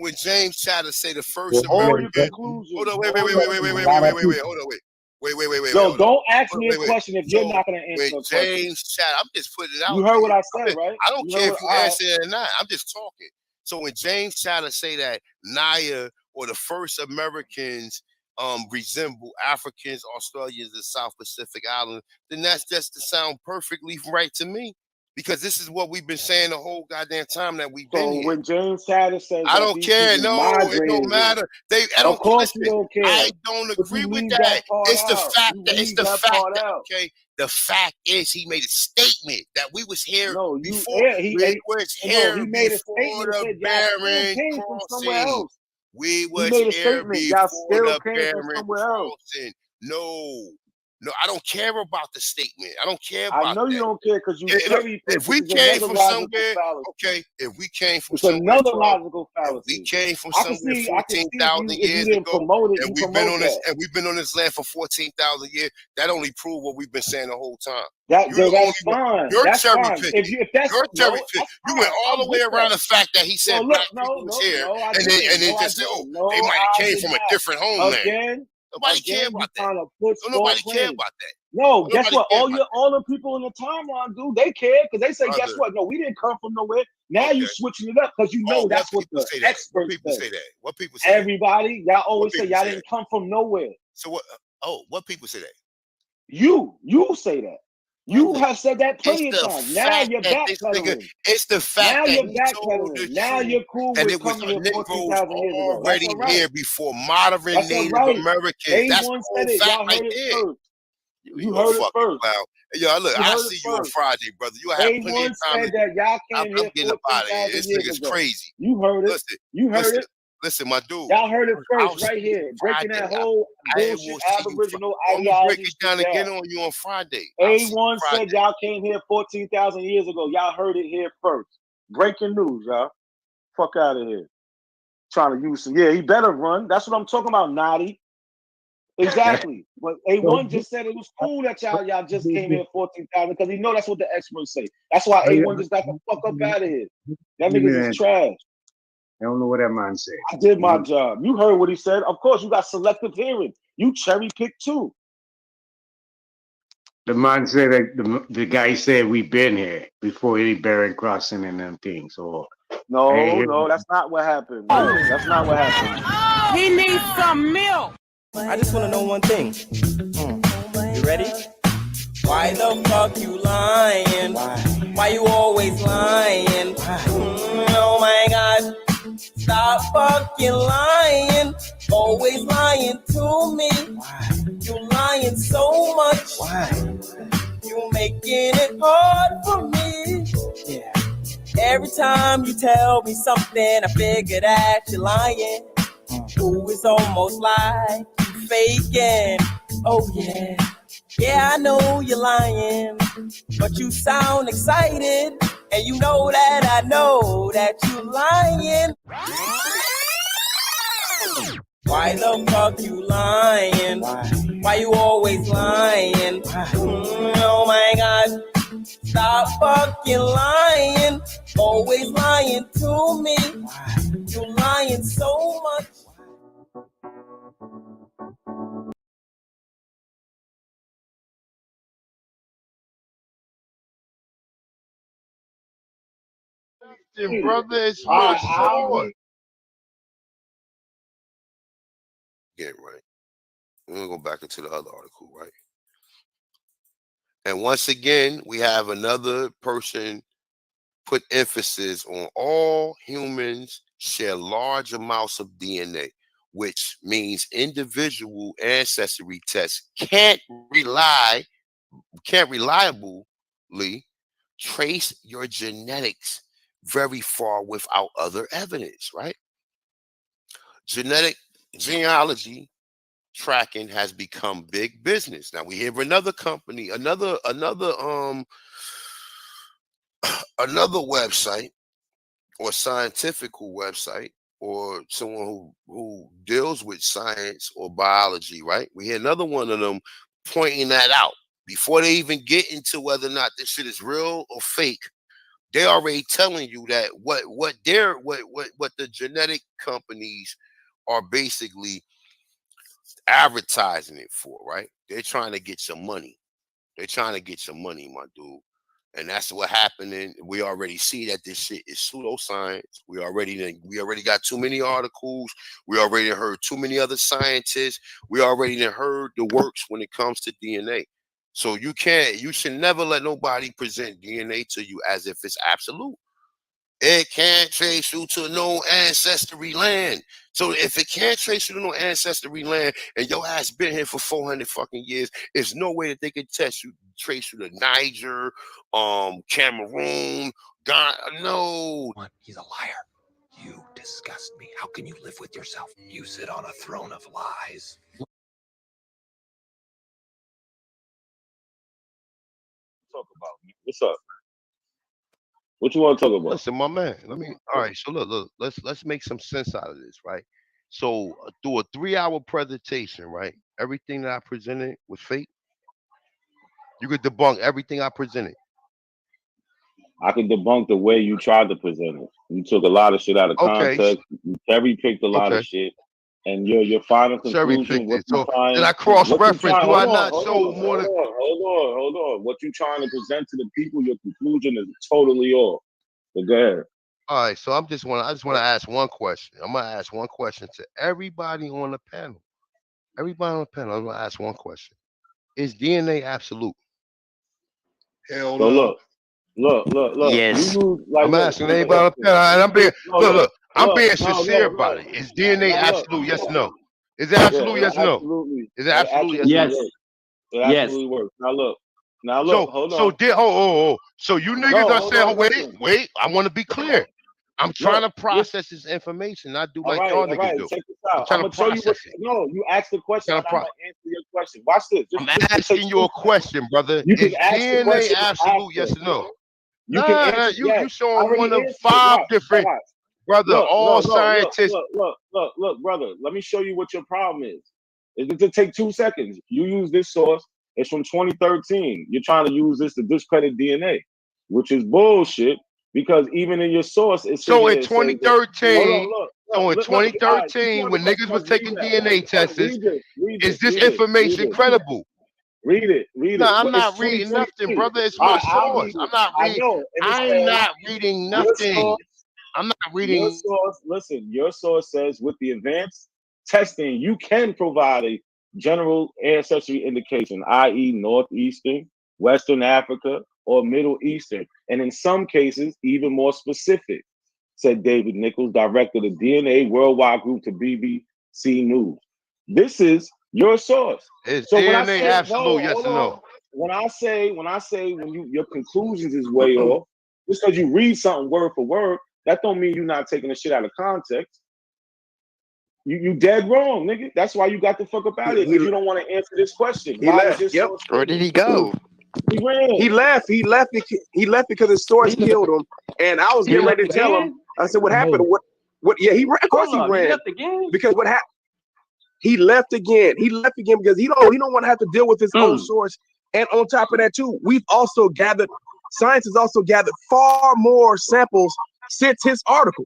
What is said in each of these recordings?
when James Chatter say the first All your American. conclusions. Hold on, wait. Hold on, wait. Yo, don't ask me a question if you're not going to answer a question. James Chatter, I'm just putting it out. You heard what I said, right? I don't care if you answer it or not. I'm just talking. So when James Chatter say that Naya or the first Americans resemble Africans, Australians, and South Pacific Islanders, then that's just to sound perfectly right to me. Because this is what we've been saying the whole goddamn time that we've been here. So when James Chatter says, I don't care. No, it don't matter. Of course you don't care. I don't agree with that. It's the fact that it's the fact that okay. The fact is he made a statement that we was here before. He made a statement the Barren crossing. We was here before the Barren crossing. No, I don't care about the statement. I don't care about that. I know you don't care because you if we came from somewhere, okay, if we came from somewhere, another logical fallacy. We came from somewhere 14,000 years ago, and we've been on this, and we've been on this land for 14,000 years. That only proves what we've been saying the whole time. That's fine. You're that's cherry fine. picking. You're cherry picking. You went all the way around the fact that he said black people was here, and then just said, they might have came from a different homeland. Nobody care about that. Nobody care about that. No, guess what? All the people in the timeline do. They care because they say, guess what? No, we didn't come from nowhere. Now you switching it up because you know that's what the experts say. What people say? Everybody, y'all always say y'all didn't come from nowhere. So what? Oh, what people say that? You say that. You have said that plenty of times. Now you're backpedaling. It's the fact that you're backpedaling. Now you're cool with coming here 14,000 years ago. Already here before modern Native Americans. That's the fact right there. You heard it first. Yo, look, I'll see you on Friday, brother. You have plenty of time. Said that y'all came here getting up out of here. This nigga's crazy. You heard it. You heard it. Listen, my dude. Y'all heard it first, right here. Breaking that whole bullshit Aboriginal ideology. I'm break it down again on you on Friday. A1 said y'all came here 14,000 years ago. Y'all heard it here first. Breaking news, y'all. Fuck out of here. Trying to use some. Yeah, he better run. That's what I'm talking about, Naughty. Exactly. But A1 just said it was cool that y'all just came here 14,000 because he know that's what the experts say. That's why A1 just got the fuck up out of here. That nigga is trash. I don't know what that man said. I did my job. You heard what he said. Of course, you got selective hearing. You cherry picked too. The man said that the guy said we've been here before any Barren crossing and them things. So no, that's not what happened. That's not what happened. He needs some milk. I just want to know one thing. You ready? Why the fuck you lying? Why you always lying? Oh my God. Stop fucking lying. Always lying to me. You lying so much. You making it hard for me. Yeah. Every time you tell me something, I figure that you're lying. Ooh, it's almost like you faking. Oh yeah. Yeah, I know you're lying, but you sound excited, and you know that I know that you're lying. Why the fuck you lying? Why you always lying? Oh my God. Stop fucking lying. Always lying to me. You lying so much. Brother, it's short. Get right. We're gonna go back into the other article, right? And once again, we have another person put emphasis on all humans share large amounts of DNA, which means individual ancestry tests can't reliably trace your genetics very far without other evidence, right? Genealogy tracking has become big business. Now we have another company, another website or scientific website or someone who deals with science or biology, right? We hear another one of them pointing that out before they even get into whether or not this shit is real or fake. They already telling you that what the genetic companies are basically advertising it for, right? They're trying to get some money. They're trying to get some money, my dude. And that's what happening. We already see that this shit is pseudoscience. We already got too many articles. We already heard too many other scientists. We already heard the works when it comes to DNA. So you should never let nobody present DNA to you as if it's absolute. It can't trace you to no ancestry land. So if it can't trace you to no ancestry land and your ass been here for 400 fucking years, there's no way that they can trace you to Niger, Cameroon, Ghana. No. He's a liar. You disgust me. How can you live with yourself? You sit on a throne of lies. Talk about me. What's up? What you want to talk about? Listen, my man. All right. So look. Let's make some sense out of this, right? So through a 3-hour presentation, right? Everything that I presented was fake. You could debunk everything I presented. I could debunk the way you tried to present it. You took a lot of shit out of context. You cherry picked a lot of shit, and your final conclusion. Did I cross-reference? Do I not show more than? Hold on. What you trying to present to the people? Your conclusion is totally off. But go ahead. All right, so I just want to ask one question. I'm gonna ask one question to everybody on the panel. Everybody on the panel, I'm gonna ask one question: is DNA absolute? Hell no. Look. Yes. I'm asking everybody on the panel, and I'm being I'm being sincere about it. Is DNA absolute? Yes or no? Is it absolute? Yes or no? Is it absolute? Yes or no? It absolutely works. Now look. Hold on. So you niggas are saying, wait. I want to be clear. I'm trying to process this information, not do like y'all niggas do. Check this out. I'm trying to process it. No, you asked the question. I'm going to answer your question. Watch this. I'm asking you a question, brother. Is DNA absolute? Yes or no? You showing one of 5 different, brother. All scientists. Look, brother. Let me show you what your problem is. It could take 2 seconds. You use this source. It's from 2013. You're trying to use this to discredit DNA, which is bullshit. Because even in your source, it's so in 2013. So in 2013, when niggas was taking DNA tests, is this information credible? Read it. No, I'm not reading nothing, brother. It's my source. I'm not reading. I'm not reading nothing. I'm not reading. Your source. Listen, your source says with the advanced testing, you can provide a general ancestry indication, i.e., Northeastern, Western Africa, or Middle Eastern, and in some cases, even more specific, said David Nichols, director of the DNA Worldwide Group to BBC News. This is your source. Is DNA absolute? Yes or no? When your conclusions is way off, just because you read something word for word, that don't mean you're not taking the shit out of context. You dead wrong, nigga. That's why you got the fuck up out of here, because you don't want to answer this question. He left. Yep. Where did he go? He ran. He left because his source killed him. And I was getting ready to tell him. I said, "What happened? What? Yeah, he ran. Of course he ran. He left again. Because what happened? He left again. He left again because he don't want to have to deal with his own source. And on top of that, too, science has also gathered far more samples since his article.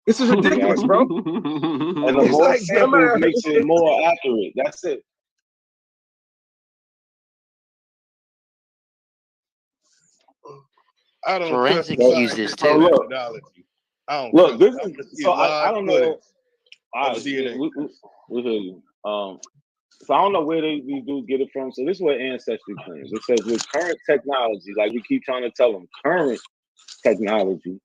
This is ridiculous, bro. And the more samples makes it more accurate. That's it. I don't forensic uses too. Look, this is so I don't know. We hear you. So I don't know where these dudes get it from. So this is what Ancestry claims. It says with current technology, like we keep trying to tell them, current technology,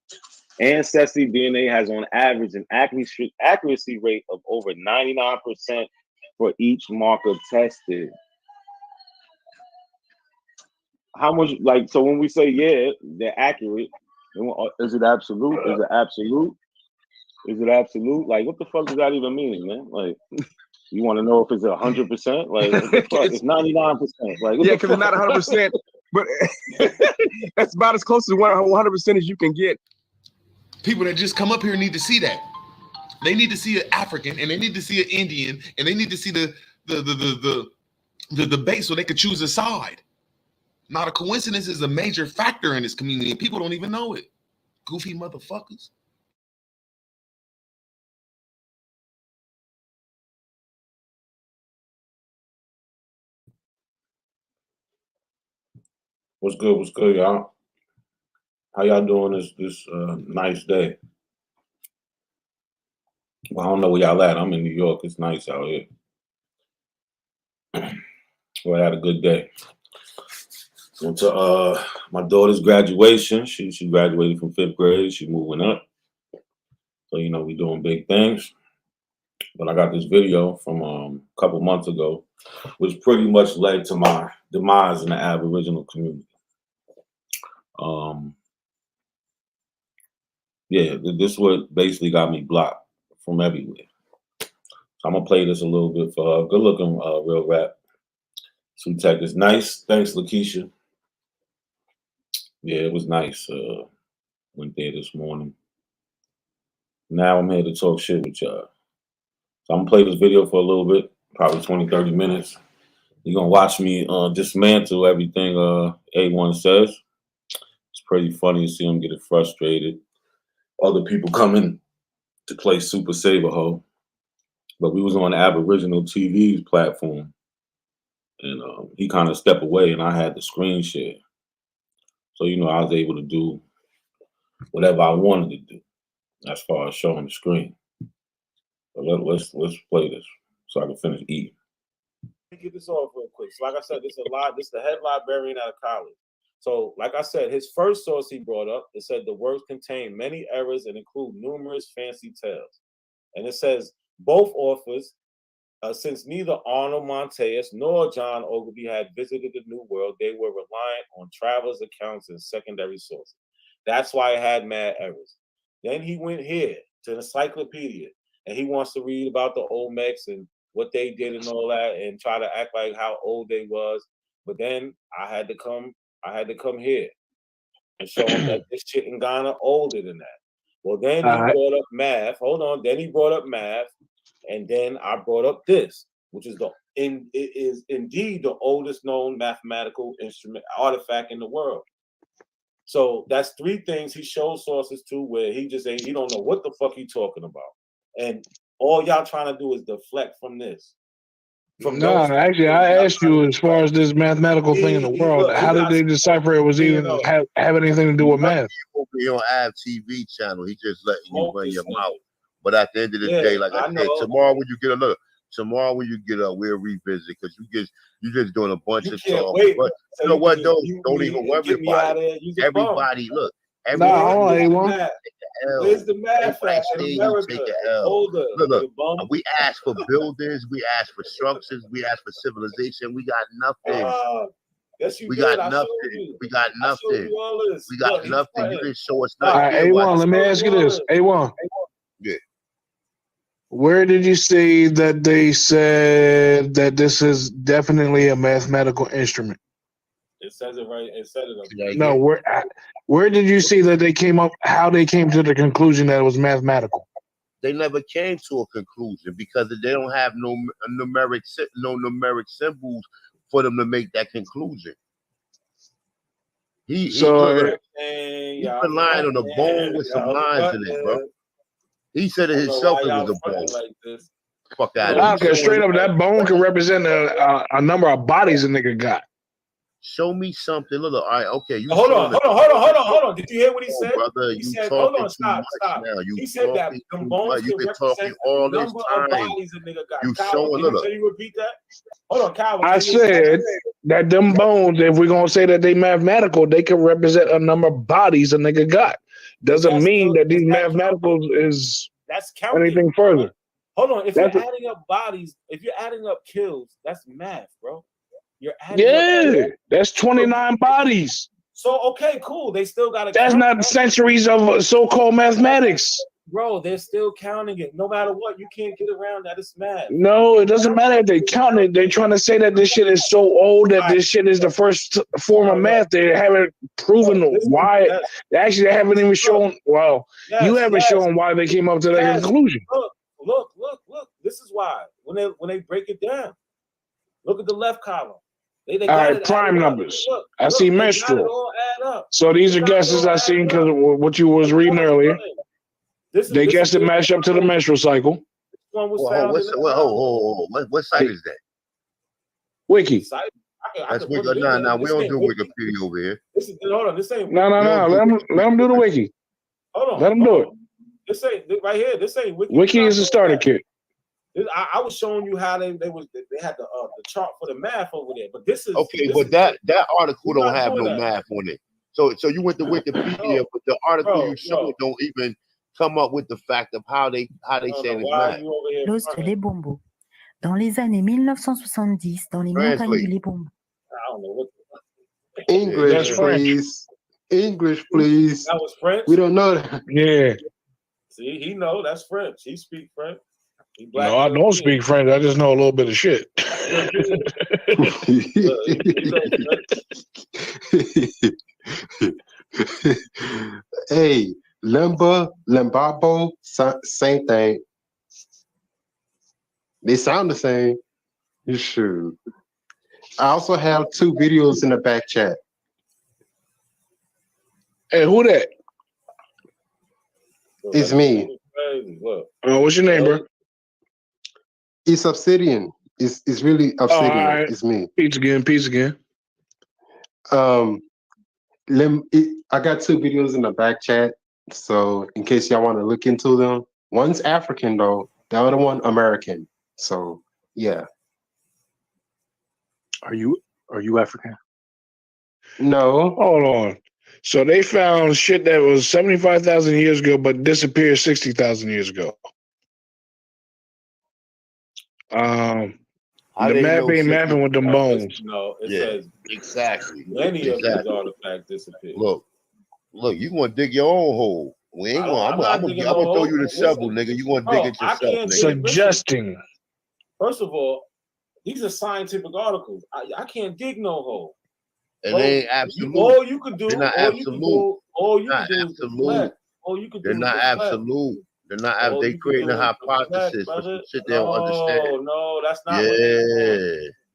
Ancestry DNA has on average an accuracy rate of over 99% for each marker tested. How much, like, so when we say, yeah, they're accurate, is it absolute? Is it absolute? Is it absolute? Like, what the fuck does that even mean, man? Like, you want to know if it's 100%? Like, what the fuck? It's 99%. Like, yeah, because it's not 100%, but that's about as close to 100% as you can get. People that just come up here need to see that. They need to see an African, and they need to see an Indian, and they need to see the debate so they could choose a side. Not a coincidence is a major factor in this community, and people don't even know it. Goofy motherfuckers. What's good? What's good, y'all? How y'all doing this nice day? Well, I don't know where y'all at. I'm in New York. It's nice out here. Well, I had a good day. Went to my daughter's graduation. She graduated from 5th grade. She's moving up. So, you know, we doing big things. But I got this video from a couple months ago, which pretty much led to my demise in the Aboriginal community. Yeah, this what basically got me blocked from everywhere. So I'm gonna play this a little bit for her. Good looking, real rap. Sweet Tech is nice. Thanks, Lakeisha. Yeah, it was nice. Went there this morning. Now I'm here to talk shit with y'all. So I'm gonna play this video for a little bit, probably 20, 30 minutes. You're gonna watch me dismantle everything A1 says. It's pretty funny to see him get frustrated. Other people coming to play Super Saber Ho. But we was on the Aboriginal TV's platform. And he kind of stepped away and I had the screen share. So, you know, I was able to do whatever I wanted to do as far as showing the screen. So let's play this so I can finish eating. Let me get this off real quick. So like I said, this is the head librarian out of college. So like I said, his first source he brought up, it said the works contain many errors and include numerous fancy tales. And it says both authors, since neither Arnold Monteus nor John Ogilvy had visited the New World, they were reliant on travelers' accounts and secondary sources. That's why it had mad errors. Then he went here to the encyclopedia, and he wants to read about the Olmecs and what they did and all that, and try to act like how old they was. But then I had to come here and show him that this shit in Ghana older than that. Well, then he brought up math. Hold on. Then he brought up math. And then I brought up this, which is it is indeed the oldest known mathematical instrument artifact in the world. So that's 3 things he shows sources to where he don't know what the fuck he talking about. And all y'all trying to do is deflect from this. Actually, I asked you as far as this mathematical thing in the world, how did they decipher it was even have anything to do with math? Over here on Av TV channel, he just letting you run your mouth. But at the end of the day, like I said, tomorrow when you get we'll revisit because you just doing a bunch of talk. But you know what though? Don't even worry about it. Everybody, look. Where's the math at in America? Look, we asked for buildings, we asked for structures, we asked for civilization. We got nothing. Yes, you we did. got nothing. We got nothing. We got nothing. You didn't show us nothing. A1, let me ask you this. A1. Yeah. Where did you see that they said that this is definitely a mathematical instrument? It says it right. It said it. No, where did you see that they came up? How they came to the conclusion that it was mathematical? They never came to a conclusion because they don't have no numeric symbols for them to make that conclusion. He's been lying on a bone with some lines in it, bro. He said it himself it was a bone. Like this. Fuck out of here. Straight up, that bone can represent a number of bodies a nigga got. Show me something. Look, all right, okay. Hold on. Did you hear what he said? Brother, he said, hold on, stop. He said that the bones can represent all this time. Bodies a nigga got. You showing, look. Can you repeat that? Hold on, Kyle. I said that them bones, if we're gonna say that they mathematical, they can represent a number of bodies a nigga got. Doesn't mean that these mathematical is anything further. Hold on, if you're adding up bodies, if you're adding up kills, that's math, bro. You're adding up that's 29 bodies. So okay, cool. They still got to. That's not centuries of so-called mathematics. Bro, they're still counting it. No matter what, you can't get around that. It's math. No, it doesn't matter if they count it. They're trying to say that this shit is so old that this shit is the first form of math. They haven't proven why. Actually, they haven't even shown. Well, you haven't shown why they came up to that conclusion. Look. This is why when they break it down. Look at the left column. All right, prime numbers. I see menstrual. So these are guesses I seen because of what you was reading earlier. They guessed it match up to the menstrual cycle. What site is that? Wiki. That's Wiki. No, we don't do Wikipedia over here. Hold on, this ain't. No. Let them do the wiki. Hold on. Let them do it. This ain't right here. This ain't Wiki. Wiki is a starter kit. I was showing you how they had the chart for the math over there, but this is okay. But that article don't have no math on it. So you went to Wikipedia, but the article you showed don't even come up with the fact of how they say it's math. L'os de Lebombo. Dans les années 1970, dans les montagnes du Lebombo. English, please. English, please. That was French. We don't know that. Yeah. See, he know that's French. He speak French. No, I don't speak French. I just know a little bit of shit. Hey, Limbabo, same thing. They sound the same. You should. I also have 2 videos in the back chat. Hey, who that? It's me. What's your name, bro? It's Obsidian. It's really Obsidian. Right. It's me. Peace again. I got 2 videos in the back chat. So in case y'all want to look into them, one's African though, the other one American. So yeah. Are you African? No. Hold on. So they found shit that was 75,000 years ago, but disappeared 60,000 years ago. The map ain't mapping with the bones. No, it says exactly. Many of these artifacts disappeared. Look, you gonna dig your own hole. We ain't gonna. I'm gonna throw you the shovel, nigga. You gonna dig it yourself, nigga. Suggesting. First of all, these are scientific articles. I can't dig no hole. And they ain't absolute. All you could do. They're not absolute. All you can do is deflect. All you can do. They're not absolute. They're not. They creating a hypothesis for some shit they don't understand. No, that's not.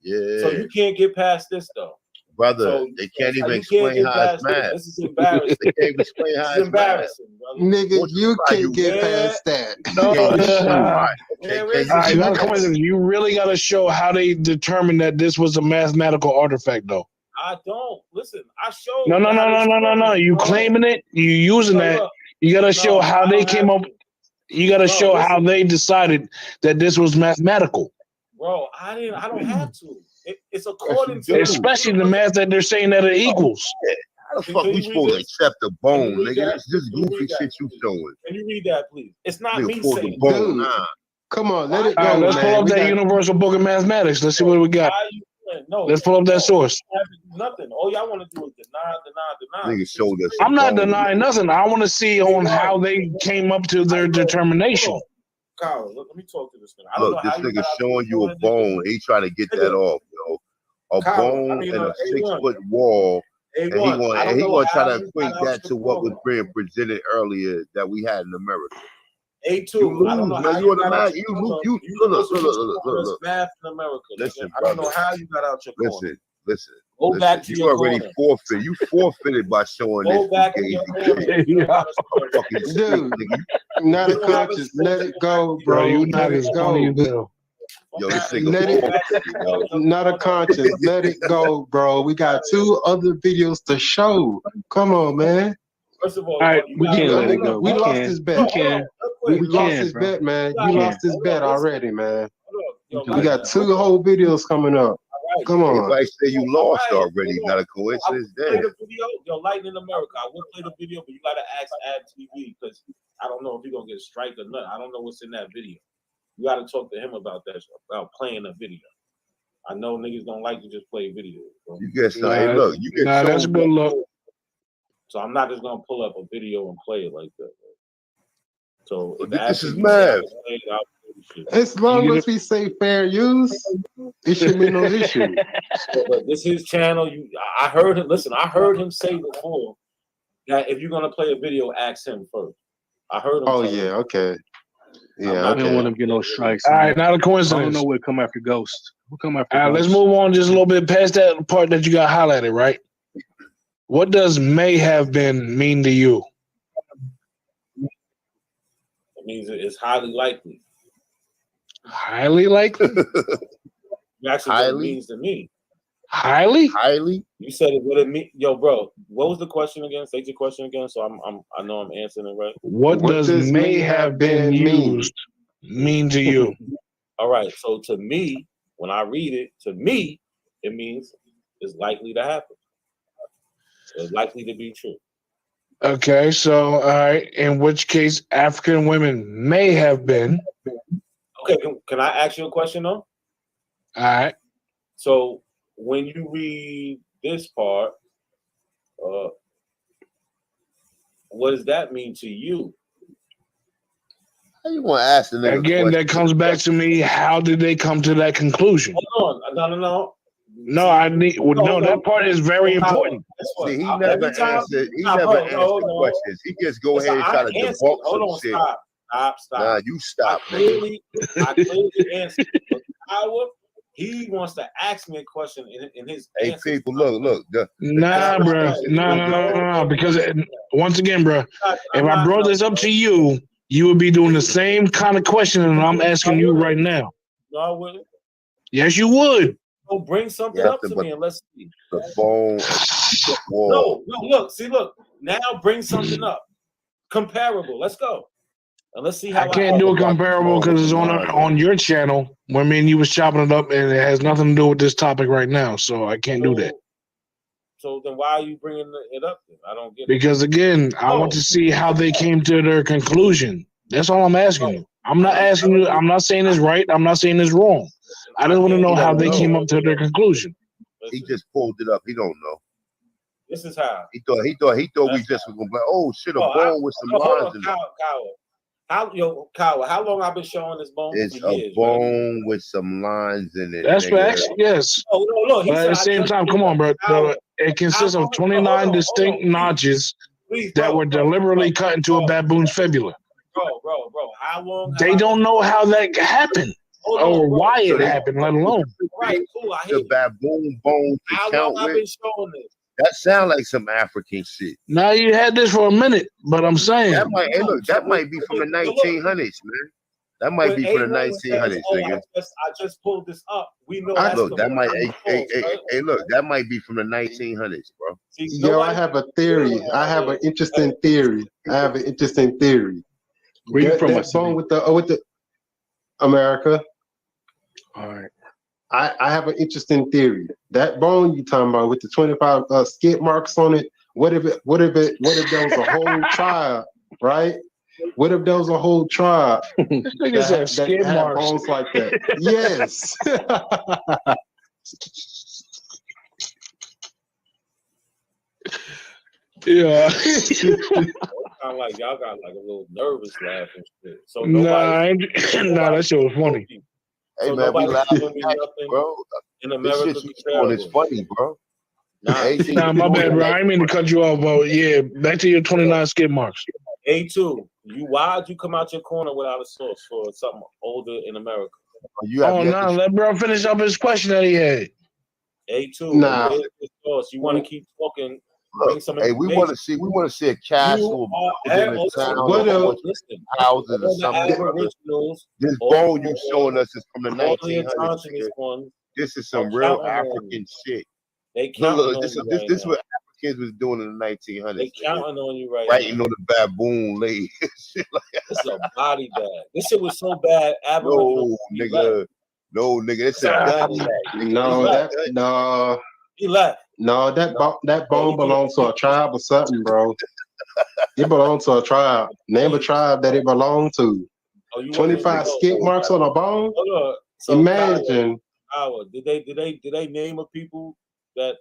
Yeah. So you can't get past this though, brother. So they can't even explain how it's math. This is embarrassing. They can't explain how it's embarrassing, brother. Nigga, you can't get past that. No, you really got to show how they determined that this was a mathematical artifact, though. I don't listen. I showed. No. You claiming it? You using that? You got to show how they came up. You got to show how they decided that this was mathematical. Bro, I don't have to. It's according to. Especially the math that they're saying that it equals. How the fuck we supposed to accept a bone, nigga? It's just goofy shit you showing. Can you read that, please? It's not me saying. Bone. Nah. Come on, let it go. Right, let's pull up that Universal Book of Mathematics. Let's see what we got. No, let's pull up that source. Nothing. All y'all want to do is deny. Nigga showed us. I'm not denying nothing. I want to see on how they came up to their determination. Kyle, let me talk to this thing. Look, this nigga showing you a bone. He trying to get that off, yo. A bone and a 6-foot wall. And he want to try to equate that to what was being presented earlier that we had in America. A2. I don't know how you got out. Look. Math in America. Listen, I don't know how you got out your corner. Listen. Go back to you already forfeited. You forfeited by showing this. Go back to your corner. Dude, not a conscious. Let it go, bro. You not as funny as hell. Yo, this nigga not a conscious. Let it go, bro. We got 2 other videos to show. Come on, man. First of all, right, we can't let it go. We lost his bet. We lost his bet, man. You lost his bet already, man. We got 2 whole videos coming up. Come on. Everybody say you lost already. Not a coincidence there. Yo, Lightning America. I will play the video, but you gotta ask Ad TV because I don't know if you're gonna get a strike or not. I don't know what's in that video. You gotta talk to him about that, about playing a video. I know niggas don't like to just play videos. Bro. You get some. Hey, look, you get. Nah, that's a good look. So I'm not just gonna pull up a video and play it like that. Bro. So if this is mad. As long as we say fair use, it should be no issue. But this is his channel. I heard him. Listen, I heard him say before that if you're gonna play a video, ask him first. I heard him. Oh yeah, okay. Yeah, I don't want him to get no strikes. All right, not a coincidence. I don't know where come after Ghost. Let's move on just a little bit past that part that you got highlighted, right? What does may have been mean to you? It means it's highly likely. Highly likely? That's what it means to me. Highly? Highly? You said it. What it mean? Yo, bro, what was the question again? Say your question again, so I know I'm answering it right. What does may have been used mean to you? All right. So to me, when I read it, to me, it means it's likely to happen. It's likely to be true. Okay, so all right. In which case, African women may have been. Okay, can I ask you a question though? All right. So when you read this part, what does that mean to you? How you want to ask the nigga again? That comes back to me. How did they come to that conclusion? Hold on, no. No, I need. No, that part is very important. See, he never answered. He never answered questions. He just go ahead and try to debunk some shit. Stop. Nah, you stop. I clearly answered. But Iowa, he wants to ask me a question in his. Hey, people, look. Nah, bro. No. Because once again, bro, if I brought this up to you, you would be doing the same kind of question that I'm asking you right now. No, I wouldn't. Yes, you would. So bring something up to me and let's see. The bone. No, look. Now bring something up. Comparable. Let's go. And let's see how I can't do a comparable because it's on your channel where me and you was chopping it up, and it has nothing to do with this topic right now. So I can't do that. So then why are you bringing it up then? I don't get it. Because again, I want to see how they came to their conclusion. That's all I'm asking you. I'm not asking you. I'm not saying it's right. I'm not saying it's wrong. I just want to know how they came up to their conclusion. He just pulled it up. He don't know. This is how. He thought we just was gonna be like, oh shit, a bone with some lines in it. Kyle, how long I've been showing this bone? It's a bone with some lines in it. That's facts, yes. Oh, no. But at the same time, come on, bro. It consists of 29 distinct notches that were deliberately cut into a baboon's fibula. Bro, how long? They don't know how that happened or why it happened, let alone. Right, cool. I hate the baboon bone to how count long I've with. been showing this? That sound like some African shit. Now you had this for a minute, but I'm saying that might be from the 1900s, man. That might be from the 1900s, nigga. I just pulled this up. We know. Look, that might. Look, that might be from the 1900s, bro. Yo, I have a theory. I have an interesting theory. Where you from? That bone with the America. All right. I have an interesting theory. That bone you talking about with the 25 skid marks on it. What if there was a whole tribe, right? What if there was a whole tribe that had bones like that? Yes. Yeah. Kind of like y'all got like a little nervous laugh and shit. So nah, that shit was funny. Hey so man, we laughing, bro. In America, this shit you doing is funny, bro. Nah, my bad, bro. I didn't mean to cut you off, but yeah, back to your 29 skid marks. A2, why'd you come out your corner without a source for something older in America? Let bro finish up his question that he had. A2, nah. You want to keep talking. Look, hey, we want to see a castle within the town. Houses or something. This bone you showing us is from the 1900s. This is some real African shit. They counting this on is this what Africans was doing in the 1900s. They counting on you right writing on the baboon lady. This is a body bag. This shit was so bad. No, nigga, it's a gun bag. No. He left. No, that bone belongs to a tribe or something, bro. It belongs to a tribe. Name a tribe that it belonged to. 25 skid marks on a bone. So imagine. Did they name a people that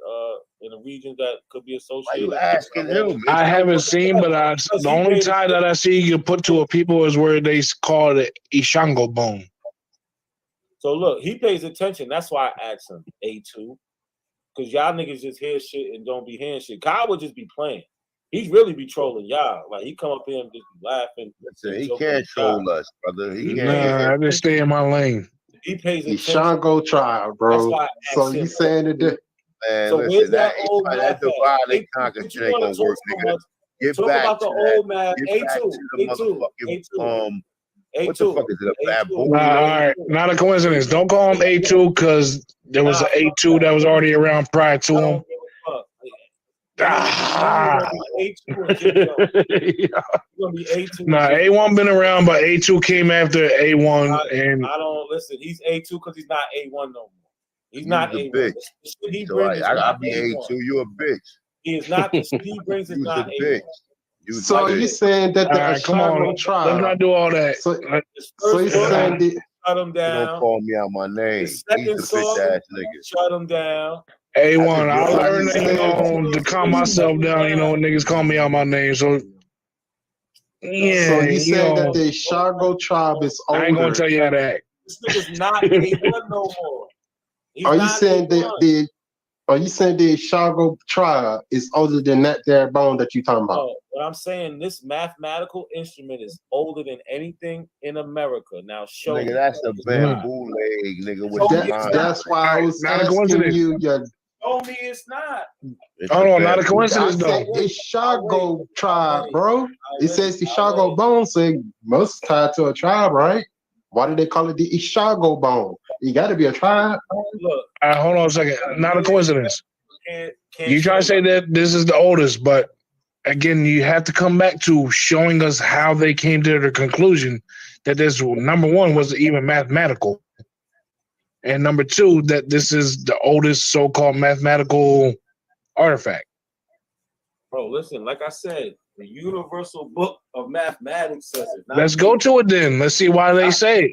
in the region that could be associated? Why you asking him? I haven't seen, but the only tie that I see you can put to a people is where they call it Ishango bone. So look, he pays attention. That's why I asked him A2. Because y'all niggas just hear shit and don't be hearing shit. Kyle would just be playing. He really be trolling y'all. Like, he come up here and just be laughing. Listen, he can't troll us, brother. He can't. Nah, I just stay in my lane. He pays The attention. Shango tribe, bro. So you saying that? Man, So listen, where's that old that math divide at? and conquer shit ain't gonna work, nigga. Get Talk back about to the that. old math. Get back to the motherfucking what the fuck is it? A baboon? All right, not a coincidence. Don't call him A2 because there was an A2 that was already around prior to him. Nah, A1 been around, but A2 came after A1, and I don't listen. He's A2 because he's not A1 no more. He's You not the A1. bitch. The shit he So brings is I not be A1. A2. You a bitch. He is not. The shit he brings is You's not the A1. bitch. You's So the you bitch. saying that the right, come on, Ashango tribe? let's not do all that. So you saying the Shut him You don't down. call me out my name. The He's second the song, bitch ass nigga. shut him down. A1, I So learned you to calm myself down. You know, when niggas call me out my name. So yeah, So you saying that know, the Shango tribe is older? I ain't gonna tell you how to act. This nigga's not A1 no more. He's Are you not saying A1. Are you saying the Shango tribe is older than that there bone that you talking about? No, what I'm saying, this mathematical instrument is older than anything in America. Now show me. Nigga, that's a bamboo leg, nigga. With That's why I was not a asking coincidence. you. Show me it's not. Hold on, not a I coincidence said though. the Shango tribe, bro. It says the Shango bone, so it must tie to a tribe, right? Why do they call it the Ishago bone? You got to be a tribe. Look, Hold on a second. Not a coincidence. can't You try to say that this is the oldest, but again, you have to come back to showing us how they came to the conclusion that this, number one, was even mathematical, and number two, that this is the oldest so-called mathematical artifact. Bro, listen, like I said, the universal book of mathematics says it. Let's go to it then. Let's see why they say it.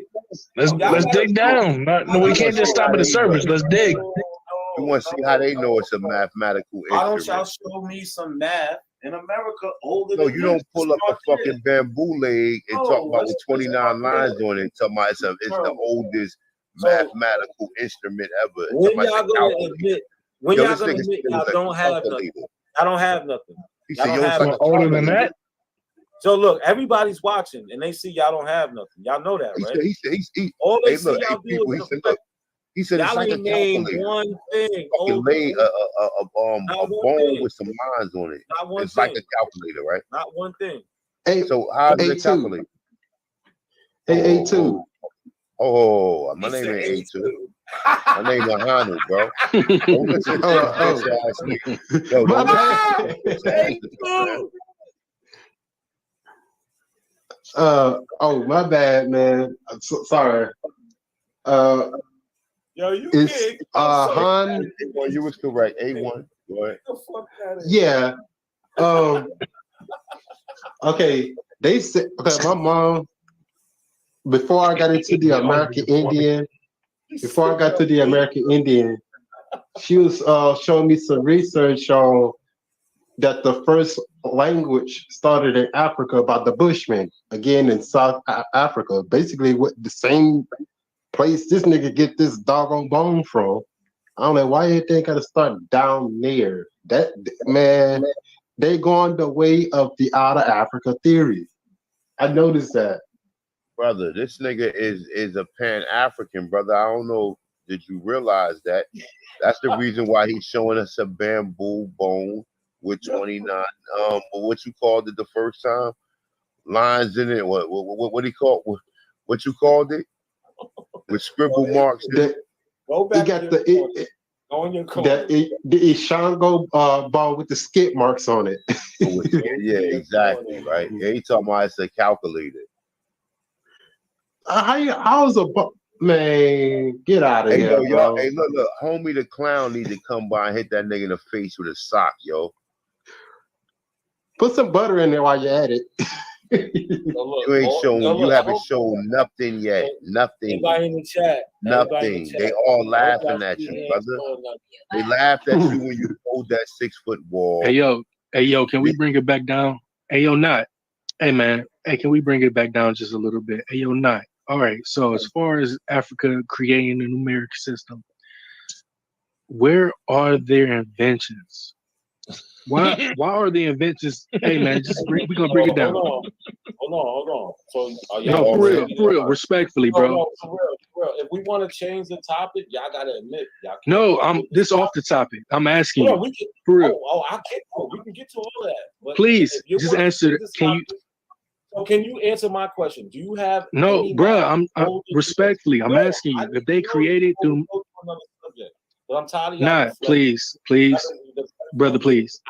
Let's dig down. No, we can't just stop at the surface. Let's dig. You want to see how they know it's a mathematical Why don't y'all instrument? show me some math in America older No, than you don't this? pull up a fucking bamboo leg and talk about with 29 lines on it. Talking about it's the oldest mathematical instrument ever. When y'all gonna admit? When y'all gonna admit y'all don't have nothing? I don't have nothing. He Y'all said, don't yo, have it's like nothing. Older than that? So look, everybody's watching and they see y'all don't have nothing. Y'all know that, right? All they see y'all do is reflect. He said it's Y'all like a ain't named calculator. one thing. Fucking lay a bone with some lines on it. Not one It's thing. like a calculator, right? Not one thing. So how does it calculate? Hey, A2. Oh, my name ain't A2. My name is Hanu, bro. Don't listen to this bitch ass nigga. Yo, My bad. My bad, man. I'm so sorry. Yo, you it's Han. A1, you was correct. A1. Go ahead. Yeah. Okay. They said, okay, my mom, before I got into the American Indian, she was showing me some research on that the first language started in Africa about the Bushmen, again in South Africa. Basically, what the same place this nigga get this doggone bone from. I don't know why you think gotta start down there. That man, they going the way of the out of Africa theory. I noticed that. Brother, this nigga is a Pan-African, brother. I don't know. Did you realize that? That's the reason why he's showing us a bamboo bone with 29 what you called it the first time? Lines in it. What he called what you called it? With scribble marks in it. Go back he got the Ishango bone with the skip marks on it. Yeah, exactly, right. Yeah, he talking about it's a calculator. How's a man? Get out of hey, here, yo, bro. Hey, look, homie, the clown need to come by and hit that nigga in the face with a sock, yo. Put some butter in there while you're at it. You ain't shown. You haven't shown nothing yet. Nothing. Anybody in the chat? Nothing. They all laughing at you, brother. They laughed at you when you hold that 6-foot wall. Hey yo, can we bring it back down? Hey yo, not. Hey man, hey, can we bring it back down just a little bit? Hey yo, not. All right. So as far as Africa creating a numeric system, where are their inventions? Why are the inventions? Hey man, we're gonna bring it down. Hold on. So no, for real, respectfully, bro. No, for real. If we want to change the topic, y'all gotta admit, y'all can't. No, I'm this off the topic. I'm asking you. We can, for real. We can get to all that. But please, just answer. Can you answer my question? Do you have no, bro? I'm respectfully. I'm asking you if they created through. But I'm tired of y'all. Please, brother, please,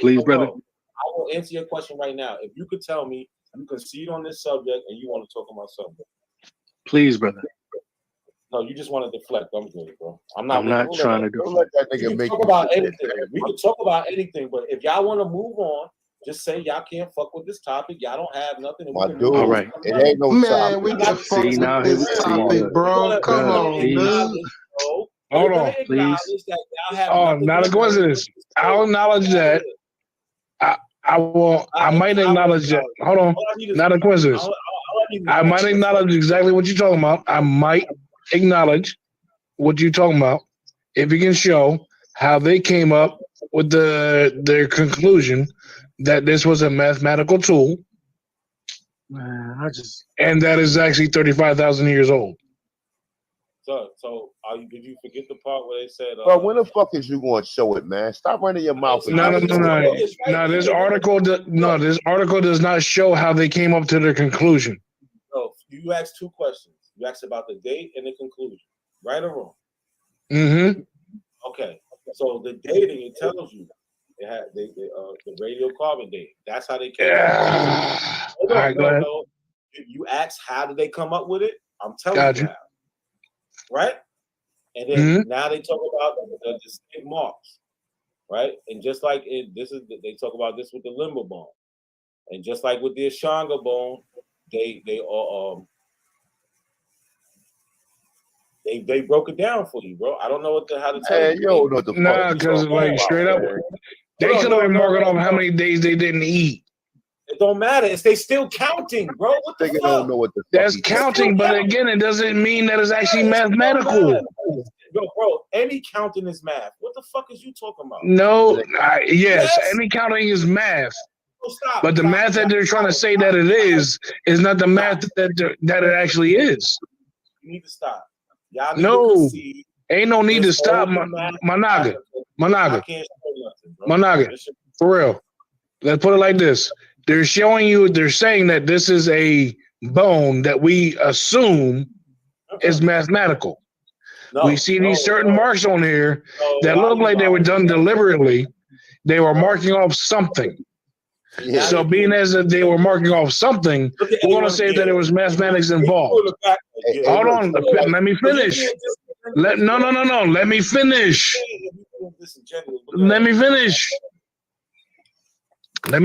brother. I will answer your question right now. If you could tell me you concede on this subject and you want to talk about something. Please, brother. No, you just want to deflect. I'm good, bro. I'm not trying to deflect. Let that nigga make talk about anything. We can talk about anything, but if y'all want to move on, just say y'all can't fuck with this topic. Y'all don't have nothing. My dude, all right. It ain't no man. We can fuck with this topic, bro. Come on, dude. Hold on, please. Not a coincidence. I'll acknowledge that. I might acknowledge that. Hold on, not a coincidence. I might acknowledge exactly what you're talking about. I might acknowledge what you're talking about if you can show how they came up with their conclusion that this was a mathematical tool. Man, and that is actually 35,000 years old. So did you forget the part where they said? Bro, when the fuck is you going to show it, man? Stop running your mouth. No. This article does not show how they came up to their conclusion. No, you asked two questions. You asked about the date and the conclusion, right or wrong? Mm-hmm. Okay, so the dating, it tells you it had the radiocarbon dating. That's how they came up with it. All right, go ahead. You asked how did they come up with it? I'm telling you how. Right? And then now they talk about the distinct marks, right? And just like they talk about this with the limber bone, and just like with the Ashanga bone, they broke it down for you, bro. I don't know how to tell you. Yo, what the fuck? Nah, because like straight up, they could have been marking off how many days they didn't eat. It don't matter. They still counting, bro. What the fuck? Don't know what the fuck. That's counting, but again, it doesn't mean that it's actually mathematical. Yo, bro, any counting is math. What the fuck is you talking about? No, yes, any counting is math. But the math that they're trying to say that it is not the math that it actually is. You need to stop. Y'all need no, to concede. Ain't no need to stop, Managa. For real. Let's put it like this. They're saying that this is a bone that we assume is mathematical. We see these certain marks on here that look like they were done deliberately. They were marking off something. Yeah. So being as if they were marking off something, we're going to say that there was mathematics involved. Hold on. Let me finish. No. Let me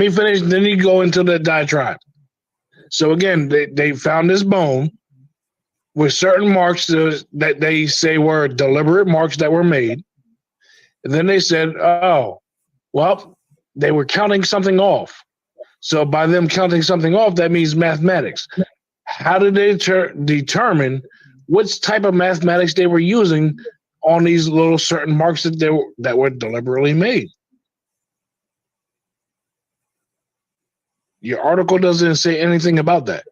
finish. Then you go into the diatribe. So again, they found this bone with certain marks that they say were deliberate marks that were made. And then they said, oh, well, they were counting something off. So by them counting something off, that means mathematics. How did they determine which type of mathematics they were using on these little certain marks that were deliberately made? Your article doesn't say anything about that.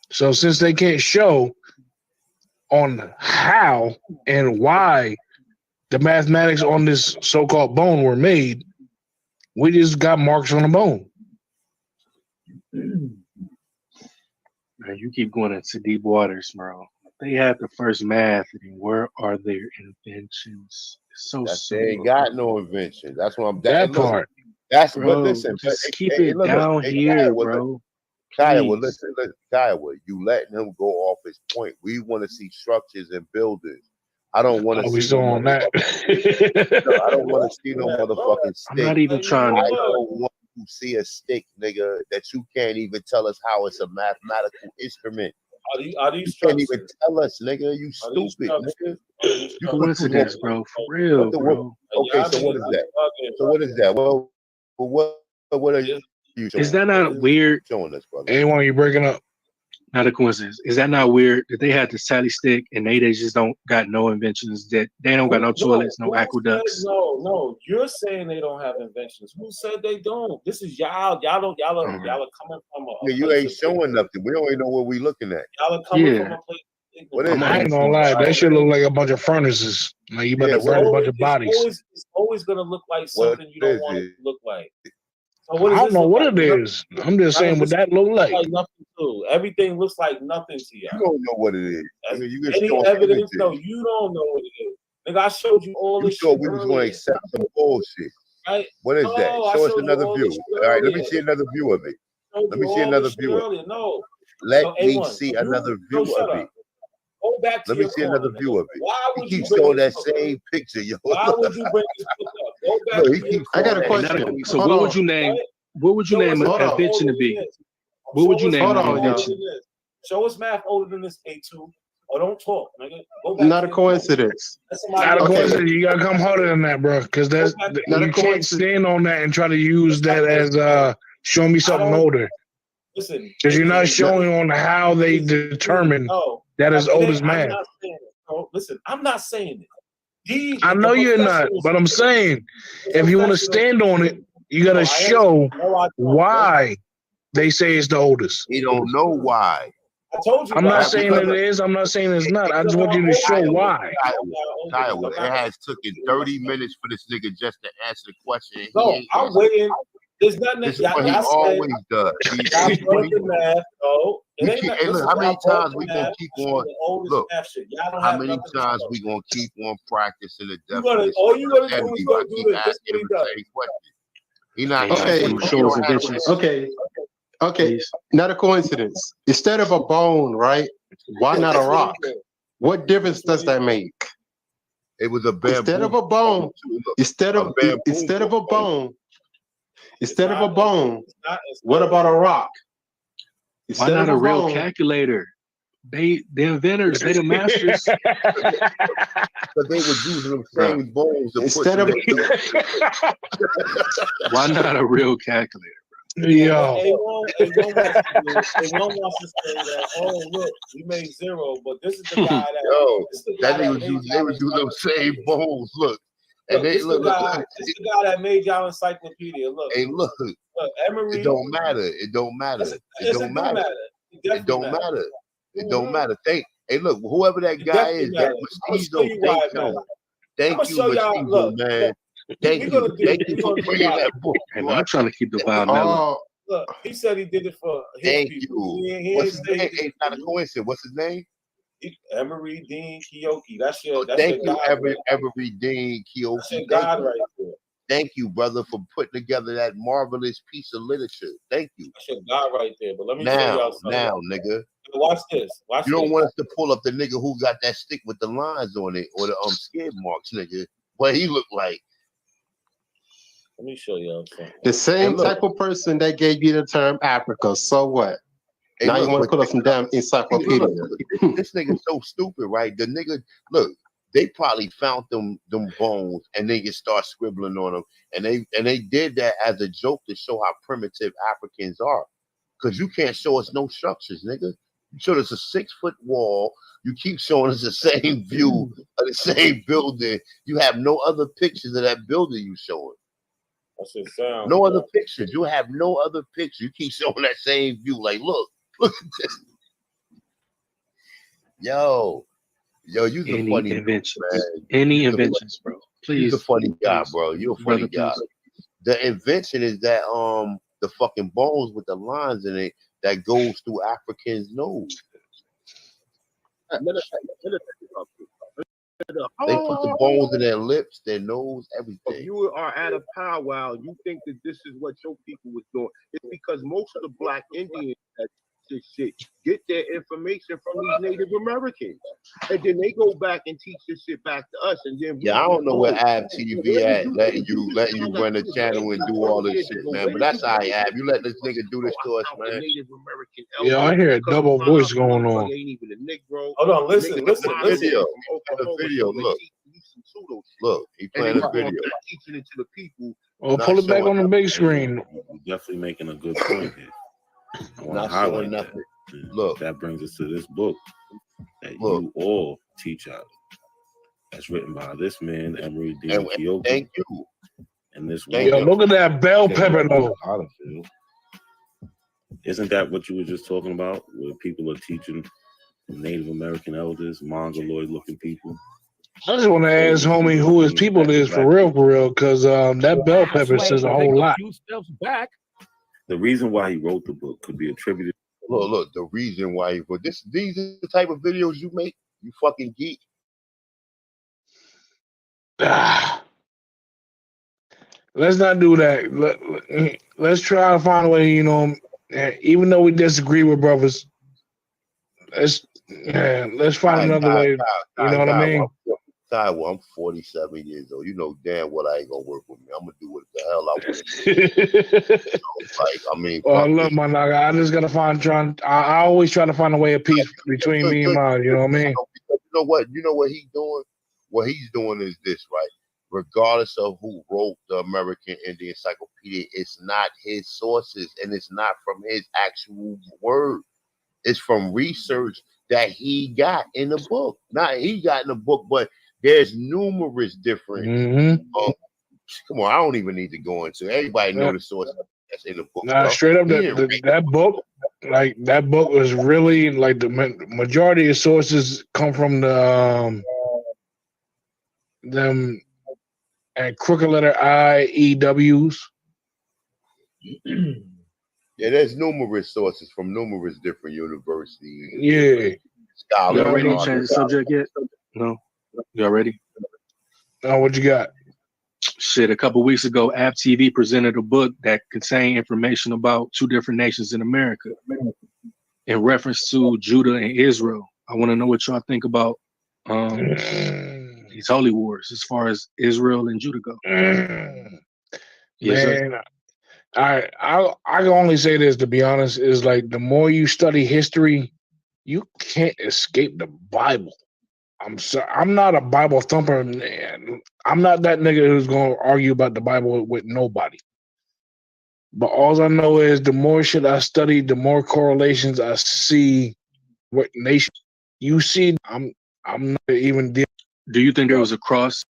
So since they can't show on how and why the mathematics on this so-called bone were made, we just got marks on the bone. Man, you keep going into deep waters, bro. They had the first math, and where are their inventions? It's so they ain't got no invention. That's what I'm. That part. That's bro, but listen. Just keep it down here, bro. Kiowa, listen, Kiowa, you letting him go off his point. We want to see structures and buildings. I don't want to see still on that. I don't want to see no motherfucking stick. I'm not even trying to. I don't want to see a stick, nigga, that you can't even tell us how it's a mathematical instrument. Are these you can't even tell us, nigga. You stupid, nigga. Coincidence, bro. For real, bro. Okay, so what is that? Well, what are you showing? Is that not weird? Showing us, brother. Anyone you breaking up? Not a coincidence. Is that not weird that they had the Sally stick and they just don't got no inventions, that they don't got no toilets, no aqueducts? No. You're saying they don't have inventions. Who said they don't? This is y'all. Y'all are coming from a you ain't showing nothing. We don't even know what we looking at. Y'all are coming from a place. What is I ain't gonna lie, that shit look like a bunch of furnaces. Like you about to burn a bunch of bodies. It's always gonna look like something you don't want it to look like. So I don't know what it is. I'm just saying what that look like. Nothing too. Everything looks like nothing to you. You don't know what it is. I mean, you get any evidence? No, you don't know what it is. Nigga, I showed you all this. You thought we was gonna accept some bullshit. Right? What is that? Show us another view. All right, let me see another view of it. Let me see another view of it. No. Let me see another view of it. Go back to Let me see another view of it. He keeps showing that same picture, yo. Why would you bring this book up? Go back to your I got a question. So what would you name? What would you name an invention to be? What would you name an invention? Show us math older than this A2. Or don't talk, nigga. Go back. Not a coincidence. Not a coincidence. You gotta come harder than that, bro. Because that's you can't stand on that and try to use that as show me something older. Listen, because you're not showing on how they determine that is old as man. Listen, I'm not saying it. I know you're not, but I'm saying if you want to stand on it, you gotta show why they say it's the oldest. You don't know why. I told you. I'm not saying it is. I'm not saying it's not. I just want you to show why. Kyle, it has taken 30 minutes for this nigga just to answer the question. No, I'm waiting. There's nothing. This is what he always does. Look, how many times we gonna keep on? Look, how many times we gonna keep on practicing the definition? All you gonna do is gonna do this. He not Okay, not a coincidence. Instead of a bone, right? Why not a rock? What difference does that make? It was a bamboo. Instead of a bone, instead of a bone, what about a rock? Why not a real calculator? The inventors, they the masters. But they were using them same bones. Instead of why not a real calculator? Yo. One wants to say that, oh, look, we made zero, but this is the guy that. They would do those same bones. Look. And they look. This is the guy that made y'all encyclopedia. Look. Hey, look. Emery. It don't matter. It don't matter. It don't matter. It don't matter. It don't matter. Hey, look, whoever that guy is, that Mestizo, thank you, Mestizo, man. Thank you for bringing that book. And I'm trying to keep the vibe. Look, he said he did it for his thank people. You. What's his name? It's not a coincidence. What's his name? Emery Dean Kiyoki. That's your. Thank you, Emery Dean Kiyoki. That's your God right there. Thank you, brother, for putting together that marvelous piece of literature. Thank you. That's your God right there. But let me tell y'all something. Now, nigga. Watch this. You don't want us to pull up the nigga who got that stick with the lines on it or the skid marks, nigga. What he look like. Let me show y'all something. The same type of person that gave you the term Africa. So what? Hey, now you want to put up some damn encyclopedia. This nigga's so stupid, right? The nigga, look, they probably found them bones and they just start scribbling on them. And they did that as a joke to show how primitive Africans are. Because you can't show us no structures, nigga. You showed us a 6-foot wall. You keep showing us the same view of the same building. You have no other pictures of that building you showing. No other pictures. You have no other picture. You keep showing that same view. Like, look at this. Yo, you're the funny inventions. Man. Any inventions, bro. Please. You're a funny guy, bro. You're a funny guy. The invention is that the fucking bones with the lines in it that goes through Africans' nose. They put the bones in their lips, their nose, everything. If you are at a powwow, you think that this is what your people was doing. It's because most of the Black Indians that this shit get their information from these Native Americans, and then they go back and teach this shit back to us. And then I don't know where Ab TV at, letting you run the channel and do all this shit, man. But that's all right, Ab. You let this nigga do this to us, man. Yeah, I hear a double voice going on. Hold on, listen. The video, look, he playing a video. Teaching it to the people. Oh, pull it back on the big screen. You're definitely making a good point here. Not showing nothing. Look, that brings us to this book that you all teach out. That's written by this man, Emery D. Kyoto. Thank you. And this Yo, look at that bell pepper though. Isn't that what you were just talking about? Where people are teaching Native American elders, mongoloid looking people? I just want to ask homie who his people is for real, because that bell pepper says a whole lot. Back. The reason why he wrote the book could be attributed. Look, the reason why these are the type of videos you make, you fucking geek. Let's not do that. Let's try to find a way, even though we disagree with brothers, let's find another way. You know what I mean? I'm 47 years old. You know damn well I ain't gonna work with me. I'm gonna do what the hell I want. Well, look, my nigga, I just gotta I always try to find a way of peace between me and mine. You know what I mean? You know what he's doing? What he's doing is this, right? Regardless of who wrote the American Indian Encyclopedia, it's not his sources and it's not from his actual word. It's from research that he got in the book. Not he got in the book, but there's numerous different. Come on, I don't even need to go into. Everybody know the source that's in the book. Nah, straight up, that book, like that book was really like the majority of sources come from the them and crooked letter IEWs. Yeah, there's numerous sources from numerous different universities. Yeah. Y'all ready to change the subject yet? No? Y'all ready? Oh, what you got? Shit, a couple weeks ago, App TV presented a book that contained information about two different nations in America in reference to Judah and Israel. I want to know what y'all think about these holy wars as far as Israel and Judah go. Yes, man, I can only say this, to be honest, is like the more you study history, you can't escape the Bible. I'm sorry, I'm not a Bible thumper, man. I'm not that nigga who's gonna argue about the Bible with nobody. But all I know is the more shit I study, the more correlations I see. What nation you see? I'm not even. Do you think there was a cross?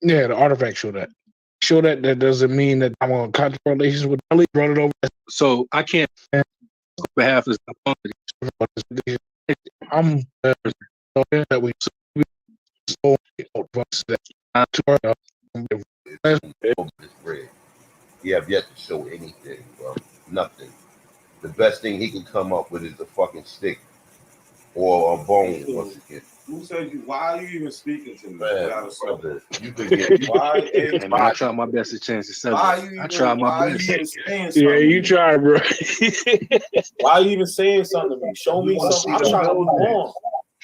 Yeah, the artifact show that. That doesn't mean that I'm on contact relations with Ellie. Brought it over. So I can't, on behalf of I'm that we You have yet to show anything, bro. Nothing. The best thing he can come up with is a fucking stick or a bone once again. Who said you? Why are you even speaking to me? Brother, you could get why? I tried my best to change the subject. I tried my best. Yeah, you try, bro. Why are you even saying something to me? Show me something. I'm trying to move on.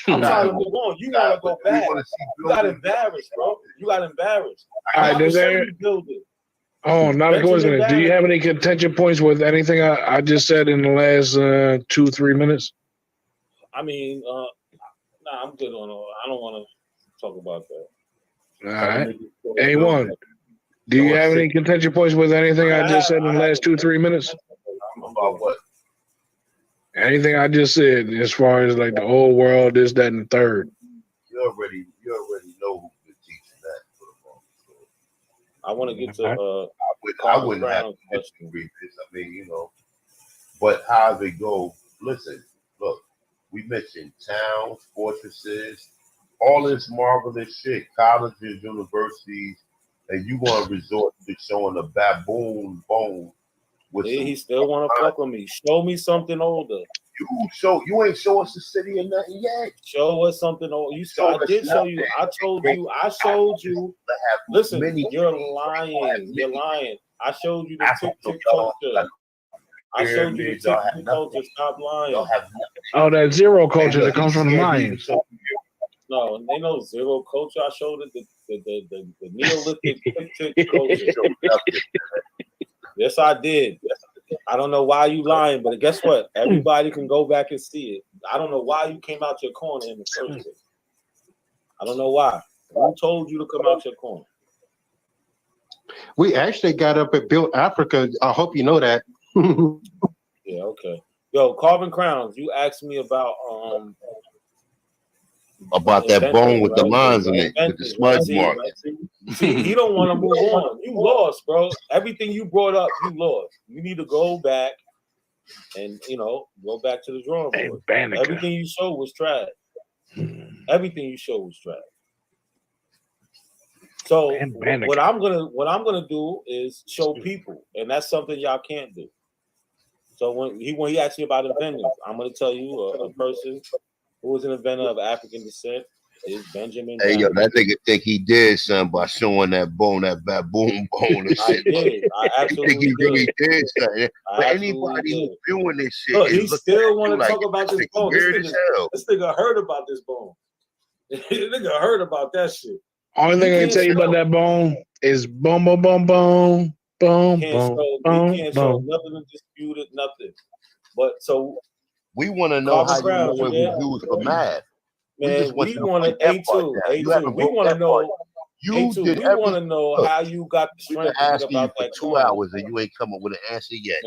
I'm trying to move on. You want to go back. You got embarrassed, bro. You got embarrassed. All right, does that? Oh, not a coincidence. Do you have any contention points with anything I just said in the last 2-3 minutes? I mean, nah, I'm good on all. I don't want to talk about that. All right. A1, do you have any contention points with anything I just said in the last 2-3 minutes? About what? Anything I just said as far as like the whole world, this, that, and the third. You already know who's been teaching that for the moment. So I want to get to I wouldn't have to read this. I mean, but how they go, listen, look, we mentioned towns, fortresses, all this marvelous shit, colleges, universities, and you want to resort to showing a baboon bone. He still want to fuck with me. Show me something older. You ain't show us the city or nothing yet. Show us something old. I did show you. I showed you. Listen, you're lying. You're lying. I showed you the TikTok culture. I showed you the TikTok culture. Stop lying. Oh, that zero culture that comes from the Mayans. No, they know zero culture. I showed it the Neolithic TikTok culture. Yes, I did. I don't know why you lying, but guess what? Everybody can go back and see it. I don't know why you came out your corner in the first place. I don't know why. Who told you to come out your corner? We actually got up and built Africa. I hope you know that. Yeah, okay. Yo, Carbon Crowns, you asked me about that bone with the lines in it, with the smudge mark. See, he don't want to move on. You lost, bro. Everything you brought up, you lost. You need to go back and go back to the drawing board. Everything you showed was trash. Everything you showed was trash. So what I'm gonna do is show people, and that's something y'all can't do. So when he asked me about inventors, I'm gonna tell you a person who was an inventor of African descent is Benjamin. Hey, yo, that nigga think he did something by showing that bone, that baboon bone and shit. I did. I absolutely think he really did something. But absolutely anybody who's doing this shit, look, he still want to talk about this bone. Weird as hell. This nigga heard about this bone. This nigga heard about that shit. Only thing I can tell you about that bone is boom, boom, boom, boom, boom, He boom, can't show nothing to dispute it, nothing. But so we want to know how you know it was used for math. Man, we want to A2. We want to know. We want to know how you got the strength to think about that. 2 hours and you ain't come up with an answer yet.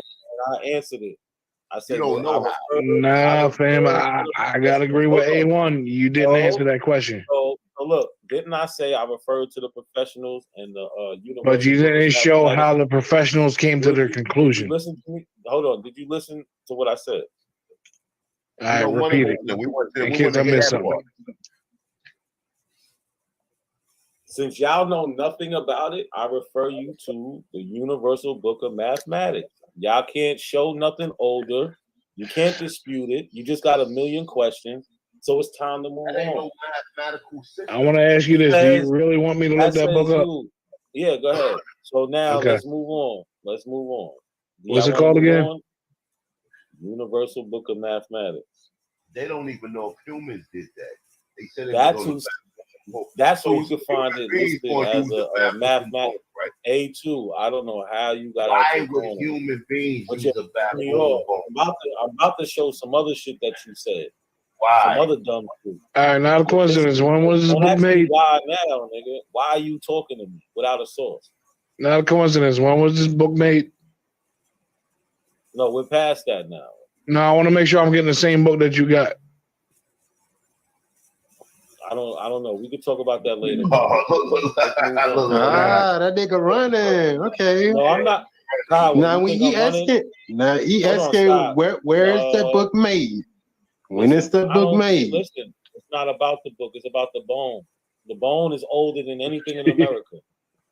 And I answered it. I said, you don't know how. Nah, fam, I gotta agree with A1. You didn't answer that question. So look, didn't I say I referred to the professionals and the university? But you didn't show how the professionals came to their conclusion. Listen to me. Hold on. Did you listen to what I said? I repeat it. In case I missed something. Since y'all know nothing about it, I refer you to the Universal Book of Mathematics. Y'all can't show nothing older. You can't dispute it. You just got a million questions. So it's time to move on. I want to ask you this. Do you really want me to look that book up? Yeah, go ahead. So now let's move on. Let's move on. What's it called again? Universal Book of Mathematics. They don't even know if humans did that. They said that's where you can find it listed as a mathematics A2. I don't know how you got. Why would human beings use a baboon bone? I'm about to show some other shit that you said. Why? Some other dumb shit. All right, not a coincidence. When was this book made? Why now, nigga? Why are you talking to me without a source? Not a coincidence. When was this book made? No, we're past that now. No, I want to make sure I'm getting the same book that you got. I don't know. We could talk about that later. That nigga running. Okay. No, I'm not. Now when he asking, where is that book made? When is the book made? Listen, it's not about the book. It's about the bone. The bone is older than anything in America.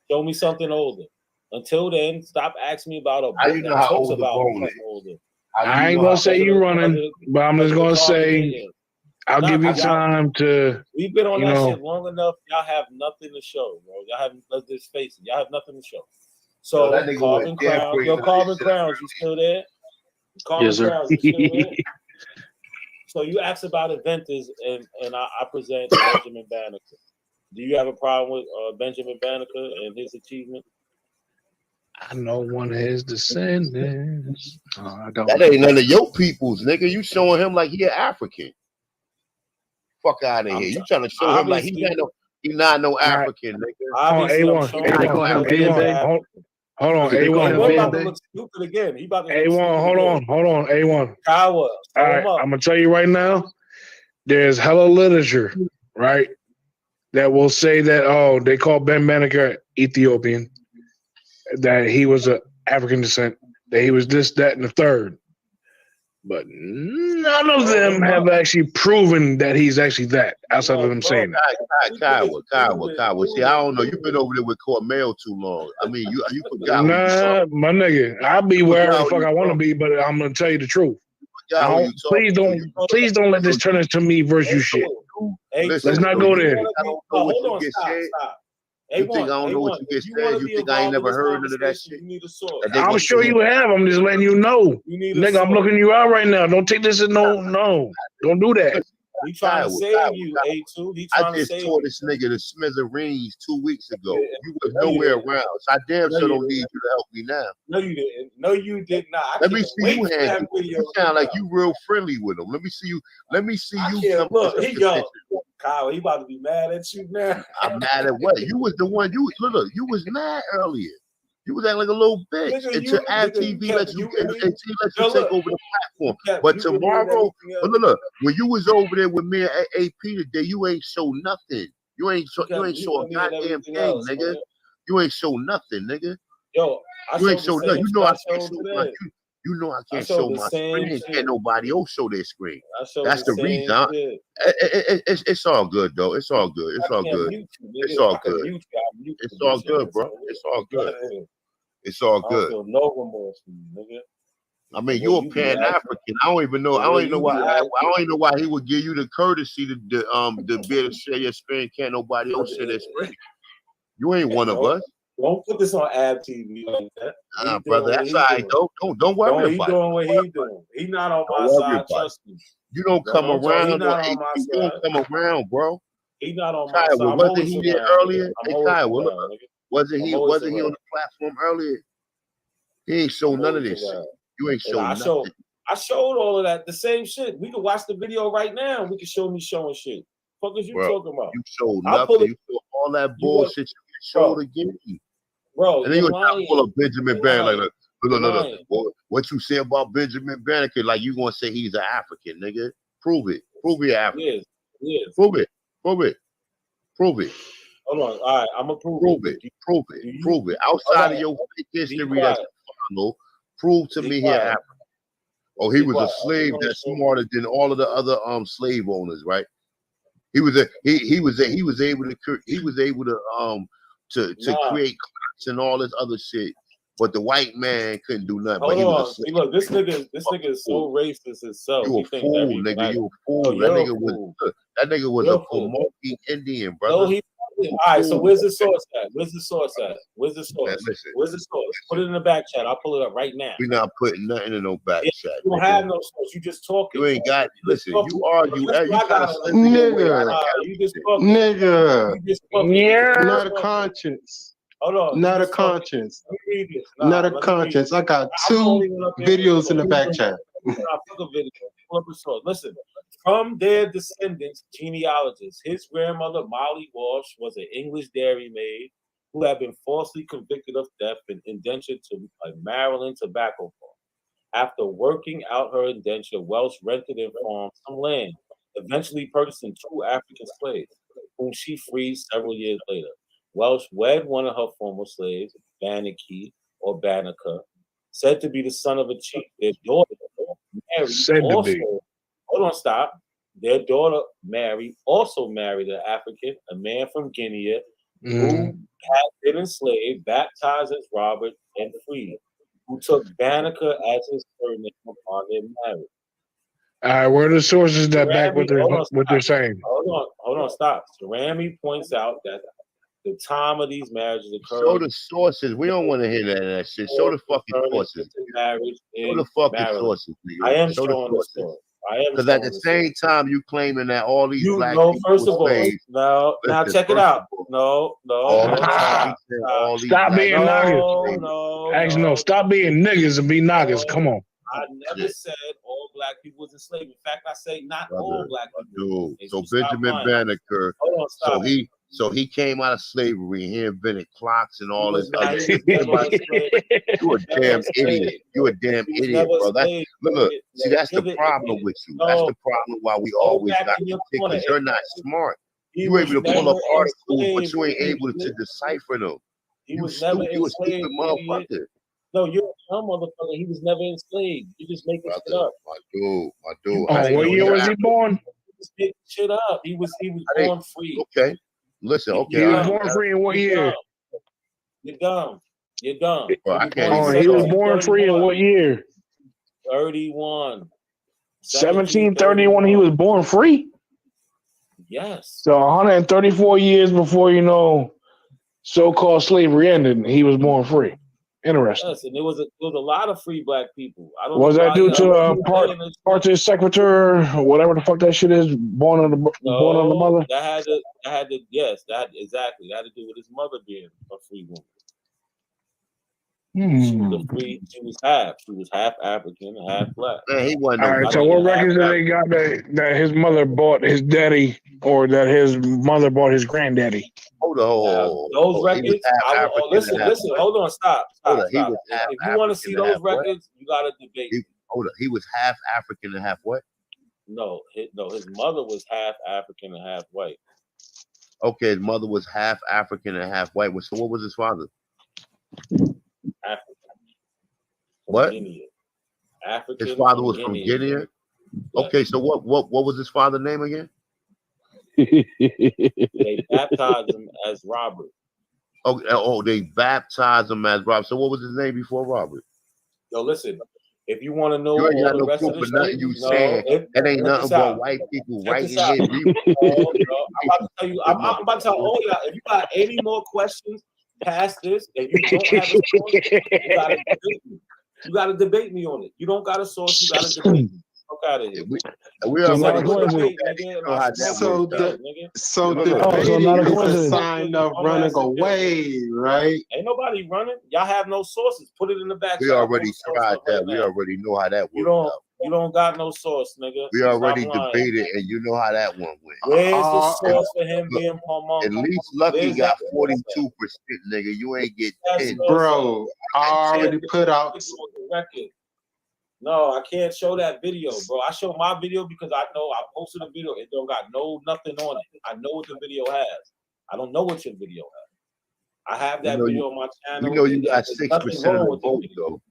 Show me something older. Until then, stop asking me about a book that talks about older. I ain't gonna say you running, but I'm just gonna say I'll give you time to. We've been on that shit long enough. Y'all have nothing to show, bro. Y'all have, let's just face it. Y'all have nothing to show. So Carbon Crowns, Carbon Crowns, you still there? Carbon Crowns, you still there? So you asked about inventors, and I present Benjamin Banneker. Do you have a problem with Benjamin Banneker and his achievement? I know one of his descendants. I don't. That ain't none of your peoples, nigga. You showing him like he an African. Fuck out of here. You trying to show him like he not no African, nigga. A1. Hold on, A1. Hold on, A1. Kawa. All right, I'm gonna tell you right now. There's hella literature, right, that will say that they call Ben Banneker Ethiopian, that he was of African descent, that he was this, that, and the third. But none of them have actually proven that he's actually that, outside of them saying that. Kyle. See, I don't know. You've been over there with Cormel too long. I mean, you forgot. Nah, my nigga. I'll be wherever the fuck I want to be, but I'm gonna tell you the truth. Please don't let this turn into me versus you shit. Let's not go there. Hold on, stop. You think I don't know what you get said? You think I ain't never heard of that shit? I'm sure you have. I'm just letting you know. Nigga, I'm looking you out right now. Don't take this as no. Don't do that. He trying to save you, A2. I just tore this nigga to smithereens 2 weeks ago. You was nowhere around. So I damn sure don't need you to help me now. No, you didn't. No, you did not. Let me see you handle it. You sound like you real friendly with him. Let me see you. Look, he go. Kyle, he about to be mad at you now. I'm mad at what? You was the one. You was mad earlier. You was acting like a little bitch until AfTV let you take over the platform. But tomorrow, look, when you was over there with me at AP today, you ain't show nothing. You ain't show a goddamn thing, nigga. You ain't show nothing, nigga. Yo, you ain't show nothing. You know I can't show my. You know I can't show my screen. Can't nobody else show their screen. That's the reason. It's all good though. It's all good. It's all good. It's all good. It's all good, bro. It's all good. It's all good. I don't feel no remorse for you, nigga. I mean, you're Pan African. I don't even know. I don't even know why. I don't even know why he would give you the courtesy to be able to share your screen. Can't nobody else share their screen. You ain't one of us. Don't put this on Ab TV like that. Brother, that's all right. Don't worry about it. He's doing what he's doing. He's not on my side. Trust me. You don't come around. You don't come around, bro. He's not on my side. Wasn't he there earlier? Hey, Kyle, wasn't he on the platform earlier? He ain't show none of this shit. You ain't show nothing. I showed all of that. The same shit. We can watch the video right now. We can show me showing shit. What the fuck is you talking about? You showed nothing. You showed all that bullshit you showed again. Bro, and then you're gonna pull up Benjamin Banner like, look. What you say about Benjamin Banner? Like you gonna say he's an African, nigga? Prove it. Prove you're African. Yes. Prove it. Prove it. Prove it. Hold on. All right, I'm gonna prove it. Prove it. Prove it. Outside of your history that's follow, prove to me here African. Oh, he was a slave that's smarter than all of the other slave owners, right? He was able to create class and all this other shit, but the white man couldn't do nothing. Hold on. See, look, this nigga is so racist himself. You a fool, nigga. You a fool. That nigga was a Pomoki Indian, brother. No, all right, so where's the source at? Where's the source? Where's the source? Put it in the back chat. I'll pull it up right now. We're not putting nothing in no back chat. You don't have no source. You just talking. You ain't got. Listen, you argue. You just nigga. Yeah. Not a conscience. Hold on. Not a conscience. Not a conscience. I got 2 videos in the back chat. Listen. From their descendants, genealogists, his grandmother, Molly Walsh, was an English dairymaid who had been falsely convicted of theft and indentured to a Maryland tobacco farm. After working out her indenture, Welsh rented and farmed some land, eventually purchasing 2 African slaves, whom she freed several years later. Welsh wed one of her former slaves, Banaki or Banneker, said to be the son of a chief. Their daughter, Mary, hold on, stop. Their daughter, Mary, also married an African, a man from Guinea, who had been enslaved, baptized as Robert, and freed, who took Banneker as his surname upon their marriage. All right, where are the sources that back what they're saying? Hold on, stop. Cerami points out that the time of these marriages occurred. Show the sources. We don't want to hear that shit. Show the fucking sources. Show the fucking sources, nigga. I am showing the sources. Because at the same time, you claiming that all these black people first of all, now check it out. Stop being niggas. Actually, no, stop being niggas and be niggas. Come on. I never said all black people was enslaved. In fact, I say not all black people. So Benjamin Banneker, so he came out of slavery and he invented clocks and all this other shit. You a damn idiot. You a damn idiot, bro. Look, see, that's the problem with you. That's the problem why we always got to because you're not smart. You able to pull up articles, but you ain't able to decipher them. You a stupid motherfucker. No, you're a dumb motherfucker. He was never enslaved. You just making shit up. My dude. Oh, what year was he born? You just making shit up. He was born free. Okay. Listen, okay. He was born free in what year? You're dumb. Bro, I can't he was born free in what year? 31. 1731, he was born free? Yes. So 134 years before, so-called slavery ended, he was born free. Interesting. Yes, and there was a lot of free black people. I don't was know that due to party secretary or whatever the fuck that shit is, born on the mother? That had to exactly. That had to do with his mother being a free woman. She was half African and half black. Man, he wasn't. All right, so what records did they got that his mother bought his daddy or that his mother bought his granddaddy? Hold on. Those records. Listen. Hold on. Stop. If you want to see those records, you gotta debate. Hold up. He was half African and half what? No, his mother was half African and half white. Okay, his mother was half African and half white. So what was his father? African. What? Guinea. African. His father was from Guinea. Yes. Okay, so what was his father's name again? They baptized him as Robert. Oh, they baptized him as Robert. So what was his name before Robert? Yo, listen. If you want to know You ain't got all no the rest proof of of the nothing shit, you saying. That ain't nothing but white people writing here. I'm about to tell you. I'm about to tell all y'all. If you got any more questions past this, and you don't have a source, you gotta debate me on it. You don't got a source. You gotta debate me. Fuck out of here. We already so debating is a sign of running away, right? Ain't nobody running. Y'all have no sources. Put it in the back. We already tried that. We already know how that worked out. You don't got no source, nigga. We already debated, and you know how that one went. Where's the source for him being Palmon? At least Lucky got 42%, nigga. You ain't get 10. Bro, I already put out. No, I can't show that video, bro. I show my video because I know I posted a video. It don't got nothing on it. I know what the video has. I don't know what your video has. I have that video on my channel. You know you got 6% of the vote, though.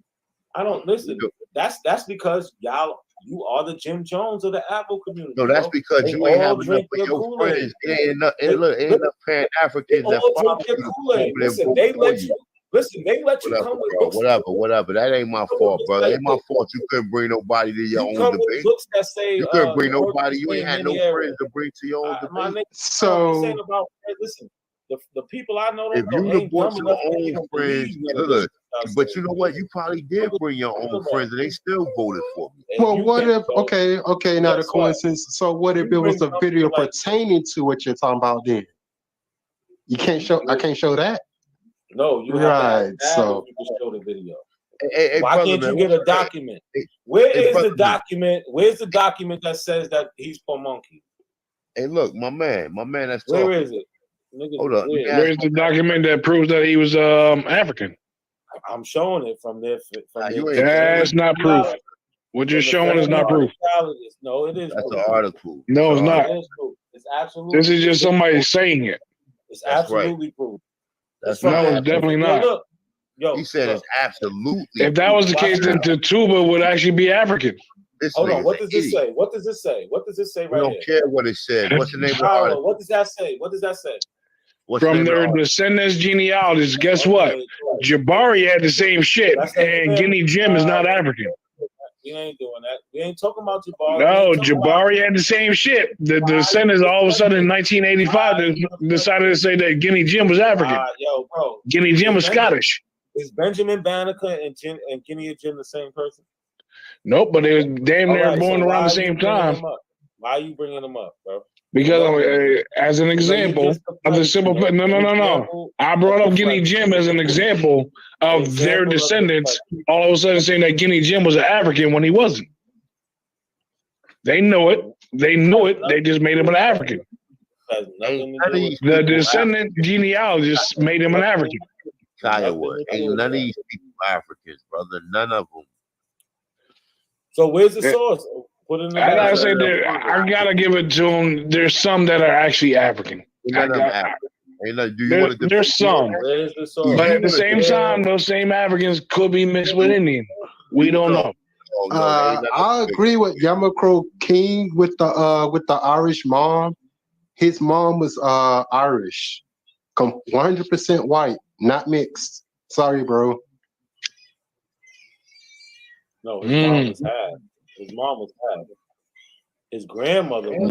I don't listen. That's because you are the Jim Jones of the Apple community. No, that's because you ain't have enough of your friends. It ain't enough Pan-Africans that follow you. Listen, they let you. Listen, they let you come with books. Whatever. That ain't my fault, brother. It ain't my fault. You couldn't bring nobody to your own debate. Books that say, you couldn't bring nobody. You ain't had no friends to bring to your own debate. So, listen, the people I know. If you the brought your own friends, look. But you know what? You probably did bring your own friends, and they still voted for me. Well, what if? Okay. Now the coincidence. So, what if it was a video pertaining to what you're talking about? Then you can't show. I can't show that. No, you right. So you can show the video. Hey, why can't you get a document? Where is the document? Where's the document that says that he's Paul Monkey? Hey, look, my man, that's where talking. Is it? Nigga, hold up. Where's the document that proves that he was African? I'm showing it from there. That's not proof. What you're showing is not proof. No, it is. That's an article. No, it's not. It's absolutely. This is just somebody saying it. It's absolutely proof. That's no, it's definitely not. Look, he said it's absolutely. If that was the case, then Tuba would actually be African. Hold on. What does this say? What does this say? What does this say right here? We don't care what it said. What's the name of the article? What does that say? What does that say? From their descendants genealogies, guess what? Jabari had the same shit, and Guinea Jim is not African. We ain't doing that. We ain't talking about Jabari. No, Jabari had the same shit. The descendants all of a sudden in 1985 decided to say that Guinea Jim was African. Yo, bro. Guinea Jim was Scottish. Is Benjamin Banneker and Guinea Jim the same person? Nope, but they was damn near born around the same time. Why are you bringing them up, bro? Because as an example of the simple, no. I brought up Guinea Jim as an example of their descendants all of a sudden saying that Guinea Jim was an African when he wasn't. They know it. They knew it. They just made him an African. The descendant genealogist made him an African. Kyle, ain't none of these people Africans, brother. None of them. So where's the source? Put in the I gotta say that I gotta give it to them. There's some that are actually African. There's some, but at the same time, those same Africans could be mixed with Indian. We don't know. I agree with Yamakro King with the Irish mom. His mom was Irish, 100% white, not mixed. Sorry, bro. No, his mom was half. His mom was half. His grandmother was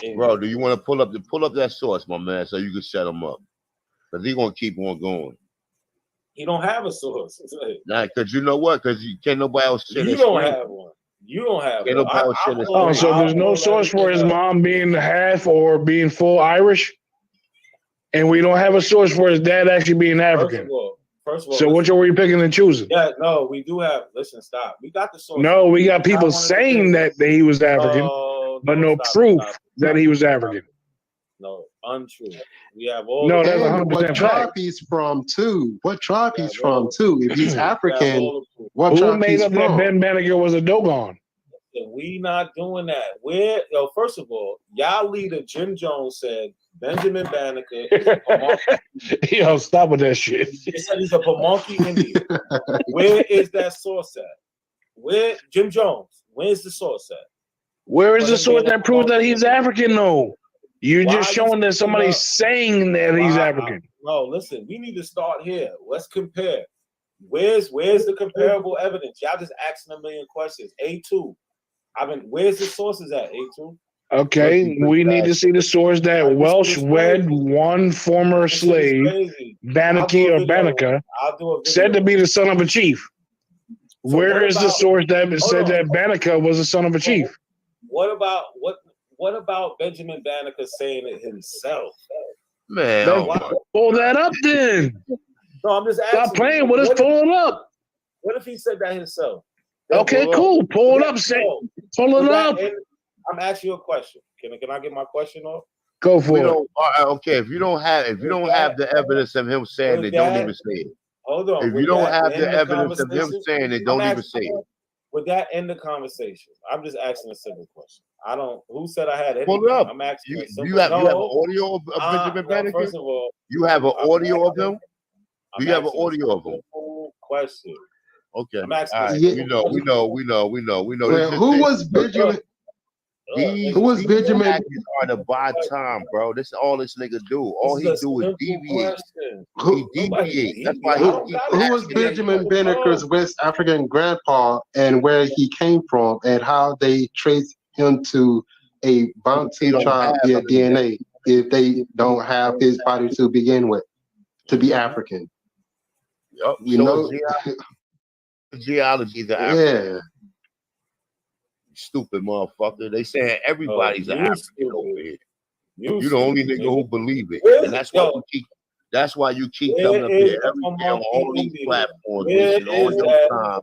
English. Bro, do you want to pull up that source, my man, so you can set him up? Because he's gonna keep on going. He don't have a source. Nah, because you know what? Because you can't nobody else share You don't have one. You don't have one. So there's no source for his mom being half or being full Irish, and we don't have a source for his dad actually being African. First of all, so which are we picking and choosing? Yeah, no, we do have. Listen, stop. We got the source. No, we got people saying that he was African, but no proof that he was African. No, Untrue. We have all. No, that's 100% what tribe fact. he's from too. What tribe he's from too. If he's African, what Who tribe made he's up that from? Ben Banneker was a Dogon? We not doing that. First of all, y'all leader Jim Jones said Benjamin Banneker is a Pamunkey. Yo, stop with that shit. He said he's a Pamunkey Indian. Where is that source at? Where Jim Jones? Where's the source at? Where is the source that proves that he's African? No, you're just showing that somebody's saying that he's African. No, listen, we need to start here. Let's compare. Where's the comparable evidence? Y'all just asking a million questions. A2. Where's the sources at, A2? Okay, we need to see the source that Welsh wed one former slave, Bannocky or Banneker, said to be the son of a chief. So where is the source that said that Banneker was the son of a chief? What about Benjamin Banneker saying it himself? Man, pull that up then. No, I'm just asking. Stop playing with us. Pull it up. What if he said that himself? Okay, cool. Pull it up. Pull it up. I'm asking you a question. Can I get my question off? Go for it. Okay, if you don't have the evidence of him saying it, don't even say it. Hold on. If you don't have the evidence of him saying it, don't even say it. Would that end the conversation? I'm just asking a simple question. Who said I had anything? Pull it up. I'm asking you have an audio of Benjamin Banneker? First of all, you have an audio of him? Do you have an audio of him? Question. Okay. I'm asking. We know. Well, who was Benjamin? Who was Benjamin? Are to buy time, bro. This is all this nigga do. All he do is deviate. He deviate. That's why who was Benjamin Banneker's West African grandpa and where he came from and how they trace him to a Bantu tribe via DNA if they don't have his body to begin with to be African. You know geology is African. Yeah. Stupid motherfucker. They saying everybody's an African over here. You the only nigga who believe it. And that's why you keep coming up here every day on all these platforms wasting all your time.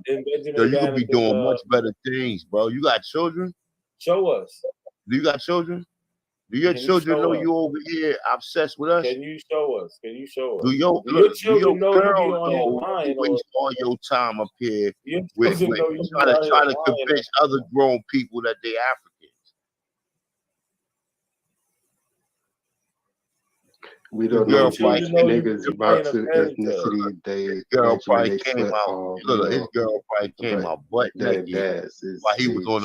So you could be doing much better things, bro. You got children? Show us. Do you got children? Do your children know you over here obsessed with us? Can you show us? Do your children know girl you know you waste all your time up here with trying to convince other grown people that they Africans? We don't know white niggas about to ethnicity. They girl probably came out. Look, his girl probably came out butt naked while he was on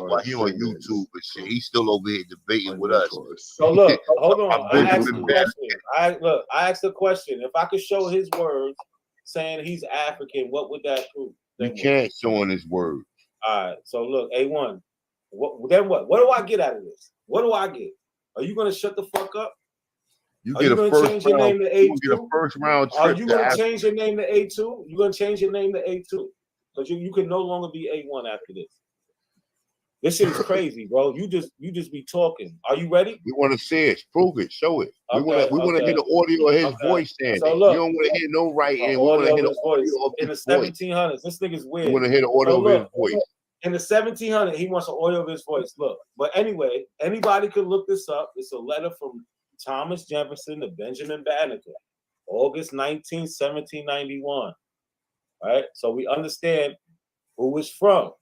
while he on YouTube and shit. He's still over here debating with us. So look, hold on. I asked the question. I asked the question. If I could show his words saying he's African, what would that prove? You can't show in his words. All right. So look, A1. Then what? What do I get out of this? What do I get? Are you gonna shut the fuck up? You get a first round. You get a first round trip. Are you gonna change your name to A2? You're gonna change your name to A2 because you can no longer be A1 after this. This shit is crazy, bro. You just be talking. Are you ready? We want to see it. Prove it. Show it. We want to hear the audio of his voice saying so it. look, you don't want to hear no writing. We want to hear the audio of in the his voice. 1700s. This nigga's weird. We want to hear the audio of his voice. In the 1700s, he wants an audio of his voice. Look, but anyway, anybody could look this up. It's a letter from Thomas Jefferson to Benjamin Banneker, August 19, 1791. Right? So we understand who it's from.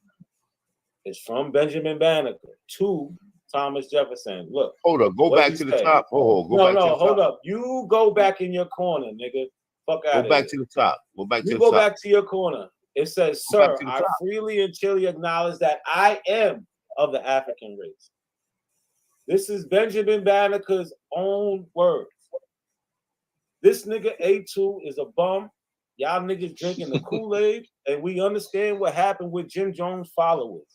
It's from Benjamin Banneker to Thomas Jefferson. Look. Hold up. Go back to the top. Hold up. You go back in your corner, nigga. Fuck out of here. Go back to the top. Go back to the top. You go back to your corner. It says, sir, I freely and chilly acknowledge that I am of the African race. This is Benjamin Banneker's own words. This nigga A2 is a bum. Y'all niggas drinking the Kool-Aid, and we understand what happened with Jim Jones' followers.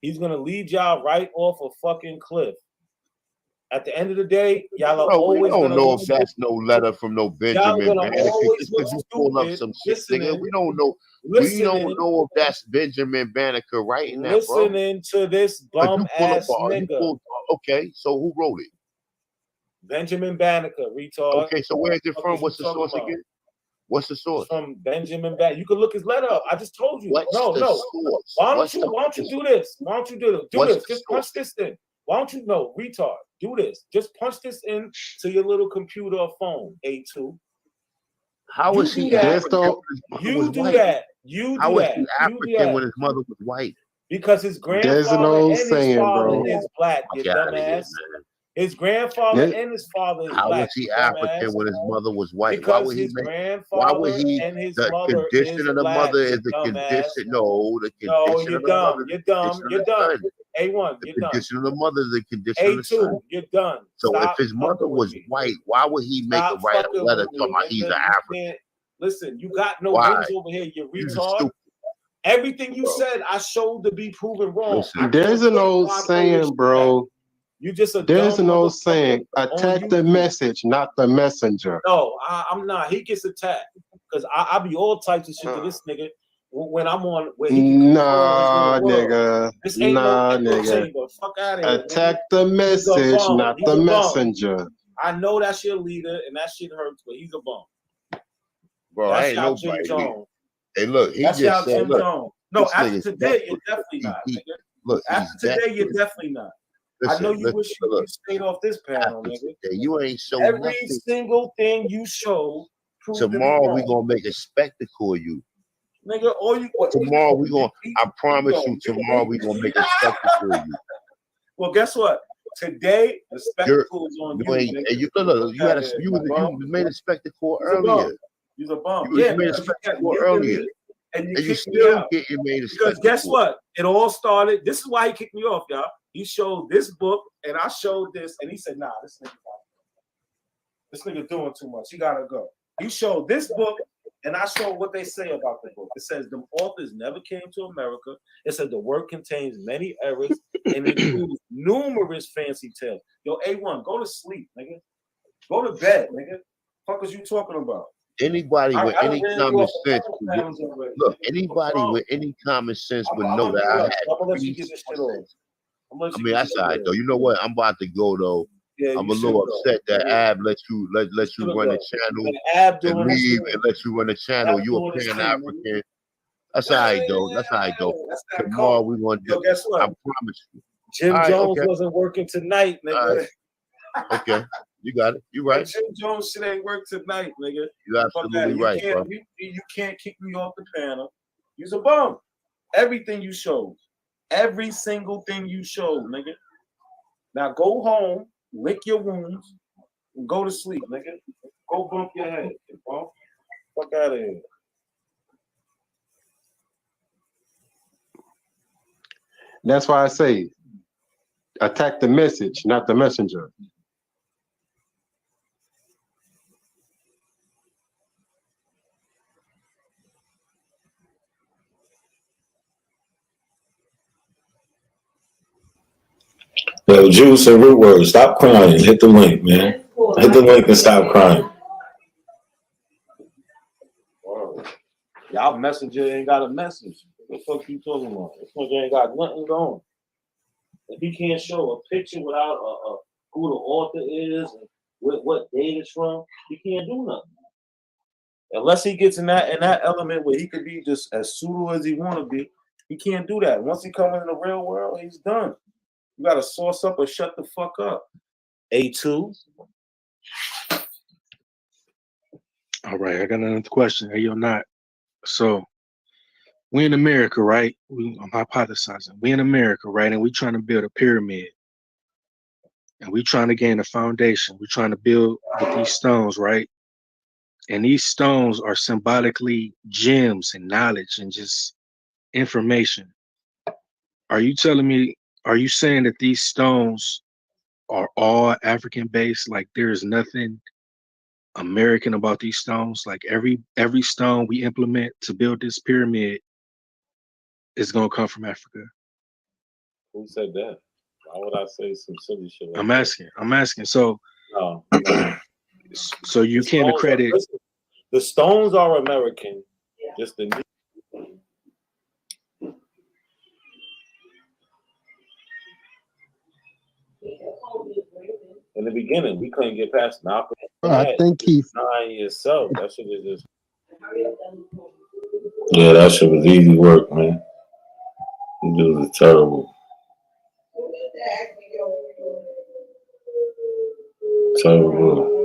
He's gonna lead y'all right off a fucking cliff. At the end of the day, y'all are always. We don't know if that's no letter from no Benjamin Banneker. Because you pull up some shit, nigga. We don't know. We don't know if that's Benjamin Banneker writing that, bro. Listening to this bum ass nigga. Okay, so who wrote it? Benjamin Banneker, retard. Okay, so where is it from? What's the source again? What's the source? From Benjamin Banneker. You can look his letter up. I just told you. Source? Why don't you do this? Why don't you do this? Do this. Just punch this thing. Why don't you know, retard? Do this. Just punch this in to your little computer or phone, A2. How was he African? You do that. How was he African when his mother was white? Because his grandfather and his father is black, you dumbass. His grandfather and his father is black. How was he African when his mother was white? Because his grandfather and his mother is of the black, mother is the dumbass. condition? No, the condition of the mother. You're dumb. You're done. A1, The you're done. condition of the mother is the condition of the son. A2, you're done. So Stop if his mother was white, why would he make Stop a write a fucking letter with talking me, about he's nigga. an You African? can't- Listen, you got no Why? wins over here, you You're retard. stupid. Everything you said, I showed to be proven wrong. There's an old saying, bro. You just a There's dumb an old motherfucker saying: on attack the YouTube. message, not the messenger. No, I'm not. He gets attacked because I be all types of shit to this nigga when I'm on. Where he can Nah, nigga. This ain't Nah, no echo nigga. chamber. Fuck out of here. Attack nigga. the He's a message, bum. not He's the a bum. messenger. I know that's your leader and that shit hurts, but he's a bum. Bro, That's I ain't y'all Jim nobody. Jones. Hey, look, he That's y'all just said, Jim look, Jones. No, this after nigga's today, you're desperate. definitely not. Nigga. Look, After he's today, you're desperate. definitely not. I Listen, know you listen, wish you look. stayed off this panel, After nigga. today, you ain't show Every nothing. single thing you show proves to be Tomorrow we wrong. gonna make a spectacle of you. Nigga, all you what, Tomorrow we gonna. I promise you. Tomorrow we gonna make a spectacle of you. Well, guess what? Today the spectacle is on you. Ain't, Nigga. and you look, you had a you made a spectacle earlier. He's a bum. You Yeah, made a because you kept spectacle muting earlier, me and you kicked me still out. getting made a Because spectacle. guess what? It all started. This is why he kicked me off, y'all. He showed this book and I showed this, and he said, "Nah, this nigga doing too much. He gotta go." He showed this book, and I showed what they say about the book. It says the authors never came to America. It said the work contains many errors and includes numerous fancy tales. Yo, A1, go to sleep, nigga. Go to bed, nigga. Fuck is you talking about? Anybody with any common sense, look, anybody wrong? with any common sense would I'm know gonna that I let you had get this shit on. I mean, that's all right though. You know what? I'm about to go though. Yeah, I'm you a little should, upset that though. Ab let you run the channel Ab and doing his leave thing. and let you run the channel. Ab You a doing his Pan thing, African. That's all right though. That's all right though. That's that Tomorrow cold. we gonna do. Yo, guess what? I promise you. Jim All right, Jones okay. wasn't working tonight, nigga. Okay, you got it. You right. Jim Jones shit ain't work tonight, nigga. You're absolutely right, bro. You can't kick me off the panel. You's a bum. Everything you showed. Every single thing you showed, nigga. Now go home, lick your wounds, and go to sleep, nigga. Go bump your head, bro. Fuck out of here. That's why I say, attack the message, not the messenger. Yo, Juice and Root Word, stop crying. Hit the link, man. Hit the link and stop crying. Wow. Y'all messenger ain't got a message. What the fuck you talking about? This nigga ain't got nothing going. If he can't show a picture without who the author is and what date it's from, he can't do nothing. Unless he gets in that element where he could be just as pseudo as he want to be, he can't do that. Once he comes in the real world, he's done. You gotta source up or shut the fuck up. A2. All right, I got another question. Hey, you're not. So we in America, right? I'm hypothesizing. We in America, right? And we trying to build a pyramid. And we trying to gain a foundation. We're trying to build with these stones, right? And these stones are symbolically gems and knowledge and just information. Are you telling me, are you saying that these stones are all African based? Like there's nothing American about these stones? Like every stone we implement to build this pyramid is gonna come from Africa? Who said that? Why would I say some silly shit like I'm that? asking. So No. so you can't accredit. The stones are American. Just the in the beginning, we couldn't get past an I think he's 9 yourself. That shit is just. Yeah, that shit was easy work, man. You was terrible. Terrible.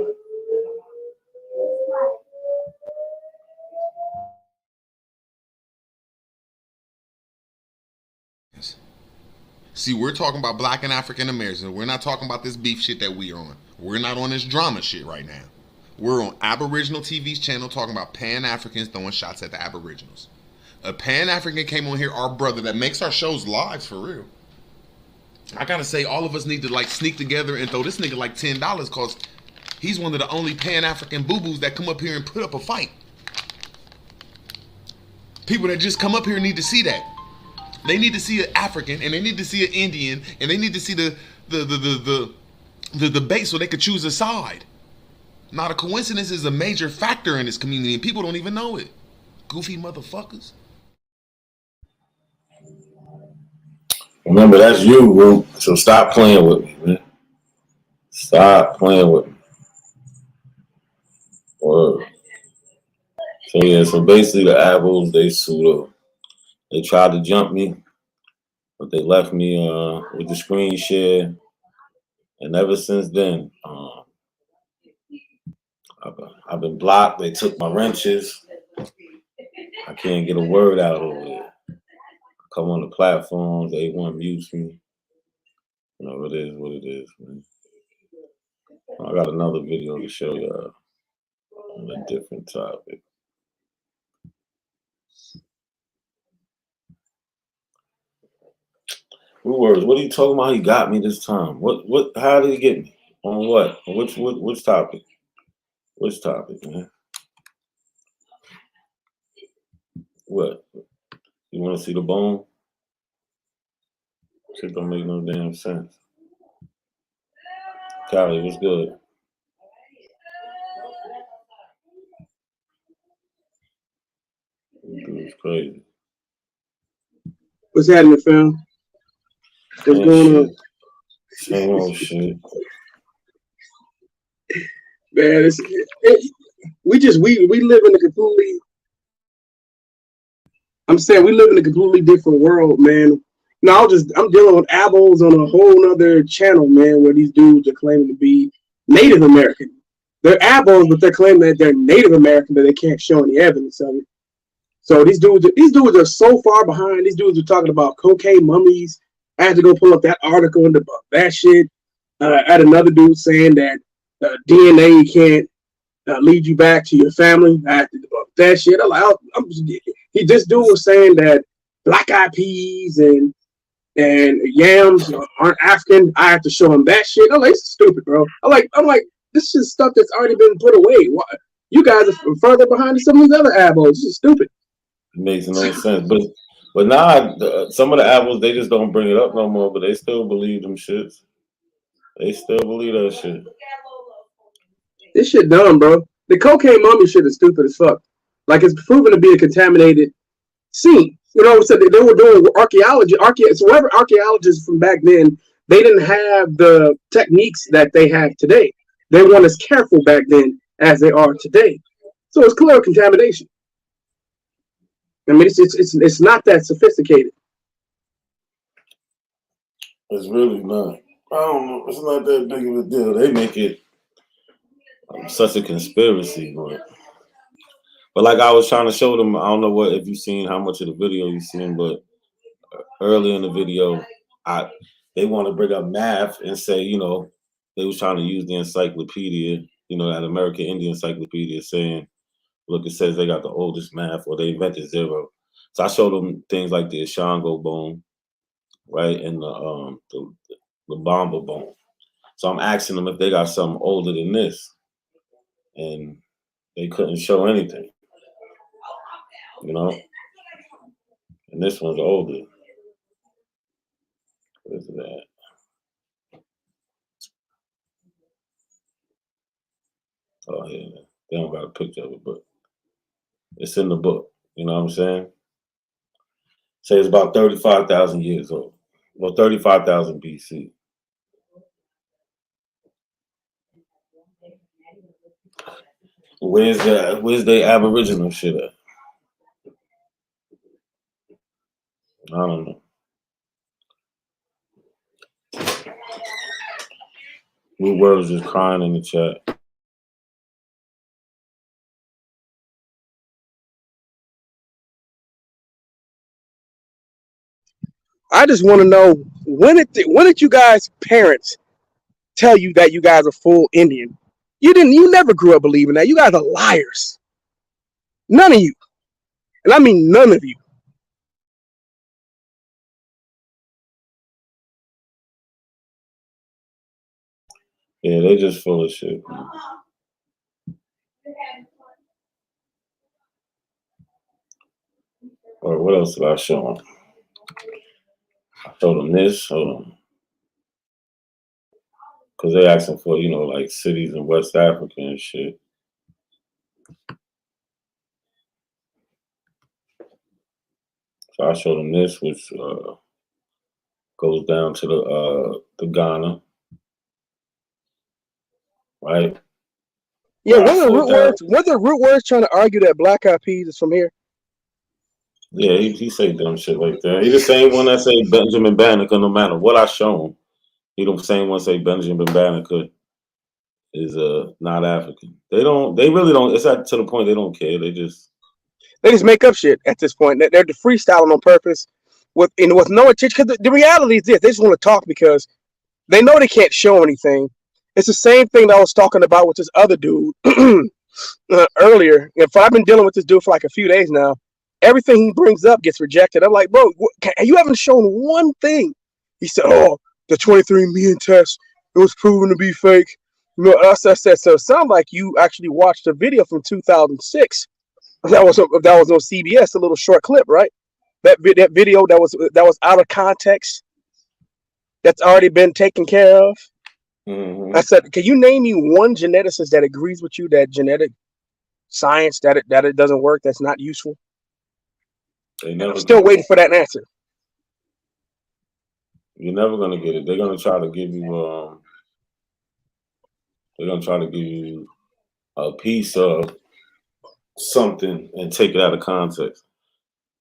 See, we're talking about Black and African Americans. We're not talking about this beef shit that we're on. We're not on this drama shit right now. We're on Aboriginal TV's channel talking about Pan-Africans throwing shots at the Aboriginals. A Pan-African came on here, our brother, that makes our shows live for real. I gotta say, all of us need to like sneak together and throw this nigga like $10 because he's one of the only Pan-African boo-boos that come up here and put up a fight. People that just come up here need to see that. They need to see an African, and they need to see an Indian, and they need to see the debate so they could choose a side. Not a coincidence is a major factor in this community, and people don't even know it. Goofy motherfuckers. Remember, that's you, bro. So stop playing with me, man. Stop playing with me. Word. So yeah, so basically the Abos, they sued up. They tried to jump me, but they left me with the screen share. And ever since then, I've been blocked. They took my wrenches. I can't get a word out over there. I come on the platforms, they want to mute me. You know, it is what it is, man. I got another video to show y'all on a different topic. Blue words, what are you talking about? He got me this time. What how did he get me? On what? Which topic? Which topic, man? What? You wanna see the bone? Shit don't make no damn sense. Callie, what's good? This dude's crazy. What's happening, fam? What's going on? Same old shit. Man, we live in a completely. I'm saying we live in a completely different world, man. No, I'm dealing with Abos on a whole nother channel, man, where these dudes are claiming to be Native American. They're Abos, but they're claiming that they're Native American, but they can't show any evidence of it. So these dudes are so far behind. These dudes are talking about cocaine mummies. I had to go pull up that article and debunk that shit. I had another dude saying that DNA can't lead you back to your family. I had to debunk that shit. This dude was saying that black eyed peas and yams aren't African. I have to show him that shit. I'm like, it's stupid, bro. I'm like, this is stuff that's already been put away. Why? You guys are further behind than some of these other Abos. This is stupid. It makes no sense. But nah, some of the Abos, they just don't bring it up no more, but they still believe them shits. They still believe that shit. This shit dumb, bro. The cocaine mummy shit is stupid as fuck. Like, it's proven to be a contaminated scene. You know, so they were doing archaeology. So whatever archaeologists from back then, they didn't have the techniques that they have today. They weren't as careful back then as they are today. So it's clear contamination. I mean, it's not that sophisticated. It's really not. I don't know. It's not that big of a deal. They make it such a conspiracy, but like I was trying to show them, I don't know if you've seen how much of the video you've seen, but early in the video, they want to bring up math and say, you know, they was trying to use the encyclopedia, you know, that American Indian Encyclopedia, saying, look, it says they got the oldest math, or they invented zero. So I showed them things like the Ashango bone, right, and the Bamba bone. So I'm asking them if they got something older than this, and they couldn't show anything, you know. And this one's older. What is that? Oh yeah, they don't got a picture of it, but it's in the book. You know what I'm saying? Say it's about 35,000 years old. Well, 35,000 BC. Where's the Aboriginal shit at? I don't know. Root Words just crying in the chat. I just want to know when did you guys' parents tell you that you guys are full Indian? You never grew up believing that. You guys are liars. None of you. And I mean none of you. Yeah, they just full of shit. Or what else did I show them? I showed them this. Hold on. Because they asking for, like cities in West Africa and shit. So I showed them this, which goes down to the Ghana. Right? Yeah, what the root words trying to argue that Black Eyed Peas is from here? Yeah, he say dumb shit like that. He the same one that say Benjamin Banneker, no matter what I show him. He the same one say Benjamin Banneker is not African. They really don't. It's to the point they don't care. They just make up shit at this point. They're freestyling on purpose with no intention. Because the reality is this: they just want to talk because they know they can't show anything. It's the same thing that I was talking about with this other dude earlier. I've been dealing with this dude for like a few days now. Everything he brings up gets rejected. I'm like, bro, you haven't shown one thing. He said, oh, the 23andMe test, it was proven to be fake. I said, so it sounds like you actually watched a video from 2006. That was on CBS, a little short clip, right? That video that was out of context. That's already been taken care of. Mm-hmm. I said, can you name me one geneticist that agrees with you that genetic science that it doesn't work, that's not useful? I'm still waiting for that answer. You're never gonna get it. They're gonna try to give you a piece of something and take it out of context.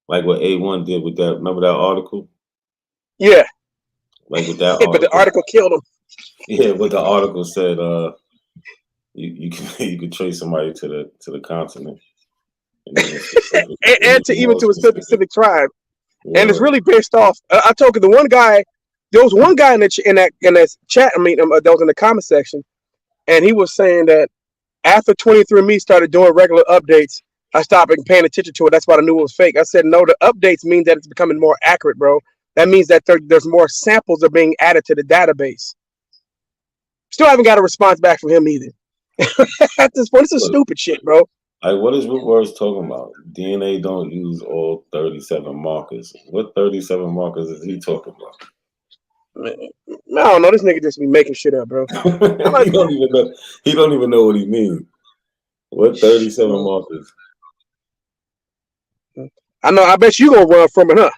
Like what A1 did with that. Remember that article? Yeah. Like with that article. But the article killed him. Yeah, but the article said you can trace somebody to the continent. And to a specific tribe. Yeah. And it's really based off. I told you there was one guy in that chat. I mean, that was in the comment section, and he was saying that after 23andMe started doing regular updates, I stopped paying attention to it. That's why I knew it was fake. I said, no, the updates mean that it's becoming more accurate, bro. That means that there's more samples are being added to the database. Still haven't got a response back from him either. At this point, this is stupid shit, bro. Like, what is Root Words talking about? DNA don't use all 37 markers. What 37 markers is he talking about? Man, I don't know. This nigga just be making shit up, bro. He don't even know what he means. What 37 markers? I know. I bet you gonna run from it, huh?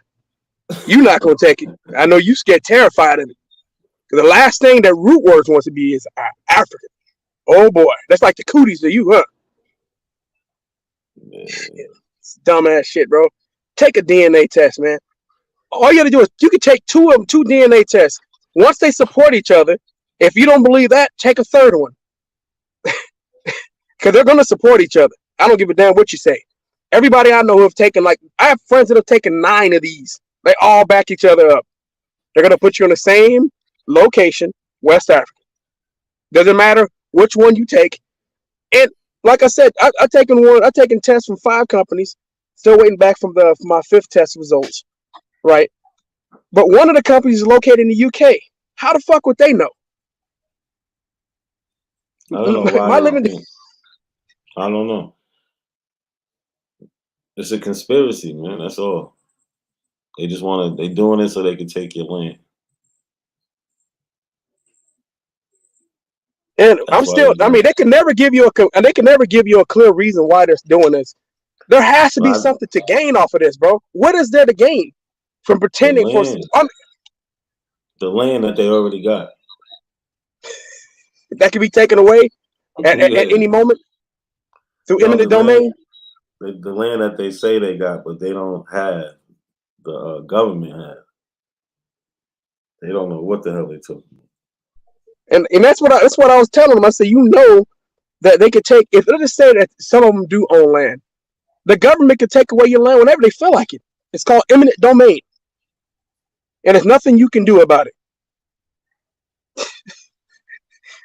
You not gonna take it. I know you scared, terrified of it. Because the last thing that Root Words wants to be is African. Oh boy, that's like the cooties to you, huh? It's dumbass shit, bro. Take a DNA test, man. All you gotta do is you can take two DNA tests. Once they support each other, if you don't believe that, take a third one. Because they're gonna support each other. I don't give a damn what you say. Everybody I know who have taken, I have friends that have taken 9 of these. They all back each other up. They're gonna put you in the same location, West Africa. Doesn't matter which one you take. And like I said, I've taken tests from 5 companies. Still waiting back from my 5th test results. Right. But one of the companies is located in the UK. How the fuck would they know? I don't know why. I don't know. It's a conspiracy, man. That's all. They just they doing it so they can take your land. And they can never give you a clear reason why they're doing this. There has to be something to gain off of this, bro. What is there to gain from pretending for the land that they already got? That can be taken away at any moment through eminent domain. The land that they say they got, but they don't have. The government has. They don't know what the hell they took. And that's what I was telling them. I said, that they could take, if let's just say that some of them do own land, the government could take away your land whenever they feel like it. It's called eminent domain, and there's nothing you can do about it.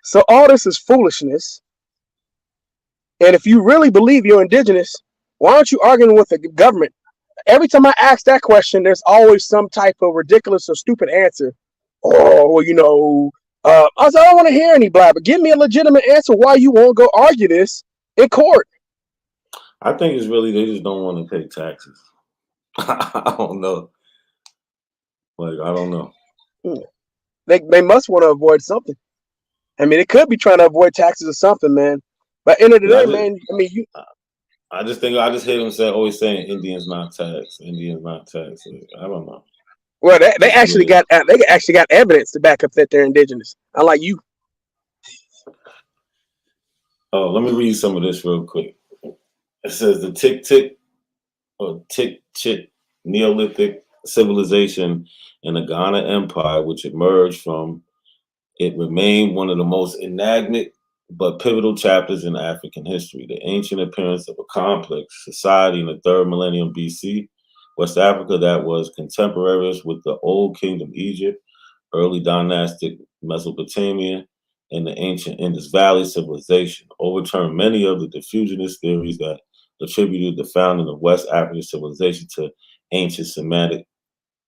So all this is foolishness. And if you really believe you're indigenous, why aren't you arguing with the government? Every time I ask that question, there's always some type of ridiculous or stupid answer. Oh, well, I said, I don't want to hear any blabber. Give me a legitimate answer why you won't go argue this in court. I think it's really they just don't want to pay taxes. I don't know. Like, I don't know. They must want to avoid something. I mean, it could be trying to avoid taxes or something, man. But end of the day, man, I mean, I just hear them always saying Indians not taxed. Indians not taxed. I don't know. Well, they actually got evidence to back up that they're indigenous. Unlike you. Oh, let me read some of this real quick. It says the Tik-Tik or Tik-Chit Neolithic civilization in the Ghana Empire, which emerged from it, remained one of the most enigmatic but pivotal chapters in African history. The ancient appearance of a complex society in the 3rd millennium BC, West Africa that was contemporaneous with the Old Kingdom Egypt, early dynastic Mesopotamia, and the ancient Indus Valley civilization, overturned many of the diffusionist theories that attributed the founding of West African civilization to ancient Semitic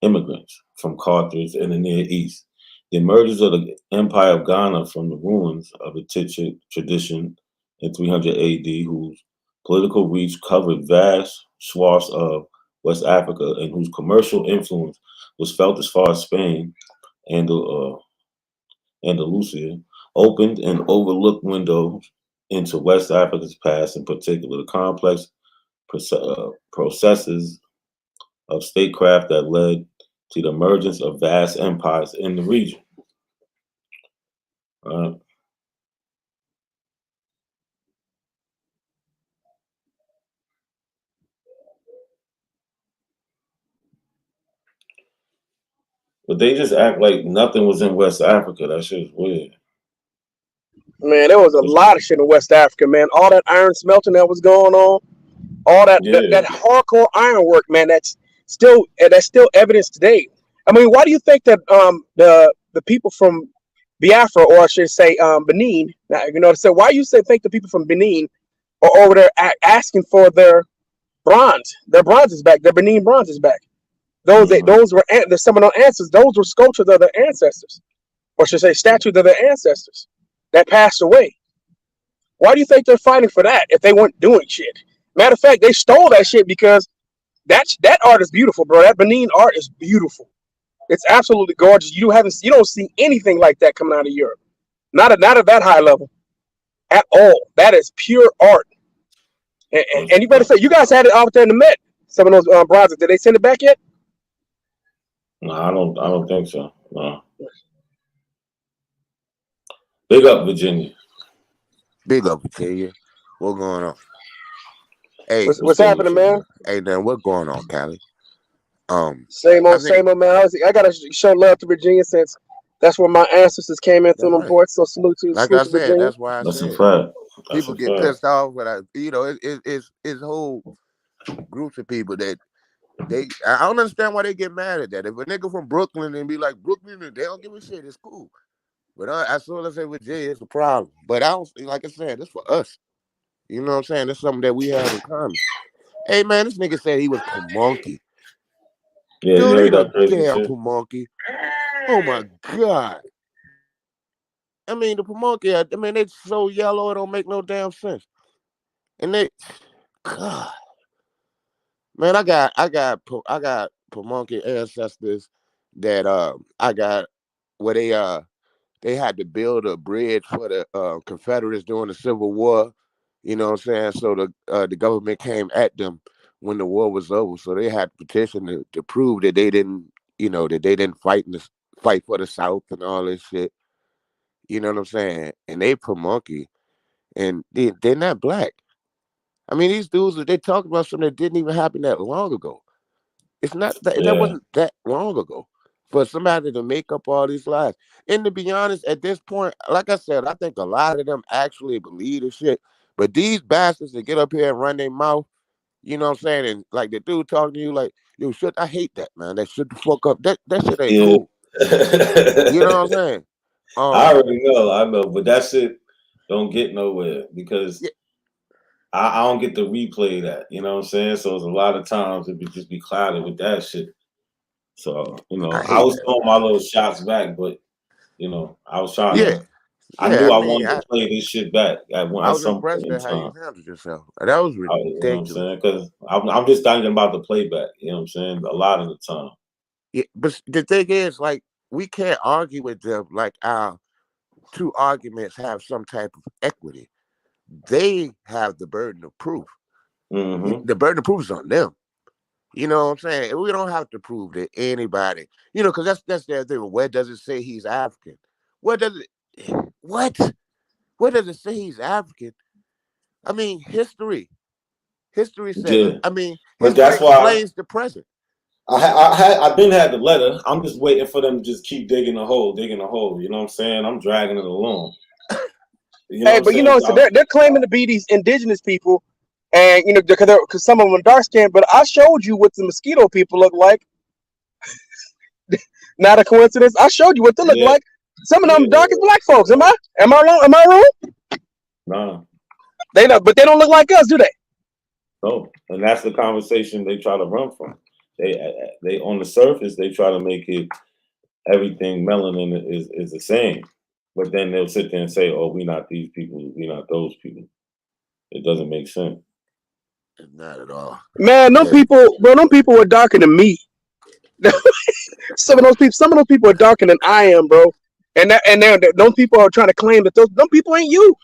immigrants from Carthage and the Near East. The emergence of the Empire of Ghana from the ruins of the Tik-Chit tradition in 300 AD, whose political reach covered vast swaths of West Africa and whose commercial influence was felt as far as Spain and Andalusia, opened an overlooked window into West Africa's past, in particular the complex processes of statecraft that led to the emergence of vast empires in the region. But they just act like nothing was in West Africa. That shit is weird. Man, there was a lot of shit in West Africa, man. All that iron smelting that was going on, all that hardcore ironwork, man. That's still evidence today. I mean, why do you think that the people from Biafra, or I should say Benin, why you think the people from Benin are over there asking for their bronze? Their bronze is back. Their Benin bronze is back. Those were the Seminole ancestors. Those were sculptures of their ancestors, or should I say statues of their ancestors that passed away. Why do you think they're fighting for that if they weren't doing shit? Matter of fact, they stole that shit because that art is beautiful, bro. That Benin art is beautiful. It's absolutely gorgeous. You don't see anything like that coming out of Europe. Not at that high level at all. That is pure art. And you better say, you guys had it out there in the Met. Some of those bronzes. Did they send it back yet? No, I don't think so. No. Big up, Virginia. Big up, Virginia. What going on? Hey, what's happening, man? Hey, then what's going on, Cali? Same old, man. I gotta show love to Virginia since that's where my ancestors came in through them ports. So salute to I said, Virginia. that's why I said. People get pissed off, but it's whole groups of people that I don't understand why they get mad at that. If a nigga from Brooklyn and be like Brooklyn, and they don't give a shit, it's cool. But as soon as I say Virginia, it's a problem. But I don't, like I said, it's for us. You know what I'm saying? It's something that we have in common. Hey man, this nigga said he was Pamonkey. Yeah, dude, you ain't heard that crazy damn shit? Pamonkey. Oh my god. I mean, the Pamonkey, I mean, they so yellow it don't make no damn sense. And they, God, man, I got Pamonkey ancestors that I got where they had to build a bridge for the Confederates during the Civil War. You know what I'm saying? So the government came at them when the war was over. So they had to petition to prove that they didn't, fight for the South and all this shit. You know what I'm saying? And they Pamonkey, and they're not black. I mean, these dudes, they talk about something that didn't even happen that long ago. It's not that wasn't that long ago. for somebody to make up all these lies. And to be honest, at this point, like I said, I think a lot of them actually believe the shit. But these bastards that get up here and run their mouth, you know what I'm saying? And like the dude talking to you like, yo, shit, I hate that, man. That shit the fuck up. That shit ain't cool. You know what I'm saying? I already know, I know, but that shit don't get nowhere because I don't get to replay that. You know what I'm saying? So it's a lot of times it would just be clouded with that shit. So, you know, I was throwing my little shots back, but you know, I was trying to. I knew I wanted to play this shit back at some point in at how you time. handled yourself. That was ridiculous. You know what I'm saying? Because I'm just thinking about the playback. You know what I'm saying? A lot of the time. Yeah, but the thing is, like, we can't argue with them like our two arguments have some type of equity. They have the burden of proof. Mm-hmm. The burden of proof is on them. You know what I'm saying? We don't have to prove that anybody, you know, because that's their thing. Where does it say he's African? Where does it say he's African? I mean, history says it. I mean, but history that's why explains the present. I've been had the letter. I'm just waiting for them to just keep digging a hole. You know what I'm saying? I'm dragging it along. You know but you know, so they're claiming to be these indigenous people, and you know, because some of them are dark skinned. But I showed you what the mosquito people look like. Not a coincidence. I showed you what they look like. Some of them dark as black folks. Am I wrong? No. They don't, but they don't look like us, do they? No, and that's the conversation they try to run from. They on the surface they try to make it everything melanin is the same, but then they'll sit there and say, "Oh, we not these people, we not those people." It doesn't make sense. Not at all. Man, them people are darker than me. some of those people are darker than I am, bro. And those people are trying to claim that those people ain't you.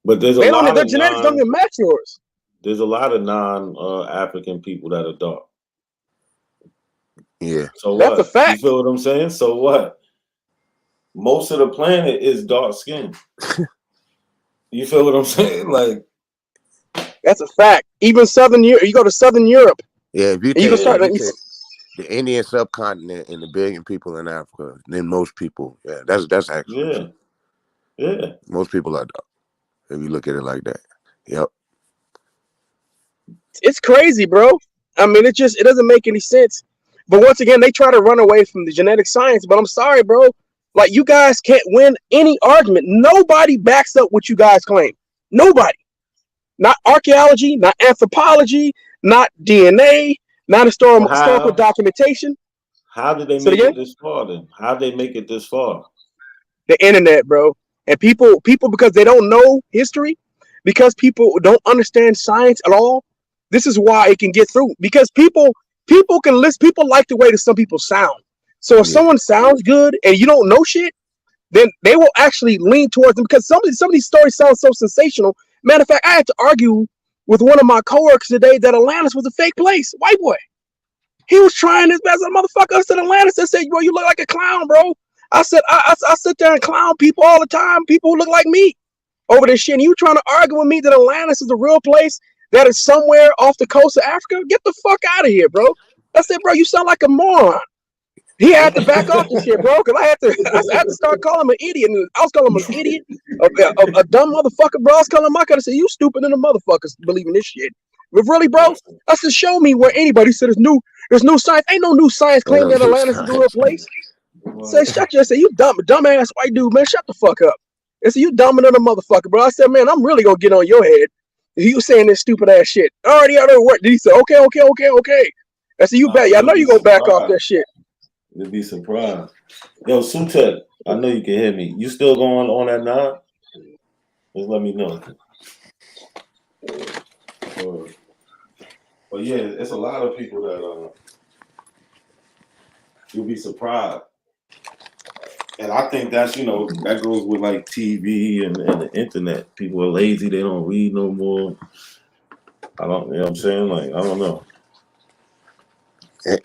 But their genetics don't even match yours. There's a lot of non-African people that are dark. Yeah. So that's what? a fact. You feel what I'm saying? So what? Most of the planet is dark skin. You feel what I'm saying? Like that's a fact. Even you go to Southern Europe. Yeah, if you take the Indian subcontinent and the billion people in Africa, then most people, that's actually yeah. Most people are dark. If you look at it like that. Yep. It's crazy, bro. I mean, it doesn't make any sense. But once again, they try to run away from the genetic science. But I'm sorry, bro. Like, you guys can't win any argument. Nobody backs up what you guys claim. Nobody. Not archaeology, not anthropology, not DNA, not historical documentation. How did they make it this far then? How did they make it this far? The internet, bro. And people because they don't know history, because people don't understand science at all, this is why it can get through. Because people can listen. People like the way that some people sound. So if someone sounds good and you don't know shit, then they will actually lean towards them, because some of these stories sound so sensational. Matter of fact, I had to argue with one of my coworkers today that Atlantis was a fake place. White boy. He was trying his best. A motherfucker said Atlantis. I said, bro, you look like a clown, bro. I said, I sit there and clown people all the time, people who look like me, over this shit. And you trying to argue with me that Atlantis is a real place that is somewhere off the coast of Africa? Get the fuck out of here, bro. I said, bro, you sound like a moron. He had to back off this shit, bro, because I had to start calling him an idiot. And I was calling him an idiot, a dumb motherfucker, bro. I was calling him, I could have said, you stupid in the motherfuckers believing this shit. But really, bro, I said, show me where anybody said there's new science. Ain't no new science claiming that Atlantis is a real place. Say, say, you dumbass white dude, man, shut the fuck up. I said, you dumber than a motherfucker, bro. I said, man, I'm really gonna get on your head if you saying this stupid ass shit. Already out of work. Did he say, okay? I said, you bet. I know you gonna back off that shit. You'd be surprised. Yo, Sutek, I know you can hear me. You still going on that 9? Just let me know. But yeah, it's a lot of people that you'll be surprised. And I think that's, that goes with like TV and the internet. People are lazy, they don't read no more. You know what I'm saying? Like, I don't know.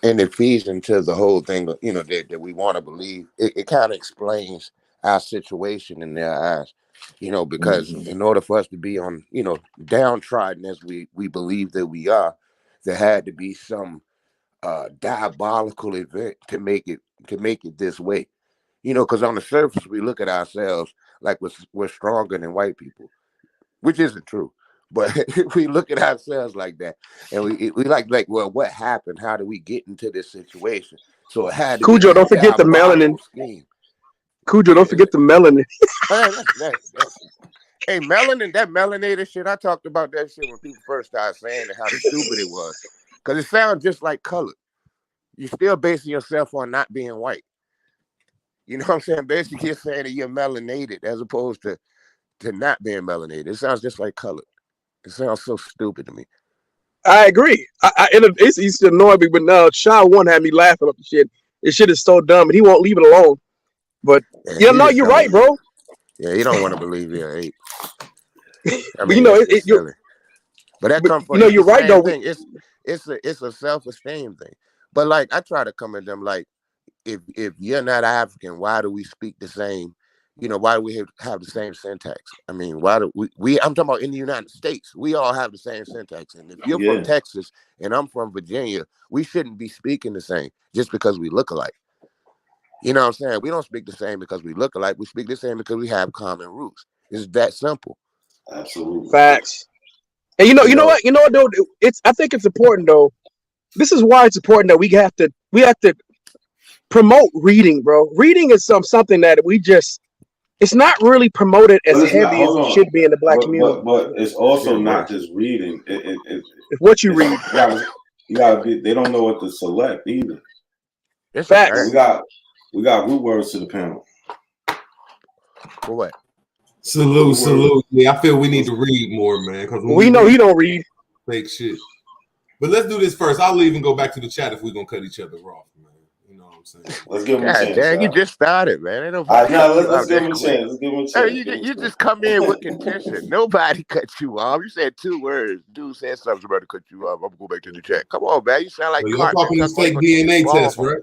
And it feeds into the whole thing, that we want to believe. It kind of explains our situation in their eyes, because in order for us to be on, downtrodden as we believe that we are, there had to be some diabolical event to make it, to make it this way. You know, because on the surface we look at ourselves like we're stronger than white people, which isn't true. But we look at ourselves like that, and we like, well, what happened? How did we get into this situation? So it had to be Cujo, don't forget the melanin. Scheme. Cujo, don't forget the melanin. Hey, melanin, that melanated shit, I talked about that shit when people first started saying it, how stupid it was. Because it sounds just like color. You're still basing yourself on not being white. You know what I'm saying? Basically, you're saying that you're melanated as opposed to not being melanated. It sounds just like color. It sounds so stupid to me. I agree. It's used to annoy me, but no, Sean one had me laughing up the shit. This shit is so dumb, and he won't leave it alone. But you're right, bro. Yeah, you don't want to believe you're eight. I mean, it's silly. But that comes from you're right though. Thing. It's a self-esteem thing. But like I try to come at them like, if you're not African, why do we speak the same? You know, why do we have the same syntax? I mean, why do we I'm talking about in the United States, we all have the same syntax. And if you're from Texas and I'm from Virginia, we shouldn't be speaking the same just because we look alike. You know what I'm saying? We don't speak the same because we look alike. We speak the same because we have common roots. It's that simple. Absolutely. Facts. And you know what, though? I think it's important though. This is why it's important that we have to promote reading, bro. Reading is something that it's not really promoted as heavy as it should be in the black community. But it's also not just reading. It's what you read. You gotta be. They don't know what to select either. It's facts. We got root words to the panel. For what? Salute. Yeah, I feel we need to read more, man. Because we know he don't read fake shit. But let's do this first. I'll even go back to the chat if we're gonna cut each other off, man. You know what I'm saying? Let's give him a chance. Dang, you just started, man. Let's give him a chance. Let's give him a chance. Hey, you just come in with contention. Nobody cut you off. You said 2 words. Dude said something about to cut you off. I'm gonna go back to the chat. Come on, man. You sound like you're talking this fake DNA test, right?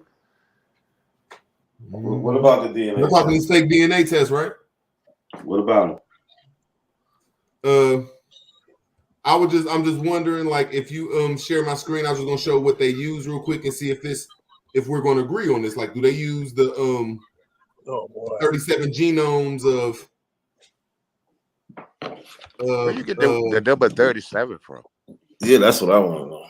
What about the DNA? We're talking this fake DNA test, right? What about it? I'm just wondering, like, if you share my screen, I was just gonna show what they use real quick and see if we're gonna agree on this. Like, do they use the 37 genomes of where you get the number 37 from? Yeah, that's what I want to know.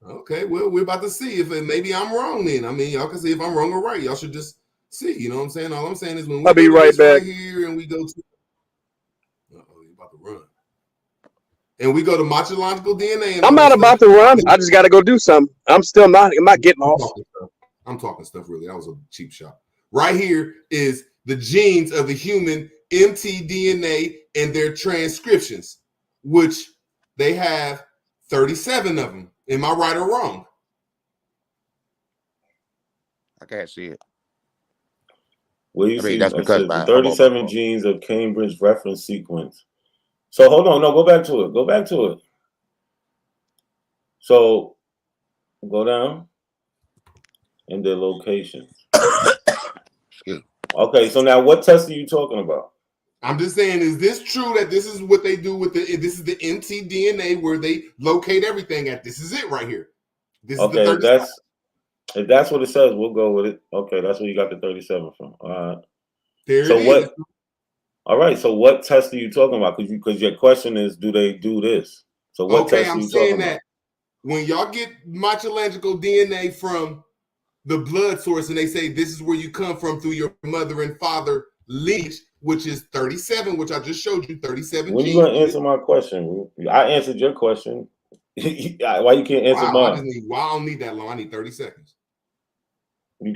Okay, well, we're about to see if maybe I'm wrong then. I mean, y'all can see if I'm wrong or right. Y'all should just see, you know what I'm saying? All I'm saying is when we I'll be right back here and we go to you're about to run. And we go to morphological DNA. I'm not about to run. I just got to go do something. I'm not getting off. I'm talking stuff, really. That was a cheap shot. Right here is the genes of the human mtDNA and their transcriptions, which they have 37 of them. Am I right or wrong? I can't see it. Well, you see, that's because 37 genes of Cambridge reference sequence. So hold on, no, go back to it. So go down in their locations. Okay, so now what test are you talking about? I'm just saying, is this true that this is what they do with this is the mtDNA where they locate everything at? This is it right here. This is the 37. If that's what it says, we'll go with it. Okay, that's where you got the 37 from. All right. There it is. All right. So what test are you talking about? Because your question is, do they do this? So what test are you talking about? When y'all get morphological DNA from the blood source and they say this is where you come from through your mother and father lineage, which is 37, which I just showed you, 37 when genes. You gonna answer my question? I answered your question. Why you can't answer mine? I don't need that long. I need 30 seconds.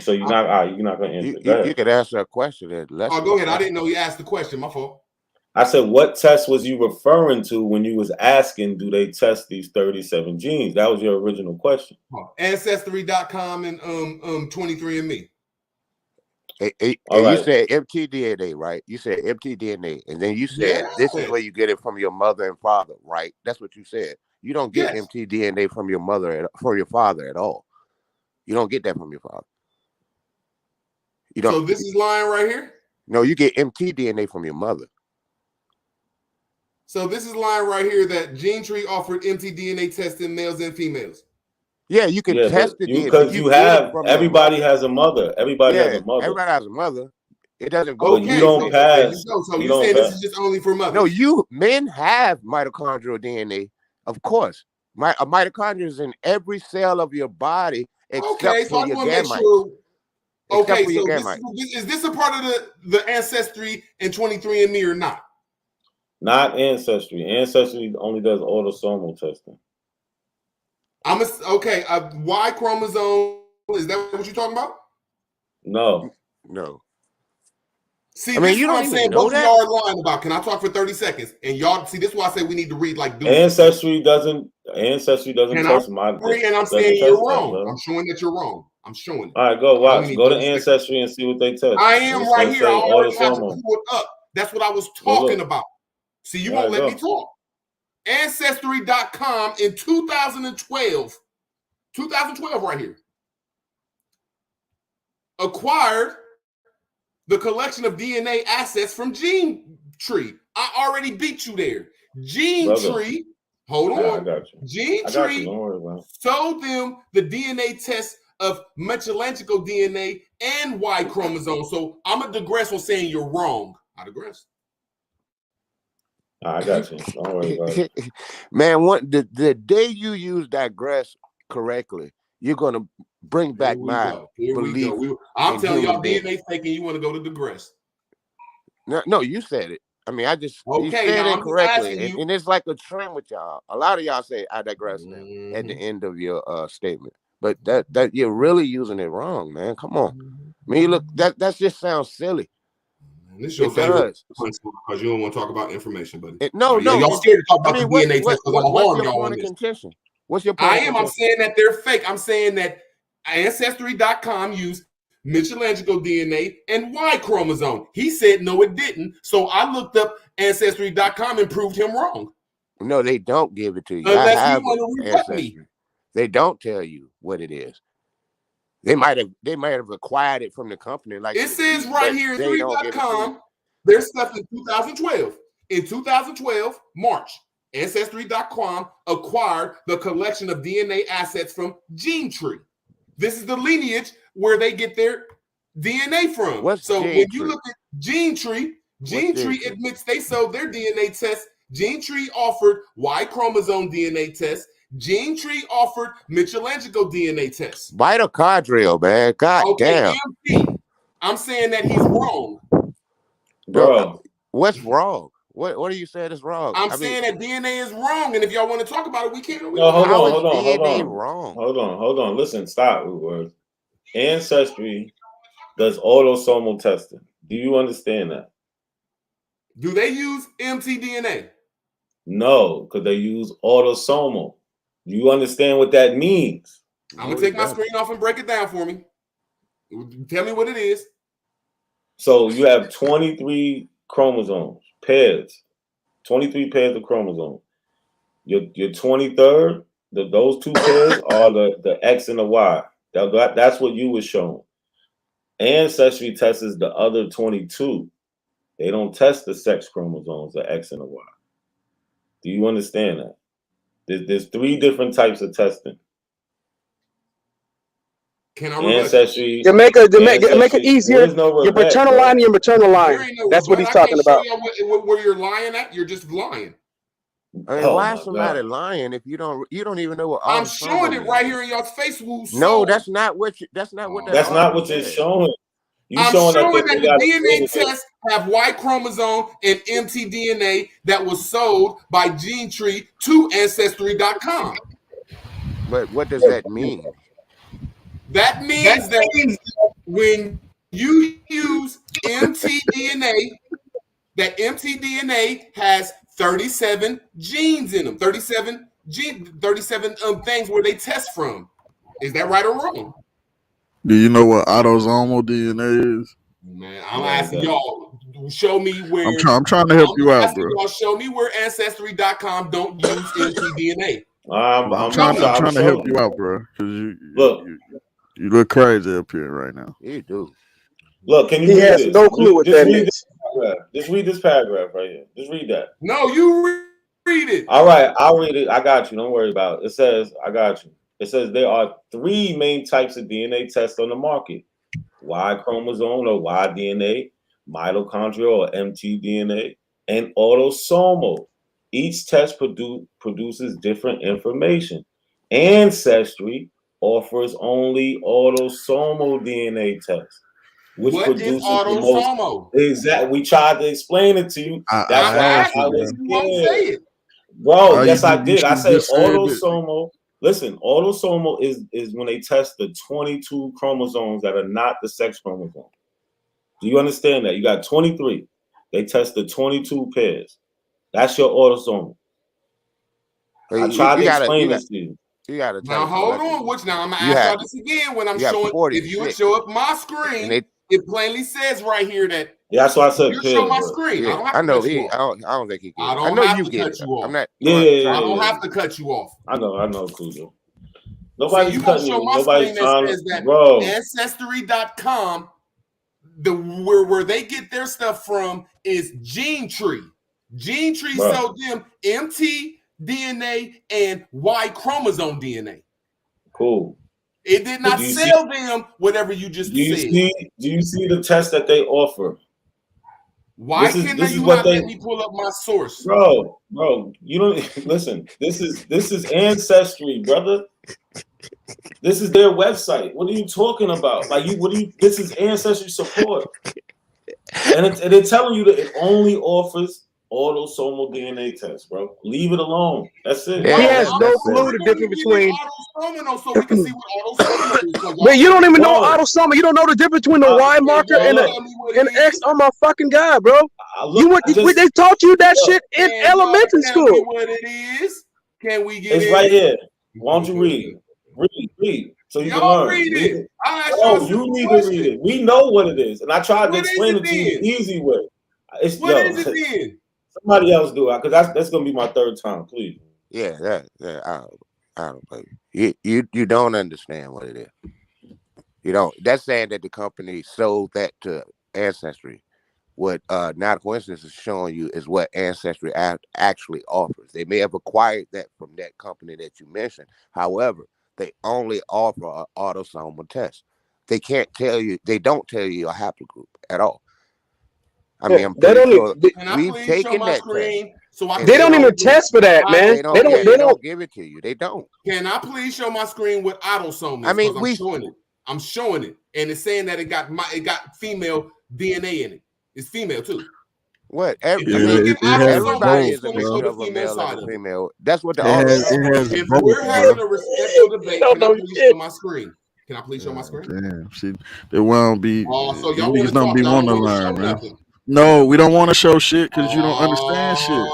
So you're not gonna answer. You could answer a question. Go ahead. I didn't know you asked the question. My fault. I said, what test was you referring to when you was asking, do they test these 37 genes? That was your original question. Ancestry.com and 23andMe. You said mtDNA, right? You said mtDNA, and then you said this is where you get it from your mother and father, right? That's what you said. You don't get mtDNA from your your father at all. You don't get that from your father. You don't. So this is lying right here? No, you get mtDNA from your mother. So this is lying right here that GeneTree offered mtDNA tests in males and females. Yeah, you can test the DNA. Because you have everybody has a mother. Everybody has a mother. Everybody has a mother. It doesn't go. But you don't pass. So you're saying this is just only for mothers? No, men have mitochondrial DNA, of course. A mitochondria is in every cell of your body except for your gametes. Okay, so is this a part of the Ancestry and 23andMe or not? Not Ancestry. Ancestry only does autosomal testing. Y chromosome, is that what you're talking about? No. See, this is what I'm saying. Both of y'all are lying about. Can I talk for 30 seconds? And y'all see, this is why I say we need to read like dudes. Ancestry doesn't test my. And I'm saying you're wrong. I'm showing that you're wrong. I'm showing it. All right, go watch. Go to Ancestry and see what they test. I am right here. I already have to pull it up. That's what I was talking about. See, you won't let me talk. Ancestry.com in 2012 right here, acquired the collection of DNA assets from Gene Tree. I already beat you there. Gene Tree, hold on. I got you. Gene Tree sold them the DNA test of Michelangelo DNA and Y chromosome. So I'm going to digress on saying you're wrong. I digress. I got you. Don't worry about it. Man, the day you use digress correctly, you're going to bring back my belief. I'm telling y'all, DNA thinking you want to go to digress. No, you said it. I mean, you said it correctly. And it's like a trend with y'all. A lot of y'all say, I digress now at the end of your statement. But that you're really using it wrong, man. Come on. I mean, look, that just sounds silly. This is your favorite because you don't want to talk about information, buddy. No. Y'all scared to talk about the DNA test because I'm going to harm y'all on this. Contention? What's your point? I'm saying that they're fake. I'm saying that Ancestry.com used Michelangelo DNA and Y chromosome. He said no, it didn't. So I looked up Ancestry.com and proved him wrong. No, they don't give it to you. Unless you want to rebut me. They don't tell you what it is. They might have acquired it from the company. Like it says right here in 3.com, their stuff in 2012. In 2012, March, Ancestry.com acquired the collection of DNA assets from Gene Tree. This is the lineage where they get their DNA from. When you look at Gene Tree, Gene Tree admits they sold their DNA test. Gene Tree offered Y chromosome DNA test. Gene Tree offered Michelangelo DNA test. Mitochondrial, man. God damn. I'm saying that he's wrong. Bro, what's wrong? What are you saying is wrong? I'm saying that DNA is wrong, and if y'all want to talk about it, we can. No, hold on. DNA wrong? Hold on. Listen, stop. Ancestry does autosomal testing. Do you understand that? Do they use mtDNA? No, because they use autosomal. Do you understand what that means? I'm gonna take my screen off and break it down for me. Tell me what it is. So you have 23 chromosomes, pairs, 23 pairs of chromosomes. Your 23rd, those two pairs are the X and the Y. That's what you were shown. Ancestry tests the other 22. They don't test the sex chromosomes, the X and the Y. Do you understand that? There's 3 different types of testing. Can I Ancestry? To make it easier, your paternal line and your maternal line. That's what he's talking about. Where you're lying at, you're just lying. I mean, why is somebody lying if you don't even know what I'm showing it right here in your face. No, that's not what you're showing. I'm showing that the DNA tests have Y chromosome and mtDNA that was sold by Gene Tree to Ancestry.com. But what does that mean? That means that when you use mtDNA, that mtDNA has 37 genes in them, 37 things where they test from. Is that right or wrong? Do you know what autosomal DNA is? Man, I'm asking y'all. Show me where. I'm trying to help you out, bro. Y'all show me where Ancestry.com don't use mtDNA. I'm trying to help you out, bro. Because you look crazy up here right now. You do. Look, can you? He has no clue what that is. Just read this paragraph right here. Just read that. No, you read it. All right, I'll read it. I got you. Don't worry about it. It says, I got you. It says there are 3 main types of DNA tests on the market: Y chromosome or Y DNA, mitochondrial or mtDNA, and autosomal. Each test produces different information. Ancestry offers only autosomal DNA tests, which What is produces the most autosomal? exact. We tried to explain it to you. That's why I was you won't say it. Bro, yes, I did. I said just said that. autosomal. Listen, autosomal is when they test the 22 chromosomes that are not the sex chromosome. Do you understand that? You got 23. They test the 22 pairs. That's your autosomal. I tried to explain this to you. You gotta now hold on. Which now I'm gonna ask y'all this again when I'm showing. If you would show up my screen, it plainly says right here that. Yeah, that's why I said. You show my screen. Yeah, I don't have I to know cut you he. off. I don't think he. I Get it. don't I know have you to get cut it. you off. I'm not. Yeah, I don't have to cut you off. I know, Cujo. Nobody's you gonna cutting show you. my Nobody's screen trying that says to, that bro. Ancestry.com, where they get their stuff from is Gene Tree. Gene Tree sold them mtDNA and Y chromosome DNA. Cool. It did not sell them whatever you just said. Do you see the test that they offer? Why can't you not let me pull up my source? Bro, you don't listen. This is Ancestry, brother. This is their website. What are you talking about? This is Ancestry support. And they're telling you that it only offers autosomal DNA tests, bro. Leave it alone. That's it. He has no clue the difference between. So we can see what autosomal is. But you don't even know autosomal. You don't know the difference between the Y marker and the X. Oh my fucking God, bro! They taught you that shit in elementary school. Tell me what it is. Can we get it? It's right here. Why don't you read? Read. So you can learn. Read it. You need to read it. We know what it is, and I tried to explain it to you the easy way. What is it then? Somebody else do it, because that's gonna be my third time, please. Yeah, I don't blame you. You don't understand what it is. You don't. That's saying that the company sold that to Ancestry. What Not Coincidence is showing you is what Ancestry actually offers. They may have acquired that from that company that you mentioned. However, they only offer an autosomal test. They can't tell you. They don't tell you a haplogroup at all. I mean, I'm pretty sure we've taken that test. So they don't even test for that, man. They don't give it to you. They don't. Can I please show my screen with autosomal? I mean, I'm showing it, and it's saying that it got female DNA in it. It's female too. What? Everybody is a mixture of a male and a female. That's what the If we're having a respectful debate, can I please show my screen? Can I please show my screen? Damn, see, they won't be. So y'all niggas don't be want to learn, man. No, we don't want to show shit because you don't understand shit.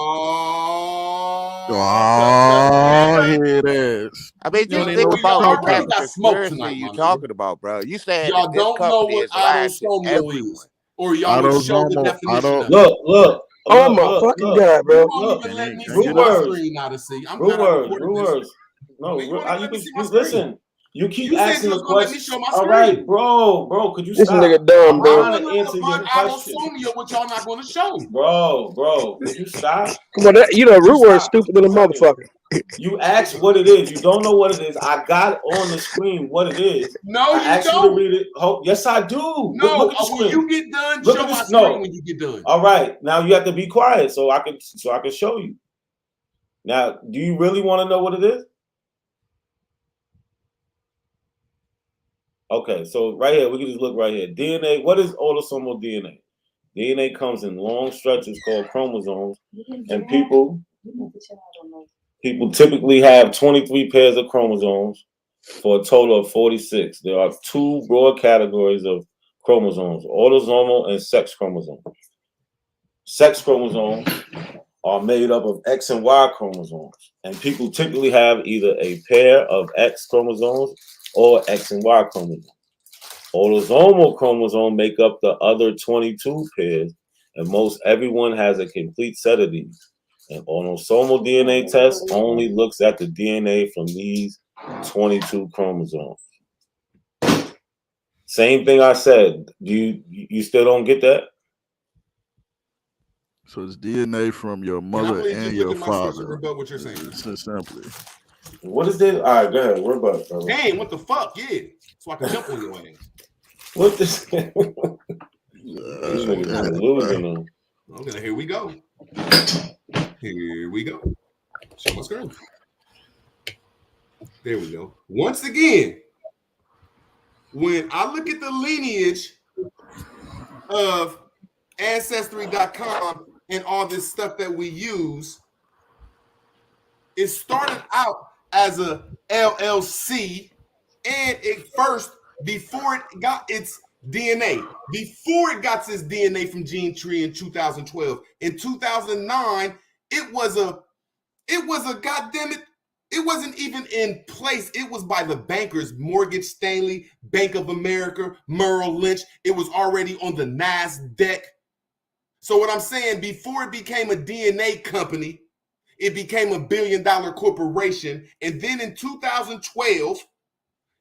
Oh, hear that. I mean, just think about what type of conspiracy you talking about, bro. You saying y'all don't know what autosomal is, or y'all would show the definition of it. Look. Oh my fucking God, bro! You won't even let me see my screen now to see. I'm not recording this. No, listen. You keep asking the question. All right, bro, could you stop? This nigga dumb, bro. I'm trying to answer your question. What y'all not going to show? Bro, could you stop? Come on, you know, root word stupid than a motherfucker. You asked what it is. You don't know what it is. I got on the screen what it is. No, I asked you to read it. Yes, I do. No, look at the screen. When you get done, show my screen when you get done. All right, now you have to be quiet so I can show you. Now, do you really want to know what it is? Okay, so right here, we can just look right here. DNA, what is autosomal DNA? DNA comes in long stretches called chromosomes, and people typically have 23 pairs of chromosomes for a total of 46. There are 2 broad categories of chromosomes, autosomal and sex chromosomes. Sex chromosomes are made up of X and Y chromosomes, and people typically have either a pair of X chromosomes or X and Y chromosomes. Autosomal chromosomes make up the other 22 pairs, and most everyone has a complete set of these. An autosomal DNA test only looks at the DNA from these 22 chromosomes. Same thing I said. You still don't get that? So it's DNA from your mother and your father. Rebut what you're saying. Simply. What is this? All right, go ahead. What about it? Damn, what the fuck? Yeah. So I can jump on your ass. What this? These niggas are losing. Okay, here we go. Here we go. Show my screen. There we go. Once again, when I look at the lineage of Ancestry.com and all this stuff that we use, it started out as a LLC, and it first, before it got its DNA, before it got its DNA from Gene Tree in 2012, in 2009, it was a goddamn it. It wasn't even in place. It was by the bankers, Morgan Stanley, Bank of America, Merrill Lynch. It was already on the NASDAQ. So what I'm saying, before it became a DNA company, it became a $1 billion corporation. And then in 2012,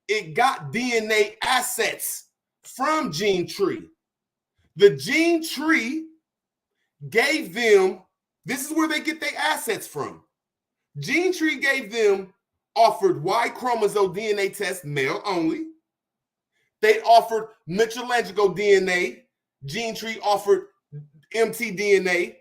it got DNA assets from Gene Tree. The Gene Tree gave them, this is where they get their assets from. Gene Tree gave them, offered Y chromosome DNA test, male only. They offered Michelangelo DNA. Gene Tree offered mtDNA.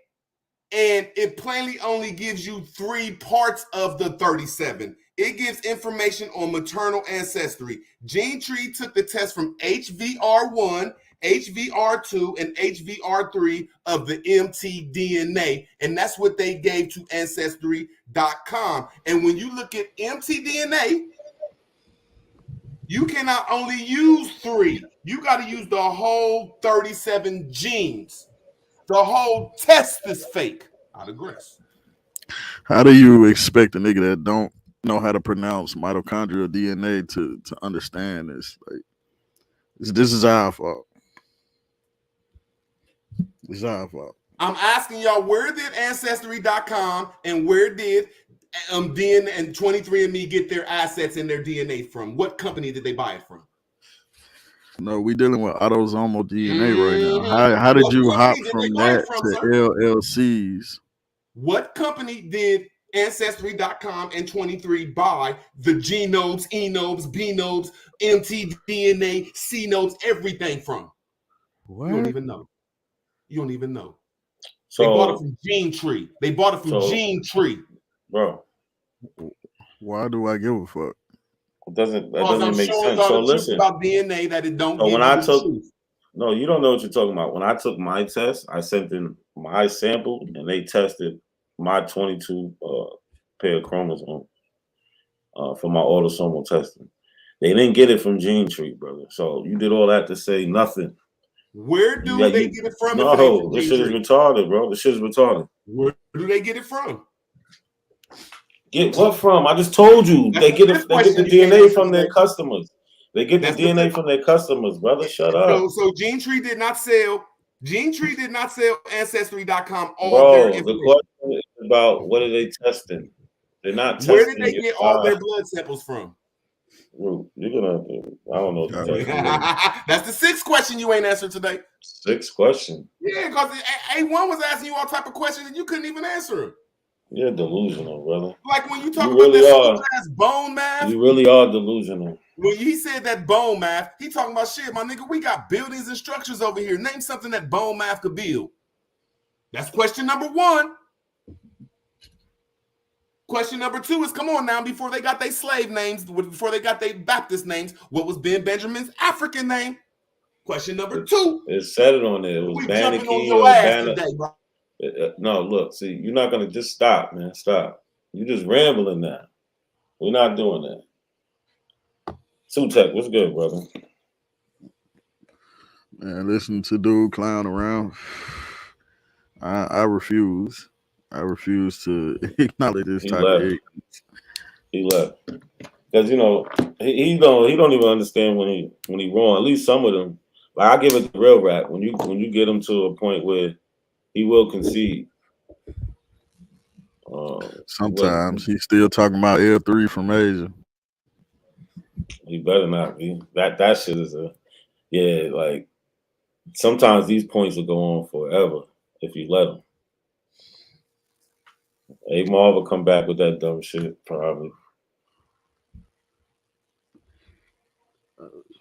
And it plainly only gives you 3 parts of the 37. It gives information on maternal ancestry. Gene Tree took the test from HVR1, HVR2, and HVR3 of the mtDNA, and that's what they gave to Ancestry.com. And when you look at mtDNA, you cannot only use 3. You got to use the whole 37 genes. The whole test is fake. I digress. How do you expect a nigga that don't know how to pronounce mitochondrial DNA to understand this? Like, this is our fault. It's our fault. I'm asking y'all, where did Ancestry.com and where did DNA and 23andMe get their assets and their DNA from? What company did they buy it from? No, we dealing with autosomal DNA right now. How did you hop from that to LLCs? What company did Ancestry.com and 23 buy the genomes, enomes, benomes, mtDNA, C nodes, everything from? What? You don't even know. You don't even know. So, they bought it from Gene Tree. They bought it from Gene Tree. Bro. Why do I give a fuck? That doesn't make sense. So listen, about DNA that it don't. So when I took, no, you don't know what you're talking about. When I took my test, I sent in my sample, and they tested my 22 pair of chromosomes for my autosomal testing. They didn't get it from Gene Tree, brother. So you did all that to say nothing. Where do they get it from? No, this shit is retarded, bro. This shit is retarded. Where do they get it from? Get what from? I just told you. They get the DNA from their customers. They get the DNA from their customers, brother. Shut up. So Gene Tree did not sell. Gene Tree did not sell Ancestry.com all their information. The question is about what are they testing? They're not testing. Where did they get all their blood samples from? You're gonna have to, I don't know. That's the 6th question you ain't answered today. 6th question. Yeah, because A1 was asking you all type of questions and you couldn't even answer them. You're delusional, brother. Like when you talk about that ass bone math. You really are delusional. When he said that bone math, he talking about shit, my nigga. We got buildings and structures over here. Name something that bone math could build. That's question number 1. Question number 2 is, come on now, before they got their slave names, before they got their Baptist names, what was Ben Benjamin's African name? Question number 2. It said it on there. It was Banaki or Banner. No, look, see, you're not gonna just stop, man. Stop. You're just rambling now. We're not doing that. Sutek, what's good, brother? Man, listen to dude clown around. I refuse. I refuse to acknowledge this type of ignorance. He left because he don't even understand when he wrong. At least some of them, like I give it the real rap. When you get him to a point where he will concede. Sometimes he's still talking about L3 from Asia. He better not be. That shit is like sometimes these points will go on forever if you let them. A Marv will come back with that dumb shit, probably.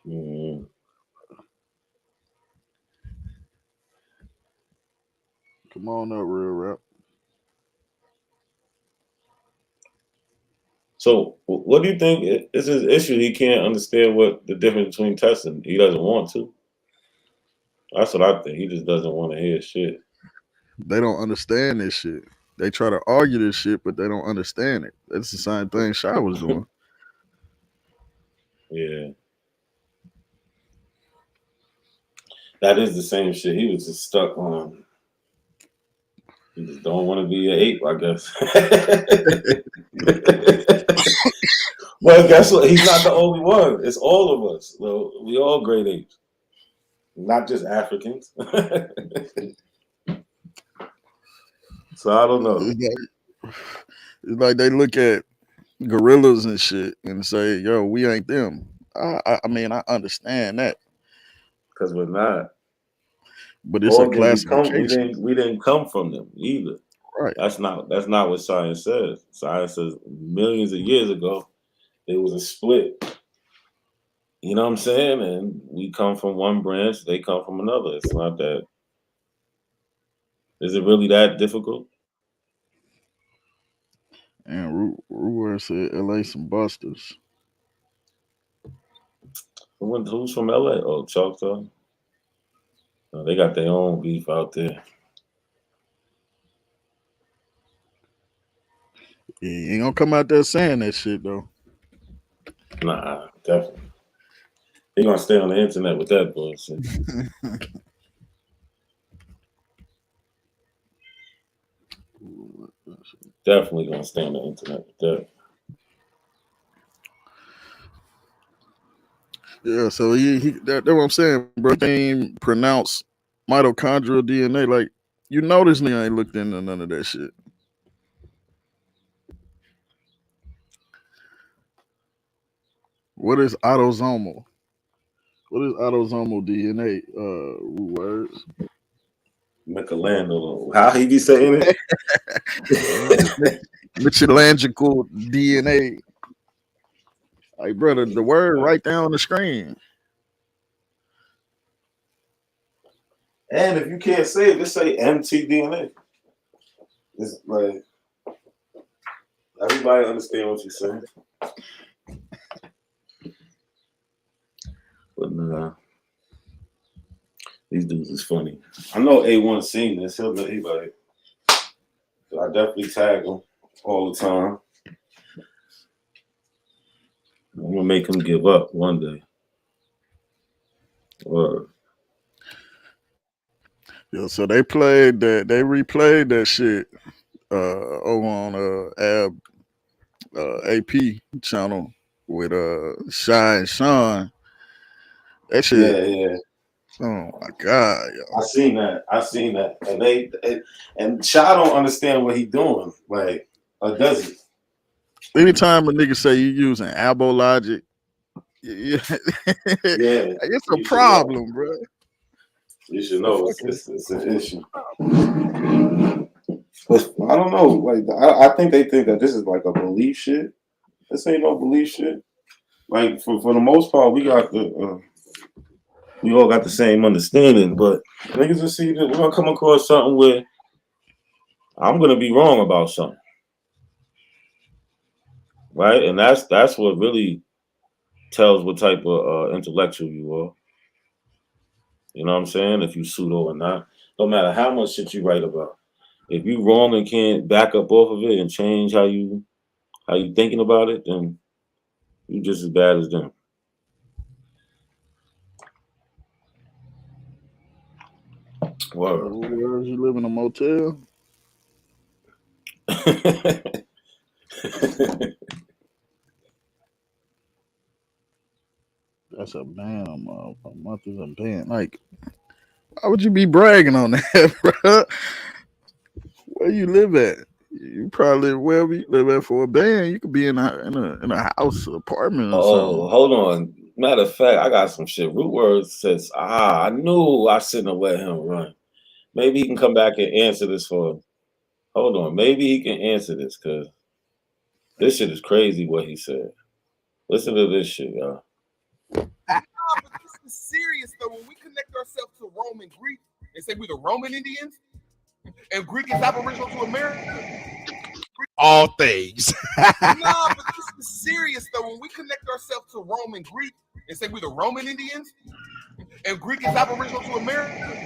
Mm-hmm. Come on up, real rap. So, what do you think is his issue? He can't understand what the difference between testing. He doesn't want to. That's what I think. He just doesn't want to hear shit. They don't understand this shit. They try to argue this shit, but they don't understand it. That's the same thing Shy was doing. Yeah. That is the same shit. He was just stuck on. He just don't want to be an ape, I guess. Well, guess what? He's not the only one. It's all of us. Well, we all great apes, not just Africans. So I don't know. It's like they look at gorillas and shit and say, "Yo, we ain't them." I mean, I understand that because we're not. But it's a classification. We didn't come from them either. Right. That's not what science says. Science says millions of years ago there was a split. You know what I'm saying? And we come from one branch, they come from another. It's not that. Is it really that difficult? And Ruwer said LA some busters. Who's from LA? Oh, Choctaw. No, they got their own beef out there. Yeah, you ain't gonna come out there saying that shit though. Nah, definitely. He gonna stay on the internet with that bullshit. Definitely gonna stay on the internet with that. Yeah, so that's what I'm saying, bro. He can't pronounce mitochondrial DNA. Like, you know this nigga ain't looked into none of that shit. What is autosomal? What is autosomal DNA? Words. Michelangelo. How he be saying it? Michelangelo DNA. Like, brother, the word right there on the screen. And if you can't say it, just say mtDNA. It's like everybody understand what you're saying. But nah, these dudes is funny. I know A1 seen this. He'll know anybody. So I definitely tag him all the time. I'm gonna make him give up one day. Or Yo, so they replayed that shit over on AP channel with Shy and Sean. That shit. Yeah. Oh my god, yo. I seen that. And Shy don't understand what he doing. Like, or does he? Anytime a nigga say you using Abo logic, it's a problem, bro. You should know it's an issue. But I don't know. Like, I think they think that this is like a belief shit. This ain't no belief shit. Like, for the most part, we all got the same understanding. But niggas will see that we're gonna come across something where I'm gonna be wrong about something, right? And that's what really tells what type of intellectual you are. You know what I'm saying? If you pseudo or not, no matter how much shit you write about. If you wrong and can't back up off of it and change how you thinking about it, then you just as bad as them. Word. Where you live in a motel? That's a ban. A month is a ban. Like, why would you be bragging on that, bro? Where you live at? You probably live wherever you live at for a ban. You could be in a house, apartment, or something. Oh, hold on. Matter of fact, I got some shit. Root Word says, I knew I shouldn't have let him run. Maybe he can come back and answer this for him. Hold on. Maybe he can answer this because this shit is crazy what he said. Listen to this shit, y'all. Rome and Greek and say we're the Roman Indians, and Greek is Aboriginal to America? All things. Nah, but this is serious though. When we connect ourselves to Rome and Greek and say we're the Roman Indians, and Greek is Aboriginal to America.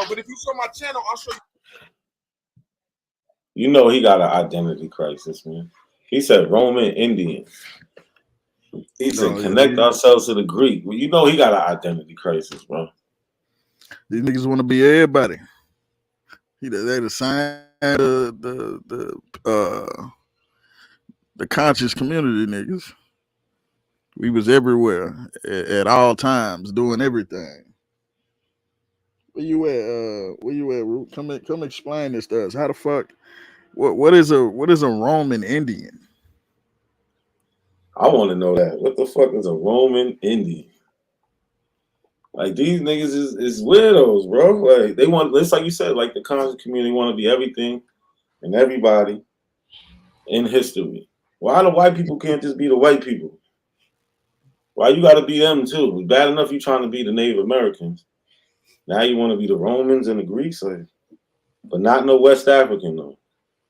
But if you show my channel, I'll show you. You know he got an identity crisis, man. He said Roman Indians. He said connect ourselves to the Greek. Well, you know he got an identity crisis, bro. These niggas want to be everybody. They the same the conscious community niggas. We was everywhere at all times doing everything. Where you at? Root? Come explain this to us. How the fuck? What is a Roman Indian? I want to know that. What the fuck is a Roman Indian? Like these niggas is weirdos, bro. Like they want, it's like you said, like the conscious community want to be everything and everybody in history. Why the white people can't just be the white people? Why you got to be them too? Bad enough you trying to be the Native Americans. Now you want to be the Romans and the Greeks, like, but not no West African though.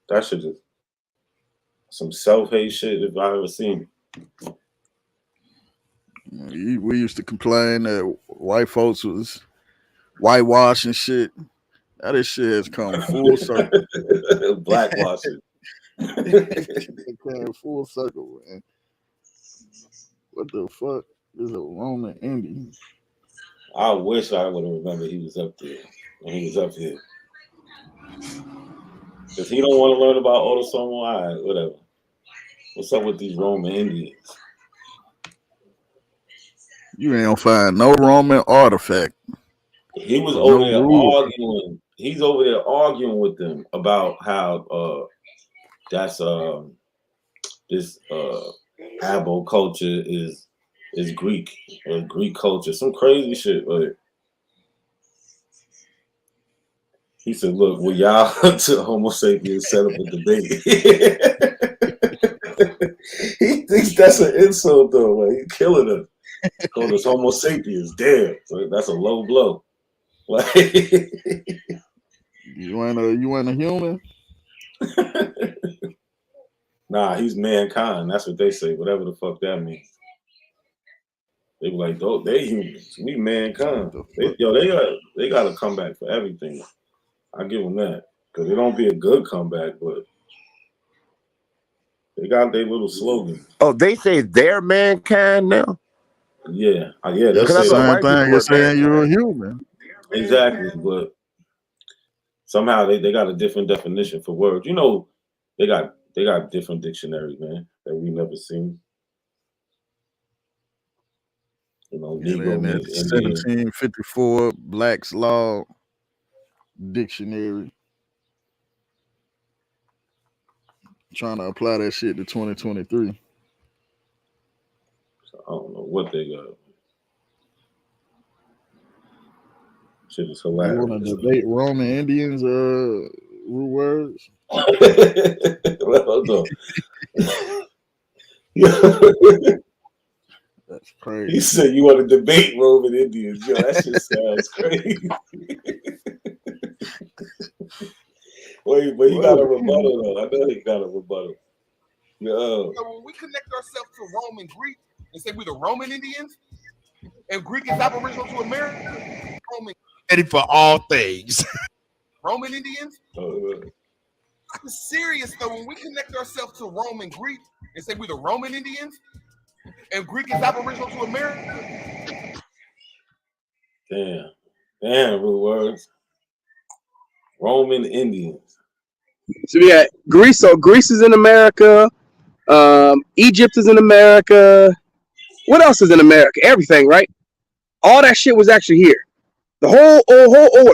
That shit just some self-hate shit if I ever seen it. We used to complain that white folks was whitewashing shit. Now this shit has come full circle. Blackwashing. It came full circle, man. What the fuck is a Roman Indian? I wish I would have remembered he was up there when he was up here. Because he don't want to learn about autosomal. All right, whatever. What's up with these Roman Indians? You ain't gonna find no Roman artifact. He was over there arguing. He's over there arguing with them about how that's this Abo culture is Greek or Greek culture, some crazy shit. Like he said, "Look, will y'all to Homo sapiens set up a debate?" He thinks that's an insult though. Like he's killing us. Called us Homo sapiens. Damn, so that's a low blow. Like you ain't a human. Nah, he's mankind. That's what they say. Whatever the fuck that means. They be like, oh, they humans. We mankind. They got to come back for everything. I give them that because it don't be a good comeback, but they got their little slogan. Oh, they say they're mankind now. Yeah, yeah. That's the same thing as saying you're a human. Exactly, but somehow they got a different definition for words. You know, they got different dictionaries, man, that we never seen. You know, Negro means Indian. 1754 Black's Law Dictionary. Trying to apply that shit to 2023. So I don't know what they got. Shit is hilarious. You want to debate Roman Indians root words? Well, hold on. That's crazy. He said you want to debate Roman Indians. Yo, that shit sounds crazy. Wait, but he got a rebuttal though. I know he got a rebuttal. So when we connect ourselves to Rome and Greek and say we're the Roman Indians, and Greek is Aboriginal to America, Roman. Ready for all things. Roman Indians? I'm serious though. When we connect ourselves to Rome and Greek and say we're the Roman Indians, and Greek is Aboriginal to America. Damn, real words. Roman Indians. So yeah, Greece. So Greece is in America. Egypt is in America. What else is in America? Everything, right? All that shit was actually here. The whole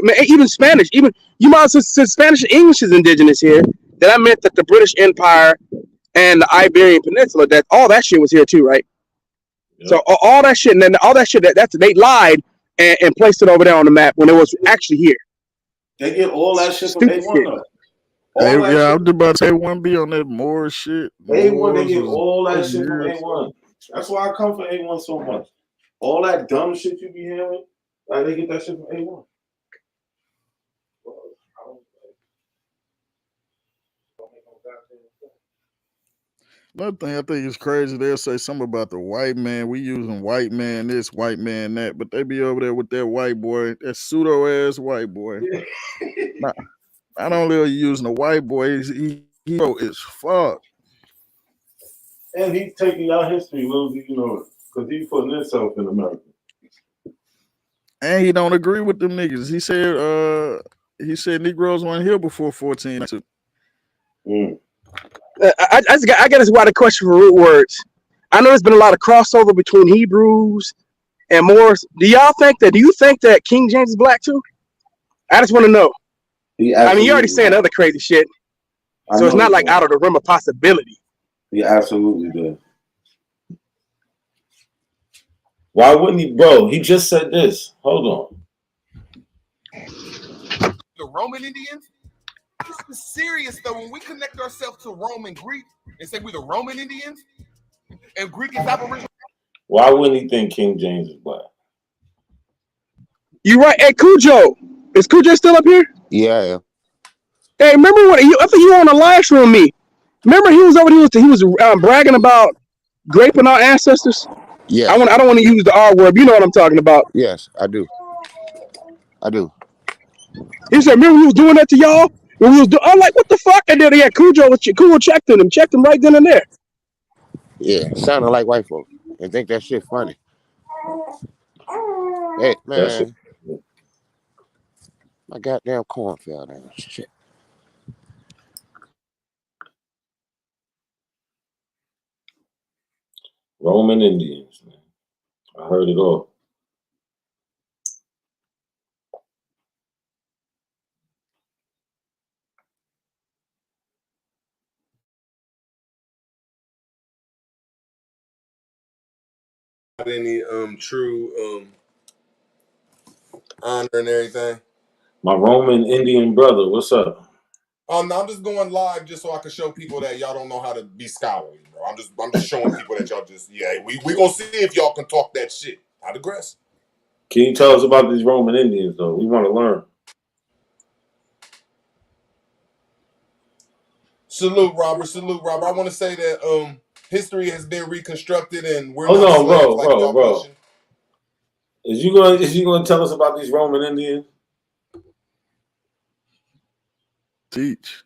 man, even Spanish, even you might say Spanish and English is indigenous here. Then I meant that the British Empire and the Iberian Peninsula, that all that shit was here too, right? Yep. So all that shit, and then all that shit that's they lied and placed it over there on the map when it was actually here. They get all that shit from A1 though. I was about to say A1 on that Moore shit. A1, they get all that shit from A1. That's why I come for A1 so much. All that dumb shit you be hearing, They get that shit from A1. Another thing I think is crazy, they'll say something about the white man. We using white man this, white man that, but they be over there with that white boy, that pseudo ass white boy. not only are you using a white boy, he is fuck. And he's taking y'all history, little do you know it, because he's putting himself in America. And he don't agree with them niggas. He said Negroes weren't here before 1492. I got this wider question for root words. I know there's been a lot of crossover between Hebrews and Moors. Do you think that King James is black too? I just want to know. I mean, you're already saying other crazy shit, so it's not like out of the realm of possibility. He absolutely did. Why wouldn't he, bro? He just said this. Hold on. The Roman Indians? This is serious, though. When we connect ourselves to Rome and Greek and say we're the Roman Indians and Greek is Aboriginal. Why wouldn't he think King James is black? You right. Hey, Cujo. Is Cujo still up here? Yeah. Hey, remember when I think you were on the live stream with me? Remember he was over. He was bragging about raping our ancestors. Yeah. I don't want to use the R word. You know what I'm talking about? Yes, I do. He said, "Remember we was doing that to y'all? When we was I'm like, what the fuck?" And then Cujo checked him right then and there. Yeah, sounding like white folks and think that shit funny. Hey man, my goddamn corn fell down. Shit. Roman Indians, man. I heard it all. Any true honor and everything. My Roman Indian brother, what's up? No, I'm just going live just so I can show people that y'all don't know how to be scholarly, bro. I'm just showing people that y'all just we gonna see if y'all can talk that shit. I digress. Can you tell us about these Roman Indians though? We want to learn. Salute, Robert. Salute, Robert. I want to say that history has been reconstructed and we're Hold not on, slaves like y'all bro. pushing. Is you gonna tell us about these Roman Indians? Teach.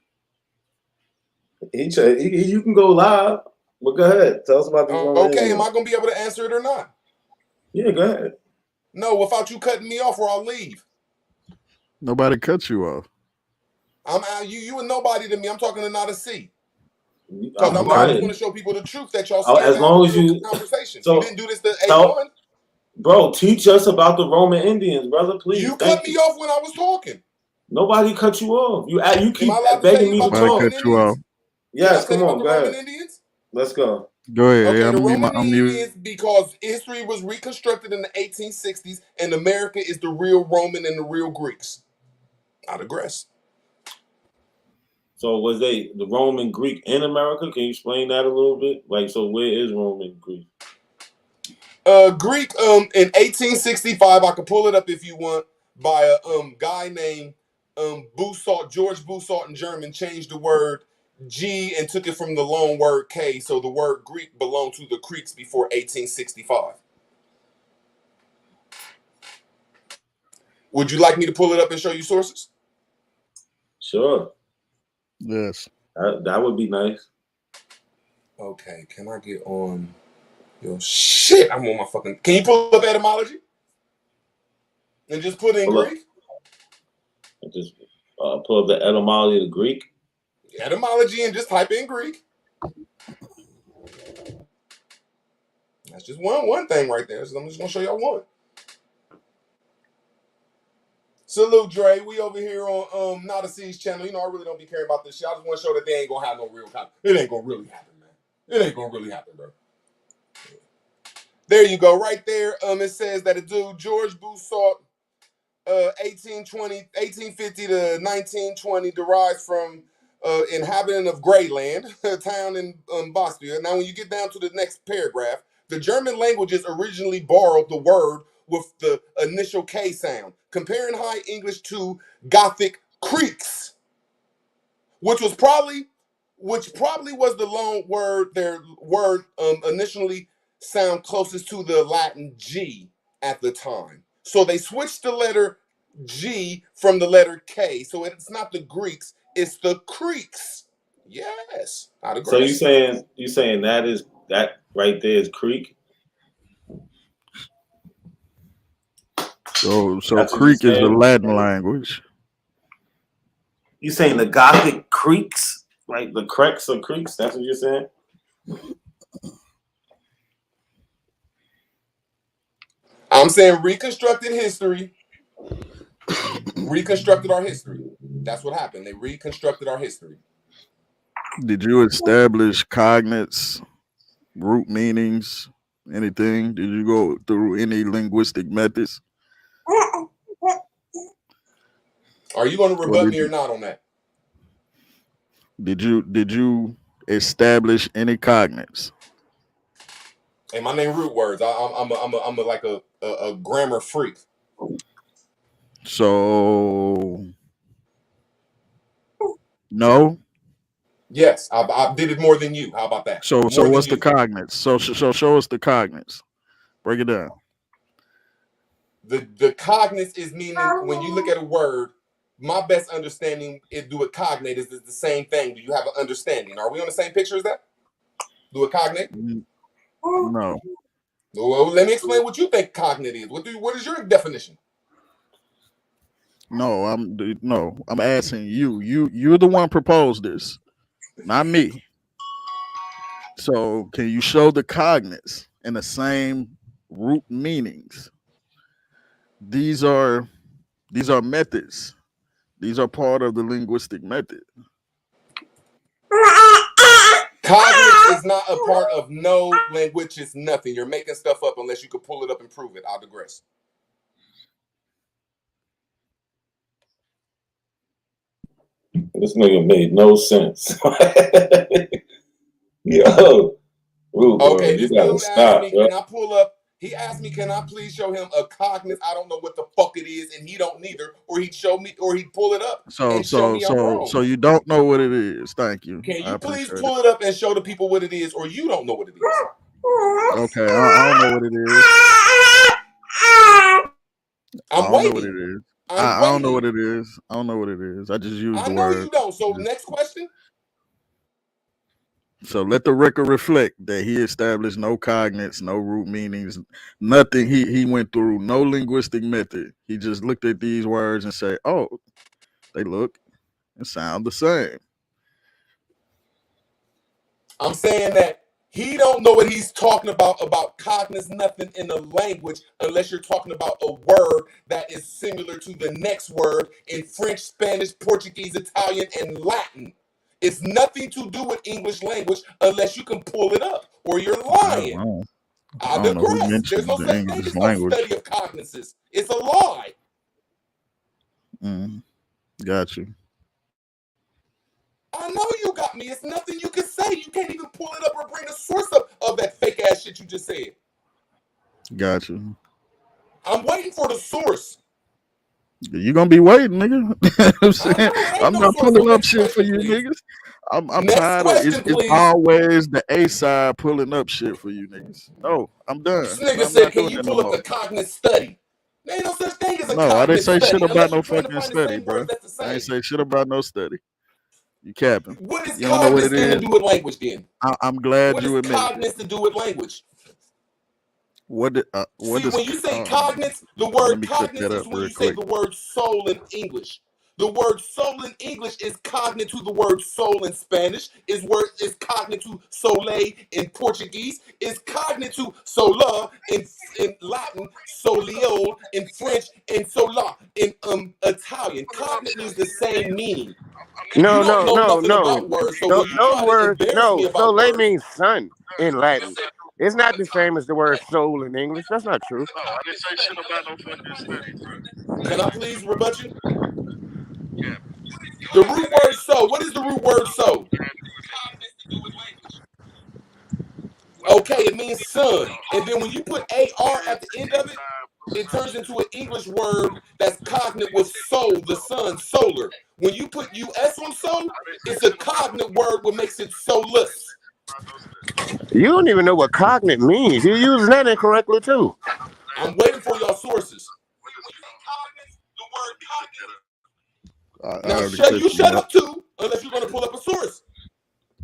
You can go live, but go ahead. Tell us about these Roman Indians. Am I gonna be able to answer it or not? Yeah, go ahead. No, without you cutting me off or I'll leave. Nobody cut you off. I'm out. You and nobody to me. I'm talking to not a C. Because I just want to show people the truth that y'all see. As long as you conversations. So, you didn't do this to A1. Bro, teach us about the Roman Indians, brother. Please. You cut me off when I was talking. Nobody cut you off. You keep begging me to talk. Cut you off. Yes, come on, go ahead. Indians? Let's go. Go ahead. Okay, Yeah, the Roman Indians, because history was reconstructed in the 1860s, and America is the real Roman and the real Greeks. I digress. So was the Roman Greek in America? Can you explain that a little bit? Like, so where is Roman Greek? Greek in 1865, I could pull it up if you want, by a guy named Bussard, George Bussard in German, changed the word G and took it from the loan word K, so the word Greek belonged to the Creeks before 1865. Would you like me to pull it up and show you sources? Sure. Yes. That would be nice. Okay, can I get on your shit? I'm on my fucking. Can you pull up etymology? And just put in Greek? Just pull up the etymology of the Greek. Etymology and just type in Greek. That's just one thing right there. So I'm just gonna show y'all one. Salute, Dre. We over here on Not a C's channel. You know, I really don't be caring about this shit. I just want to show that they ain't gonna have no real content. It ain't gonna really happen, man. It ain't gonna really happen, bro. There you go, right there. It says that a dude, George Bussard, 1850 to 1920, derives from inhabitant of Greyland, a town in Bosnia. Now, when you get down to the next paragraph, the German languages originally borrowed the word with the initial K sound, comparing High English to Gothic creeks, which probably was the loan word. Their word initially sound closest to the Latin G at the time. So they switched the letter G from the letter K. So it's not the Greeks, it's the creeks. Yes. So you saying that right there is creek? So Creek is the Latin language. You saying the Gothic creeks, like the cracks or creeks? That's what you're saying? I'm saying reconstructed history. Reconstructed our history. That's what happened. They reconstructed our history. Did you establish cognates, root meanings, anything? Did you go through any linguistic methods? Are you going to rebut me or not on that? Did you establish any cognates? Hey, my name root words. I'm like a grammar freak. So no. Yes, I did it more than you. How about that? So what's the cognates? So show us the cognates. Break it down. The cognates is meaning when you look at a word. My best understanding do a cognate is the same thing. Do you have an understanding? Are we on the same picture as that? Do a cognate? No. Well, let me explain what you think cognate is. What is your definition? No, I'm asking you. You're the one proposed this, not me. So can you show the cognates in the same root meanings? These are methods. These are part of the linguistic method. Cognates is not a part of no language. It's nothing. You're making stuff up unless you can pull it up and prove it. I'll digress. This nigga made no sense. Yo. Okay, this dude asked me, can I pull up? He asked me, can I please show him a cognate? I don't know what the fuck it is, and he don't neither. Or he'd show me, or he'd pull it up and show me I'm wrong. So you don't know what it is. Thank you. Can you please pull it up and show the people what it is, or you don't know what it is? Okay, I don't know what it is. I'm waiting. I don't know what it is. I don't know what it is. I just used the word. I know you don't. So next question. So let the record reflect that he established no cognates, no root meanings, nothing. He went through no linguistic method. He just looked at these words and said, "Oh, they look and sound the same." I'm saying that he don't know what he's talking about cognates, nothing in the language, unless you're talking about a word that is similar to the next word in French, Spanish, Portuguese, Italian, and Latin. It's nothing to do with English language unless you can pull it up, or you're lying. I digress. There's no such thing as no study of cognates. It's a lie. Got you. I know you got me. It's nothing you can say. You can't even pull it up or bring a source up of that fake ass shit you just said. Got you. I'm waiting for the source. You're gonna be waiting, nigga. I'm not pulling up shit for you, niggas. I'm tired of it's always the A side pulling up shit for you niggas. No, I'm done. This nigga said, can you pull up the cognate study? There ain't no such thing as a No, I didn't say shit about no fucking fucking study, bro. I ain't say shit about no study. You capping. What is cognates to do with language then? I'm glad you admit it. What is cognates to do with language? What See, when you say cognates, the word cognates is when you say the word soul in English. The word soul in English is cognate to the word soul in Spanish. Is cognate to soleil in Portuguese. Is cognate to sola in Latin. Soleil in French. And sola in Italian. Cognate means the same meaning. No. Words, so those words, no. Soleil means sun in Latin. It's not the same as the word soul in English. That's not true. No, I didn't say shit about no fucking study, bro. Can I please rebut you? Yeah. The root word "so." What is the root word "so"? Okay, it means sun. And then when you put AR at the end of it, it turns into an English word that's cognate with soul, the sun, solar. When you put US on soul, it's a cognate word what makes it soulless. You don't even know what cognate means. You're using that incorrectly too. I'm waiting for y'all sources. Now, shut up too, unless you're going to pull up a source.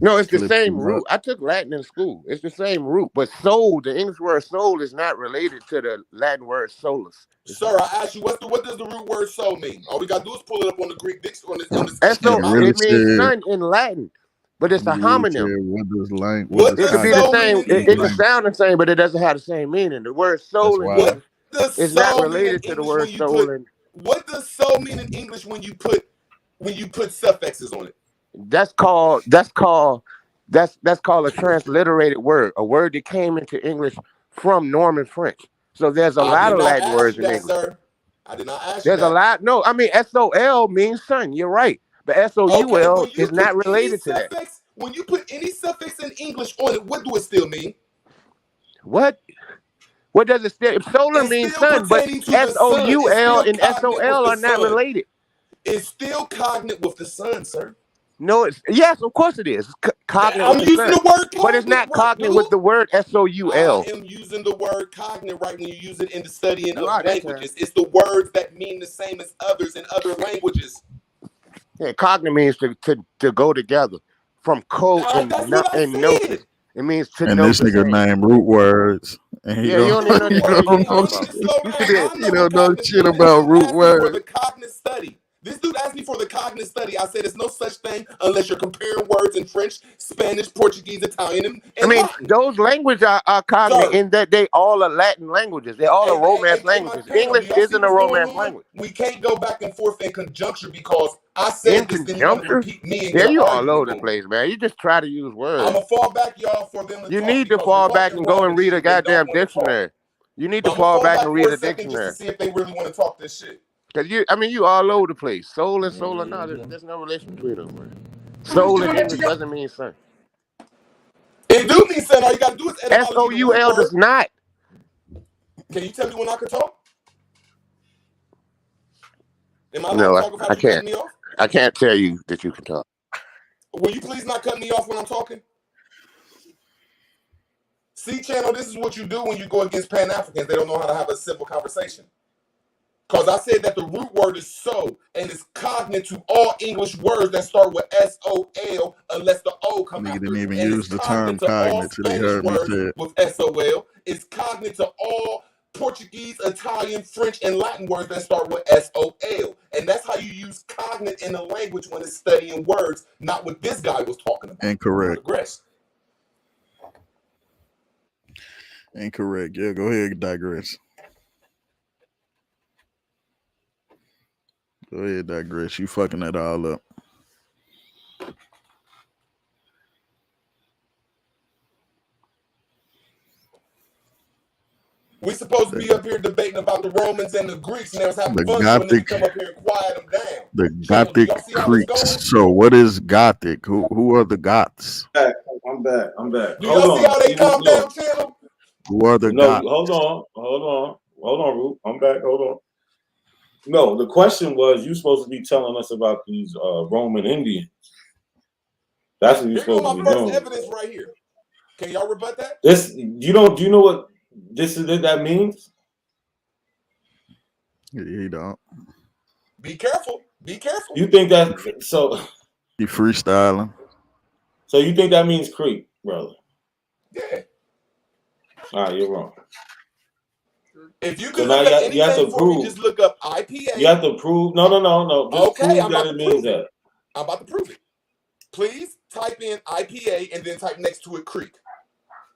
No, it's the same root. I took Latin in school. It's the same root. But soul, the English word soul, is not related to the Latin word solus. Sir, I asked you, what does the root word soul mean? All we got to do is pull it up on the Greek dictionary. It means sun in Latin, but it's a homonym. What it could be the same. It can sound the same, but it doesn't have the same meaning. The word soul in English is not related to the word soul. What does soul mean in English when you put suffixes on it? That's called a transliterated word, a word that came into English from Norman French. So there's a lot of Latin words in English. Sir. I did not ask There's you that. a lot. No, I mean SOL means sun. You're right, but SOUL is not related to that. When you put any suffix in English on it, what do it still mean? What? What does it still? Solar means sun, but SOUL and SOL are not related. It's still cognate with the sun, sir. No, yes, of course it is. Cognate I'm with the using sun, the word cognate, but it's not cognate with the word SOUL. I am using the word cognate right when you use it in the studying of languages. It's the words that mean the same as others in other languages. Yeah, cognate means to go together from and gnosis. It means to and know. This nigga named root words. And you don't know you don't know shit about root words. The cognate study. This dude asked me for the cognate study. I said there's no such thing unless you're comparing words in French, Spanish, Portuguese, Italian, and Latin. Those languages are cognate in that they all are Latin languages. They all are Romance languages. English isn't a Romance language. We can't go back and forth in conjuncture because I said this, then you want to repeat me. Yeah, you all over the place, man. You just try to use words. I'm going to fall back, y'all, for them to You need to fall back and go and read a goddamn dictionary. You need to fall back and read a dictionary. Just to see if they really want to talk this shit. Because you all over the place. Soul and soul or not, there's no relation between them, man. Soul in English doesn't mean sun. It do mean sun. All you got to do is SOUL does not. Can you tell me when I can talk? Am I No, talk I can't. I can't tell you that you can talk. Will you please not cut me off when I'm talking? See, channel, this is what you do when you go against Pan-Africans. They don't know how to have a simple conversation. Because I said that the root word is so, and it's cognate to all English words that start with S-O-L, unless the O comes after. Didn't even use the term cognate till they heard me say it. With S-O-L, it's cognate to all Portuguese, Italian, French, and Latin words that start with S-O-L. And that's how you use cognate in a language when it's studying words, not what this guy was talking about. Incorrect. Incorrect. Yeah, go ahead, digress. Go ahead, digress. You fucking it all up. We supposed to be up here debating about the Romans and the Greeks, and they was having fun when they come up here and quiet them down. The Gothic Greeks. So what is Gothic? Who are the Goths? I'm back. Do y'all see how they calm down, channel? Who are the Goths? Hold on, Root. I'm back. Hold on. No, the question was, you supposed to be telling us about these Roman Indians. That's what you're supposed to be doing. Here's my first evidence right here. Can y'all rebut that? Do you know what that means? You don't. Be careful. You think that so? You freestyling. So you think that means Creek, brother? Yeah. All right, you're wrong. If you can look up anything for me, just look up IPA. You have to prove. No. Just okay, prove that it means that. I'm about to prove it. Please type in IPA and then type next to it Creek.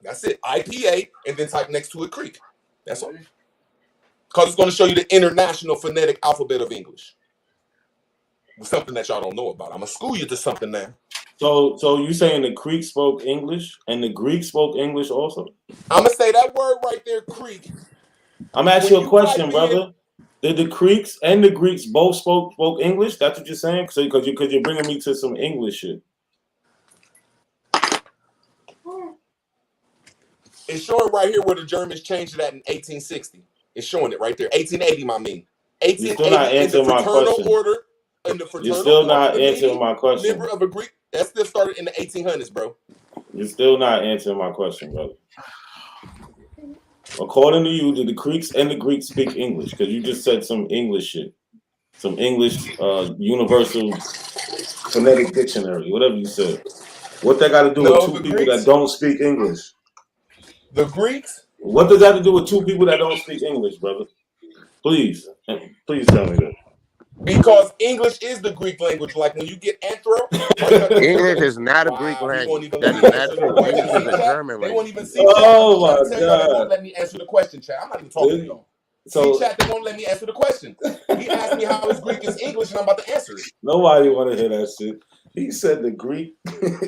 That's it. IPA and then type next to it Creek. That's all. Because it's going to show you the international phonetic alphabet of English. Something that y'all don't know about. I'm going to school you to something now. So you saying the Creek spoke English and the Greek spoke English also? I'm going to say that word right there, Creek. I'm asking you a question, brother. Did the Creeks and the Greeks both spoke English? That's what you're saying? So because you're bringing me to some English shit. It's showing right here where the Germans changed it at in 1860. It's showing it right there. 1880, my mean. You're still not 1880 in the answering my fraternal question. order. In the fraternal You're still order, not the answering meaning my question. member of a Greek. That still started in the 1800s, bro. You're still not answering my question, brother. According to you, do the Greeks and the Greeks speak English? Because you just said some English shit. Some English universal phonetic dictionary, whatever you said. What that got to do with two people that don't speak English? The Greeks? What does that have to do with two people that don't speak English, brother? Please tell me that. Because English is the Greek language. Like when you get anthro, English is not a Greek language. That is not true. English is a German They won't language. even see chat. Oh my They God. won't let me answer the question, chat. I'm not even talking to y'all. So, see chat, they won't let me answer the question. He asked me how his Greek is English, and I'm about to answer it. Nobody want to hear that shit. He said the Greek.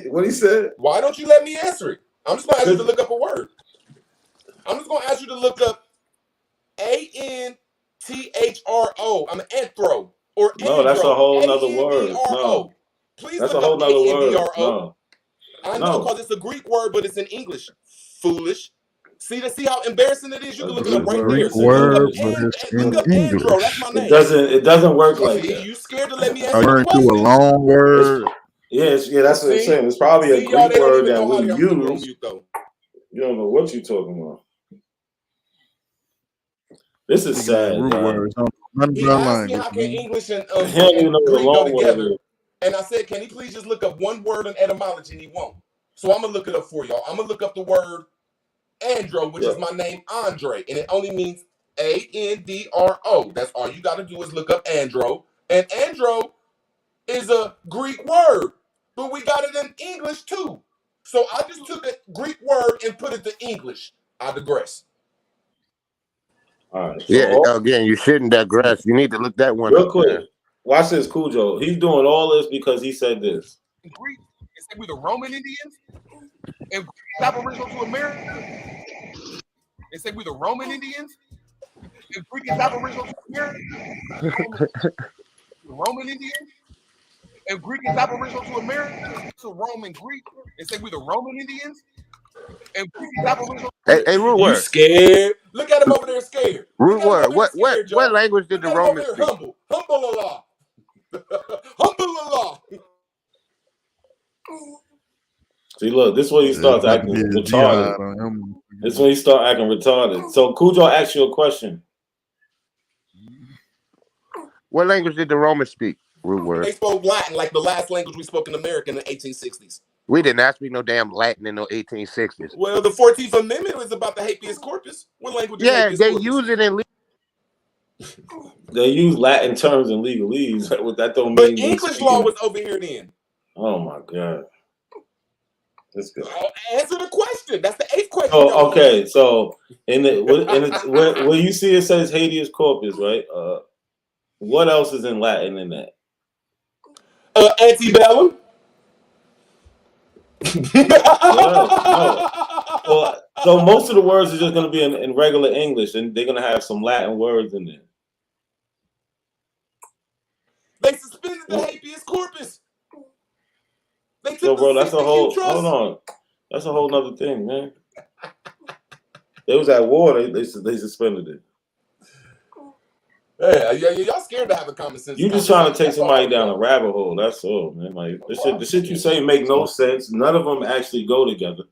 What he said? Why don't you let me answer it? I'm just gonna ask you to look up a word. I'm just gonna ask you to look up anthro. I'm an anthro or No, that's a whole nother word. ANDRO. No, Please that's look a whole up nother word. ANDRO. No, I know because it's a Greek word, but it's in English. Foolish. See how embarrassing it is. You can look it up right there. Greek word, but Look it's up in Andro. That's English. my name. It doesn't work like that. You scared to let me Are answer you the referring to a question? long word? Yes, that's what I'm saying. It's probably a Greek word that we use. You don't know what you're talking about. This is sad, root y'all. words. None He about asked me language, how can man. English and even know what a Greek go long word together, is. and I said, can he please just look up one word in etymology, and he won't. So I'm gonna look it up for y'all. I'm gonna look up the word Andro, which is my name, Andre, and it only means ANDRO. That's all you got to do is look up Andro, and Andro is a Greek word, but we got it in English too. So I just took a Greek word and put it to English. I digress. All right. Yeah, again, you shouldn't digress. You need to look that one Real up, quick, man. watch this, Cujo. He's doing all this because he said this. In Greek, it said we're the Roman Indians, and Aboriginal to America. They say we're the Roman Indians, and Greek is Aboriginal to America. The Roman Indians, and Greek is Aboriginal to America. So Roman Greek. They say we're the Roman Indians, and Greek is Aboriginal. Hey, root You word. scared? Look at him over there scared. Root word. What language did the Romans speak? Humble Allah. Humble Allah. See, look, this is when he starts acting retarded. This is when he starts acting retarded. So Cujo asked you a question. What language did the Romans speak? Root word. They spoke Latin, like the last language we spoke in America in the 1860s. We did not speak no damn Latin in the 1860s. Well, the 14th Amendment was about the habeas corpus. What language is habeas they corpus? use it in. They use Latin terms in legalese. That don't but mean. But English law was over here then. Oh my God. Let's go. Answer the question. That's the 8th question. Oh, okay. So where you see it says habeas corpus, right? What else is in Latin in that? Antebellum. No. Well, so most of the words are just going to be in regular English, and they're going to have some Latin words in there. They suspended the habeas corpus. They took so, bro, that's a whole. trust. Hold on, that's a whole nother thing, man. They was at war. They suspended it. Yeah, y'all scared to have a common sense. You just trying to take somebody down a rabbit hole. That's all, man. Like the shit you say make no sense. None of them actually go together,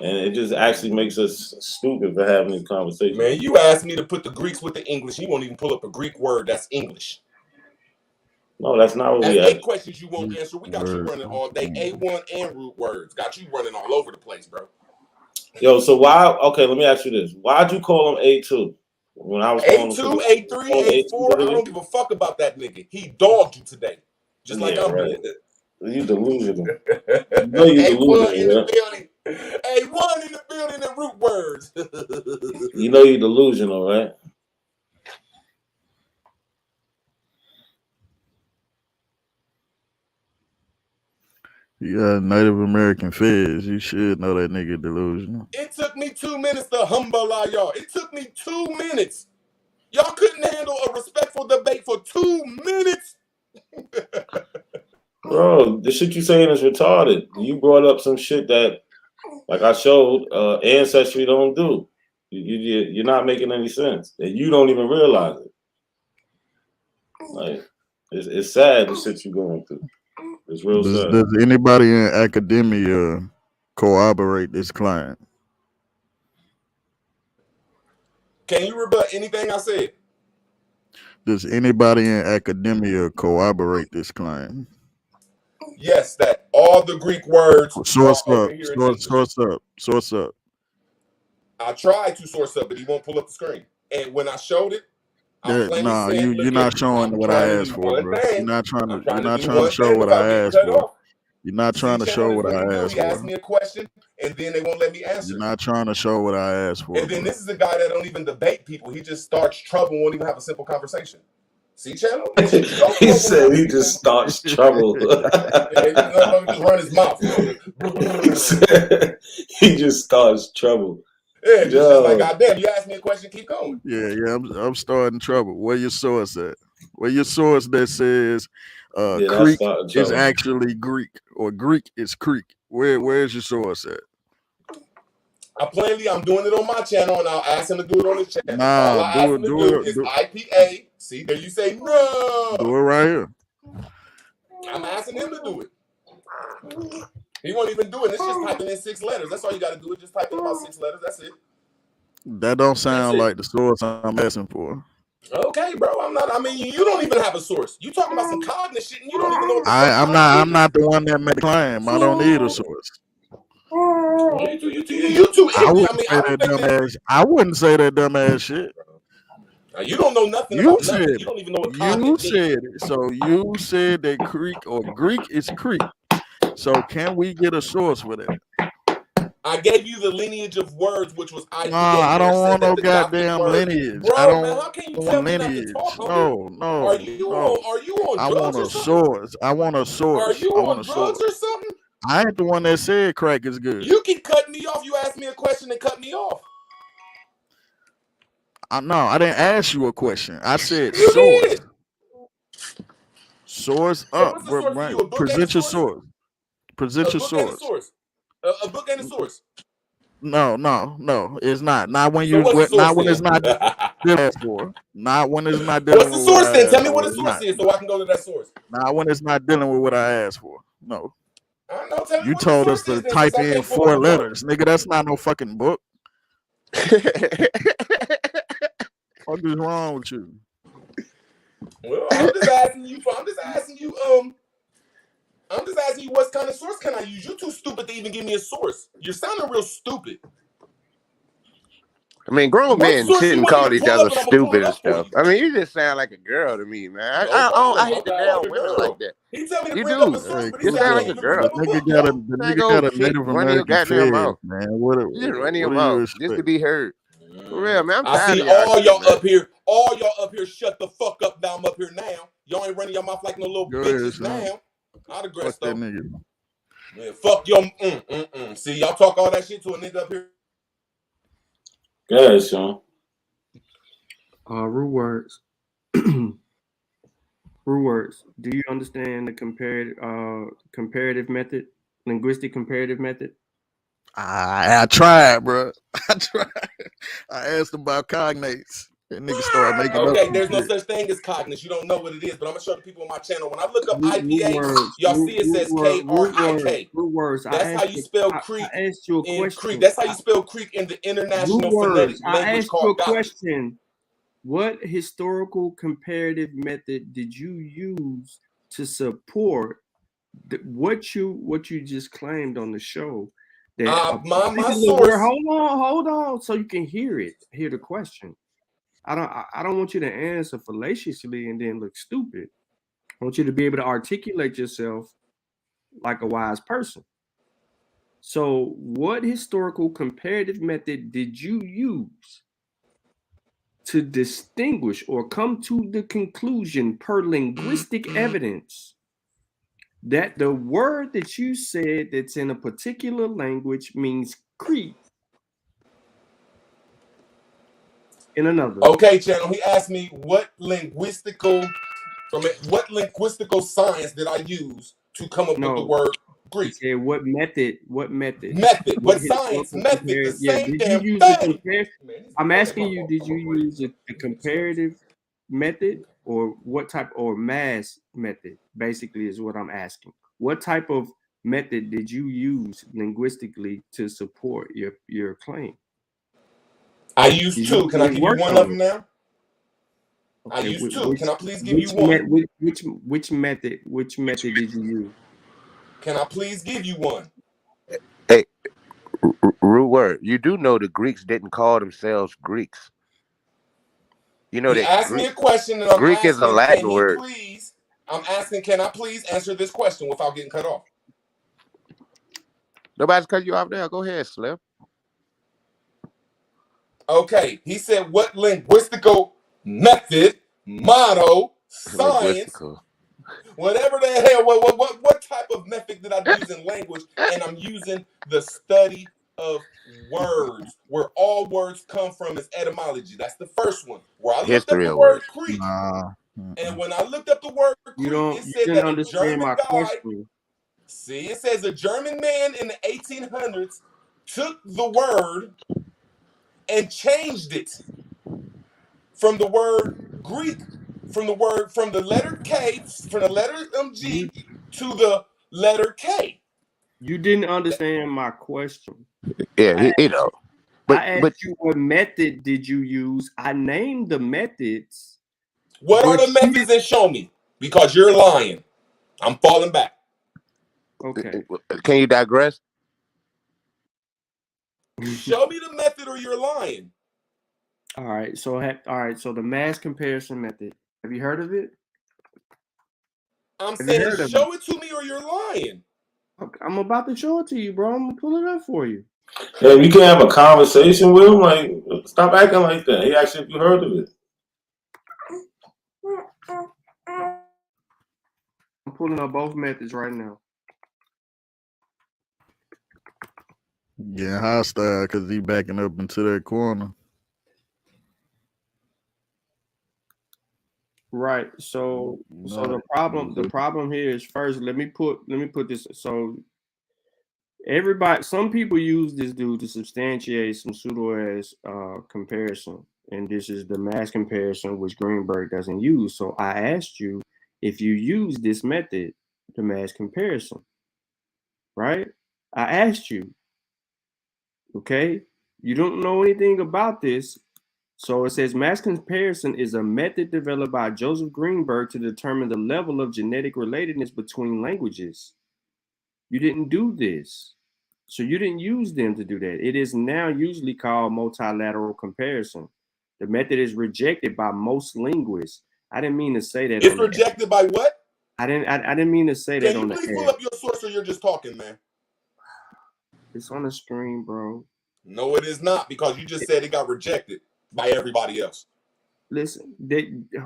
and it just actually makes us stupid for having this conversation. Man, you asked me to put the Greeks with the English. You won't even pull up a Greek word that's English. No, that's not what that's we asked. 8 questions you won't answer. We got you running all day. A1 and root words. Got you running all over the place, bro. Yo, so why? Okay, let me ask you this: why'd you call him A2? When I was A2, A3, A4, I don't give a fuck about that nigga. He dogged you today. Just like I'm doing. You delusional. You know you delusional, in the building. A1 in the building and root words. You know you delusional, right? You got Native American feds. You should know that nigga delusional. It took me 2 minutes to humble y'all. It took me 2 minutes. Y'all couldn't handle a respectful debate for 2 minutes. Bro, the shit you saying is retarded. You brought up some shit that, like I showed, Ancestry don't do. You're not making any sense, and you don't even realize it. Like, it's sad the shit you're going through. It's real sad. Does anybody in academia corroborate this claim? Can you rebut anything I said? Does anybody in academia corroborate this claim? Yes, that all the Greek words. Source up. I tried to source up, but he won't pull up the screen. And when I showed it, Nah, you're not showing what I asked for, bro. You're not trying to show what I asked for. You're not trying to show what I asked for. He asked me a question, and then they won't let me answer. You're not trying to show what I asked for. And then this is a guy that don't even debate people. He just starts trouble, won't even have a simple conversation. See, channel? He said he just starts trouble. Just run his mouth. He just starts trouble. Yeah, just like, goddamn, you asked me a question, keep going. Yeah, I'm starting trouble. Where your source at? Where your source that says Creek is actually Greek or Greek is Creek? Where's your source at? I'm doing it on my channel, and I'll ask him to do it on his channel. Nah, all I ask him to do is IPA. See, there you say no. Do it right here. I'm asking him to do it. He won't even do it. It's just typing in 6 letters. That's all you got to do. Is just type in about 6 letters. That's it. That don't sound like the source I'm asking for. Okay, bro. I mean, you don't even have a source. You talking about some cognitive shit, and you don't even know what the I'm not the one that made the claim. I don't need a source. You too. I wouldn't say that dumbass shit. You don't know nothing about nothing. You don't even know what cognitive is. You said it. So you said that Creek or Greek is Creek. So can we get a source with it? I gave you the lineage of words, which was IPA. No, I don't want no goddamn lineage. Bro, I don't man, how can you want tell me lineage. not to talk? No. Are you on I drugs want a or something? source. I want a source. Are you on drugs or something? I ain't the one that said crack is good. You keep cutting me off. You asked me a question and cut me off. No, I didn't ask you a question. I said source. Source up. Present your source. Present your source. A book and a source. No, it's not. Not when you. Not when it's not dealing for. Not when it's not dealing. What's the source then? Tell me what the source is, so I can go to that source. Not when it's not dealing with what I asked for. No. I know. Tell me You what told the us source to is, type in 4 letters, nigga. That's not no fucking book. What is wrong with you? Well, I'm just asking you what kind of source can I use? You're too stupid to even give me a source. You're sounding real stupid. I mean, grown men shouldn't call each other stupid and stuff. I mean, you just sound like a girl to me, man. I hate the damn women like that. He tell me to You bring do. up a source, but You sound like a girl. The nigga got a Native American fed, man. You just run your mouth just to be heard. For real, man. I see all y'all up here. All y'all up here, shut the fuck up. Now I'm up here now. Y'all ain't running your mouth like no little bitches now. I'd aggress though. Man, fuck your See, y'all talk all that shit to a nigga up here. Go ahead, Sean. Root words. Root words. Do you understand the comparative method, linguistic comparative method? I tried, bro. I tried. I asked about cognates. That nigga started making up. Okay, there's no such thing as cognates. You don't know what it is, but I'm gonna show the people on my channel. When I look up IPA, y'all see it says K-R-I-K. Root words. That's how you spell Creek. I asked you a question. That's how you spell Creek in the international phonetic language called I asked you a question. What historical comparative method did you use to support what you just claimed on the show? That my source. Hold on, so you can hear the question. I don't want you to answer fallaciously and then look stupid. I want you to be able to articulate yourself like a wise person. So, what historical comparative method did you use to distinguish or come to the conclusion per linguistic evidence that the word that you said that's in a particular language means Creek in another? Okay, channel. He asked me what linguistical science did I use to come up with the word Greek. He said, what method? What method? Method. But science, method, the same damn thing. I'm asking you, did you use the comparative method or what type, or mass method, basically is what I'm asking. What type of method did you use linguistically to support your claim? I used two. Can I give you one of them now? Okay, I used two. Can I please give you one? Which method did you use? Can I please give you one? Hey, rude word. You do know the Greeks didn't call themselves Greeks. You know that asked me a question, and I'm Greek asking, is a Latin can word. Please? I'm asking, can I please answer this question without getting cut off? Nobody's cut you off now. Go ahead, Slim. Okay, he said, what linguistical method, motto, science, whatever the hell, what type of method did I use in language? And I'm using the study of words, where all words come from is etymology. That's the first one. Where I looked up the word Creek. And when I looked up the word Creek, it said that a German guy. See, it says a German man in the 1800s took the word and changed it from the word Greek, from the letter K, from the letter G to the letter K. You didn't understand my question. Yeah, you know. I asked you what method did you use? I named the methods. What are the methods, and show me? Because you're lying. I'm falling back. Okay. Can you digress? Show me the method or you're lying. All right. So the mass comparison method. Have you heard of it? I'm saying show it to me or you're lying. I'm about to show it to you, bro. I'm gonna pull it up for you. Hey, you can't have a conversation with him. Like, stop acting like that. He asked if you heard of it. I'm pulling up both methods right now. Yeah, hostile because he backing up into that corner. Right. So the problem here is, first, let me put this. So some people use this dude to substantiate some pseudo-ass comparison, and this is the mass comparison, which Greenberg doesn't use. So I asked you if you use this method, the mass comparison, right? I asked you. Okay, you don't know anything about this. So it says mass comparison is a method developed by Joseph Greenberg to determine the level of genetic relatedness between languages. You didn't do this. So you didn't use them to do that. It is now usually called multilateral comparison. The method is rejected by most linguists. I didn't mean to say that. It's rejected by what? I didn't mean to say that on the air. Can you please pull up your source, or you're just talking, man? It's on the screen, bro. No, it is not, because you just said it got rejected by everybody else. Listen,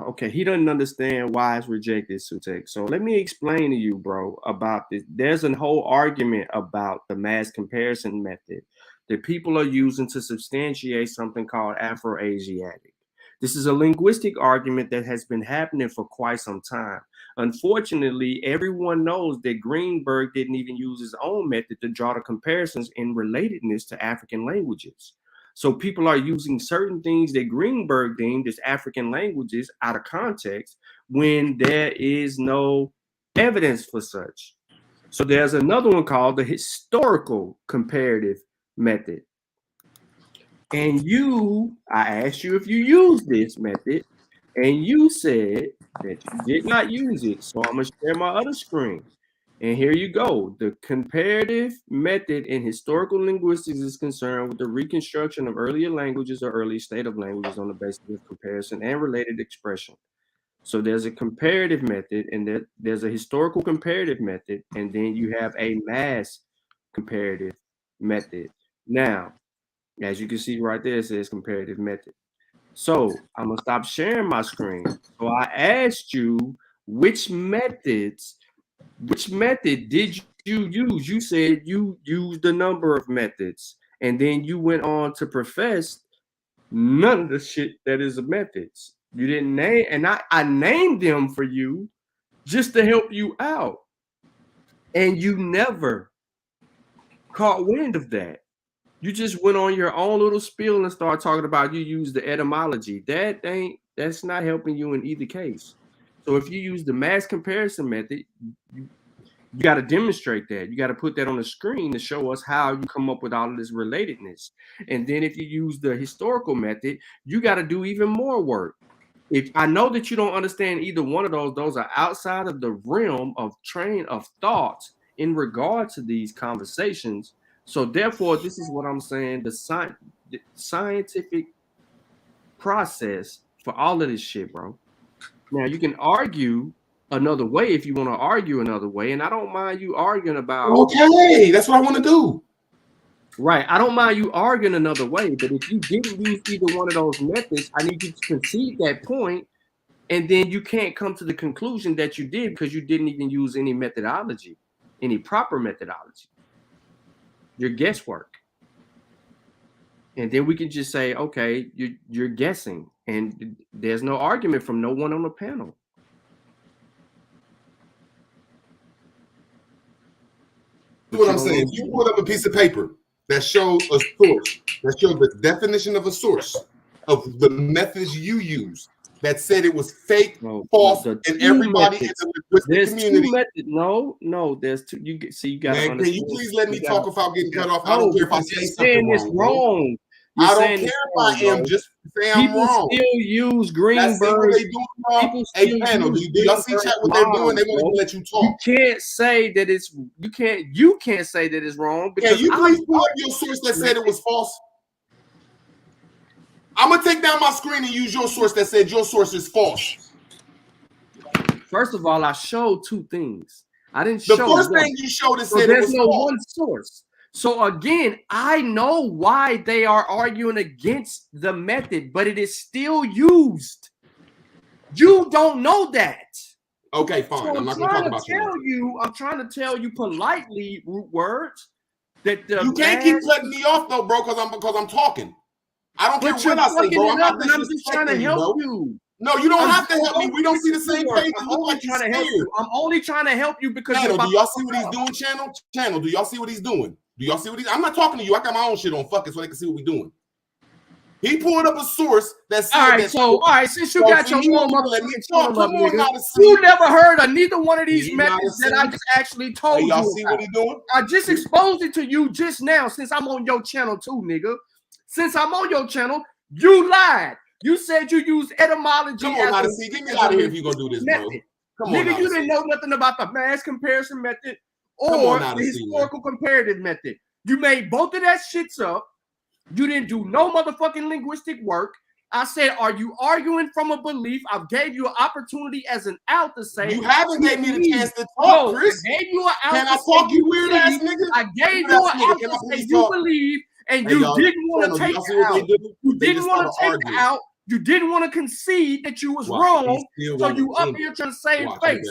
okay, he doesn't understand why it's rejected, Sutek. So let me explain to you, bro, about this. There's a whole argument about the mass comparison method that people are using to substantiate something called Afro-Asiatic. This is a linguistic argument that has been happening for quite some time. Unfortunately, everyone knows that Greenberg didn't even use his own method to draw the comparisons in relatedness to African languages. So people are using certain things that Greenberg deemed as African languages out of context when there is no evidence for such. So there's another one called the historical comparative method. And I asked you if you use this method, and you said that you did not use it. So I'm going to share my other screen. And here you go. The comparative method in historical linguistics is concerned with the reconstruction of earlier languages or early state of languages on the basis of comparison and related expression. So there's a comparative method, and there's a historical comparative method, and then you have a mass comparative method. Now, as you can see right there, it says comparative method. So I'm going to stop sharing my screen. So I asked you which method did you use? You said you used a number of methods, and then you went on to profess none of the shit that is methods. You didn't name, and I named them for you just to help you out. and you never caught wind of that. You just went on your own little spiel and started talking about you use the etymology. That's not helping you in either case. So if you use the mass comparison method, you got to demonstrate that. You got to put that on the screen to show us how you come up with all of this relatedness. And then if you use the historical method, you got to do even more work. If I know that you don't understand either one of those are outside of the realm of train of thought in regard to these conversations. So therefore, this is what I'm saying: the scientific process for all of this shit, bro. Now you can argue another way if you want to argue another way, and I don't mind you arguing about. Okay, that's what I want to do. Right, I don't mind you arguing another way, but if you didn't use either one of those methods, I need you to concede that point, and then you can't come to the conclusion that you did because you didn't even use any methodology, any proper methodology. Your guesswork. And then we can just say, okay, you're guessing, and there's no argument from no one on the panel. What I'm saying, you put up a piece of paper that showed a source, that showed the definition of a source of the methods you use, that said it was fake, false, and everybody in the linguistic community. No, there's two. You got to understand. Can you please let me talk without getting cut off? I don't care if I say something wrong. I don't care if I am. Just say I'm wrong. People still use Greenberg. What they doing wrong. Hey, panel, do y'all see chat what they're doing? They won't even let you talk. You can't say that it's. You can't say that it's wrong. Can you please pull up your source that said it was false? I'm gonna take down my screen and use your source that said your source is false. First of all, I showed two things. I didn't show the first thing you showed is said there's it was no false. one source. So again, I know why they are arguing against the method, but it is still used. You don't know that. Okay, fine. So I'm not gonna talk about I'm trying to tell you politely, root words, that you can't keep cutting me off though, bro, because I'm talking. I don't care what I say, bro. I'm just trying to help you. No, you don't have to help me. We don't see the same page. I'm only trying to help you. I'm only trying to help you because Channel, do y'all see what he's doing, Channel? Do y'all see what he's doing? Do y'all see what he's? I'm not talking to you. I got my own shit on. Fuck it, so they can see what we're doing. He pulled up a source that said all right, since you got your own nigga, you never heard of neither one of these methods that I just actually told you. Y'all see what he's doing? I just exposed it to you just now since I'm on your channel too, nigga. Since I'm on your channel, you lied. You said you use etymology. Come on, Odyssey, get me out of here if you're gonna do this, bro. Come on, nigga, you didn't know nothing about the mass comparison method or the historical comparative method. You made both of that shits up. You didn't do no motherfucking linguistic work. I said, are you arguing from a belief? I gave you an opportunity as an out to say. You haven't gave me the chance to talk, Chris. I gave you an out. Can I talk, you weird ass nigga? I gave you an out to say you believe, and you didn't want to take it out. You didn't want to take it out. You didn't want to concede that you was wrong. So you up here trying to save face.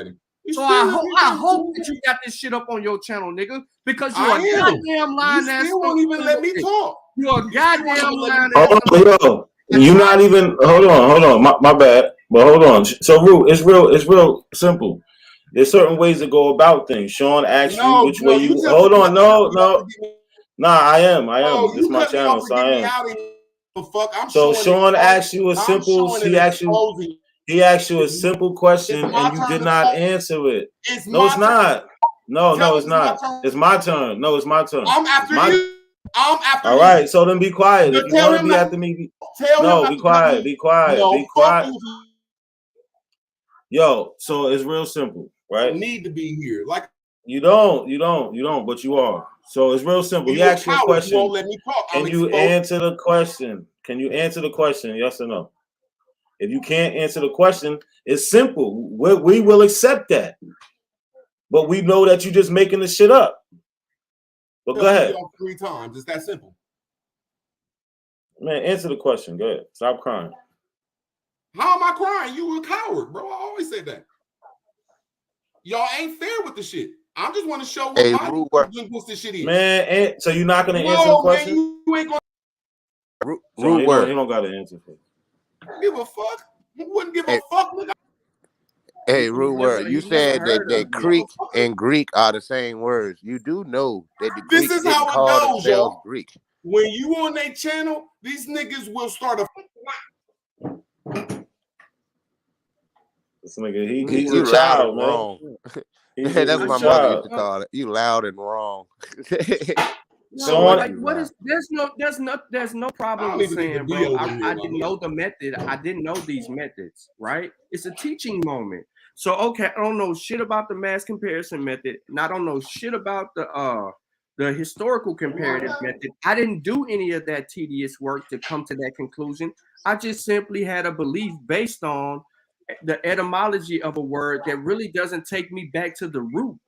So I hope that you got this shit up on your channel, nigga, because you're a goddamn lying ass. You still won't even let me talk. You're a goddamn lying ass. You're not even. Hold on. My bad. But hold on. So, Root, it's real simple. There's certain ways to go about things. Sean asked you which way you. Hold on. No. Nah, I am. It's my channel, so I am. So Sean asked you a simple. He asked you a simple question, and you did not answer it. No, it's not. No, it's not. It's my turn. No, it's my turn. I'm after you. All right, so then be quiet. If you want to be after me, be quiet. Be quiet. Be quiet. Yo, so it's real simple, right? I need to be here. Like you don't, but you are. So it's real simple. He asked you a question. You won't let me talk. Can you answer the question? Can you answer the question? Yes or no? If you can't answer the question, it's simple. We will accept that. But we know that you're just making the shit up. But go ahead. 3 times. It's that simple. Man, answer the question. Go ahead. Stop crying. How am I crying? You a coward, bro. I always say that. Y'all ain't fair with the shit. I just want to show what linguistic shit is. Man, so you're not going to answer the question? Man, you ain't going to. You don't got to answer for it. Give a fuck. You wouldn't give a fuck. Look. Hey, rude word. You He never said heard that of it. Creek and Greek are the same words. You do know that the This Greeks is didn't how it call goes, themselves y'all. Greek. When you on their channel, these niggas will start a. This nigga, he's You a loud and child, man. wrong. He's That's just what a my mother used child. to call it. You loud and wrong. No, Sean, like what is there's no problem don't with even need to saying, be bro, over here, I my didn't know the method. I didn't know these methods, right? It's a teaching moment. So okay, I don't know shit about the mass comparison method, and I don't know shit about the historical comparative method. I didn't do any of that tedious work to come to that conclusion. I just simply had a belief based on the etymology of a word that really doesn't take me back to the root.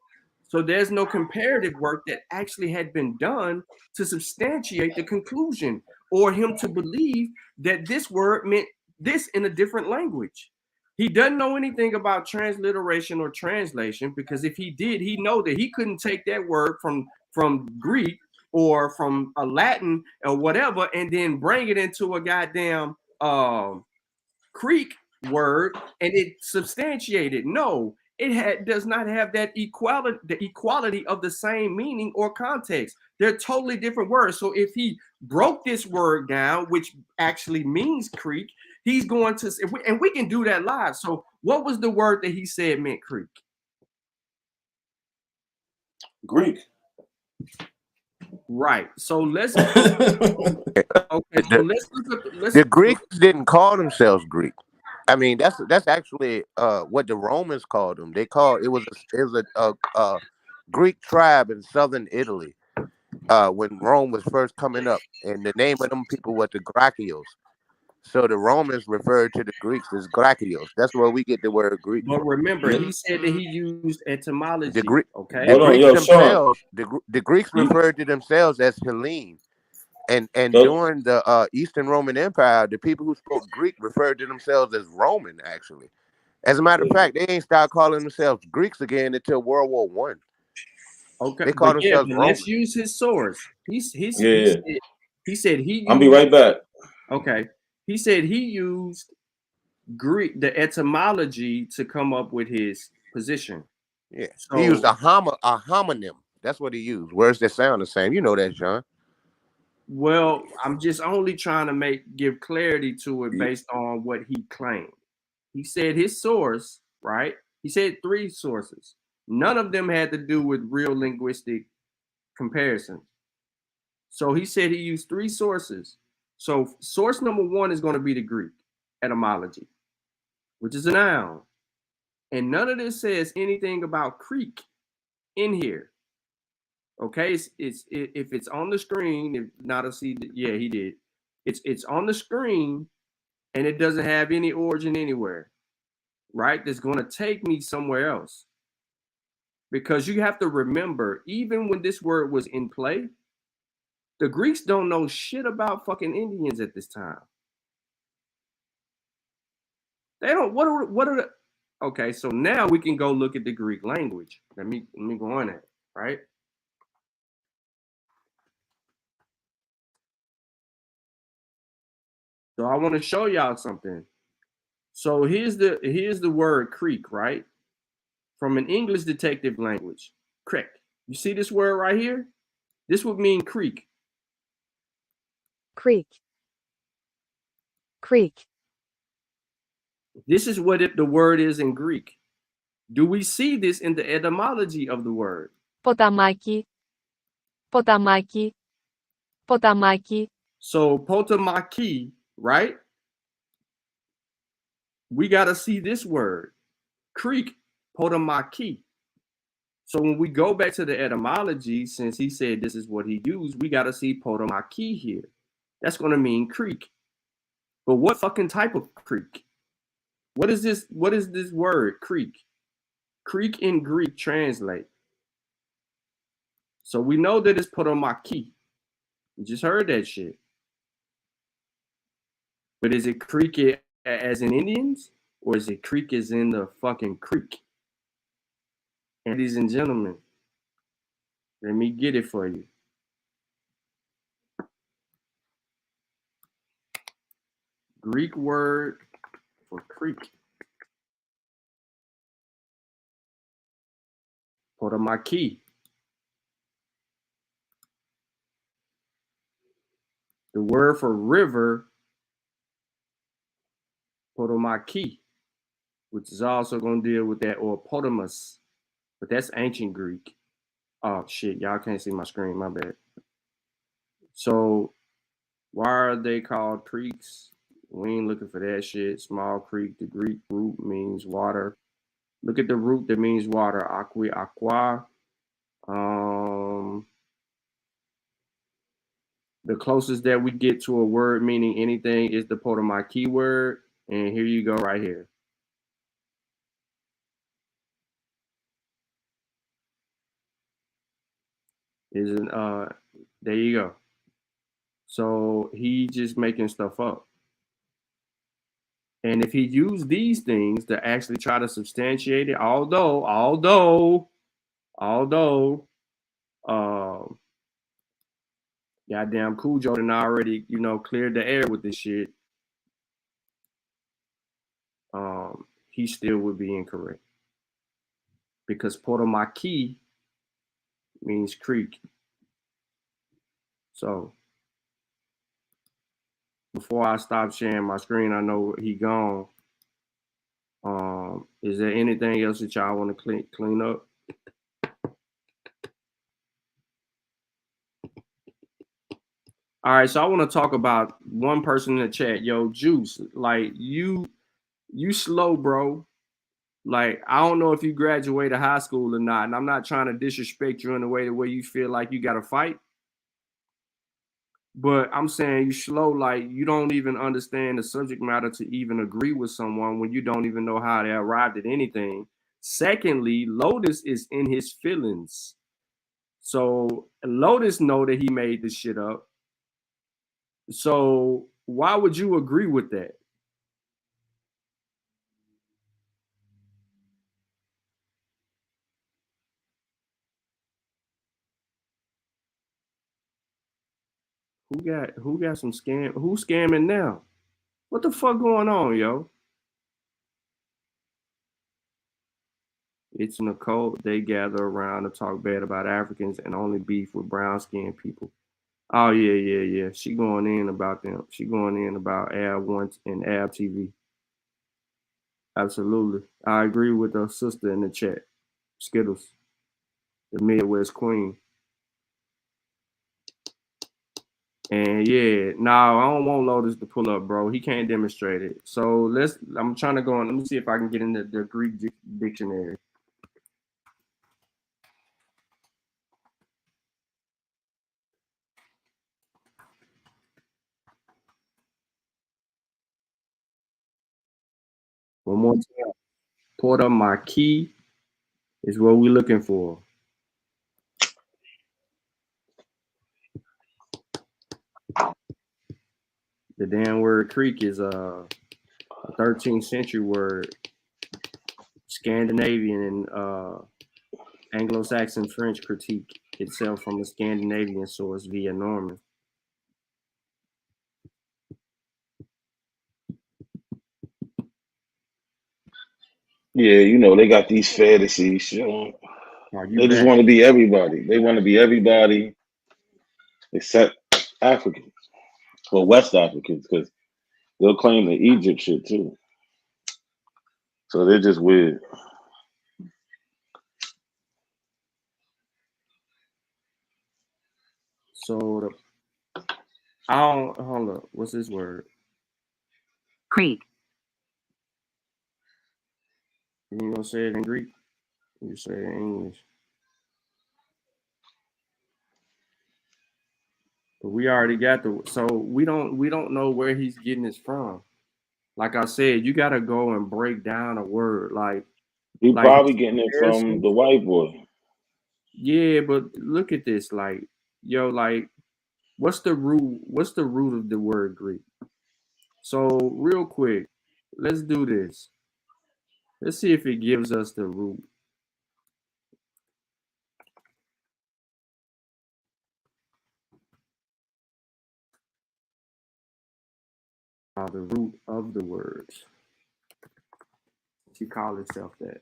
So there's no comparative work that actually had been done to substantiate the conclusion or him to believe that this word meant this in a different language. He doesn't know anything about transliteration or translation, because if he did, he know that he couldn't take that word from Greek or from a Latin or whatever and then bring it into a goddamn Creek word and it substantiated. No, does not have that equality, the equality of the same meaning or context. They're totally different words. So if he broke this word down, which actually means Creek, he's going to, and we can do that live. So what was the word that he said meant Creek? Greek. Right. So let's go. Okay. So let's look at The Greeks didn't call themselves Greek. I mean, that's actually what the Romans called them. They called it was a Greek tribe in southern Italy when Rome was first coming up, and the name of them people was the Gracios. So the Romans referred to the Greeks as Gracios. That's where we get the word Greek But from. remember, he said that he used etymology. The Greek, Okay. the Greeks themselves, the Greeks referred to themselves as Hellene. And during the Eastern Roman Empire, the people who spoke Greek referred to themselves as Roman, actually. As a matter of fact, they ain't started calling themselves Greeks again until World War One. Okay, They call but yeah, themselves but Roman. let's use his source. He said he used, I'll be right back. Okay. He said he used Greek, the etymology, to come up with his position. Yeah. So, He used a homonym. That's what he used. Words that sound the same. You know that, John. well, I'm just only trying to give clarity to it based on what he claimed. He said his source, right? He said 3 sources. None of them had to do with real linguistic comparisons. So he said he used 3 sources. So source number 1 is going to be the Greek etymology, which is a noun. And none of this says anything about Creek in here. Okay, it's if it's on the screen, if not a see, yeah, he did. It's on the screen, and it doesn't have any origin anywhere, right? That's going to take me somewhere else. Because you have to remember, even when this word was in play, the Greeks don't know shit about fucking Indians at this time. They don't. What are the? Okay, so now we can go look at the Greek language. Let me go on it, right? So I want to show y'all something. So here's the word Creek, right? From an English detective language. Creek. You see this word right here? This would mean creek. Creek. Creek. This is what the word is in Greek. Do we see this in the etymology of the word? Ποταμάκι. Ποταμάκι. Ποταμάκι. So potamaki, right? We got to see this word. Creek, potamaki. So when we go back to the etymology, since he said this is what he used, we got to see potamaki here. That's going to mean creek. But what fucking type of creek? What is this? What is this word, creek? Creek in Greek translate. So we know that it's potamaki. We just heard that shit. But is it creek as in Indians? Or is it creek as in the fucking creek? Ladies and gentlemen, let me get it for you. Greek word for creek. Potomac. The word for river, Potomac, which is also going to deal with that, or Potamus, but that's ancient Greek. Oh shit, y'all can't see my screen, my bad. So why are they called creeks? We ain't looking for that shit. Small creek, the Greek root means water. Look at the root that means water, aqua. The closest that we get to a word meaning anything is the Potomac word, and here you go right here. Isn't there you go. So he just making stuff up. And if he used these things to actually try to substantiate it, although goddamn Cujo done already, cleared the air with this shit, he still would be incorrect. Because Potomac means creek. So before I stop sharing my screen, I know he gone. Is there anything else that y'all want to clean up? All right, so I want to talk about one person in the chat. Yo, Juice, like you slow, bro. Like, I don't know if you graduated high school or not, and I'm not trying to disrespect you in a way the way you feel like you got to fight. But I'm saying you slow, like you don't even understand the subject matter to even agree with someone when you don't even know how they arrived at anything. Secondly, Lotus is in his feelings. So Lotus know that he made this shit up. So why would you agree with that? Who got some scam? Who's scamming now? What the fuck going on, yo? It's in a cult. They gather around to talk bad about Africans and only beef with brown-skinned people. Oh, yeah. She going in about them. She going in about Ab1 and Ab TV. Absolutely. I agree with her sister in the chat. Skittles, the Midwest Queen. And yeah, no, I don't want Lotus to pull up, bro. He can't demonstrate it. So I'm trying to go on. Let me see if I can get into the Greek dictionary. One more time. Potomac is what we're looking for. The damn word creek is a 13th century word, Scandinavian and Anglo-Saxon French critique itself from a Scandinavian source via Norman. Yeah, they got these fantasies. They just want to be everybody. They want to be everybody except Africans. Well, West Africans, because they'll claim the Egypt shit too. So they're just weird. So hold up. What's this word? Creek. You gonna say it in Greek? You say it in English. But we already got so we don't know where he's getting this from. Like I said, you gotta go and break down a word. He's probably getting it from the white boy. Yeah, but look at this. What's the root? What's the root of the word Greek? So real quick, let's do this. Let's see if it gives us the root. The root of the words. She called herself that.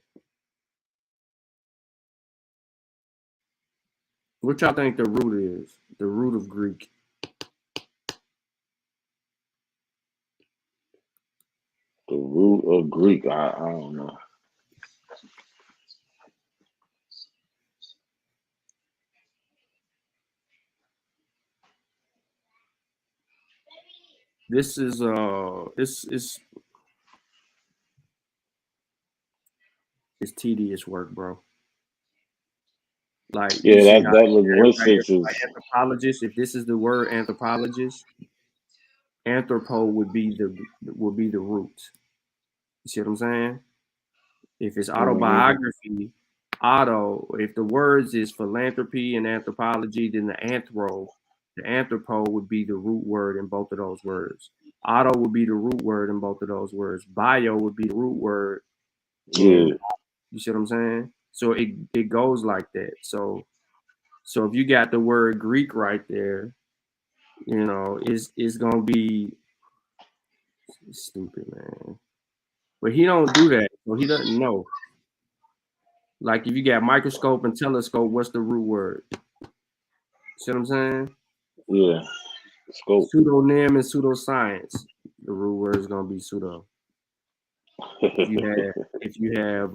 What y'all think the root is? The root of Greek. The root of Greek. I don't know. This is it's tedious work, bro. Like yeah, that linguistics is anthropologist. If this is the word anthropologist, anthropo would be the root. You see what I'm saying? If it's autobiography, auto. If the words is philanthropy and anthropology, then the anthropo would be the root word in both of those words. Auto would be the root word in both of those words. Bio would be the root word. You see what I'm saying? So it goes like that. So if you got the word Greek right there, you know, it's gonna be stupid, man. But he don't do that, so he doesn't know. Like if you got microscope and telescope, what's the root word? See what I'm saying? Yeah. Scope. Pseudonym and pseudoscience. The root word is gonna be pseudo. If you have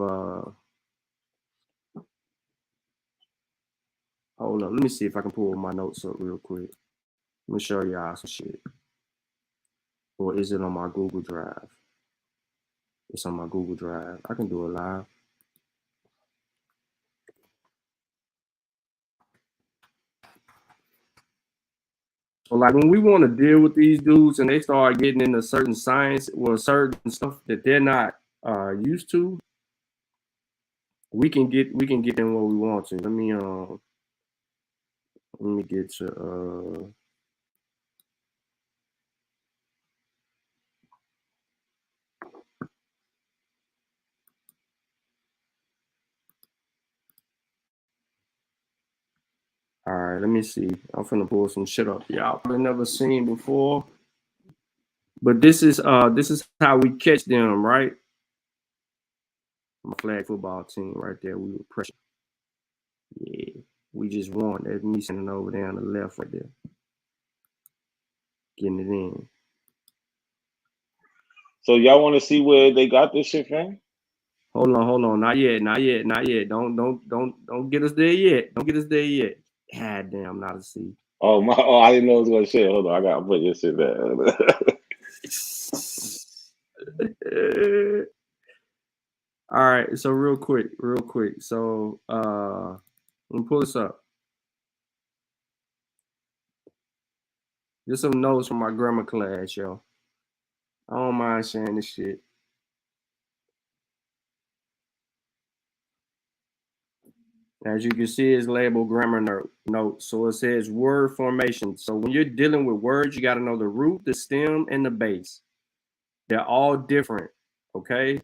hold on, let me see if I can pull my notes up real quick. Let me show y'all some shit. Or is it on my Google Drive? It's on my Google Drive. I can do it live. So like when we want to deal with these dudes and they start getting into certain science or certain stuff that they're not used to, we can get them what we want to. Let me get to all right, let me see. I'm finna pull some shit up y'all probably never seen before. But this is how we catch them, right? My flag football team right there. We were pressure. Yeah, we just won. That's me sending over there on the left right there. Getting it in. So y'all want to see where they got this shit from? Hold on. Not yet. Don't get us there yet. Don't get us there yet. God damn, not a C. Oh my! Oh, I didn't know it was gonna shit. Hold on, I gotta put your shit back. All right, so real quick. So let me pull this up. Just some notes from my grammar class, yo. I don't mind sharing this shit. As you can see, it's labeled grammar note. So it says word formation. So when you're dealing with words, you got to know the root, the stem, and the base. They're all different, okay?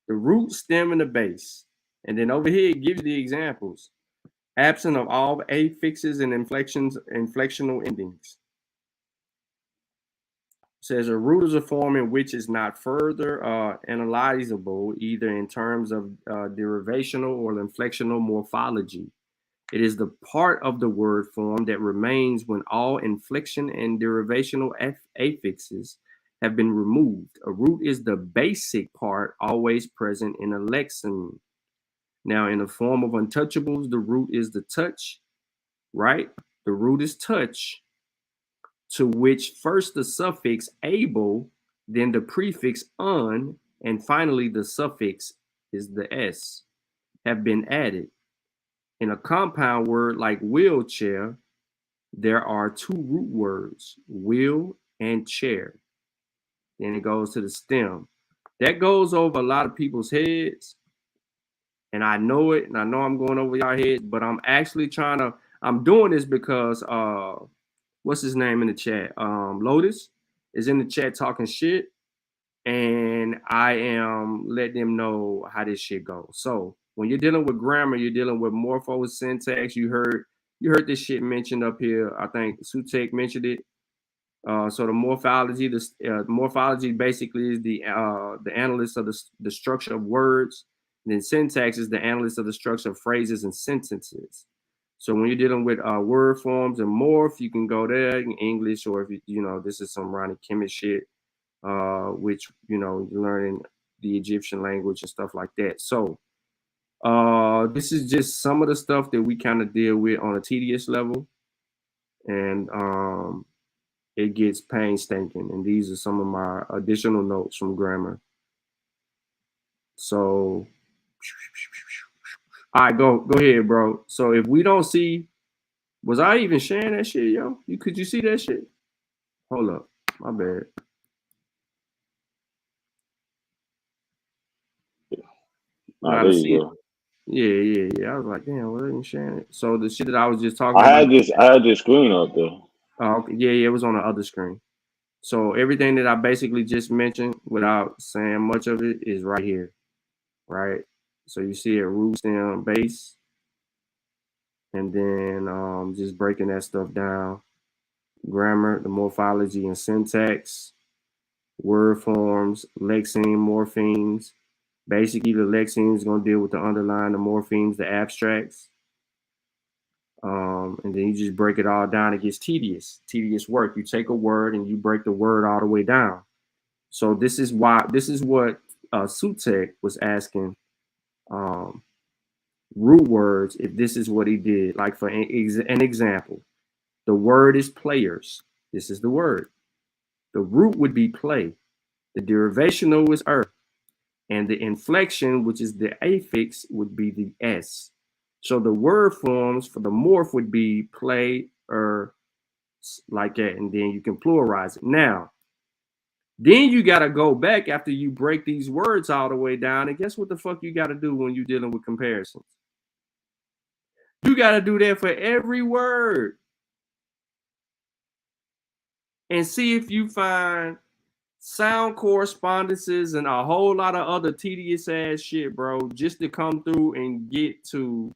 The root, stem, and the base. And then over here, it gives you the examples. Absent of all affixes and inflectional endings. It says a root is a form in which is not further analyzable either in terms of derivational or inflectional morphology. It is the part of the word form that remains when all inflection and derivational affixes have been removed. A root is the basic part always present in a lexeme. Now, in the form of untouchables, the root is the touch, right? The root is touch, to which first the suffix able, then the prefix un, and finally the suffix is the s, have been added. In a compound word like wheelchair, there are two root words, wheel and chair. Then it goes to the stem. That goes over a lot of people's heads. And I know it, and I know I'm going over y'all heads, but I'm actually I'm doing this because what's his name in the chat? Lotus is in the chat talking shit. And I am letting them know how this shit goes. So when you're dealing with grammar, you're dealing with morpho syntax. You heard this shit mentioned up here. I think Sutek mentioned it. So the morphology, morphology basically is the analyst of the structure of words. And then syntax is the analyst of the structure of phrases and sentences. So when you're dealing with word forms and morph, you can go there in English, or if you know this is some Ronnie Kemet shit, which you know you're learning the Egyptian language and stuff like that. So this is just some of the stuff that we kind of deal with on a tedious level, and it gets painstaking. And these are some of my additional notes from grammar. So, all right, go ahead, bro. So if we don't see, was I even sharing that shit, yo? Could you see that shit? Hold up, my bad. There you go. Yeah. I was like, damn, what are you sharing it? So the shit that I was just talking I about. had this screen up there. Oh, okay. Yeah, it was on the other screen. So everything that I basically just mentioned without saying much of it is right here, right? So you see a root, stem, base, and then just breaking that stuff down. Grammar, the morphology and syntax, word forms, lexeme, morphemes. Basically, the lexeme is going to deal with the underlying, the morphemes, the abstracts. And then you just break it all down. It gets tedious work. You take a word and you break the word all the way down. So this is what Sutek was asking root words if this is what he did. Like for an example, the word is players. This is the word. The root would be play. The derivational is earth. And the inflection, which is the affix, would be the S. So the word forms for the morph would be play or like that. And then you can pluralize it. Now, then you got to go back after you break these words all the way down. And guess what the fuck you got to do when you're dealing with comparisons? You got to do that for every word. And see if you find sound correspondences and a whole lot of other tedious ass shit, bro, just to come through and get to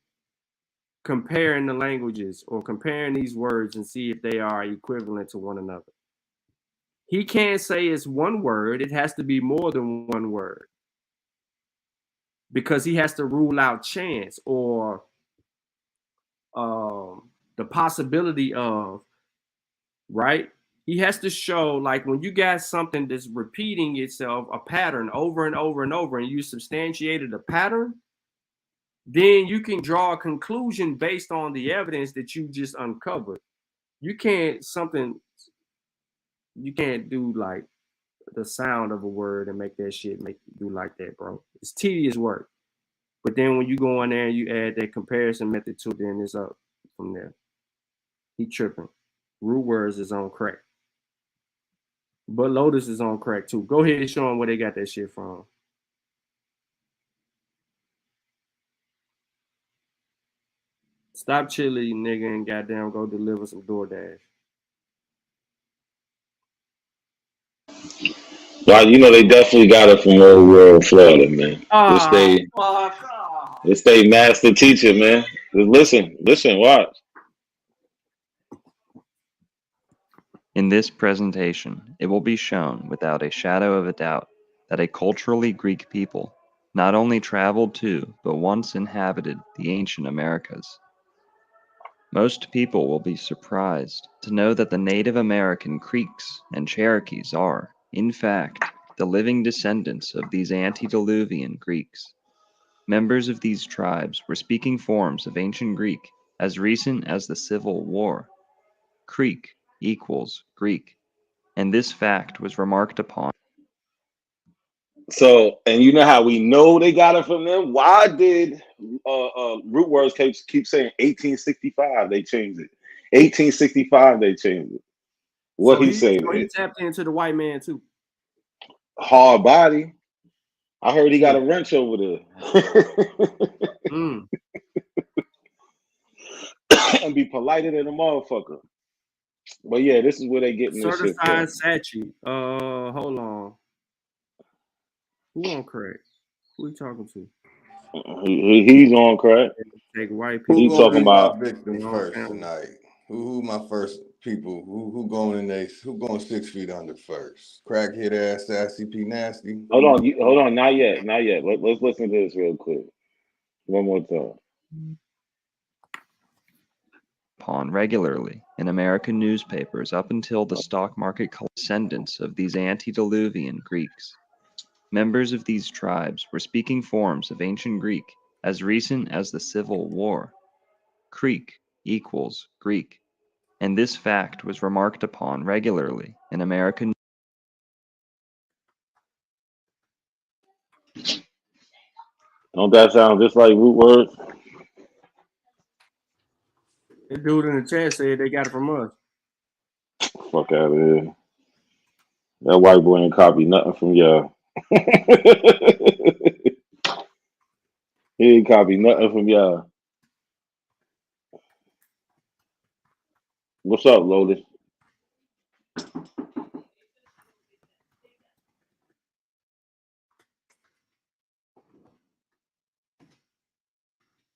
comparing the languages or comparing these words and see if they are equivalent to one another. He can't say it's one word. It has to be more than one word because he has to rule out chance or the possibility of, right? He has to show, like, when you got something that's repeating itself, a pattern over and over and over, and you substantiated a pattern, then you can draw a conclusion based on the evidence that you just uncovered. You can't do like the sound of a word and make that shit do like that, bro. It's tedious work. But then when you go in there and you add that comparison method to it, then it's up from there. He tripping. Root words is on crack. But Lotus is on crack too. Go ahead and show them where they got that shit from. Stop chilly, nigga, and goddamn go deliver some DoorDash. Well, you know they definitely got it from Old World, Florida, man. It's they master teacher, man. Just listen, watch. In this presentation, it will be shown without a shadow of a doubt that a culturally Greek people not only traveled to, but once inhabited the ancient Americas. Most people will be surprised to know that the Native American Creeks and Cherokees are, in fact, the living descendants of these antediluvian Greeks. Members of these tribes were speaking forms of ancient Greek as recent as the Civil War. Creek equals Greek, and this fact was remarked upon. So, and you know how we know they got it from them? Why did root words keep saying 1865? They changed it. 1865, they changed it. What he said? So he tapped into the white man too. Hard body. I heard he got a wrench over there. And be politer than a motherfucker. But yeah, this is where they getting this shit from. Certified Sachi. Hold on. Who on crack? Who you talking to? He's on crack. Take white people. He's talking about victim first tonight. Who my first people? Who going in there? Who going 6 feet under first? Crackhead ass, sassy P nasty. Hold on, not yet. Let's listen to this real quick. One more time. upon regularly in American newspapers up until the stock market descendants of these antediluvian Greeks. Members of these tribes were speaking forms of ancient Greek as recent as the Civil War. Creek equals Greek, and this fact was remarked upon regularly in American. Don't that sound just like root words? The dude in the chat said they got it from us. Fuck out of here. That white boy ain't copy nothing from y'all. He ain't copy nothing from y'all. What's up, Lotus?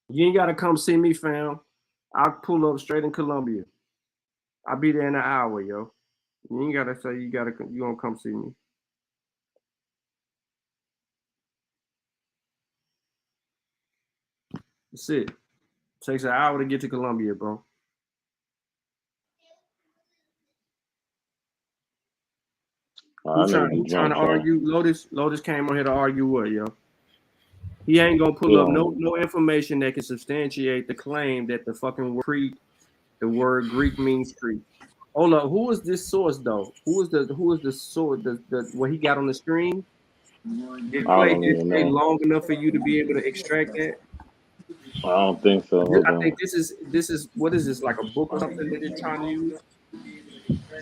You ain't gotta come see me, fam. I'll pull up straight in Columbia. I'll be there in an hour, yo. You ain't gotta say you gonna come see me. That's it. Takes an hour to get to Columbia, bro. Who's trying to argue? Lotus came on here to argue what, yo? He ain't gonna pull up no information that can substantiate the claim that the fucking word Greek means Greek. Hold up, who is this source though? Who is the source? The what he got on the screen? Did play long enough for you to be able to extract that? I don't think so. I think this is what is this, like a book or something that they're trying to use?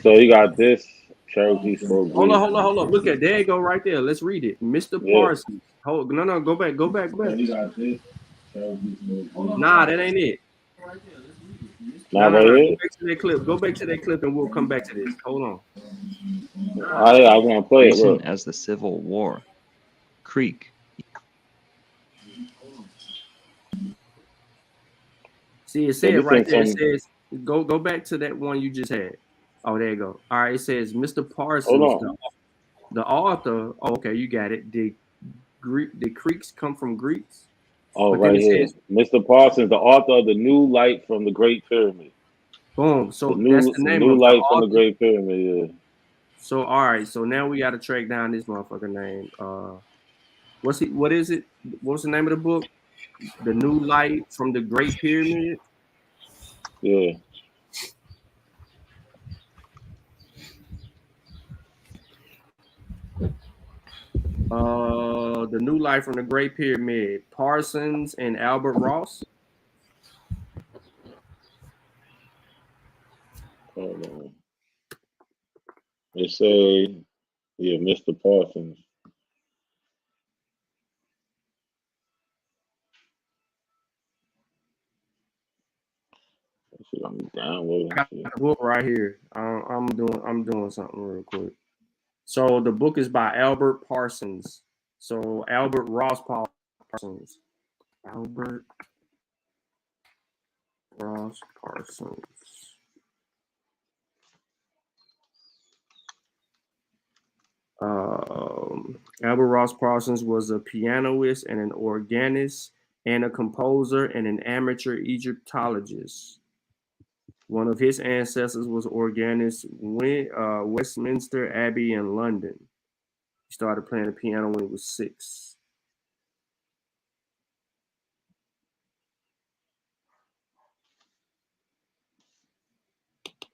So you got this Cherokee spoke Greek. Hold on. Look at there you go right there. Let's read it. Mr. Parsons. No, go back. You got this Cherokee spoke Greek. Nah, that ain't it. No. Go back to that clip. Go back to that clip and we'll come back to this. Hold on. I was gonna play it. Recent as the Civil War. Creek. See, it said right there. It says go back to that one you just had. Oh, there you go. All right, it says Mr. Parsons, the author. Oh, okay, you got it. Did Creeks come from Greeks? Oh, but right here. Mr. Parsons, the author of The New Light from the Great Pyramid. Boom. So that's the name New of Light the from the Great Pyramid, yeah. So all right, so now we gotta track down this motherfucker name. What is it? What's the name of the book? The New Light from the Great Pyramid? Yeah. The New Light from the Great Pyramid. Parsons and Albert Ross. Hold on. They say, yeah, Mr. Parsons. I'm downloading. I got the book right here. I'm doing something real quick. So the book is by Albert Parsons. So Albert Ross Parsons. Albert Ross Parsons. Albert Ross Parsons was a pianist and an organist and a composer and an amateur Egyptologist. One of his ancestors was organist Westminster Abbey in London. He started playing the piano when he was 6.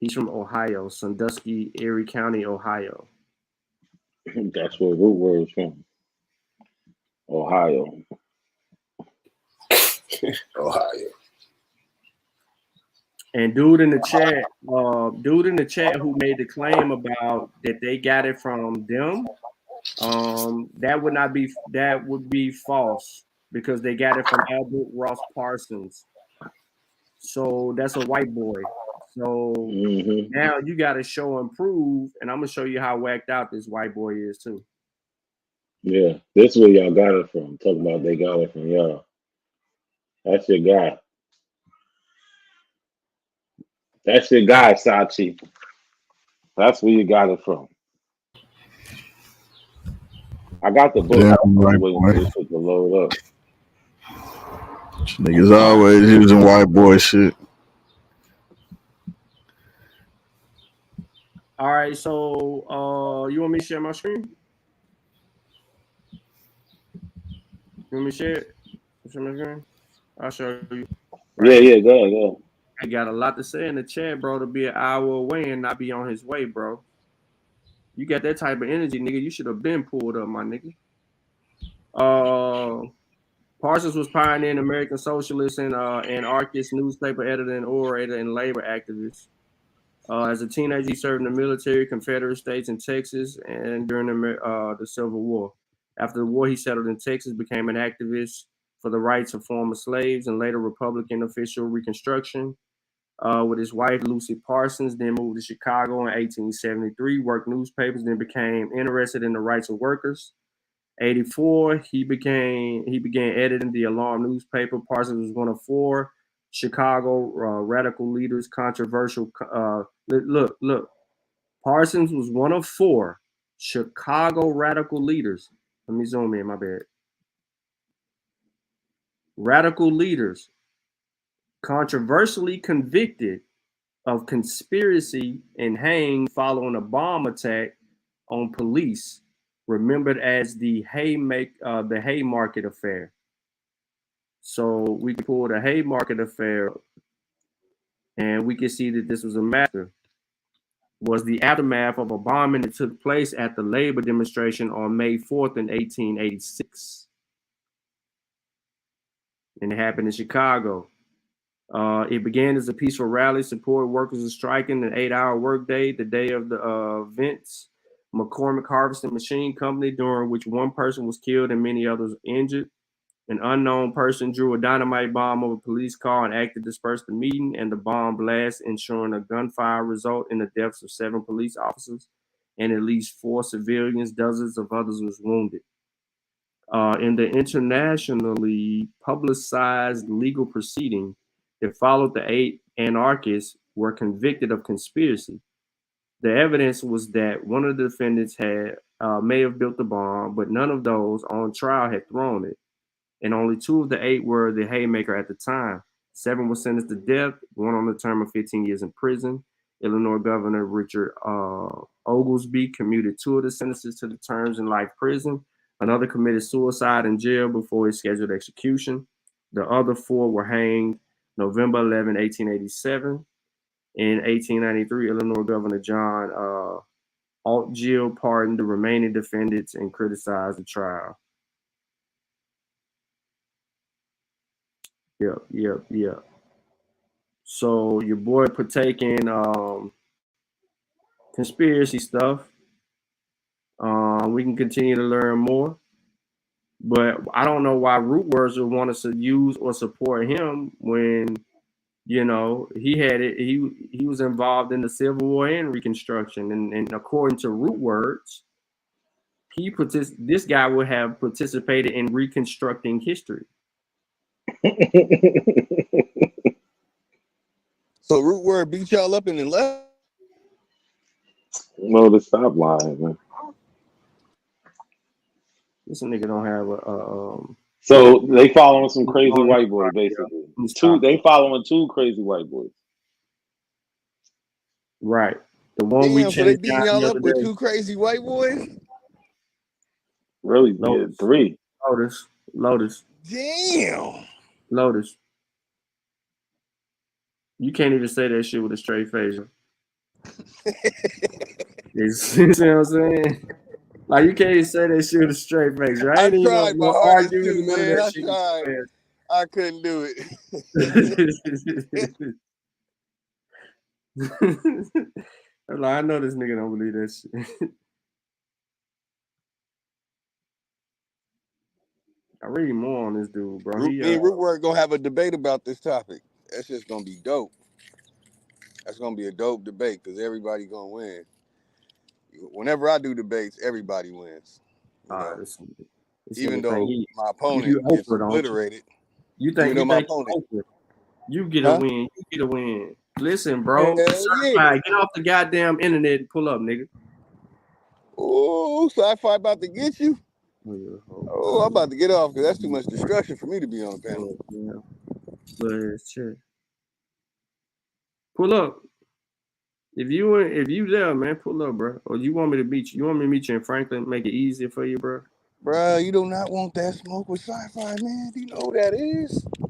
He's from Ohio, Sandusky, Erie County, Ohio. That's where root word is from. Ohio. Ohio. And dude in the chat who made the claim about that they got it from them, that would be false because they got it from Albert Ross Parsons. So that's a white boy. So now you got to show and prove, and I'm gonna show you how whacked out this white boy is too. Yeah, this is where y'all got it from. Talking about they got it from y'all. That's your guy. That's your guy, Sachi. That's where you got it from. I got the book. Damn right, waiting for this shit to load up. Niggas always using white boy shit. All right, so you want me to share my screen? You want me to share it? Share my screen? I'll show you. Right yeah, go ahead. I got a lot to say in the chat, bro, to be an hour away and not be on his way, bro. You got that type of energy, nigga. You should have been pulled up, my nigga. Parsons was pioneering American socialist and anarchist newspaper editor and orator and labor activist. As a teenager, he served in the military, Confederate States, in Texas, and during the Civil War. After the war, he settled in Texas, became an activist for the rights of former slaves, and later Republican official Reconstruction. With his wife, Lucy Parsons, then moved to Chicago in 1873, worked newspapers, then became interested in the rights of workers. 84, he began editing the Alarm newspaper. Parsons was one of 4 Chicago radical leaders, controversial. Look. Parsons was one of 4 Chicago radical leaders. Let me zoom in, my bad. Radical leaders controversially convicted of conspiracy and hanged following a bomb attack on police, remembered as the Haymarket Affair. So we can pull the Haymarket Affair, and we can see that this was a matter. Was the aftermath of a bombing that took place at the labor demonstration on May 4th in 1886. And it happened in Chicago. It began as a peaceful rally, support workers are striking an 8-hour workday, the day of the events. McCormick Harvesting Machine Company, during which one person was killed and many others injured. An unknown person drew a dynamite bomb over a police car and acted to disperse the meeting, and the bomb blast, ensuring a gunfire result in the deaths of 7 police officers and at least 4 civilians. Dozens of others was wounded. In the internationally publicized legal proceeding that followed, the 8 anarchists were convicted of conspiracy. The evidence was that one of the defendants may have built the bomb, but none of those on trial had thrown it. And only 2 of the 8 were the Haymaker at the time. 7 were sentenced to death, 1 on the term of 15 years in prison. Illinois Governor Richard Oglesby commuted 2 of the sentences to the terms in life prison. Another committed suicide in jail before his scheduled execution. The other 4 were hanged November 11, 1887. In 1893, Illinois Governor John Altgeld pardoned the remaining defendants and criticized the trial. Yep. So your boy partaking conspiracy stuff. We can continue to learn more, but I don't know why root words would want us to use or support him when, you know, he had it. He was involved in the Civil War and Reconstruction, and according to root words, this guy would have participated in reconstructing history. So root word beat y'all up and then left? No, to stop lying, man. This nigga don't have a. So they following some crazy white boys, basically. They following 2 crazy white boys. Right. The one Damn, we so they changed beating y'all up with 2 crazy white boys? Really? Yeah, 3. Lotus. Damn. Lotus. You can't even say that shit with a straight face. You see what I'm saying? Like, you can't even say that shit with a straight face, right? I tried my hardest too, man. I tried. I couldn't do it. Like, I know this nigga don't believe that shit. I read more on this dude, bro. Me and Rootwork gonna have a debate about this topic. That's just gonna be dope. That's gonna be a dope debate because everybody gonna win. Whenever I do debates, everybody wins. You know? Even though my opponent gets obliterated. You think you get a win. You get a win. Listen, bro. Certified. Get off the goddamn internet and pull up, nigga. Oh, Sci-Fi about to get you? Oh, I'm about to get off because that's too much destruction for me to be on the panel. Yeah. But shit. Pull up. If you there, man, pull up, bro. Or you want me to meet you? You want me to meet you in Franklin? Make it easier for you, bro. Bro, you do not want that smoke with sci-fi, man. Do you know who that is? I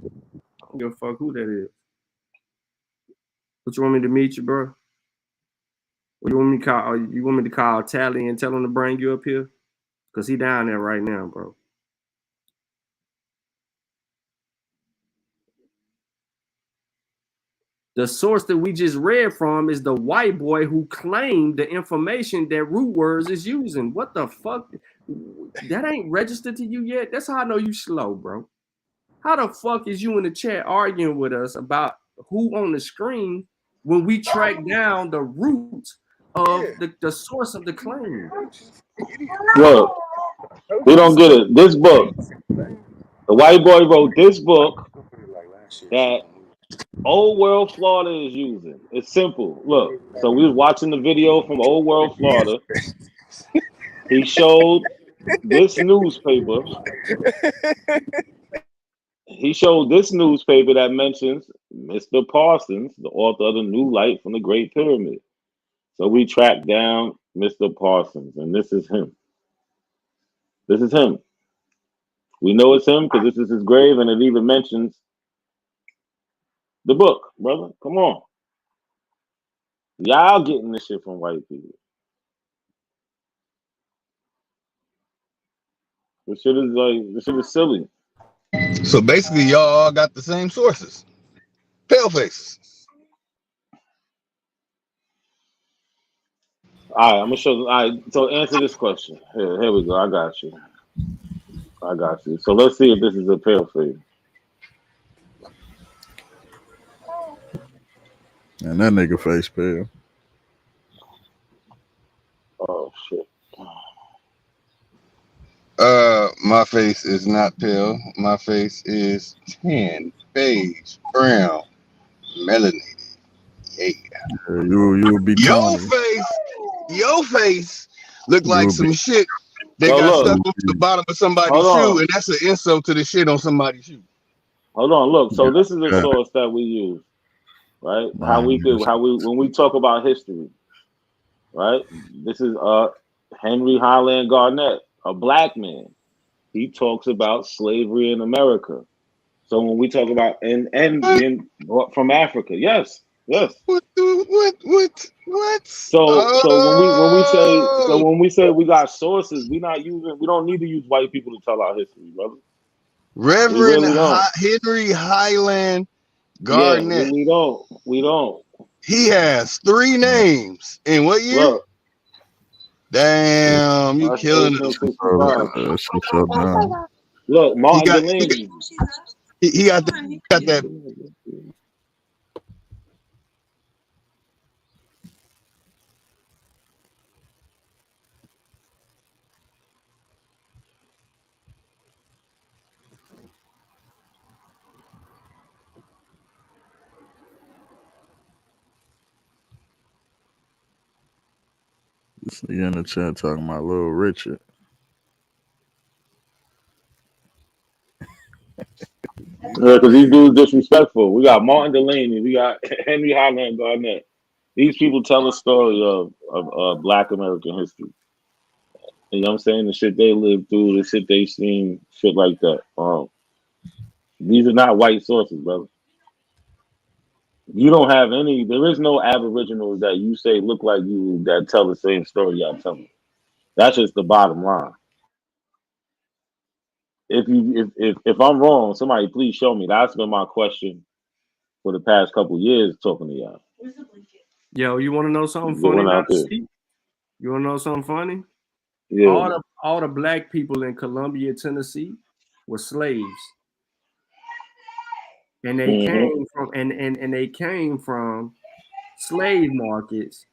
don't give a fuck who that is. What you want me to meet you, bro? Or you want me to call? Or you want me to call Tally and tell him to bring you up here? Cause he down there right now, bro. The source that we just read from is the white boy who claimed the information that Root Words is using. What the fuck? That ain't registered to you yet? That's how I know you slow, bro. How the fuck is you in the chat arguing with us about who on the screen when we track down the root of the source of the claim? Look, we don't get it. This book, the white boy wrote this book that Old World Florida is using. It's simple. Look, so we was watching the video from Old World Florida. He showed this newspaper. He showed this newspaper that mentions Mr. Parsons, the author of The New Light from the Great Pyramid. So we tracked down Mr. Parsons, and this is him. This is him. We know it's him because this is his grave, and it even mentions the book, brother. Come on. Y'all getting this shit from white people. This shit is silly. So basically, y'all all got the same sources. Palefaces. All right, I'm gonna show. All right, so answer this question. Here we go. I got you. So let's see if this is a paleface. And that nigga face pale. Oh shit. My face is not pale. My face is tan, beige, brown, melanated. Yeah. You would be Tony. Your face look like some shit that So got look, stuck onto the bottom of somebody's shoe, and that's an insult to the shit on somebody's shoe. Hold on, look. So this is a source that we use, right? How we when we talk about history, right? This is Henry Highland Garnett, a black man. He talks about slavery in America. So when we talk about and being from Africa, yes. What? So when we say we got sources, we don't need to use white people to tell our history, brother. Reverend Henry Highland Garnett. Yeah, we don't. He has 3 names. In what year? Look. Damn, you killing us. Look, Martin Delaney. He got that. This nigga in the chat talking about Little Richard. Yeah, because these dudes disrespectful. We got Martin Delaney. We got Henry Highland Garnett. These people tell a story of Black American history. You know what I'm saying? The shit they lived through, the shit they seen, shit like that. These are not white sources, brother. You don't have any. There is no Aboriginals that you say look like you that tell the same story y'all telling. That's just the bottom line. If I'm wrong, somebody please show me. That's been my question for the past couple years talking to y'all. Yo, you want to know something funny about the sea? You want to know something funny? Yeah. All the black people in Columbia, Tennessee, were slaves, and they came from and they came from slave markets,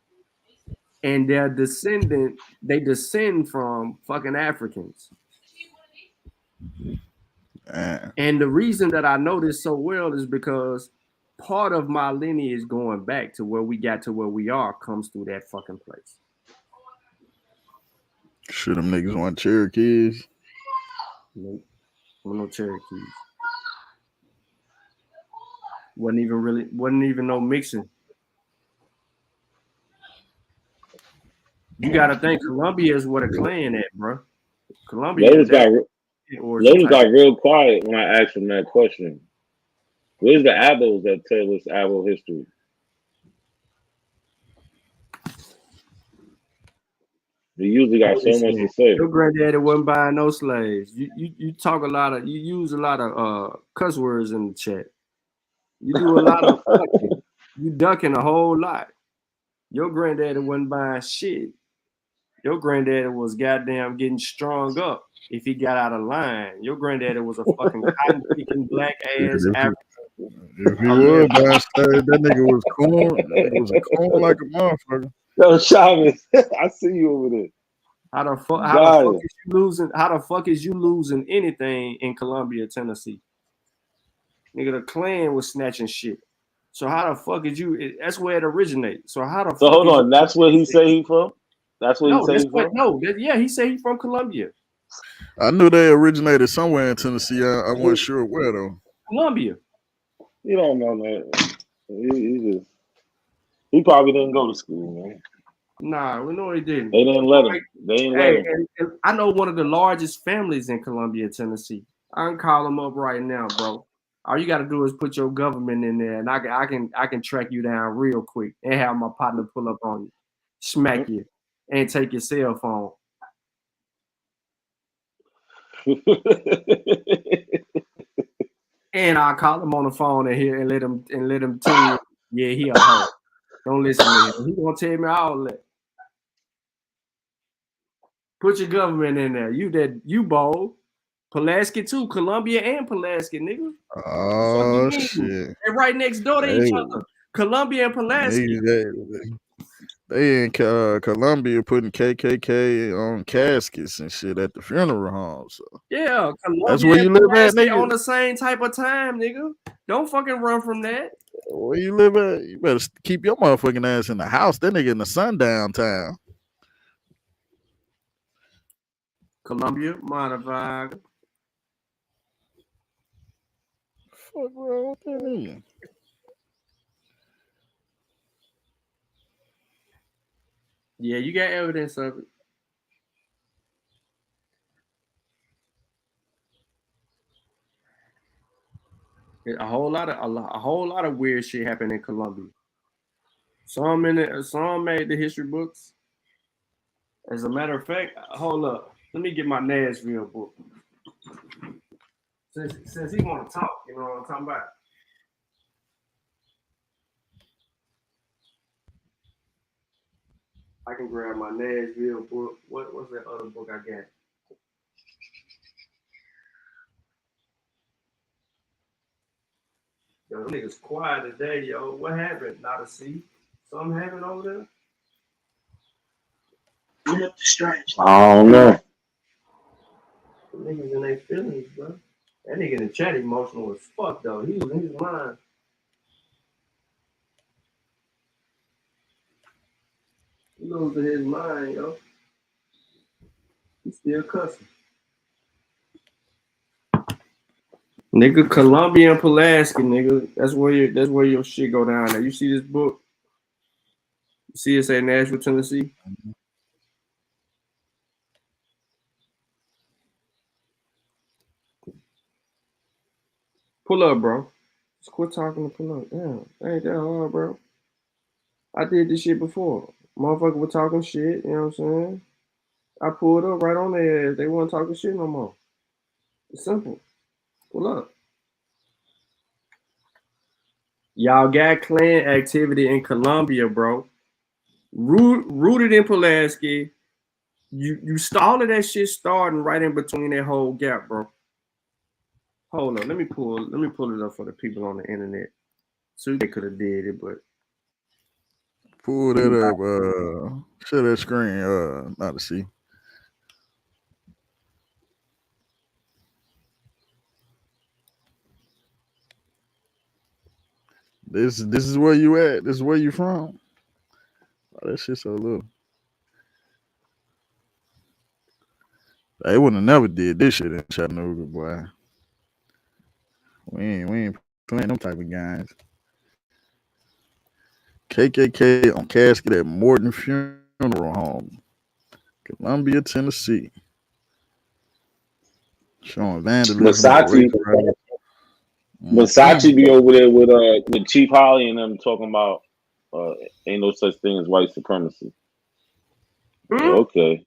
and they descend from fucking Africans. And the reason that I know this so well is because part of my lineage going back to where we got to where we are comes through that fucking place. Shit, them niggas want Cherokees. Nope. No Cherokees. Wasn't even no mixing. You got to think Columbia is where the Klan at, bro. Columbia. Lotus got real quiet when I asked him that question. Where's the Abos that tell us Abo history? They usually got so much to say. Your granddaddy wasn't buying no slaves. You talk a lot of, you use a lot of cuss words in the chat. You do a lot of ducking. You ducking a whole lot. Your granddaddy wasn't buying shit. Your granddaddy was goddamn getting strung up if he got out of line. Your granddaddy was a fucking cotton picking black ass African. If he was buying slaves, that nigga was cool. That nigga was cool like a motherfucker. Yo, Chavez, I see you over there. How the fuck is you losing? How the fuck is you losing anything in Columbia, Tennessee? Nigga, the Klan was snatching shit. So how the fuck is you? That's where it originates. So how the fuck? So hold on, that's where he say he from? That's where he say he from? Yeah, he say he from Columbia. I knew they originated somewhere in Tennessee. I wasn't sure where though. Columbia. You don't know that. He probably didn't go to school, man. Nah, we know he didn't. They didn't let him. They didn't let him. And I know one of the largest families in Columbia, Tennessee. I can call them up right now, bro. All you got to do is put your government in there, and I can track you down real quick and have my partner pull up on you, smack you, and take your cell phone. And I'll call him on the phone and let him tell you, yeah, he a hoe. Don't listen to him. He gonna tell me all that. Put your government in there. You bold. Pulaski too. Columbia and Pulaski, nigga. Oh shit. They're right next door to each other. Columbia and Pulaski. They in Columbia putting KKK on caskets and shit at the funeral home. So yeah, Columbia that's where you live at, nigga. On the same type of time, nigga. Don't fucking run from that. Where you live at? You better keep your motherfucking ass in the house. That nigga in the sundown town. Columbia, modified. Fuck wrong with that nigga? Yeah, you got evidence of it. A whole lot of weird shit happened in Columbia. Some made the history books. As a matter of fact, hold up. Let me get my Nashville book. Since he want to talk, you know what I'm talking about. I can grab my Nashville book. What's that other book I got? Yo, them niggas quiet today, yo. What happened? Not a C. Something happened over there? Get up the strange. I don't know. The niggas in their feelings, bro. That nigga in the chat emotional as fuck, though. He was in his mind. He losing his mind, yo. He's still cussing. Nigga, Columbia and Pulaski, nigga. That's where your shit go down there. You see this book? You see it say Nashville, Tennessee? Pull up, bro. Just quit talking to pull up. Damn, ain't that hard, bro. I did this shit before. Motherfucker was talking shit, you know what I'm saying? I pulled up right on their ass. They weren't talking shit no more. It's simple. Pull up. Y'all got Klan activity in Columbia, bro. Rooted in Pulaski. You all of that shit starting right in between that whole gap, bro. Hold on, let me pull it up for the people on the internet. So they could have did it, but pull that up. Share that screen. Not to see. This is where you at. This is where you from. Oh, that shit so little. They would have never did this shit in Chattanooga, boy. We ain't playing them type of games. KKK on casket at Morton Funeral Home. Columbia, Tennessee. Showing vandalism. Versace be over there with Chief Holly and them talking about ain't no such thing as white supremacy. Okay.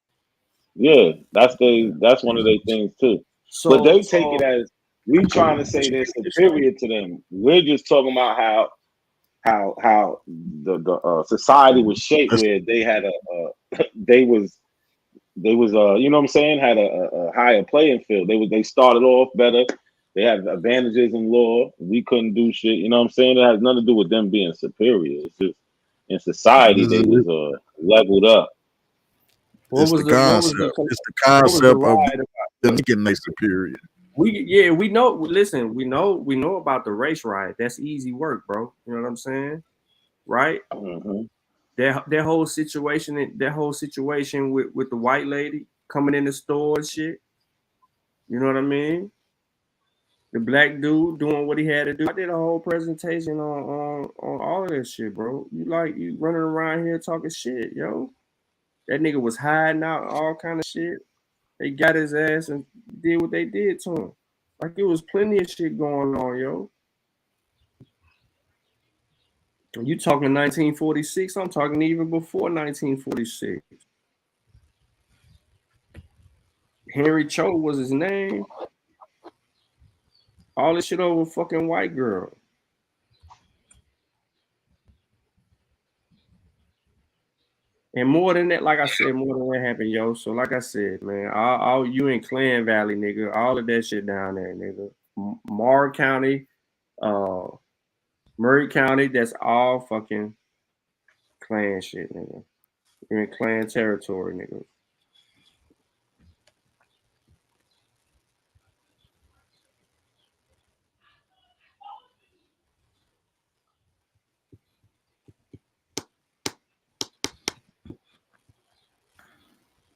Yeah, that's one of their things too. But they take it as we trying to say they're superior to them. We're just talking about how the society was shaped where they had they was you know what I'm saying, had a higher playing field. They started off better. They had advantages in law. We couldn't do shit. You know what I'm saying? It has nothing to do with them being superior. It's just in society they was leveled up. It's the concept. It's the concept of them thinking they superior. We know. Listen, we know about the race riot. That's easy work, bro. You know what I'm saying, right? Mm-hmm. That whole situation with the white lady coming in the store and shit. You know what I mean? The black dude doing what he had to do. I did a whole presentation on all of that shit, bro. You running around here talking shit, yo. That nigga was hiding out all kind of shit. They got his ass and did what they did to him. Like, it was plenty of shit going on, yo. You talking 1946? I'm talking even before 1946. Henry Cho was his name. All this shit over a fucking white girl. And more than that, like I said, more than that happened, yo. So like I said, man, all you in Clan Valley, nigga, all of that shit down there, nigga. Moore County, Murray County, that's all fucking Clan shit, nigga. You're in Clan territory, nigga.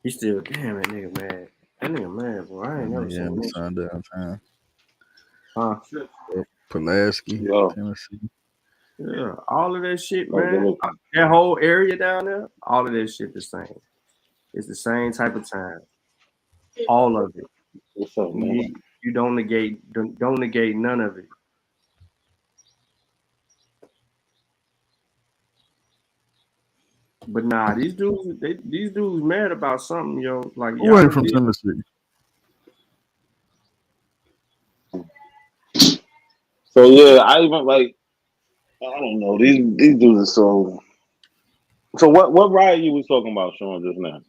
He still, damn, that nigga mad. That nigga mad, bro. I ain't never seen this. Sundown time. Huh? Pulaski, Tennessee. Yeah, all of that shit, man. That whole area down there, all of that shit the same. It's the same type of time. All of it. What's up, man? You don't negate none of it. But nah, these dudes mad about something, yo. Like, who ain't from Tennessee? So yeah, I even I don't know. These dudes are so. So what riot you was talking about, Sean, just now?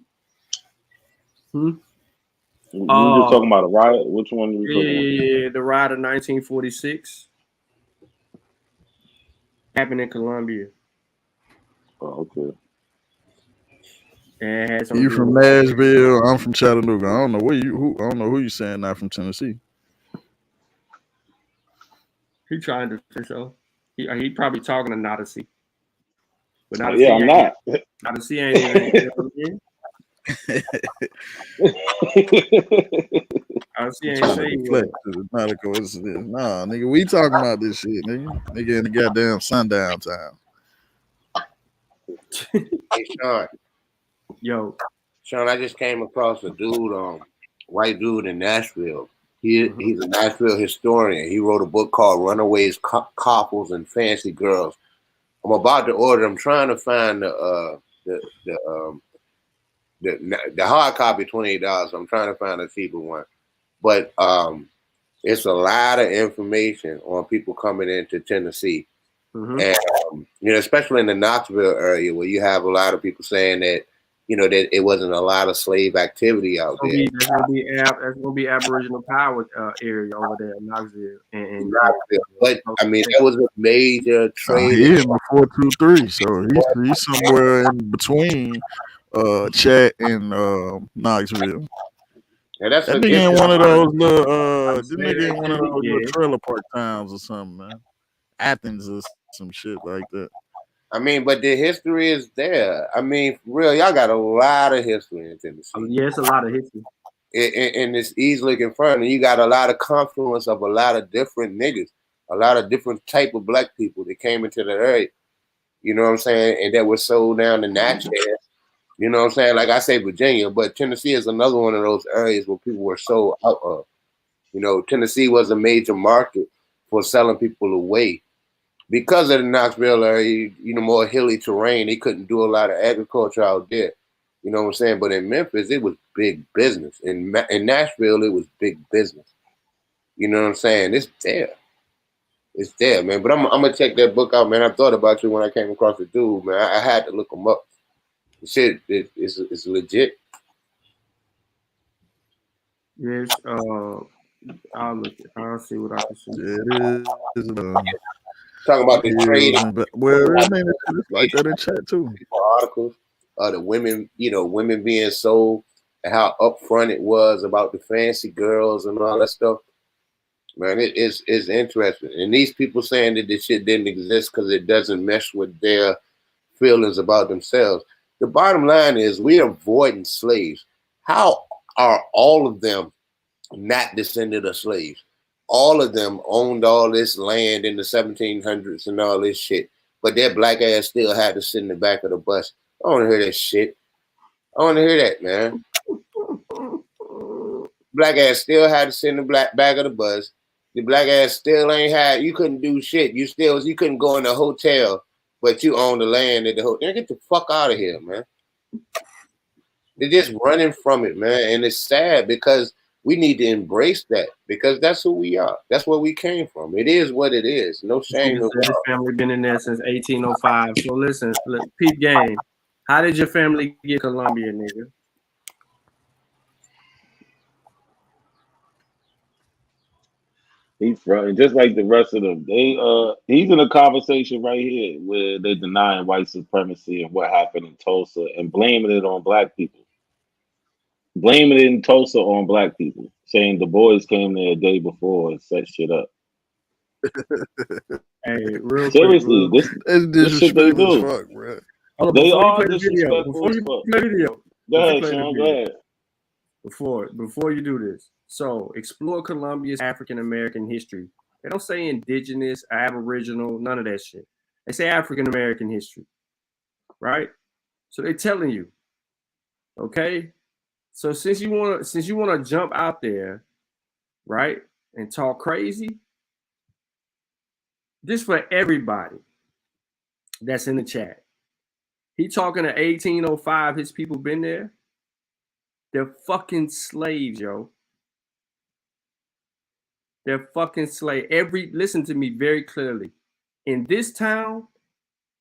You were just talking about a riot. Which one you were talking about? Yeah, the riot of 1946 happened in Columbia. Oh, okay. You from Nashville? I'm from Chattanooga. I don't know I don't know who you saying not from Tennessee. He trying to for sure. He probably talking to Nodesy. But Nodesy yeah, I'm not. Nodesy ain't even. You know what I mean? Nodesy ain't saying it's not a coincidence. Nah, nigga, we talking about this shit, nigga. Nigga in the goddamn sundown time. Hey, Sean. Yo. Sean, I just came across a dude, white dude in Nashville. He's a Nashville historian. He wrote a book called Runaways, Couples, and Fancy Girls. I'm about to order. I'm trying to find the hard copy, $28. I'm trying to find a cheaper one. But it's a lot of information on people coming into Tennessee. And especially in the Knoxville area, where you have a lot of people saying that that it wasn't a lot of slave activity out there. That's gonna be Aboriginal power area over there in Knoxville. And but I mean, that was a major trade. He's in the 423, so he's somewhere in between Chat and Knoxville. Yeah, that's that nigga in one of those little trailer park towns or something, man. Athens or some shit like that. I mean, but the history is there. I mean, for real, y'all got a lot of history in Tennessee. Yeah, it's a lot of history. And it's easily confirmed. And you got a lot of confluence of a lot of different niggas, a lot of different type of black people that came into the area. You know what I'm saying? And that were sold down to Natchez. You know what I'm saying? Like I say Virginia, but Tennessee is another one of those areas where people were so out of. You know, Tennessee was a major market for selling people away. Because of the Knoxville area, you know, more hilly terrain, they couldn't do a lot of agriculture out there. You know what I'm saying? But in Memphis, it was big business. In Nashville, it was big business. You know what I'm saying? It's there. It's there, man. But I'm gonna check that book out, man. I thought about you when I came across the dude, man. I had to look him up. The shit, it's legit. Yes, I'll see what I can see. It is. Talking about the trade. Well, I mean, it's like that in chat too. Articles, the women, you know, women being sold and how upfront it was about the fancy girls and all that stuff. Man, it's interesting. And these people saying that this shit didn't exist because it doesn't mesh with their feelings about themselves. The bottom line is we're avoiding slaves. How are all of them not descended of slaves? All of them owned all this land in the 1700s and all this shit, but their black ass still had to sit in the back of the bus. I don't want to hear that shit. I want to hear that, man. Black ass still had to sit in the back of the bus. The black ass still ain't had. You couldn't do shit. You couldn't go in the hotel, but you own the land at the hotel. Get the fuck out of here, man. They're just running from it, man, and it's sad because we need to embrace that because that's who we are. That's where we came from. It is what it is. No shame. This family been in there since 1805. So listen, peep game. How did your family get Columbia, nigga? He's fronting just like the rest of them. He's in a conversation right here where they denying white supremacy and what happened in Tulsa and blaming it on black people. Blaming it in Tulsa on black people, saying the boys came there a day before and set shit up. Hey, real seriously, quick, this shit they do. Fuck, bro. They are disrespectful as fuck. Go ahead, Sean. Go ahead. Before you do this, so explore Columbia's African American history. They don't say indigenous, Aboriginal, none of that shit. They say African American history, right? So they're telling you, okay. So since you wanna jump out there, right, and talk crazy, just for everybody that's in the chat, he talking to 1805. His people been there. They're fucking slaves, yo. They're fucking slaves. Listen to me very clearly. In this town,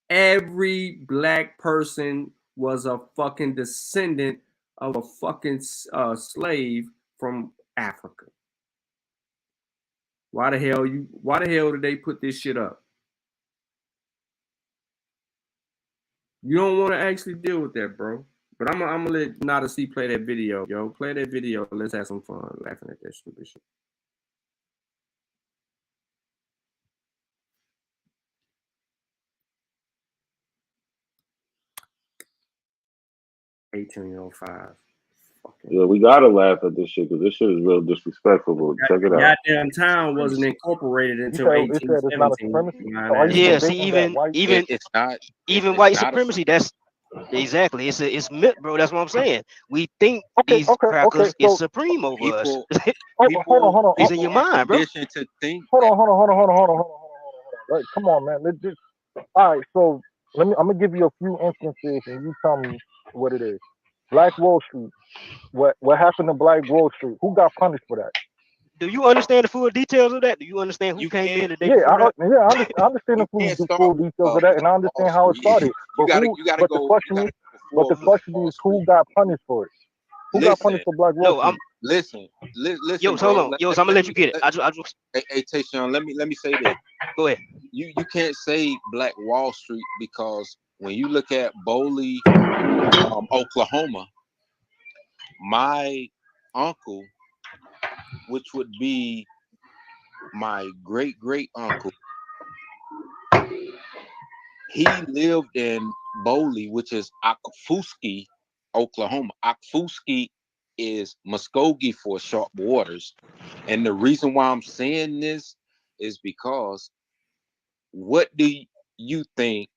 every black person was a fucking descendant of a fucking slave from Africa. Why the hell did they put this shit up? You don't want to actually deal with that, bro. But I'm gonna let Nada C play that video, yo. Play that video. Let's have some fun laughing at that stupid shit. Yeah, we gotta laugh at this shit because this shit is real disrespectful. Check it out. Goddamn town wasn't incorporated until 1817. Yeah, see, even white supremacy. That's exactly. It's myth, bro. That's what I'm saying. We think these crackers is supreme over us. Hold on. It's in your mind, bro. To think. Hold on. Right, come on, man. All right, so I'm gonna give you a few instances, and you tell me what it is. Black Wall Street. What happened to Black Wall Street? Who got punished for that? Do you understand the full details of that? Do you understand who came in the day I before that? understand the full details of that, and I understand how it started. But the question is, who got punished for it? Who got punished for Black Wall Street? Listen. Yo, hold on. Yo, so I'm gonna let you get it. I just. Hey, Tayshaun, let me say this. Go ahead. You can't say Black Wall Street because when you look at Bowley, Oklahoma, my uncle, which would be my great uncle, he lived in Bowley, which is Okfuskee, Oklahoma. Okfuskee is Muskogee for sharp waters. And the reason why I'm saying this is because what do you think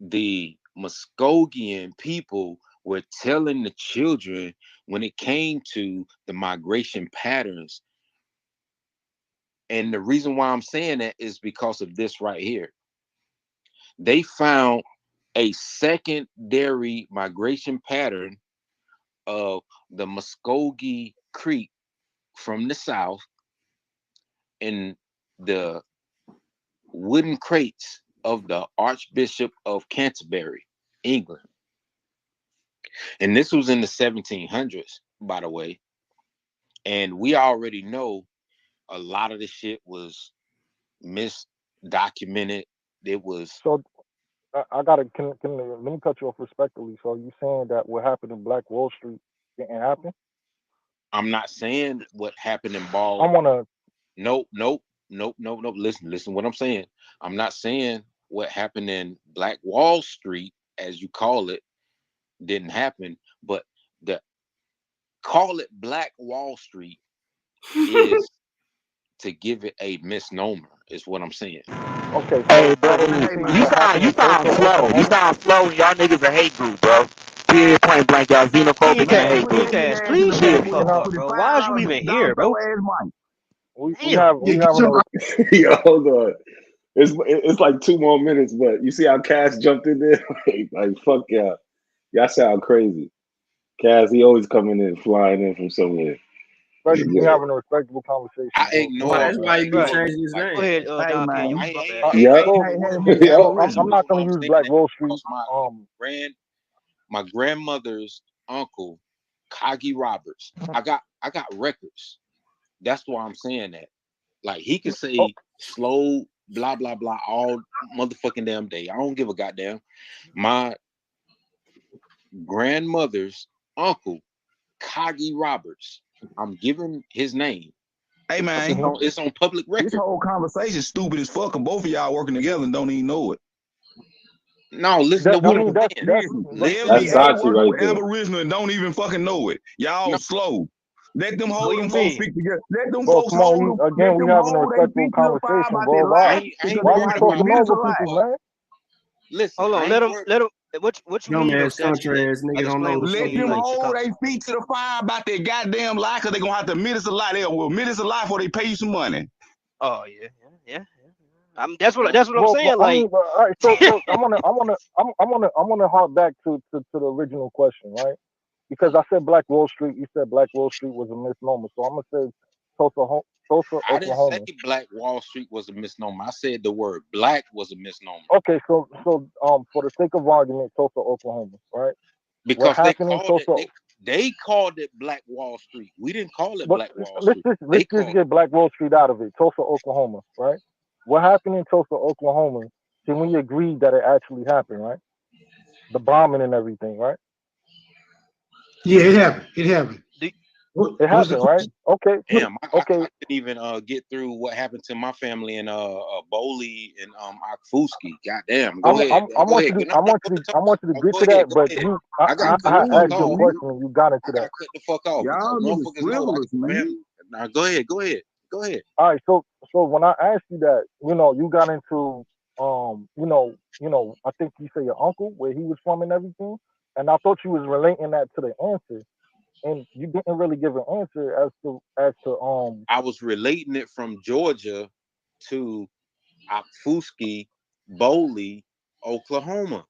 the Muskogean people were telling the children when it came to the migration patterns. And the reason why I'm saying that is because of this right here. They found a secondary migration pattern of the Muskogee Creek from the south in the wooden crates of the Archbishop of Canterbury, England. And this was in the 1700s, by the way. And we already know a lot of the shit was misdocumented. It was. So I gotta let me cut you off respectfully. So you saying that what happened in Black Wall Street didn't happen? I'm not saying what happened in I Ball. wanna. Nope. Listen what I'm saying. I'm not saying what happened in Black Wall Street, as you call it, didn't happen, but the call it Black Wall Street is to give it a misnomer, is what I'm saying. Okay, so Hey, bro, what do you think that happened you in sound Tulsa, slow. You Oklahoma? sound slow. Y'all niggas a hate group, bro. Period, point blank. Y'all xenophobic and a hate group. Please shut the We fuck have up, bro. Why is you even here, bro? we Damn. have an Yo, hold on. It's like 2 more minutes, but you see how Cass jumped in there? like fuck y'all. Y'all sound crazy. Cass, he always coming in, flying in from somewhere. we having a respectable conversation. I ignore. That's why you be Right. changing his name. Go ahead, Hey, Doc. man. I'm not gonna use Black Wall Street. My grandmother's uncle, Coggy Roberts. I got records. That's why I'm saying that. Like he can say slow, blah blah blah, all motherfucking damn day. I don't give a goddamn. My grandmother's uncle, Coggy Roberts. I'm giving his name. Hey man, it's on public record. This whole conversation is stupid as fuck, and both of y'all working together and don't even know it. No, listen to what I'm saying. That's Sachi right there. Aboriginal and don't even fucking know it. Y'all slow. Let them hold them folks speak together. Let them Bro, folks come on, hold them. again, we having a respectful conversation, bro. Why you talking over people, man? Listen, hold on, let him. What you Dumb mean though, ass country ass nigga don't know. Let them hold their feet to the fire about their goddamn lie, because they're gonna have to admit it's a lie. They will admit it's a lie before they pay you some money. Oh yeah. That's what I'm saying. I mean, all right, so I wanna hark back to the original question, right? Because I said Black Wall Street, you said Black Wall Street was a misnomer. So I'm gonna say Tulsa, I didn't Oklahoma. say Black Wall Street was a misnomer. I said the word black was a misnomer. Okay, so for the sake of argument, Tulsa, Oklahoma, right? Because they called it Black Wall Street. We didn't call it Black Wall Street. Let's just get Black Wall Street out of it. Tulsa, Oklahoma, right? What happened in Tulsa, Oklahoma? Can we agree that it actually happened, right? The bombing and everything, right? Yeah, it happened. It happened. It happened, right? Okay. Damn, I okay. couldn't even get through what happened to my family in Bowley and Akfuski. Goddamn, go ahead. I want you to get to that, but I asked you a question and you got into that. Cut the fuck off. Y'all niggas frivolous, man. Now go ahead. All right, so when I asked you that, you got into I think you say your uncle, where he was from and everything, and I thought you was relating that to the answer, and you didn't really give an answer as to I was relating it from Georgia to Akfuski, Bowley, Oklahoma.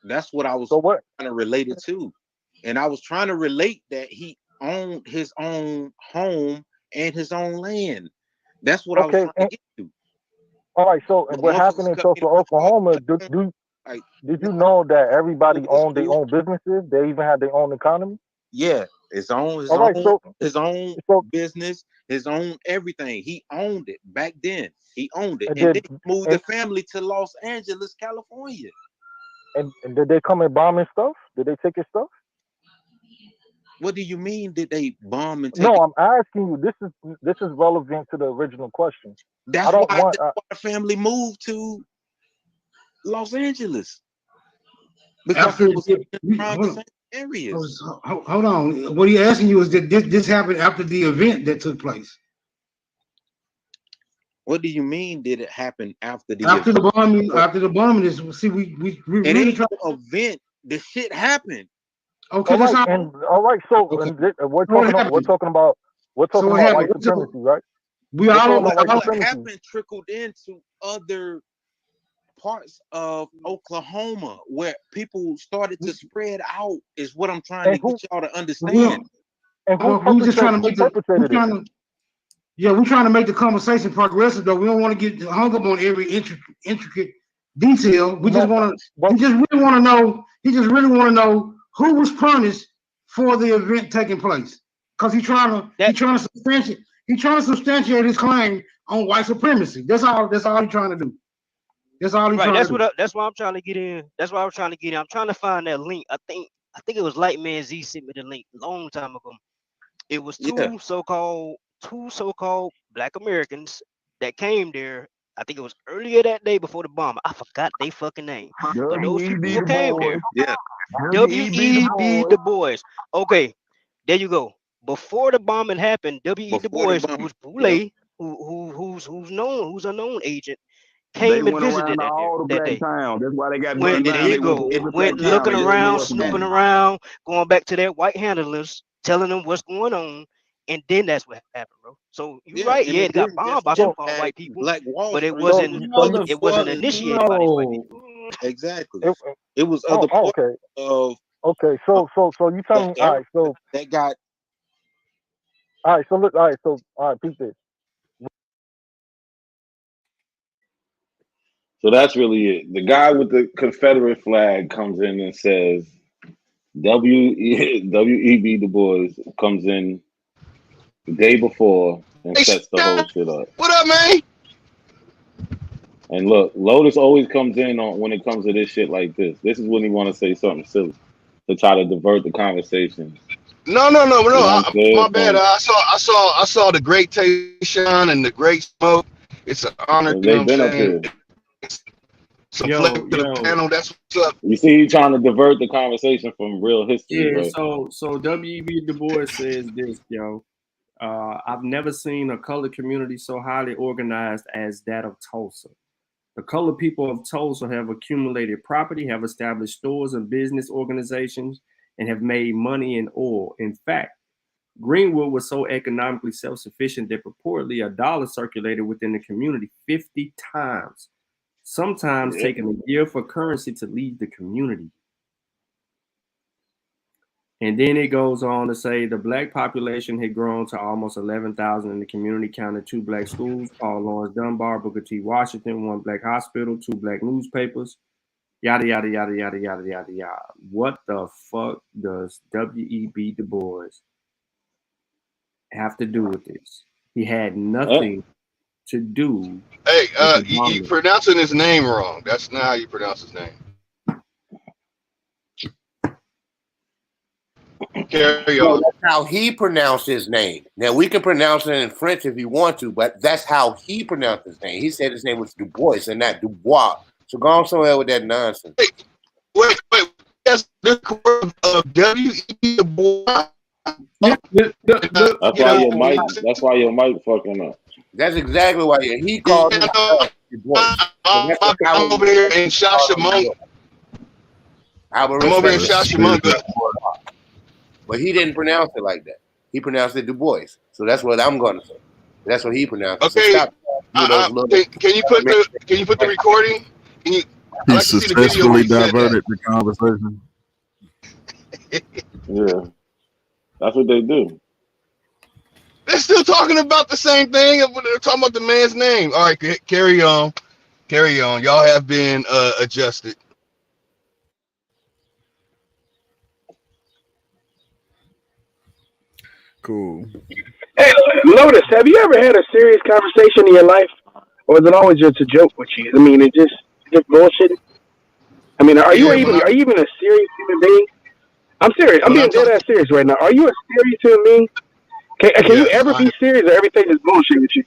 That's what I was trying to relate it to, and I was trying to relate that he owned his own home and his own land. That's what I was trying to get to. All right, so what happened in Tulsa, Oklahoma? Did you know that everybody owned their own businesses? They even had their own economy. Yeah, his own business, his own everything. He owned it back then. He owned it, and then he moved the family to Los Angeles, California. And did they come and bomb his stuff? Did they take his stuff? What do you mean? Did they bomb and take? No, I'm asking you. This is relevant to the original question. That's why the family moved to Los Angeles, because it was around the same areas. Hold on. What he asking you is that this happened after the event that took place. What do you mean? Did it happen after the event? The bombing? After the bombing, we really no event the shit happened. Okay, all right, and all right. So we're talking about white supremacy, right? We all what happened trickled into other parts of Oklahoma where people started to spread out. Is what I'm trying to get y'all to understand. And we're just trying to make we're trying to make the conversation progressive though. We don't want to get hung up on every intricate detail. We just want to. He just really want to know. He just really want to know who was punished for the event taking place. Because he's trying to substantiate his claim on white supremacy. That's all he's trying to do. That's all he's trying to do. That's why I'm trying to get in. That's why I'm trying to get in. I'm trying to find that link. I think it was Lightman Z sent me the link a long time ago. It was two so-called Black Americans that came there. I think it was earlier that day before the bomb. I forgot they fucking name. But those people who came there. Yeah. W.E.B. Du Bois. Okay, there you go. Before the bombing happened, W.E. Du Bois, who was Boulay, who's a known agent, came and visited that day. That's why they got there you go. Went looking around, snooping around, going back to their white handlers, telling them what's going on, and then that's what happened, bro. So you're right. Yeah, it got bombed by some white people, but it wasn't initiated by these white people. Exactly. It was other parts of. Okay, so you tell me. All right, so that got. All right, so look. All right, peep this. So that's really it. The guy with the Confederate flag comes in and says, W.E.B. Du Bois comes in the day before and sets the whole shit up. What up, man? And look, Lotus always comes in on when it comes to this shit like this. This is when he want to say something silly to try to divert the conversation. No. My bad. I saw the great Tayshaun and the great Smoke. It's an honor. They've been up here. Some flip to the panel. That's what's up. You see, he's trying to divert the conversation from real history. Yeah. Right? So W.E.B. Du Bois says this, yo. I've never seen a colored community so highly organized as that of Tulsa. The colored people of Tulsa have accumulated property, have established stores and business organizations, and have made money in oil. In fact, Greenwood was so economically self-sufficient that purportedly $1 circulated within the community 50 times, sometimes taking a year for currency to leave the community. And then it goes on to say the Black population had grown to almost 11,000 in the community, counted 2 Black schools, Paul Lawrence Dunbar, Booker T. Washington, 1 Black hospital, 2 Black newspapers, yada, yada, yada, yada, yada, yada, yada. What the fuck does W.E.B. Du Bois have to do with this? He had nothing to do. Hey, you pronouncing his name wrong. That's not how you pronounce his name. Carry on. That's how he pronounced his name. Now we can pronounce it in French if you want to, but that's how he pronounced his name. He said his name was Du Bois and not Dubois. So go on somewhere with that nonsense. Wait. That's the word of W.E.B. Du Bois. That's why your mic fucking up. That's exactly why he called him Du Bois. I'm over here in Shashamunga. But he didn't pronounce it like that. He pronounced it Du Bois. So that's what I'm going to say. That's what he pronounced. Okay. So can you put the recording? He successfully diverted the conversation. Yeah, that's what they do. They're still talking about the same thing. They're talking about the man's name. All right, carry on. Y'all have been adjusted. Cool. Hey, Lotus, have you ever had a serious conversation in your life, or is it always just a joke with you? I mean, it's just bullshit. I mean, are you even a serious human being? I'm serious. I'm being dead ass serious right now. Are you a serious human being? Can you ever be serious, or everything is bullshit with you?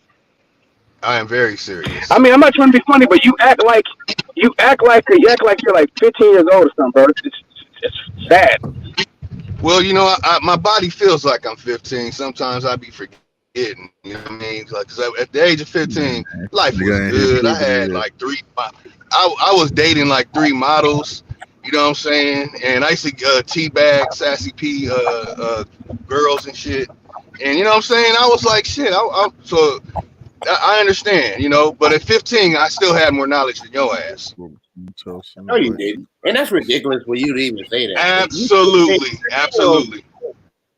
I am very serious. I mean, I'm not trying to be funny, but you act like you're like 15 years old or something, bro. It's sad. Well, you know, my body feels like I'm 15. Sometimes I be forgetting. You know what I mean? Like, 'cause at the age of 15, life was good. I had like I was dating like 3 models, You know what I'm saying? And I used to teabag Sassy P girls and shit. And you know what I'm saying? I was like, shit. So I understand, you know. But at 15, I still had more knowledge than your ass. No, you didn't. And that's ridiculous for you to even say that. Absolutely.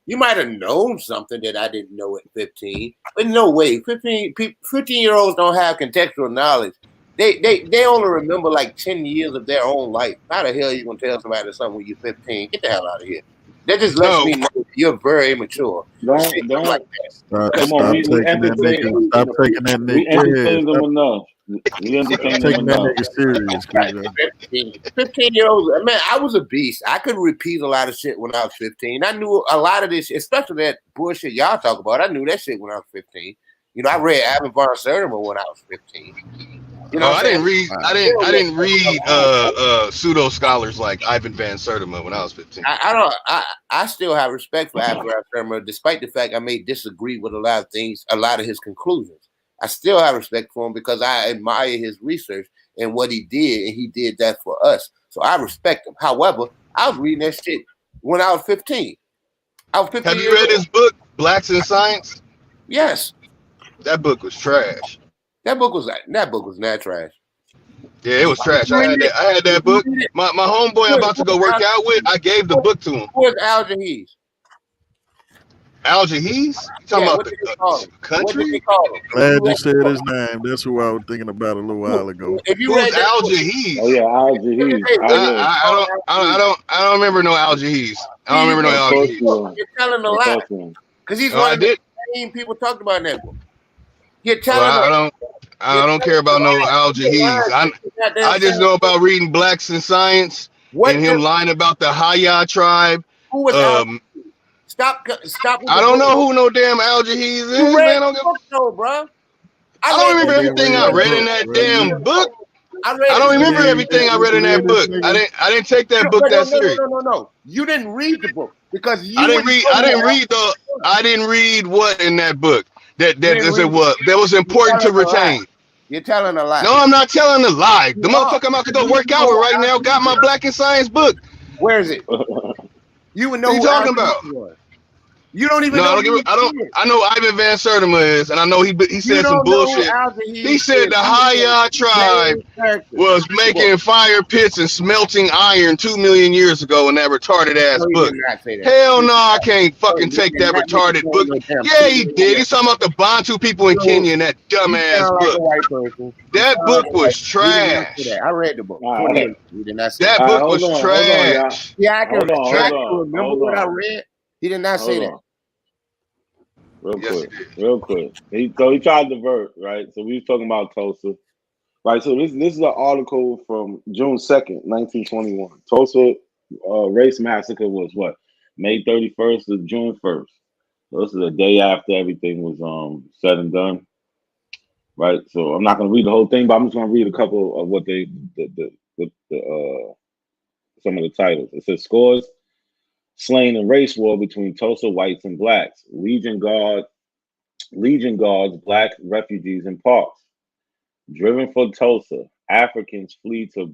You might have known something that I didn't know at 15, but no way. 15-year-olds don't have contextual knowledge. They only remember like 10 years of their own life. How the hell are you gonna tell somebody something when you're 15? Get the hell out of here. That just lets me know you're very immature. Don't like that. Come on, we entertain. Stop taking that nigga. We entertain them enough. We entertain them taking that enough. nigga serious. 15-year-olds, man, I was a beast. I could repeat a lot of shit when I was 15. I knew a lot of this, especially that bullshit y'all talk about. I knew that shit when I was 15. You know, I read Abin von Sertima when I was 15. You know, I didn't read pseudo scholars like Ivan Van Sertima when I was 15. I still have respect for Abin von Sertima, despite the fact I may disagree with a lot of things, a lot of his conclusions. I still have respect for him because I admire his research and what he did, and he did that for us. So I respect him. However, I was reading that shit when I was 15. Have you read his book, Blacks in Science? Yes. That book was trash. That book was not trash. Yeah, it was trash. I had that book. My homeboy I'm about to go work out with, I gave the book to him. Where's Al Jahiz? Al Jahiz? You talking about the country? Glad you said his name. That's who I was thinking about a little while ago. Who's Al Jahiz? Oh yeah, Al Jahiz. I don't remember no Al Jahiz. I don't remember no Al Jahiz. You're telling a lot. Because he's one of the main people talked about in that book. You're telling I don't care about no Al Jahiz. I just know about reading Blacks in Science and him lying about the Haya tribe. Who was Stop. I don't know who no damn Al Jahiz is, man. Bro. I don't remember everything I read in that damn book. I don't remember everything I read in that book. I didn't take that book that serious. No. You didn't read the book because I didn't read what in that book that was important to retain. You're telling a lie. No, I'm not telling a lie. The motherfucker I'm about to go work out with right now got my Black in Science book. Where is it? You would know what you talking about. You don't even know. I know Ivan Van Sertima is, and I know he said some bullshit. He said the Haya tribe was making fire pits and smelting iron 2 million years ago in that retarded ass book. Hell no, I can't fucking take that retarded book. Yeah, he did. He's talking about the Bantu people in Kenya in that dumbass book. That book was trash. I read the book. That book was trash. Yeah, I can remember what I read. He did not say that. Real quick. He tried to divert, right? So we was talking about Tulsa, right? So this is an article from June 2nd, 1921. Tulsa race massacre was what? May 31st to June 1st. So this is the day after everything was said and done, right? So I'm not going to read the whole thing, but I'm just going to read a couple of what some of the titles. It says scores slain in race war between Tulsa whites and blacks. Legion guards black refugees in parks. Driven for Tulsa, Africans flee to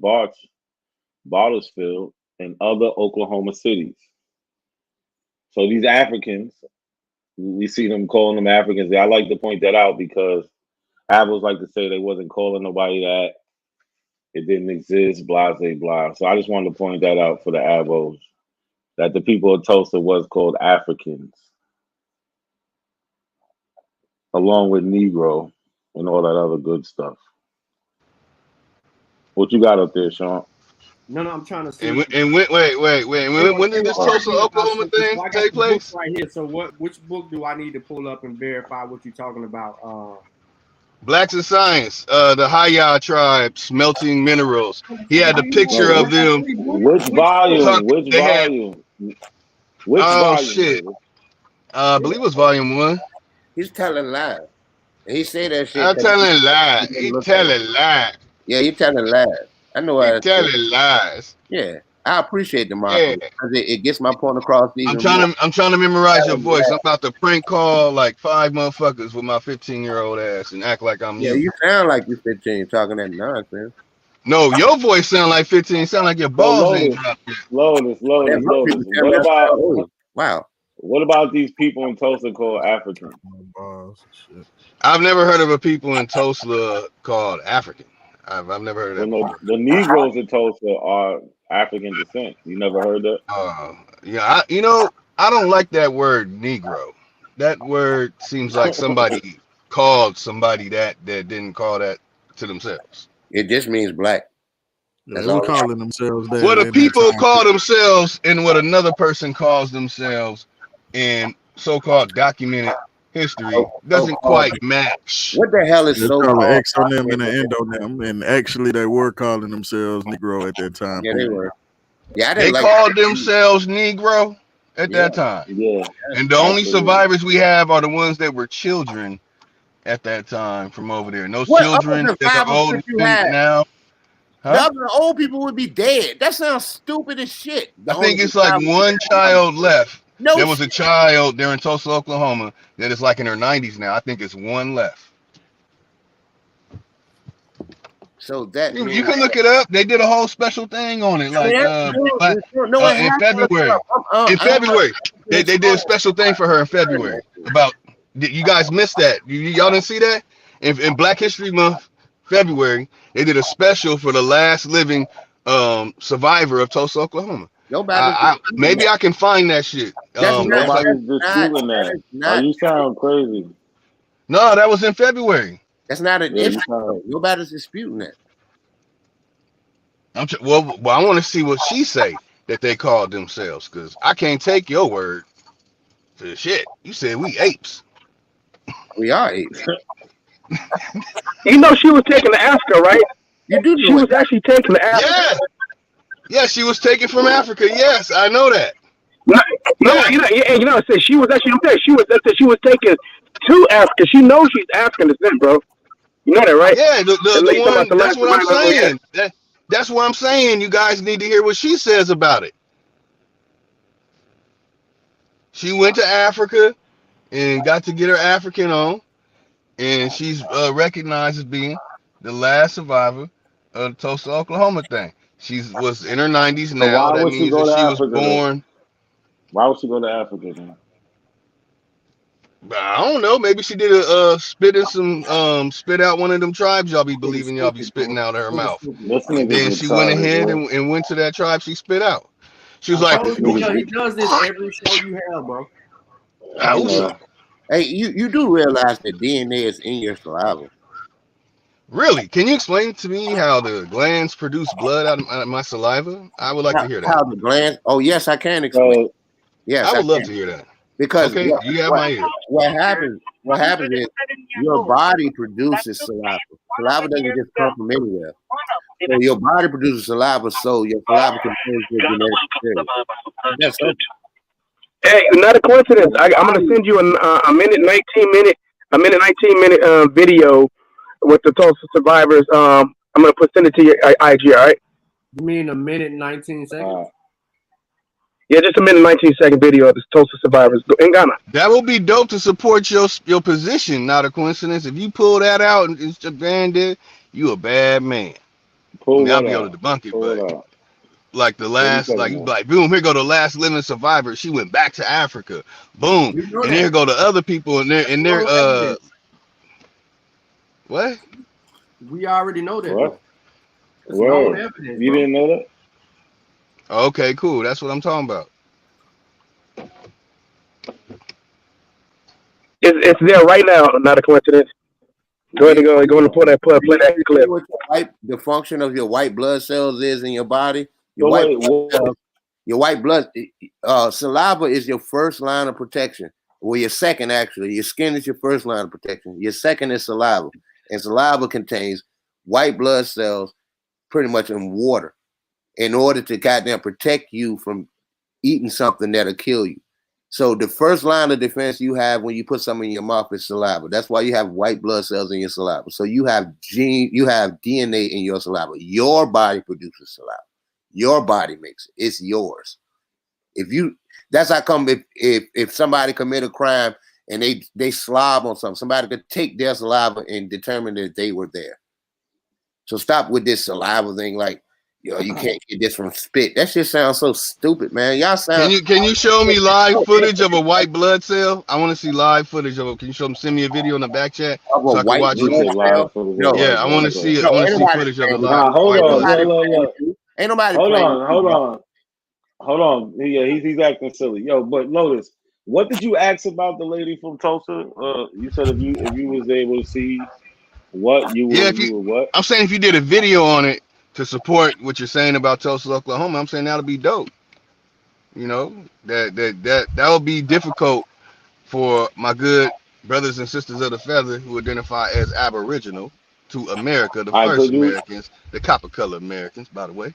Bartlesville and other Oklahoma cities. So these Africans, we see them calling them Africans. I like to point that out because Avos like to say they wasn't calling nobody that. It didn't exist, blah, blah, blah. So I just wanted to point that out for the Avos, that the people of Tulsa was called Africans, along with Negro and all that other good stuff. What you got up there, Sean? No, I'm trying to see. And wait. When did this Tulsa, Oklahoma thing take place? Right here. So which book do I need to pull up and verify what you're talking about? Blacks in Science, the Haya tribe smelting minerals. He had the picture of them. Which volume? Shit. I believe it was volume 1. He's telling lies. He say that shit. I'm telling lies. He telling lies. Yeah, he telling lies. I know. He telling lies. Yeah, I appreciate the market because it gets my point across. I'm trying to memorize your voice. I'm about to prank call like 5 motherfuckers with my 15-year-old ass and act like I'm you. You sound like you 15 talking that nonsense. No, your voice sound like 15. Sound like your balls ain't dropped yet. Lotus. Wow. What about these people in Tulsa called Africans? I've never heard of a people in Tulsa called African. I've never heard of that before. The Negroes in Tulsa are African descent. You never heard that? Yeah, I don't like that word Negro. That word seems like somebody called somebody that didn't call that to themselves. It just means black. They were calling themselves that. What a people call themselves and what another person calls themselves in so-called documented history doesn't quite match. What the hell is so-called exonym and an endonym? And actually, they were calling themselves Negro at that time. Yeah, they were. Yeah, they called themselves Negro at that time. Yeah. And the only survivors we have are the ones that were children at that time from over there. And those children that are old now. Huh? The old people would be dead. That sounds stupid as shit. I think it's like one child left. There was a child there in Tulsa, Oklahoma that is like in her 90s now. I think it's one left. So that you can look it up. They did a whole special thing on it, like in February. In February, they did a special thing for her in February. About you guys missed that. Y'all didn't see that in Black History Month, February. They did a special for the last living survivor of Tulsa, Oklahoma. Maybe I can find that shit. Nobody's disputing that. You sound crazy. No, that was in February. That's not an issue. Nobody's disputing that. Well, I want to see what she say that they called themselves, because I can't take your word for shit. You said we apes. We are apes. You know she was taken to Africa, right? You do. She was actually taken to Africa. Yeah, she was taken from Africa. Yes, I know that. She was actually she was taken to Africa. She knows she's African descent, bro. You know that, right? Yeah, the one. That's what I'm saying. That's what I'm saying. You guys need to hear what she says about it. She went to Africa and got to get her African on, and she's recognized as being the last survivor of the Tulsa, Oklahoma thing. She was in her 90s now. So that means that she was born. Why would she go to Africa then? I don't know. Maybe she did a spit out one of them tribes y'all be believing y'all be spitting out of her mouth. And then she went ahead and went to that tribe she spit out. She was like, he does this every show you have, bro. Hey, you do realize that DNA is in your saliva. Really? Can you explain to me how the glands produce blood out of my saliva? I would like to hear that. How the glands? Oh, yes, I can explain. Yes, I would love to hear that. Because you have my ear. What happens is your body produces saliva. Saliva doesn't just come from anywhere. So your body produces saliva, so your saliva contains your genetic material. That's it. Hey, not a coincidence. I'm gonna send you a minute 19 minute video with the Tulsa survivors. I'm gonna send it to your IG. All right. You mean a minute 19 seconds? Yeah, just a minute 19-second video of the Tulsa survivors in Ghana. That will be dope to support your position. Not a coincidence. If you pull that out and it's just banded, you a bad man. I'll be able to debunk it, but like the last, like boom, here go the last living survivor. She went back to Africa. Boom, and here go the other people, and they're what? We already know that. What? You didn't know that? Okay, cool. That's what I'm talking about. It's there right now. Not a coincidence. Go ahead and go and play that clip. The function of your white blood cells is in your body. Your white blood saliva is your first line of protection. Well, your second actually. Your skin is your first line of protection. Your second is saliva, and saliva contains white blood cells, pretty much in water, in order to goddamn protect you from eating something that'll kill you. So the first line of defense you have when you put something in your mouth is saliva. That's why you have white blood cells in your saliva. So you have DNA in your saliva. Your body produces saliva. Your body makes it. It's yours. That's how come if somebody commit a crime and they slob on something, somebody could take their saliva and determine that they were there. So stop with this saliva thing. Like, yo, you can't get this from spit. That shit sounds so stupid, man. Y'all sound. Can you show me live footage of a white blood cell? I want to see live footage of it. Can you send me a video in the back chat so I can watch it? No, yeah, I want to see it. I want to see footage of the live. Hold on, look. Ain't nobody playing. Hold on. Yeah, he's acting silly. Yo, but Lotus, what did you ask about the lady from Tulsa? You said if you was able to see what you were, what? I'm saying if you did a video on it to support what you're saying about Tulsa, Oklahoma, I'm saying that'll be dope. You know, that would be difficult for my good brothers and sisters of the feather who identify as Aboriginal to America, the first Americans, the copper color Americans, by the way.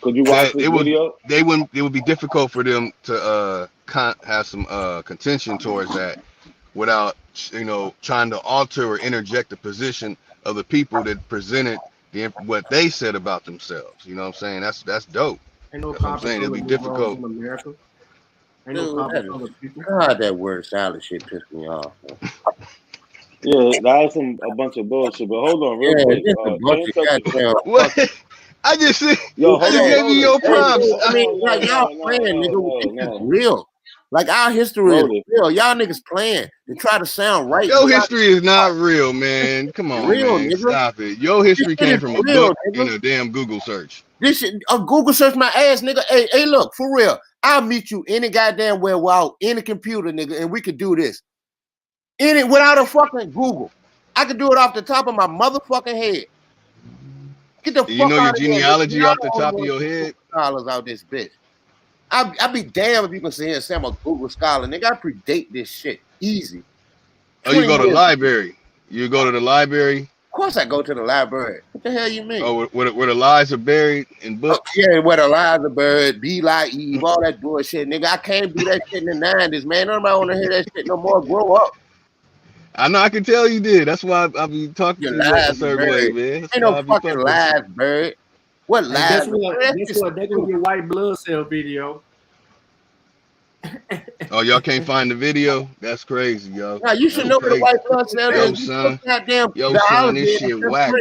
Could you watch this video? It would be difficult for them to have some contention towards that without trying to alter or interject the position of the people that presented what they said about themselves. You know what I'm saying? That's dope. Ain't no That's what I'm saying. It'll be difficult. In America. Ain't Dude, no people. God, that word salad shit pissed me off. Man. Yeah, that's a bunch of bullshit. But hold on, real quick. What? I just said. Yo, I just gave you your props. I mean, like y'all playing, nigga. This is real. Like our history is real. Y'all niggas playing to try to sound right. Your history is not real, man. Come on, man. Nigga. Stop it. Your history came from a book and a damn Google search. This shit, a Google search my ass, nigga. Hey, look, for real. I'll meet you any goddamn where while in a computer, nigga, and we could do this. Without a fucking Google. I could do it off the top of my motherfucking head. Get the fuck out of here. You know your genealogy off the top of your head? Scholars out this bitch. I'd be damned if you can sit here and say I'm a Google scholar. Nigga, I predate this shit. Easy. Oh, you go to the library. You go to the library? Of course I go to the library. What the hell you mean? Oh, where the lies are buried in books? Yeah, where the lies are buried, be like Eve, all that bullshit. Nigga, I can't do that shit in the 90s, man. Nobody want to hear that shit no more. Grow up. I know, I can tell you did. That's why I be talking to you a certain way, man. Ain't no fucking lies buried. What lies? Guess what? They're gonna get white blood cell video. Oh, y'all can't find the video? That's crazy, yo. Nah, you should know what a white blood cell is. Son, this shit whack,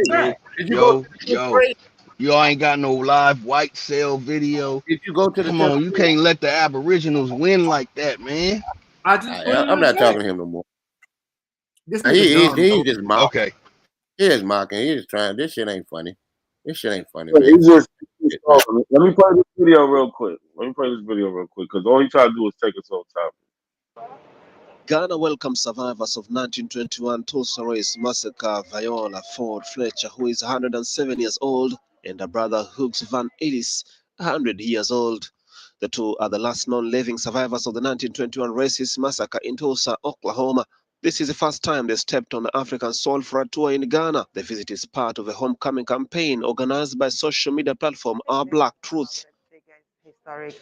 dude. Y'all ain't got no live white cell video. Did you go to the? Come on, you can't let the Aboriginals win like that, man. I'm not talking to him no more. He's just mocking. Okay. He is mocking. He's just trying. This shit ain't funny. This shit ain't funny. Let me play this video real quick. Because all he tried to do is take us off topic. Ghana welcomes survivors of 1921 Tulsa race massacre Viola Ford Fletcher, who is 107 years old, and her brother Hughes Van Ellis, 100 years old. The two are the last known living survivors of the 1921 racist massacre in Tulsa, Oklahoma. This is the first time they stepped on the African soil for a tour in Ghana. The visit is part of a homecoming campaign organized by social media platform Our Black Truth. Historic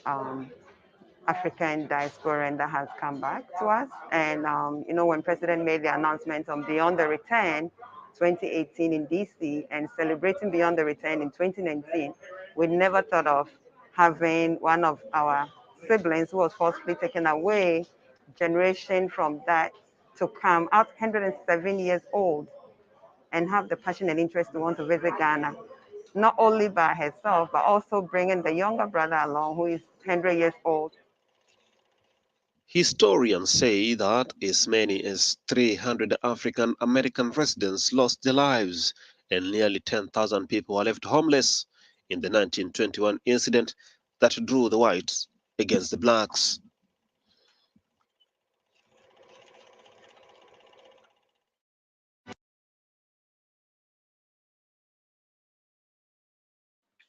African diaspora that has come back to us. And, when President made the announcement on Beyond the Return 2018 in DC and celebrating Beyond the Return in 2019, we never thought of having one of our siblings who was forcibly taken away, generation from that, to come out 107 years old and have the passion and interest to want to visit Ghana, not only by herself, but also bringing the younger brother along who is 100 years old. Historians say that as many as 300 African American residents lost their lives and nearly 10,000 people were left homeless in the 1921 incident that drew the whites against the blacks.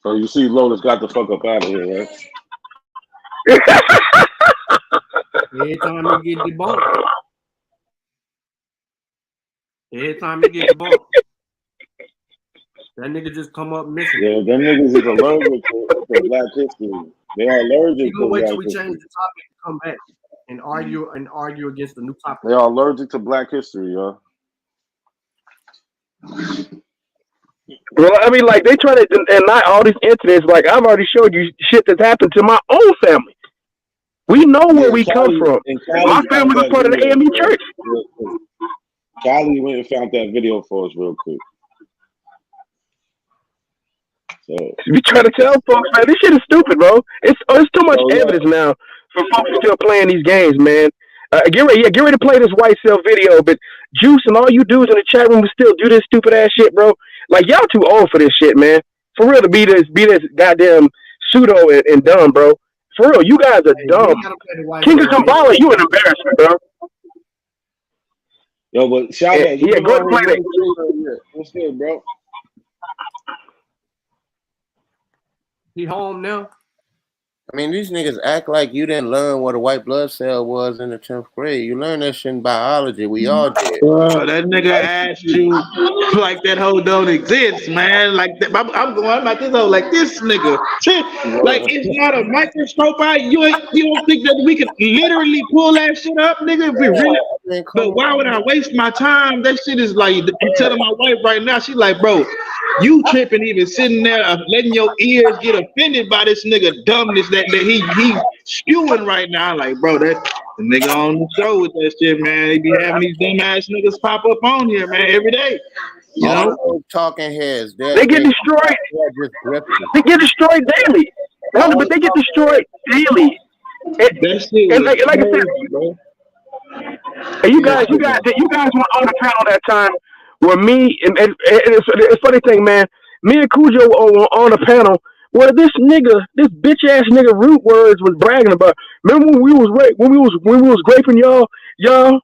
So you see Lotus got the fuck up out of here, right? Every time he get debunked. That nigga just come up missing. Yeah, them niggas is allergic to black history. They are allergic to wait black till we history. change the topic and come back and argue against the new topic. They are allergic to black history, yo. Well, I mean, like, they try to deny all these incidents. Like, I've already showed you shit that's happened to my own family. We know where we come from. My family was part of the AME church. Charlie went and found that video for us real quick. So we try to tell folks, man, this shit is stupid, bro. It's too much evidence now for folks still playing these games, man. Get ready to play this white cell video, but Juice and all you dudes in the chat room will still do this stupid ass shit, bro. Like y'all too old for this shit, man. For real, to be this goddamn pseudo and dumb, bro. For real, you guys are dumb. King of Kambala, you an embarrassment, bro. Yo, but shout out, go ahead and play that. What's good, bro? He home now? I mean, these niggas act like you didn't learn what a white blood cell was in the 10th grade. You learned that shit in biology. We all did. That nigga asked you like that hoe don't exist, man. Like that, I'm going about this hoe like this nigga. Like it's not a microscope out. You don't think that we could literally pull that shit up, nigga? If we really. But why would I waste my time? That shit is like I'm telling my wife right now. She's like, bro, you tripping even sitting there letting your ears get offended by this nigga dumbness that he spewing right now. Like, bro, that the nigga on the show with that shit, man. They be having these dumb ass niggas pop up on here, man, every day. You all know, those talking heads, they get destroyed. They get destroyed daily. But they get destroyed daily. And like I said, bro. And you guys were on the panel that time where me and it's a funny thing, man. Me and Cujo were on the panel where this bitch ass nigga Root Words was bragging about. Remember when we was graping y'all?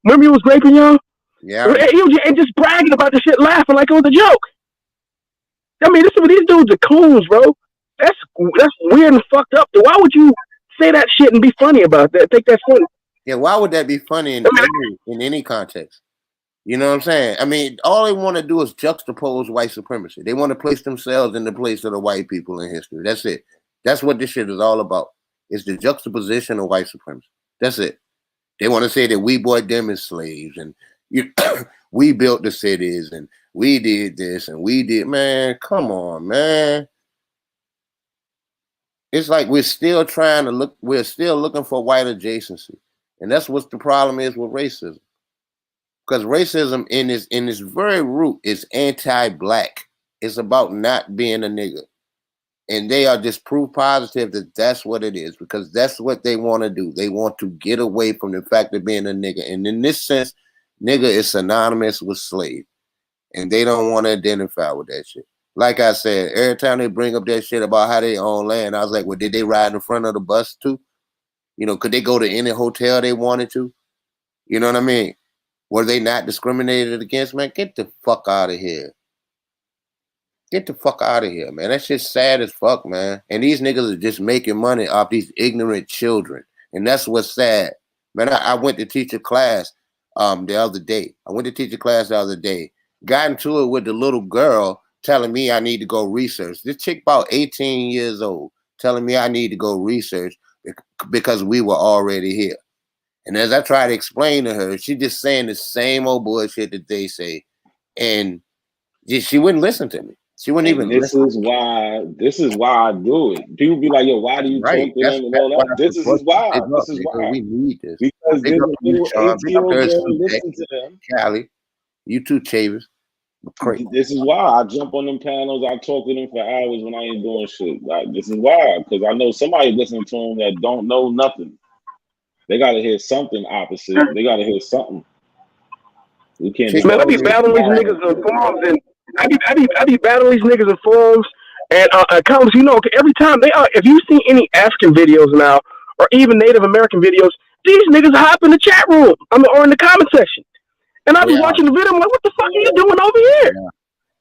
Remember he was graping y'all? Yeah. He was just bragging about the shit, laughing like it was a joke. I mean, these dudes are coons, bro. That's weird and fucked up. Why would you say that shit and be funny about that? Think that's funny? Yeah, why would that be funny in any context? You know what I'm saying? I mean, all they want to do is juxtapose white supremacy. They want to place themselves in the place of the white people in history. That's it. That's what this shit is all about. It's the juxtaposition of white supremacy. That's it. They want to say that we bought them as slaves and we built the cities and we did this and we did. Man, come on, man. It's like we're still looking for white adjacency. And that's what the problem is with racism. Because racism in its very root is anti-black. It's about not being a nigga. And they are just proof positive that that's what it is, because that's what they want to do. They want to get away from the fact of being a nigga. And in this sense, nigga is synonymous with slave. And they don't want to identify with that shit. Like I said, every time they bring up that shit about how they own land, I was like, well, did they ride in front of the bus too? You know, could they go to any hotel they wanted to? You know what I mean? Were they not discriminated against? Man, get the fuck out of here. Get the fuck out of here, man. That shit's sad as fuck, man. And these niggas are just making money off these ignorant children. And that's what's sad. Man, I went to teach a class the other day. Got into it with the little girl telling me I need to go research. This chick about 18 years old telling me I need to go research because we were already here. And as I try to explain to her, she just saying the same old bullshit that they say. And she wouldn't listen to me. She wouldn't even listen. This is why I do it. People be like, yo, why do you talk to them and all that? This is why. This is why. We need this. Because there's a little 18-year-old girl listen to them. Callie, you too, Chavis. This is why I jump on them panels. I talk to them for hours when I ain't doing shit. Like, this is why, because I know somebody listening to them that don't know nothing. They gotta hear something opposite. They gotta hear something. We can't. Man, I be battling these niggas in forums, and I be battling these niggas in forums and comments. You know, every time they are. If you see any African videos now, or even Native American videos, these niggas hop in the chat room. Or in the comment section. And I be watching the video, I'm like, what the fuck are you doing over here? Yeah.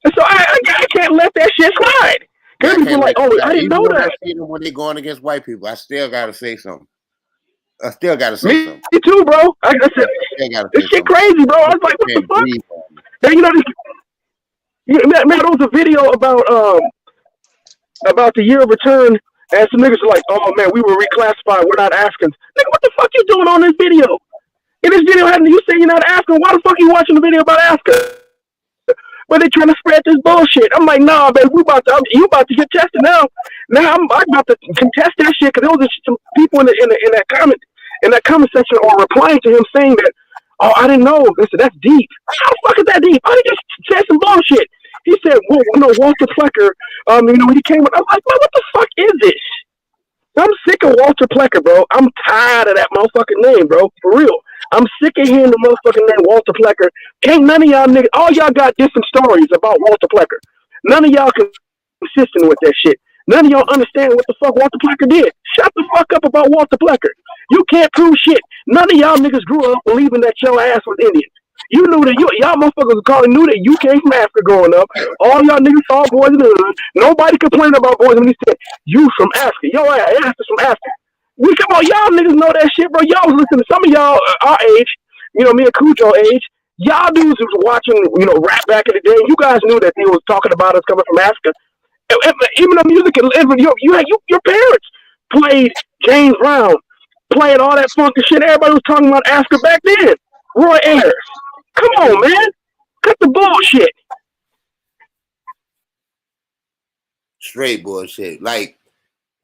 And so I can't let that shit slide. People like, oh, I didn't know that. I see them when they going against white people. I still gotta say something. Me too, bro. I said, this shit crazy, bro. I was like, what the fuck? And you know, man, there was a video about the year of return, and some niggas are like, oh man, we were reclassified. We're not Africans. Nigga, what the fuck you doing on this video? In this video, you say you're not African. Why the fuck are you watching the video about Africa? But they trying to spread this bullshit. I'm like, nah, baby, you about to get tested now. Now I'm about to contest that shit, because there was some people in that comment section or replying to him saying that, oh, I didn't know. They said, that's deep. How the fuck is that deep? I just said some bullshit. He said, well, Walter Plecker, when he came with, I'm like, man, what the fuck is this? I'm sick of Walter Plecker, bro. I'm tired of that motherfucking name, bro. For real. I'm sick of hearing the motherfucking name Walter Plecker. Can't none of y'all niggas, all y'all got different stories about Walter Plecker. None of y'all consistent with that shit. None of y'all understand what the fuck Walter Plecker did. Shut the fuck up about Walter Plecker. You can't prove shit. None of y'all niggas grew up believing that your ass was Indian. You knew that y'all motherfuckers knew that you came from Africa growing up. All y'all niggas saw Boys in the Hood. Nobody complained about Boys when he said, you from Africa. Yo, ass is from Africa. Come on, y'all niggas know that shit, bro. Y'all was listening to some of y'all our age, me and Cujo age. Y'all dudes was watching, rap back in the day. You guys knew that they was talking about us coming from Africa. Even the music, your parents played James Brown, playing all that funky shit. Everybody was talking about Africa back then. Roy Ayers. Come on, man. Cut the bullshit. Straight bullshit. Like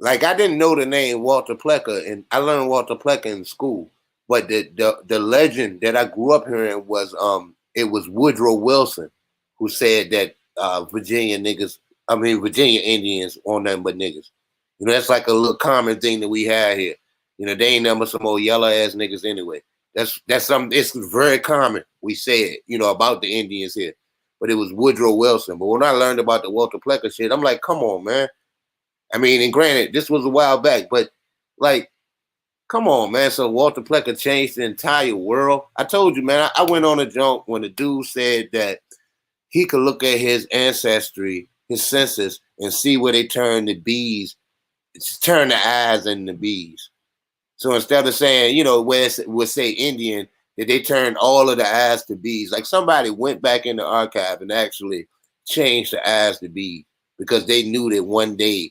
I didn't know the name Walter Plecker, and I learned Walter Plecker in school. But the legend that I grew up hearing was it was Woodrow Wilson who said that Virginia Indians on nothing but niggas. That's like a little common thing that we have here. They ain't nothing but some old yellow ass niggas anyway. That's something. It's very common. We say it, about the Indians here. But it was Woodrow Wilson. But when I learned about the Walter Plecker shit, I'm like, come on, man. I mean, and granted, this was a while back, but like, come on, man. So Walter Plecker changed the entire world. I told you, man, I went on a jump when the dude said that he could look at his ancestry, his census, and see where they turn the bees, turn the eyes into bees. So instead of saying, where it would say Indian, that they turned all of the eyes to bees. Like somebody went back in the archive and actually changed the eyes to bees because they knew that one day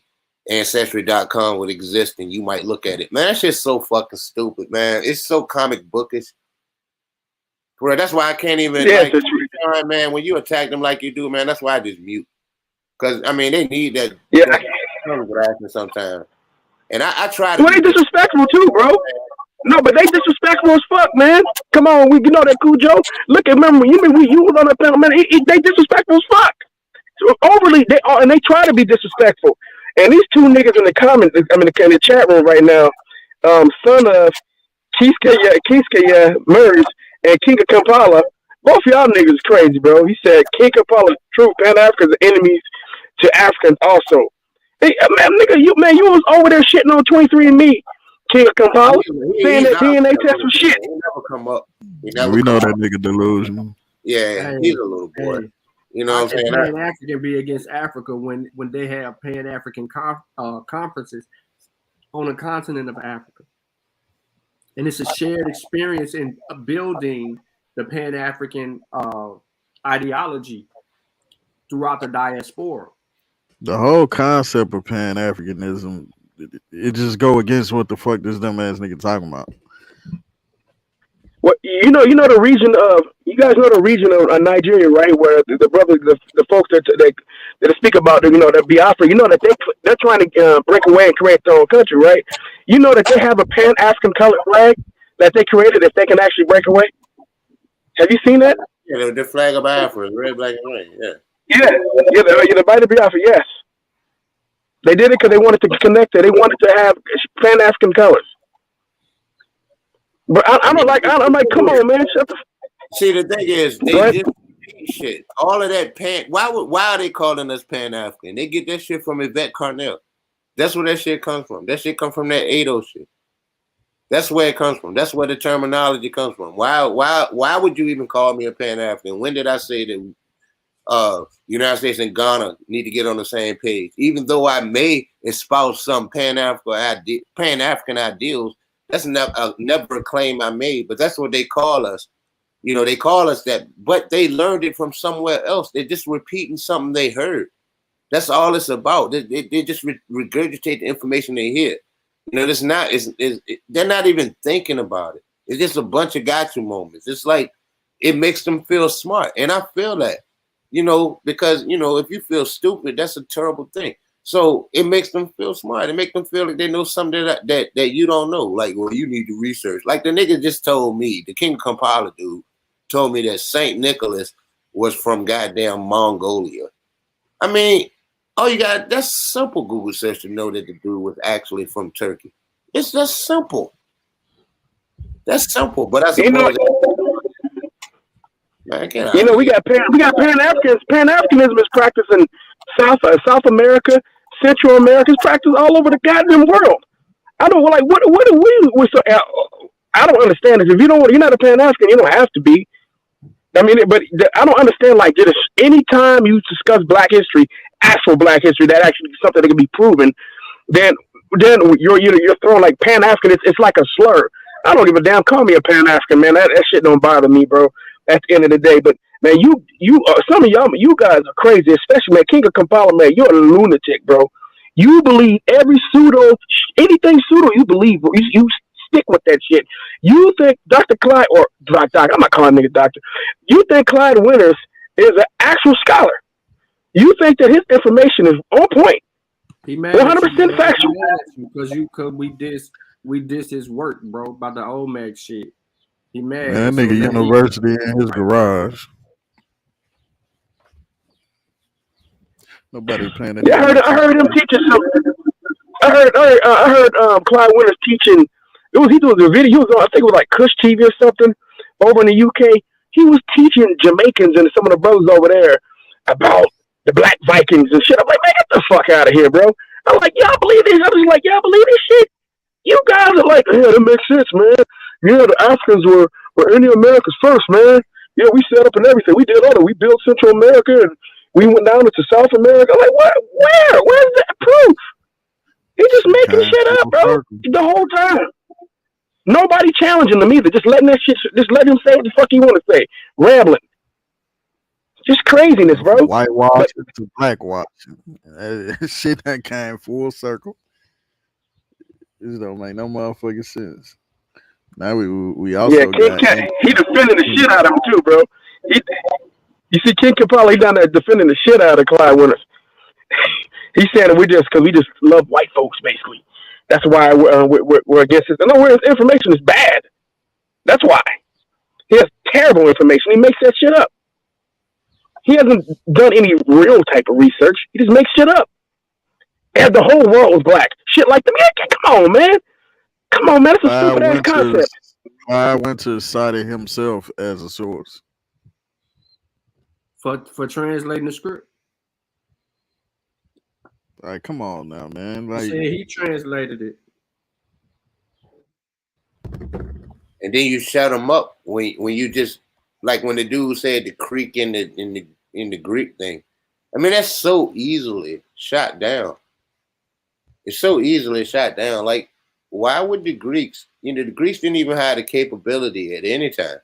Ancestry.com would exist and you might look at it. Man, that shit's so fucking stupid, man. It's so comic bookish. Bro, that's why I can't even, man, when you attack them like you do, man, that's why I just mute. Because, I mean, they need that sometimes. And I try to. Well, they disrespectful too, bro. No, but they disrespectful as fuck, man. Come on, we that Cujo. Look at remember you was on the panel, man. They disrespectful as fuck. So overly, they are, and they try to be disrespectful. And these two niggas in the comments, in the chat room right now, son of Kiska Murs and King of Kampala, both y'all niggas is crazy, bro. He said King Kampala, true Pan-Africans are enemies to Africans also. Hey, man, nigga, you was over there shitting on 23andMe, King of Kampala, saying that DNA test was shit. He never come up. We know that nigga delusional. Yeah, he's a little boy. You know what I'm saying? Pan-African be against Africa when they have Pan-African conferences on the continent of Africa. And it's a shared experience in building the Pan-African ideology throughout the diaspora. The whole concept of Pan-Africanism, it just go against what the fuck this dumb ass nigga talking about. Well, you know the region of, you guys know the region of Nigeria, right? Where the brothers, the folks that speak about, the Biafra, that they're trying to break away and create their own country, right? You know that they have a Pan-African colored flag that they created if they can actually break away. Have you seen that? Yeah, the flag of Biafra, red, black, and white. Yeah. The Bible Biafra, yes. They did it because they wanted to connect it. They wanted to have Pan-African colors. But I'm like, come on, man. Shut the. See, the thing is, they just shit. All of that why are they calling us Pan-African? They get that shit from Yvette Carnell. That's where that shit comes from. That shit comes from that Ado shit. That's where it comes from. That's where the terminology comes from. Why would you even call me a Pan-African? When did I say that United States and Ghana need to get on the same page? Even though I may espouse some Pan-African ideals, that's never a claim I made, but that's what they call us. They call us that, but they learned it from somewhere else. They're just repeating something they heard. That's all it's about. They just regurgitate the information they hear. They're not even thinking about it. It's just a bunch of gotcha moments. It's like, it makes them feel smart. And I feel that, because, if you feel stupid, that's a terrible thing. So it makes them feel smart. It makes them feel like they know something that you don't know. Like, well, you need to research. Like the nigga just told me, the King of Kampala dude told me that St. Nicholas was from goddamn Mongolia. I mean, that's simple Google search to know that the dude was actually from Turkey. It's just simple. That's simple, but I suppose we got Pan-Africans. Pan-Africanism is practiced in South America, Central America. It's practiced all over the goddamn world. I don't like what do we so I don't understand this. If you're not a Pan-African, you don't have to be. I mean, but I don't understand. Like, just anytime you discuss Black history, actual Black history, that actually is something that can be proven, then you're throwing like Pan-African. It's like a slur. I don't give a damn. Call me a Pan-African, man. That shit don't bother me, bro. At the end of the day, but man, some of you guys are crazy, especially man, King of Kampala, man. You're a lunatic, bro. You believe anything pseudo. You believe. You stick with that shit. You think Dr. Clyde or Doc? I'm not calling nigga doctor. You think Clyde Winters is an actual scholar? You think that his information is on point? He mad 100% factual. Because we diss his work, bro, about the OMAG shit. He mad. Man, that nigga university in his garage. Nobody playing that. Yeah, I heard him teaching something. I heard Clyde Winters teaching. He doing a video. He was on, I think it was like Kush TV or something over in the UK. He was teaching Jamaicans and some of the brothers over there about the Black Vikings and shit. I'm like, man, get the fuck out of here, bro. I'm like, y'all believe this? I was like, y'all believe this shit? You guys are like, yeah, that makes sense, man. Yeah, the Africans were Indian Americans first, man. Yeah, we set up and everything. We did all that. We built Central America and we went down into South America. I'm like, what? Where's that proof? He's just making shit up, bro. The whole time. Nobody challenging them either. Just letting that shit. Just let him say what the fuck he want to say. Rambling. Just craziness, bro. Whitewashing to blackwashing. Shit that came full circle. This don't make no motherfucking sense. Now we also King he defending the shit out of him too, bro. You see King Kampala, he down there defending the shit out of Clyde Winters. He's saying that we just love white folks, basically. That's why we're against this. No, his information is bad. That's why. He has terrible information. He makes that shit up. He hasn't done any real type of research. He just makes shit up. And the whole world was black. Shit like that. Man, come on, man. Come on, man. It's a stupid ass concept. Clyde Winters cited himself as a source. For translating the script. Like, come on now, man. Like, he translated it. And then you shut him up when you just like when the dude said the creek in the Greek thing. I mean, that's so easily shot down. It's so easily shot down. Like, why would the Greeks? The Greeks didn't even have the capability at any time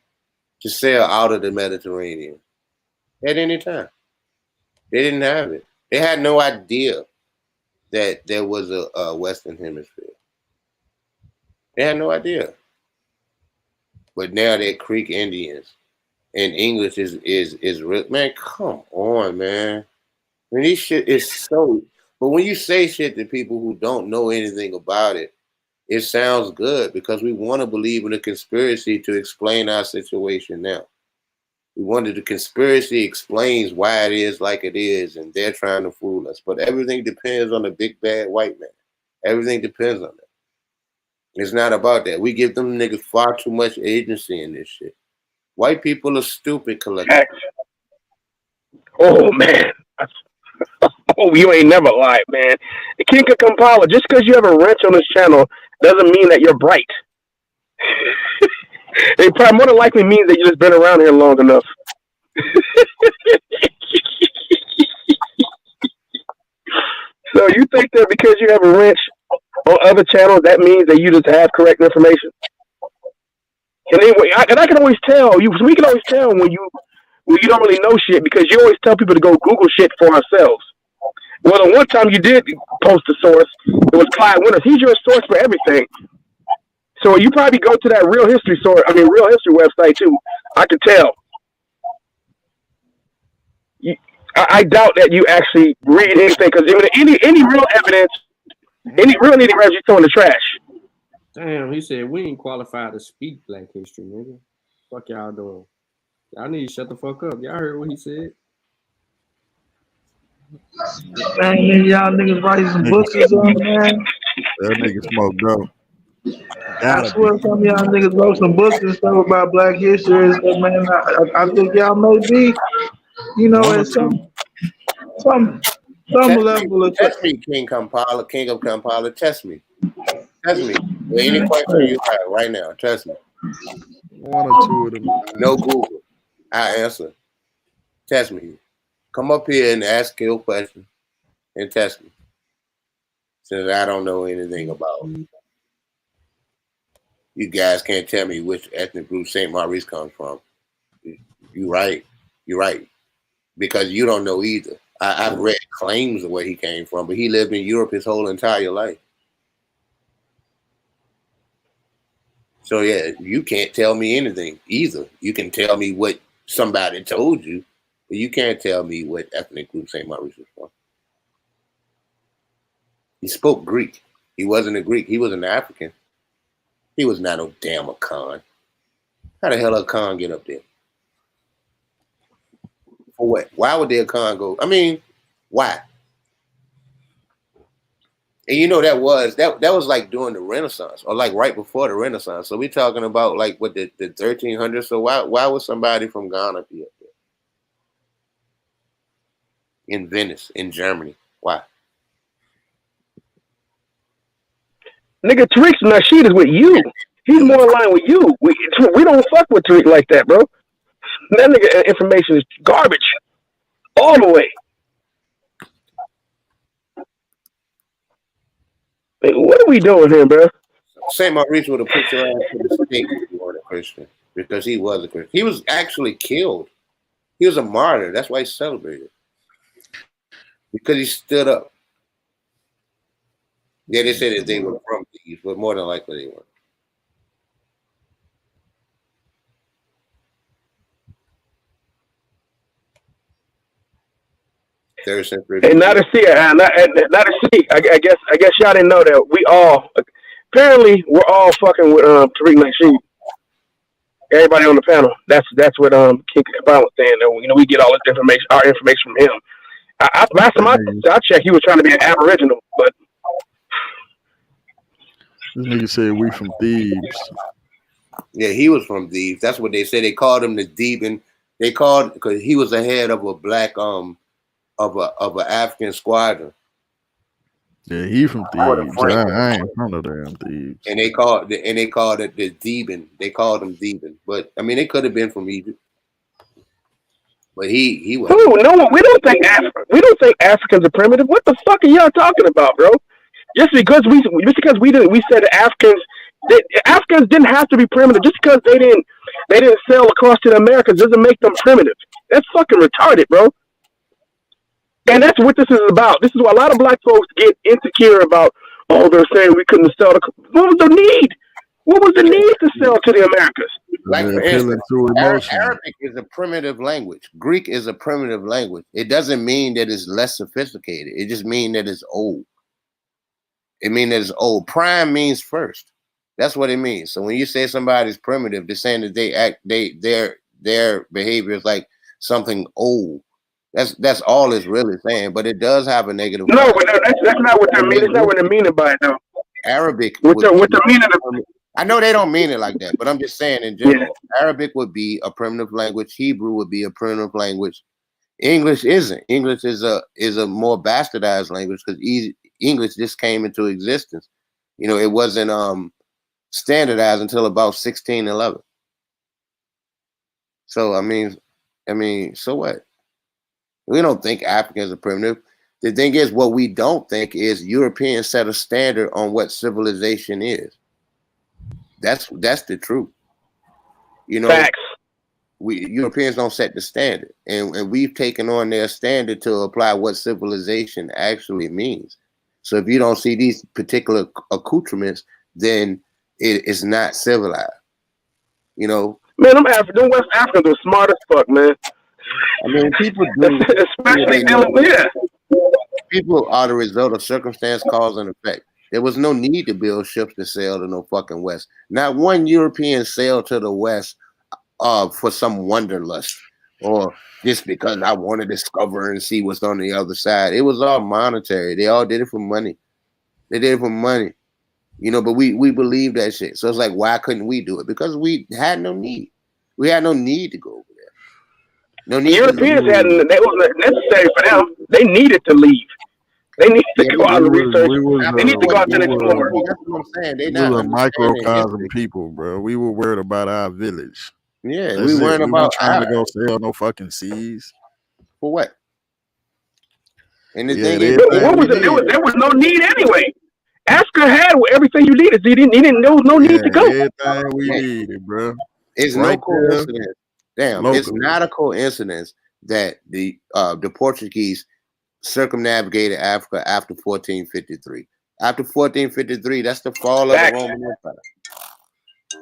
to sail out of the Mediterranean. At any time, they didn't have it. They had no idea that there was a Western Hemisphere. They had no idea. But now they're Creek Indians, and English is real. Man, come on, man. I mean, this shit is so. But when you say shit to people who don't know anything about it, it sounds good because we want to believe in a conspiracy to explain our situation now. We wanted the conspiracy explains why it is like it is, and they're trying to fool us. But everything depends on the big bad white man. Everything depends on that. It's not about that. We give them niggas far too much agency in this shit. White people are stupid collectively. Oh man. Oh, you ain't never lied, man. King of Kampala, just because you have a wrench on this channel doesn't mean that you're bright. It probably more than likely means that you just been around here long enough. So you think that because you have a wrench on other channels, that means that you just have correct information? And anyway, I can always tell you. We can always tell when you don't really know shit because you always tell people to go Google shit for ourselves. Well, the one time you did post a source, it was Clyde Winters. He's your source for everything. So you probably go to that real history website too. I can tell. I doubt that you actually read anything because any real evidence, any real nitty-gritty, you throw in the trash. Damn, he said we ain't qualified to speak Black history, nigga. Fuck y'all doing? Y'all need to shut the fuck up. Y'all heard what he said? Man, y'all niggas writing some books or something, man. That nigga smoked dope. I swear some of y'all niggas wrote some books and stuff about Black history and stuff, man. I think y'all may be, you know, at some level of test me, King Kampala, King of Kampala, test me. Test me. With any question you have right now, test me. One or two of them. No Google. I answer. Test me. Come up here and ask your question and test me. Since I don't know anything about. You guys can't tell me which ethnic group St. Maurice comes from. You're right. You're right. Because you don't know either. I've read claims of where he came from, but he lived in Europe his whole entire life. So yeah, you can't tell me anything either. You can tell me what somebody told you, but you can't tell me what ethnic group St. Maurice was from. He spoke Greek. He wasn't a Greek. He was an African. He was not no damn Akan. How the hell Akan get up there? For what? Why would the Akan go? I mean, why? And you know that was like during the Renaissance or like right before the Renaissance. So we're talking about like what the 1300s. So why would somebody from Ghana be up there? In Venice, in Germany. Why? Nigga, Tariq's Nasheed is with you. He's more in line with you. We don't fuck with Tariq like that, bro. That nigga information is garbage. All the way. Hey, what are we doing here, bro? St. Maurice would have put your ass to the stake if you weren't a Christian. Because he was a Christian. He was actually killed. He was a martyr. That's why he's celebrated. Because he stood up. Yeah, they said that they were from thieves, but more than likely they weren't. Third century. And not to see, I guess y'all didn't know that we all apparently we're all fucking with Tariq Nasheed. Everybody on the panel. That's what King Kabal was saying. That, you know, we get all this information, our information from him. Last time I checked, he was trying to be an Aboriginal, but this nigga said we from Thebes. Yeah, he was from Thebes. That's what they said. They called him the Theban. They called because he was the head of a black of an African squadron. Yeah, he from Thebes. I ain't from no damn Thebes. And they called it the Theban. They called him Theban. But I mean, they could have been from Egypt. But he was. No, we don't think Africans are primitive. What the fuck are y'all talking about, bro? Just because we said that Africans didn't have to be primitive. Just because they didn't sail across to the Americas doesn't make them primitive. That's fucking retarded, bro. And that's what this is about. This is why a lot of black folks get insecure about. Oh, they're saying we couldn't sell. What was the need? What was the need to sell to the Americas? Like for instance, Arabic is a primitive language. Greek is a primitive language. It doesn't mean that it's less sophisticated. It just means that it's old. It means that it's old. Prime means first. That's what it means. So when you say somebody's primitive, they're saying that their behavior is like something old. That's all it's really saying. But it does have a negative. No, but that's not what they mean. That's not what they're meaning by it, though. Arabic. What the meaning of? I know they don't mean it like that, but I'm just saying in general. Yeah. Arabic would be a primitive language. Hebrew would be a primitive language. English isn't. English is a more bastardized language because English just came into existence. You know, it wasn't standardized until about 1611. So I mean, so what? We don't think Africans are primitive. The thing is, what we don't think is Europeans set a standard on what civilization is. That's the truth. You know, facts. We Europeans don't set the standard, and we've taken on their standard to apply what civilization actually means. So if you don't see these particular accoutrements, then it is not civilized. You know, man, them West Africans are smart as fuck, man. I mean, people do, especially people are the result of circumstance, cause, and effect. There was no need to build ships to sail to no fucking west. Not one European sailed to the west for some wanderlust. or just because I want to discover and see what's on the other side. It was all monetary. They all did it for money. They did it for money. You know, but we believe that shit. So it's like, why couldn't we do it? Because we had no need. We had no need to go over there. No need. Europeans hadn't. That wasn't necessary for them. They needed to leave. They needed to go out and research. They need to go out and explore. That's what I'm saying. They We not were microcosm history. people, bro. We were worried about our village. Yeah, That's we weren't we about weren't trying to go sell no fucking seeds. For what? And the Yeah, thing is, what was it? There was no need anyway. Africa had everything you needed. There was no need to go. Everything we needed, bro. It's right no coincidence. Damn, locally. It's not a coincidence that the Portuguese circumnavigated Africa after 1453. After 1453, that's the fall of the Roman Empire.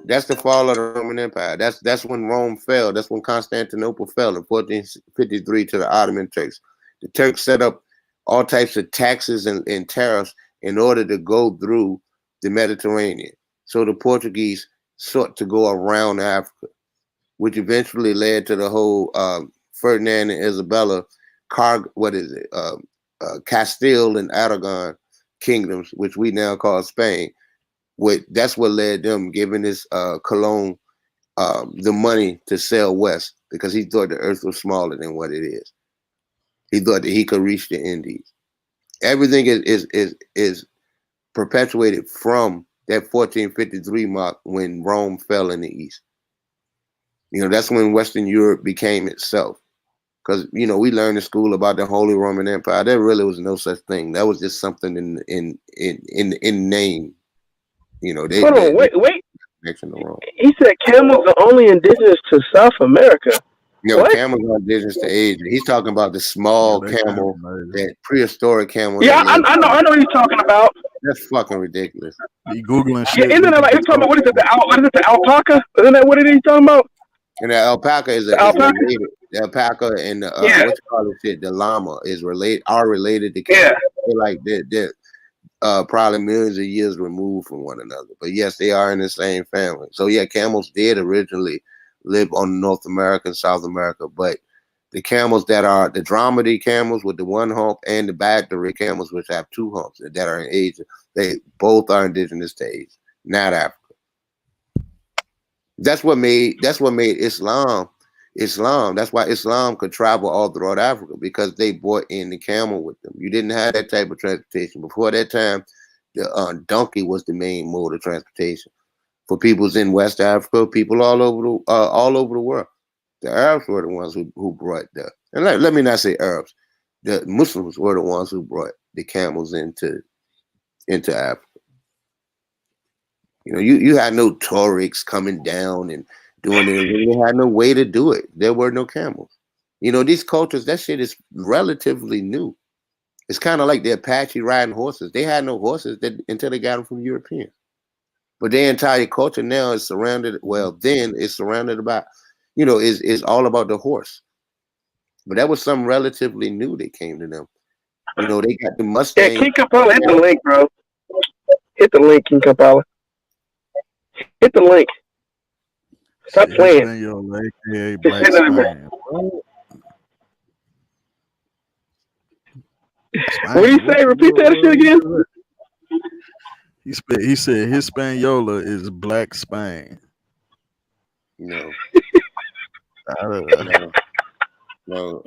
That's the fall of the Roman Empire. That's when Rome fell. That's when Constantinople fell in 1453 to the Ottoman Turks. The Turks set up all types of taxes and tariffs in order to go through the Mediterranean. So the Portuguese sought to go around Africa, which eventually led to the whole Ferdinand and Isabella, Castile and Aragon kingdoms, which we now call Spain. That's what led them giving this Colon the money to sail west, because he thought the earth was smaller than what it is. He thought that he could reach the Indies. Everything is perpetuated from that 1453 mark when Rome fell in the east. You know, that's when Western Europe became itself. Because, you know, we learned in school about the Holy Roman Empire. There really was no such thing. That was just something in name. You know, Hold on, wait. Connection to Rome. He said camels are only indigenous to South America. No, camels are indigenous to Asia. He's talking about the small camel, that prehistoric camel. Yeah, I know what he's talking about. That's fucking ridiculous. He Googling shit. Yeah, isn't that like he's talking about what is it? The alpaca? Isn't that what it is talking about? And the alpaca is related. The alpaca and the what you call it shit, the llama are related to camels. They're like they're probably millions of years removed from one another. But yes, they are in the same family. So yeah, camels did originally live on North America and South America, but the camels that are the dromedary camels with the one hump and the bacteria camels, which have two humps that are in Asia, they both are indigenous to Asia, not Africa. That's what made Islam. That's why Islam could travel all throughout Africa, because they brought in the camel with them. You didn't have that type of transportation before that time. The donkey was the main mode of transportation for peoples in West Africa, people all over the world. The Arabs were the ones who brought and let me not say Arabs. The Muslims were the ones who brought the camels into Africa. You know, you had no Tuaregs coming down and doing it. You had no way to do it. There were no camels. You know, these cultures, that shit is relatively new. It's kind of like the Apache riding horses. They had no horses until they got them from Europeans. But their entire culture now is surrounded. Well, then it's surrounded about, you know, is all about the horse. But that was something relatively new that came to them. You know, they got the Mustang. Yeah, King Kampala, hit the link, bro. Hit the link, King Kampala. Hit the link. Stop playing. What do you say? Repeat that shit again. He said Hispaniola is Black Spain. No. No.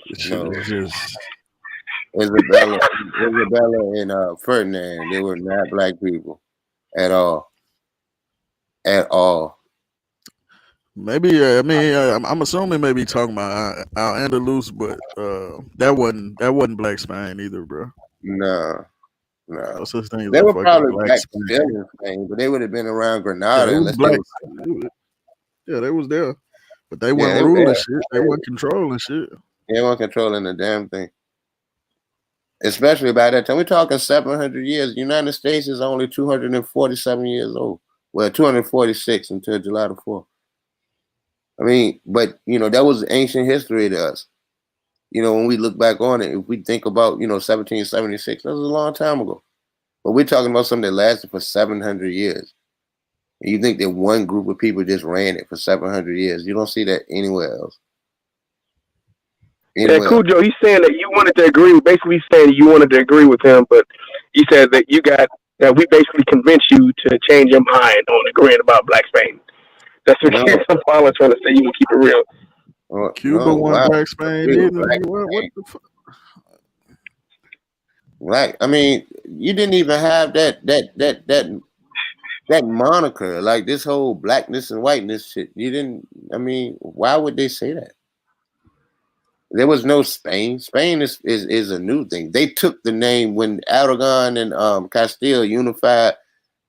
Isabella and Ferdinand, they were not black people at all. At all. Maybe I'm assuming maybe talking about Al-Andalus, but that wasn't Black Spain either, bro. No. No such thing. They were probably black in Spain, but they would have been around Granada unless they was. Yeah, they was there, but they weren't ruling shit. They weren't controlling shit. They weren't controlling the damn thing. Especially by that time, we're talking 700 years. The United States is only 247 years old. Well, 246 until July the 4th. I mean, but, you know, that was ancient history to us. You know, when we look back on it, if we think about, 1776, that was a long time ago. But we're talking about something that lasted for 700 years. And you think that one group of people just ran it for 700 years. You don't see that anywhere else. Yeah, Cujo, he's saying that you wanted to agree. Basically, saying you wanted to agree with him, but he said that we basically convinced you to change your mind on agreeing about Black Spain. That's what some followers trying to say. You can keep it real. Cuba won Black Spain either. What the fuck? Right. I mean, you didn't even have that moniker, like this whole blackness and whiteness shit. You didn't. I mean, why would they say that? There was no Spain. Spain is a new thing. They took the name when Aragon and Castile unified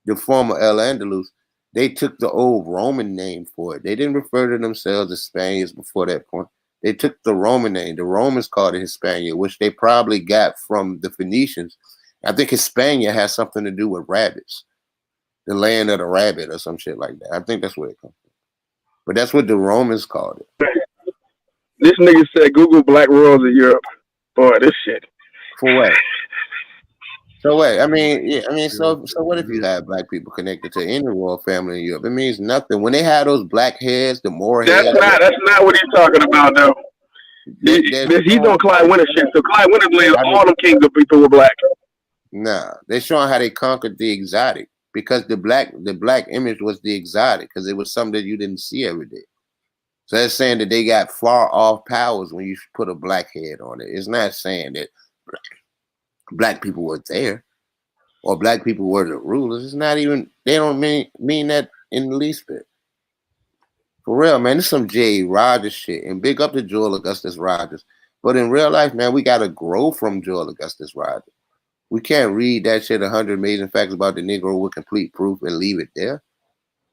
the former El Andalus. They took the old Roman name for it. They didn't refer to themselves as Spaniards before that point. They took the Roman name. The Romans called it Hispania, which they probably got from the Phoenicians. I think Hispania has something to do with rabbits, the land of the rabbit or some shit like that. I think that's where it comes from. But that's what the Romans called it. This nigga said Google Black Worlds in Europe. Boy, this shit. For what? So wait, I mean, yeah, I mean, so what if you have black people connected to any royal family in Europe? It means nothing. When they have those black heads, the more heads. That's not what he's talking about, though. He's on Clyde Winter shit. So Clyde Winter believes all them kings of people were black. Nah, they're showing how they conquered the exotic because the black image was the exotic because it was something that you didn't see every day. So that's saying that they got far off powers when you put a black head on it. It's not saying that black people were there or black people were the rulers. It's not even, they don't mean that in the least bit. For real, man, this is some J. Rogers shit. And big up to Joel Augustus Rogers. But in real life, man, we got to grow from Joel Augustus Rogers. We can't read that shit, 100 Amazing Facts About the Negro with Complete Proof and leave it there.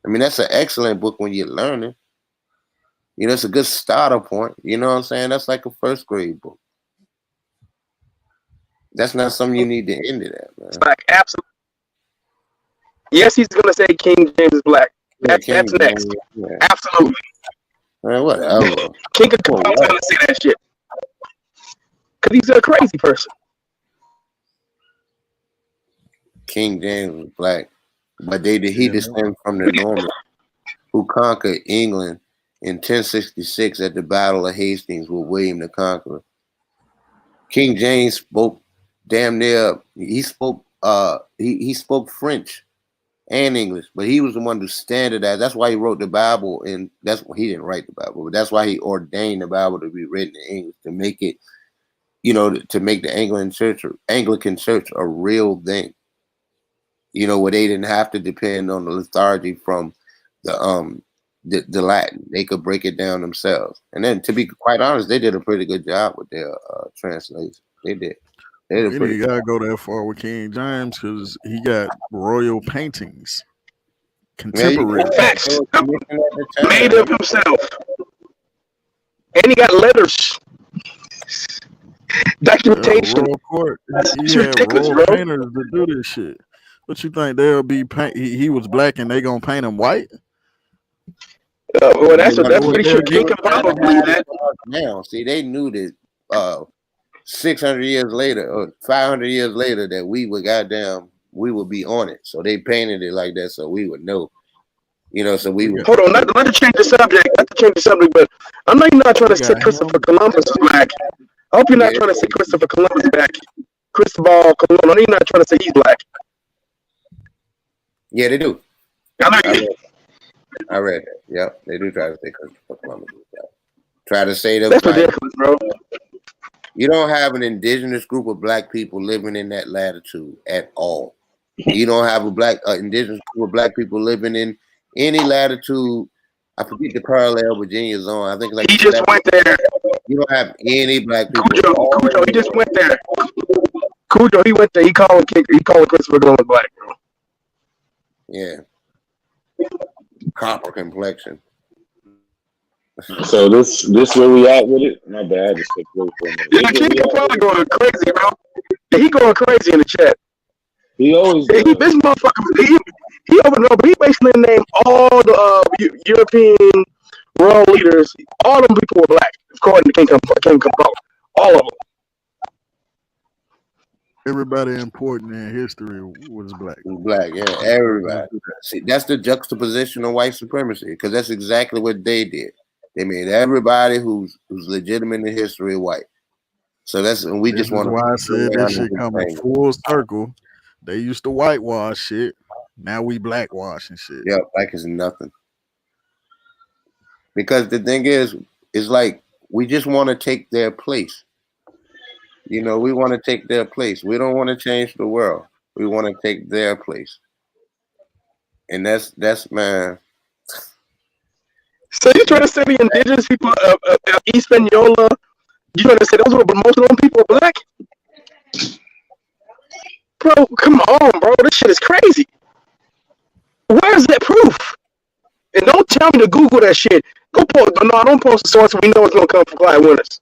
I mean, that's an excellent book when you're learning. You know, it's a good starter point. You know what I'm saying? That's like a first grade book. That's not something you need to end it at, man. It's like absolutely. Yes, he's gonna say King James is black. That's next. Yeah. Absolutely. Man, whatever. King of Kong's gonna say that shit. Cause he's a crazy person. King James was black, but he descended from the Normans who conquered England in 1066 at the Battle of Hastings with William the Conqueror. King James spoke damn near. He spoke French and English, but he was the one to standardize. That's why he wrote the Bible, and that's why he didn't write the Bible, but that's why he ordained the Bible to be written in English to make it, you know, to make the Anglican Church a real thing. You know, where they didn't have to depend on the lethargy from the Latin. They could break it down themselves. And then, to be quite honest, they did a pretty good job with their translation. They did. You gotta go that far with King James because he got royal paintings, contemporary facts, made of himself, and he got letters, documentation. Royal court. He had royal painters to do this shit. What you think they'll be paint? He was black and they gonna paint him white? Well, that's pretty sure King can probably that. Now, see, they knew that 600 years later or 500 years later that we would be on it. So they painted it like that so we would know. You know, so we would. Hold on, not to change the subject. But I know you're not trying to say Christopher Columbus is black. I hope you're not trying to say Christopher Columbus is black. Cristobal Colon. I know you're not trying to say he's black. Yeah, they do. I read that. Yep, they do try to say Christopher Columbus is black. Try to say that. That's ridiculous, bro. You don't have an indigenous group of black people living in that latitude at all. You don't have a indigenous group of black people living in any latitude. I forget the parallel Virginia's on. I think like he just went there. You don't have any black people. Cujo, he just went there. Cujo, he went there. He called Christopher Columbus black, bro. Yeah. Copper complexion. So this where we at with it? My bad. Just took away for a minute. Yeah, King probably going crazy, bro. Yeah, he going crazy in the chat. He always. This motherfucker. He basically named all the European world leaders. All them people were black, according to King Kampala. All of them. Everybody important in history was black. Black, yeah, everybody. See, that's the juxtaposition of white supremacy, because that's exactly what they did. They made everybody who's legitimate in history white. So we just want to. Why I said that shit coming full circle. They used to whitewash shit. Now we blackwashing shit. Yeah, black is nothing. Because the thing is, it's like we just want to take their place. We want to take their place. We don't want to change the world. We want to take their place. And that's man. So you trying to say the indigenous people of Hispaniola, you trying to say those were most of them people are black? Bro, come on, bro. This shit is crazy. Where's that proof? And don't tell me to Google that shit. Go post, but no, don't post the source. We know it's gonna come from Clyde Winters.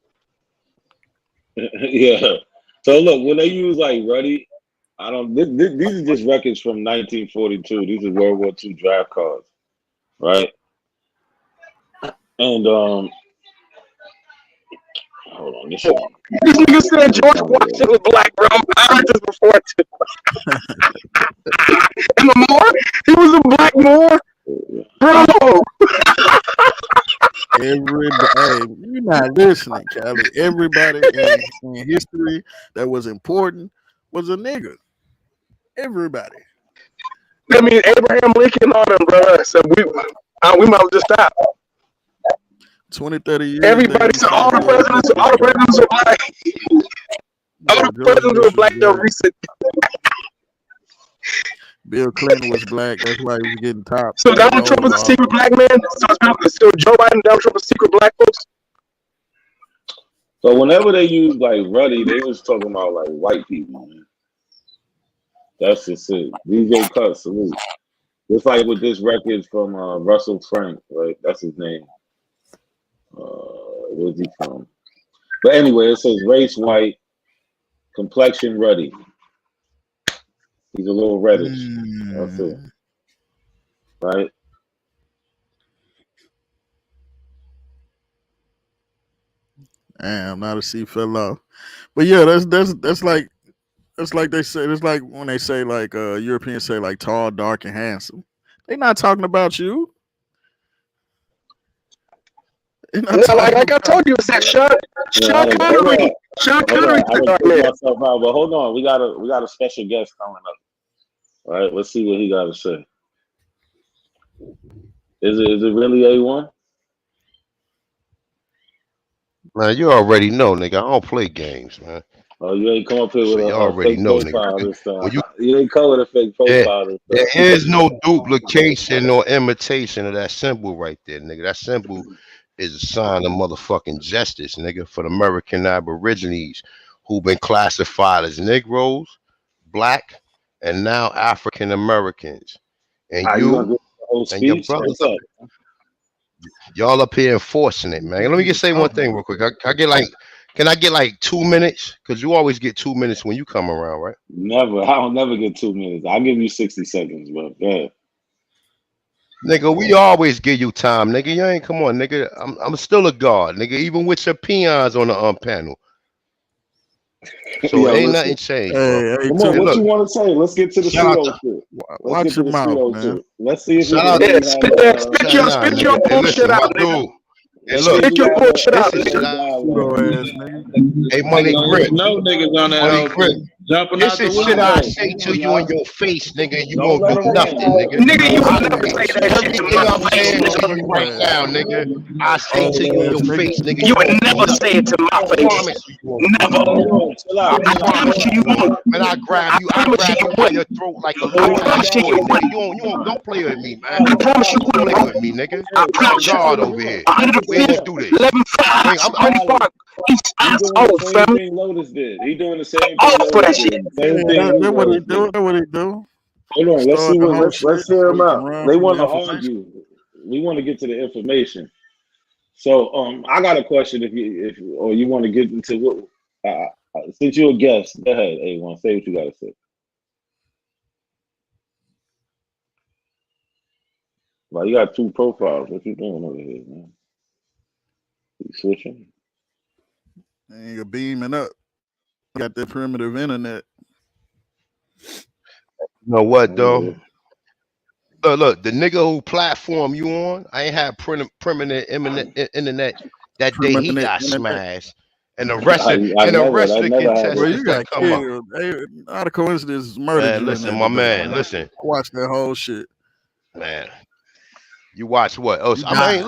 Yeah. So look, when they use like Ruddy, these are just records from 1942. These are World War II draft cards, right? And hold on, this nigga said George Washington was black, bro. I heard this before too. And the Moor, he was a black Moor, bro. Everybody, you're not listening, Callie. Everybody in history that was important was a nigga. Everybody. I mean, Abraham Lincoln, all them, bro. So we might just stop. 20, 30 years. Everybody said all the presidents were black. All the presidents were black though recent. Bill Clinton was black. That's why he was getting top. So Donald Trump was a secret black man. So Joe Biden, Donald Trump was secret black folks. So whenever they use like Ruddy, they was talking about like white people, man. That's just it. DJ Cut, salute. Just like with this record from Russell Frank, right? That's his name. Where's he from? But anyway, it says race white, complexion ruddy. He's a little reddish. That's it. Right? Damn, not a C fell off. But yeah, that's like they say. It's like when they say like Europeans say like tall, dark, and handsome. They're not talking about you. Like I told you, it's that Sean Connery. Sean Connery. But hold on, we got a special guest coming up. All right, let's see what he got to say. Is it really A1? Man, you already know, nigga. I don't play games, man. Oh, you ain't come up here with a fake profile this time. You ain't come with a fake profile this time. There is no duplication or imitation of that symbol right there, nigga. That symbol is a sign of motherfucking justice, nigga, for the American Aborigines who've been classified as Negroes, black, and now African Americans. And you and your brothers, y'all up here enforcing it, man. Let me just say one thing real quick. Can I get like 2 minutes? Because you always get 2 minutes when you come around, right? Never. I don't never get 2 minutes. I'll give you 60 seconds, bro. Yeah. Nigga, we always give you time, nigga. You ain't come on, nigga. I'm still a guard, nigga, even with your peons on the panel. So ain't nothing changed, bro. Come on, what you want to say? Let's get to the pseudo shit. Watch your mouth, man. Let's see if spit your bullshit out, nigga. Hey, look, spit your bullshit out, Hey, Money Grip. No niggas on that Grip. jumping this out the is window. shit I say to you in your face, nigga. You won't do nothing, nigga. Nigga, you would never say that shit to my face, nigga. Right now, nigga. I say to you in your face, nigga. You would never say it to my face. Never. I promise you, you won't. Man, I grab you by your throat like a little nigga. Don't play with me, man. I promise you Don't wouldn't. play with me, nigga. I promise you. God over here. 100%. We ain't gonna do this. 11-5. East asshole, fam. Lotus did. He doing the same thing. Lotus did. Same thing. That's what he do. That's what he do. Hold on, let's see what. Let's hear him out. They want to argue. We want to get to the information. So, I got a question. If you want to get into what, since you're a guest, go ahead, A1. Say what you got to say. Well, you got two profiles. What you doing over here, man? You switching? You're beaming up. Got that primitive internet. You know what, though? Look, the nigga who platform you on, I ain't had permanent internet that day he got smashed. And the rest of the Well, you contestants that got come up. killed. Out of coincidence, murdered you. Listen, in my that man, debate. listen. I watched that whole shit. Man, you watch what else? You I died. mean,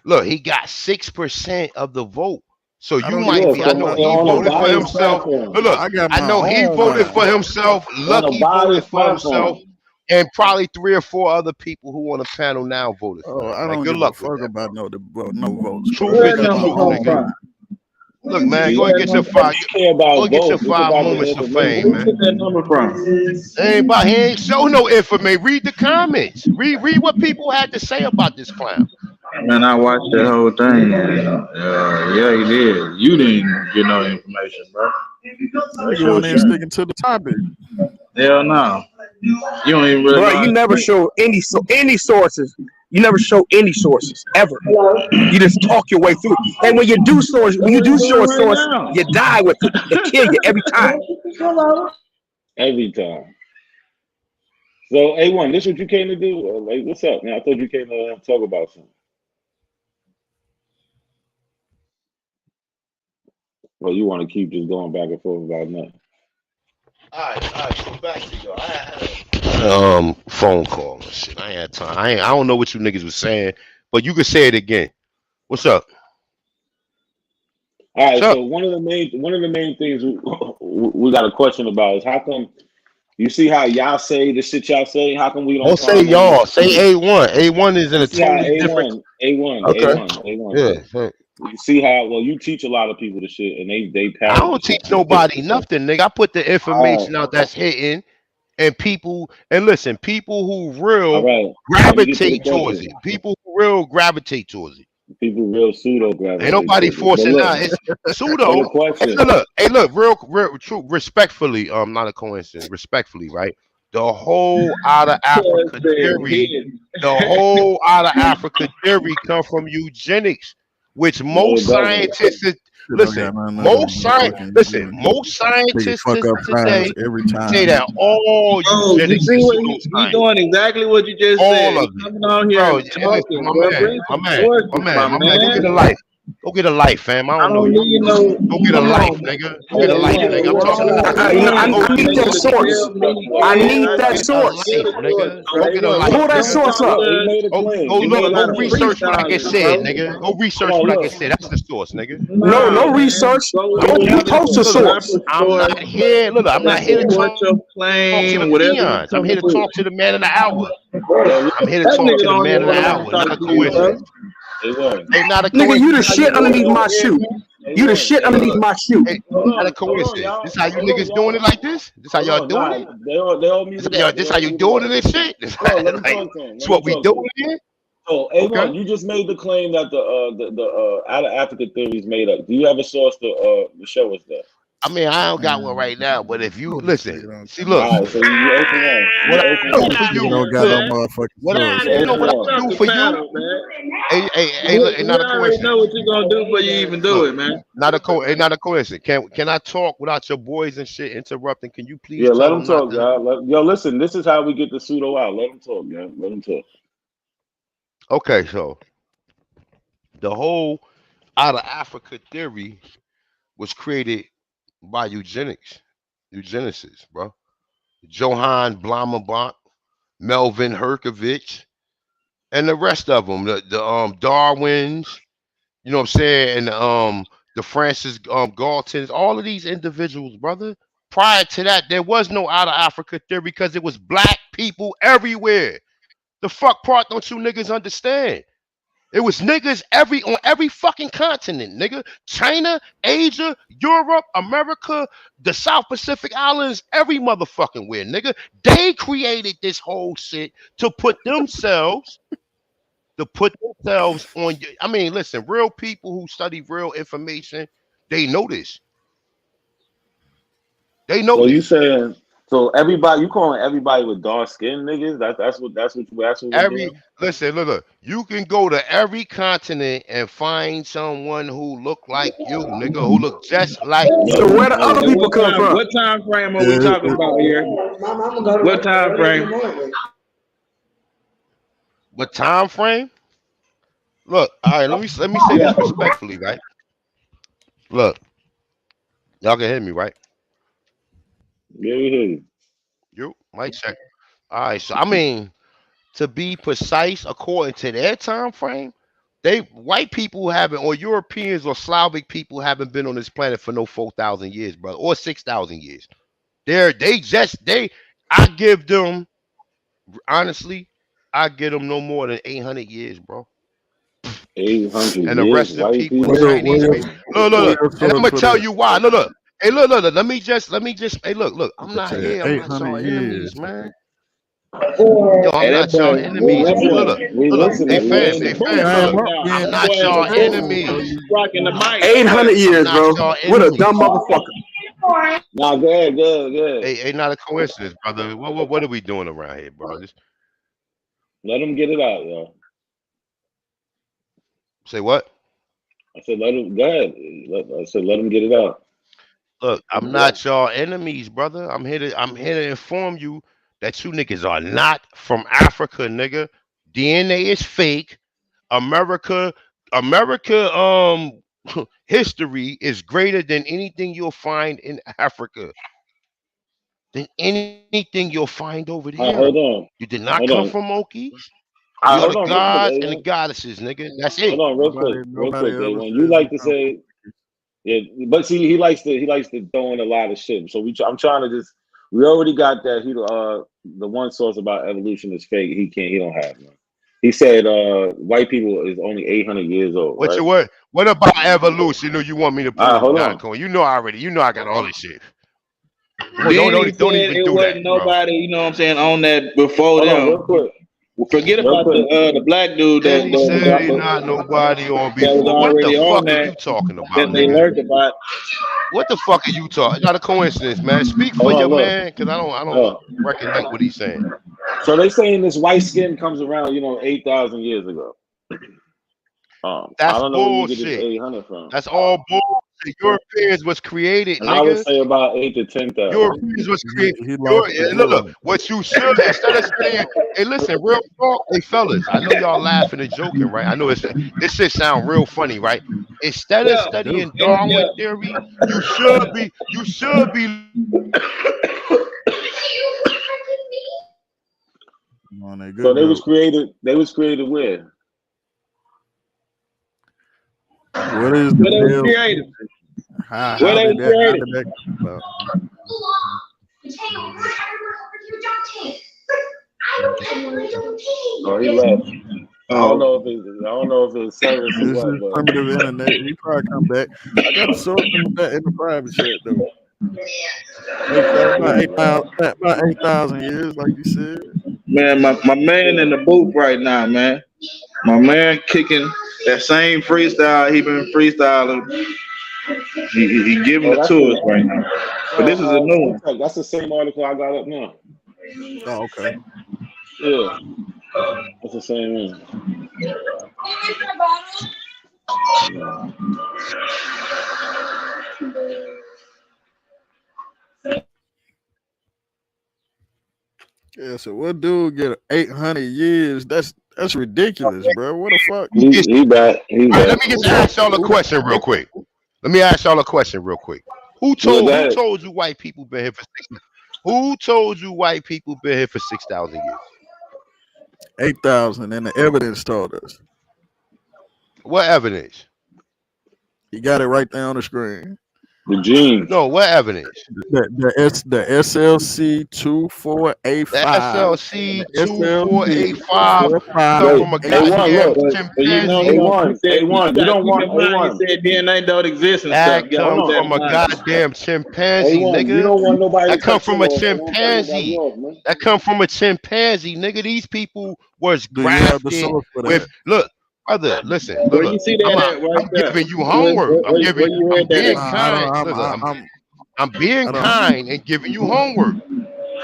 look. He got 6% of the vote. So you might be. I know he voted for himself. Look, I know he voted for himself. Lucky voted for himself, and probably 3 or 4 other people who on the panel now voted for him. I don't Good give luck a fuck about no votes. Truth is the truth, nigga. Look, man, go and get your 5. Go get your 5 moments of fame, man. Where you get that number from? He ain't show no information. Read the comments. Read what people had to say about this clown. Man, I watched the whole thing. Yeah, he did. You didn't get no information, bro. You want to sticking to the topic? Hell no. You don't even really. Bro, you never show any sources. You never show any sources ever. You just talk your way through it. And when you do show a source, you die with it. They kill you every time. Every time. So A1, this what you came to do? Like, what's up, man? I thought you came to talk about something. Well, you want to keep just going back and forth about nothing. All right. So back to you. I had a phone call and shit. I ain't had time. I don't know what you niggas was saying, but you can say it again. What's up? All right. So one of the main things we got a question about is how come you see how y'all say the shit y'all say? How come we don't say y'all? Say A1. A1 is in a totally different. A1. Yeah. You see how you teach a lot of people the shit and they pass. I don't teach nobody nothing, nigga. I put the information out that's hitting, and people who real gravitate towards it. People who real gravitate towards it. People real pseudo gravitate. Ain't nobody forcing out. It's pseudo. Hey, look, real true. Respectfully, not a coincidence. Respectfully, right? The whole out of Africa theory, come from eugenics, which most scientists most scientists today say that all eugenics is pseudoscience. He's doing exactly what you just said. All of it. Coming on here talking, my man. Go get a life. Go get a life, fam. I don't know you. Go get a life, nigga. Go get a life, nigga. I'm talking about. I need that source. I need that source. Nigga. Go get a life. Pull that source up. Go research what I just said, nigga. Go research what I just said. That's the source, nigga. No research. Don't post the source. I'm not here. Look, I'm not here to talk to the peons. I'm here to talk to the man of the hour. I'm here to talk to the man of the hour. Not a coincidence. Nigga, you the shit underneath my shoe. You the shit underneath my shoe. Not a coincidence. This how you niggas doing it like this? This how y'all doing it? This how you doing it and shit? This what we doing here? So, A1, you just made the claim that the out of Africa theory is made up. Do you have a source to show us that? I mean, I don't got one right now, but if you listen, see, look. All right, so you open up. What I do for you? Don't got no motherfucking what I do for you? Hey, look, not a coincidence. Know what you gonna do before you even do it, man. Not a coincidence. Can I talk without your boys and shit interrupting? Can you please? Yeah, let them talk, y'all. Yo, listen, this is how we get the pseudo out. Let them talk, y'all. Let them talk. Okay, so the whole out of Africa theory was created by eugenicists, bro. Johann Blumenbach, Melvin Herkovich, and the rest of them, the Darwins, you know what I'm saying, and the Francis Galtons, all of these individuals, brother. Prior to that, there was no out of Africa theory because it was black people everywhere. The fuck part don't you niggas understand? It was niggas on every fucking continent, nigga. China, Asia, Europe, America, the South Pacific Islands, every motherfucking where, nigga. They created this whole shit to put themselves on. I mean, listen, real people who study real information, they know this. They know. So you saying? So everybody, you calling everybody with dark skin niggas? That's what listen, look. You can go to every continent and find someone who look like you, nigga, who look just like you. So where the other people come from? What time frame are we talking about here? What time frame? What time frame? Look, all right. Let me say this respectfully, right? Look, y'all can hear me, right? Yeah, we hear you. You mic check. All right. So I mean, to be precise, according to their time frame, white people haven't, or Europeans or Slavic people haven't been on this planet for no 4,000 years, brother, or 6,000 years. I give them, honestly, I give them no more than 800 years, bro. 800 And the years, rest of the white people, the people. Chinese people. Look. And I'm gonna tell you why. Look. Hey, look. Let me just. Hey, look. I'm not here. I'm not y'all enemies, man. Yo, I'm Hey, that not y'all boy, enemies. we Look. listening. Hey, We fam. ain't Hey, the fam. right Look. now. I'm That not boy y'all is enemies. Rocking the mic. 800 years, I'm not bro. y'all What a enemies. dumb motherfucker. Nah, good. Hey, not a coincidence, brother. What are we doing around here, bro? Just Let them get it out, yo. say what? I said, let them, go ahead. I said, let them get it out. Look, I'm not y'all enemies, brother. I'm here to inform you that you niggas are not from Africa, nigga. DNA is fake. America history is greater than anything you'll find in Africa, than anything you'll find over All right, there. hold on. You did not Hold come on. from Moki. All right, You are hold the on real quick, gods and the A1. goddesses, nigga. That's Hold it. on real quick, A1. You like to say, yeah, but see, he likes to throw in a lot of shit. So I'm trying to just, we already got that. The one source about evolution is fake. He don't have none. He said white people is only 800 years old, What's right? your word? What about evolution? You want me to All right, prove, hold Donna on. Cohen? You know I got all this shit. Then he Don't said even it do that, wasn't bro. nobody, you know what I'm saying, on that before Hold on, them. real quick. Forget about the black dude Then he said he that not nobody on was before. What the already on fuck are that you talking that about, they nigga? learned about. What the fuck are you talking? Not a coincidence, man. Speak for Hold on, your look. man, cause I don't Look. recollect what he's saying. So they saying this white skin comes around, 8,000 years ago. I That's don't know where you get this bullshit. 800 from. That's all bullshit. Europeans was created, And I would nigga. say about 8 to 10,000. Europeans was created. He lost the Look. war. What you should, instead of studying, hey, listen, real talk, hey fellas. I know y'all laughing and joking, right? I know this shit sound real funny, right? Instead of studying Darwin theory, you should be On that So good they was dope. created where? What is Where they was the created. how did that come about? Oh, he left. I don't know if it's service or This what, is but primitive internet. He probably come back. I got a source in the private chat though. About 8,000 years, like you said. Man, my man in the booth right now, man. My man kicking that same freestyle he been freestyling. He giving it to us right now. But this is a new one. That's the same article I got up now. Oh, okay. Yeah, that's the same one. Yeah, so what dude get 800 years? That's ridiculous, bro. What the fuck? He back. All right, let me just ask y'all a question real quick. Who told you white people been here for 6,000? Who told you white people been here for 6,000 years? 8,000, and the evidence told us. What evidence? You got it right there on the screen. The genes. No, what evidence? The SLC 2485. The SLC 2485 come from a goddamn chimpanzee. A1. You don't want A1. He said DNA don't exist and That stuff. come from a goddamn chimpanzee, A1, nigga. you don't want nobody That come touching from a or chimpanzee. That come from a chimpanzee, nigga. These people was Do you have the grafted source for with. that? Look, brother, listen. Where Look. you see that at right I'm there? giving you homework. Where you I'm heard that being at? kind. I'm being kind and giving you homework.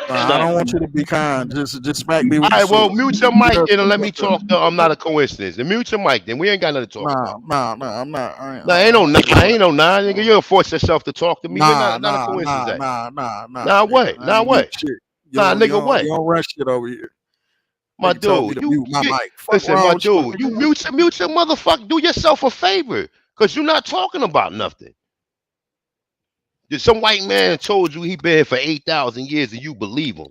I don't want you to be kind. Just smack me All with the right, well, source. mute your mic then and let me talk. I'm not a coincidence. And mute your mic then. We ain't got nothing to talk about. Nah, I'm not. No, ain't no nine, nigga. You'll force yourself to talk to me. We're not a Nah, coincidence. nah. Nah, what? I ain't Nah, what? shit. Nah, nigga, what? You don't run shit over here. My dude, listen, my dude, you mute your motherfucker. Do yourself a favor, cause you're not talking about nothing. Some white man told you he been here for 8,000 years, and you believe him.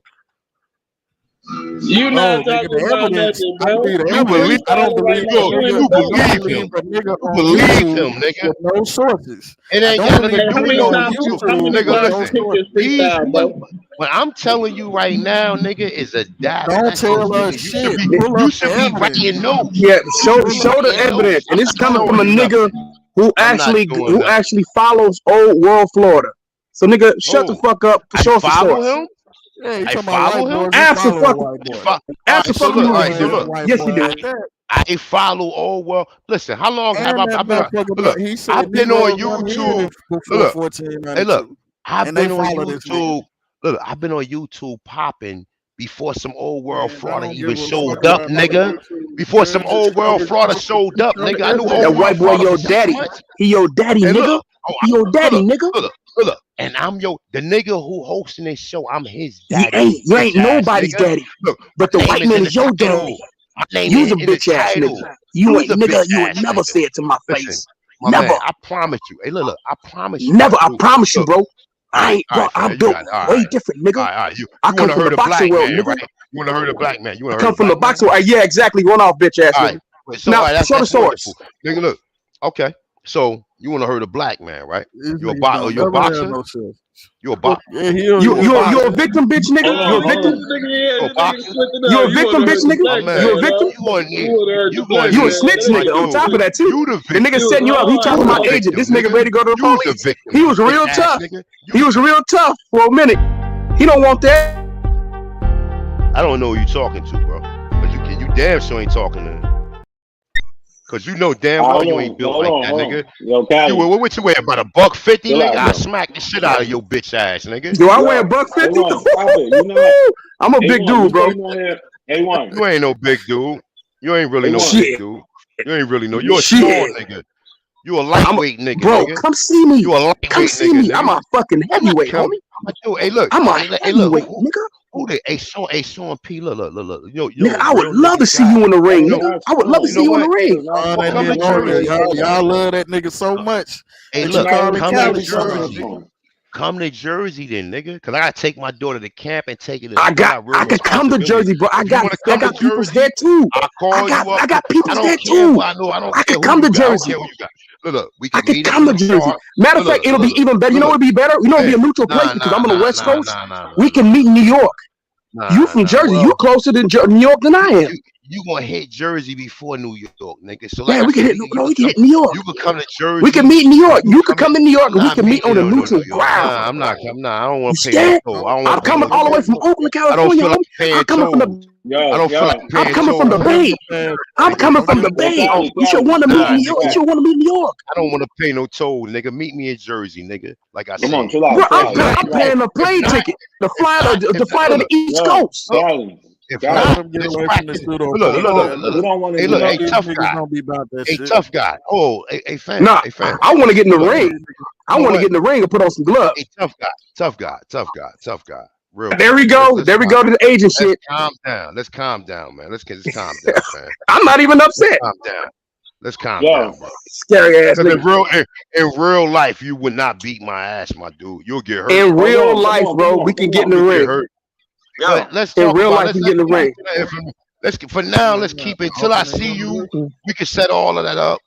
You not talking about nothing, bro. You believe? I don't believe you believe him. You believe him, nigga. No sources. It ain't got nothing to do with no YouTube. Nigga, listen. What I'm telling you right now, nigga, is a data. Don't tell us shit. You should be writing notes. Yeah, show the evidence, and it's coming from a nigga who actually follows Old World Florida. So nigga, shut the fuck up. Show us the follow source. him. Yeah, I follow him. Yes, you do. I follow Old World. Listen, how long have I been? I've been on YouTube. I've been on YouTube. Look, I've been on YouTube popping before some Old World Florida even showed up, nigga. Before some Old World Florida showed up, nigga. I knew that white boy your daddy. He your daddy, nigga. He your daddy, nigga. Look, and I'm the nigga who hosting this show. I'm his daddy. You ain't nobody's daddy. Look, but the white man is your daddy. You's a bitch ass nigga. You ain't nigga. You would never say it to my face. Never. I promise you. Hey, look, I promise you. Never. I promise you, bro. I ain't, bro. I'm built way different, nigga. All right. You I come from the boxing world, nigga. Right? You want to hurt a black man? I come from the boxing world. Yeah, exactly. Run off, bitch ass nigga. So, now, show the source. Nigga, look. Okay. So you want to hurt a black man, right? You're a boxer. You're a boxer. You're a boxer. You're a victim, bitch, nigga. You're a victim. You're a victim, bitch, nigga. You're a victim. You a snitch, nigga. On top of that, too. The nigga setting you up. He talking about agent. This nigga ready to go to the police. He was real tough. He was real tough for a minute. He don't want that. I don't know who you talking to, bro. But you damn sure ain't talking to him. Cause you know damn well you ain't built like that, nigga. Yo, Cali. What you weigh? About $150, nigga? I smack the shit out of your bitch ass, nigga. Do I weigh $150? I'm a big dude, bro. A1. You ain't no big dude. You ain't really no big dude. You ain't really no. You're a small nigga. You a lightweight nigga, bro. Nigga. Come see me. You a lightweight come see nigga, me. Nigga. I'm a fucking heavyweight, homie. Hey, look. I'm a heavyweight, nigga. Who they? Hey, Sean P. Look. Nigga, I would love to see you in the ring, nigga. I would love to see you in the ring. Y'all love that nigga so much. Hey, look, come to Jersey then, nigga. Cause I gotta take my daughter to camp and take it. I could come to Jersey, bro. I got people's there too. I got people's there too. I could come to Jersey. Look, we I could come to Jersey. Matter of fact, it'll be even better. You know what'd be better? You know, it'll be a neutral place because I'm on the West Coast. We can meet in New York. You from Jersey? You closer to New York than I am. You gonna hit Jersey before New York, nigga. So yeah, we can hit New York. You could come to Jersey. We can meet in New York. You could come in New York and we can meet on the neutral ground. I'm not. I don't want to pay no toll. I'm coming all the way from Oakland, California. I'm coming from the. I'm coming from the Bay. I'm coming from the Bay. You should want to meet in New York. You should want to meet in New York. I don't want to pay no toll, nigga. Meet me in Jersey, nigga. Like I said. Come on, chill out. I'm paying a plane ticket. The flight to the East Coast. If not, let's practice. Look. Hey, tough guy. Hey, tough guy. Oh, hey, fam. Nah, hey, fam. I want to get in the ring. I want to get in the ring and put on some gloves. Hey, tough guy. Real. There we go. There we go to the agent shit. Let's calm down, man. Let's calm down, man. I'm not even upset. Calm down. Let's calm down, bro. Scary ass nigga. In real life, you would not beat my ass, my dude. You'll get hurt. In real life, bro, we can get in the ring. But let's in real life, you get in the ring. Let's keep it until I see you. We can set all of that up.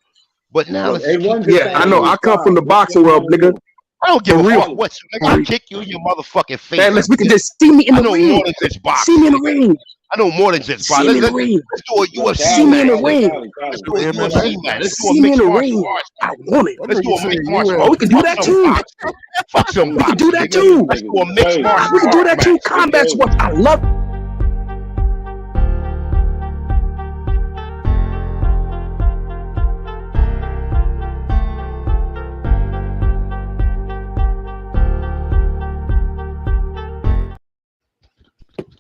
But now, I know. I come from the boxing world, nigga. I don't give a fuck what you nigga. I kick you in your motherfucking face. Man, we can just see me in the ring. More than just boxing. See me in the ring. I know more than just boxing. Let's do a UFC match. See me in the ring. Let's do a UFC match. Let's do a See me in mixed the martial ring. arts. I want it. Let's do a mixed martial arts. Oh, we can do that too. Fuck some We can do that too. Let's do a mixed martial arts. We can do that too. Combat sports. I love it.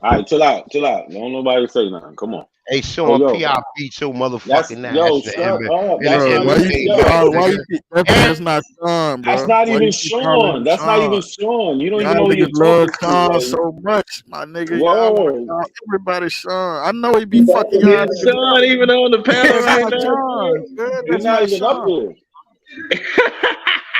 All right, chill out. Don't nobody say nothing. Come on. Hey, Sean, P.I. beat your motherfucking yo, ass shut up. That's Bro, why you keep that's not Sean, bro? That's not Why even you keep calling Sean. him That's not even Sean? Sean. You don't even Y'all know who you're niggas love talking to. Sean Like, so much, my nigga. Y'all want to whoa. call everybody Sean. I know he be fucking y'all Yeah, niggas Sean up. even on the panel That's right not now. Sean. Man, He's that's not not even up Sean. there.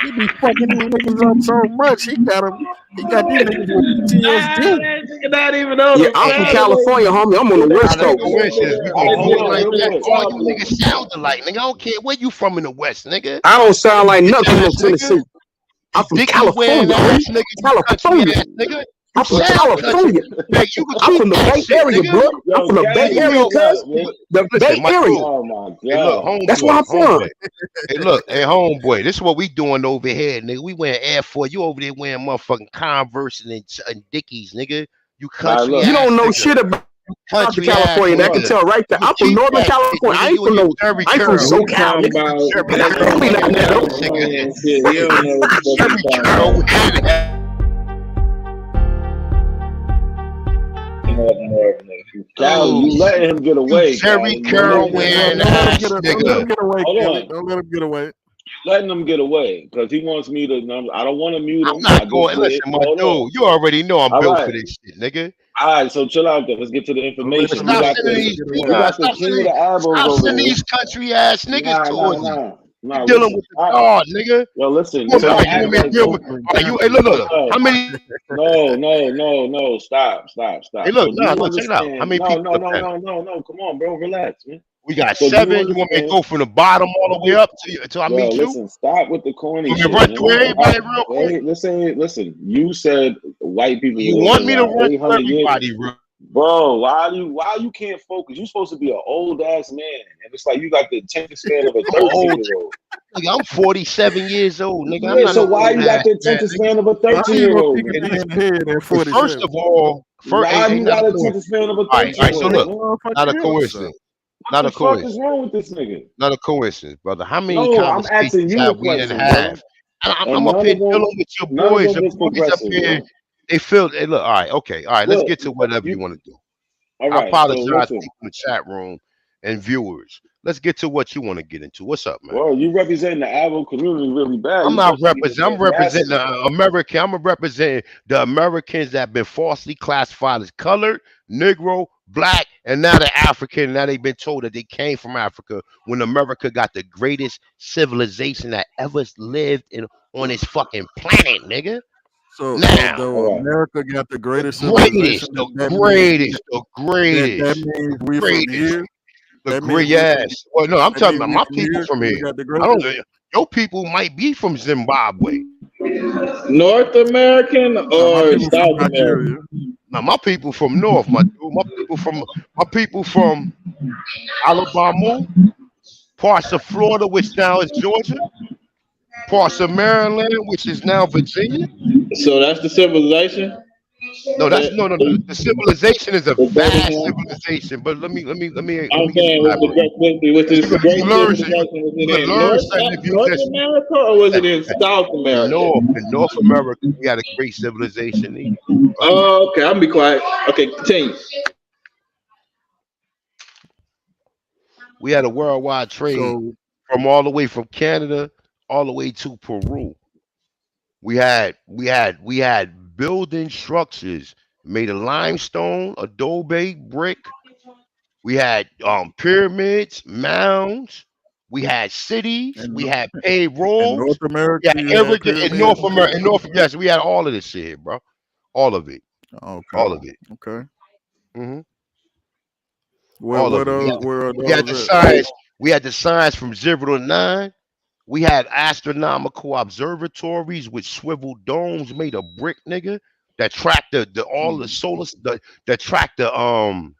He be fucking these niggas up so much. He got these niggas with PTSD. That nigga not even on Yeah, the I'm from panel. California, homie. I'm on the West Not a Coast. coincidence. We All gonna right, do it hold on, like real that. quick. All you niggas sound alike, nigga. I don't care where you from in the West, nigga. I don't sound like Bitch nothing from no ass Tennessee. nigga. I'm from Dickie wearing California, ass homie. nigga. You country California. ass nigga. I'm from Sound country. California. Like you can I'm tweet from the that Bay shit, Area, nigga. bro. I'm Yo, from the Bay Gabby, Area, Yo, cuz. The listen, Bay my Area. dude. oh my Hey, look, God. That's where homeboy, I'm from. Hey, look, hey, homeboy. This is what we doing over here, nigga. We wearing Air Force. You over there wearing motherfucking Converse and Dickies, nigga. You country look. You ass don't know nigga. shit about the Country ass California. That can nigga. tell right there. You I'm from keep Northern that shit, California. nigga. I ain't You from and your no. Jerry I ain't from curl. He SoCal, talking nigga. about Jerry I curl don't be wearing like that though. ass nigga. and shit. He don't know what the fuck Jerry he's talking curl about. wearing ass. Cali, you letting him get away, Jerry Cali. You curl letting him wearing Don't let him ass get Don't let nigga. him get away, Hold Kelly. on. Don't let him get away. Letting him get away because he wants me to. I don't want to mute I'm him. not I just going. did. Listen, my Hold on. dude. You already know I'm All built right. for this shit, nigga. All right, so chill out there. Let's get to the information. Stop sending these We got the king of the Abos Stop over sending here. these country ass niggas towards you. Nah. You're dealing with the God, nigga. Yo, listen. You want me to deal with? Hey, look. How many? No. Stop. Hey, look. So do Nah, you look. Check it out. How understand? many people? No. Come on, bro. Relax, man. We got So do you 7. You want me to understand? go from the bottom all the way up till I Yo, meet you? listen. Stop with the corny You shit. want me to run through everybody real quick? Listen. You said white people You was want over me to around run through 800 years. everybody real? Bro, why you can't focus? You're supposed to be an old ass man, and it's like you got the attention span of a I'm old. 13-year-old. Nigga, I'm 47 years old, nigga. I'm Yeah, not so no why old you got ass the man, attention nigga. span of a How you gonna 13-year-old, kick a man? nigga in the head at Hey, 47? first of all, Why you not got a attention coincidence. span of a All right, so 13-year-old, look, man? not a coincidence. What the fuck is wrong with this nigga? Not a coincidence, brother. How many No, I'm asking conversations you have a we didn't question, bro. have? I'm And up none here of them, dealing with your none of boys. them The was boys up progressive, here, bro. they feel. Hey, look, all right, okay, all right. Let's Look, get to whatever you you, want to do. all I right. So apologize, listen, people in the chat room and viewers. Let's get to what you want to get into. What's up, man? well, you representing the Avo community really bad. I'm You not supposed to be representing. I'm the representing masses. American. I'm representing the Americans that have been falsely classified as colored, Negro, black, and now they're African. Now they've been told that they came from Africa when America got the greatest civilization that ever lived on this fucking planet, nigga. So Now, though America got the the greatest greatest, civilization, the that greatest, the that greatest, means we from greatest. here. The That great means we from yes. Well, no, I'm that talking means about we my from people here. from We here. got the I don't. greatest. Your people might be from Zimbabwe. North American My or people from South Nigeria. American? Now, my people from North, my dude. My people from Alabama, parts of Florida, which now is Georgia, parts of Maryland, which is now Virginia. So that's the civilization. No, that's That, no. The civilization is a that vast have. civilization. But let me I'm get saying elaborate. which is You the can great learn. civilization. Was You it can in learn something if you North just America or was it in South America? In North America. We had a great civilization. Oh, okay. I'm be quiet. Okay, continue. We had a worldwide trade from all the way from Canada all the way to Peru. We had building structures made of limestone, adobe, brick. We had pyramids, mounds. We had cities. We had paved In North roads. America, Yeah, you had everything in pyramids North and America. shit. In North, yes, we had all of this shit, here, bro. All of it. Okay. All of it. Okay. Mm-hmm. Where All of it. are We had the those at? science. We had the science from 0 to 9. We had astronomical observatories with swivel domes made of brick, nigga, that track the all the solar that track the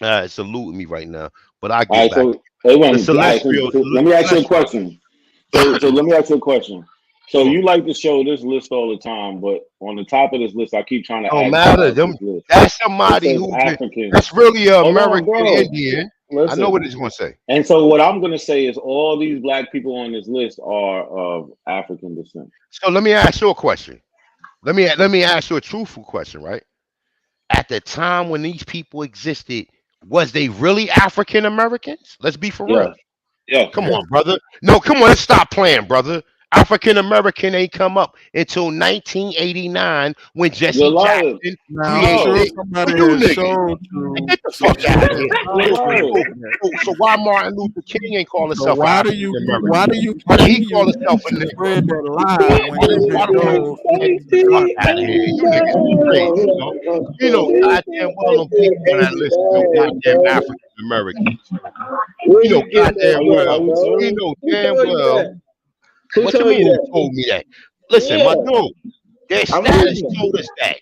it's eluding me right now, but I All get right, back. so The celestial, let me ask you a celestial. question. So let me ask you a question. So Sure. you like to show this list all the time, but on the top of this list, I keep trying to Don't ask matter. about this list. That's It somebody says who African. that's really an Hold on, American bro. Indian. I know Listen. what it's gonna say. And so what I'm gonna say is all these black people on this list are of African descent. So let me ask you a question. Let me ask you a truthful question, right? At the time when these people existed, Was they really African Americans? Let's be for real. Yeah. Come on, brother. No, come on. Let's stop playing, brother. African American ain't come up until 1989 when Jesse Jackson Now, I'm sure created somebody you has niggas. showed you. Get the fuck out of here. You're So why Martin Luther King ain't call So himself why do African you American? why do you Why did he continue call himself a to nigga? spread that lie when you Why just do we showed get the fuck out of here? You niggas is crazy, yo. You know goddamn well them people that listen to goddamn African Americans. You know goddamn well. You know damn well. What you mean who told me that? Listen, my dude, their status told us that.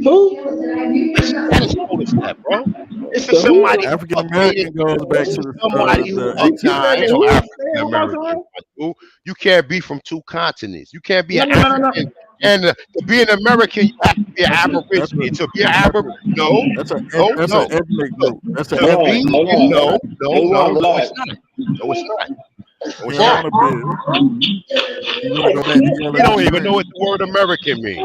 Their status told us that, bro. This is somebody who African updated. American goes back This to is somebody who ain't no African American. You can't be from two continents. You can't be an African. And to be an American, you have to be an Aborigine. To be an Aborigine, no. That's an ethnic group. That's an To ethnic be, group. no, it's not. No, it's not. No, it's He don't not. want to be. He want to go back to yellow You don't and even know green. what the word American means.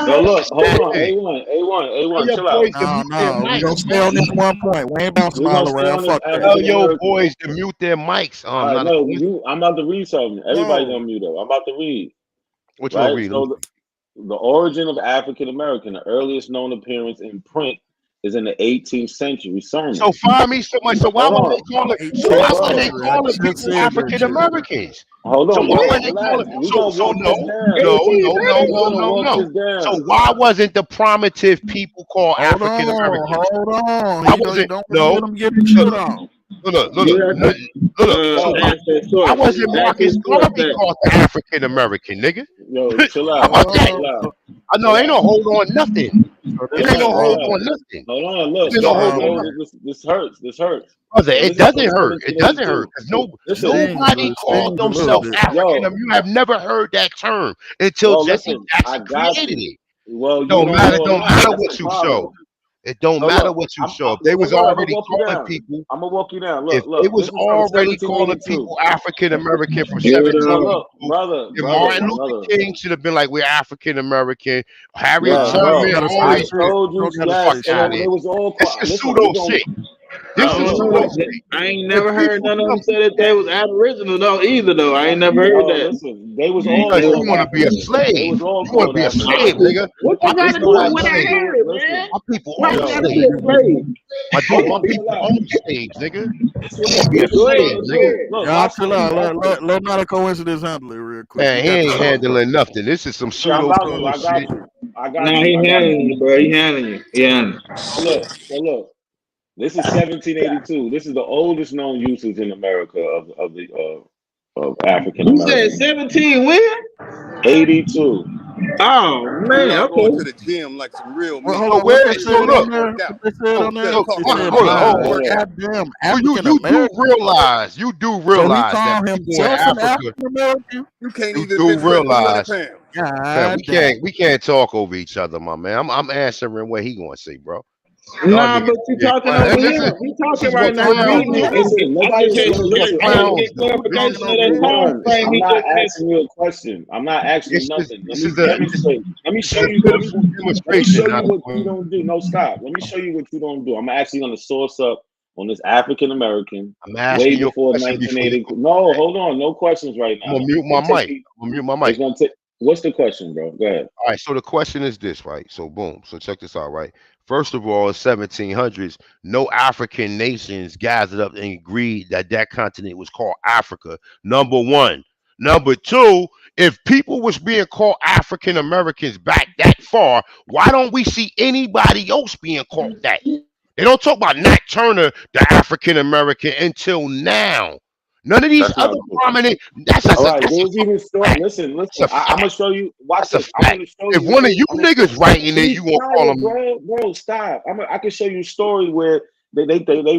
Yo, look, hold on. A1, chill out. No, we gonna stay on this one point. We ain't bouncing We're all gonna stay around. on this Fuck that. Tell African your American. boys to mute their mics. All right, Not no, I'm about to read something. Everybody gonna mute up. I'm about to read. what you gonna read? So the origin of African American, the earliest known appearance in print is in the 18th century sermon. So find me somebody. So why would they call it? So why would they century. call I it just people said that African shit. Americans? Hold So on, why bro. would they call Relax. it? We So gonna walk this down. no. So why wasn't the primitive people called Hold African Americans? on. Why You wasn't don't no? let him get the shit on. Look. So why wasn't Marcus Garvey called the African American nigga? Yo, chill How out. about that? Chill out. I know ain't no hold on nothing. It ain't no hold on nothing. Hold on, look. There's no hold on nothing. This hurts. Brother, So it doesn't hurt. It doesn't hurt because nobody called themselves African. You have never heard that term until Jesse Jackson created it. Well, you Don't matter That's what the you problem. show. It don't So matter look, what you show. If they was already calling people, I'm gonna walk you down. if Look. they was This is from already calling 1782. people African American from So 1782, look, brother. Martin Luther King should have been like, we're African American. Harriet Bro, Tubman, all I this told you, fuck yes. out of They here. was all. This is Listen, pseudo shit. This is pseudo shit. I ain't never heard none of them say that they was Aboriginal though either though. I ain't never heard that. Listen, they was all. Because you want to be a slave. They was all You want to be a slave, nigga. What My you got to people do own with that slaves. hair, man? My people Why own you got to be slaves. a slave? My people own slaves, nigga. You can't be a slave, nigga. Y'all chill out. Let not a coincidence handle it real quick. Man, he ain't handling nothing. This is some pseudo bullshit. Nah, he handling you, bro. He handling you. Yeah. Look. This is 1782. This is the oldest known usage in America of African You said American. 17 when? 82. Oh man, Y'all okay. going to the gym like some real men. Hold on, what they said on there? What they said on there? Hold on. Goddamn You African do American. realize So he that called people in himself an Africa. African American? You can't You even do lift 300 realize, pounds. man, we can't talk over each other, my man. I'm answering what he gonna say, bro. Nah, but you talking over him. We talking right now. Listen, nobody I just get clarification of that time frame. I'm not asking you a question. I'm not asking you nothing. Let me demonstrate. Let me show you what you don't do. No, stop. Let me show you what you don't do. I'm actually going to source up on this African American way before 1980. No, hold on. No questions right now. I'm gonna mute my mic. What's the question, bro? Go ahead. All right, so the question is this, right? So boom. So check this out, right? First of all, in 1700s, no African nations gathered up and agreed that that continent was called Africa. Number one. Number two, if people was being called African Americans back that far, why don't we see anybody else being called that? They don't talk about Nat Turner, the African American, until now. None of these other prominent. All right, there's even story. Listen. I'm gonna show you. Watch this. I'm gonna show if you. one of you niggas writing it, you gonna call them. Bro, stop. I can show you a story where they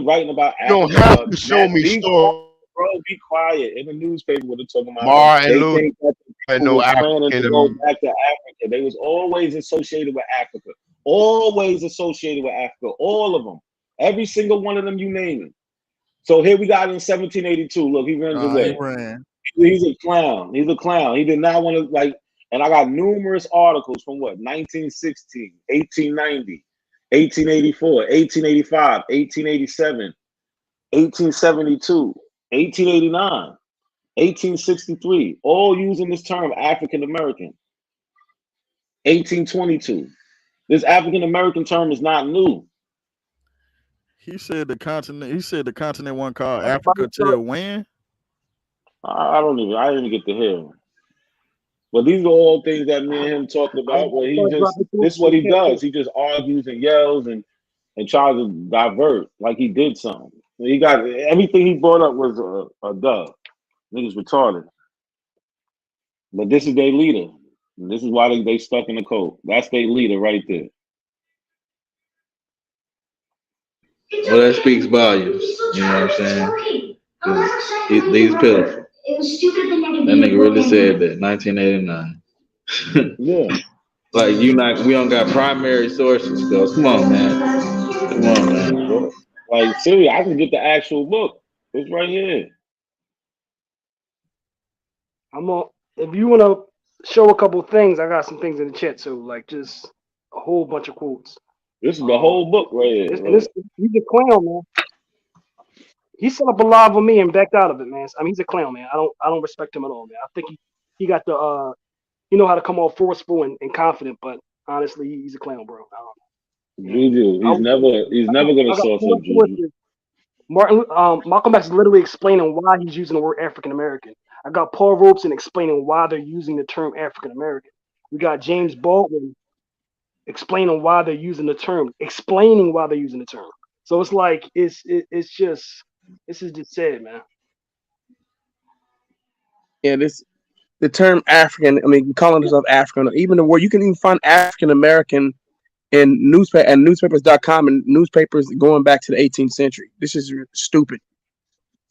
writing about. You don't have to show me story. Bro, be quiet. In the newspaper, what they're talking about. Martin they Luther think that the and people no were planning to African go back to Africa. They was always associated with Africa. Always associated with Africa. All of them. Every single one of them, you name it. So here we got in 1782. Look, he runs away. He's a clown. He's a clown. He did not want to and I got numerous articles from 1916, 1890. 1884, 1885, 1887, 1872, 1889, 1863, all using this term African American. 1822. This African American term is not new. He said the continent one called Africa till when? I didn't even get to hear him. But these are all things that me and him talked about. Where this is what he does. He just argues and yells and tries to divert like he did something. He got everything he brought up was a dub. Niggas retarded. But this is their leader. And this is why they stuck in the coat. That's their leader right there. Well, that speaks volumes. You know what I'm saying? These pitiful. That nigga really said that. 1989. Yeah. Like we don't got primary sources, though. Come on, man. Come on, man. Like seriously, I can get the actual book. It's right here. If you want to show a couple things, I got some things in the chat too, like just a whole bunch of quotes. This is the whole book right here. He's a clown, man. He set up a live with me and backed out of it, man. I mean, he's a clown, man. I don't respect him at all, man. I think he got the you know how to come off forceful and confident, but honestly, he's a clown, bro. Juju, he's never gonna sauce up Juju. Malcolm X is literally explaining why he's using the word African American. I got Paul Robeson explaining why they're using the term African American. We got James Baldwin explaining why they're using the term. So it's like this is just sad, man. Yeah, the term African. I mean, calling yourself African, even the word you can even find African American in newspapers.com and newspapers going back to the 18th century. This is stupid.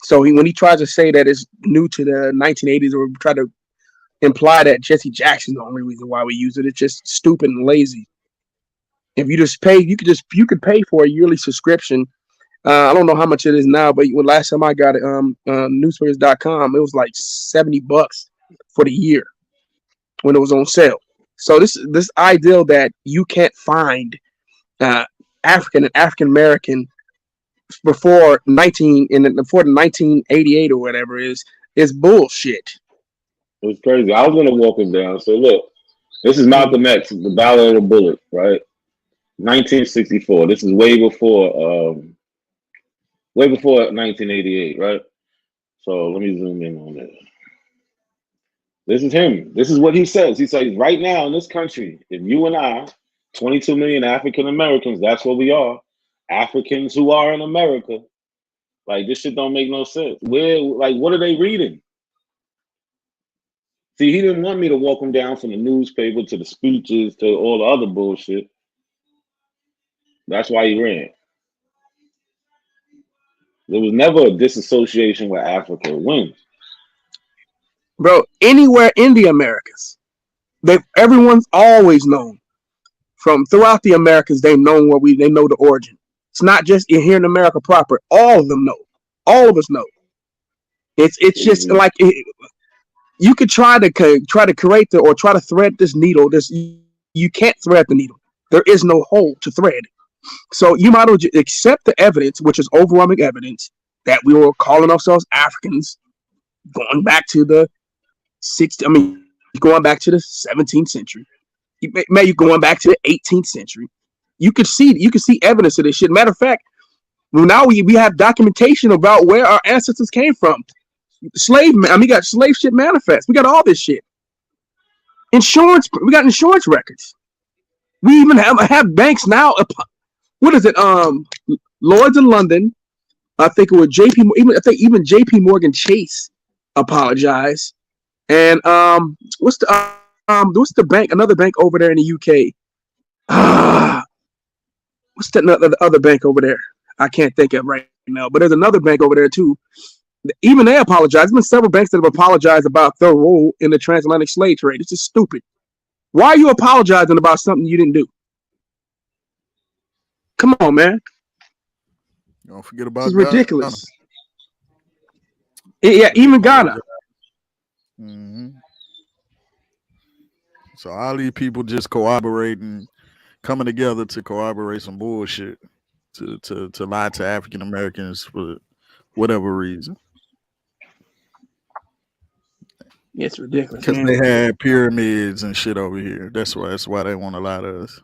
So when he tries to say that it's new to the 1980s or try to imply that Jesse Jackson's the only reason why we use it, it's just stupid and lazy. If you just pay, you could pay for a yearly subscription. I don't know how much it is now, but when last time I got it, newspapers.com, it was like $70 for the year when it was on sale. So this ideal that you can't find African and African American before 1988 or whatever is bullshit. It was crazy. I was gonna walk him down. So look, this is Malcolm X, the Ballad of the Bullet, right? 1964. This is way before 1988, right? So let me zoom in on this. This is him. This is what he says. He says, right now in this country, if you and I, 22 million African Americans, that's what we are. Africans who are in America. Like, this shit don't make no sense. What are they reading? See, he didn't want me to walk him down from the newspaper to the speeches to all the other bullshit. That's why he ran. There was never a disassociation with Africa. When? Bro, anywhere in the Americas, everyone's always known. From throughout the Americas, they've known they know the origin. It's not just here in America proper. All of them know. All of us know. It's just like you could try to create or try to thread this needle. You can't thread the needle. There is no hole to thread. So you might as well accept the evidence, which is overwhelming evidence that we were calling ourselves Africans, going back to the 17th century. Maybe going back to the 18th century. You could see evidence of this shit. Matter of fact, now we have documentation about where our ancestors came from. We got slave ship manifests. We got all this shit. Insurance. We got insurance records. We even have banks now. What is it? Lloyd's in London. I think it was JP. Even JP Morgan Chase apologized. And what's the bank? Another bank over there in the UK. What's the other bank over there? I can't think of right now. But there's another bank over there too. Even they apologize. There's been several banks that have apologized about their role in the transatlantic slave trade. It's just stupid. Why are you apologizing about something you didn't do? Come on, man. Don't forget about this is ridiculous. Yeah, even Ghana. Mm-hmm. So all these people just corroborating coming together to corroborate some bullshit to lie to African Americans for whatever reason. It's ridiculous, Because man. they had pyramids and shit over here. That's why they want to lie to us.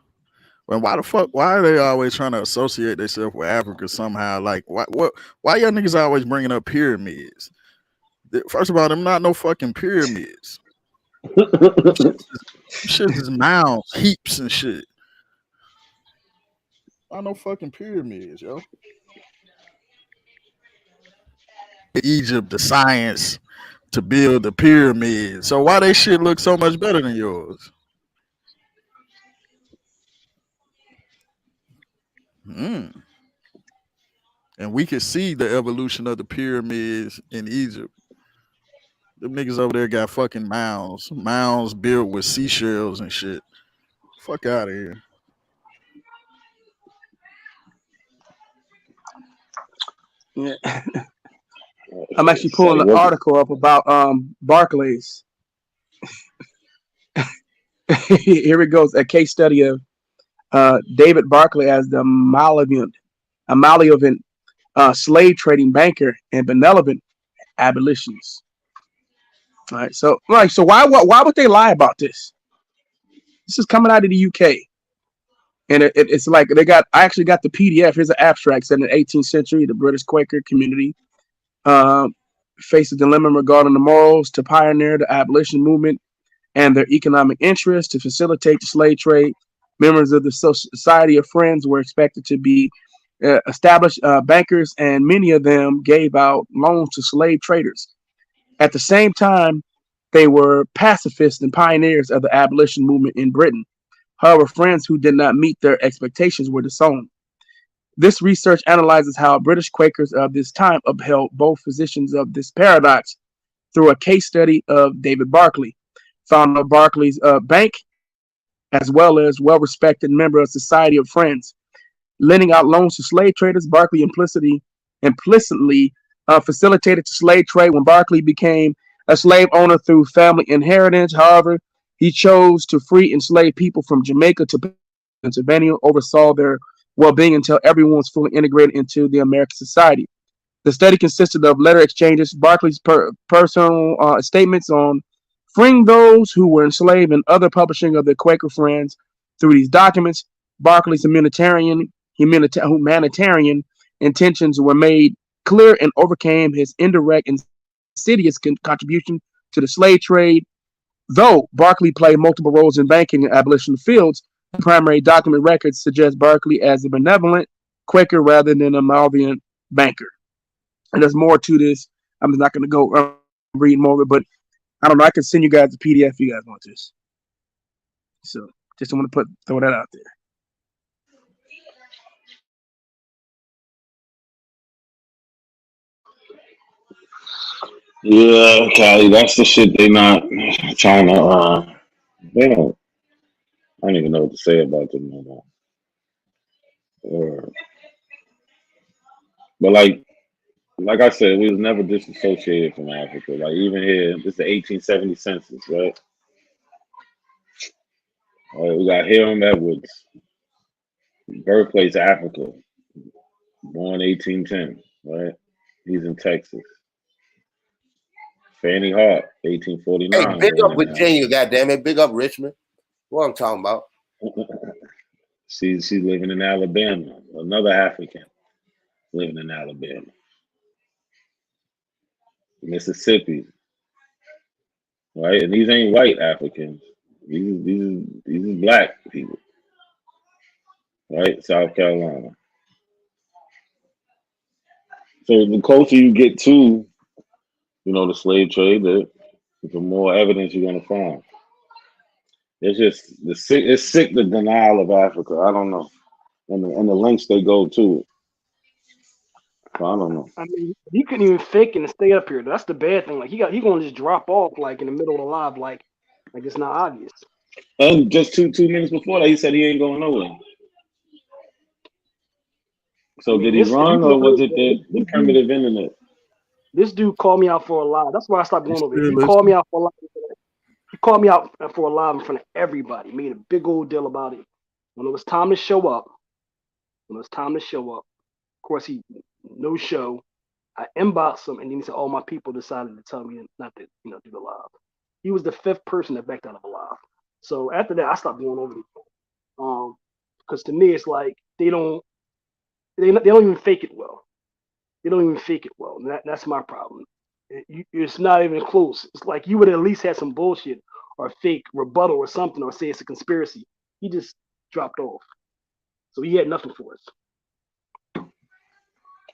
Well, why the fuck? Why are they always trying to associate themselves with Africa somehow? Like, why y'all niggas always bringing up pyramids? First of all, them not no fucking pyramids. Shit is mounds, heaps and shit. Not no fucking pyramids, yo. Egypt, the science to build the pyramid. So why they shit look so much better than yours? And we could see the evolution of the pyramids in Egypt. Them niggas over there got fucking mounds built with seashells and shit. Fuck out of here. Yeah. I'm actually pulling an article up about Barclays. Here it goes. A case study of David Barclay as the malevolent slave trading banker and benevolent abolitionist. All right. So why would they lie about this? This is coming out of the UK. And it's like I actually got the PDF. Here's an abstract said in the 18th century, the British Quaker community faced a dilemma regarding the morals to pioneer the abolition movement and their economic interests to facilitate the slave trade. Members of the Society of Friends were expected to be established bankers, and many of them gave out loans to slave traders. At the same time, they were pacifists and pioneers of the abolition movement in Britain. However, friends who did not meet their expectations were disowned. This research analyzes how British Quakers of this time upheld both positions of this paradox through a case study of David Barclay, founder of Barclays Bank, as well as well-respected member of Society of Friends. Lending out loans to slave traders, Barclay implicitly facilitated the slave trade when Barclay became a slave owner through family inheritance. However, he chose to free enslaved people from Jamaica to Pennsylvania, oversaw their well-being until everyone was fully integrated into the American society. The study consisted of letter exchanges, Barclay's personal statements on freeing those who were enslaved, and other publishing of the Quaker Friends. Through these documents, Barclay's humanitarian intentions were made clear and overcame his indirect and insidious contribution to the slave trade. Though Barclay played multiple roles in banking and abolition fields, the primary document records suggest Barclay as a benevolent Quaker rather than a malevolent banker. And there's more to this. I'm just not going to go read more of it, but I don't know. I can send you guys the PDF if you guys want this. So just want to throw that out there. Yeah, Cali, that's the shit they not trying to. They don't. I don't even know what to say about them no more. But like I said, we was never disassociated from Africa. Like even here, this is the 1870 census, right? All right, we got Hiram Edwards, birthplace Africa, born 1810, right? He's in Texas. Fannie Hart, 1849. Hey, big up Virginia, goddammit. Big up Richmond. What I'm talking about. She's living in Alabama. Another African living in Alabama. Mississippi. Right? And these ain't white Africans. These are black people. Right? South Carolina. So the closer you get to, the slave trade, the more evidence you're gonna find. It's just it's sick the denial of Africa. I don't know, and the lengths they go to it. So I don't know. I mean, he couldn't even fake and stay up here. That's the bad thing. Like he gonna just drop off like in the middle of the live, like it's not obvious. And just two minutes before that, he said he ain't going nowhere. So did he run, or was it the primitive internet? This dude called me out for a lie. That's why I stopped going over here. He called me out for a lie. He called me out for a lie in front of everybody. Made a big old deal about it. When it was time to show up, of course he no show. I inboxed him, and then he said, "All my people decided to tell me not to, do the live." He was the 5th person that backed out of a live. So after that, I stopped going over it. Because to me, it's like they don't even fake it well. They don't even fake it well. And that's my problem. It's not even close. It's like you would at least have some bullshit or fake rebuttal or something, or say it's a conspiracy. He just dropped off. So he had nothing for us.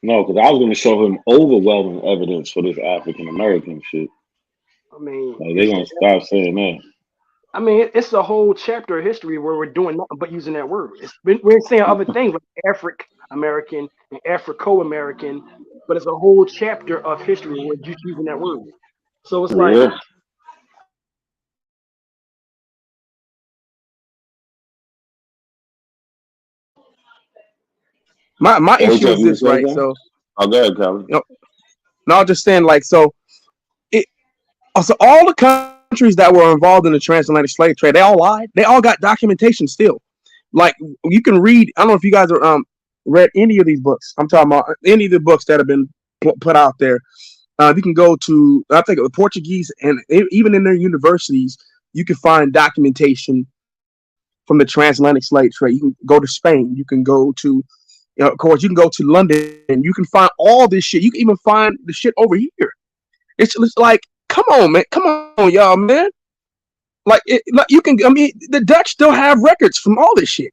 No, because I was going to show him overwhelming evidence for this African American shit. I mean, like, they're going to stop saying that. I mean, it's a whole chapter of history where we're doing nothing but using that word. We're saying other things like African American and Africo-American, but it's a whole chapter of history where we're just using that word. So it's like, yeah. My issue is this, right? So, go ahead, Calvin. No, I'm just saying, like, so all the countries that were involved in the transatlantic slave trade, they all lied. They all got documentation still. Like, you can read. I don't know if you guys are read any of these books. I'm talking about any of the books that have been put out there. You can go to, I think, the Portuguese, and even in their universities, you can find documentation from the transatlantic slave trade. You can go to Spain. You can go to, of course, you can go to London, and you can find all this shit. You can even find the shit over here. It's like, come on, man. Come on, y'all, man. Like you can, I mean, the Dutch still have records from all this shit.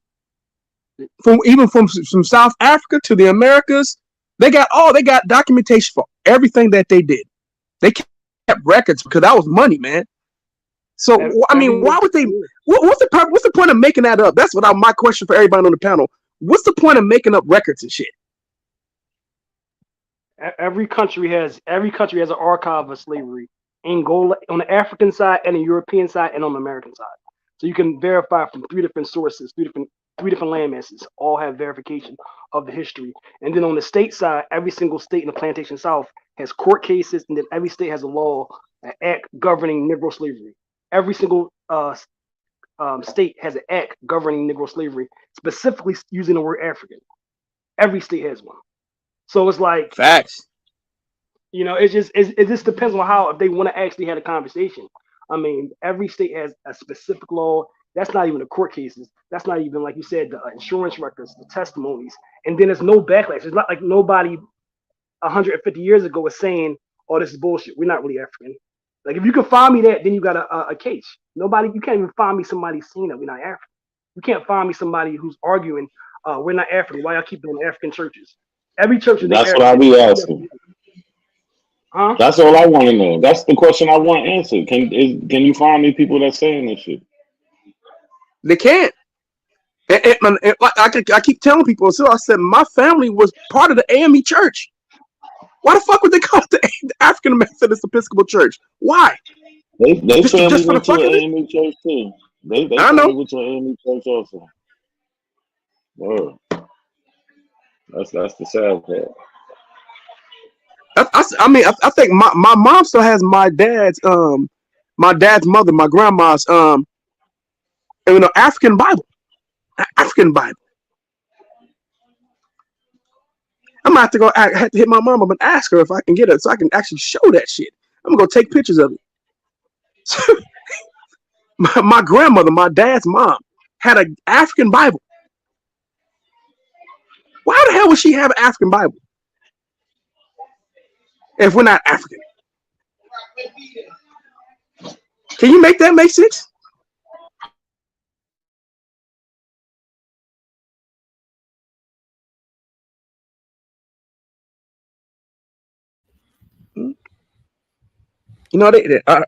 From South Africa to the Americas, they got documentation for everything that they did. They kept records because that was money, man. So I mean, why would they? What's the point of making that up? That's my question for everybody on the panel. What's the point of making up records and shit? Every country has an archive of slavery on the African side and the European side and on the American side. So you can verify from 3 different sources, three different land masses, all have verification of the history. And then on the state side, every single state in the plantation South has court cases, and then every state has a law, an act governing Negro slavery. Every single state has an act governing Negro slavery, specifically using the word African. Every state has one. So it's like facts. It just depends on how, if they want to actually have a conversation. I mean, every state has a specific law. That's not even the court cases. That's not even, like you said, the insurance records, the testimonies. And then there's no backlash. It's not like nobody 150 years ago was saying, "Oh, this is bullshit. We're not really African." Like, if you can find me that, then you got a case. You can't even find me somebody saying that we're not African. You can't find me somebody who's arguing, we're not African. Why y'all keep doing African churches? Every church is That's what I be asking. Huh? That's all I want to know. That's the question I want answered. Can you find me people that's saying this shit? They can't. And I keep telling people. So I said my family was part of the AME Church. Why the fuck would they call it the African Methodist Episcopal Church? Why? They family went to an AME church too. They family went to an AME church also. Word. That's the sad part. I think my mom still has my dad's mother, my grandma's African Bible. African Bible. I'm gonna have to have to hit my mom up and ask her if I can get it so I can actually show that shit. I'm gonna go take pictures of it. my grandmother, my dad's mom, had an African Bible. Why the hell would she have an African Bible if we're not African? Can you make that make sense?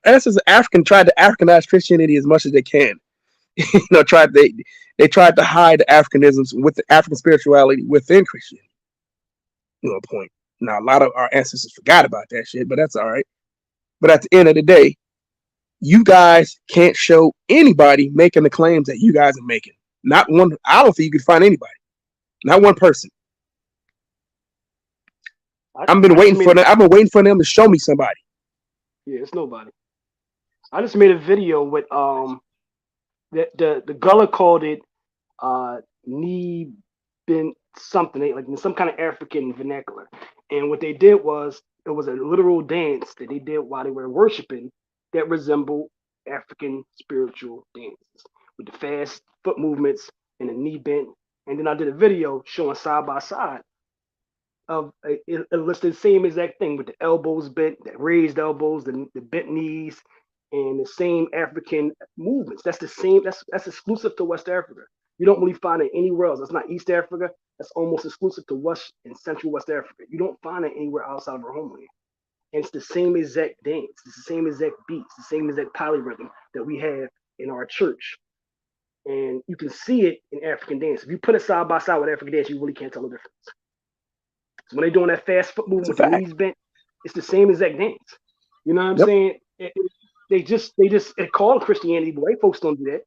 Us as African tried to Africanize Christianity as much as they can. They tried to hide the Africanisms with the African spirituality within Christianity. Point. Now a lot of our ancestors forgot about that shit, but that's all right. But at the end of the day, you guys can't show anybody making the claims that you guys are making. Not one. I don't think you could find anybody. Not one person. I've been waiting for them to show me somebody. Yeah, it's nobody. I just made a video with the Gullah called it knee bent something, like some kind of African vernacular. And what they did was it was a literal dance that they did while they were worshiping that resembled African spiritual dances with the fast foot movements and the knee bent. And then I did a video showing side by side of it looks the same exact thing with the elbows bent, the raised elbows, the bent knees, and the same African movements. That's the same. That's exclusive to West Africa. You don't really find it anywhere else. That's not East Africa. That's almost exclusive to West and Central West Africa. You don't find it anywhere outside of our homeland. And it's the same exact dance. It's the same exact beats, the same exact polyrhythm that we have in our church. And you can see it in African dance. If you put it side by side with African dance, you really can't tell the difference. So when they're doing that fast foot movement with the knees bent, it's the same exact dance. You know what I'm saying? They just call it Christianity, but white folks don't do that.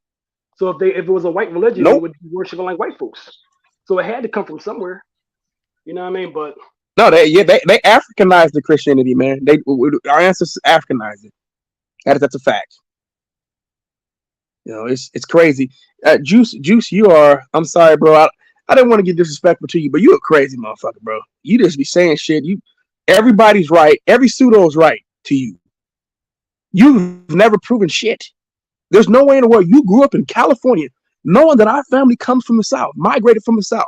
So if it was a white religion, they would be worshiping like white folks. So it had to come from somewhere. You know what I mean? But no, they Africanized the Christianity, man. Our ancestors Africanized it. That's a fact. You know, it's crazy. Juice, you are. I'm sorry, bro. I didn't want to get disrespectful to you, but you a crazy motherfucker, bro. You just be saying shit. Everybody's right. Every pseudo's right to you. You've never proven shit. There's no way in the world. You grew up in California, knowing that our family comes from the South, migrated from the South.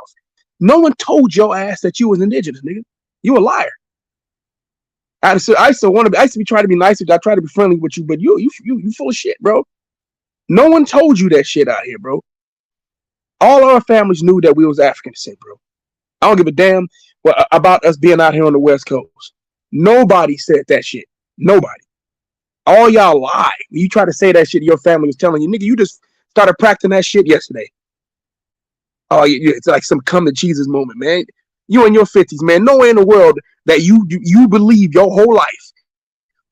No one told your ass that you was indigenous, nigga. You a liar. I used to be trying to be nice with you. I try to be friendly with you, but you full of shit, bro. No one told you that shit out here, bro. All our families knew that we was African descent, bro. I don't give a damn about us being out here on the West Coast. Nobody said that shit. Nobody. All y'all lie. You try to say that shit your family was telling you. Nigga, you just started practicing that shit yesterday. Oh, it's like some come to Jesus moment, man. You in your 50s, man. No way in the world that you believe your whole life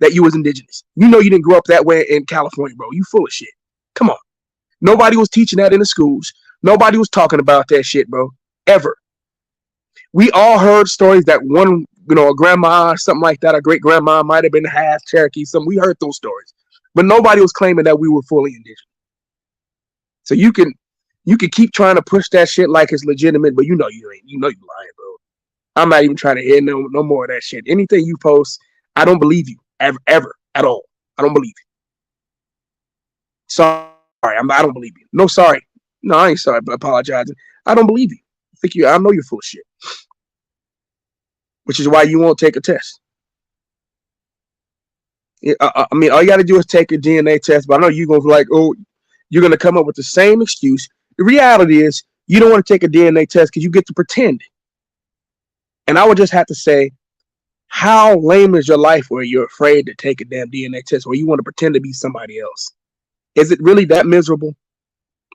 that you was indigenous. You know you didn't grow up that way in California, bro. You full of shit. Come on. Nobody was teaching that in the schools. Nobody was talking about that shit, bro. Ever. We all heard stories that one, a grandma or something like that, a great grandma might have been half Cherokee. We heard those stories, but nobody was claiming that we were fully indigenous. So you can keep trying to push that shit like it's legitimate, but you know you ain't. You know you lying, bro. I'm not even trying to hear no more of that shit. Anything you post, I don't believe you ever at all. I don't believe you. Sorry, I don't believe you. No, sorry. No, I ain't sorry, but apologizing. I don't believe you. I know you're full of shit. Which is why you won't take a test. I mean, all you got to do is take a DNA test, but I know you're going to be like, oh, you're going to come up with the same excuse. The reality is you don't want to take a DNA test because you get to pretend. And I would just have to say, how lame is your life where you're afraid to take a damn DNA test or you want to pretend to be somebody else? Is it really that miserable?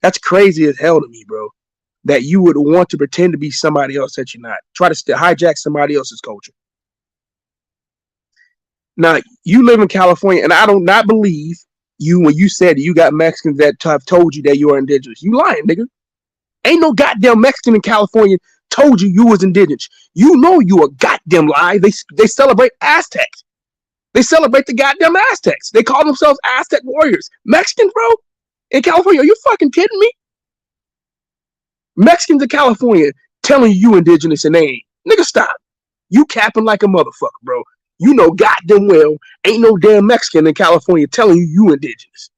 That's crazy as hell to me, bro. That you would want to pretend to be somebody else that you're not. Try to hijack somebody else's culture. Now, you live in California, and I do not believe you when you said you got Mexicans that have told you that you are indigenous. You lying, nigga. Ain't no goddamn Mexican in California told you was indigenous. You know you a goddamn lie. They celebrate Aztecs. They celebrate the goddamn Aztecs. They call themselves Aztec warriors. Mexicans, bro? In California, are you fucking kidding me? Mexicans in California telling you indigenous and they ain't. Nigga, stop. You capping like a motherfucker, bro. You know goddamn well ain't no damn Mexican in California telling you indigenous.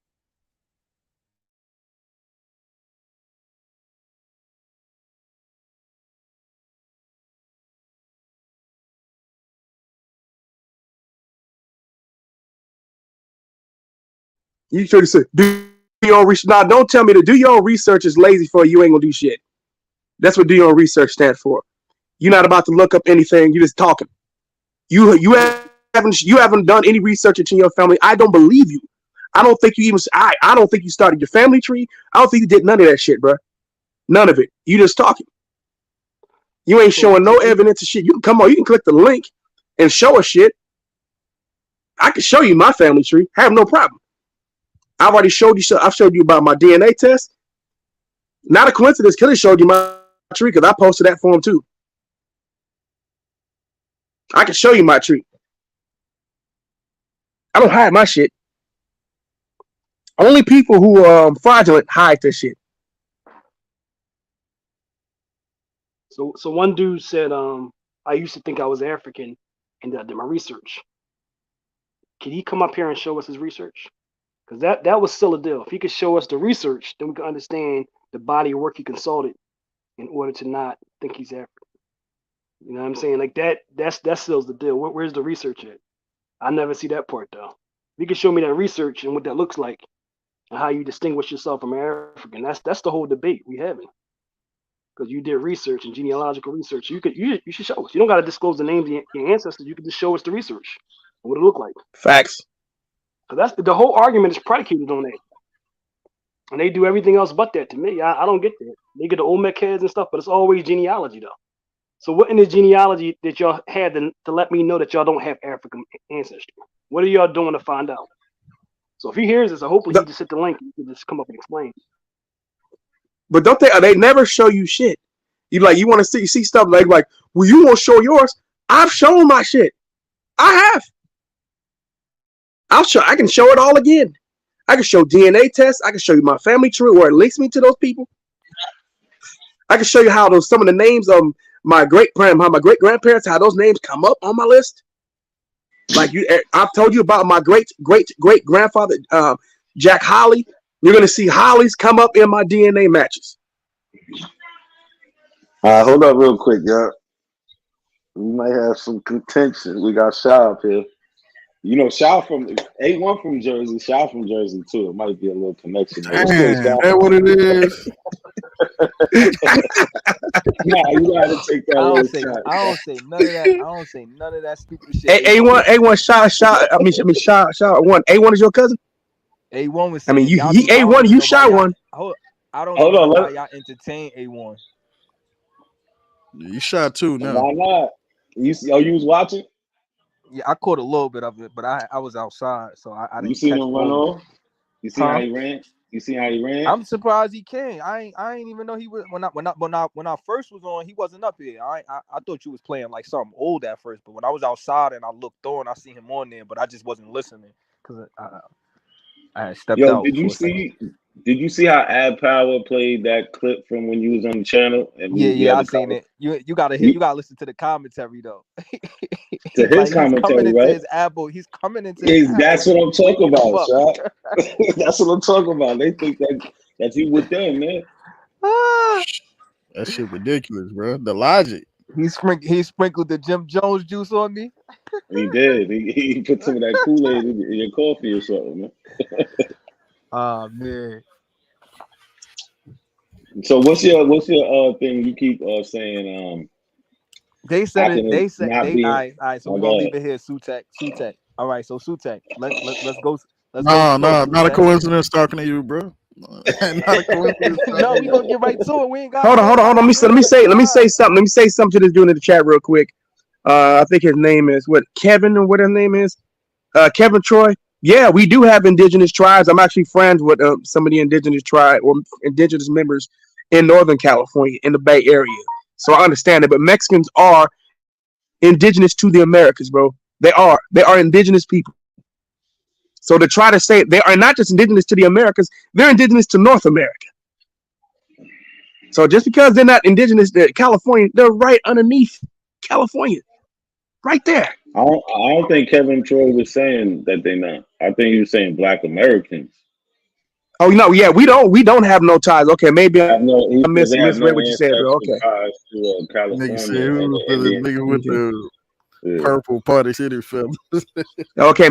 You should have said, do your own research. Nah, don't tell me to do your own research is lazy for you. Ain't gonna do shit. That's what do your own research stands for. You're not about to look up anything. You're just talking. You haven't done any research into your family. I don't believe you. I don't think you even. I don't think you started your family tree. I don't think you did none of that shit, bro. None of it. You just talking. You ain't showing no evidence of shit. You can come on. You can click the link and show us shit. I can show you my family tree. I have no problem. I've already showed you. I've showed you about my DNA test. Not a coincidence. Kelly showed you my tree because I posted that for him too. I can show you my tree. I don't hide my shit. Only people who are fraudulent hide their shit. So one dude said, I used to think I was African, and I did my research. Can he come up here and show us his research? Because that was still a deal. If he could show us the research, then we can understand the body of work he consulted in order to not think he's African. You know what I'm saying? Like that seals the deal. Where's the research at? I never see that part though. If you can show me that research and what that looks like and how you distinguish yourself from African, that's the whole debate we having. Because you did research and genealogical research. You should show us. You don't gotta disclose the names of your ancestors, you can just show us the research and what it looked like. Facts. Because that's the whole argument is predicated on that. And they do everything else but that to me. I don't get that. They get the Olmec heads and stuff, but it's always genealogy though. So what in the genealogy that y'all had to let me know that y'all don't have African ancestry? What are y'all doing to find out? So if he hears this, hopefully he just hit the link and he can just come up and explain. But don't they never show you shit. You want to see stuff like, well, you won't show yours. I've shown my shit. I have. I can show it all again. I can show DNA tests. I can show you my family tree where it links me to those people. I can show you how some of the names of my great grandparents, how those names come up on my list. Like I've told you about my great grandfather, Jack Holly. You're gonna see Hollies come up in my DNA matches. Hold up real quick, y'all. We might have some contention. We got Shaw up here. You know, Shaw from A1 from Jersey, Shaw from Jersey too. It might be a little connection. Damn, that's what it is. Nah, you gotta take that. I don't say none of that. I don't say none of that stupid shit. A1 Shaw. I mean Shaw 1. A1 is your cousin? A1 was. I mean, he A1. You Shaw 1. I don't know why y'all entertain A1. You shot 2 now. Why not? You was watching? Yeah, I caught a little bit of it, but I was outside, so I didn't. You seen him run off? You see how he ran? You see how he ran? I'm surprised he came. I ain't even know he was when I first was on. He wasn't up here. I thought you was playing like something old at first, but when I was outside and I looked on, I see him on there, but I just wasn't listening because I had stepped out. Did you see how Ad Power played that clip from when you was on the channel? And yeah, I seen it. You gotta listen to the commentary though. To his commentary, right? He's coming into his that's what I'm talking about, Shaq. That's what I'm talking about. They think that he with them, man. That shit ridiculous, bro. The logic. He sprinkled the Jim Jones juice on me. He did. He put some of that Kool-Aid in your coffee or something, man. Oh man. So what's your thing you keep saying? They said it. They said they. All right. So we're gonna leave it here. Sutek. All right. So Sutek. Let's go. No, not a coincidence talking to you, bro. Not a coincidence. No, we gonna get right to it. We ain't got. Hold on. Let me say something. Let me say something to this dude in the chat real quick. I think his name is Kevin or what his name is. Kevin Troy. Yeah, we do have indigenous tribes. I'm actually friends with some of the indigenous tribe or indigenous members in Northern California in the Bay Area. So I understand it, but Mexicans are indigenous to the Americas, bro. They are indigenous people. So to try to say they are not just indigenous to the Americas, they're indigenous to North America. So just because they're not indigenous to California, they're right underneath California, right there. I don't think Kevin Troy was saying that they're not. I think he was saying Black Americans. Oh no, yeah, we don't have no ties. Okay, maybe I misread what you said, bro. Okay. Nigga with the purple Party City film. Okay,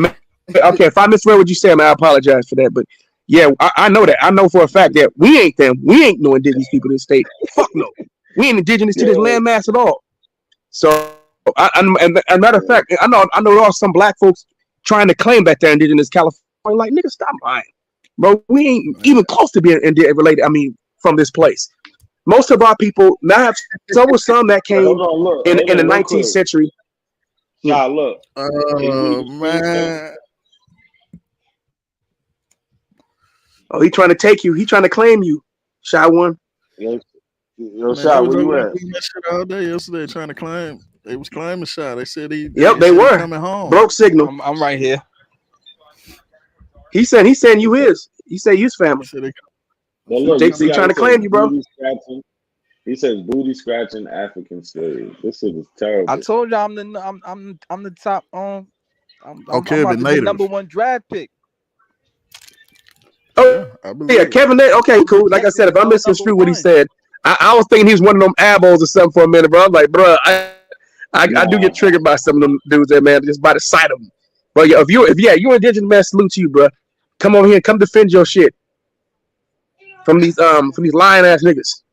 if I misread what you said, man, I apologize for that. But yeah, I know that. I know for a fact that we ain't them. We ain't no indigenous people in the state. Fuck no. We ain't indigenous to this landmass at all. So, and matter of fact, I know there are some black folks trying to claim that they're indigenous California. Like, nigga, stop lying. Bro, we ain't even close to being related. I mean, from this place. Most of our people now have some that came in the 19th century. Yeah, look. Oh man. Oh, he trying to take you. He trying to claim you. Shy one. Yo, Shy, where you at? That shit all day yesterday trying to claim. They was claiming Shy. They said they were coming home. Broke signal. I'm right here. He said you his. He said you's family. Well, look, He trying to claim you, bro. He says booty scratching African slave. This shit is terrible. I told you I'm the top. I'm about to be the number one draft pick. Oh yeah, Kevin Native. Okay, cool. Like I said, if I misconstrued what he said, I was thinking he's one of them abos or something for a minute, bro. I was like, bro, I do get triggered by some of them dudes there, man, just by the sight of them. But yeah, if you're indigenous, man, salute to you, bro. Come over here, come defend your shit from these lying ass niggas.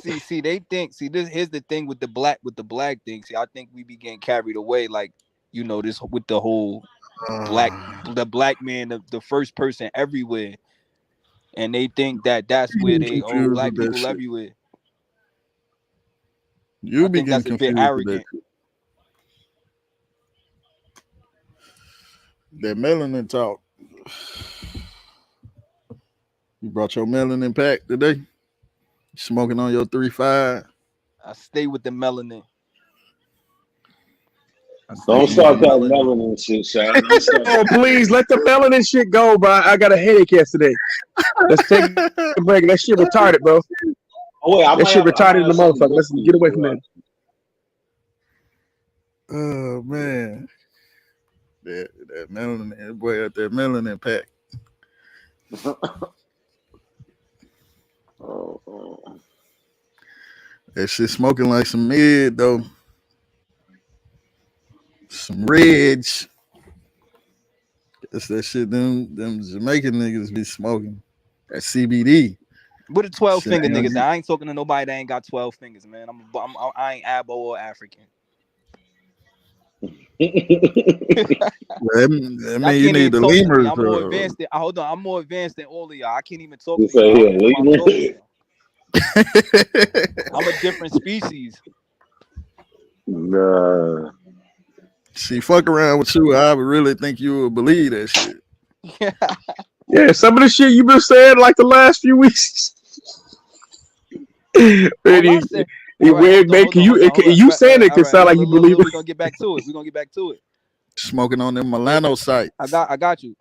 See, they think. See, here's the thing with the black thing. See, I think we be getting carried away, like this with the whole the black man, the first person everywhere, and they think that's where they black people everywhere. I think that's a bit arrogant. That melanin talk. You brought your melanin pack today? Smoking on your 3-5? I stay with the melanin. Don't start that melanin shit, Shaq. Oh, please let the melanin shit go, bro. I got a headache yesterday. Let's take a break. That shit retarded, bro. Oh, wait, that shit retarded in the motherfucker. Let's get away from that. Oh man, that melanin, that boy out there melanin pack. That shit smoking like some mid though. Some reds. That's that shit them Jamaican niggas be smoking. That CBD. What the 12 finger niggas? I ain't talking to nobody that ain't got 12 fingers, man. I ain't Abo or African. I mean, you need the lemurs. I'm more advanced. Hold on, I'm more advanced than all of y'all. I can't even talk to y'all. I'm a different species. Nah. See, fuck around with you, I would really think you would believe that shit. Yeah, some of the shit you been saying like the last few weeks. You saying it can sound like you believe it. We're gonna get back to it. Smoking on them Milano sites. I got you.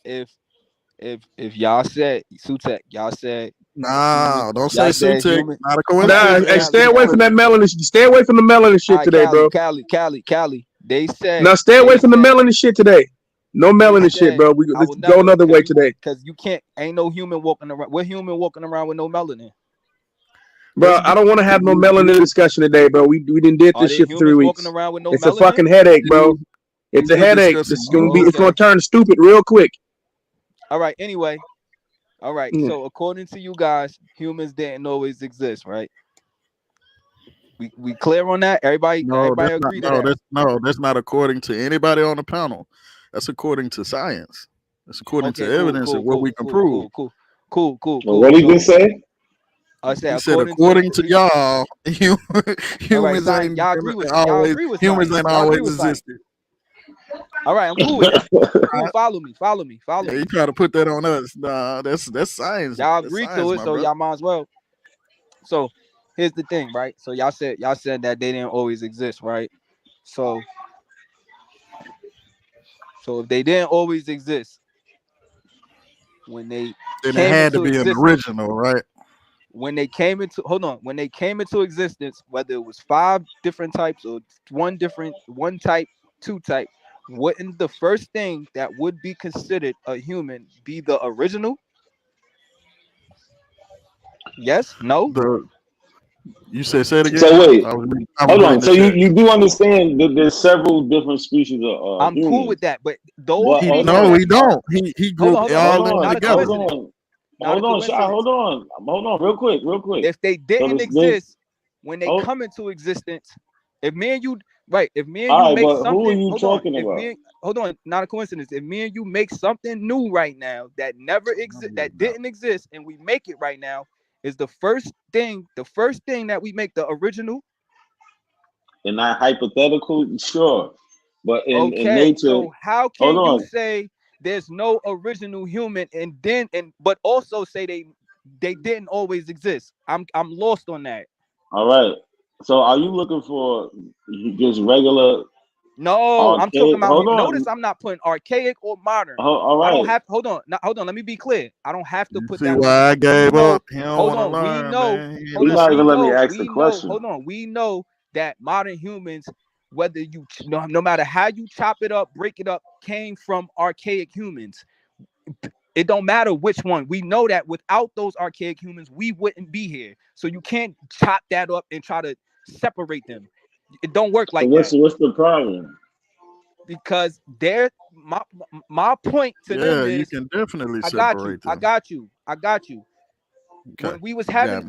If y'all said Sutek, y'all said don't say Sutek. Not a coincidence. Hey, stay away from that melanin. Stay away from the melanin shit today, bro. Cali. They said. Now stay away from the melanin shit today. No melanin shit, bro. Let's go another way today. Because you can't. Ain't no human walking around. We're human walking around with no melanin. Bro, I don't want to have no melanin discussion today, bro. We didn't did this shit for 3 weeks. It's a fucking headache, bro. It's a headache. It's gonna turn stupid real quick. All right. Anyway. All right. So according to you guys, humans didn't always exist, right? We clear on that? Everybody agree to that? That's not according to anybody on the panel. That's according to science. That's according to evidence and what we can prove. Cool. What did you say? I said according to y'all, humans ain't always existed. All right, I'm cool with that. Cool, follow me. Yeah, you try to put that on us. Nah, that's science. Y'all agree to it, so y'all might as well. So here's the thing, right? So y'all said that they didn't always exist, right? So if they didn't always exist, when they then it had to be an original, right? When they came into existence, whether it was 5 different types or one type, 2 type, wouldn't the first thing that would be considered a human be the original? Yes? No? You say it again? So wait, hold on. So you do understand that there's several different species of I'm humans. cool with that, but those no, he don't. He grouped all in together. Hold on, real quick. If they didn't exist when they come into existence, if me and you make something, who are you talking about? Hold on, not a coincidence. If me and you make something new right now that never existed, that didn't exist, and we make it right now, is the first thing that we make the original? In that hypothetical, sure. But in nature, so how can you say there's no original human but also say they didn't always exist? I'm lost on that. All right. So are you looking for just regular No, I'm talking about. Notice I'm not putting archaic or modern. All right. I don't have. Hold on. Let me be clear. I don't have to put See that. why I gave up. He don't Hold want to on. We learn, know. man. Hold not on. even let me ask the question. Hold on. We know that modern humans, whether you no matter how you chop it up, break it up, came from archaic humans. It don't matter which one. We know that without those archaic humans, we wouldn't be here. So you can't chop that up and try to separate them. It don't work like that. What's the problem? Because my point to them is, you can definitely I got separate you. them. I got you. Okay. When we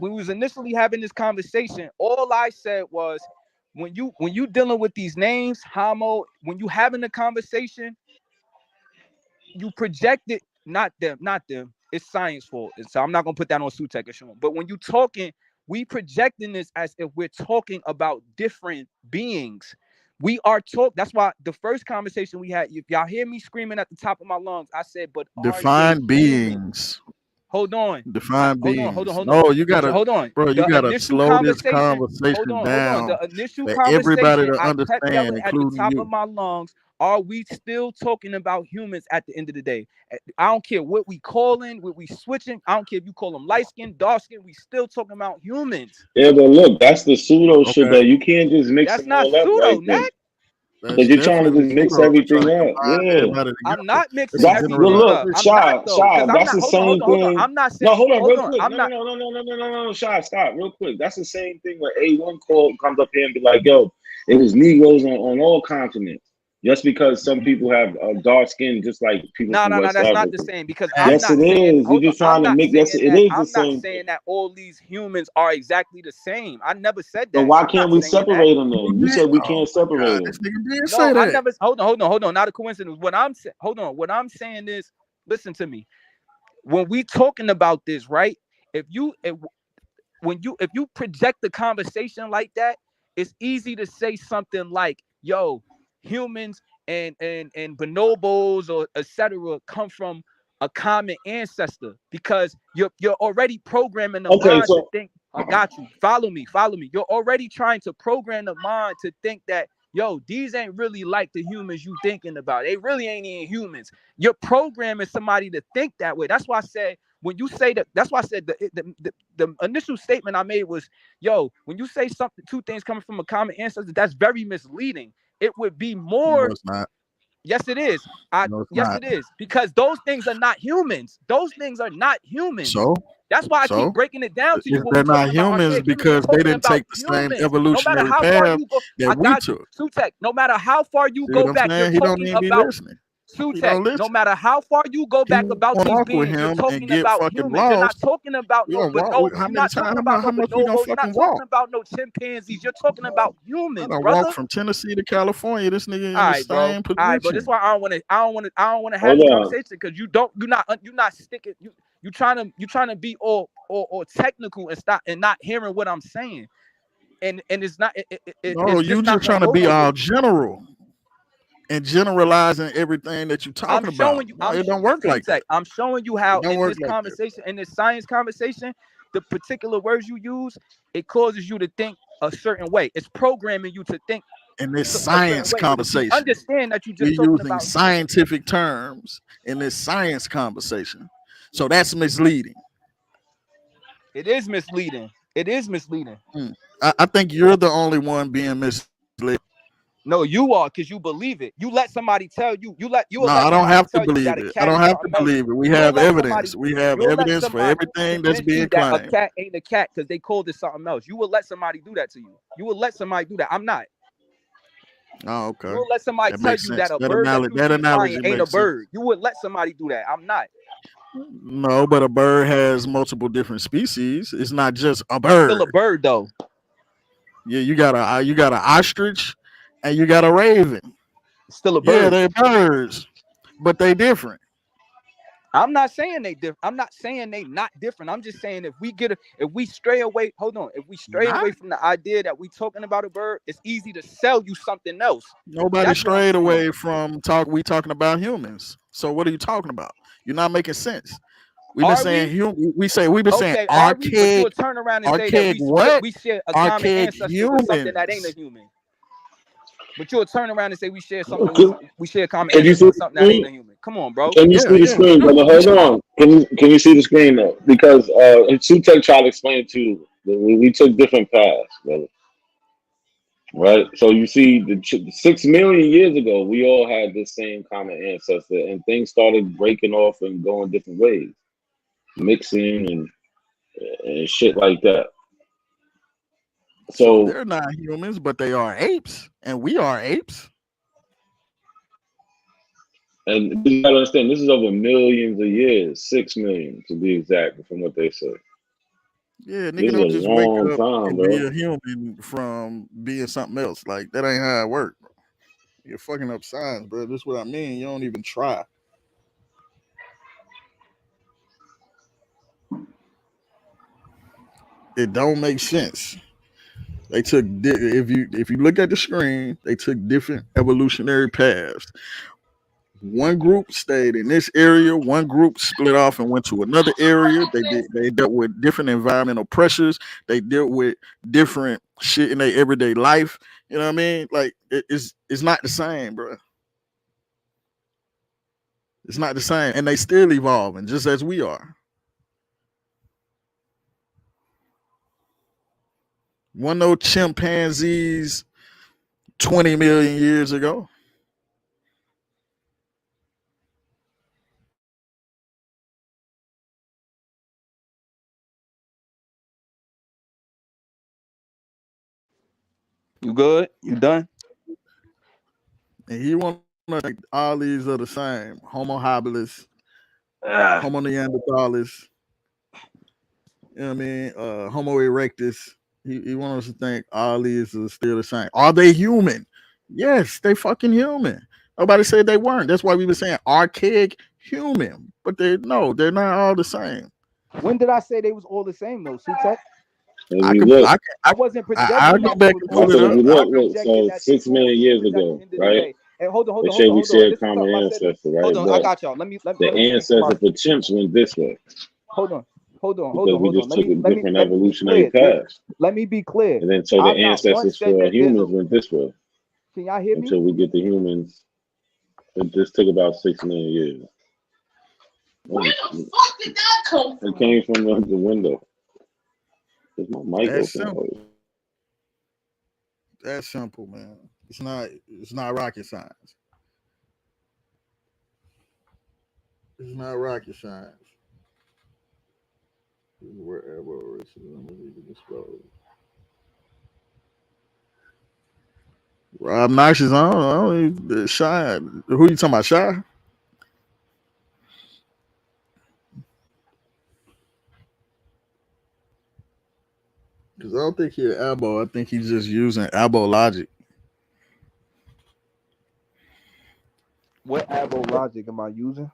was initially having this conversation, all I said was, when you dealing with these names, homo, when you having a conversation, you project it, not them. It's science fault. So I'm not gonna put that on Sutek or Sean. But when you talking, we projecting this as if we're talking about different beings. We are that's why the first conversation we had, if y'all hear me screaming at the top of my lungs, I said, but define beings. Hold on. Define beings. Hold on. No, you gotta, hold on, bro. You gotta slow this conversation hold on. down The initial for conversation, everybody to I kept understand, yelling at the including top you. of my lungs. Are we still talking about humans at the end of the day? I don't care what we calling, what we switching. I don't care if you call them light skin, dark skin. We still talking about humans. Yeah, but look, that's the pseudo shit that you can't just mix That's them not all up pseudo, right there. Because you're trying to just mix everything up. Yeah. I'm not mixing everything up. I'm not though. Shy, that's the hold same on. thing. I'm not saying. No, hold on, hold real on. quick. I'm No, Shy, stop, real quick. That's the same thing when A1 call comes up here and be like, yo, it was Negroes on all continents. Just because some people have dark skin, just like people from West that's Africa. not the same. Because yes, it is. You're just trying to make that. It is the same. I'm not saying that all these humans are exactly the same. I never said that. Then why can't we separate them then? You said we can't separate them. No, I never. Hold on. Not a coincidence. What I'm saying. Hold on. What I'm saying is, listen to me. When we talking about this, right? If you project the conversation like that, it's easy to say something like, yo, humans and bonobos or etc. come from a common ancestor, because you're already programming the mind to think. I got you. Follow me. You're already trying to program the mind to think that, yo, these ain't really like the humans you thinking about. They really ain't even humans. You're programming somebody to think that way. That's why I said, when you say that, that's why I said the initial statement I made was, yo, when you say something, two things coming from a common ancestor, that's very misleading. It would be more. No, it's not. Yes, it is. It is, because those things are not humans. Those things are not humans. So that's why I keep breaking it down to you. They're not humans because they didn't take the same evolutionary path that we took. Sutek, no matter how far you go back, you're talking about Sutek. No matter how far you go back about these beings, you're talking about humans. You're not talking about no bonobos. You're not talking about no bonobos. You're not talking about no chimpanzees. You're talking about humans, brother. Walk from Tennessee to California. This nigga in the same position. All right, but that's why I don't want to have the conversation, because you're not sticking. You trying to be all technical and not hearing what I'm saying, and it's not. No, you just trying to be all general and generalizing everything that you're talking about. It don't work like that. I'm showing you how in this conversation, in this science conversation, the particular words you use, it causes you to think a certain way. It's programming you to think. In this science conversation, understand that you just we're using scientific terms in this science conversation, so that's misleading. It is misleading. I think you're the only one being misled. No, you are, because you believe it. You let somebody tell you. No, I don't have to believe it. I don't have to believe it. We have evidence. We have evidence for everything that's being claimed. A cat ain't a cat because they called it something else. You will let somebody do that to you. You will let somebody do that. I'm not. Oh, okay. You will let somebody tell you that a bird that analogy ain't a bird. You would let somebody do that. I'm not. No, but a bird has multiple different species. It's not just a bird. Still a bird though. Yeah, you got an ostrich and you got a raven. Still a bird. Yeah, they're birds, but they different. I'm not saying they different. I'm not saying they not different. I'm just saying if we stray away, if we stray away from the idea that we talking about a bird, it's easy to sell you something else. Nobody strayed away from we talking about humans. So what are you talking about? You're not making sense. We've been saying we've been saying archaic. But you'll turn around and say that we share a common ancestor with something that ain't a human. But you'll turn around and say we share something. We share common ancestors with something that ain't a human. Come on, bro. Can you see the screen, brother? Hold on. Can you see the screen though? Because Sutek tried to explain to you that we took different paths, brother. Right? So you see, 6 million years ago, we all had this same common ancestor, and things started breaking off and going different ways, mixing and shit like that. So they're not humans, but they are apes, and we are apes. And you gotta understand, this is over millions of years, 6 million to be exact, from what they say. Yeah, This nigga is don't a just wake long up time, and bro. be a human from being something else. Like that ain't how it works. You're fucking up science, bro. This is what I mean. You don't even try. It don't make sense. They took if you look at the screen, they took different evolutionary paths. One group stayed in this area. One group split off and went to another area. They dealt with different environmental pressures. They dealt with different shit in their everyday life. You know what I mean? Like it's not the same, bro. It's not the same, and they still evolving just as we are. One of those chimpanzees 20 million years ago. You good? You done? And he want to think all these are the same. Homo habilis, Homo neanderthalis, you know what I mean? Homo erectus. He wants us to think all these are still the same. Are they human? Yes, they fucking human. Nobody said they weren't. That's why we were saying archaic human. But they're not all the same. When did I say they was all the same though, Sutek? I wasn't projecting. I'll go back and pull it up. Look, so 6 million years ago, right? And hold on. They say we share This is common something I said. ancestor, right? Hold on, But I got y'all. Let me the ancestor for chimps went this way. Hold on. Because we just took a different evolutionary path. Let me be clear. And then so the ancestors for humans went this way. Can y'all hear me? Until we get the humans. It just took about 6 million years. Where the fuck did that come from? It came from the window. Is my mic open? That's simple, man. It's not rocket science. It's not rocket science. Wherever Rob Knox is on. Shy. Who you talking about, Shy? Because I don't think he's Abo. I think he's just using Abo logic. What Abo logic am I using?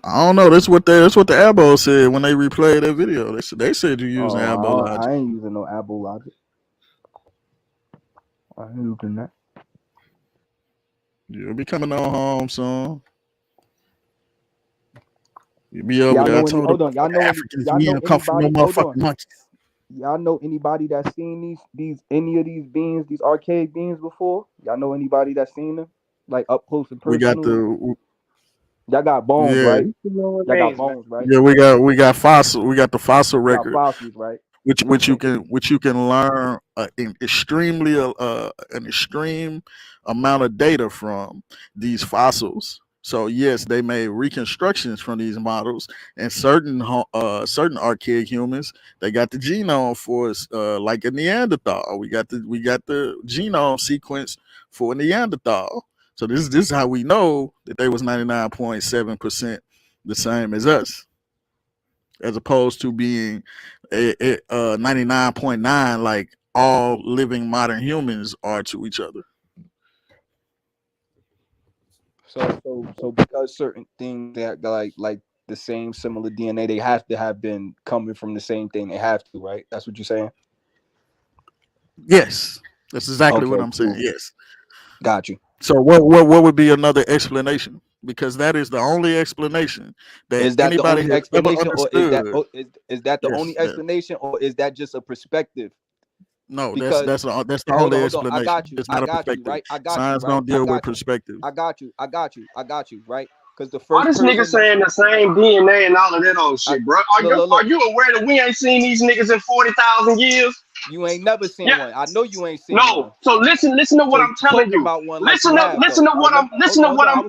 I don't know. That's what the Abo said when they replayed that video. They said you're using Abo logic. I ain't using no Abo logic. I ain't using that. You'll be coming on home soon. You'll be over there. I told hold on. Y'all know Africans we don't come from no motherfucking monkeys. Y'all know anybody that's seen any of these beings, these archaic beings before? Y'all know anybody that's seen them? Like up close and personal? Y'all got bones, right? Y'all got bones, right? Yeah, we got fossil. We got the fossil record. Got fossils, right? Which you can learn an extreme amount of data from these fossils. So yes, they made reconstructions from these models, and certain archaic humans, they got the genome for us, like a Neanderthal. We got the genome sequence for a Neanderthal. So this is how we know that they was 99.7% the same as us, as opposed to being 99.9 like all living modern humans are to each other. So because certain things that like the same similar DNA, they have to have been coming from the same thing. They have to, right? That's what you're saying? Yes, that's exactly what I'm saying. Yes, got you. So what would be another explanation? Because that is the only explanation that anybody has ever understood. Is that the only explanation, or is that just a perspective? No, because that's the hold only on, explanation. I got you. It's I not a got you, perspective. right? I got Science you, right? don't deal I with got you. perspective. I got you, right? Because the All first this nigga person saying the same DNA and all of that old shit, bro. Are you aware that we ain't seen these niggas in 40,000 years? You ain't never seen one. I know you ain't seen No. one. So listen to what So I'm telling talking you. about one Listen like you have, to though. what I'm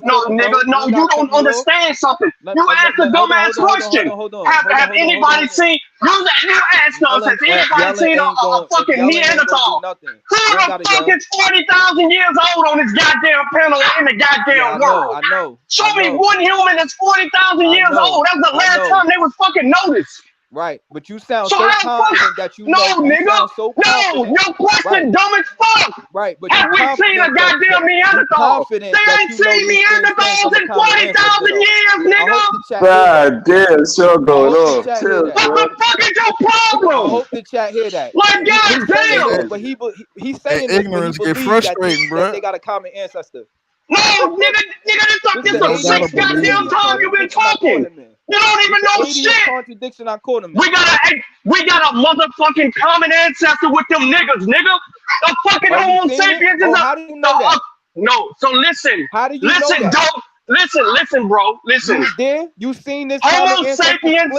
no nigga. No, you don't understand something. You asked a dumbass question. Have anybody seen you asked us, has anybody seen a fucking Neanderthal? Who the fuck is 40,000 years old on this goddamn panel in the goddamn world? I know. Show me one human that's 40,000 years old. That's the last time they was fucking noticed. Right, but you sound so confident that you know. No, nigga. Sound so confident. No, your question dumb as fuck. Right, but have we seen a goddamn Neanderthal? They ain't seen Neanderthals in 40,000 years, nigga. God damn, show going on. What the fuck is your problem? I hope the chat hear that. Like, goddamn. But he's saying this, but he believes that they got a common ancestor. No, nigga, this is the sixth goddamn time you've been talking. You don't even know shit. Contradiction I caught him. We got a motherfucking common ancestor with them niggas, nigga. The fucking Homo sapiens is how do you know that? No, so listen. How do you know that? Listen, bro. Listen. You there? You seen this Homo sapien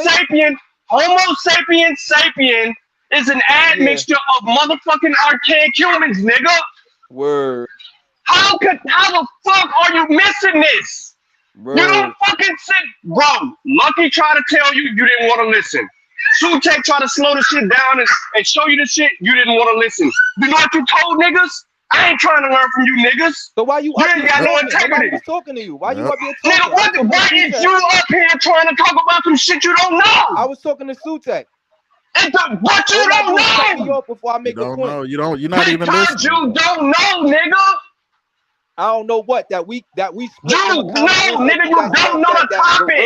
is an admixture of motherfucking archaic humans, nigga. Word. How the fuck are you missing this? Bro. You don't fucking sit, bro. Lucky tried to tell you, you didn't want to listen. Sutek tried to slow the shit down and show you the shit, you didn't want to listen. You know what you told niggas? I ain't trying to learn from you niggas. So why you ain't got no integrity? Nobody was talking to you. Why you up here talking? Nigga, why is you up here trying to talk about some shit you don't know? I was talking to Sutek. But you don't know. Cut me off before I make a point. You're not even listening. You don't know, nigga. I don't know what that we nigga, you don't know the topic.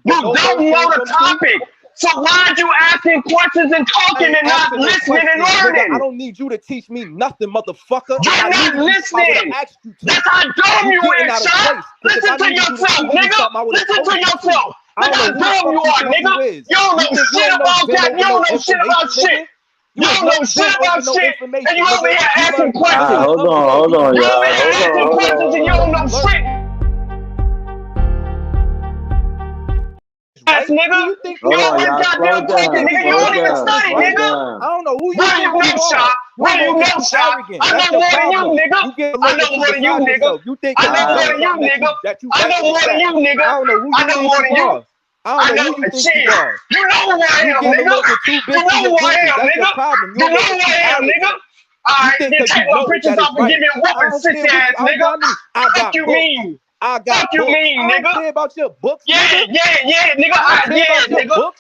You don't know the topic. So why'd you asking questions and talking and not listening and learning? I don't need you to teach me nothing, motherfucker. You're not listening. That's how dumb you is, son. Listen to yourself, nigga. Listen to yourself. That's how dumb you are, nigga. You don't know shit about that. You don't know shit about shit. You don't know shit about shit, and you over here asking questions. Hold on, you y'all. over here asking questions and you don't know shit. Ass nigga, you over goddamn talking, nigga. You don't even study, nigga. I don't know who you What do you know, Shot? What do you know, Shot? I know more than you, nigga. I know more than you, nigga. I know more than you, nigga. I know more than you, nigga. I know more than you. I know shit. You know who I am, nigga. You know who I am, nigga. You know who I am, nigga. Alright, then take my pictures off and give me a whooping, sis ass, nigga. Fuck you mean? Fuck you mean, nigga? I don't care about your books, yeah, nigga. Yeah, nigga.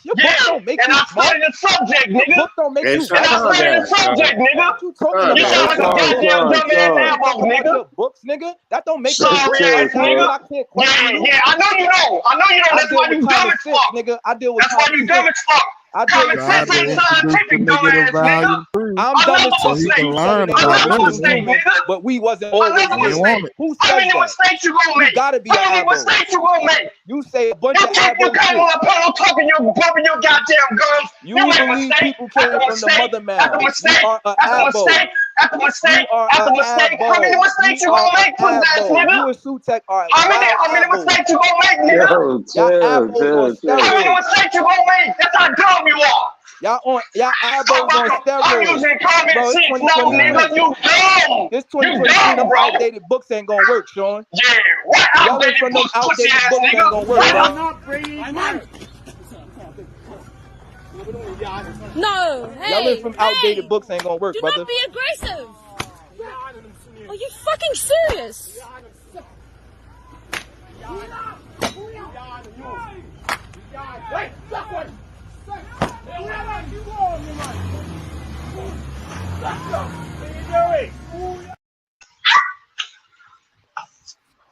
Your books don't make and you I studied the subject, nigga. Your books don't make you and I studied the subject, nigga. What you talking about? You sound like a goddamn dumbass ammo, nigga. Your books, nigga. That don't make sorry ass nigga. Yeah, I know you don't. That's why you dumb as fuck. Nigga, I deal with that's why you dumb as fuck. Common sense ain't scientific, dumbass nigga. I'm dumb as fuck. So he can learn about medicine. But we wasn't always here. Who How many mistakes you gonna make? You gotta be How many mistakes you gonna make? You say a bunch of you come on a panel talking, you're bumping your goddamn gums. You make a mistake. People came from the mother man. After mistake. After mistake. How many mistakes you gonna make, pussy ass nigga? You and Sutek are How many mistakes you gonna make, nigga? Chill. How many mistakes you gonna make? That's how dumb you are. Y'all eyeballs on steroids. I'm using common sense, no, nigga. You dumb. This 2023, them outdated books ain't gonna work, Sean. Yeah, what outdated books, pussy ass nigga? Ain't gonna work, I'm not bringing No, hey, y'all learn from outdated books ain't gonna work, brother. Do not be aggressive. Are you fucking serious?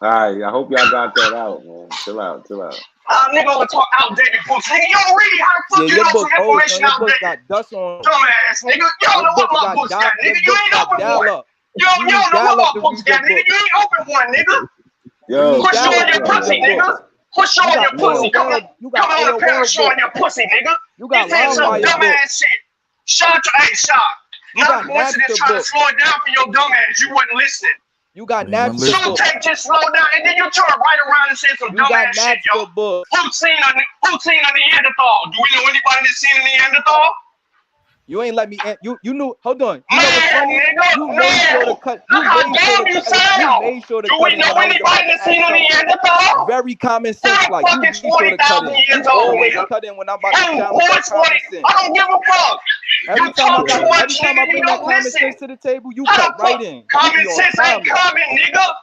Alright, I hope y'all got that out, man. Chill out. Nigga wanna talk outdated books. Nigga, you don't read how the fuck you know some information outdated. Got dust on. Dumbass, nigga. You don't know what my books got, nigga. You ain't open one. You don't know what my books got, nigga. You ain't open one, nigga. Yo, quit showing your pussy, nigga. Quit showing your pussy. Come on the panel showing your pussy, nigga. You got some dumbass shit. Shot. Not coincidence trying to slow it down for your dumb ass. You wasn't listening. You got Napster So book. take just slow down, and then you turn right around and say some dumb ass shit, yo. Who's seen a Neanderthal? Do we know anybody that's seen a Neanderthal? You ain't let me. You knew. Hold on. You know what's funny? You made sure to cut. Look how damn you sound. You made sure to Do cut we in know when I was anybody about that's to seen a ask something. Neanderthal? Very common sense. Like you made sure to cut in. You always cut in when I'm about to challenge that common sense. I don't give a fuck. Every time I bring that common sense to the table, you cut right in. Common sense ain't common, nigga.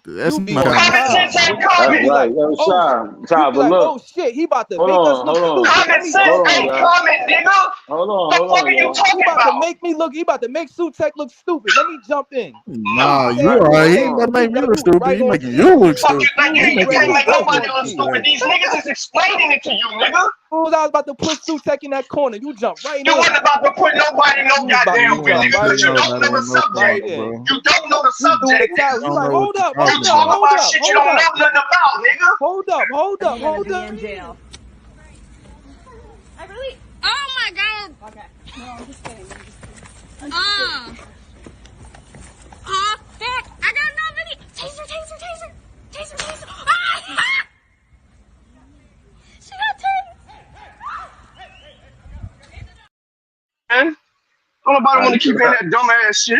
That's not common sense ain't common. Right, yo, Sean, but look. Oh shit, he about to Hold make on, us look hold on. stupid. Common sense ain't common, nigga. Hold on, What the fuck are you talking He about about? to make me look. He about to make Sutek look stupid. Let me jump in. Nah, you alright. He ain't gonna make me look stupid. He making you look Fuck you stupid. think you can't make nobody look stupid. These niggas is explaining it to you, nigga. I was about to put Sutek in that corner. You jump right in. You wasn't about to put nobody in no goddamn way, nigga, because you don't know the subject. Right in. You don't know the subject. You like, hold up, You talk about shit you don't know nothing about, nigga. Hold up. In jail. I really. Oh my god. Okay. No, I'm just kidding. Fuck! I got nobody. Taser. Ah! She got tased. Man, don't nobody want to keep in that dumbass shit.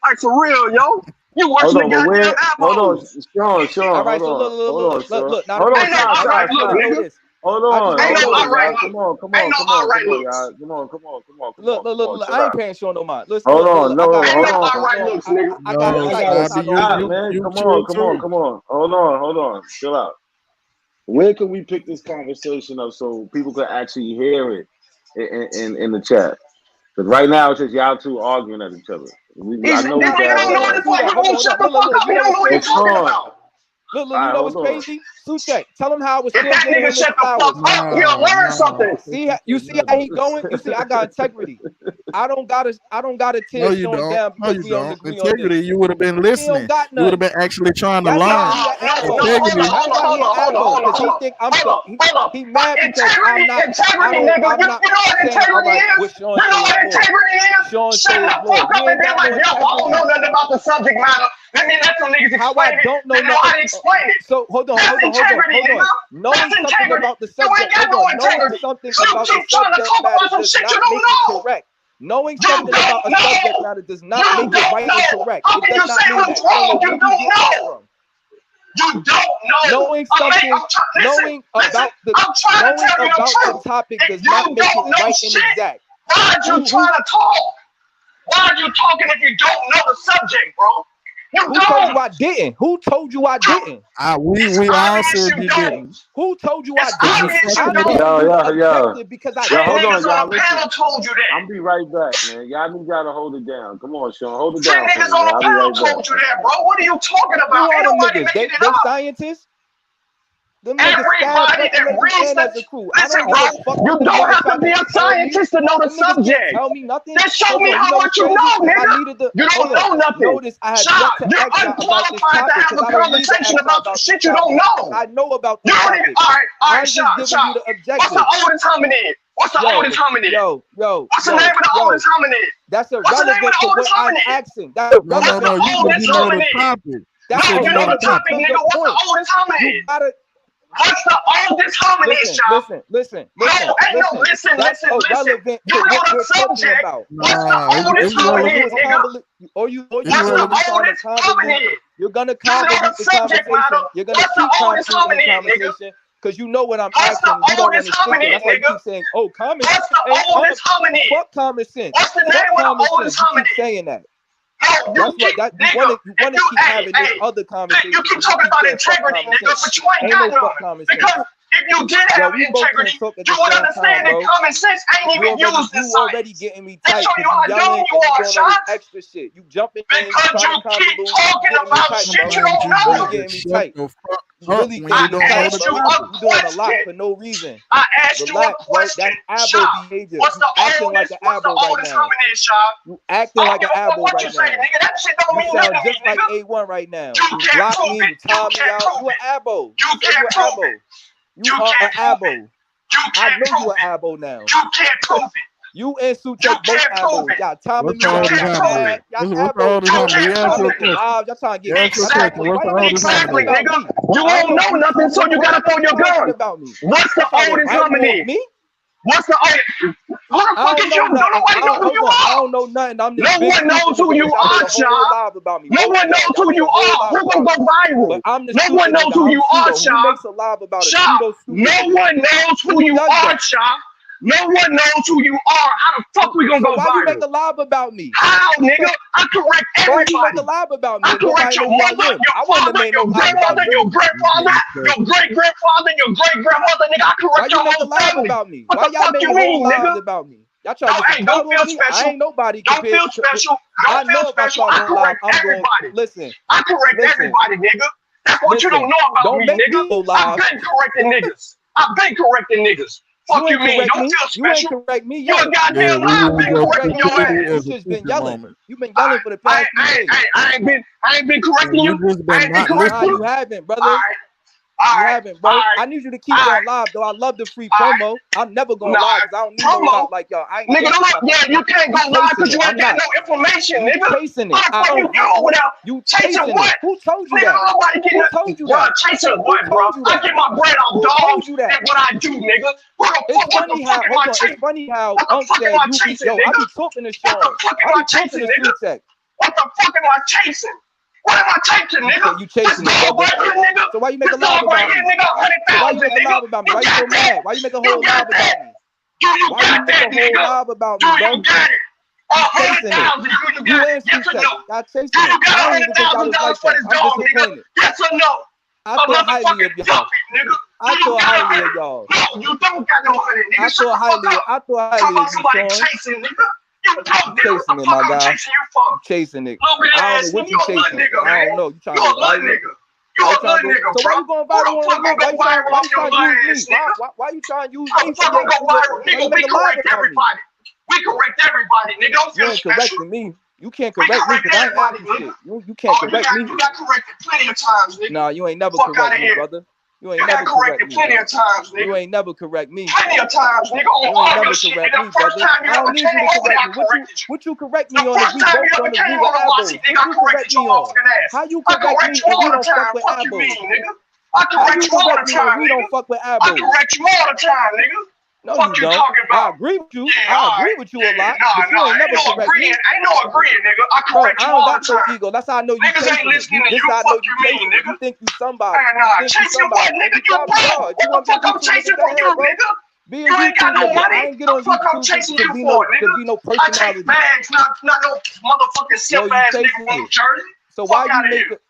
Like for real, yo. You worse than goddamn apples. Hold on, Sean. All right, so look. Now Hold on, Sean. Hold on. Come on. Look. I ain't paying Sean no mind. Listen. Hold on. I got Come on. Hold on. Chill out. Where can we pick this conversation up so people can actually hear it in the chat? Because right now it's just y'all two arguing at each other. I know we got. Look, you know what's crazy? Sutek, tell him how I was still that getting nigga him shut the flowers. fuck up, he'll learn something. You see how he going? You see, I got integrity. I don't gotta tear Sean down because we don't agree on integrity, this. you would have been listening. You would have been actually trying to learn. Hold on. He mad because I'm not integrity, nigga. You know what integrity is? You know what integrity is? Shut the fuck up and be like, yo, I don't know nothing about the subject matter. Let me let some niggas explain it. Don't know how to explain it. So hold on. Knowing something about the subject, knowing something about a subject matter does not make it right or correct. It does not mean that. I don't know where you get that from. You don't know. Knowing about the topic does not make it right and exact. Why are you trying to talk? Why are you talking if you don't know the subject, bro? Who told you I didn't? Who told you I didn't? We all said you didn't. Who told you I didn't? Yo. Because I hold on, y'all. On the panel told you that. I'll be right back, man. Y'all need y'all to hold it down. Come on, Sean. Hold it Ten down. niggas on the panel told you that, bro. What are you talking about? Who are them niggas? They scientists? Everybody that reads the crew. Listen, bro, you don't have to be a scientist to know the subject. Tell me nothing. Just show me how much you know, nigga. You don't know nothing. Notice I Shut up. You're unqualified to have a conversation about the shit you don't know. I know about this topic. All right, shut. What's the oldest hominid? What's the oldest hominid? What's the name of the oldest hominid? That's irrelevant to what I'm asking. That's irrelevant. No, you know the topic. No, you know the topic, nigga. What's the oldest hominid? What's the oldest hominid, Sean? Listen. Listen. That's irrelevant to what we're talking about. What's the oldest hominid, nigga? You're gonna convolute the conversation. You're gonna keep convoluting the conversation because you know what I'm asking. You don't understand. That's why you keep saying, "Oh, common sense." Fuck common sense. What's the name of the oldest hominid? You keep saying that. You want to keep having this other conversation. You keep talking about integrity, nigga, but you ain't got none. Because if you did have integrity, you would understand that common sense ain't even used in science. You already getting me tight. Show you how dumb you are, Sean. Extra shit. You jumping in because you keep talking about shit you don't know. You getting me tight. Really getting me tight. You doing a lot for no reason. I asked you a question. That's abo behavior. What's the oldest hominid, Sean? You acting like an abo right now. That shit don't mean sound nothing, just like A1 right now. You block me, you time me out. You an abo. You can't prove it. You are an abo. I know you an abo now. You can't prove it. You and Sutek both abos. Y'all timing me. What's the Y'all oldest got hominy? mad. Y'all What's the abos. oldest hominy? You ask Y'all your making question. live. Y'all trying to get Ask your question. What's the oldest exactly, hominy? nigga. You don't know nothing, so you gotta throw your gun. About me. What's the oldest hominy? Me? What's the oldest? Who the fuck is you? Don't nobody know who you I are. don't know nothing. I'm this No big one knows who you are, child. about me. No one knows who you are. Who gonna go viral? No one knows who you are, child. Who makes a live about a child? No one knows who you are, child. No one knows who you are. How the fuck we gonna go why viral? You make a live about me? How, nigga? I correct everybody. Why you make a live about me? I correct your mother, your father, your grandmother, your grandfather, your great-grandfather, your great-grandmother, nigga. I correct your whole family. About me? What why the fuck you mean, nigga? About me? Y'all trying to hey, don't feel special. I ain't nobody. Don't feel special. Don't feel special. I correct everybody. Listen. I correct everybody, nigga. That's what you don't know about me, nigga. I've been correcting niggas. I've been correcting niggas. Fuck you mean? Don't feel special. You ain't correct me yet. You a goddamn lie. I've been correcting your ass. You just been yelling. You've been yelling for the past few days. I ain't been correcting you. I ain't been correcting you. You haven't, brother. You haven't, bro. I need you to keep that live, though. I love the free promo. I'm never gonna lie because I don't need no help like y'all. I ain't nigga, you can't go live because you ain't got no information, nigga. Chasing it. How the fuck you doing without you chasing what? Who told you nigga, that? Nobody getting Who told you that? Chasing what, bro? I get my bread off dogs. That's what I do, nigga. It's funny how it's funny how Unc said I be talking to Sean. I be talking to Sutek. What the fuck am I chasing? What am I chasing, nigga? You chasing this dog right here, nigga. So why you make a this live dog right about here, me? nigga, 100,000, Why you make a live about me? Why you so mad? Why you make a whole live about me? Why you make a whole live about me, bro? You got it. 100,000. Do you got it? Yes or no? Do you got $100,000 for this dog, nigga? Yes or no? I thought highly of y'all. I thought highly of y'all. No, you don't got no money, nigga. I thought highly of you, somebody chasing, nigga. You broke, nigga. Chasing it, my guy. Chasing you for? Chasing it. I don't know what you chasing. I don't know. You trying to get viral? You a little nigga, so why you going viral on me? Why you trying to use me? Nigga, we correct everybody. We correct everybody, nigga. Don't feel special. Correcting me. You can't correct me because I ain't asking shit. You can't correct me. You got corrected plenty of times, nigga. Nah, you ain't never correct me, brother. You ain't never correct me. Plenty of times, nigga. You ain't never correct me. Plenty of times, nigga. You ain't never correct me, brother. I don't need you to correct me. What you correct me on if we both on the view with Abos? What you correct me on? How you correct me if we don't fuck with Abos? I correct you all the time, we don't fuck with Abos. I correct you all the time, nigga. No, you don't. I agree with you. I agree with you a lot. But you ain't never correct me. Ain't no agreeing, nigga. I correct you all the time. I don't got no ego. That's how I know you niggas ain't listening to you. Fuck you mean, nigga. You think you somebody. Chasing what, nigga? You broke. What the fuck I'm chasing for you, nigga? You ain't got no money. I ain't get on fuck I'm chasing you for, nigga? To be no personality. I chase bags, not no motherfucking simp ass nigga from New Jersey. So why you make it?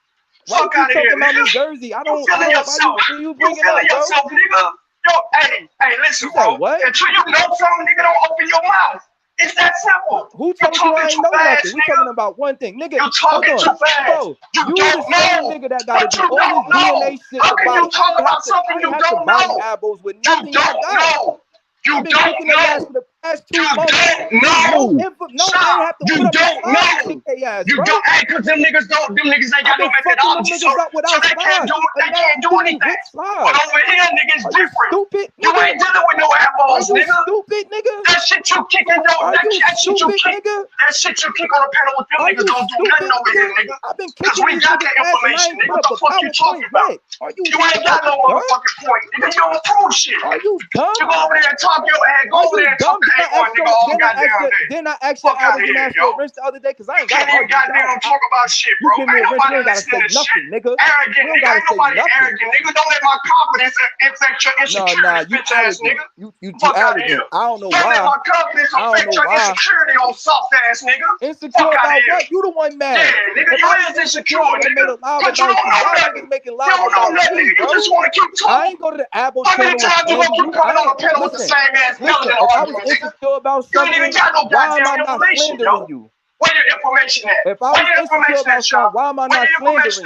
Why you talking about New Jersey? I don't. You bring it up, yourself, nigga. Yo, hey, listen, bro. What? Until you know something, nigga, don't open your mouth. It's that simple. Who told you I ain't know nothing? We talking about one thing, nigga. You talking too fast. Bro, you the same nigga that gotta do all this DNA shit. How can you talk about something you don't know? Abos with nothing you don't know. You don't know. For the past 2 months. You don't know. Stop. You don't know. You don't. Hey, cause them niggas ain't got no methodology, so they can't do anything. But over here, niggas different. Stupid. You ain't dealing with no apples, nigga. Stupid, nigga. That shit you kicking, that shit you kick on the panel with them niggas don't do nothing over here, nigga. Cause we got that information, nigga. What the fuck you talking about? You ain't got no motherfucking point, nigga. You don't prove shit. Are you dumb? You go over there and talk your ass. Go over there and talk to everyone, nigga, all goddamn day. Then I asked you Aboriginal rinse the other day because I ain't got to goddamn talk about shit, bro. Ain't nobody listening to shit. Nigga. Arrogant, nigga. Ain't nobody arrogant, nigga. Don't let my confidence infect your insecurity, bitch ass nigga. You arrogant. I don't know why. Don't let my confidence affect your insecurity on soft ass nigga. Insecure about what? You the one mad. Yeah, nigga. You is insecure, nigga. But you don't know nothing. You don't know nothing, nigga. You just want to keep talking. I ain't go to the Abo channel. How many times you gonna keep coming on the panel with the same ass melanin argument, nigga? You ain't even got no goddamn information, yo. Where your information at? If I was insecure about something, why am I not slandering you?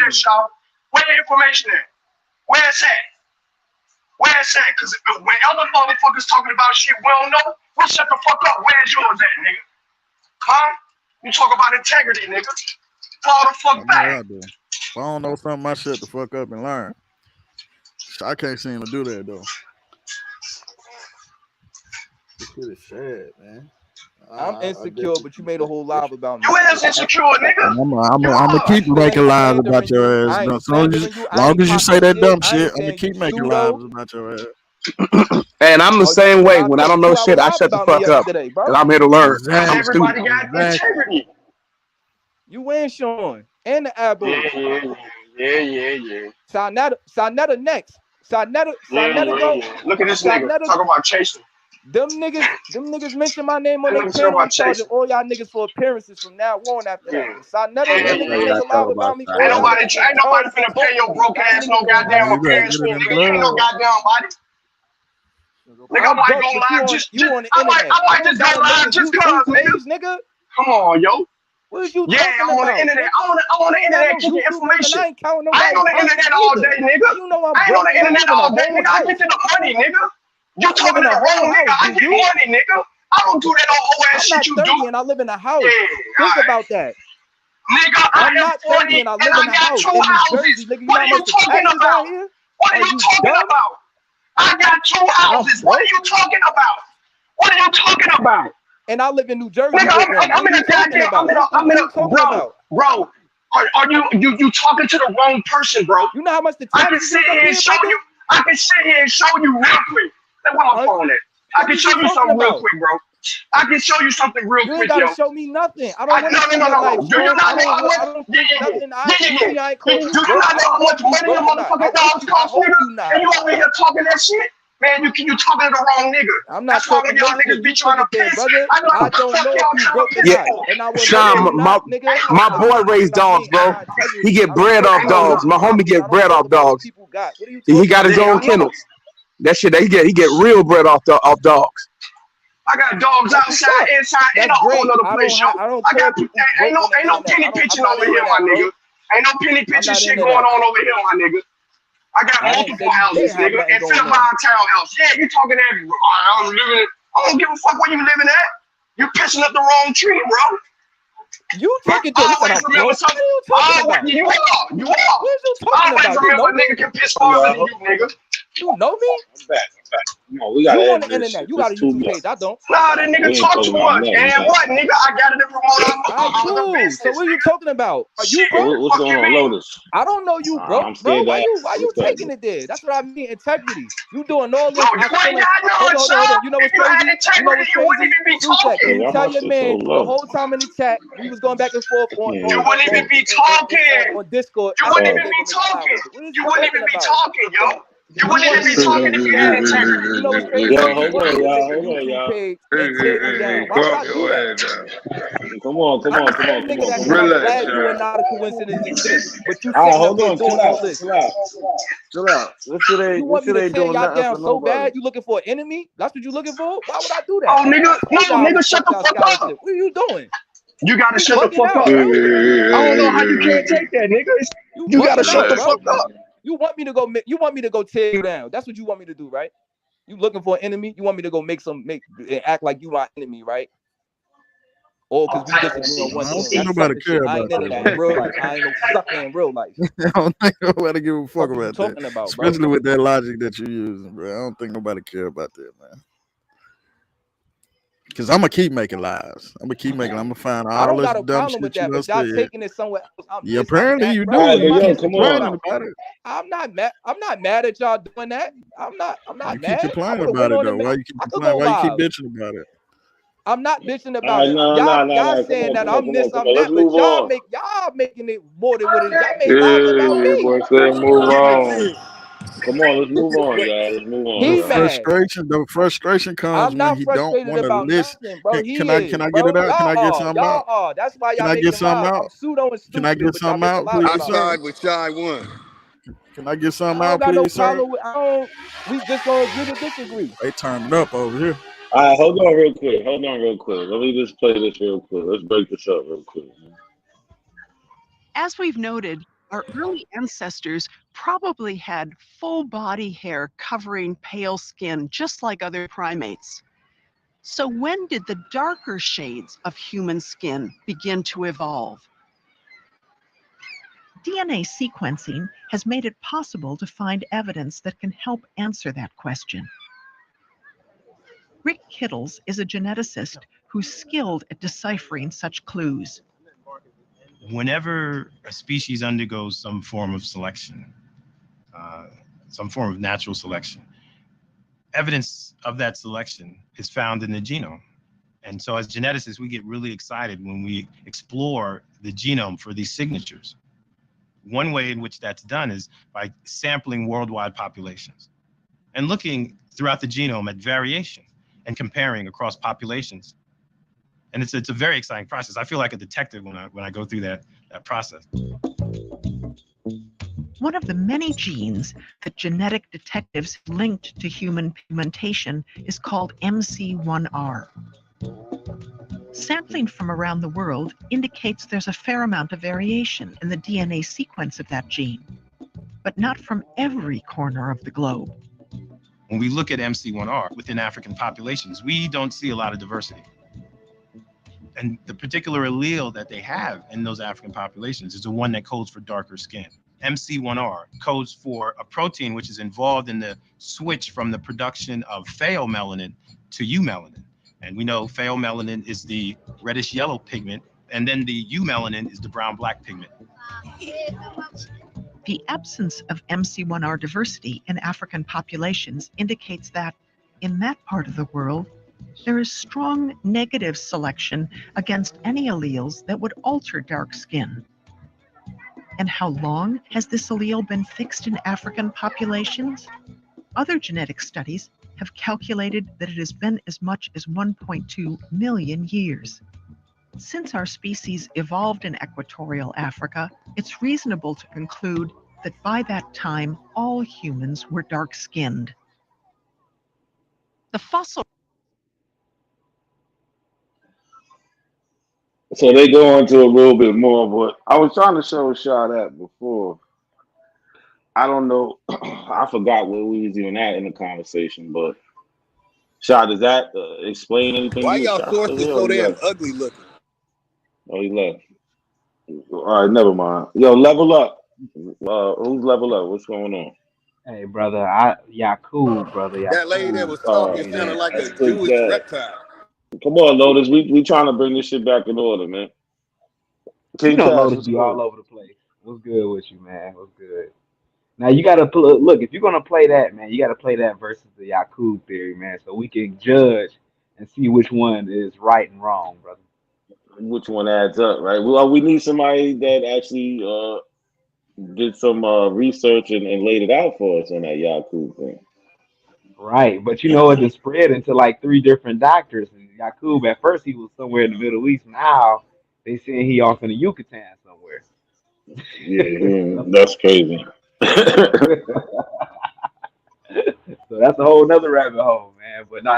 Where your information at? Where it's at? Where it's at? Because when other motherfuckers talking about shit we don't know, we'll shut the fuck up. Where's yours at, nigga? Huh? You talk about integrity, nigga. Fall the fuck back. If I don't know something, I shut the fuck up and learn. I can't seem to do that, though. This shit is sad, man. I'm insecure, but you made a whole live about me. You is insecure, nigga. I'm gonna keep making lives about your ass. As long as you say that dumb shit, I'm gonna keep making lives about your ass. And I'm the same way. When I don't know shit, I shut the fuck up. And I'm here to learn. Exactly. I'm stupid. Everybody got integrity. You win, Sean, and the Abos. Yeah. Sarnetta next. Sarnetta go. Look at this nigga talking about chasing. Them niggas mention my name on their panel. I'm charging all y'all niggas for appearances from now on after that. Sarnetta, them niggas make a live about me. Ain't nobody finna pay your broke ass no goddamn appearance fee, nigga. You ain't no goddamn body. Nigga, I might go live just I might just go live just cause, nigga. Come on, yo. What is you talking about? I'm on the internet. I'm on the internet kicking information. I ain't on the internet all day, nigga. You know I ain't on the internet all day, nigga. I get to the money, nigga. You talking to the wrong nigga. I get money, nigga. I don't do that old whole ass shit you do. I'm not 30 and I live in a house. Think about that. Nigga, I'm not 30 and I live in a house in New Jersey, nigga. You know how much the taxes out here? What are you talking about? I got 2 houses. What are you talking about? What are you talking about? And I live in New Jersey. Nigga, I'm in a goddamn. Bro. Are you talking to the wrong person, bro? You know how much the I can sit here and show you. I can sit here and show you real quick. That's where my phone at. I can show you something real quick, bro. I can show you something real quick, yo. You ain't gotta show me nothing. I don't want to see your life. Do you not know how much? I don't think nothing. Do you not know how much money your motherfucking dogs cost, nigga? And you over here talking that shit? Man, you talking to the wrong nigga. I'm not talking y'all niggas be trying to piss. I don't know if you broke it out. And I will Sean, my boy raised dogs, bro. He get bread off dogs. My homie get bread off dogs. He got his own kennels. That shit, he get real bread off dogs. I got dogs outside, inside, and a whole other place, yo. I got ain't no penny pitching over here, my nigga. Ain't no penny pitching shit going on over here, my nigga. I got multiple houses, nigga, and Philip townhouse. Yeah, you talking everywhere. I don't give a fuck where you living at. You pissing up the wrong tree, bro. You talking to always remember something. You are. What are you talking about? Always remember a nigga can piss farther than you, nigga. You know me? I'm back. No, we got you on the internet. You got a YouTube page. I don't. Nah, that nigga talk too much. And what, nigga? I got it to promote my business. So what are you talking about? Are you broke? What's going on, Lotus? I don't know you, bro. Bro, why you taking it there? That's what I mean. Integrity. You doing all this. Hold on. You know what's crazy? You know what's crazy? Can you tell your man the whole time in the chat we was going back and forth on you wouldn't even be talking on Discord. You wouldn't even be talking. You wouldn't even be talking, yo. You wouldn't even be talking if you had integrity. You know what's crazy? Hold on, y'all. Come on. Relax. You are not a coincidence exists. But you hold on, chill out. This shit ain't doing nothing down for so nobody. bad. You looking for an enemy? That's what you looking for? Why would I do that? Oh, nigga, shut the fuck up. What are you doing? You gotta shut the fuck up. I don't know how you can't take that, nigga. You gotta shut the fuck up. You want me to go tear you down. That's what you want me to do, right? You looking for an enemy? You want me to go act like you my enemy, right? Or because we disagree on one thing. I don't think nobody care about that. In real life, I ain't no sucker in real life. I don't think nobody give a fuck about that. Especially with that logic that you're using, bro. I don't think nobody care about that, man. Because I'm gonna keep making lives. I'm gonna find all this dumb shit you must y'all taking it somewhere else. Yeah, apparently you do. I'm not mad. I'm not mad at y'all doing that. I'm not mad. You keep complaining about it though. Why you keep complaining? Why you keep bitching about it? I'm not bitching about it. Y'all saying that I'm this, I'm that, but y'all making it more than what it is. Y'all make lives about me. Boy, say move on. Come on, let's move on, guys. Let's move on. The frustration comes when he don't want to listen. Can I get it out? Can I get something out? That's why y'all can I get something out? Can I get something out, please? I side with Shy One. Can I get something out, please, sir? We just gonna agree to disagree. They turned it up over here. All right, hold on real quick. Let me just play this real quick. Let's break this up real quick. As we've noted, our early ancestors probably had full body hair covering pale skin, just like other primates. So when did the darker shades of human skin begin to evolve? DNA sequencing has made it possible to find evidence that can help answer that question. Rick Kittles is a geneticist who's skilled at deciphering such clues. Whenever a species undergoes some form of selection, some form of natural selection, evidence of that selection is found in the genome. And so as geneticists, we get really excited when we explore the genome for these signatures. One way in which that's done is by sampling worldwide populations and looking throughout the genome at variation and comparing across populations. And it's a very exciting process. I feel like a detective when I go through that process. One of the many genes that genetic detectives linked to human pigmentation is called MC1R. Sampling from around the world indicates there's a fair amount of variation in the DNA sequence of that gene, but not from every corner of the globe. When we look at MC1R within African populations, we don't see a lot of diversity. And the particular allele that they have in those African populations is the one that codes for darker skin. MC1R codes for a protein which is involved in the switch from the production of pheomelanin to eumelanin. And we know pheomelanin is the reddish yellow pigment, and then the eumelanin is the brown black pigment. The absence of MC1R diversity in African populations indicates that, in that part of the world, there is strong negative selection against any alleles that would alter dark skin. And how long has this allele been fixed in African populations? Other genetic studies have calculated that it has been as much as 1.2 million years. Since our species evolved in equatorial Africa, it's reasonable to conclude that by that time, all humans were dark-skinned. The fossil. So they go into a little bit more, but I was trying to show a shot at before. I don't know. I forgot where we was even at in the conversation, but Shot, does that explain anything? Why y'all sources so damn ugly looking? Oh, he left. All right, never mind. Yo, level up. Who's level up? What's going on? Hey, brother, Yakub, brother. Yakub. That lady that was talking sounded like a Jewish reptile. Come on, Lotus. We trying to bring this shit back in order, man. You know, Lotus be all over the place. What's good with you, man? What's good? Now you gotta look. If you're gonna play that, man, you gotta play that versus the Yakub theory, man, so we can judge and see which one is right and wrong, brother. Which one adds up, right? Well, we need somebody that actually did some research and laid it out for us on that Yakub thing. Right, but you know it just spread into like 3 different doctors. And Yakub, at first he was somewhere in the Middle East. Now they saying he off in the Yucatan somewhere. Yeah, that's crazy. So that's a whole nother rabbit hole, man. But no,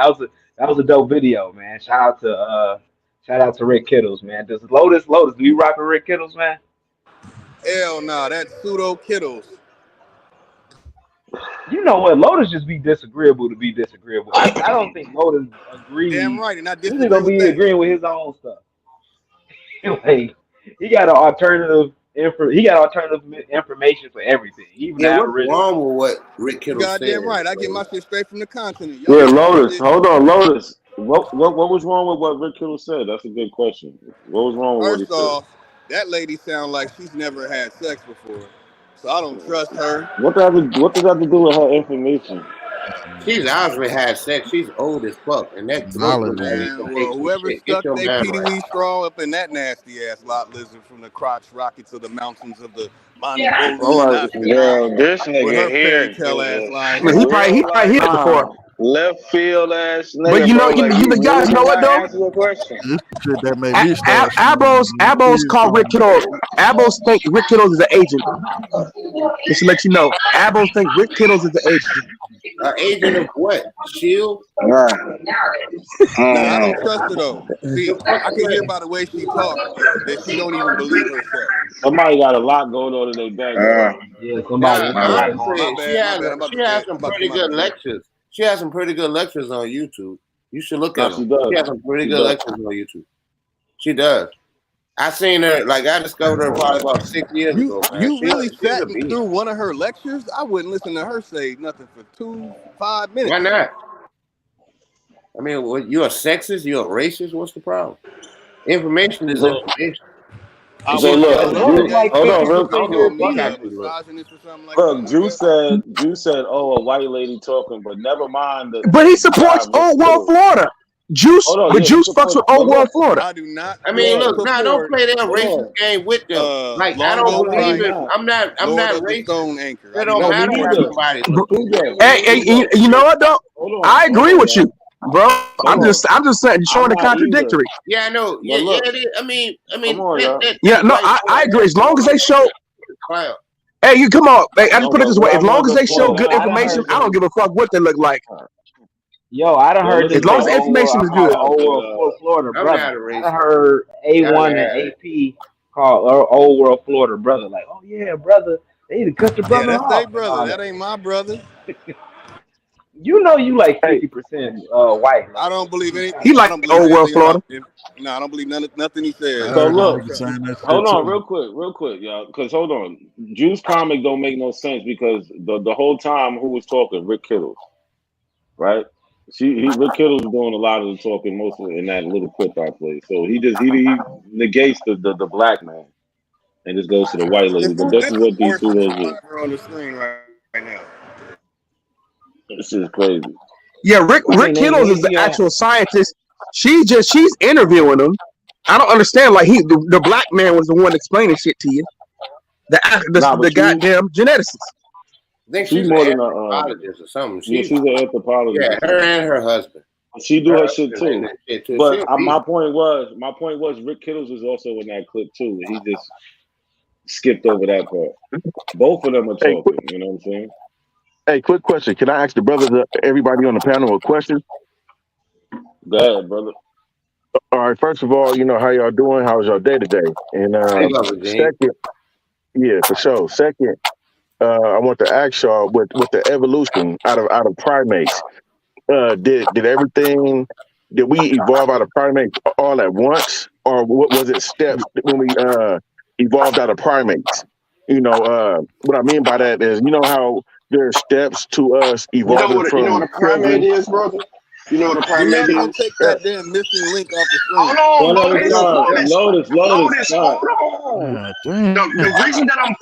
that was a dope video, man. Shout out to Rick Kittles, man. Does Lotus, do you rock with Rick Kittles, man? Hell no, that's pseudo Kittles. You know what? Lotus just be disagreeable to be disagreeable. I don't think Lotus agrees. Damn right, and I disagree. He's gonna be agreeing with his own stuff. Like, he got alternative information for everything. Even what's wrong with what Rick Kittle said? Goddamn right, I get my shit straight from the continent. Yeah, Lotus. Hold on, Lotus. What was wrong with what Rick Kittle said? That's a good question. What was wrong with what he said? First off, that lady sounds like she's never had sex before, so I don't trust her. What does that have to do with her information? She's obviously had sex. She's old as fuck, and that's well, whoever stuck their Pee-wee straw up in that nasty ass lot lizard from the crotch rocket to the mountains of the Mongolian. This nigga here, he probably hit it before. Left field ass nigga. But you guys know what though? Abos call Rick Kittles. Abos think Rick Kittles is an agent. Just to let you know, Abos think Rick Kittles is an agent. An agent of what? Shield? Nah, I don't trust her though. See, I can hear by the way she talks that she don't even believe herself. Somebody got a lot going on in their back. Yeah, somebody. She has some pretty good lectures. She has some pretty good lectures on YouTube. You should look at them. She has some pretty good lectures on YouTube. She does. I seen her, like I discovered her probably about 6 years ago. Man. You really sat through one of her lectures? I wouldn't listen to her say nothing for 5 minutes. Why not? I mean, what, you're a sexist? You're a racist? What's the problem? Information is information. So look, Juice, hold on, real I quick. don't know if Fuck he's out a you, look. misogynist or something like that. Look, Juice said, oh, a white lady talking, but never mind the. But he supports Old World Florida. Juice, but Juice fucks with Old World Florida. I do not. I mean, look, don't play that racist game with them. Like, I don't believe it. I'm not racist. Stone Anchor. It don't matter what somebody looks. Hey, you know what though? I agree with you, bro. I'm just saying, showing the contradictory. Yeah, I know. Yeah, it is. I mean, I agree. As long as they show. Hey, you come on. Hey, I just put it this way: as long as they show good information, I don't give a fuck what they look like. Yo, I done heard as long as the information is good. Old World Florida brother. I done heard A1 and AP call Old World Florida brother. Like, oh yeah, brother, they need to cut your brother that's off. their brother. That ain't my brother. You know, you like 50% white. I don't believe anything. He like Old World Florida. No, I don't believe nothing he says. So look, hold on, real quick, y'all. Because hold on, Juice comic don't make no sense because the whole time who was talking, Rick Kittles, right? Rick Kittles was doing a lot of the talking, mostly in that little clip I played. So he negates the black man and just goes to the white lady. But this is what these two is. On the screen right now. This is crazy. Yeah, Rick Kittles is the actual scientist. She's interviewing him. I don't understand. Like the black man was the one explaining shit to you. The goddamn geneticist. I think she's more than an anthropologist or something. She's an anthropologist. Yeah, her and her husband. She do her shit too. But my point was Rick Kittles was also in that clip too. He just skipped over that part. Both of them are talking. You know what I'm saying? Hey, quick question. Can I ask the brothers, everybody on the panel, a question? Go ahead, brother. All right. First of all, how y'all doing? How's y'all day today? And second, yeah, for sure. Second, I want to ask y'all with the evolution out of primates. Did everything? Did we evolve out of primates all at once, or what was it steps when we evolved out of primates? What I mean by that is, how there are steps to us evolving from. You know what a primate is, brother? You know what a primate is? Take that damn missing link off the screen. Hold on, Lotus. Hold on. The reason that I'm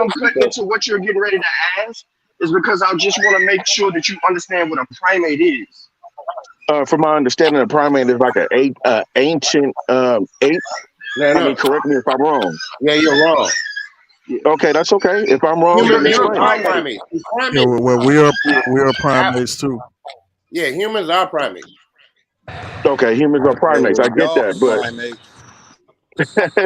cutting into what you're getting ready to ask is because I just want to make sure that you understand what a primate is. From my understanding, a primate is like an ancient ape. I mean, correct me if I'm wrong. Yeah, you're wrong. Okay, that's okay. If I'm wrong, you're primate. Yeah, well, we are primates too. Yeah, humans are primates. Okay, humans are primates. I get that, but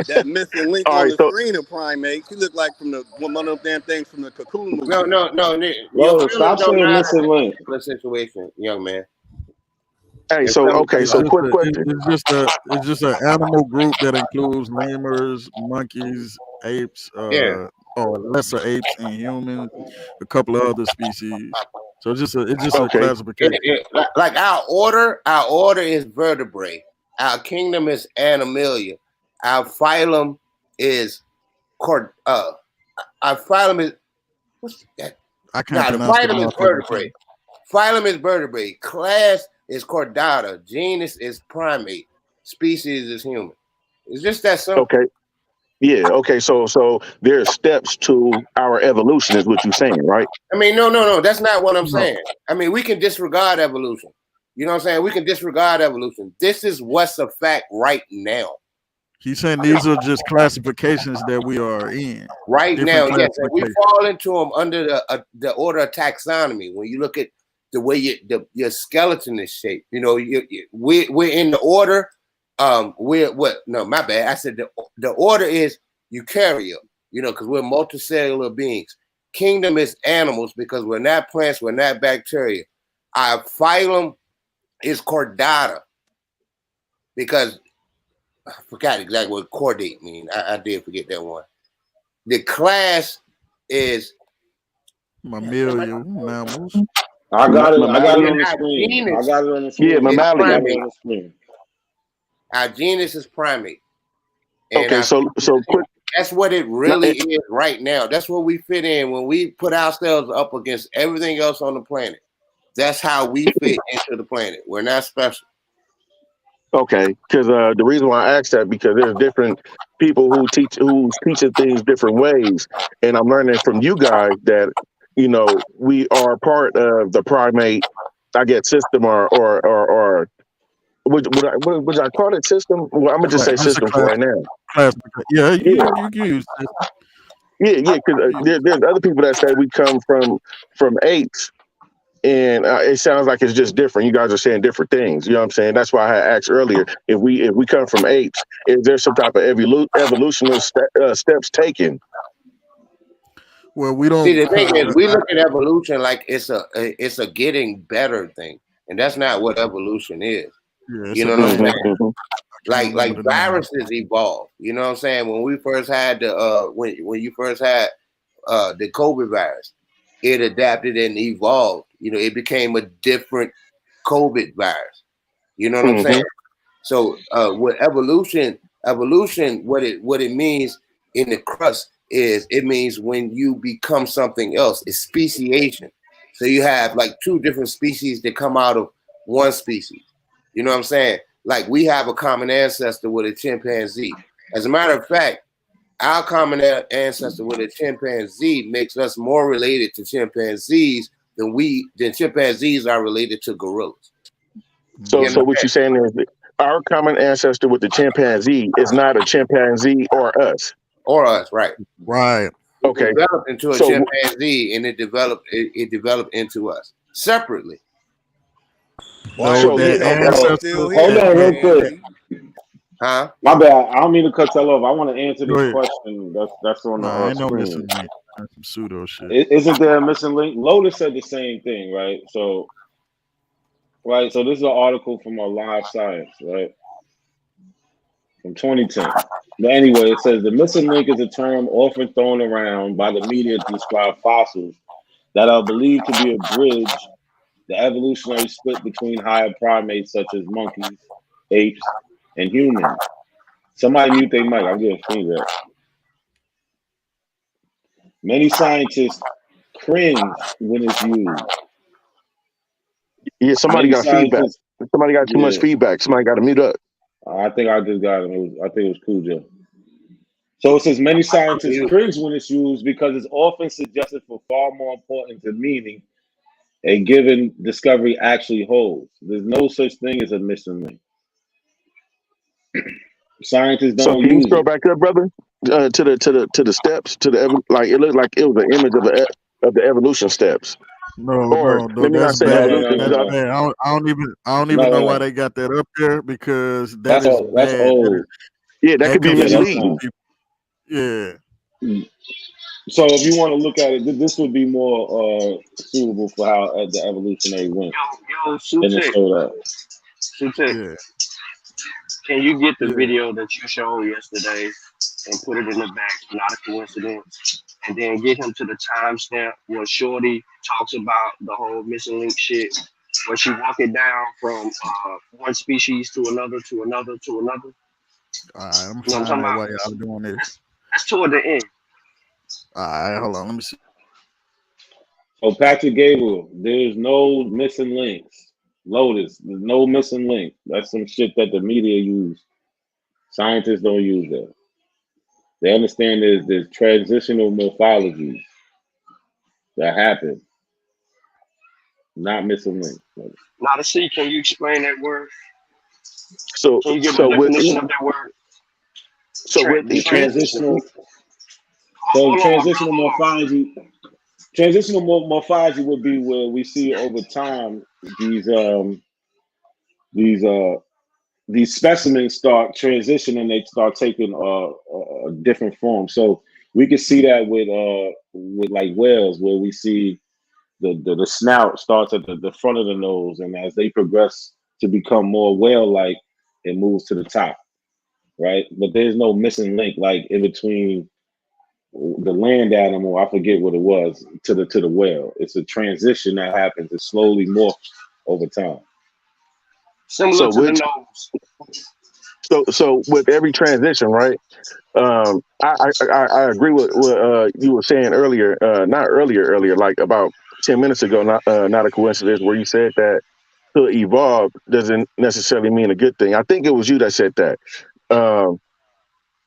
that missing link on the screen of primates. You look like from one of them damn things from the Cocoon movie. No. Stop saying missing link. Situation, young man. Hey, so quick question. It's just an animal group that includes lemurs, monkeys, apes, or lesser apes and humans, a couple of other species. So it's just a classification. Like our order is vertebrate. Our kingdom is Animalia. Our phylum is our phylum is what's that? I can't the phylum is vertebrate. Phylum is vertebrate. Class is chordata. Genus is primate. Species is human. It's just that simple. Okay. Yeah. Okay. So there are steps to our evolution, is what you're saying, right? I mean, no. That's not what I'm saying. I mean, we can disregard evolution. You know what I'm saying? We can disregard evolution. This is what's a fact right now. He's saying these are just classifications that we are in. Right now, yes. We fall into them under the order of taxonomy. When you look at the way your skeleton is shaped, we're in the order. No, my bad. I said the order is eukaryote, because we're multicellular beings. Kingdom is animals because we're not plants, we're not bacteria. Our phylum is chordata because I forgot exactly what chordate means. I did forget that one. The class is mammalian mammals. I got it on the screen. Yeah, mammalian. Our genus is primate. And okay, so quick. That's what it really is right now. That's what we fit in when we put ourselves up against everything else on the planet. That's how we fit into the planet. We're not special. Okay, because the reason why I asked that because there's different people who teaching things different ways, and I'm learning from you guys that we are part of the primate, I guess, system or would I call it system? Well, I'm gonna just say It's a system for right now. class. Yeah, Yeah, you can use yeah. Because there's other people that say we come from apes. And it sounds like it's just different. You guys are saying different things. You know what I'm saying? That's why I had asked earlier if we come from apes, is there some type of evolutionary steps taken? Well, we don't. See, the thing is, we look at evolution like it's a getting better thing, and that's not what evolution is. Yeah, You know what I'm saying? Like viruses evolve. You know what I'm saying? When we first had when you first had the COVID virus, it adapted and evolved. It became a different COVID virus. You know what I'm saying? So with evolution, what it means in the crust is it means when you become something else. It's speciation. So you have like two different species that come out of one species. You know what I'm saying? Like we have a common ancestor with a chimpanzee. As a matter of fact, our common ancestor with a chimpanzee makes us more related to chimpanzees than chimpanzees are related to gorillas. So what you're saying is that our common ancestor with the chimpanzee is not a chimpanzee or us. Or us, right? Right. Okay. It developed into a chimpanzee, and it developed into us separately. Hold on real quick. Huh? My bad. I don't mean to cut y'all off. I want to answer this question that's on the no screen. missing link. That's some pseudo shit. Isn't there a missing link? Lotus said the same thing, right? So this is an article from Live Science, right? From 2010. But anyway, it says the missing link is a term often thrown around by the media to describe fossils that are believed to be a bridge, the evolutionary split between higher primates such as monkeys, apes, and humans. Somebody mute their mic. I'm getting feedback. Many scientists cringe when it's used. Yeah, somebody got feedback. Somebody got too much feedback. Somebody got to mute up. I think I just got him. I think it was Cujo. So it says many scientists cringe when it's used because it's often suggested for far more important to meaning a given discovery actually holds. There's no such thing as a missing link. Scientists don't So can you use scroll it. back up, brother, to the steps like it looked like it was an image of the evolution steps. No, let me not that's say bad. evolution. That's bad. I don't even know why they got that up there because that's bad. That's old. That could be misleading. Yeah. So if you want to look at it, this would be more suitable for how the evolutionary went. Yo, Sutek. Yeah. Can you get the video that you showed yesterday and put it in the back? Not a coincidence. And then get him to the timestamp where Shorty talks about the whole missing link shit, where she walk it down from one species to another to another to another. All right, I'm finding out why y'all doing this. That's toward the end. All right, hold on. Let me see. So Patrick Gable, there's no missing links. Lotus, there's no missing link. That's some shit that the media use. Scientists don't use that. They understand there's transitional morphologies that happen. Not missing links. Now to see, can you explain that word? So can you give a definition of that word? Transitional morphology. Transitional morphology would be where we see over time these specimens start transitioning. They start taking a different form. So we can see that with like whales, where we see the snout starts at the front of the nose, and as they progress to become more whale-like, it moves to the top, right? But there's no missing link like in between the land animal, I forget what it was, to the whale. It's a transition that happens. It slowly morphs over time. Similar to the nose. So with every transition, right? I agree with what you were saying earlier, not earlier, like about 10 minutes ago, not a coincidence, where you said that to evolve doesn't necessarily mean a good thing. I think it was you that said that.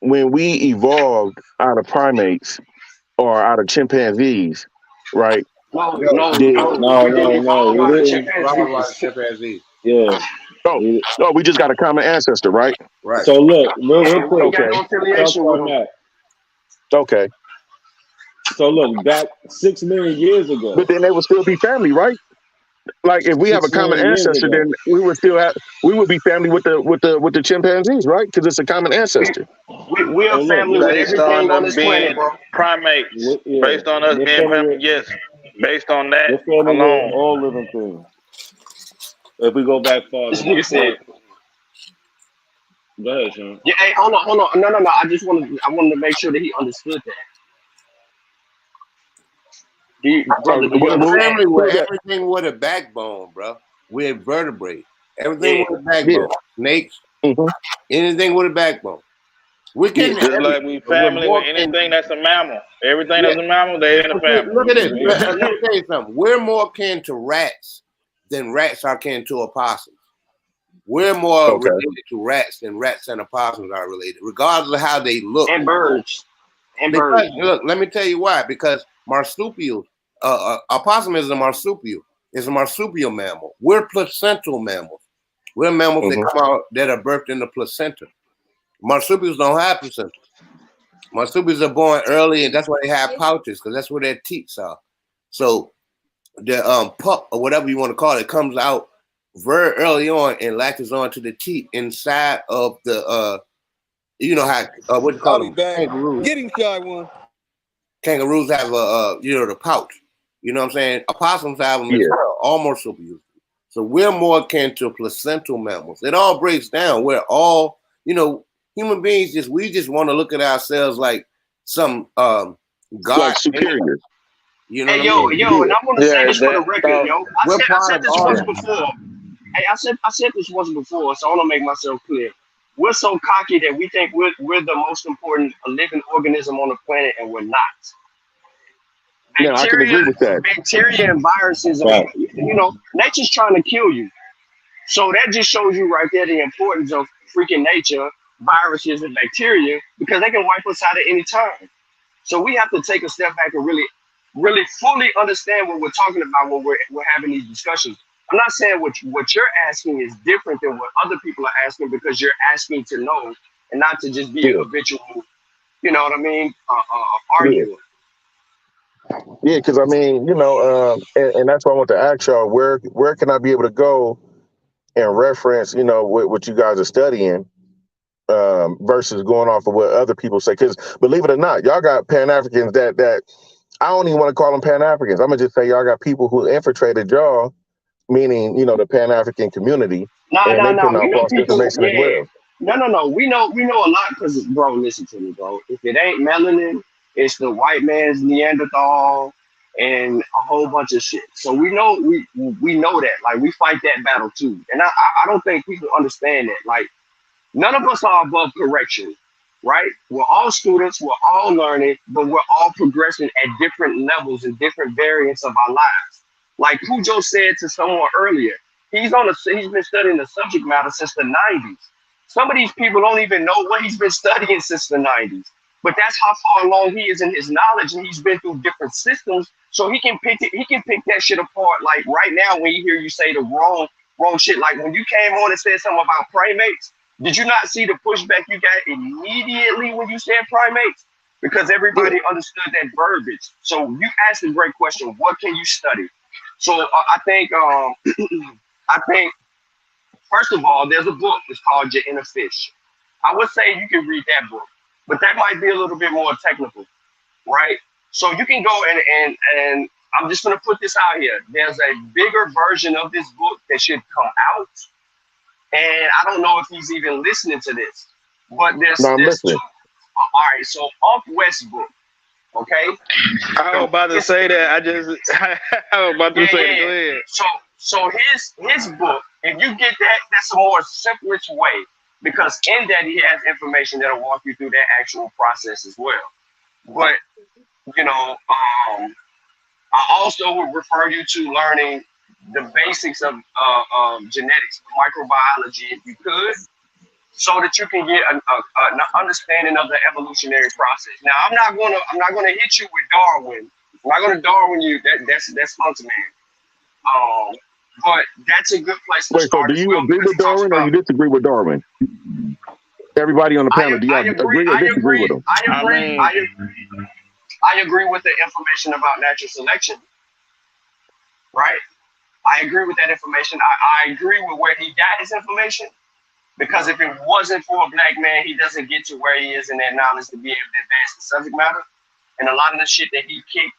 When we evolved out of primates or out of chimpanzees, right? No, No, no, Did no. No, We didn't no, no. evolve We out of didn't. chimpanzees. chimpanzee. Yeah. we just got a common ancestor, right? Right. So look, real Yeah, we ain't quick. got Okay. no affiliation with them. That. Okay. So look, back 6 million years ago. But then they would still be family, right? Like if we have a 6 common million years ancestor, ago. then we would be family with the chimpanzees, right? Because it's a common ancestor. We are family with Based on everything on them this being planet, bro. primates, Yeah, based on us we're being family primates, with, yes. Based on that we're family with alone. all living things. If we go back farther. This nigga said. Go ahead, Sean. Yeah, hey, hold on. No. I wanted to make sure that he understood that. Brother, do you We're understand? family with everything with a backbone, bro. We're vertebrate. Everything Yeah. with a backbone. Snakes, anything with a backbone. We're getting Just like we we're family with more anything that's a mammal. Everything that's a mammal, they in the family. Look at this. Let me tell you something. We're more kin to rats than rats are kin to opossums. We're more related to rats than rats and opossums are related, regardless of how they look. And birds. Because, look, let me tell you why. Because marsupials, opossum is a marsupial. It's a marsupial mammal. We're placental mammals. We're mammals that come out that are birthed in the placenta. Marsupials don't have placenta. Marsupials are born early, and that's why they have pouches, because that's where their teats are. So the pup or whatever you want to call it comes out very early on and latches on to the teat inside of the you know how what do you call them? Kangaroos. Get him, shy one. Kangaroos have the pouch. You know what I'm saying? Opossums have them as well, all marsupials. So we're more akin to placental mammals. It all breaks down. We're all, human beings we just want to look at ourselves like some God like superior. You know Hey, what I mean? and I want to say this for the record, yo. I said this once that. before. Hey, I said this once before, so I want to make myself clear. We're so cocky that we think we're the most important living organism on the planet, and we're not. Yeah, I can agree with that. Bacteria and viruses are, nature's trying to kill you. So that just shows you right there the importance of freaking nature, viruses and bacteria, because they can wipe us out at any time. So we have to take a step back and really, really fully understand what we're talking about when we're having these discussions. I'm not saying what you're asking is different than what other people are asking, because you're asking to know and not to just be a habitual, you know what I mean, arguer. Yeah, because I mean, and that's why I want to ask y'all, where can I be able to go and reference, what you guys are studying, versus going off of what other people say? Because believe it or not, y'all got Pan-Africans that I don't even want to call them Pan-Africans. I'm gonna just say y'all got people who infiltrated y'all, meaning the Pan-African community, and they putting We out know false people. information as Yeah. well. No. We know a lot because, bro, listen to me, bro. If it ain't melanin, it's the white man's Neanderthal and a whole bunch of shit. So we know that. Like, we fight that battle too. And I don't think people understand that. Like, none of us are above correction, right? We're all students, we're all learning, but we're all progressing at different levels and different variants of our lives. Like Pujo said to someone earlier, he's been studying the subject matter since the 90s. Some of these people don't even know what he's been studying since the 90s. But that's how far along he is in his knowledge, and he's been through different systems, so he can pick that shit apart. Like right now, when you hear you say the wrong shit, like when you came on and said something about primates, did you not see the pushback you got immediately when you said primates? Because everybody understood that verbiage. So you asked a great question. What can you study? So I think first of all, there's a book. It's called Your Inner Fish. I would say you can read that book, but that might be a little bit more technical, right? So you can go and I'm just gonna put this out here. There's a bigger version of this book that should come out. And I don't know if he's even listening to this, but there's two. All right, so Off West book, okay? I was about to say that. I was about to say that. Go ahead. So his book, if you get that, that's a more simplest way, because in that he has information that'll walk you through that actual process as well. But I also would refer you to learning the basics of genetics, microbiology, if you could, so that you can get an understanding of the evolutionary process. Now, I'm not gonna hit you with Darwin. I'm not gonna Darwin you. That's hunting man. But that's a good place to Wait, so start do as you well agree because with it talks Darwin or about. you disagree with Darwin? Everybody on the panel, do y'all agree or disagree with him? I agree with the information about natural selection, right? I agree with that information. I agree with where he got his information because if it wasn't for a black man, he doesn't get to where he is in that knowledge to be able to advance the subject matter. And a lot of the shit that he kicked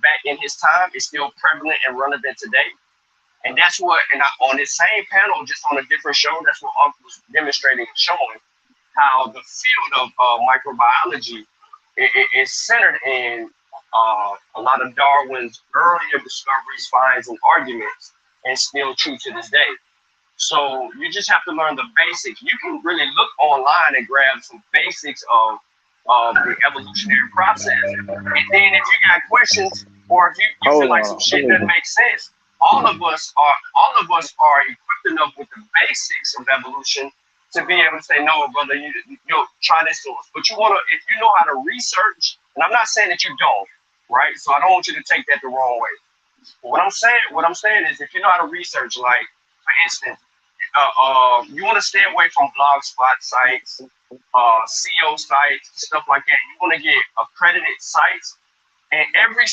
back in his time is still prevalent and relevant today. And that's what, on this same panel, just on a different show, that's what Uncle was demonstrating and showing how the field of microbiology is centered in a lot of Darwin's earlier discoveries, finds, and arguments, and still true to this day. So you just have to learn the basics. You can really look online and grab some basics of the evolutionary process. And then if you got questions or if you feel like some shit doesn't make sense, all of us are equipped enough with the basics of evolution to be able to say, no, brother, you try this source. But if you know how to research, and I'm not saying that you don't, right? So I don't want you to take that the wrong way. But what I'm saying is if you know how to research, like for instance, you want to stay away from blogspot sites, CO sites, stuff like that. You want to get accredited sites, and every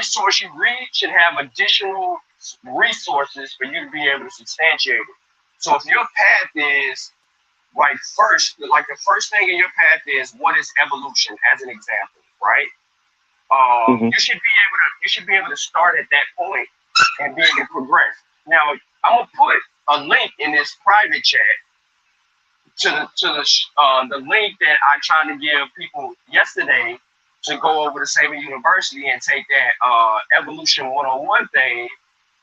source you read should have additional resources for you to be able to substantiate it. So if your path is the first thing in your path is what is evolution, as an example, right? You should be able to start at that point and be able to progress. Now, I'm gonna put a link in this private chat to the link that I tried to give people yesterday to go over to Saban University and take that Evolution 101 thing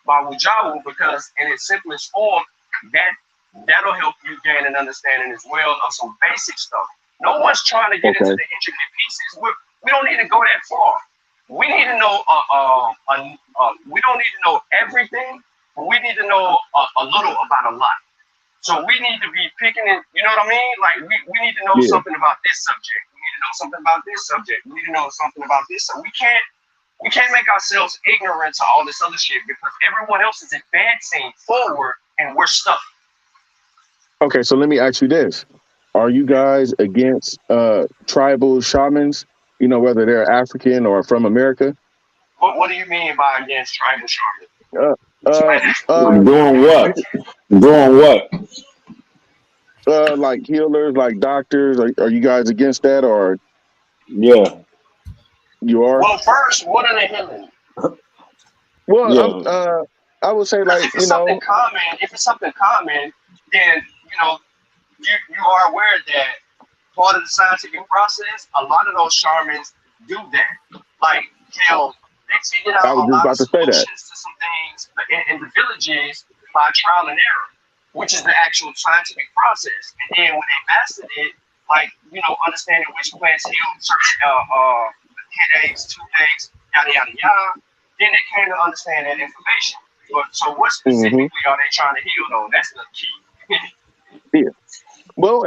by Wujawu, because in its simplest form, that'll help you gain an understanding as well of some basic stuff. No one's trying to get into the intricate pieces. We don't need to go that far. We need to know. We don't need to know everything, but we need to know a little about a lot. So we need to be picking it. You know what I mean? Like we need to know something about this subject. We need to know something about this subject. We need to know something about this. So we can't make ourselves ignorant to all this other shit because everyone else is advancing forward and we're stuck. Okay, so let me ask you this. Are you guys against tribal shamans, whether they're African or from America? What do you mean by against tribal shamans? Doing what? Doing what? Like healers, like doctors. Are you guys against that, or? Yeah. You are? Well, first, what are they healing? Well, I would say, like, if it's something common, then you are aware that part of the scientific process, a lot of those shamans do that. Like, they figured out a lot of solutions to some things in the villages by trial and error, which is the actual scientific process. And then when they mastered it, like, understanding which plants heal certain headaches, toothaches, yada, yada, yada, then they came to understand that information. So what specifically are they trying to heal, though? That's the key. Yeah. Well,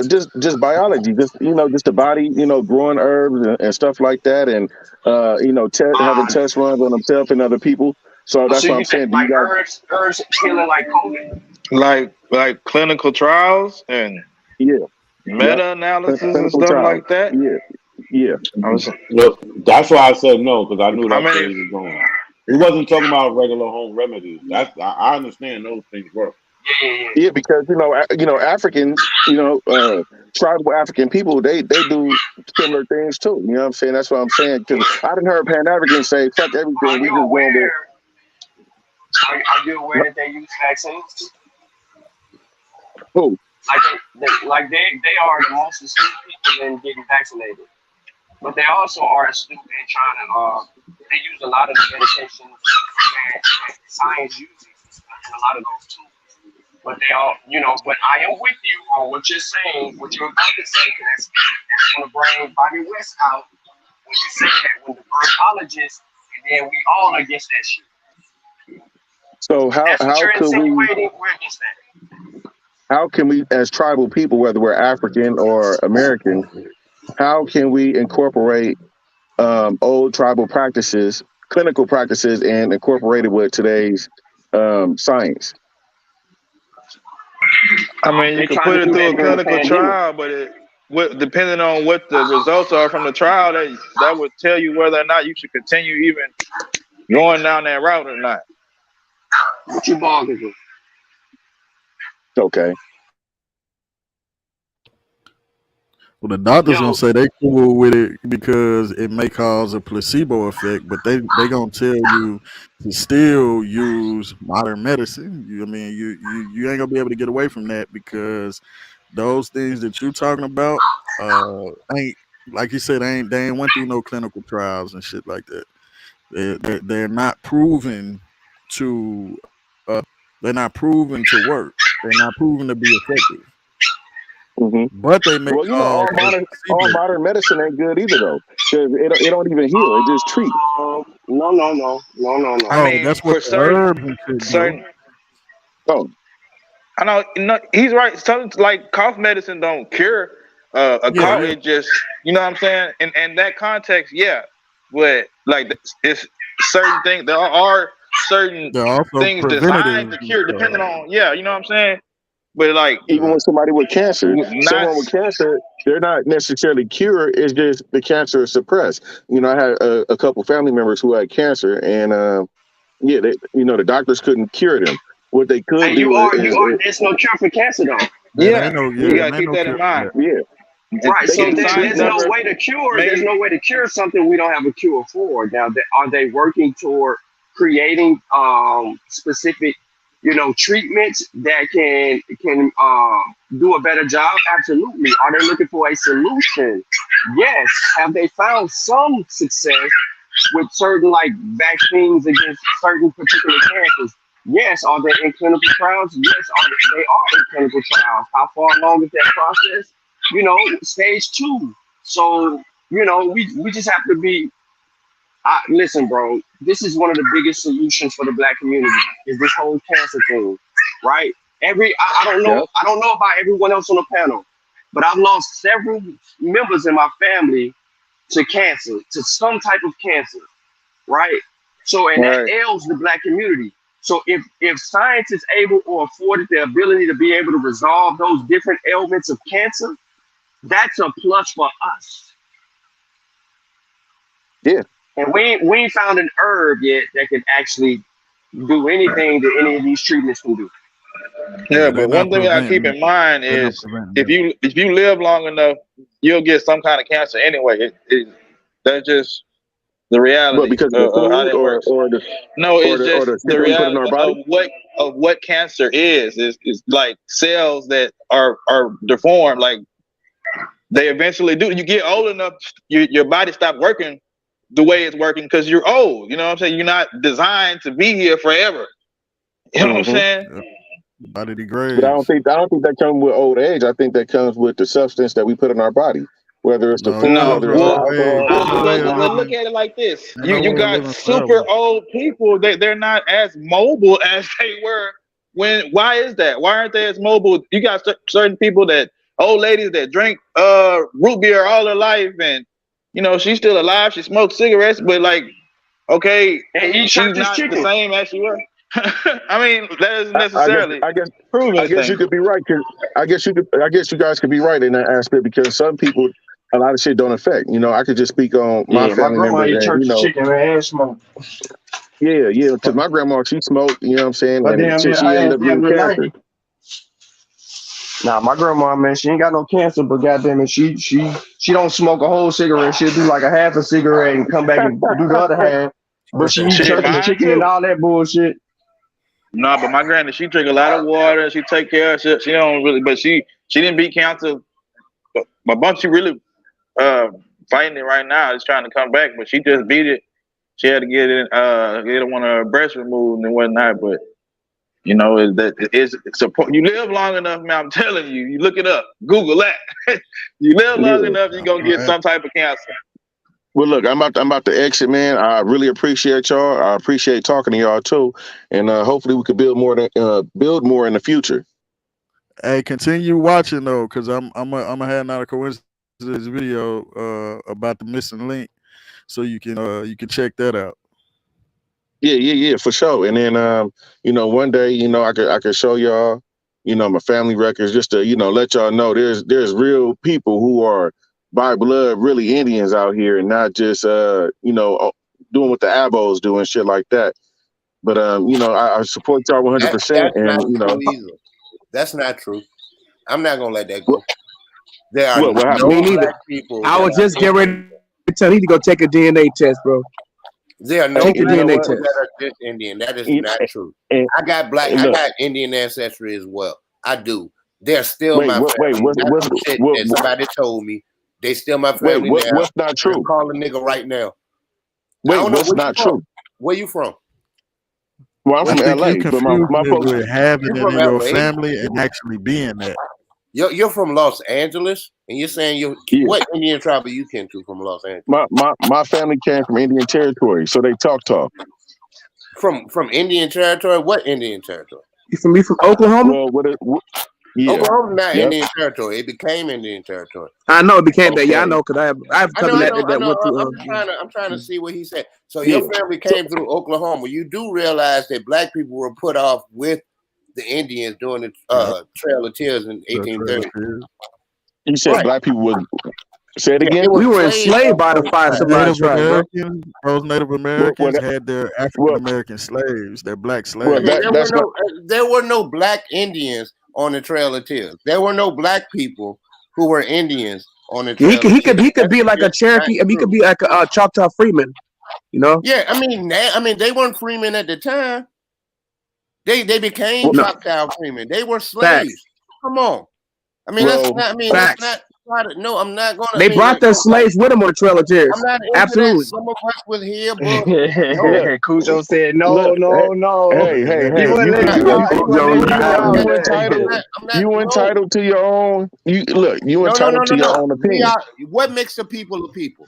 just biology, just the body, growing herbs and stuff like that, and having test runs on themselves and other people. So that's what I'm saying. Do you guys herbs healing like COVID? Like clinical trials and meta-analysis and stuff like that? Yeah. Look, that's why I said no, because I knew that's where he was going. He wasn't talking about regular home remedies. I understand those things work. Yeah, because Africans, tribal African people, they do similar things too. You know what I'm saying? That's what I'm saying. Because I didn't heard Pan Africans say, "Fuck everything." We just going with. Are you aware that they use vaccines? Who? They are the most astute people in getting vaccinated, but they also are astute in trying to. They use a lot of the medications that science uses, and a lot of those tools. But they all, but I am with you on what you're saying, what you're about to say, because that's going to bring Bobby West out when you say that when the biologist then we all against that shit. So That's what you're insinuating. We're against that. how can we, as tribal people, whether we're African or American, how can we incorporate old tribal practices, clinical practices, and incorporate it with today's science? I mean, you can put it through a clinical trial, but depending on what the results are from the trial, that would tell you whether or not you should continue even going down that route or not. What you bargaining? Okay. Well, the doctor's gonna say they cool with it because it may cause a placebo effect, but they gonna tell you to still use modern medicine. You ain't gonna be able to get away from that because those things that you're talking about ain't, like you said, they ain't went through no clinical trials and shit like that. They're not proven to they're not proven to work. They're not proven to be effective. Mm-hmm. But they make all modern medicine ain't good either though. It don't even heal. It just treat. No. I mean, that's what herbs and shit certain. Oh, I know. No, he's right. Something like cough medicine don't cure a cough. It just, you know what I'm saying. In that context, yeah. But like it's certain things. There are certain things designed to cure, depending on you know what I'm saying. But like even with somebody with cancer, someone with cancer, they're not necessarily cured. It's just the cancer is suppressed. You know, I had a couple family members who had cancer, and the doctors couldn't cure them. What they could do there's no cure for cancer though. Yeah, you gotta keep that in mind. Yeah. Right, so there's no way to cure. There's no way to cure something we don't have a cure for. Now, are they working toward creating specific, treatments that can do a better job? Absolutely. Are they looking for a solution? Yes. Have they found some success with certain like vaccines against certain particular cancers? Yes. Are they in clinical trials? Yes. They are in clinical trials. How far along is that process? Stage 2. So, we just have to be, listen, bro, this is one of the biggest solutions for the Black community is this whole cancer thing, right? I don't know about everyone else on the panel, but I've lost several members in my family to cancer, to some type of cancer, right? So, and that ails the Black community. So if science is able or afforded the ability to be able to resolve those different ailments of cancer, that's a plus for us. Yeah. And we ain't found an herb yet that can actually do anything that any of these treatments can do. Yeah, but one thing I keep in mind is if you live long enough, you'll get some kind of cancer anyway. That's just the reality. But because of the food how that works. It's the reality of what cancer is like cells that are deformed. Like they eventually do. You get old enough, your body stops working the way it's working because you're old. You know what I'm saying? You're not designed to be here forever. You know what I'm saying? Body degrades. But I don't think that comes with old age. I think that comes with the substance that we put in our body, whether it's the food, whether it's alcohol. Look at it like this: you got super old people. They're not as mobile as they were when. Why is that? Why aren't they as mobile? You got certain people old ladies that drink root beer all their life, and she's still alive. She smokes cigarettes, but okay, and she's not the same as she was. I mean, that isn't necessarily. I guess you could be right. I guess you guys could be right in that aspect because some people, a lot of shit don't affect. I could just speak on my family members. Chicken and smoke. Yeah, because my grandma, she smoked. You know what I'm saying? And she ended up getting cancer. Nah, my grandma, man, she ain't got no cancer, but goddamn it, she don't smoke a whole cigarette. She'll do like a half a cigarette and come back and do the other half. But she eat turkey, chicken, and all that bullshit. No, but my granny, she drink a lot of water. She take care of shit. She don't really, but she didn't beat cancer. But she really fighting it right now. Is trying to come back, but she just beat it. She had to get one of her breasts removed and whatnot. But you live long enough, man. I'm telling you, you look it up, Google that. You live long enough, you're gonna get some type of cancer. Well, look, I'm about to exit, man. I really appreciate y'all. I appreciate talking to y'all too, and hopefully we could build more in the future. Hey, continue watching though, cause I'm having out a coincidence video about the missing link, so you can check that out. Yeah, for sure. And then one day, I could show y'all, my family records, just to, let y'all know there's real people who are by blood really Indians out here, and not just doing what the Abos do and shit like that. But I support y'all 100%, That's not and true either. That's not true. I'm not gonna let that go. There are what happened? no Me neither. black people I that was are just getting ready Indian. to tell him to go take a DNA test, bro. There are no Take a black DNA people test. that are just Indian. That is not true. And I got look, Indian ancestry as well. I do. They're still wait, my family. what's That's what's some shit that somebody told me. They still my wait, family now. what's not I'm true? call a nigga right now. I Wait, don't know what's where you not from. true? Where you from? Well, I'm Where I from you think you LA, but my confusing it folks, with having You it from in your LA? family and actually being that. You're from Los Angeles, and you're saying yeah, what Indian tribe are you kin to from Los Angeles? my family came from Indian territory, so they talk. From Indian territory? What Indian territory? You from Oklahoma? Well, yeah, Oklahoma's not yep. Indian territory. It became Indian territory. I know it became that. Yeah, I Okay, know because I have a cousin that went through. I'm trying to see what he said. So yeah. your family So, came through Oklahoma. You do realize that black people were put off with the Indians during the Yep. Trail of Tears in The Trail 1830. of Tears. you said Right. black people was. Say it Yeah, again. it was We were slaves enslaved by the first. five The civilized Native tribes, bro. Americans, those Native Well, Americans had their African well, American slaves, their black well, slaves. There were no black Indians on the Trail of Tears. There were no black people who were Indians on the Yeah, Trail of Tears. he could That's be like a just not Cherokee. He could true. be like a Choctaw Freeman. You know? Yeah, I mean they weren't freemen at the time. They became No. Choctaw freemen. They were slaves. Facts. Come on. I mean, well, Facts. no, I'm not gonna. They brought their slaves with them on the Trail of Tears. I'm not into Absolutely. that. Some of us was here, but no. Cujo said no, look, no. hey, He wouldn't let you out. He wouldn't let you out. you entitled. You entitled to your own. You entitled to your own We opinion. are. What makes a people a people?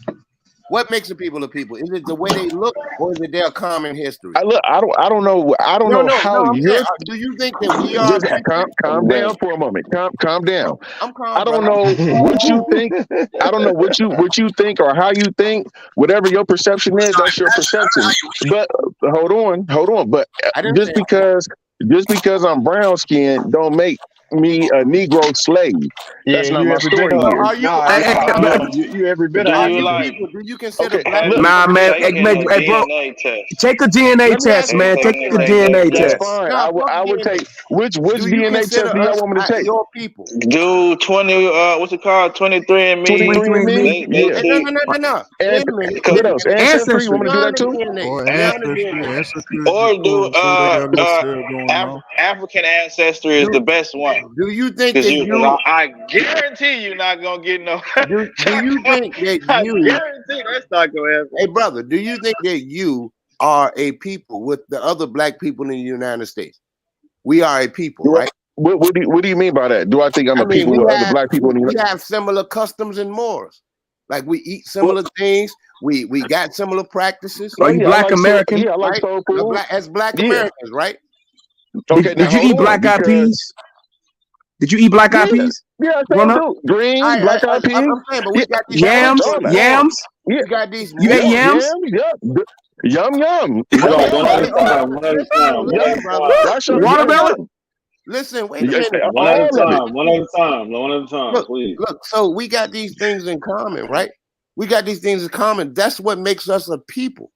What makes a people a people? Is it the way they look, or is it their common history? I don't know. I don't know how I'm you're. saying, do you think that we are Just calm down for a moment. Calm down. I'm calm, I don't brother. know what you think. I don't know what you think or how you think. Whatever your perception is, that's your perception. But hold on. But just because I'm brown skinned don't make me a Negro slave. That's Yeah, not you my every bit story of here. Are you? you every bit Do of you it. like? Do you consider Okay, black have people? you Nah, man. taken Hey, a bro, DNA test? take a DNA Let me test, ask you man. a Take question a right DNA now. That's test. fine. No, I would take which Do you DNA test consider do y'all us want me to take? your people? Do 20 what's it called? 23andMe. 23andMe? They Yeah. No. And Wait a minute. what else? Ancestry? You want me to do that Beyond the too? DNA. Or Beyond the ancestry. DNA. Ancestry is Or do cool too. They got a little stuff going on. African ancestry is the best one. Do you think Because that I guarantee you're not gonna get no. do you think that I you, guarantee that's not gonna happen. hey brother, do you think that you are a people with the other black people in the United States? We are a people, right? What do you mean by that? Do I think I'm I a mean, people with other black people? we have similar customs and morals. Like we eat similar things. We got similar practices. Are you Black American? I like right? soul food. As Black Yeah. Americans, right? Okay, Did you eat black eyed peas? Did you eat black eyed peas? Yeah, I Growing up? do. Greens, black eyed peas. I'm saying, but we got these Yams? morals. Yams? Yeah. We got these You ate morals. yams? Yum. One at a time. One at a time. One at a time. That's your Watermelon? Listen, wait a minute. One at a time. One at a time. One at a time, please. Look, so we got these things in common, right? We got these things in common. That's what makes us a people.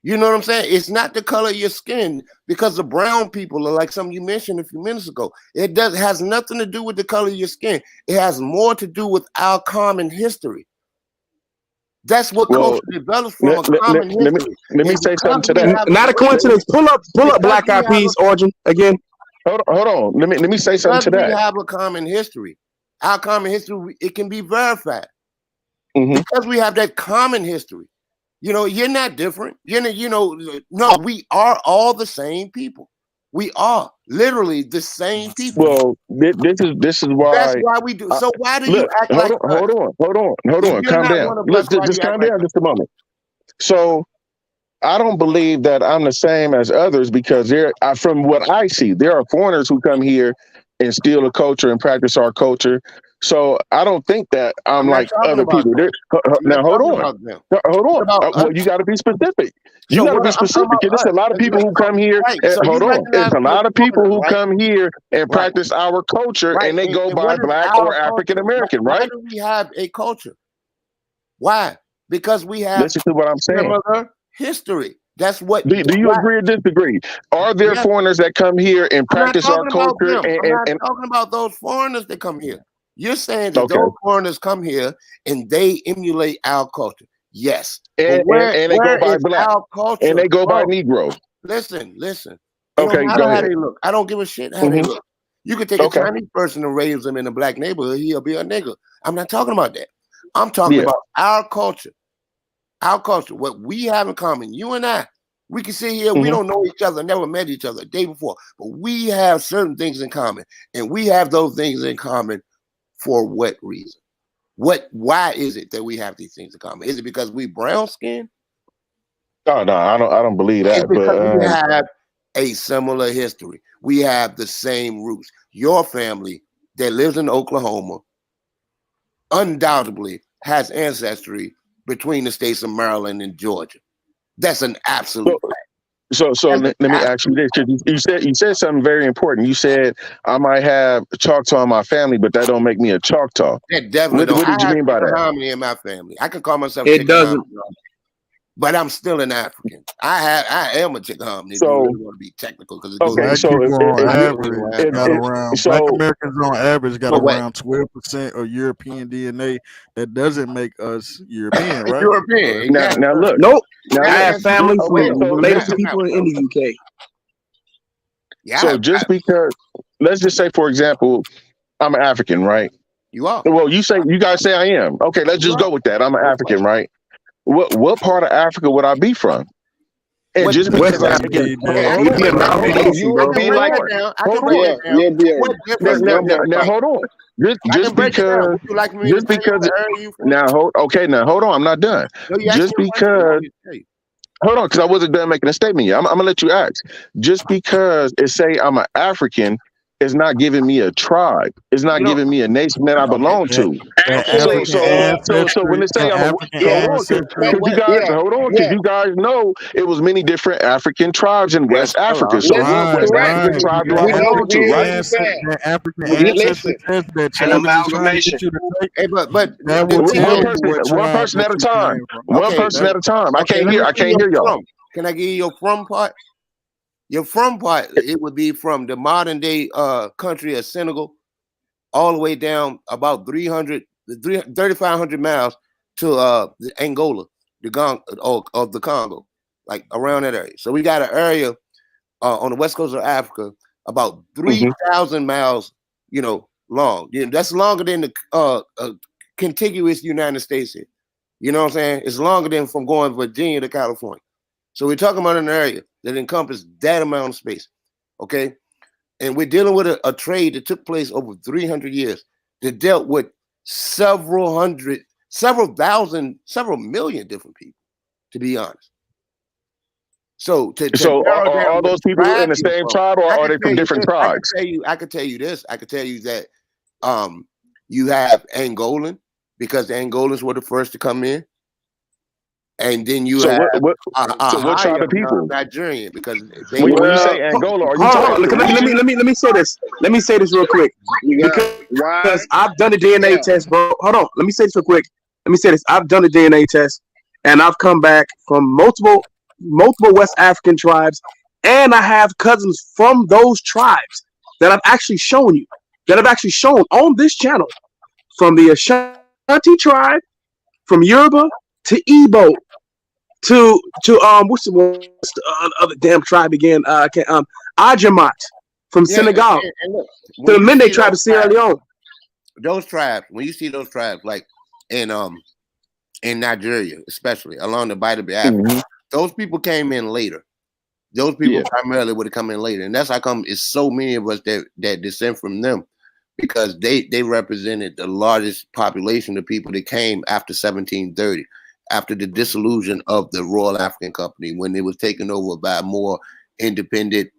You know what I'm saying? It's not the color of your skin, because the brown people are like something you mentioned a few minutes ago. It has nothing to do with the color of your skin. It has more to do with our common history. That's what culture develops from, a common history. Let me say something to that. Not a coincidence. Pull up black eyed peas, Origin, again. Hold on. Let me say something to that. We have a common history. Our common history, it can be verified. Mm-hmm. Because we have that common history. You know, you're not different. No, we are all the same people. We are. Literally the same people. Well, this is why. That's why we do. So why do you Look, act like us? hold on. If you're Calm not down. one of Look, us, why do just you act calm like down us? just a moment. So I don't believe that I'm the same as others because from what I see, there are foreigners who come here and steal the culture and practice our culture. So I don't think that I'm I'm not like talking other about people. them. I'm not Now hold talking on. about them. Hold What on. about us? Well, you got to be specific. You So got to be what? I'm talking specific. about There's a us. lot of people who come here. Right. And, So you hold on. There's recognize a we're lot of people foreigners, who right? come here and Right. practice our culture, Right. and they go And by what is Black our or African culture? American, Why right? do we have a culture? Why? Because we have Listen to what I'm saying. similar history. That's what. Do you Why? agree or disagree? Are there Yes. foreigners that come here and I'm not practice our talking about culture? them. I'm not talking about those foreigners that come here. You're saying that Okay. those foreigners come here and they emulate our culture. Yes. And But they go by where is Black. our culture? And they go by Bro, Negro. listen. It Okay, don't matter go how ahead. they look. I don't give a shit how they Mhm. look. You could take a Okay. Chinese person and raise him in a Black neighborhood, he'll be a nigger. I'm not talking about that. I'm talking Yeah. about our culture. Our culture, what we have in common, you and I. We can sit here, we Mhm. don't know each other, never met each other the day before, but we have certain things in common. And we have those things in common for what reason? Why is it that we have these things in common? Is it because we brown skin? No, I don't believe It's that. But because we have a similar history. We have the same roots. Your family that lives in Oklahoma undoubtedly has ancestry between the states of Maryland and Georgia. That's an absolute fact. so let me ask you this, because you said something very important. You said I might have Choctaw in my family, but that don't make me a Choctaw. That definitely don't. What did you I have mean by that? Chickahominy in my family. I can call myself It doesn't. Chickahominy, but I'm still an African. I am a Chickahominy if you So really want to be technical, because it goes okay, Black so people on I average really want got to around. so Black Americans on average got but wait, around 12% of European DNA. That doesn't make us European, right? European, exactly. now look. Nope. Now I look. have family Okay, so related to people in the UK. Yeah, so just because, let's just say, for example, I'm an African, right? you are. Well, you guys say I am. Okay, let's just go with that. I'm an African, right? What part of Africa would I be from? And What just difference because does I that again, make? Okay, I hold can You'd be break an that down. amalgamation, I bro. can break that down. I can break that down. You'll be What difference you'll does be that now make? hold on. I Just can break it down. because Would you like me to tell you what area you from? now hold on, I'm not done. No, you asked Just me a question. You want because me to tell you. hold on, because I wasn't done making a statement yet. I'm gonna let you ask. Just because it say I'm an African is not giving me a tribe. It's not You don't. giving me a nation that I Okay. belong to. That Okay. So African when they ancestry, say that I'm a African hold on, ancestry. because you guys hold on, because you guys know it was many different African tribes in West Africa. So what West African Right. tribe do I That belong to, right? African ancestry test that An Chinese trying to get amalgamation. you to take, Hey, but that will One tell you person, what one tribe person that at a you time. came from. One okay. person at a time. I Okay. can't Let me see hear your y'all. from. Can I give you your from part? Your from part, it would be from the modern day country of Senegal all the way down about 3,500 miles to Angola, of the Congo, like around that area. So we got an area on the west coast of Africa about 3,000 miles, long. That's longer than the contiguous United States here. You know what I'm saying? It's longer than from going Virginia to California. So we're talking about an area that encompasses that amount of space, okay? And we're dealing with a trade that took place over 300 years that dealt with several thousand, several million different people, to be honest. So to narrow down are what those people in tribe the you're same from, tribe, or I are can they tell from you different this. tribes? I can tell you this. I can tell you that you have Angolan, because the Angolans were the first to come in. And then you So have what higher tribe of people? Nigerian, because they When you Well, say Angola, are you hold talking on. about the region? Let me say this. Let me say this real quick. You got why? Because I've done a DNA test, bro. Hold on. Let me say this real quick. Let me say this. I've done a DNA test, and I've come back from multiple West African tribes, and I have cousins from those tribes that I've actually shown you, that I've actually shown on this channel, from the Ashanti tribe, from Yoruba to Igbo to what's the other damn tribe again? Ajamat from Senegal and look, to when the you Mende see tribe of Sierra Leone. those tribes, when you see those tribes, like in Nigeria, especially along the Bible Africa, those people came in later. Those people primarily would have come in later, and that's how come it's so many of us that descend from them, because they represented the largest population of people that came after 1730, after the dissolution of the Royal African Company, when it was taken over by more independent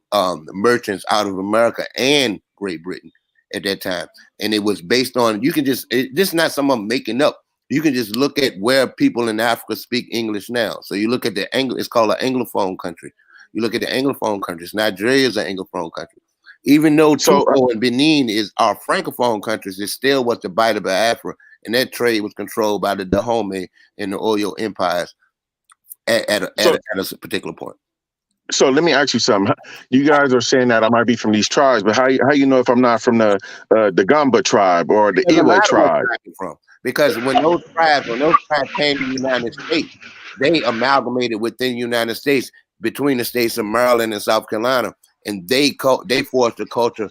merchants out of America and Great Britain at that time. And it was based on, this is not someone making up. You can just look at where people in Africa speak English now. So you look at it's called an Anglophone country. You look at the Anglophone countries. Nigeria is an Anglophone country. Even though Togo and Benin are Francophone countries, it still was divided by Biafra, and that trade was controlled by the Dahomey and the Oyo empires at a particular point. So let me ask you something. You guys are saying that I might be from these tribes, but how you know if I'm not from the Gamba tribe or the Iwe tribe? Because when those tribes came to the United States, they amalgamated within the United States between the states of Maryland and South Carolina, and they forced the culture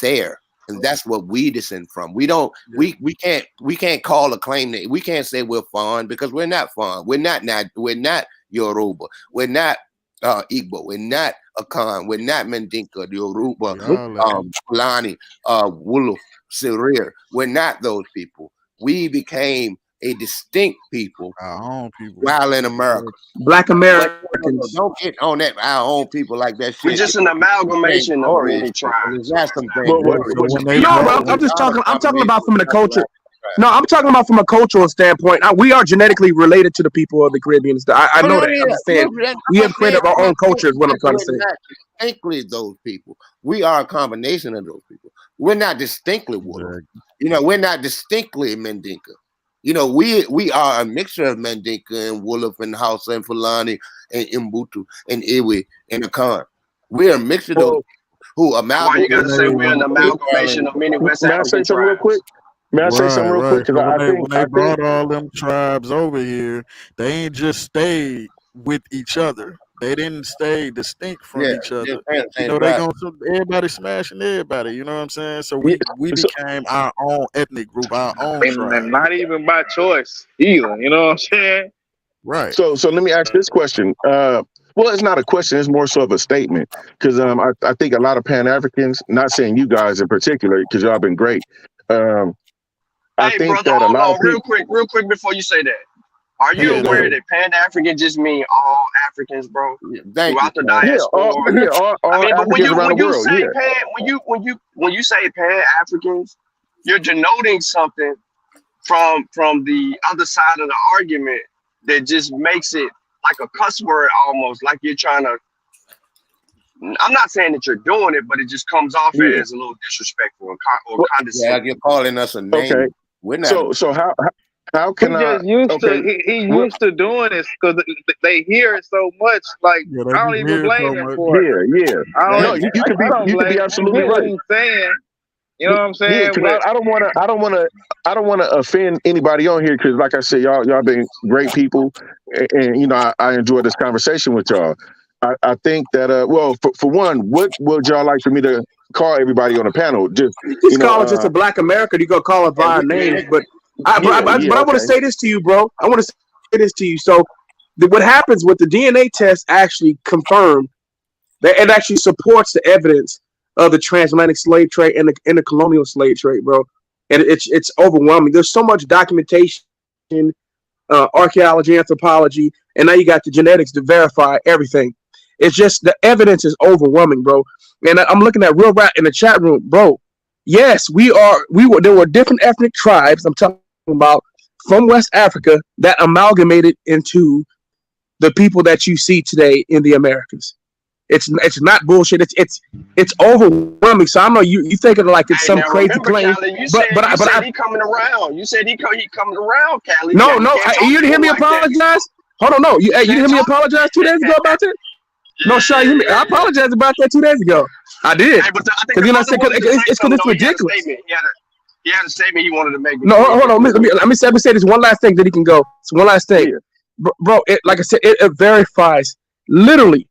there, and that's what we descend from. We can't call a claim that we can't say we're Fon, because we're not Fon. We're not Yoruba. We're not Igbo. We're not Akan. We're not Mandinka, Yoruba, Fulani, Wolof, Serer. We're not those people. We became a distinct people, our own people, while in America. Black Americans. Don't get on that our own people like that shit. We're just an amalgamation of many tribes. I'm talking about from the culture. No, I'm talking about from a cultural standpoint. We are genetically related to the people of the Caribbean. I know that. I'm saying we have created our own culture, is what I'm trying to say. Distinctly those people. We are a combination of those people. We're not distinctly Wolof. We're not distinctly Mandinka. We are a mixture of Mandinka and Wolof and Hausa and Fulani and Mbutu and Iwi and Akan. We're a mixture of those who amalgamate. Why you gotta say we're an amalgamation of many West African tribes? May I say something real quick? When they brought all them tribes over here, they ain't just stayed with each other. They didn't stay distinct from each other. Everybody smashing everybody. You know what I'm saying? So we became our own ethnic group, our own tribe. And not even by choice either. You know what I'm saying? Right. So let me ask this question. Well, it's not a question. It's more so of a statement. Because I think a lot of Pan-Africans, not saying you guys in particular, because y'all been great. I think brother, that a lot of real quick before you say that. Are you aware that Pan-African just mean all Africans, bro? Throughout the diaspora. But when you say Pan-Africans, you're denoting something from the other side of the argument that just makes it like a cuss word almost, like you're trying to. I'm not saying that you're doing it, but it just comes off as a little disrespectful or condescending. Yeah, you're calling us a name. Okay. We're not. So how can he used to doing this because they hear it so much. Like I don't even blame him for it. No, you could be absolutely right. What he's saying. You know what I'm saying? I don't want to offend anybody on here because, like I said, y'all been great people, and I enjoy this conversation with y'all. I think that for one, what would y'all like for me to call everybody on the panel? Just call it just a Black America. You go call it by names, but I want to say this to you, bro. I want to say this to you. So, what happens with the DNA test actually confirmed that it actually supports the evidence of the transatlantic slave trade and the colonial slave trade, bro. And it's overwhelming. There's so much documentation, archaeology, anthropology, and now you got the genetics to verify everything. It's just the evidence is overwhelming, bro. And I'm looking at Real Rat in the chat room, bro. Yes, there were different ethnic tribes I'm talking about from West Africa that amalgamated into the people that you see today in the Americas. It's not bullshit. It's overwhelming. So I know you thinking like it's some crazy claim. Callie, you said he coming around. You said he coming around, Callie. No, you didn't hear me apologize. Hold on, no. You didn't hear me apologize 2 days ago about that? No, Shy, I apologized about that 2 days ago. I did. Because it's ridiculous. He had a statement he wanted to make. No, hold on. Let me say this one last thing that he can go. It's one last thing. Yeah. Bro, like I said, it verifies literally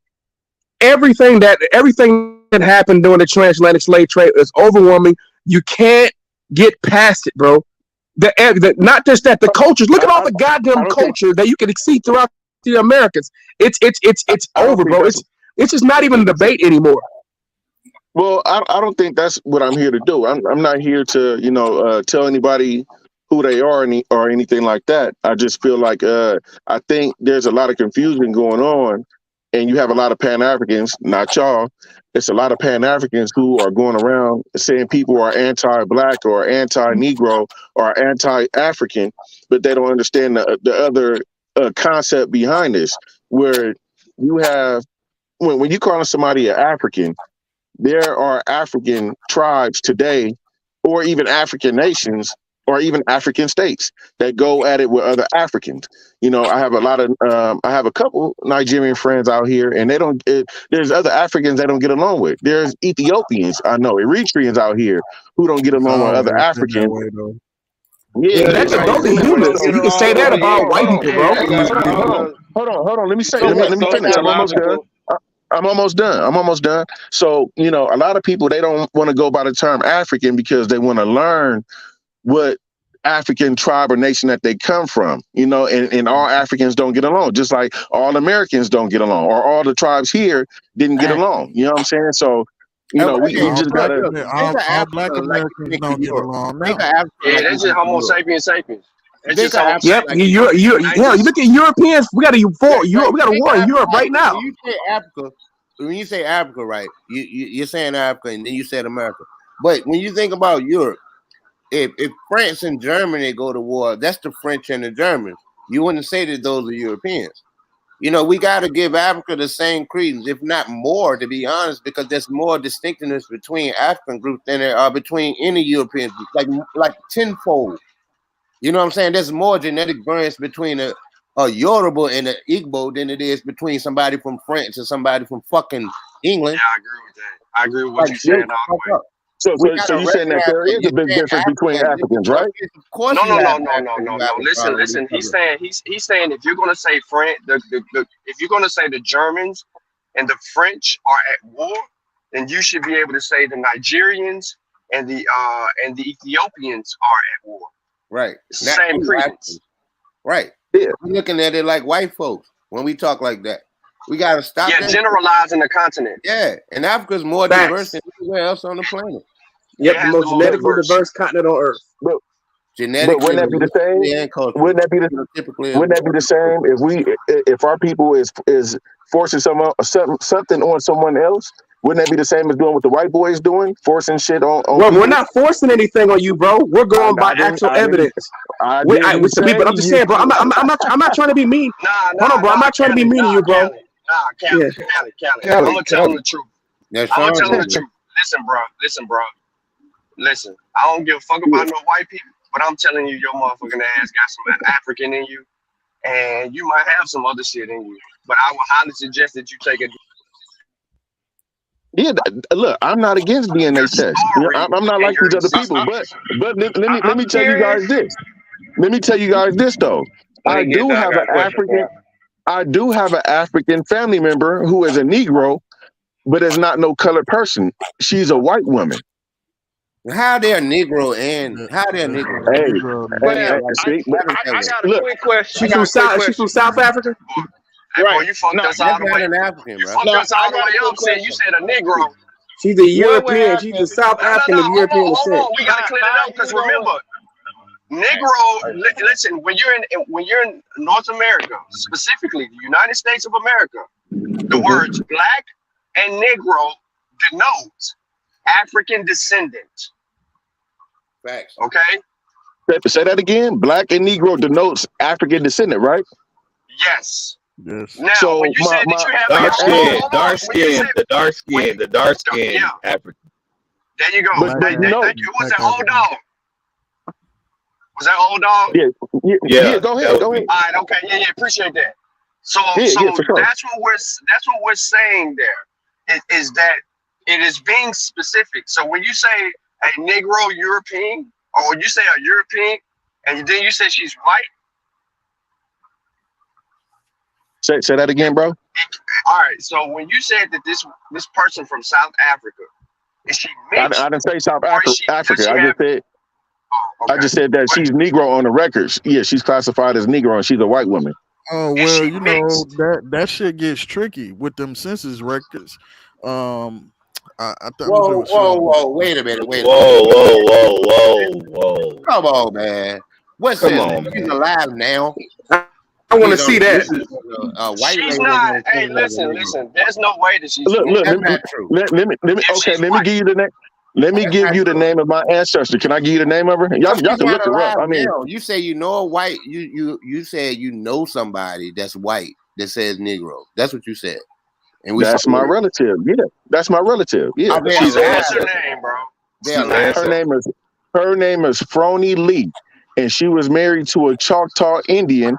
everything that happened during the transatlantic slave trade is overwhelming. You can't get past it, bro. Not just that, the cultures. Look at all the goddamn culture that you can see throughout the Americas. It's over, bro. It's just not even a debate anymore. Well, I don't think that's what I'm here to do. I'm not here to tell anybody who they are or anything like that. I just feel like I think there's a lot of confusion going on, and you have a lot of Pan Africans, not y'all. It's a lot of Pan Africans who are going around saying people are anti-black or anti-Negro or anti-African, but they don't understand the other concept behind this, where you have when you call somebody an African. There are African tribes today, or even African nations, or even African states that go at it with other Africans. I have I have a couple Nigerian friends out here, and they don't. There's other Africans they don't get along with. There's Ethiopians, I know, Eritreans out here who don't get It's along with always other been that Africans. way though. Yeah, That's a both humans. You can say that about white people, bro. Hold on. Let me So finish. I'm almost done. logical. I'm almost done. So, a lot of people, they don't want to go by the term African because they want to learn what African tribe or nation that they come from, and all Africans don't get along, just like all Americans don't get along, or all the tribes here didn't get along. You know what I'm saying? So, we All just black gotta. all black Americans don't get along now. Yeah, that's just Homo sapiens sapiens. That's just Homo Yep. sapiens. You look at Europeans. We got a war in Europe right now. When you say Africa, right? You're saying Africa, and then you said America. But when you think about Europe, if France and Germany go to war, that's the French and the Germans. You wouldn't say that those are Europeans. We got to give Africa the same credence, if not more, to be honest, because there's more distinctiveness between African groups than there are between any European group, like tenfold. You know what I'm saying? There's more genetic variance between a Yoruba and an Igbo than it is between somebody from France and somebody from fucking England. Yeah, I agree with that. I agree with what you're saying all the way. So you're saying that there is a big difference between Africans, right? Of course no. Listen. He's saying if you're gonna say French, if you're gonna say the Germans and the French are at war, then you should be able to say the Nigerians and the Ethiopians are at war. Right. Same credence. Right. Yeah. We're looking at it like white folks when we talk like that. We gotta stop. Yeah, generalizing the continent. Yeah, and Africa's more diverse than anywhere else on the planet. Yep, the most genetically diverse continent on Earth. But wouldn't that be the same? Wouldn't that be the same if our people is forcing something on someone else? Wouldn't that be the same as doing what the white boys doing, forcing shit on? Well, we're not forcing anything on you, bro. We're going by actual evidence. But I'm just saying, bro. I'm not trying to be mean. Hold on, bro. I'm not trying to be mean to you, bro. Callie. I'm gonna tell him the truth. I'm gonna tell him the truth. Listen, bro. Listen, I don't give a fuck about no white people, but I'm telling you, your motherfucking ass got some African in you, and you might have some other shit in you. But I would highly suggest that you take it. Yeah, look, I'm not against DNA tests. I'm not like these other people, but let me tell you guys this. Let me tell you guys this though. I do have an African family member who is a Negro, but is not no colored person. She's a white woman. How they're Negro and how they're Negro? I got a quick question. She's from South Africa. Hey, boy, you fucked us all the way. An African, you fucked us all the way up. You said a Negro. She's a European. She's a South African of European descent. We gotta clear it up because remember, Negro. Listen, when you're in North America, specifically the United States of America, the words black and Negro denote African descendant. Facts. Okay. Say that again. Black and Negro denotes African descendant, right? Yes. Yes. Now, so when you said that you have dark skin, African. There you go. But was that old dog? Was that old dog? Yeah. Go ahead. All right. Okay. Yeah. Appreciate that. So sure. that's what we're saying there. Is that it is being specific. So when you say a Negro European, or when you say a European, and then you say she's white. Say that again, bro. All right. So when you said that this person from South Africa, is she mixed? I didn't say South Africa. I just said that she's Negro on the records. Yeah, she's classified as Negro, and she's a white woman. Oh well, you know that shit gets tricky with them census records. I'm gonna do a show. Whoa! Wait a minute! Whoa. Come on, man. What Come says on, she's man. alive now? I want to see that. A white She's lady not. that's Hey, listen. There's no way that she's Look, white. That's not true. let me If okay, she's let me white, give you the name. Let me That's give not you the true. name of my ancestor. Can I give you the name of her? No, Y'all she's can not look her up. alive I mean, now. You say you know a white. You said you know somebody that's white that says Negro. That's what you said. And we that's saw my it. relative. Yeah, that's my relative. Yeah, Are they she's alive? what's her name, bro? They're alive. her name is Frony Lee, and she was married to a Choctaw Indian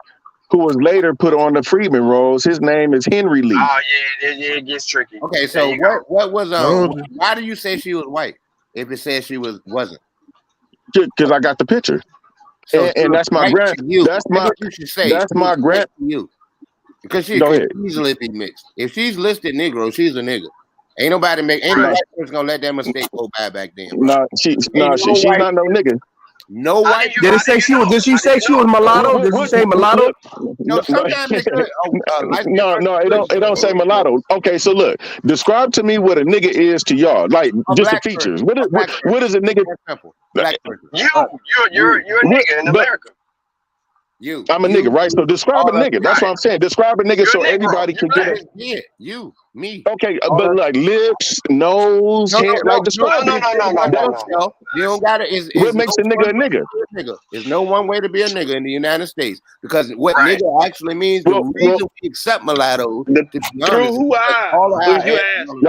who was later put on the freedman rolls. His name is Henry Lee. Oh yeah, it gets tricky. Okay, so what was why do you say she was white if it says she wasn't? Because I got the picture, So and that's my grand. That's what you should say. That's my grand. You because she Go could ahead. easily be mixed. If she's listed Negro, she's a nigga. Ain't no white person gonna let that mistake go by back then, bro. No, she's not no nigga. No white. Did it say she was? Did she say she was mulatto? Did she say mulatto? No, sometimes they could. No, it don't say mulatto. Okay, so look, describe to me what a nigga is to y'all, like just the features. What is a nigga? Black person. You're a nigga in America. I'm a nigga, right? So describe a nigga. That's what I'm saying. Describe a nigga so everybody can get it. Yeah, me. Okay, but like lips, nose, hair, like describe it. You don't gotta. What makes a nigga a nigga? There's no one way to be a nigga in the United States because what nigga actually means. The reason we accept mulattoes, to be honest,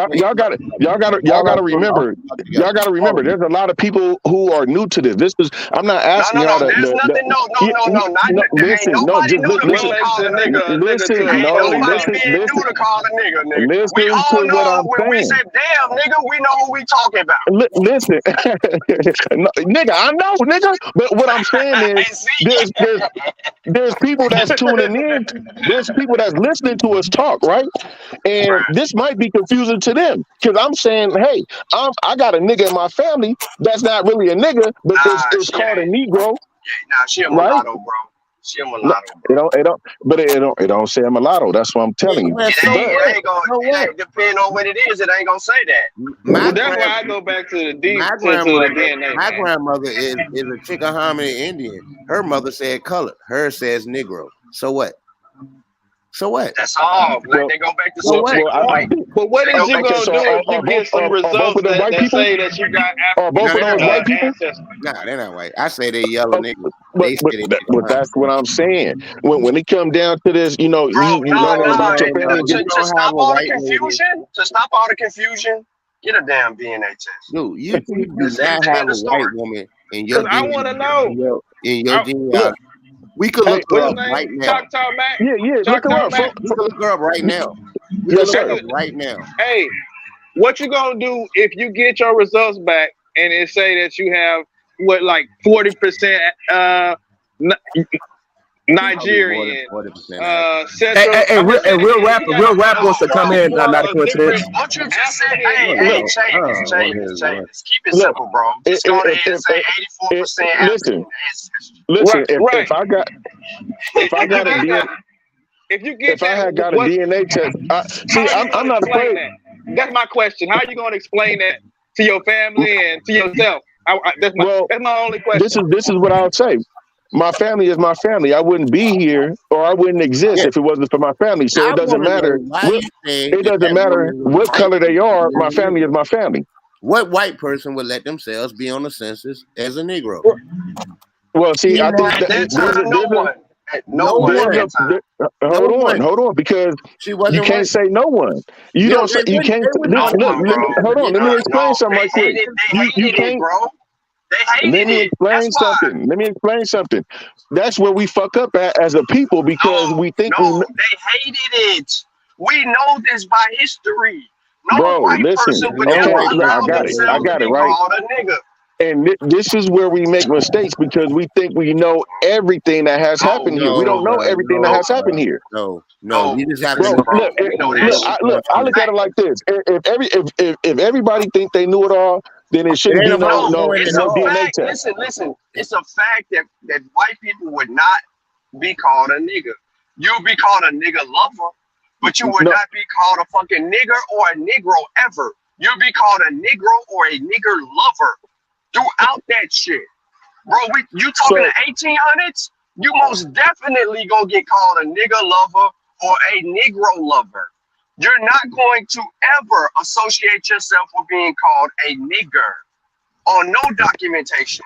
y'all gotta remember. Y'all gotta remember. There's a lot of people who are new to this. I'm not asking y'all to. There's nothing. No. Listen, no, just listen. Listen, We all to know what I'm when we saying. say damn nigga, we know who we talking about. Listen, no, nigga, I know, nigga. But what I'm saying is, there's people that's tuning in. There's people that's listening to us talk, right? And this might be confusing to them because I'm saying, hey, I got a nigga in my family that's not really a nigga, but it's called a Negro. She a mulatto, bro. She a mulatto, bro. It don't say a mulatto. That's what I'm telling you. It ain't depending on what it is. It ain't gonna say that. That's why I go back to the deep My grandmother is a Chickahominy Indian. Her mother said colored. Hers says Negro. So what? That's all. Like they go back to some checkpoint. But what is you gonna do if you get some results that say that you got African ancestors? Nah, they're not white. I say they yellow niggas. But that's what I'm saying. When it comes down to this, you know, to stop all the confusion, get a damn DNA test. Dude, you do not have a white woman in your DNA. I want to know in your genealogy. We could look her up right now. Look her up. We could look her up right now. Right now. Hey, what you gonna do if you get your results back and it say that you have what, like 40% Nigerian, real rap wants to come in. Not a coincidence. Don't you just say, hey, Chase, keep it simple, bro. Just go ahead and say 84%. Listen. If I got a DNA, if I had got a DNA test, I'm not afraid. That's my question. How are you gonna explain that to your family and to yourself? That's my only question. This is what I would say. My family is my family. I wouldn't be here or I wouldn't exist if it wasn't for my family. So it doesn't matter. It doesn't matter what color they are. My family is my family. What white person would let themselves be on the census as a Negro? Well, see, I think hold on, because you can't say no one. You don't say you can't. Hold on, let me explain something right quick. You can't. Let me explain something. That's where we fuck up as a people because we think they hated it. We know this by history. No white person would ever allow themselves to be called a nigga. And this is where we make mistakes because we think we know everything that has happened here. We don't know everything that has happened here. No, you just have to. Look, I look at it like this: if everybody think they knew it all, then it shouldn't be no DNA test. Listen. It's a fact that white people would not be called a nigga. You'll be called a nigga lover, but you would not be called a fucking nigger or a negro ever. You'll be called a negro or a nigger lover throughout that shit. Bro, you talking to 1800s? You most definitely gonna get called a nigger lover or a negro lover. You're not going to ever associate yourself with being called a nigger on no documentation.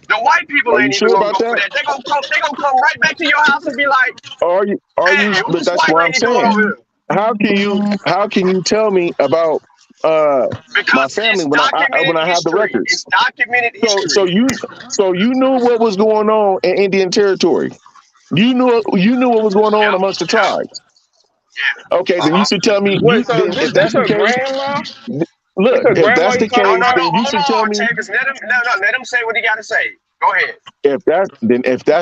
The white people ain't even gonna go for that. They gonna come right back to your house and be like, "Hey, what But this that's white what I'm lady doing over saying. here?" How can you tell me about my Because family it's when documented I have the history. records? It's documented history. So you knew what was going on in Indian Territory. You knew what was going on amongst the tribes. Okay, then you should tell me. Wait, so If this that's the her case, grandma? This look. her If grandma that's you the talking case, about? then you Hold should tell on, me. Tavis. Let him say what he gotta say. Go ahead. If that's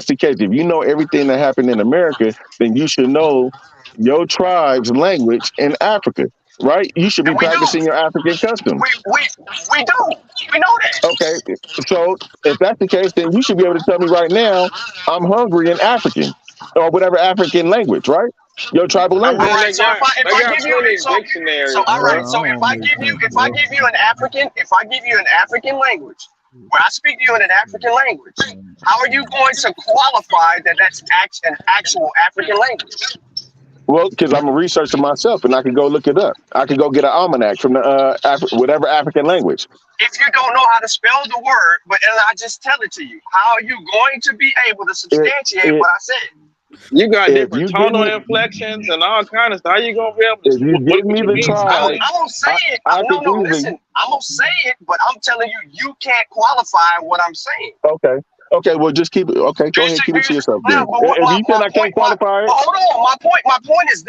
the case, if you know everything that happened in America, then you should know your tribe's language in Africa, right? You should be And we do. practicing your African customs. We do. We know that. Okay, so if that's the case, then you should be able to tell me right now, I'm hungry in African or whatever African language, right? Your tribal I language. mean, All right. So if I got give you plenty so dictionaries, all right. bro. So if I give you an African language, where I speak to you in an African language, how are you going to qualify that that's an actual African language? Well, because I'm a researcher myself, and I could go look it up. I could go get an almanac from the whatever African language. If you don't know how to spell the word, but I just tell it to you, how are you going to be able to substantiate what I said? You got If different you give tonal me, inflections and all kind of stuff. How you gonna be able if to? you What give me you the mean tribe, spelling? I'm gonna say it. I No, could easily. listen. I'm gonna say it, but I'm telling you, you can't qualify what I'm saying. Okay. Well, just keep it. Okay, go ahead, keep it to yourself Now, then. but If my you said I point, can't qualify it, hold on. My point is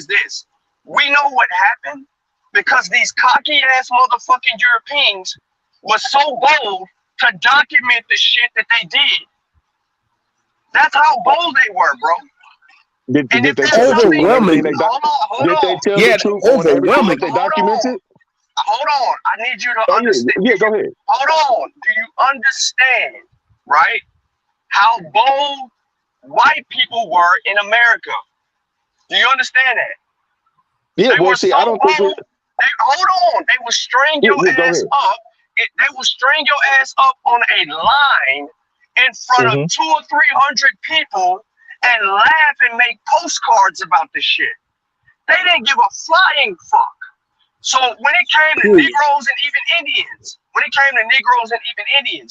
this. We know what happened because these cocky ass motherfucking Europeans was so bold to document the shit that they did. That's how bold they were, bro. And did if they there's tell the truth something, on everything hold did they on. tell the truth on everything that they documented? Hold on. I need you to Oh understand. yeah, go ahead. Hold on. Do you understand, right, how bold white people were in America? Do you understand that? Yeah, They well, were see, so I don't think bold. Hold on. They will string your go ass ahead. up. They will string your ass up on a line in front of 200 or 300 people and laugh and make postcards about this shit. They didn't give a flying fuck. So when it came to Negroes and even Indians,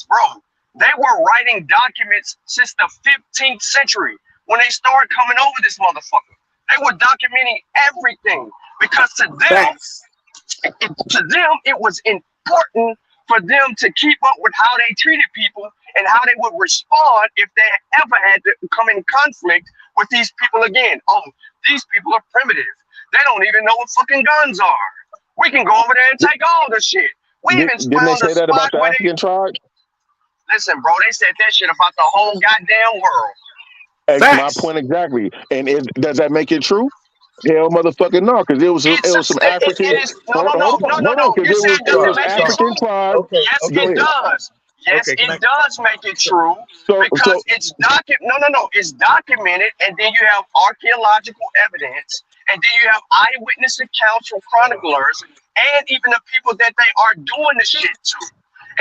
bro, they were writing documents since the 15th century when they started coming over this motherfucker. They were documenting everything because to them it was important for them to keep up with how they treated people and how they would respond if they ever had to come in conflict with these people again. Oh, these people are primitive. They don't even know what fucking guns are. We can go over there and take all the shit. Didn't they say that about the African tribes? Listen, bro, they said that shit about the whole goddamn world. My point exactly. And does that make it true? Hell, motherfucking no, because it was some African. No, because it was African tribes. Yes, it does. Yes, it does make it true because it's it's documented, and then you have archaeological evidence, and then you have eyewitness accounts from chroniclers, and even the people that they are doing the shit to.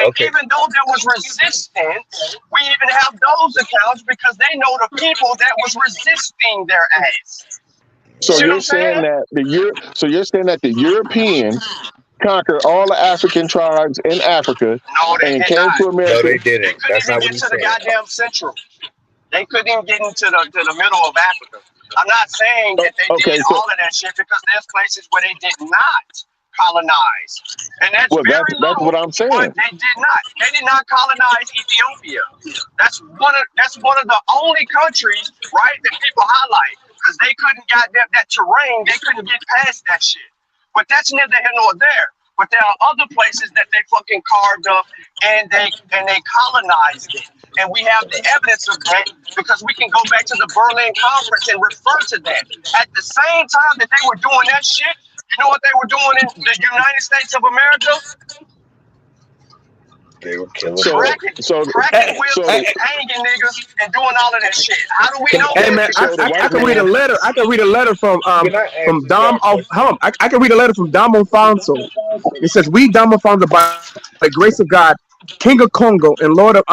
And even though there was resistance, we even have those accounts because they know the people that was resisting their ass. So you're saying that the Europeans conquered all the African tribes in Africa and came to America. No, they didn't. They couldn't even get to the goddamn central. They couldn't even get into the middle of Africa. I'm not saying that they did all of that shit because there's places where they did not colonize, and that's that's what I'm saying. But they did not. They did not colonize Ethiopia. That's one of the only countries, right, that people highlight because they couldn't get that terrain. They couldn't get past that shit. But that's neither here nor there. But there are other places that they fucking carved up and they colonized it. And we have the evidence of that because we can go back to the Berlin Conference and refer to that. At the same time that they were doing that shit, you know what they were doing in the United States of America? They were killing. Cracking whips, hanging niggas, and doing all of that shit. How do we know Hey that? man, I can read a letter. I can read a letter from Dom. Hold on. I can read a letter from Dom Alfonso. It says, "We Dom Alfonso, by the grace of God, King of Congo and Lord of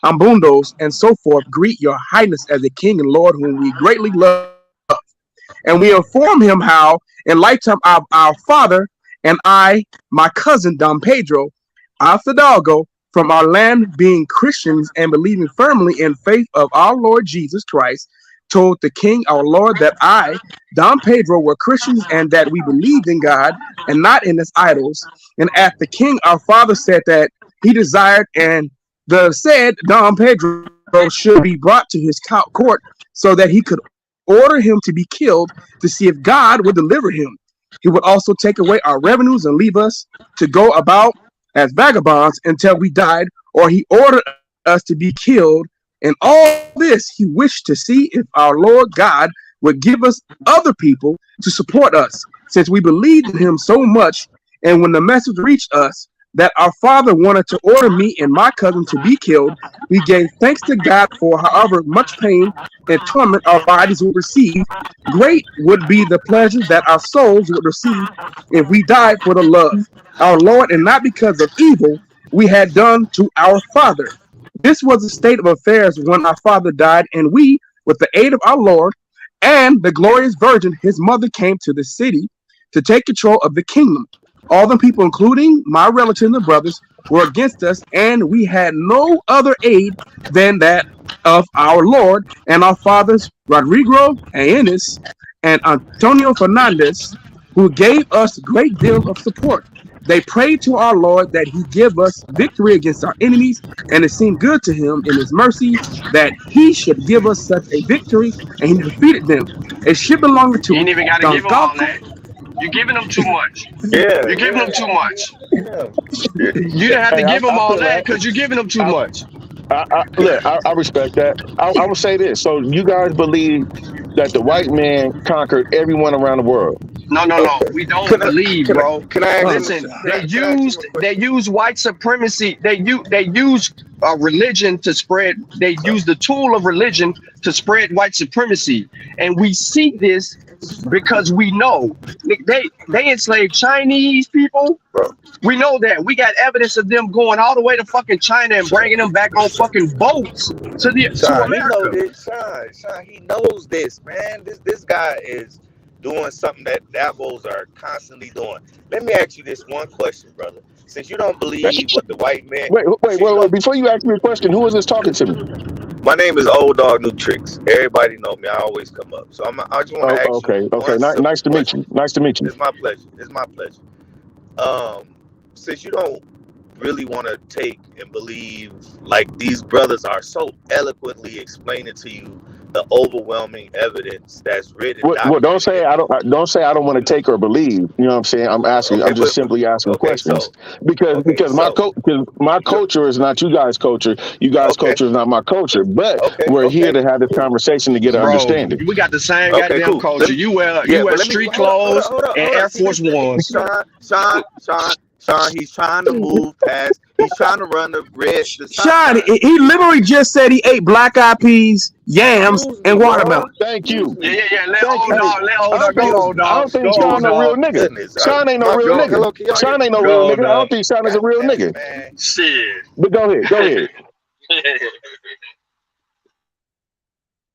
Ambundos and so forth, greet your Highness as a King and Lord whom we greatly love. And we inform him how, in lifetime, our father and I, my cousin Don Pedro, our Fidalgo, from our land, being Christians and believing firmly in faith of our Lord Jesus Christ, told the King, our Lord, that I, Don Pedro, were Christians and that we believed in God and not in his idols. And at the King, our father said that he desired, and the said Don Pedro should be brought to his court so that he could order him to be killed to see if God would deliver him. He would also take away our revenues and leave us to go about as vagabonds until we died, or he ordered us to be killed. And all this he wished to see if our Lord God would give us other people to support us, since we believed in him so much. And when the message reached us that our father wanted to order me and my cousin to be killed, we gave thanks to God for however much pain and torment our bodies would receive. Great would be the pleasure that our souls would receive if we died for the love our Lord, and not because of evil we had done to our father. This was the state of affairs when our father died, and we, with the aid of our Lord and the glorious Virgin, his mother, came to the city to take control of the kingdom. All the people, including my relatives and brothers, were against us, and we had no other aid than that of our Lord and our fathers, Rodrigo and Enes and Antonio Fernandez, who gave us a great deal of support. They prayed to our Lord that he give us victory against our enemies, and it seemed good to him in his mercy that he should give us such a victory, and he defeated them. A ship belonging You ain't to even got to give them all that. You're giving them too much. You're giving them too much. You didn't have to give them all that because you're giving them too much. I respect that. I would say this. So you guys believe that the white man conquered everyone around the world? No. We don't believe, bro. Can I ask Listen, they use white supremacy. They use religion to spread. They use the tool of religion to spread white supremacy, and we see this because we know they enslaved Chinese people. We know that. We got evidence of them going all the way to fucking China and bringing them back on fucking boats to America. He know this. Sean, he knows this, man. This guy is doing something that Davos are constantly doing. Let me ask you this one question, brother. Since you don't believe what the white man... Wait. Before you ask me a question, who is this talking to me? My name is Old Dog New Tricks. Everybody know me. I always come up. So I just want to ask you. Okay. Nice to meet you. Nice to meet you. It's my pleasure. Since you don't really want to take and believe, like these brothers are so eloquently explaining to you the overwhelming evidence that's written. Well, don't say I don't want to take or believe. You know what I'm saying? I'm asking. Okay, I'm just simply asking questions because my culture is not you guys' culture. You guys' culture is not my culture. But we're here to have this conversation to get an understanding. We got the same goddamn culture. You wear street clothes and Air Force Ones. Sean, he's trying to move past. He's trying to run the red. Sean, he literally just said he ate black eyed peas, yams, and watermelon. Thank you. Yeah. Let old dog go. I don't think Sean a real nigga. Sean ain't no real nigga. Sean ain't no real nigga. I don't think Sean is a real nigga. Shit. But go ahead.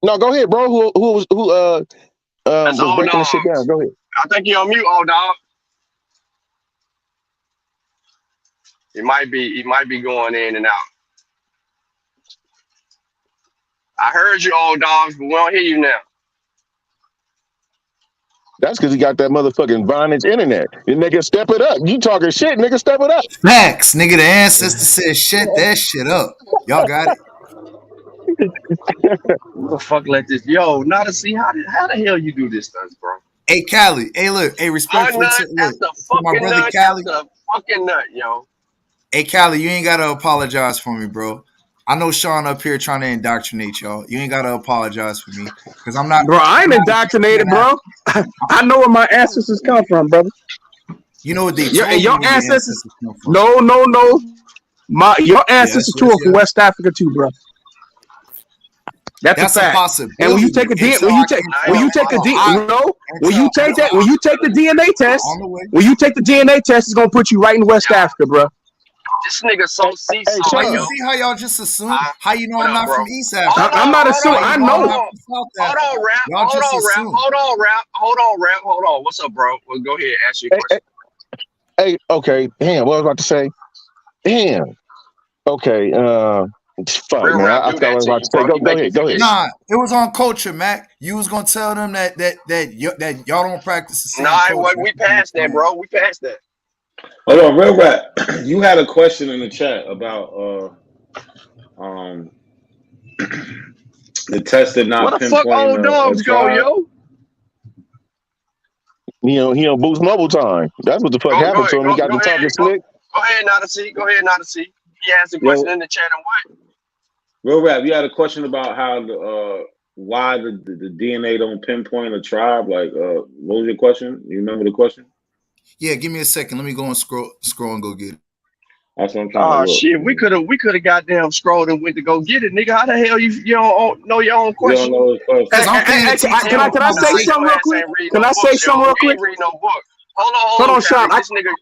No, go ahead, bro. Who was breaking the shit down? Go ahead. I think you're on mute, old dog. He might be going in and out. I heard you, old dogs, but we don't hear you now. That's because he got that motherfucking Vonage internet. You nigga, step it up. You talking shit, nigga, step it up. Facts, nigga. The ancestor said, "Shut that shit up." Y'all got it. Who the fuck let this? Yo, now to see how the hell you do this stuff, bro? Hey, Cali. Hey, look. Hey, respectfully to my brother Cali. Fucking nut, yo. Hey, Cali, you ain't gotta apologize for me, bro. I know Sean up here trying to indoctrinate y'all. You ain't gotta apologize for me because I'm not. Bro, I ain't indoctrinated, bro. I know where my ancestors come from, brother. You know what they told your ancestors come from. No. Your ancestors too are from West Africa too, bro. That's a fact. possibility. And when you take a DNA, when you take the DNA test, when you take the DNA test, it's gonna put you right in West Africa, bro. This nigga so seesaw. You see how y'all just assume? How you know I'm not from East Africa? I'm not assuming. I know. Hold on, rap. Hold on. What's up, bro? Well, go ahead. Ask your question. Hey, okay. Damn, what was I about to say? Damn. Okay. Fuck, man. I forgot what I was about to say. Go ahead. Nah, it was on culture, Mac. You was gonna tell them that y'all don't practice the same culture. We passed that, bro. We passed that. Hold on, real rap. You had a question in the chat about the test did not Where the fuck old dogs go, yo? He on Boost Mobile time. That's what the fuck happened to him. He got the talking slick. Go ahead, Nada-C. He asked a question in the chat and what? Real rap, you had a question about how why the DNA don't pinpoint a tribe. Like, what was your question? You remember the question? Yeah, give me a second. Let me go and scroll and go get it. That's what I'm trying to look. Shit, we could have goddamn scrolled and went to go get it, nigga. How the hell you don't know your own question? You don't know his question. Can I say something real quick? Can I say something real quick? Ain't read no book. Hold on, Sean.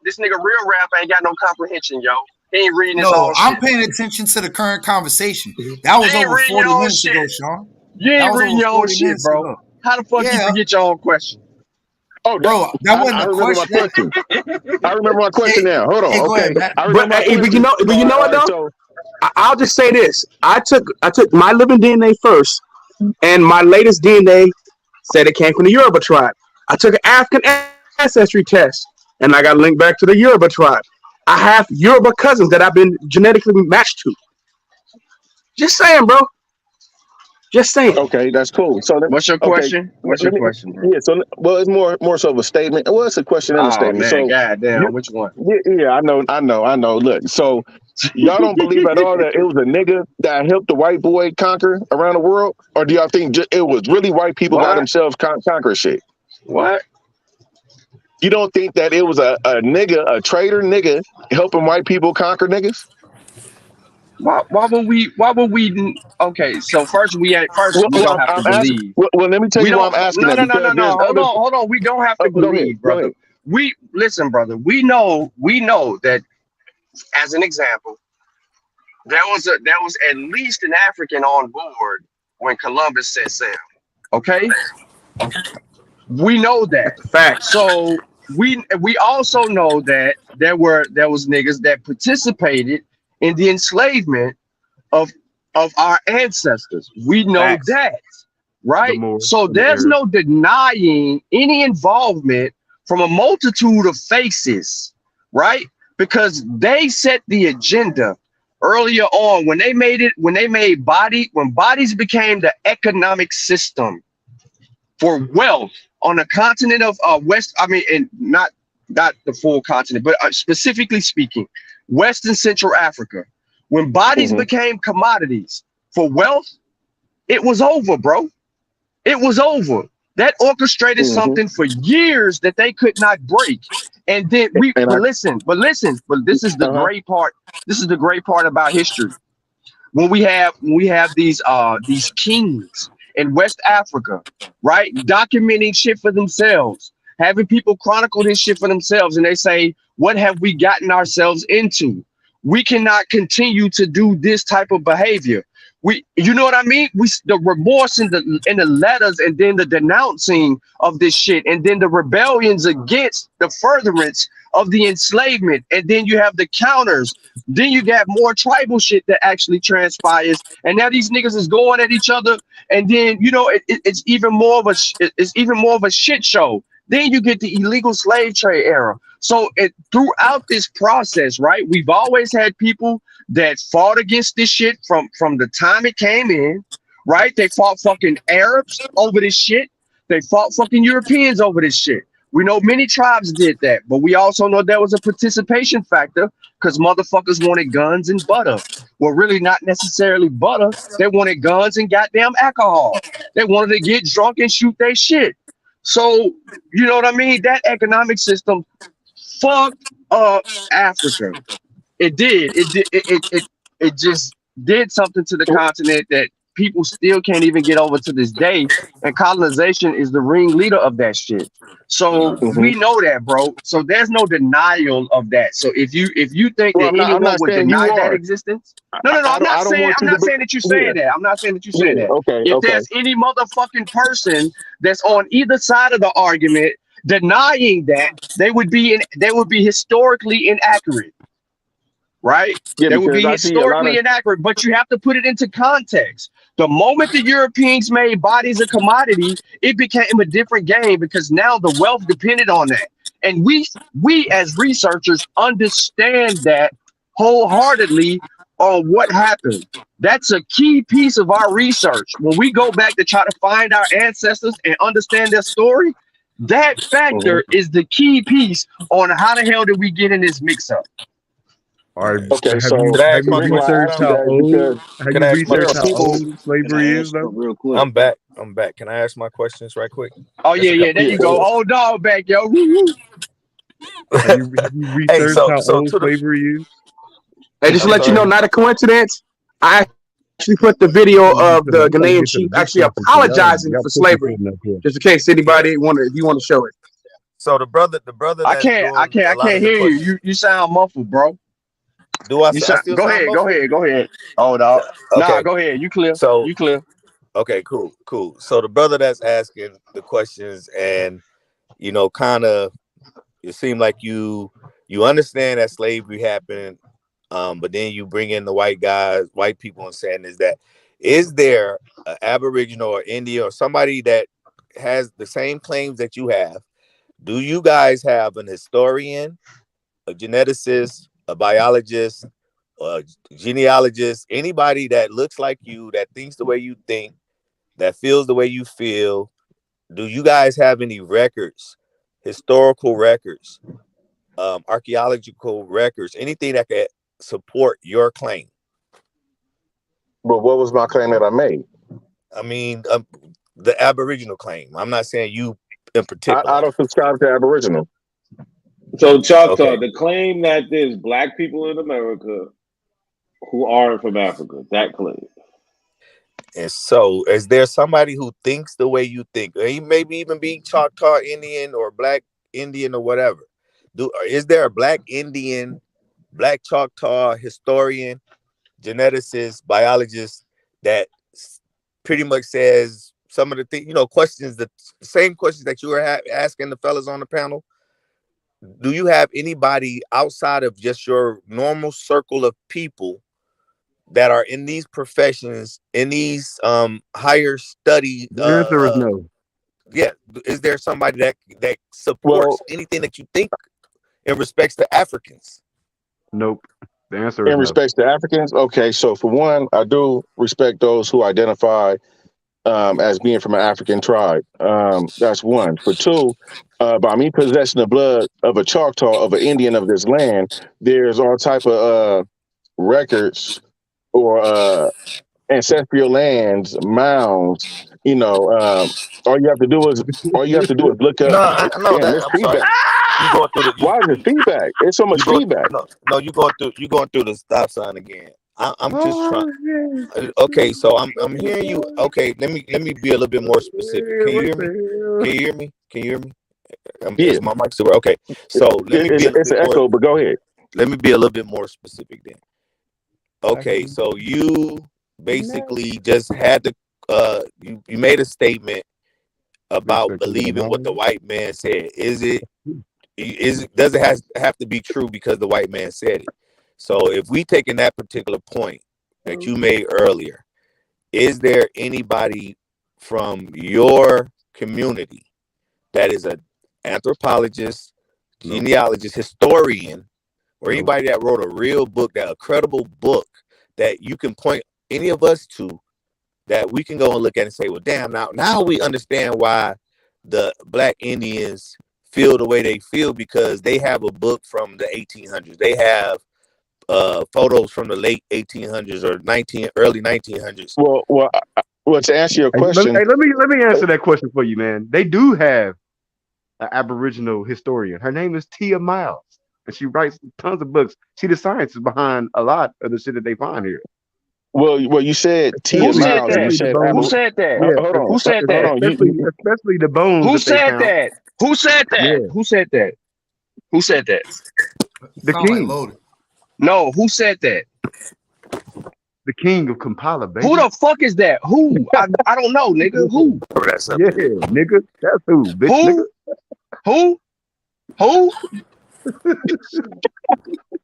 This nigga real rap ain't got no comprehension, yo. He ain't reading his own shit. I'm paying attention to the current conversation. That was over 40 minutes ago, Sean. You ain't reading your own shit, bro. How the fuck you forget your own question? Oh, bro, that wasn't a question. I remember my question now. Hold on. Okay. But you know what though? I'll just say this. I took my living DNA first, and my latest DNA said it came from the Yoruba tribe. I took an African ancestry test, and I got linked back to the Yoruba tribe. I have Yoruba cousins that I've been genetically matched to. Just saying, bro. Just saying. Okay, that's cool. So what's your question? What's your question, bro? Yeah, so it's more so of a statement. Well, it's a question and a statement. Man, so goddamn, which one? Yeah, I know. Look, so y'all don't believe at all that it was a nigga that helped the white boy conquer around the world, or do y'all think it was really white people by themselves conquer shit? What? You don't think that it was a nigga, a traitor nigga, helping white people conquer niggas? Why would we? Okay, so first we don't have to believe. Well, let me tell you why I'm asking that. No. Hold on. We don't have to believe, brother. Listen, brother. We know that. As an example, there was at least an African on board when Columbus set sail. Okay, we know that fact. So we also know that there was niggas that participated in the enslavement of our ancestors. We know that, right? So there's no denying any involvement from a multitude of faces, right? Because they set the agenda earlier on when bodies became the economic system for wealth on the continent of and not the full continent, but specifically speaking, West and Central Africa. When bodies became commodities for wealth, it was over, bro. It was over. That orchestrated something for years that they could not break. And then but listen, this is the great part. This is the great part about history. When we have these kings in West Africa, right, documenting shit for themselves, having people chronicle this shit for themselves, and they say, what have we gotten ourselves into? We cannot continue to do this type of behavior. You know what I mean? The remorse in the letters, and then the denouncing of this shit, and then the rebellions against the furtherance of the enslavement, and then you have the counters. Then you got more tribal shit that actually transpires, and now these niggas is going at each other, and then it's even more of a shit show. Then you get the illegal slave trade era. So throughout this process, right, we've always had people that fought against this shit from the time it came in, right? They fought fucking Arabs over this shit. They fought fucking Europeans over this shit. We know many tribes did that, but we also know there was a participation factor because motherfuckers wanted guns and butter. Well, really not necessarily butter. They wanted guns and goddamn alcohol. They wanted to get drunk and shoot their shit. So, you know what I mean? That economic system fucked up Africa. It did. It just did something to the continent that people still can't even get over to this day. And colonization is the ringleader of that shit. So we know that, bro. So there's no denial of that. So if you think Well, that I'm anyone not would saying you deny that are. existence, no. I'm not I don't saying want I'm you to. not saying that you're saying that. I'm not saying that you're saying that. Okay. If Okay. there's any motherfucking person that's on either side of the argument denying that, they would be historically inaccurate, right? Yeah, That would because be I see a lot historically of. inaccurate, but you have to put it into context. The moment the Europeans made bodies a commodity, it became a different game because now the wealth depended on that. And we as researchers understand that wholeheartedly on what happened. That's a key piece of our research. When we go back to try to find our ancestors and understand their story, that factor is the key piece on how the hell did we get in this mix up. All right. Okay, Have so you Could I have ask you my reason why I question? researched asked you how that is old because Can I ask my there are question? people. Can I slavery ask is though? real quick? I'm back. I'm back. Can I ask my questions right quick? Oh Just yeah, a yeah, couple there Yeah, you questions. go. yeah. Old dog back, yo. Woo, woo. Have you Hey, researched so how so old to the slavery is? Hey, just to I'm let you sorry. know, not a coincidence. I actually put the video of the We gotta Ghanaian get to the chief good actually questions. So apologizing y'all for pushing slavery. something up here. Just in case Yeah. anybody if you want to show it. So the brother I that's can't, I doing can't, a I lot can't of the hear you. questions. You sound muffled, bro. Do I? You I sound. still Go sound ahead, go muffled? ahead, go ahead. Oh dog. Nah, Okay. go ahead. You clear. So You clear. okay, cool. So the brother that's asking the questions, and kind of, it seemed like you understand that slavery happened, but then you bring in the white people, and saying is there an Aboriginal or Indian or somebody that has the same claims that you have? Do you guys have an historian, a geneticist, a biologist, a genealogist, anybody that looks like you, that thinks the way you think, that feels the way you feel? Do you guys have any records, historical records, archaeological records, anything that could support your claim? But what was my claim that I made? I mean, the Aboriginal claim. I'm not saying you in particular. I don't subscribe to Aboriginal. So Choctaw, Okay. the claim that there's black people in America who aren't from Africa, that claim. And so, is there somebody who thinks the way you think? Or he maybe even be Choctaw Indian or Black Indian or whatever. Is there a Black Indian, Black Choctaw historian, geneticist, biologist that pretty much says some of the things, questions, the same questions that you were asking the fellas on the panel? Do you have anybody outside of just your normal circle of people that are in these professions, in these higher study? The answer is no. Yeah, is there somebody that supports Well, anything that you think in respects to Africans? Nope. The answer is in no. respect to Africans, okay. So for one, I do respect those who identify as being from an African tribe. That's one. For two, by me possessing the blood of a Choctaw, of an Indian of this land, there's all type of records or ancestral lands, mounds. All you have to do is look up. No, Damn, that this I'm sorry. feedback. You going through the Why is it feedback? It's so much feedback. no, you going through the stop sign again. I'm just trying. Okay, so I'm hearing you. Okay, let me be a little bit more specific. Can you hear me? Can you hear me? Can you hear me? Yeah, Is my mic still? Okay, so let me be a little it's bit an more. echo, but go ahead. Let me be a little bit more specific then. Okay, so you basically just had to you made a statement about believing what the white man said. Does it have to be true because the white man said it? So if we take in that particular point that you made earlier, is there anybody from your community that is an anthropologist, genealogist, historian, or anybody that wrote a real book, a credible book that you can point any of us to, that we can go and look at and say, well, damn, now we understand why the Black Indians feel the way they feel, because they have a book from the 1800s. They have photos from the late 1800s or early 1900s. Well, to answer your question, Let me answer that question for you, man. They do have an Aboriginal historian. Her name is Tia Miles. and she writes tons of books. See, the science is behind a lot of the shit that they find here. Well, you said T Who is said loud, and you that? said Who Apple. said that? Yeah, Hold on, Who said hold that? on. especially the bones Who that they said found. that? Who said that? Yeah, Who said that? Who said that? the Sound like king, loaded. No, who said that? the king of Kampala, Who baby. the fuck is that? Who? I don't know, nigga. Who? Yeah, nigga, that's who, bitch, nigga. Who? Who?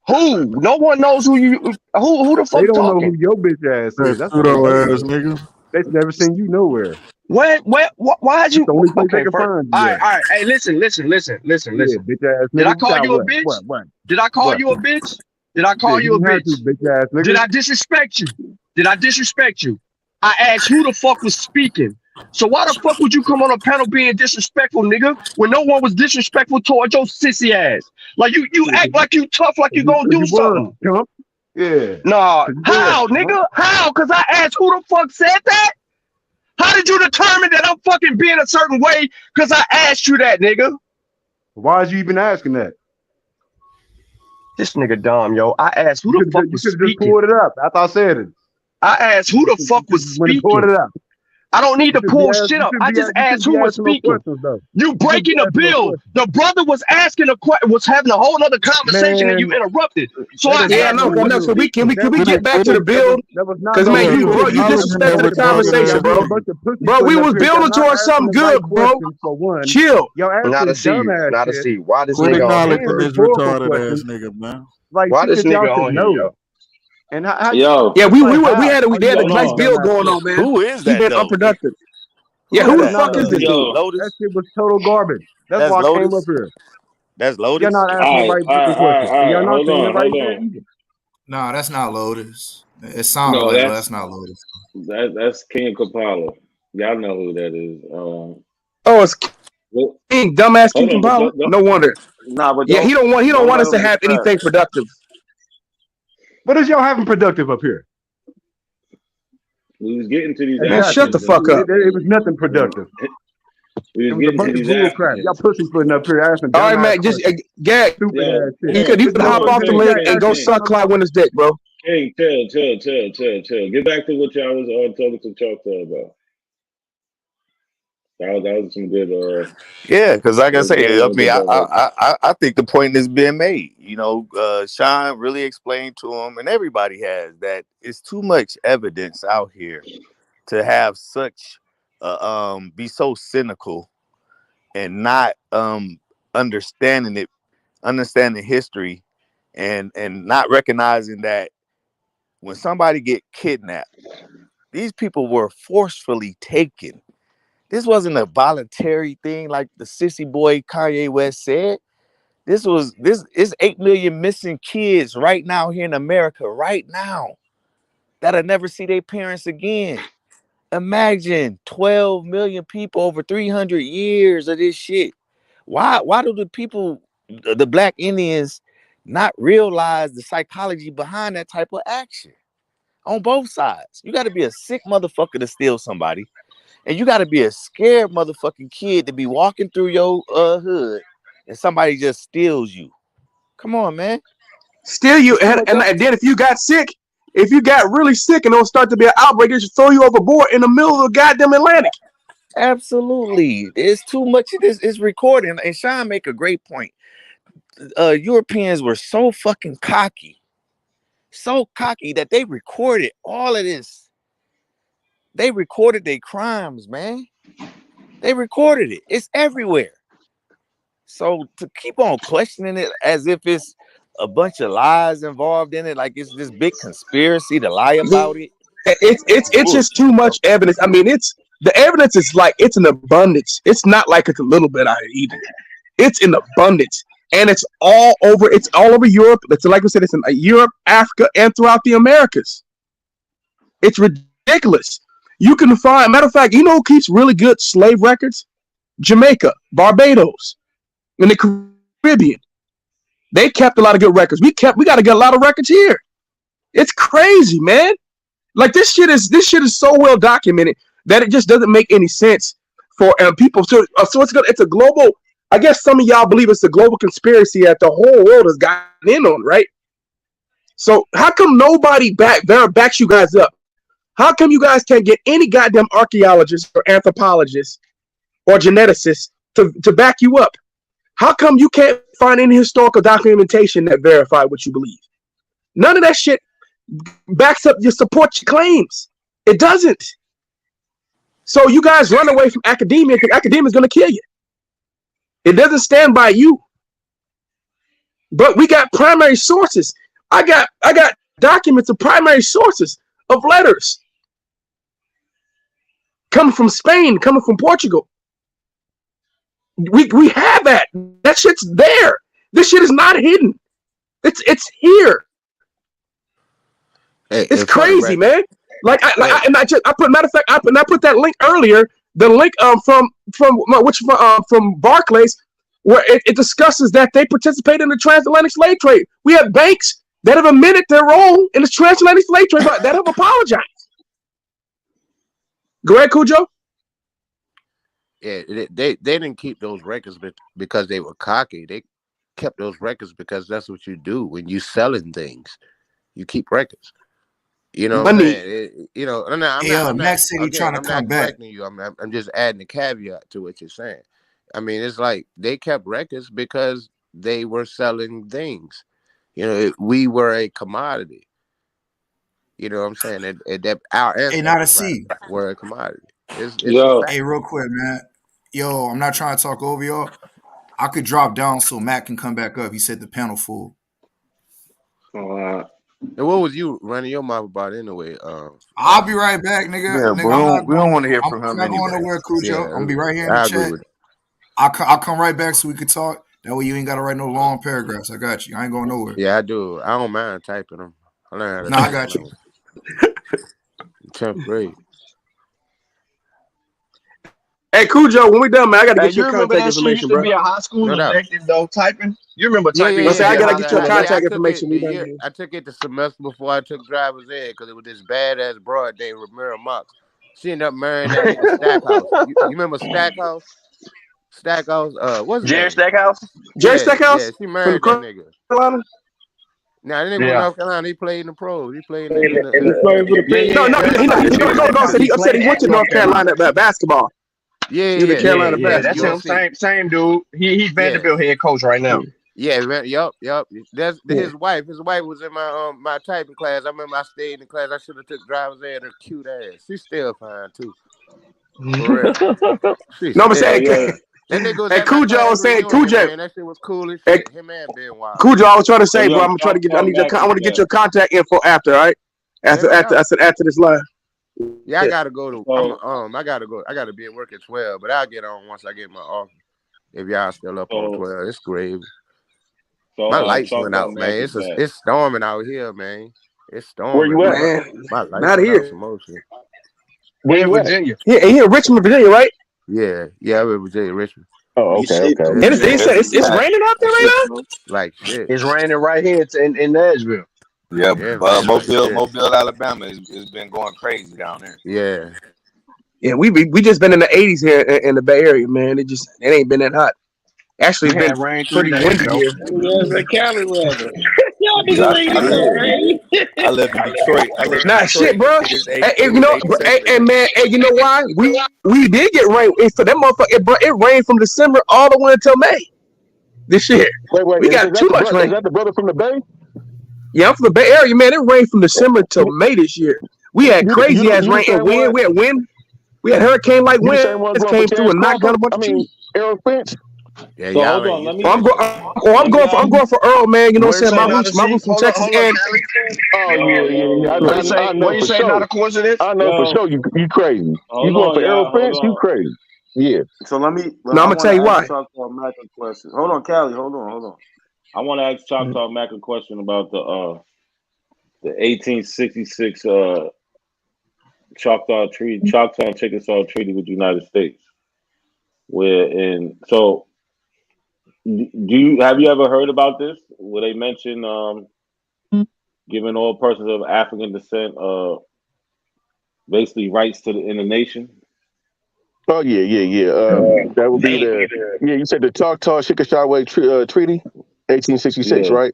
Who? No one knows who you. Who the They fuck don't know who talking? your bitch ass That is. That's what they pseudo don't ass know. nigga. They've never seen you nowhere. Why'd It's you? the only place they Okay, can first, find all you right, at. all right. Hey, listen. Yeah, bitch ass Did I nigga. call Got you a what? bitch? What? Did I call What? you a bitch? Did I Yeah, call you you a didn't have to, bitch? bitch ass nigga. Did I disrespect you? Did I disrespect you? I asked who the fuck was speaking. So why the fuck would you come on a panel being disrespectful, nigga, when no one was disrespectful toward your sissy ass? Like you Yeah, act like you tough, like you gonna cause do you was, something. chump. Yeah. Nah, Cause you was, how, chump. nigga? How? Cause I asked who the fuck said that? How did you determine that I'm fucking being a certain way? Cause I asked you that, nigga. Why is you even asking that? This nigga dumb, yo. I asked who the fuck You was should have just speaking. pulled it up after I said it. I asked who the fuck was When it pulled speaking. it up. I don't need You to should be pull asked, shit up. I just you asked shouldn't be who was asking no speaking. questions though. You You shouldn't be breaking the asking no bill. questions. The brother was asking was having a whole other conversation and you Man, interrupted. So that I is Yeah, not asked no who I know. was So bill. can we speaking. That get back to the build? that was not Cause no man, Yeah, you bill. the acknowledgement disrespected never the came to conversation, that Y'all bro. just a bill. bunch of Bro, pussyfooting we up was here. Y'all building not towards asking something the right good, bro. questions for one. Chill. Y'all Now to asking see, dumbass now to shit see why this Quit nigga on here, acknowledging and bro. this rhetorical retarded ass questions nigga, man. like Why shit this that y'all nigga should on here, know. yo? And how Yo, Yeah, it's like we how had you a hold asking nice that on. build dumbass going shit? on, man. Who is He that been though? unproductive. Yeah, That who is the not fuck no is this bill. dude? Lotus? That shit was total garbage. That's That's why I came up Lotus? here. That's Y'all Lotus? not asking the right fucking questions, and y'all not Hold saying the on, right hold shit on. either. Nah, that's not Lotus. It sounded No, like, but that's not Lotus. that's King Kapala. Y'all know who that is. Oh, it's Well, King, dumbass King hold on, from but Power. No wonder. but Yeah, he don't don't want let us to him have distract. anything productive. What is y'all having productive up here? We was getting to these Man, shut Exactly. the actions, fuck up. It was nothing productive. we It was was a getting to bunch of these bull crap. Y'all applicants. pussyfooting up here asking All right, dumbass man. Just questions, Gag, stupid Yo, ass shit. you yo, could hold hop on, off the Motherfuckers link got and go actions. suck Clyde Winter's dick, bro. King, chill. Get back to what y'all was talking to Choctaw about. That was some good. Yeah, because like I Good say, I mean, dialogue. I think the point is being made. You know, Sean really explained to him, and everybody has, that it's too much evidence out here to have such be so cynical and not understanding history, and not recognizing that when somebody get kidnapped, these people were forcefully taken. This wasn't a voluntary thing like the sissy boy Kanye West said. This is 8 million missing kids right now here in America right now that'll never see their parents again. Imagine 12 million people over 300 years of this shit. Why do the people, the Black Indians, not realize the psychology behind that type of action on both sides? You got to be a sick motherfucker to steal somebody. And you got to be a scared motherfucking kid to be walking through your hood and somebody just steals you. Come on, man. Steal you, It's too much and then if you got sick, if you got really sick and it'll start to be an outbreak, they should throw you overboard in the middle of the goddamn Atlantic. Absolutely. There's too much of this. It's recording. And Sean make a great point. Europeans were so fucking cocky that they recorded all of this. They recorded their crimes, man. They recorded it. It's everywhere. So to keep on questioning it as if it's a bunch of lies involved in it, like it's this big conspiracy to lie about it. It's just too much evidence. I mean, the evidence is like it's an abundance. It's not like it's a little bit out here either. It's in abundance, and it's all over. It's all over Europe. It's like we said. It's in Europe, Africa, and throughout the Americas. It's ridiculous. You can find. Matter of fact, you know who keeps really good slave records? Jamaica, Barbados, and the Caribbean. They kept a lot of good records. We got to get a lot of records here. It's crazy, man. Like this shit is so well documented that it just doesn't make any sense for people. So it's a global I guess some of y'all believe it's a global conspiracy that the whole world has gotten in on, right? So how come nobody backs you guys up? How come you guys can't get any goddamn archaeologist or anthropologist or geneticist to back you up? How come you can't find any historical documentation that verify what you believe? None of that shit backs up your support your claims. It doesn't. So you guys run away from academia because academia is going to kill you. It doesn't stand by you. But we got primary sources. I got documents of primary sources of letters coming from Spain, coming from Portugal. We have that. That shit's there. This shit is not hidden. It's here. Hey, it's crazy, man. I put that link earlier. The link from Barclays, where it discusses that they participate in the transatlantic slave trade. We have banks that have admitted their role in the transatlantic slave trade, but that have apologized. Go ahead, Cujo. Yeah, they didn't keep those records because they were cocky. They kept those records because that's what you do when you selling things. You keep records. You know what I'm saying? I'm not correcting you. I'm just adding a caveat to what you're saying. I mean, it's like they kept records because they were selling things. We were a commodity. You know what I'm saying? That our ancestors were a commodity. It's a fact. Hey, real quick, man. Yo, I'm not trying to talk over y'all. I could drop down so Matt can come back up. He said the panel full. And what was you running your mouth about anyway? I'll be right back, nigga. Yeah, we don't want to hear from him anyway. I'm not going nowhere, Cujo. Yeah, I'm gonna be right here in the chat. I'll come right back so we can talk. That way you ain't got to write no long paragraphs. I got you. I ain't going nowhere. Yeah, I do. I don't mind typing them. I learned how to I got you. 10th grade. Hey, Cujo, when we done, man, I got to get you your remember contact that shit information, used to bro. be a high school elective, though, typing? You remember Yeah, typing? I got to get your contact information. I took it the semester before I took driver's ed because it was this badass broad named Ramira Mox. She ended up marrying that nigga Stackhouse. You remember Stackhouse? Stackhouse? What's his Jerry name? Stackhouse? Jerry Stackhouse? Yeah, she married that nigga. Carolina? Nah, that nigga from North Carolina. He played in the pros. He played in the he said he went to North Carolina basketball. Yeah, he was Carolina basketball. That's him. Same dude. He's Vanderbilt head coach right now. Yeah, yup. That's his wife. His wife was in my typing class. I remember I stayed in the class. I should have took driver's ed. Her cute ass. She's still fine too. For real. No, I'm saying, that nigga was hey, Cujo was saying, Cujo, man, that shit was cool as shit. Him and Ben Wild. Cujo, I was trying to say, bro, I'm trying to get. I want to get your contact info after, all right? After this live. Yeah, I gotta go to. I gotta go. I gotta be at work at 12, but I'll get on once I get my office. If y'all still up on 12, it's great. My lights went out, man. It's storming out here, man. It's storming. Where you at, man? My lights Not here. some more shit. Where you at? Virginia. Yeah, here in Richmond, Virginia, right? Yeah, I'm in Virginia, Richmond. Oh, okay. And it's raining out there right now? Like shit. It's raining right here in Nashville. Yeah, Mobile, Alabama has been going crazy down there. Yeah. Yeah, we just been in the 80s here in the Bay Area, man. It ain't been that hot. Actually, it's been pretty windy here. Yeah, the Cali weather. Y'all niggas ain't in the rain. I live in Detroit. Nah, shit, bro. Hey, man. Hey, you know why? We did get rain. For that motherfucker, it rained from December all the way until May. This year. Wait. We got too much rain. Is that the brother from the Bay? Yeah, I'm from the Bay Area, man. It rained from December till May this year. We had crazy ass rain and wind. We had wind. We had hurricane-like winds came through and knocked down a bunch of trees. Errol Finch. Yeah, so hold on. I'm going for Earl, man. You know what I'm saying? My roots from Texas. And I know what you say? Not a coincidence. I know for sure. You crazy. You going for Errol Finch? You crazy? Yeah. So let me. I'm gonna tell you why. Choctaw Mac a question. Hold on, Callie. Hold on. I want to ask Choctaw Mac a question about the 1866 Choctaw and Chickasaw Treaty with the United States. Have you ever heard about this? Where they mention giving all persons of African descent basically rights in the nation? Oh yeah. That would be the You said the Chickasaw Treaty, 1866, Yeah, right?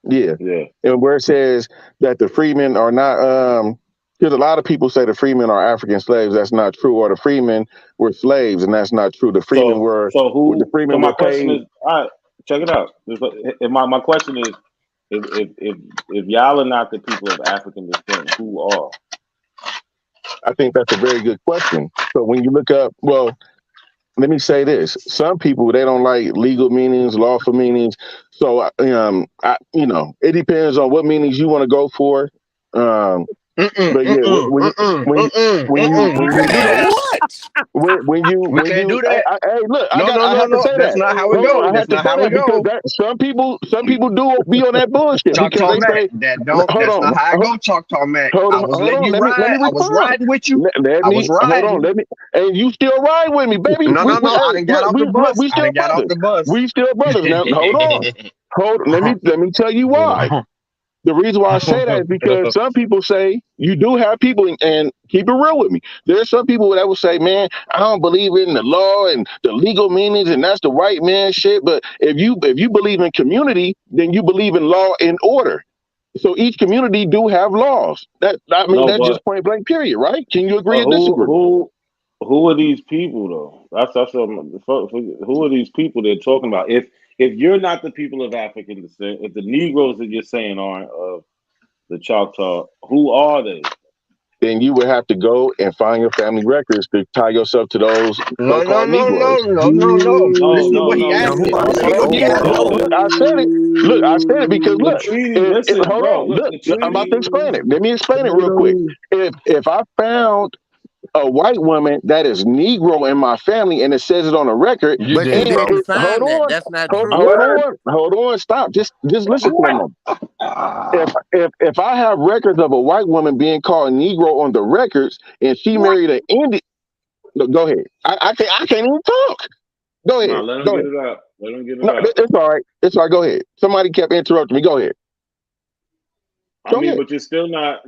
Yeah, yeah. and where it says that the freemen are not. Because a lot of people say the freemen are African slaves. That's not true. Or the freemen were slaves, and that's not true. The freemen were So my question paid. is, all right, check it out. My question is, if y'all are not the people of African descent, who are? I think that's a very good question. So when you look up, well, let me say this: some people they don't like legal meanings, lawful meanings. So it depends on what meanings you want to go for. But yeah, when you We can't do hey, that. look, No. I have to say That's that. not how it Hold on, goes. I have That's to not say how we that because go. some people do be on that bullshit because Choctaw they Mac, say, that's not how I go, Choctaw Mac. I was hold letting on, you let me ride. I was respond. riding with you. Let I was me hold on, riding. and you still ride with me, baby. No. I didn't get off the bus. We I still didn't get off brothers. the bus. We still brothers. Now hold on. Let me tell you why. The reason why I say that is because some people say you do have people, and keep it real with me. There's some people that will say, "Man, I don't believe in the law and the legal meanings, and that's the white man shit." But if you believe in community, then you believe in law and order. So each community do have laws. That's No, just but point blank. Period. Right? Can you agree or disagree? who are these people though? That's who are these people they're talking about? If you're not the people of African descent, if the Negroes that you're saying aren't of the Choctaw, who are they? Then you would have to go and find your family records to tie yourself to those No. so-called Negroes. Listen to what he No. asking. Listen to Hold what he asking. on. Look, I said it. Look, I said it because The look. treaty. Listen, Hold bro. on. Look, Look, the treaty. I'm about to explain it. Let me explain it real quick. If I found a white woman that is Negro in my family and it says it on a record, You didn't find that. That's not true. hold on, stop. Just listen for a moment. If I have records of a white woman being called Negro on the records and she married an Indian, no, go ahead. I can't even talk. Go ahead. No, let him Go get ahead. it out. Let him get it No, out. it's all right. It's all right. Go ahead. Somebody kept interrupting me. Go ahead. I mean, but you're still not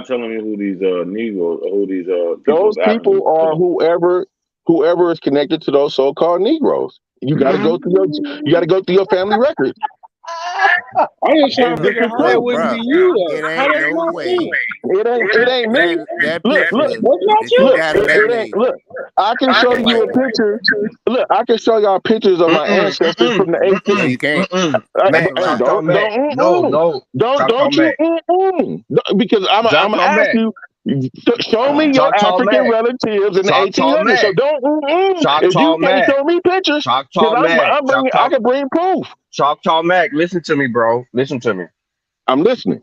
telling me who these Negroes, who these people Those of African people are descent. whoever is connected to those so-called Negroes. You got to go through your family records. I'm just trying to This figure is out how that true. wouldn't be Bruh, you it though. How ain't that's no not way. you? It ain't me. That Look, picture That's not that you you. got of that lady, I can that's show a you white a woman. picture. Look, I can show y'all pictures of my ancestors from the 18th. No, you can't. Mac, That's a lie. Choctaw Mac. Choctaw Don't you Mac. because I'm Choctaw gonna ask Mac. you. Show me your Choctaw African Mac. relatives in the Choctaw 1800s. So Mac. don't if you Choctaw can't Mac. show me pictures, Choctaw because Mac. I can bring proof. Choctaw Mac. Listen to me, bro. Listen to me. I'm listening.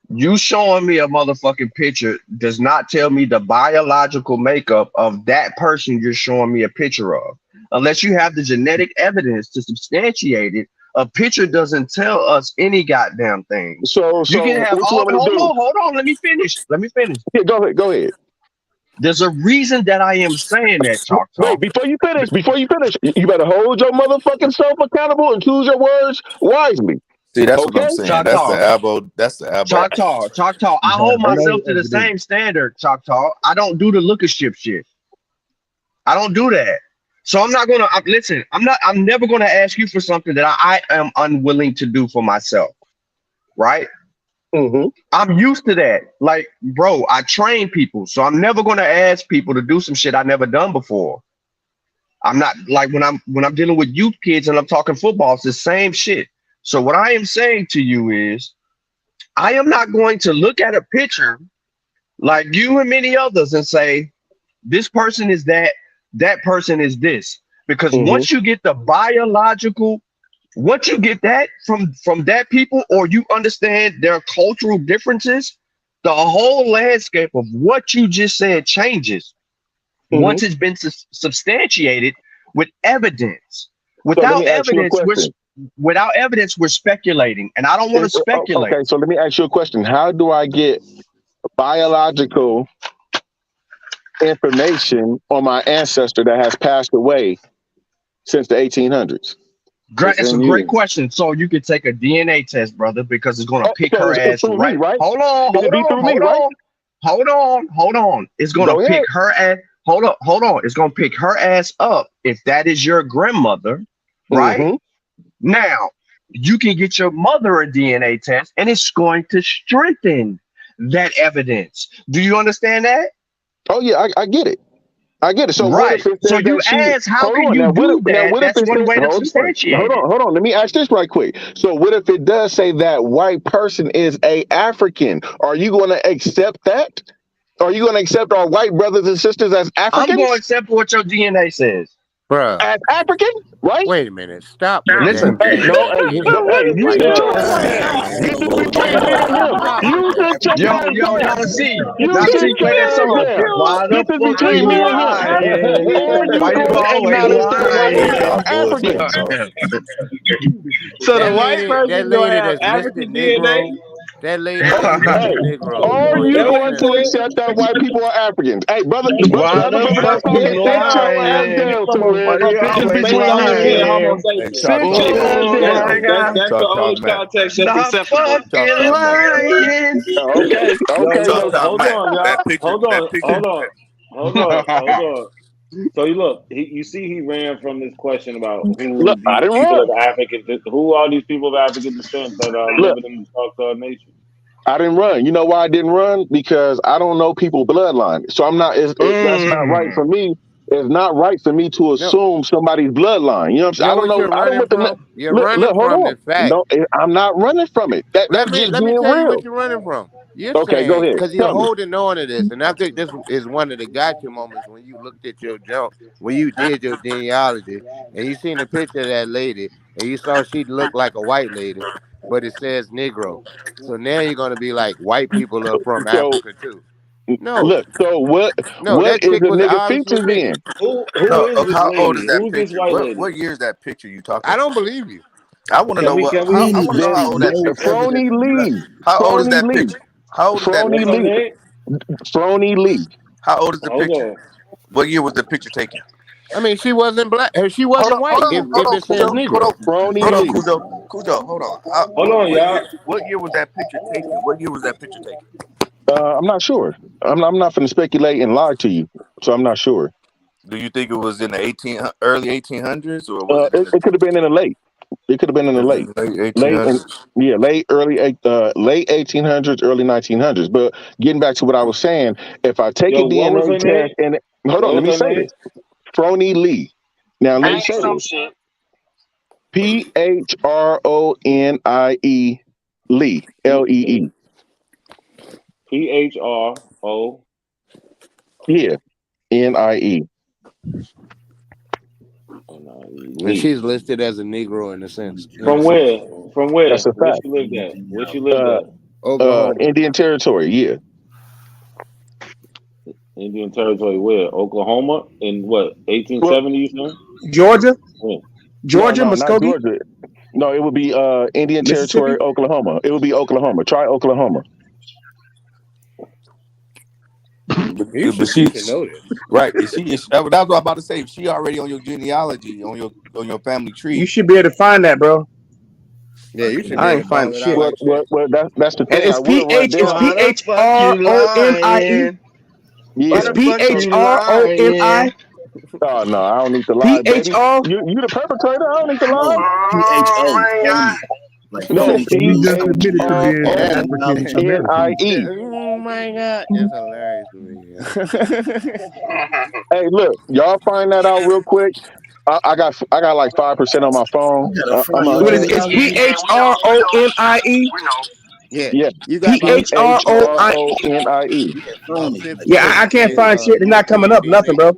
You showing me a motherfucking picture does not tell me the biological makeup of that person you're showing me a picture of. Unless you have the genetic evidence to substantiate it, a picture doesn't tell us any goddamn thing. So You can have what you all. want me to do? Hold on. Let me finish. Yeah, go ahead. There's a reason that I am saying that, Choctaw. Wait, before you finish, you better hold your motherfucking self accountable and choose your words wisely. See, that's what Okay? I'm saying. Choctaw. That's the elbow. Choctaw. I hold myself to the same standard, Choctaw. I don't do the lookership shit. I don't do that. So I'm not gonna listen. I'm never gonna ask you for something that I am unwilling to do for myself. Right? Mm-hmm. I'm used to that. Like, bro, I train people, so I'm never gonna ask people to do some shit I never done before. I'm not like when I'm dealing with youth kids and I'm talking football, it's the same shit. So what I am saying to you is I am not going to look at a picture like you and many others and say, this person is that person is this. Because once you get the biological, once you get that from that people, or you understand their cultural differences, the whole landscape of what you just said changes once it's been substantiated with evidence. So let me ask you a Without evidence, we're speculating, and I don't want to speculate. Okay, so let me ask you a question. How do I get biological information on my ancestor that has passed away since the 1800s? That's a great question. So you could take a DNA test, brother, because it's going to pick her ass through right. Me, right? Hold on. It's going to pick her ass. hold on. It's gonna pick her ass up if that is your grandmother, right? Mm-hmm. Now you can get your mother a DNA test, and it's going to strengthen that evidence. Do you understand that? Oh yeah, I get it. I get it. So what Right. if it So says you that she? ask, how Hold can on. you do that? What if That's it one says? way to substantiate it. Hold on. Let me ask this right quick. So what if it does say that white person is a African? Are you going to accept that? Are you going to accept our white brothers and sisters as I'm going to Africans? accept what your DNA says. Bruh. As African, right? Wait a minute. Stop with Listen. that. Hey, no, hey, you White can check person that. is You African. can between me and him. Stop with You can that, check bro. that down. Now You can see, play check that that song. down. Why This the is fuck between you me and him. lying? Are you Why you going to always acknowledge that white lying? people are Africans? So the white That person gonna lady have that's listed African DNA. Negro, that lady that's listed Hey, Negro, are boy, you That your what going you to senses. said? accept that white people are Africans? Hey, Why other the brother fuck that's on you here, sit your ass lying? down somewhere. Or you This is always between me and lying, being him. homosexual. Hey, Sit your ass That's down. that's the only context that's Stop acceptable. fucking lying. Okay, Yo, okay. look, hold on, y'all. Hold on. So you look, you see, he ran from this question about who Look, I these didn't people run. of African, who are these people of African descent that are Look, living in the Choctaw Nation. I didn't run. You know why I didn't run? Because I don't know people bloodline. So I'm not. That's not right for me. It's not right for me to No, assume somebody's bloodline. You know what I'm saying? I know don't what know. you're I don't running want to. from? You're Look. running Hold from on. the fact. No, I'm not running from it. Let That's me just let me being tell you what real. you're running from. You're Okay, go saying ahead. because you're Tell me. holding on to this, and I think this is one of the gotcha moments when you looked at your jump, when you did your genealogy, and you seen a picture of that lady, and you saw she looked like a white lady, but it says Negro. So now you're gonna be like, white people are from So Africa too. No, look. So what? no, What that is chick the was nigga obviously features mixed. then? Who No, is this how old is lady? that Who's this picture? white lady? What year is that picture you talking I don't about? believe you. I want to Can know we? what. Can I we? want to know how old that picture is. Frony Lee. How old is Frony that Lee. picture? How old is that Frony What's picture? her Lee. name? Frony Lee. How old is the Hold picture? on. What year was the picture taken? I mean, she wasn't black. She Hold wasn't on, hold white. on, If it says Cujo. Hold Negro. on, Frony hold on, Lee. Cujo. Hold on. Hold on, y'all. What year was that picture taken? What year was that picture taken? I'm not sure. I'm not going to speculate and lie to you, so I'm not sure. Do you think it was in the early 1800s, or was it in the It could have been in the late. It could have been in the late, late late and 1800s? yeah, late 1800s, early 1900s. But getting back to what I was saying, if I take a Yo, what was DNA her name? test and hold on, What let was me her say name? this: Frony Lee. Now let me Ain't say some this: shit. PHRONIE Lee, LEE. PHRO. Yeah, NIE. And Lee. she's listed as a Negro in a sense. In a From sense. where? From where? That's a Where fact. she lived at? Where she lived at? Oklahoma. Indian Territory. Yeah. Indian Territory. Where? Oklahoma. In what? Well, 1870? You said? Georgia, Yeah. Georgia, not Muskogee, Georgia. No, it would be Indian Territory, Mississippi. Oklahoma. It would be Oklahoma. Try Oklahoma. You But should know this. right. That's what I was about to say. She already on your genealogy, on your family You tree. should be able to find that, bro. Yeah, you should be I able ain't to finding call it out shit. like shit. Well, that's the And thing. I would have run it's down. Why the fuck you PHRONIE. lying? Why It's Yeah. the fuck So, you lying? PHRONI. oh no, I don't need to lie, baby. PHR. You the perpetrator. I don't need to lie. PHO, Oh, my phony. Like No, phony. So you just admitted to being That's African knowledge. PHRONIE. Oh my God. That's hilarious to me. Hey, look, y'all find that out real quick. I got like 5% on my phone. You got a I'm phony a What is it? It's genealogy? PHRONIE. We know. yeah. PHRONIE. PHRONIE. Yeah, About phony. Yeah, I 50% can't is find shit. It's not coming European up. Nothing, DNA. bro.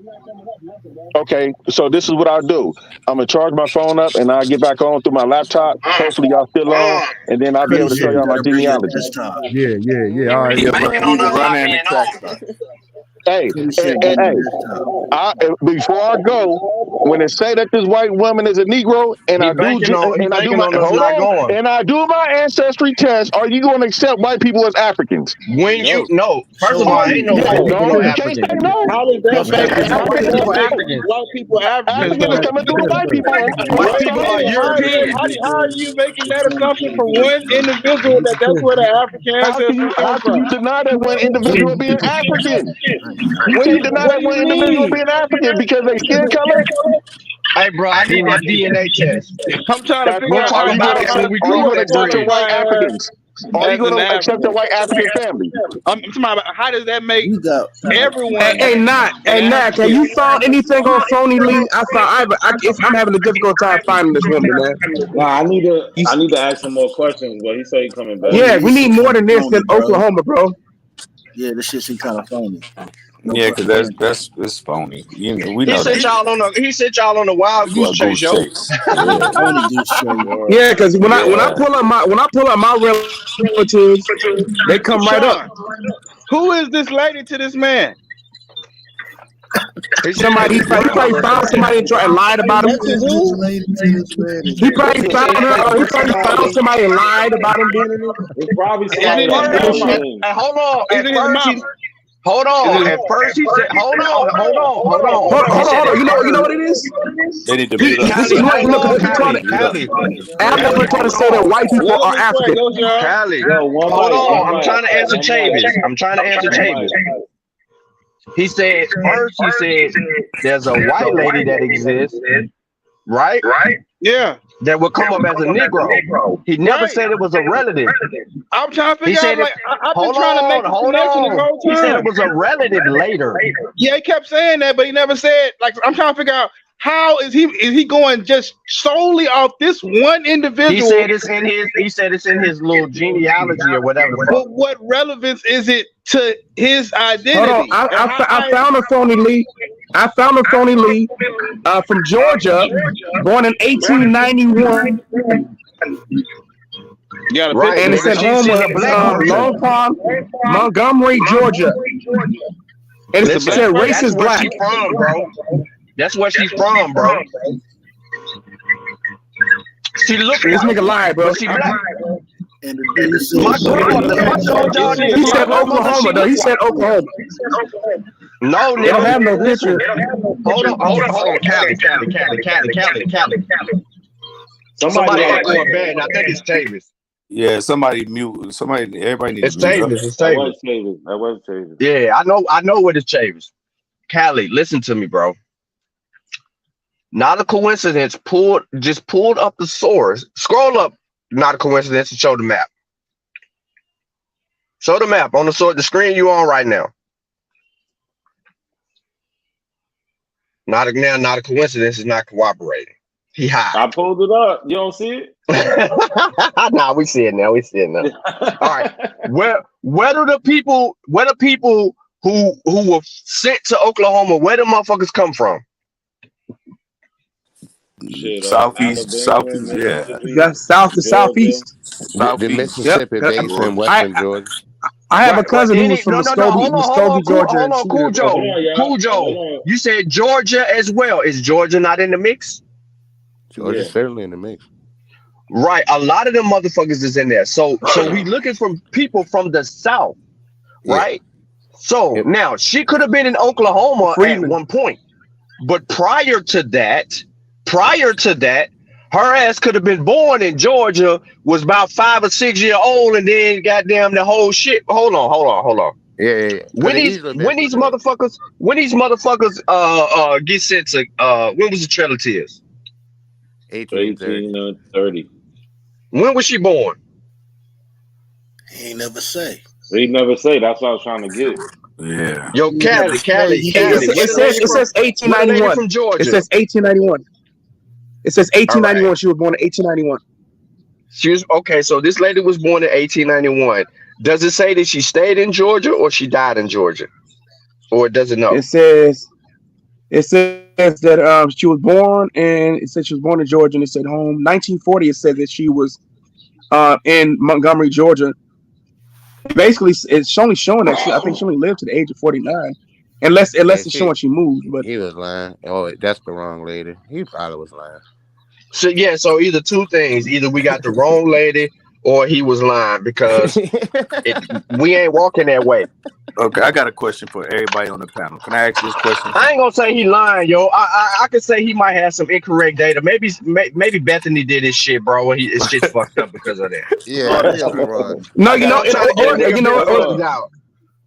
Okay, so this is what I'll do. I'm gonna charge my phone up and I'll get back on through my laptop. Hopefully y'all still on, and then I'll be able Cuddy to show said Yeah, you y'all my gotta bring your genealogy. desktop. All right. Yeah, Banking but on need a us not runner and a being track on. star. Hey, Cuddy said bring hey, your desktop. before I go, when it say that this white woman is a Negro, and He I do banking on us hold not on, going. and I do my ancestry test, are you going to accept white people as Africans? When you No. no, first of Show all, me. ain't no Yeah, white people no no, you can't say Africans. no. How does No, that fake. make? It's How no does white that people make Africans. white people Africans? African is coming through the white people. White Wait, people are wait. European. How are you making that assumption for one individual that that's where the African How ancestry can comes you from? deny that one individual being African? When you deny that one individual being African because they skin color? Hey, bro, I need that DNA test. I'm trying to That's figure We'll out fine. talk how Are you about gonna it somebody when accept? we Are you cross gonna that accept your bridge. white Africans? Are you as an gonna accept your African. white African family? I'm talking about how does that make You got everyone Hey, Nat, an have African? you found anything on Phony Lee? I'm having a difficult time finding this woman, man. Nah, You, I need to ask some more questions, but he said he coming back. phony yeah, we Lee need shit more kind of than this phony, than bro. Oklahoma, bro. Yeah, this shit seem kind of phony. No Yeah, pun because intended. that's phony. You know, we He know sent that. y'all on a wild goose Well, chase, goose yo. chase. Yeah. Phony goose chase. Yeah, because when I Yeah. pull up my relatives, they come right up. Sean, who is this lady to this man? He said Somebody his he probably grandmother. found somebody and tried and lied about him. That's Who his is this who? lady to this man? Is He that probably He found said her. He probably found somebody and lied about him being in it. It's probably at somebody that first, found Bullshit. him. hold on. Is At it his first, mama? hold Is on. it At first, he said, hold on. Hold He said on. at You know what first, it is? They need to He mute up. this Callie, you know hold on, because he taught Callie, it. Mute up. Africa trying to say that hold on. white people Let him are explain. African. Go, Sean. Callie, Yo, one hold mic, on. one I'm mic, trying to answer one mic, Chavis. one mic. He said, first, he said, there's a white lady that exists, right? Yeah. That would come up as a Negro. He never Right. said it was a relative. I'm trying to He figure out, said, like, I've been trying to make the connection this whole He said it time. was a relative later. Yeah, he kept saying that, but he never said, like, I'm trying to figure out how is he going just solely off this one individual? He said it's in his little genealogy or whatever the fuck. But what relevance is it to his identity? Hold on. I found a Phony Lee. I found a Phony Lee from Georgia, born in 1891. Right, And it said home was Long Pond, Montgomery, Georgia. And it said race is black. That's where she's from, bro. That's where she's from, bro. She look this nigga lied, bro. But she black. And the dude said, My grandmother, I told y'all this. He said Oklahoma, though. He said Oklahoma. No, they don't have no listen. picture. Hold on, Callie. Somebody echoing bad. I think it's Chavis. Yeah, somebody mute. Everybody needs to mute up. It's Chavis. That was Chavis. Yeah, I know what it's Chavis. Callie, listen to me, bro. Not a coincidence. Just pulled up the source. Scroll up. Not a coincidence. And show the map. Show the map on the screen you on right now. Not a coincidence. It's not cooperating. He high. I pulled it up. You don't see it? Nah, we see it now. All right. Where do the people who were sent to Oklahoma, where the motherfuckers come from? Shit, Southeast, yeah. That's south to southeast. The Mississippi Basin, Western Georgia. I have a cousin who was from Muskogee, Georgia. Cool Joe. You said Georgia as well. Is Georgia not in the mix? Georgia's certainly in the mix. Right. A lot of them motherfuckers is in there. So we looking for people from the South, right? So now she could have been in Oklahoma at one point. But prior to that, her ass could have been born in Georgia, was about 5 or 6 years old, and then goddamn the whole shit. Hold on. Yeah. When these motherfuckers get sent to when was the Trail of Tears? 1830. When was she born? He ain't never say. He never say. That's what I was trying to get. Yeah. Yo, Callie. It says 1891. From Georgia. It says 1891. It says 1891. Right. She was born in 1891. She was okay. So this lady was born in 1891. Does it say that she stayed in Georgia or she died in Georgia, or does it know? It says that she was born and it said she was born in Georgia, and it said home 1940. It said that she was in Montgomery, Georgia. Basically, it's only showing that I think she only lived to the age of 49, unless it's showing she moved. But he was lying. Oh, that's the wrong lady. He probably was lying. So yeah, so either two things: either we got the wrong lady, or he was lying, because we ain't walking that way. Okay, I got a question for everybody on the panel. Can I ask this question? I ain't gonna say he lying, yo. I could say he might have some incorrect data. Maybe Bethany did his shit, bro. And his shit's fucked up because of that. Yeah, no,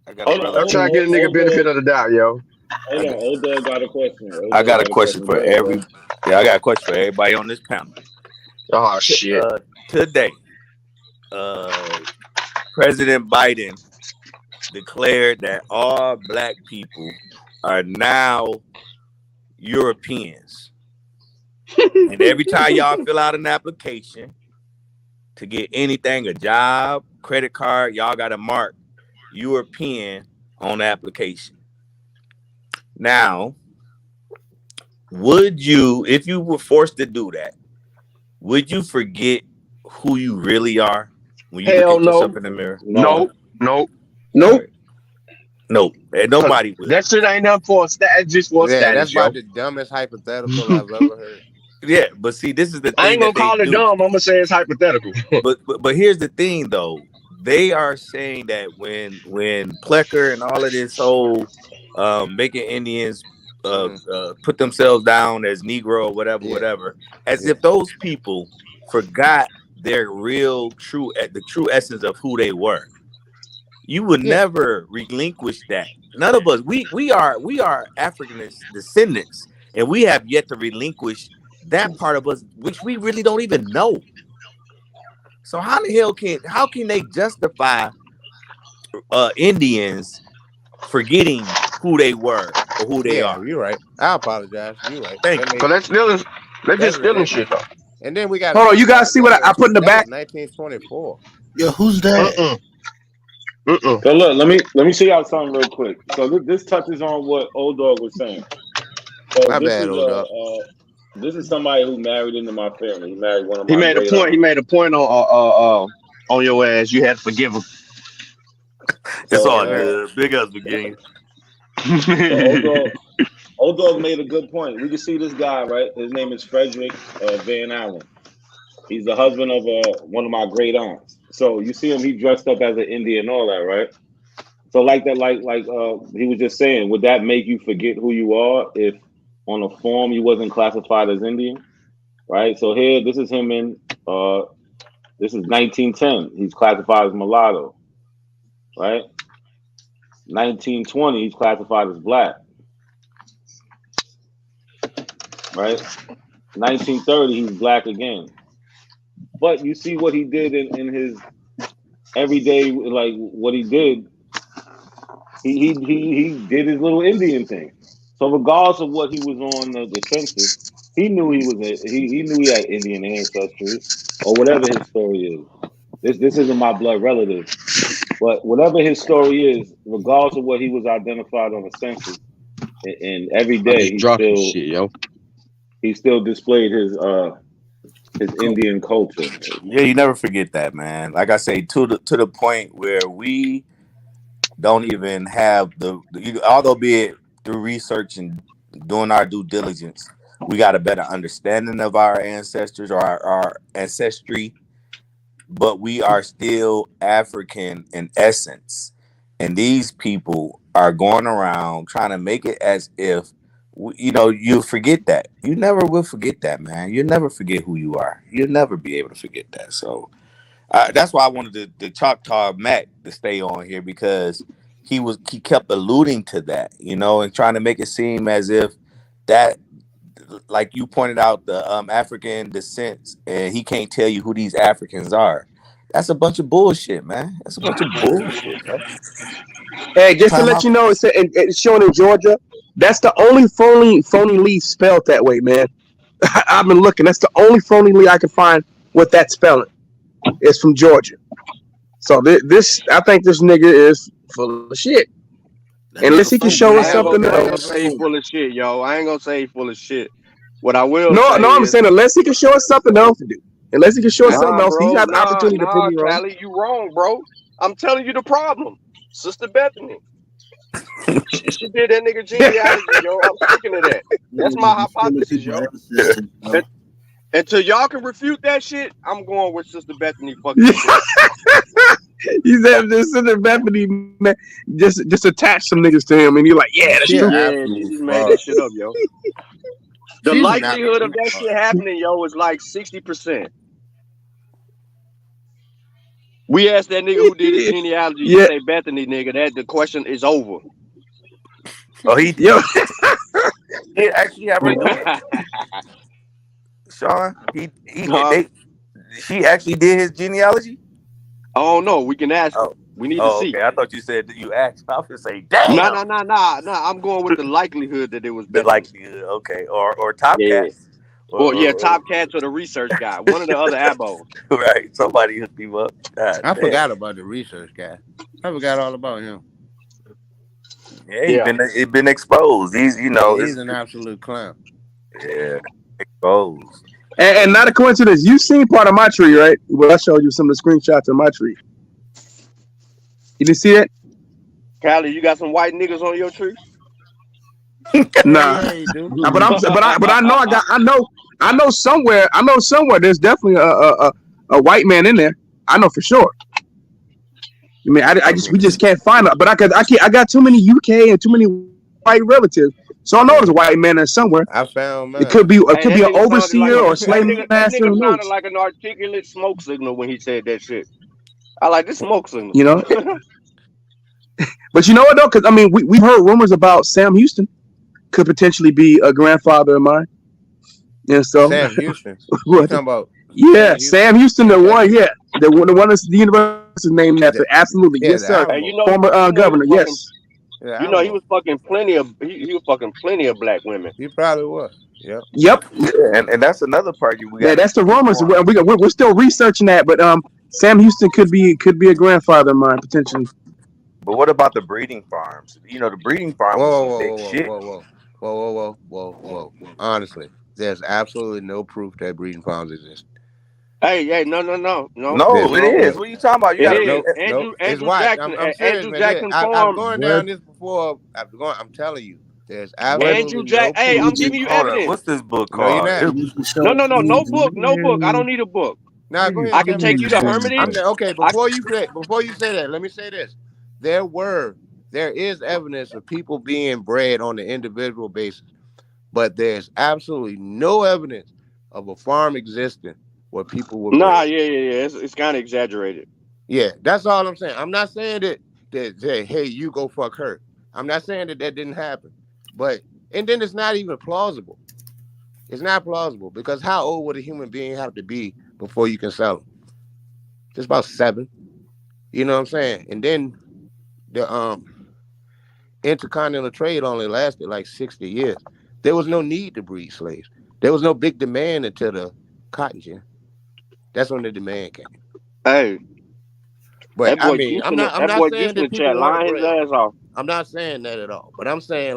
I got a brother. I'm trying to get a nigga benefit of the doubt, yo. Hold on, Old Dog got a question. I got a question for every. Yeah, I got a question for everybody on this panel. Oh shit! Today, President Biden declared that all black people are now Europeans, and every time y'all fill out an application to get anything, a job, credit card, y'all got to mark European on the application. Now, would you, if you were forced to do that, would you forget who you really are when you look at yourself in the mirror? Nope. Nope. And nobody would. That shit ain't up for a stat. Just for Yeah, status, that's about the dumbest hypothetical I've ever heard. Yeah, but see, this is the thing. I ain't gonna call it dumb. I'm gonna say it's hypothetical. but here's the thing, though. They are saying that when Plecker and all of this whole making Indians put themselves down as Negro or whatever, as if those people forgot their real the true essence of who they were. You would never relinquish that. None of us. We are African descendants, and we have yet to relinquish that part of us, which we really don't even know. So how can they justify Indians forgetting who they were or who they are? You're right. I apologize. You're right. Thank you. Cause they're just stealing shit though. And then we got. Hold on, you guys see what I put in the back? 1924. Yo, who's that? So look, let me show y'all something real quick. So this touches on what Old Dog was saying. So this is somebody who married into my family. He married one of my. He made a point. He made a point on your ass. You had to forgive him. It's all good. Big ups, beginning. Old Dog made a good point. We can see this guy, right? His name is Frederick Van Allen. He's the husband of one of my great aunts. So you see him, he dressed up as an Indian and all that, right? So like that, like he was just saying, would that make you forget who you are if on a form you wasn't classified as Indian? Right? So here, this is him in this is 1910. He's classified as mulatto. Right? 1920, he's classified as black. Right? 1930, he's black again. But you see what he did in his everyday, like what he did. He did his little Indian thing. So regardless of what he was on the census, he knew he knew he had Indian ancestry or whatever his story is. This isn't my blood relative, but whatever his story is, regardless of what he was identified on the census, and every day he still displayed his Indian culture. Yeah, you never forget that, man. Like I say, to the point where we don't even have although be it through research and doing our due diligence, we got a better understanding of our ancestors or our ancestry, but we are still African in essence. And these people are going around trying to make it as if you forget that. You never will forget that, man. You'll never forget who you are. You'll never be able to forget that. So that's why I wanted the Choctaw Mac to stay on here, because he kept alluding to that, and trying to make it seem as if that, like you pointed out, the African descent, and he can't tell you who these Africans are. That's a bunch of bullshit, man. That's a bunch of bullshit, bro. Hey, just to let you know, it's shown in Georgia. That's the only phony Lee spelled that way, man. I've been looking. That's the only phony Lee I can find with that spelling. It's from Georgia. So this, I think this nigga is full of shit. Unless he can show us something else. I ain't gonna say he's full of shit, yo. I ain't gonna say he's full of shit. What I will I'm saying unless he can show us something else to do. Unless he can show us something else, he has the opportunity to prove me wrong. Callie, you wrong, bro. I'm telling you the problem. Sister Bethany. she did that nigga genealogy, yo. I'm sticking to that. That's my hypothesis, yo. Until y'all can refute that shit, I'm going with Sister Bethany fucking shit. He said Sister Bethany, man, just attach some niggas to him, and you're like, yeah, that's true. Yeah, she just made that shit up, yo. The likelihood of that shit happening, yo, is like 60%. We asked that nigga who did his genealogy. You say Bethany, nigga. That the question is over. Oh, he Yo. did actually have her do it, Sean. She actually did his genealogy. Oh no, we can ask him. Oh, We need to see. okay. I thought you said that you asked. I was gonna say, Nah. damn. I'm going with the likelihood that it was The Bethany. likelihood, okay, or Top Cat, Or Top Cats or the research guy. One of the other abos. Right. Somebody hooked him up. God I damn. forgot about the research guy. I forgot all about him. Yeah, he's been exposed. He's he's an absolute clown. Yeah, exposed. And not a coincidence. You've seen part of my tree, right? Well, I showed you some of the screenshots of my tree. You didn't see it? Callie, you got some white niggas on your tree? Nah. Yeah, you do. But I know somewhere there's definitely a white man in there. I know for sure. I mean, we just can't find it. But I got too many UK and too many white relatives, so I know there's a white man there somewhere. I found mine. It could be an overseer or a slave master. That nigga sounded like an articulate smoke signal when he said that shit. I like this smoke signal. You know. But you know what though? Because I mean, we've heard rumors about Sam Houston could potentially be a grandfather of mine. And so Sam Houston. You talking about? Sam Houston, the one, the one that's the university named after. Absolutely, yes, sir. Hey, you know, former governor, yes. Yeah, you know he was fucking plenty of black women. He probably was. Yep. Yep. Yeah, and that's another part we got. Yeah, that's the rumors. We're still researching that, but Sam Houston could be a grandfather of mine potentially. But what about the breeding farms? You know, the breeding farm was some big shit. Whoa. Honestly, there's absolutely no proof that breeding farms exist. Hey, no. No, it is. What are you talking about? You Andrew Jackson. I'm serious, Andrew man. Jackson I've gone down this before. I'm telling you, there's absolutely no proof. Hey, I'm giving you evidence. What's this book called? No book. I don't need a book. Now go ahead. I can take you to Hermitage. Okay, before you say that, let me say this. There is evidence of people being bred on an individual basis, but there's absolutely no evidence of a farm existing where people were bred. It's kind of exaggerated. Yeah, that's all I'm saying. I'm not saying that say, hey, you go fuck her. I'm not saying that didn't happen. And then it's not even plausible. It's not plausible because how old would a human being have to be before you can sell them? Just about 7. You know what I'm saying? And then the intercontinental trade only lasted like 60 years. There was no need to breed slaves. There was no big demand until the cotton gin. That's when the demand came. Hey, but I mean, I'm not saying that people lying his ass off. I'm not saying that at all. But I'm saying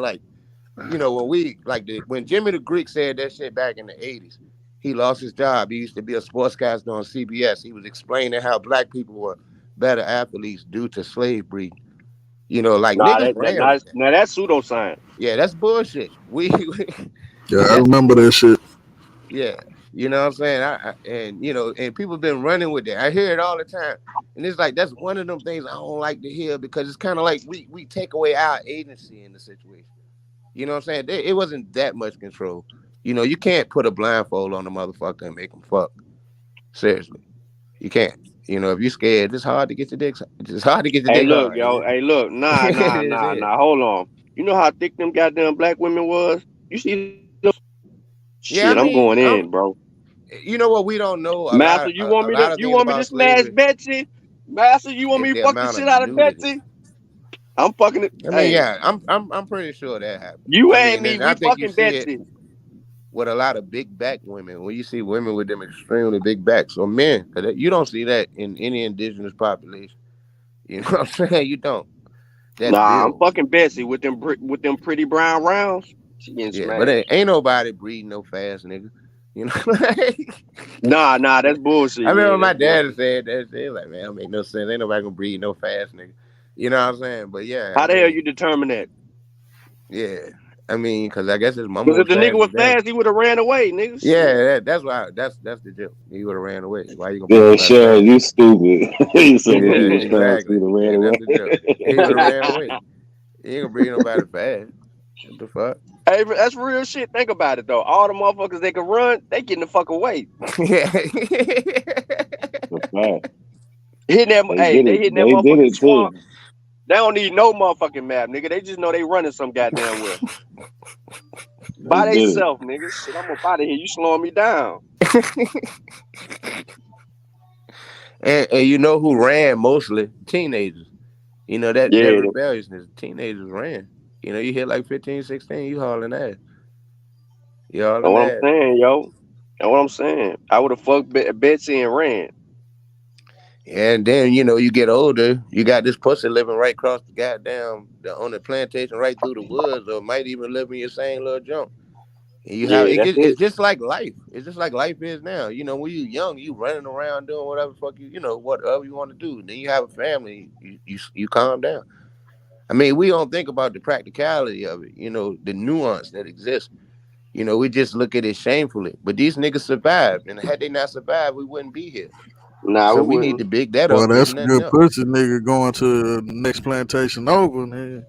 when Jimmy the Greek said that shit back in the 80s, he lost his job. He used to be a sportscaster on CBS. He was explaining how black people were better athletes due to slave breeding. Niggas. Now that's pseudoscience. Yeah, that's bullshit. I remember that shit. Yeah, you know what I'm saying? And people been running with that. I hear it all the time. And it's like, that's one of them things I don't like to hear because it's kind of like we take away our agency in the situation. You know what I'm saying? It wasn't that much control. You can't put a blindfold on a motherfucker and make them fuck. Seriously. You can't. If you're scared, it's hard to get your dick. It's hard to get your dick. Look, yo. Hey, look. Nah. Hold on. You know how thick them goddamn black women was? You see them? Shit, I'm going in, bro. You know what we don't know? Master, you want me to smash Betsy? Master, you want me to fuck the shit out of Betsy? I'm fucking it. I mean, I'm pretty sure that happened. You and me, we fucking Betsy. With a lot of big back women, when you see women with them extremely big backs, or men, you don't see that in any indigenous population. You know what I'm saying? You don't. I'm fucking Betsy with them pretty brown rounds. She getting smashed. But ain't nobody breeding no fast nigga. Nah, that's bullshit. I remember my dad said that shit. Like, man, that make no sense. Ain't nobody gonna breed no fast nigga. You know what I'm saying? But yeah. How the hell you determine that? Yeah. I mean, because I guess his mama. Because if the nigga was fast, he would have ran away, nigga. Yeah, that's why. That's the joke. He would have ran away. Why you gonna? Yeah, sure. You stupid. You said he was fast. He would have ran away. That's the joke. He would have ran away. He ain't gonna breed nobody fast. What the fuck? Hey, that's real shit. Think about it though. All the motherfuckers that can run, they getting the fuck away. Yeah. Hitting that, they hitting that They did motherfucking it too. swamp. They don't need no motherfucking map, nigga. They just know they running some goddamn well. They By did it. themselves, nigga. Shit, I'm up out of here. You slowing me down. And you know who ran mostly? Teenagers. You know that rebelliousness. Teenagers ran. You know, you hit like 15, 16, you hauling ass. You That's hauling what I'm ass. saying, yo. That's what I'm saying. I would have fucked Betsy and ran. And then, you know, you get older, you got this pussy living right across the goddamn, on the plantation, right through the woods, or might even live in your same little junk. And you have, Yeah, that's it's it. just like life. It's just like life is now. You know, when you young, you running around doing whatever fuck you know, whatever you want to do. Then you have a family, you calm down. I mean, we don't think about the practicality of it, you know, the nuance that exists. You know, we just look at it shamefully. But these niggas survived. And had they not survived, we wouldn't be here. Nah, So we need to big that Well, up, if that's a nothing good else. pussy nigga going to the next plantation over, man.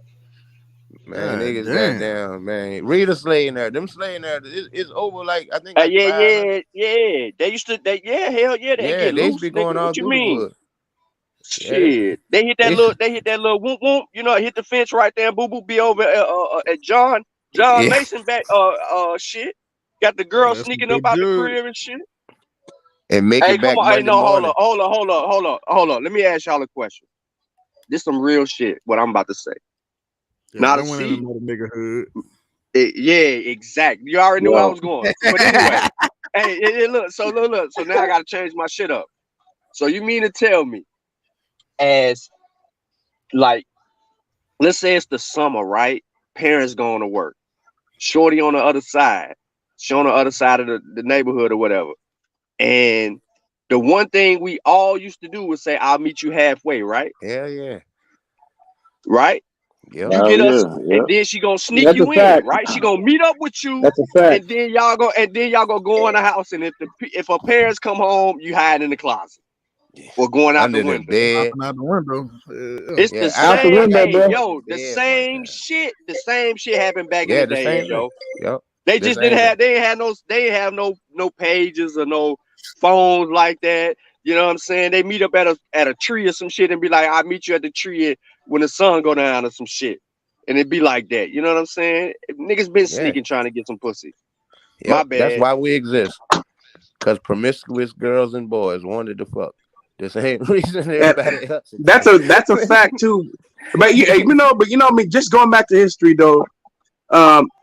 Man, God niggas damn. goddamn, man. Read a slave in there. Them slave in there, it's over like, I think like Yeah. 500. They used to, hell yeah, they Yeah, get they used to loose, be nigga. going all What you through the mean? wood. Yeah, Shit, they hit that little whoop whoop. You know, hit the fence right there. Boo boo be over at John yeah. Mason back. Shit, got the girl sneaking up out the crib and shit. And make Hey, it come back on. Hey, Monday no, morning. hold on. Let me ask y'all a question. This some real shit. What I'm about to say. Yeah, Now they to went see. in another nigga hood. Yeah, exactly. You already knew where I was going. But anyway, hey, look. So now I gotta change my shit up. So you mean to tell me, as like, let's say it's the summer, right? Parents going to work. Shorty on the other side. She on the other side of the neighborhood or whatever. And the one thing we all used to do was say, "I'll meet you halfway," right? Hell yeah. Right? Yep. You get us, and then she gonna sneak That's a you in, fact. right? She gonna meet up with you, That's a fact. and then y'all go in the house. And if her parents come home, you hide in the closet or going out Under the the window. bed. Out the window. It's the out the same. window, Hey, bro. yo, the same shit happened back in the the days, same yo. thing. Yep. They The just same thing. they ain't have no pages or no phones like that. You know what I'm saying? They meet up at a tree or some shit and be like, "I'll meet you at the tree when the sun go down" or some shit. And it be like that. You know what I'm saying? Niggas been sneaking trying to get some pussy. Yep. My bad. That's why we exist. Because promiscuous girls and boys wanted to fuck. The same reason everybody else. That's a fact too. But you know, I mean, just going back to history though,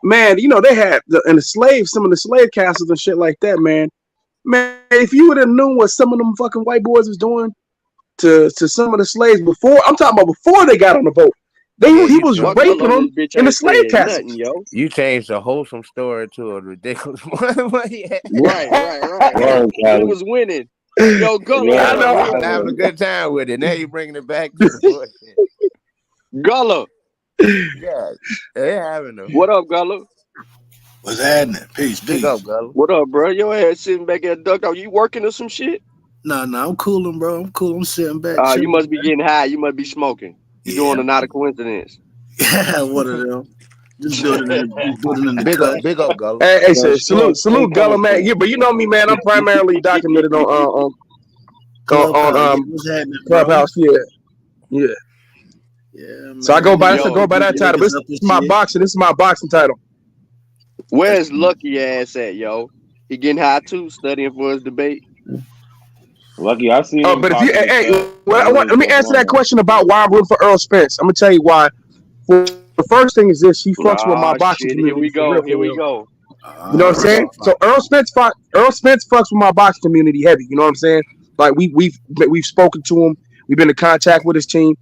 man, you know, they had some of the slave castles and shit like that, man. Man, if you would have known what some of them fucking white boys was doing to some of the slaves before, I'm talking about before they got on the boat. He was raping them in the slave castles. You changed a wholesome story to a ridiculous one. Right. He was winning. Yo, Gullah. We was having a good time with it. Now you bringing it back to the bullshit. Gullah. Yeah, they having them. What up, Gullah? What's happening? Peace. Big up, Gullah. What up, bro? Your ass sitting back at duck. Are you working or some shit? No, I'm cooling, bro. I'm cool. I'm sitting back. You must be getting high. You must be smoking. You're doing a not a coincidence. One of them. Just building in the big up, Gullah. Hey, salute, Gullah, man. Yeah, but you know me, man. I'm primarily documented on Clubhouse. Yeah. Man. So I go by that title. This is my boxing title. Where's Lucky ass at, yo? He getting high too, studying for his debate. Lucky, I see. But if you, let me answer that question about why I'm rooting for Earl Spence. I'm gonna tell you why. The first thing is this: he fucks with my boxing community. Here we go. You know what I'm saying? So Earl Spence fucks with my boxing community heavy. You know what I'm saying? Like we've spoken to him. We've been in contact with his team.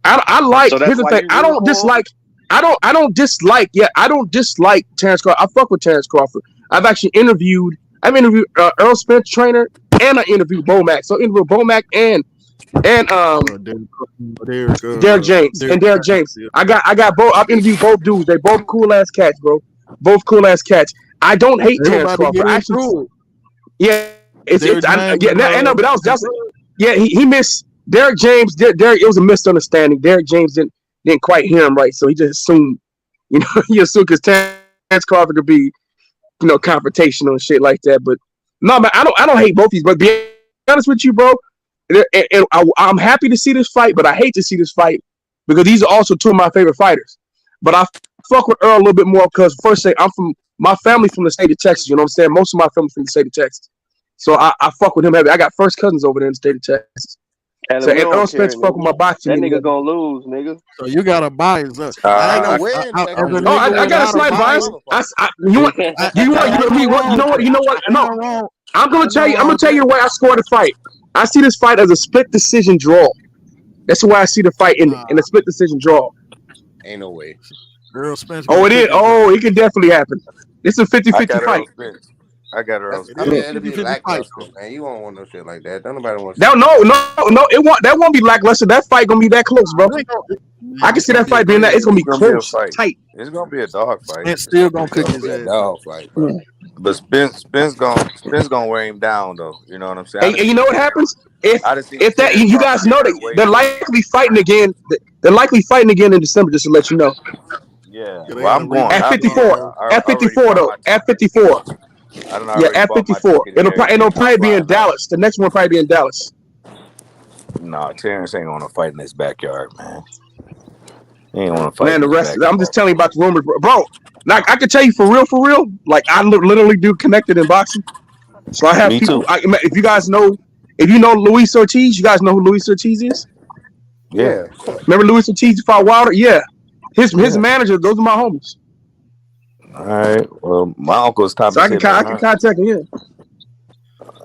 I like. So here's the thing: I don't dislike Terrence Crawford. I fuck with Terrence Crawford. I've interviewed Earl Spence trainer, and I interviewed Bomac. So I interviewed Bomac and Derek James. I got both. I've interviewed both dudes. They both cool ass cats, bro. Both cool ass cats. I don't hate Terrence Crawford. He missed Derek James. Derek, it was a misunderstanding. Derek James didn't quite hear him right, so he just assumed, he assumed because Terrence Crawford could be, confrontational and shit like that. But no, man, I don't hate both these. But be honest with you, bro, and I'm happy to see this fight, but I hate to see this fight because these are also two of my favorite fighters. But I fuck with Earl a little bit more because first thing, my family from the state of Texas. You know what I'm saying? Most of my family from the state of Texas. So I fuck with him heavy. I got first cousins over there in the state of Texas. So, and Earl Spence fuck with my boxing. That nigga gonna lose, nigga. So you got a bias. I got a slight bias. You know what? No, I'm gonna tell you the way I scored the fight. I see this fight as a split decision draw. That's the way I see the fight in a split decision draw. Ain't no way. Earl Spence. Oh, it is. Oh, it can definitely happen. It's a 50-50 fight. I got Earl Spence. I mean, it'll be lackluster, man. You won't want no shit like that. Don't nobody want. No. That won't be lackluster. That fight gonna be that close, bro. I can see that fight being that. It's gonna be close, tight. It's gonna be a dog fight. It's still gonna cook his ass. Dog fight, bro. Yeah. But Spence gonna wear him down though. You know what I'm saying? And you know what happens? If that you guys know that they're likely fighting again. They're likely fighting again in December. Just to let you know. Yeah. Well, I'm going at 54. At 54 though. At 54. Yeah, at 54. It'll probably be in Dallas. The next one will probably be in Dallas. No, Terrence ain't gonna fight in his backyard, man. He ain't wanna fight. Man, the rest. I'm just telling you about the rumors, bro. Like I can tell you for real. Like I literally do connected in boxing. So I have Me people. too. If you guys know, Luis Ortiz, you guys know who Luis Ortiz is? Yeah. Remember Luis Ortiz fought Wilder? Yeah. His manager. Those are my homies. All right. Well, my uncle's top. So I can contact him. Yeah.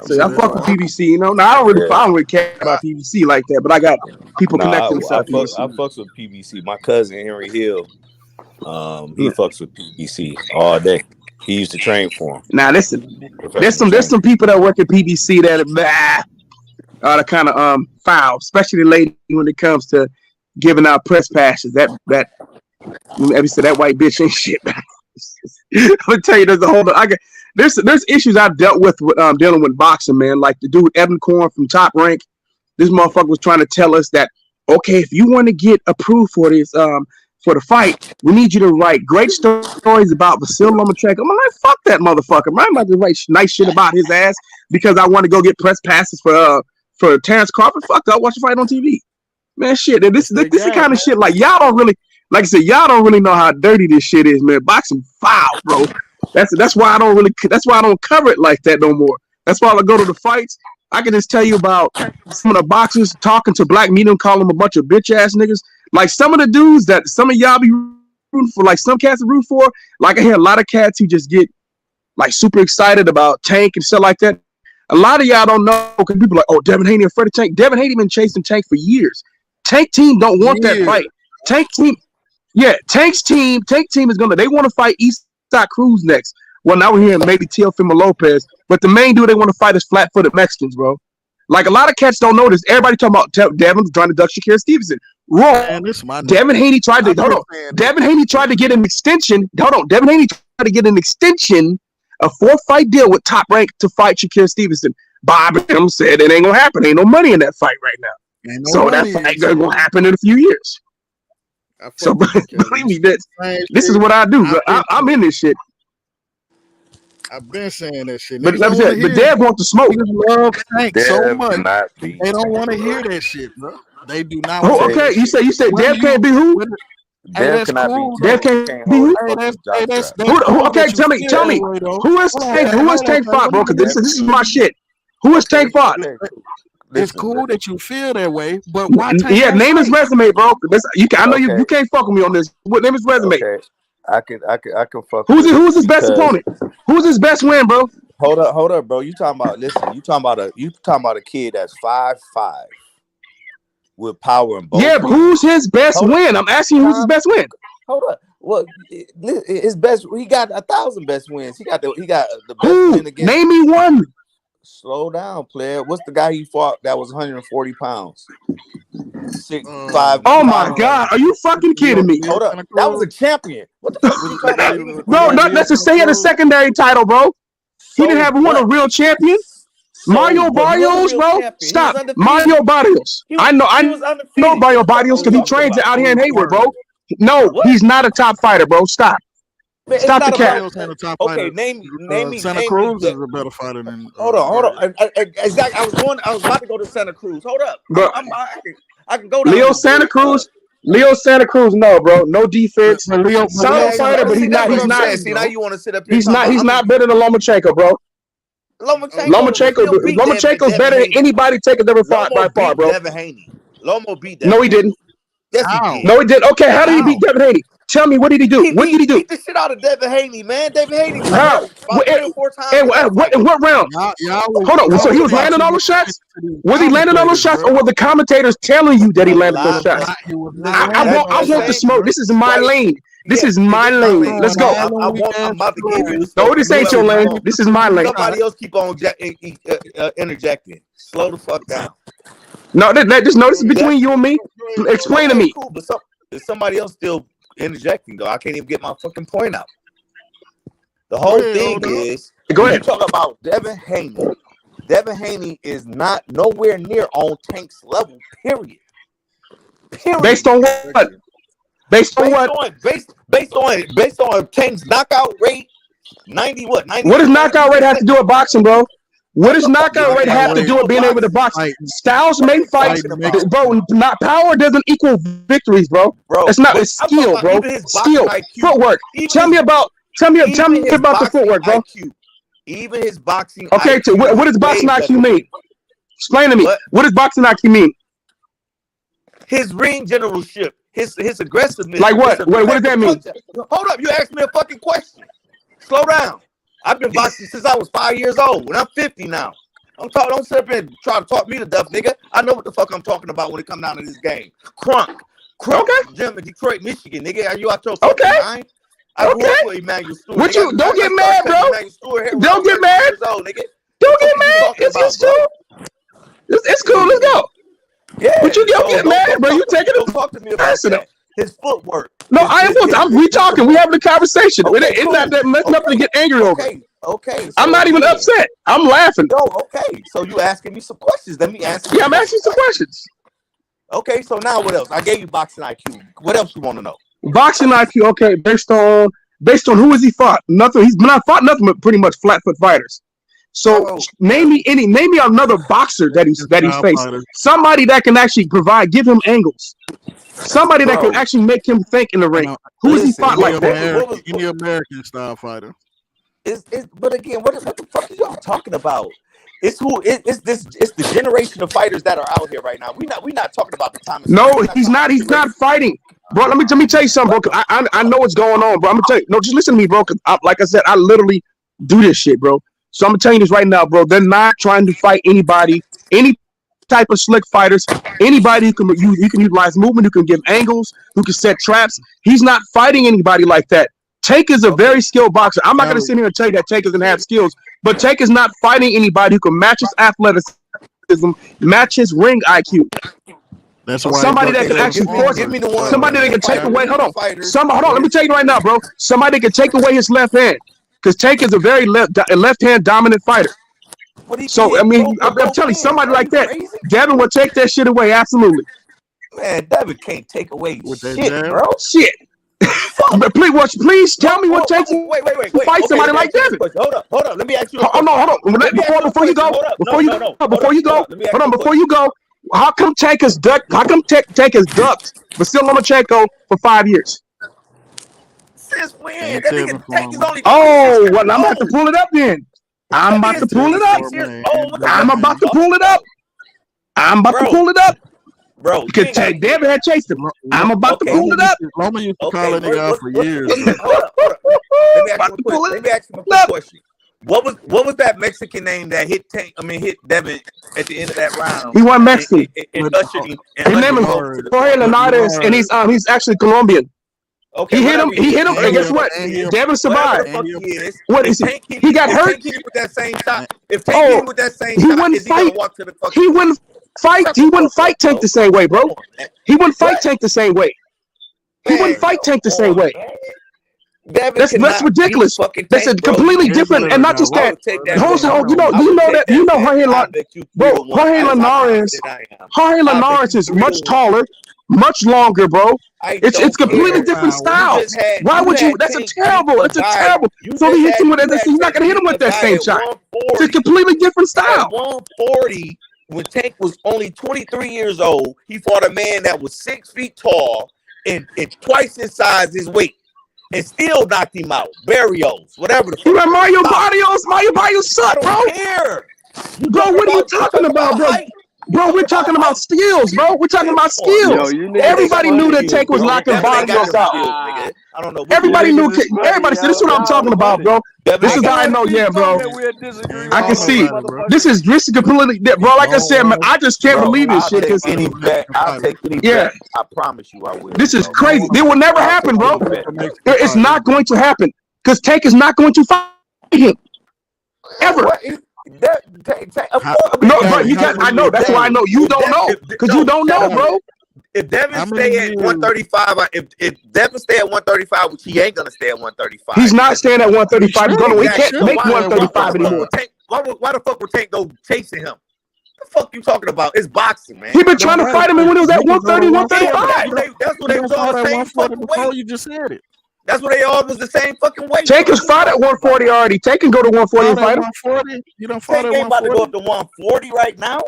So I fuck with PBC. You know, now I don't really care about PBC like that, but I got people connecting themselves. I fucks with PBC. My cousin Henry Hill, he fucks with PBC all day. He used to train for him. Now listen, there's some people that work at PBC that are kind of foul, especially the lady when it comes to giving out press passes. That white bitch ain't shit. I'm gonna tell you, there's a whole. There's issues I've dealt with dealing with boxing, man. Like the dude Evan Korn from Top Rank. This motherfucker was trying to tell us that if you want to get approved for this for the fight, we need you to write great stories about Vasil Lomachenko. I'm like, fuck that motherfucker. I'm about to write nice shit about his ass because I want to go get press passes for Terrence Crawford. Fuck, I'll watch the fight on TV. Man, shit. This is the kind of shit like y'all don't really. Like I said, y'all don't really know how dirty this shit is, man. Boxing foul, bro. That's why I don't cover it like that no more. That's why I go to the fights. I can just tell you about some of the boxers talking to black media and call them a bunch of bitch ass niggas. Like some of the dudes that some of y'all be rooting for, like some cats to root for. Like I hear a lot of cats who just get like super excited about Tank and stuff like that. A lot of y'all don't know because people are like, oh, Devin Haney afraid of Tank. Devin Haney been chasing Tank for years. Tank team don't want that fight. Tank team. Yeah, Tank's team. Tank team is they want to fight Eastside Cruz next. Well, now we're hearing maybe Teofimo Lopez, but the main dude they want to fight is flat-footed Mexicans, bro. Like a lot of cats don't know this. Everybody talking about Devin trying to duck Shakira Stevenson. Wrong. Devin Haney tried to Devin Haney tried to get an extension. Devin Haney tried to get an extension, a 4-fight deal with Top Rank to fight Shakira Stevenson. Bob Arum said it ain't gonna happen. Ain't no money in that fight right now. So that fight gonna happen in a few years. So believe me, this is what I do. I'm in this shit. I've been saying that shit. But Dev wants to smoke. Love Tank so much. They don't want to hear that shit, bro. They do not. Okay, you said Dev can't be who? Dev cannot be. Dev can't be who? Okay, tell me. Who is Tank? Who is Tank fought, bro? Because this is my shit. Who is Tank fought? It's cool that you feel that way, but why? Name his resume, bro. I know you can't fuck with me on this. What name his resume? Okay. I can fuck. Who's his best opponent? Who's his best win, bro? Hold up, bro. You talking about a kid that's 5'5" with power and both. Yeah, but who's his best win? I'm asking you who's his best win. Hold up. Well, his best. He got 1,000 best wins. He got the best win against. Name me one. Slow down, player. What's the guy he fought that was 140 pounds? 6'5". Oh my God! Are you fucking kidding me? Hold up, that was a champion. What the fuck were you talking about? Bro, let's just say he had a secondary title, bro. He didn't have a real champion. Mario Barrios, bro. Stop, Mario Barrios. I know Mario Barrios because he trains out here in Hayward, bro. No, he's not a top fighter, bro. Stop. Man, Stop it's the not cap. about okay. Name me. Santa Cruz is a better fighter than. Hold on. Exactly. I was about to go to Santa Cruz. Hold up. But I can go down Leo this Santa road. Cruz. Leo Santa Cruz, no, bro, no defense. Leo, Solid fighter, but he's not. He's not. See, now you want to sit up here. He's not better than Lomachenko, bro. Lomachenko's better than anybody Taker's ever fought by far, bro. Devin Haney. Lomo beat Devin. No, he didn't. Yes, he did. No, he did. Okay, how did he beat Devin Haney? Tell me, what did he do? What did he do? Beat the shit out of Devin Haney, man. Devin Haney was How? about 3 or 4 times. In what round? Hold on. So he was landing all those shots? Was he landing all those shots, or were the commentators telling you that he landed those shots? I want the smoke. This is my lane. This is my lane. Let's go. I'm about to give you. No, this ain't your lane. This is my lane. Somebody else keep on interjecting. Slow the fuck down. No, this is between you and me. Explain to me. Cool, but there's somebody else still interjecting, though. I can't even get my fucking point out. The whole thing is, go ahead. You talk about Devin Haney. Devin Haney is not nowhere near on Tank's level. Period. Based on what? Based on Tank's knockout rate. 90 what? 90. What does knockout rate have to do with boxing, bro? What does knockout rate have to do with being able to box? Styles may fight, bro. Not power doesn't equal victories, bro. It's not. It's skill, bro. Skill, footwork. Tell me about the footwork, bro. Even his boxing. Okay, so what does boxing IQ mean? Explain to me. What does boxing IQ mean? His ring generalship, his aggressiveness. Like what? What does that mean? Hold up, you asked me a fucking question. Slow down. I've been boxing since I was 5 years old, and I'm 50 now. Don't sit up and try to talk me to death, nigga. I know what the fuck I'm talking about when it comes down to this game. Crunk, gym in Detroit, Michigan, nigga. Are you out your fucking mind? I grew up with Emmanuel Stewart. What you? Don't get mad, bro. Don't get mad. Don't get mad. It's cool. It's cool. Let's go. Yeah. But you don't get mad, bro. You taking it talk to me about that. His footwork. No, we talking. We having a conversation. It's not that much nothing to get angry over. Okay. So I'm not even upset. I'm laughing. No, okay. So you asking me some questions. Let me answer. Yeah, I'm asking you some questions. Okay, so now what else? I gave you boxing IQ. What else you want to know? Boxing IQ, okay, based on who has he fought? Nothing. He's not fought nothing but pretty much flat foot fighters. So name me another boxer that he's faced. Somebody that can actually give him angles. Somebody that can actually make him think in the ring. Who has he fought like that? Any American style fighter. But again, what the fuck are y'all talking about? It's the generation of fighters that are out here right now. We not talking about the time. No, he's not fighting, bro. Let me tell you something, bro. I know what's going on, bro. I'm gonna tell you. No, just listen to me, bro. Cause like I said, I literally do this shit, bro. So I'm gonna tell you this right now, bro. They're not trying to fight anybody, any type of slick fighters, anybody who can utilize movement, who can give angles, who can set traps. He's not fighting anybody like that. Tank is a very skilled boxer. I'm not going to sit here and tell you that Tank doesn't have skills, but Tank is not fighting anybody who can match his athleticism, match his ring IQ. That's why somebody that can actually force somebody that can take away. Hold on. Let me tell you right now, bro. Somebody that can take away his left hand, because Tank is a very left-hand dominant fighter. So I mean, I'm telling you, somebody like that, Devin will take that shit away. Absolutely. Man, Devin can't take away shit, bro. Shit. But please tell me what takes wait, fight somebody like Devin. Hold up. Let me ask you. Hold on. Before you go, how come Tank has ducked? How come Tank has ducked Vasil Lomachenko for 5 years? Since when? That nigga Tank is only. Oh, well, I'm gonna have to pull it up then. I'm about to pull it up. Bro, because Devin had chased him. I'm about to pull it up. Loma used to call that nigga out for years. Hold up. Let me ask you a quick question. What was that Mexican name that hit Devin at the end of that round? He won Mexican. And ushered him. His name is Jorge Linares, and he's actually Colombian. Okay, he hit him, and guess what? Devin survived. What is he? He got hurt. With that same shot. If Tank hit him with that same shot, is he gonna walk to the fucking? He wouldn't fight Tank the same way, bro. He wouldn't fight Tank the same way. That's ridiculous. That's completely different, and not just that. You know Jorge Linares is much taller, much longer, bro. It's completely different styles. Why would you? That's a terrible. That's a terrible. So he hits him with that. He's not gonna hit him with that same shot. It's a completely different style. At 140, when Tank was only 23 years old, he fought a man that was 6 feet tall and twice his size, his weight, and still knocked him out. Barrios, whatever the fuck. You got Mario Barrios. Mario Barrios suck, bro. I don't care. Bro, what are you talking about, bro? Bro, we're talking about skills, bro. We're talking about skills. Everybody knew that Tank was knocking Barrios out. I don't know. Everybody knew. Everybody said, "This is what I'm talking about, bro. This is how I know." Yeah, bro. I can see. This is completely, bro. Like I said, man, I just can't believe this shit. I'll take any bet. I promise you, I will. This is crazy. It will never happen, bro. It's not going to happen because Tank is not going to fight him ever. No, but you got. I know. That's why I know you don't know because you don't know, bro. If Devin stay at 135, if Devin stay at 135, which he ain't gonna stay at 135. He's not staying at 135. He can't make 135 anymore. Why the fuck would Tank go chasing him? The fuck you talking about? It's boxing, man. He been trying to fight him when he was at 130, 135. That's what they was all the same fucking weight. You just said it. That's what they all was the same fucking weight. Tank is fought at 140 already. Tank can go to 140 and fight him. 140. You don't fight at 140. Tank ain't about to go up to 140 right now.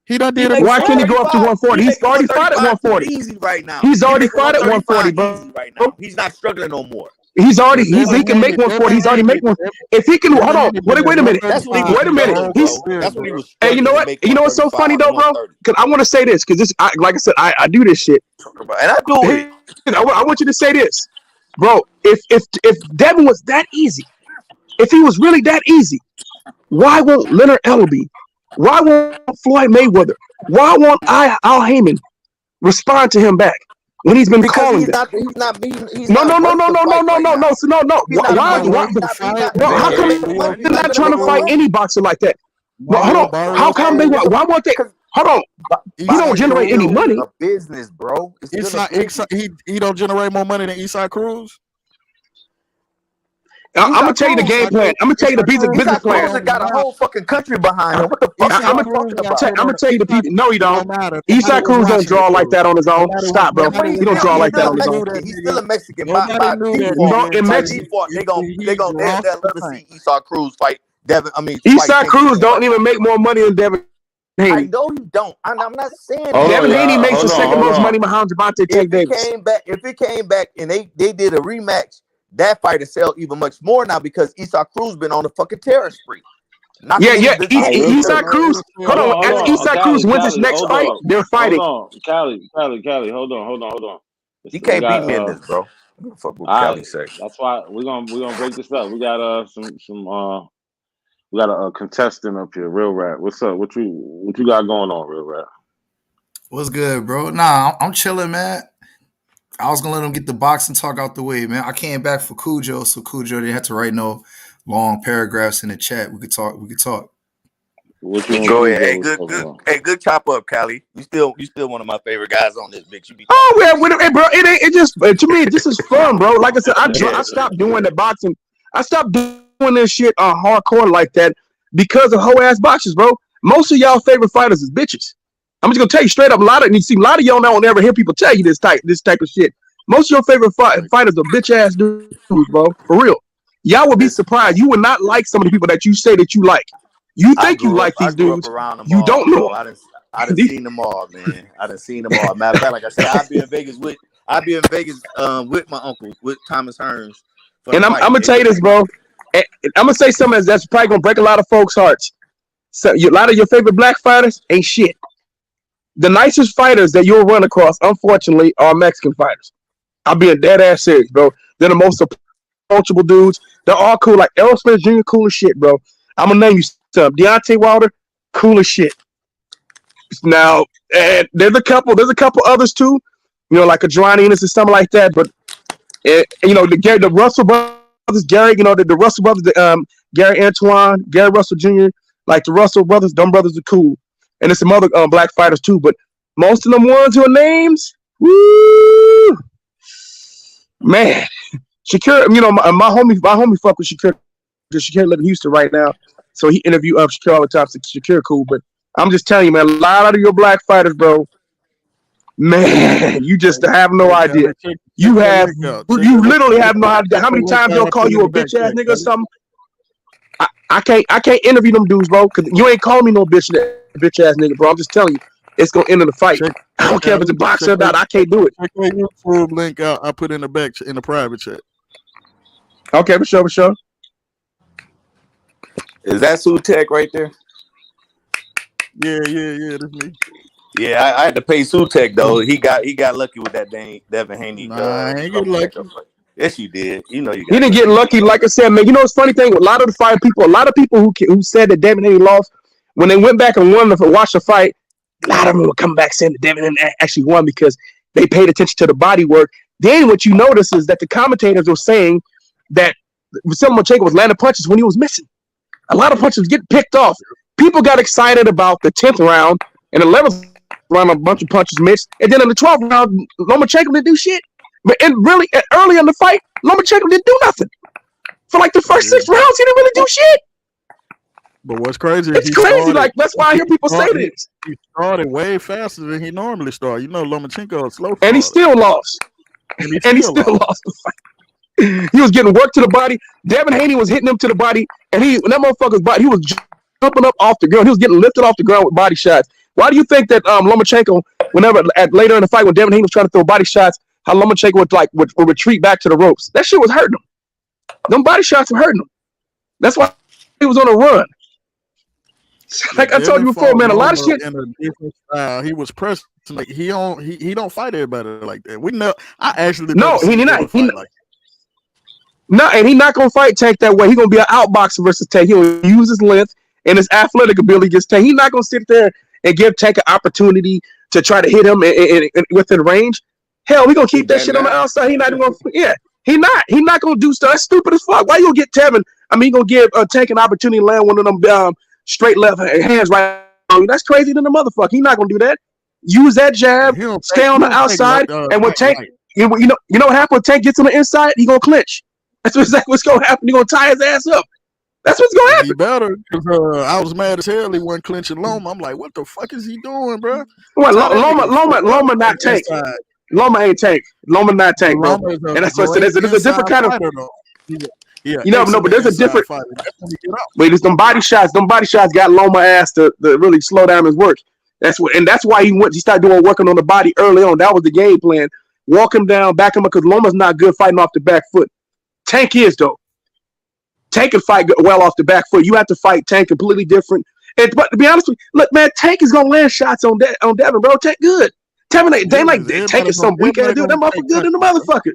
He done did it. Why can't he go up to 140? He's already fought at 140. Easy right now. He's already fought at 140, bro. Right now. He's not struggling no more. He can make 140. He's already making one. If he can, hold on. Wait a minute. Wait a minute. That's what he was. Hey, you know what? You know what's so funny though, bro? Because I want to say this because this, like I said, I do this shit, and I do it. I want you to say this, bro. If Devin was that easy, if he was really that easy, why won't Leonard Ellerbe? Why won't Floyd Mayweather? Why won't Al Heyman respond to him back when he's been calling them? No. How come they're not trying to fight any boxer like that? Hold on. How come they? Why won't they? Hold on. He don't generate any money. A business, bro. He don't generate more money than Eastside Cruz. I'm gonna tell you the game plan. I'm gonna tell you the business plan. Cruz got a whole fucking country behind him. What the fuck? I'm gonna tell you the people. No, he don't. Eastside Cruz don't draw like that on his own. Stop, bro. He don't draw like that on his own. He's still a Mexican. By default, they gonna let see Eastside Cruz fight Devin. Eastside Cruz don't even make more money than Devin Haney. I know he don't. I'm not saying Devin Haney makes the second most money behind Gervonta Tank Davis. If it came back and they did a rematch, that fighter sell even much more now because Eastside Cruz been on the fucking terror spree. Eastside Cruz. Hold on. After Eastside Cruz wins his next fight, they're fighting. Hold on, Cali. Hold on. He can't beat me in this, bro. Fuck what Cali say. That's why we're gonna break this up. We got we got a contestant up here, Real Rap. What's up? What you got going on, Real Rap? What's good, bro? Nah, I'm chilling, man. I was gonna let him get the boxing talk out the way, man. I came back for Cujo, so Cujo didn't have to write no long paragraphs in the chat. We could talk. Go ahead. Hey, good chop up, Cali. You still one of my favorite guys on this bitch. Hey, bro, it just to me, this is fun, bro. Like I said, I stopped doing the boxing. I stopped doing this shit hardcore like that because of hoe ass boxers, bro. Most of y'all favorite fighters is bitches. I'm just gonna tell you straight up. A lot of y'all don't ever hear people tell you this type of shit. Most of your favorite fighters are bitch ass dudes, bro. For real. Y'all would be surprised. You would not like some of the people that you say that you like. You think you like these dudes. You don't know. I done seen them all, man. I done seen them all. Matter of fact, like I said, I'll be in Vegas with my uncle, with Thomas Hearns. And I'm gonna tell you this, bro. And I'm gonna say something that's probably gonna break a lot of folks' hearts. So a lot of your favorite black fighters ain't shit. The nicest fighters that you'll run across, unfortunately, are Mexican fighters. I'm being dead ass serious, bro. They're the most approachable dudes. They're all cool. Like Errol Spence Jr., cool as shit, bro. I'm gonna name you some. Deontay Wilder, cool as shit. Now, and there's a couple others too. You know, like a Adrian Ennis or something like that. But the Russell brothers, Gary. You know, the Russell brothers, Gary Antoine, Gary Russell Jr. Like the Russell brothers, them brothers are cool. And there's some other black fighters too, but most of them ones who are names, woo, man. Shakir, my homie fuck with Shakir because Shakir live in Houston right now, so he interview Shakir all the time. So Shakir cool, but I'm just telling you, man, a lot of your black fighters, bro, Man, you just have no idea. You literally have no idea how many times they'll call you a bitch ass nigga or something. I can't interview them dudes, bro, because you ain't call me no bitch ass nigga, bro. I'm just telling you, it's gonna end in a fight. I don't care if it's a boxer or not. I can't do it. Check my YouTube link out. I put in the private chat. Okay, for sure. Is that Sutek right there? Yeah, that's me. Yeah, I had to pay Sutek though. He got lucky with that dang Devin Haney. Nah, I ain't get lucky. Yes, you did. You know you got. He didn't get lucky. Like I said, man. You know what's funny thing? A lot of the fight people, a lot of people who said that Devin Haney lost, when they went back and wanted to watch the fight, a lot of them would come back saying that Devin Haney actually won because they paid attention to the body work. Then what you notice is that the commentators were saying that Lomachenko was landing punches when he was missing. A lot of punches get picked off. People got excited about the 10th round and 11th round, a bunch of punches missed. And then in the 12th round, Lomachenko didn't do shit. But really, early in the fight, Lomachenko didn't do nothing. For like the first 6 rounds, he didn't really do shit. But what's crazy? It's crazy. Like that's why I hear people say this. He started way faster than he normally started. You know, Lomachenko is slow. And he still lost. And he still lost the fight. He was getting worked to the body. Devin Haney was hitting him to the body, and that motherfucker's body, he was jumping up off the ground. He was getting lifted off the ground with body shots. Why do you think that Lomachenko, later in the fight when Devin Haney was trying to throw body shots, how Lomachenko would retreat back to the ropes? That shit was hurting him. Them body shots were hurting him. That's why he was on a run. Like I told you before, man, a lot of shit. In a different style. He was pressed. Like he don't fight everybody like that. I actually no, he not. No, and he's not gonna fight Tank that way. He's gonna be an outboxer versus Tank. He'll use his length and his athletic ability against Tank. He's not gonna sit there and give Tank an opportunity to try to hit him within range. Hell, we gonna keep that shit on the outside. He not even gonna. Yeah, he not gonna do stuff. That's stupid as fuck. Why you gonna get Tevin? I mean, he gonna give Tank an opportunity to land one of them straight left hands right on you. That's crazy than the motherfucker. He's not gonna do that. Use that jab, stay on the outside, and when Tank, you know what happens when Tank gets on the inside, he gonna clinch. That's exactly what's gonna happen. He gonna tie his ass up. That's what's gonna happen. He better, because I was mad as hell. He wasn't clinching Loma. I'm like, what the fuck is he doing, bro? Well, Loma not Tank. Loma ain't Tank. Loma not Tank, bro. And that's what there's a different kind of. Yeah, you never know, but there's a different. Wait, it's them body shots. Them body shots got Loma ass to really slow down his work. That's why he started working on the body early on. That was the game plan. Walk him down, back him up, because Loma's not good fighting off the back foot. Tank is though. Tank can fight well off the back foot. You have to fight Tank completely different. But to be honest with you, look, man, Tank is gonna land shots on Devin, bro. Tank good. Tevin ain't Tank is some weak ass dude. That motherfucker good in the motherfucker.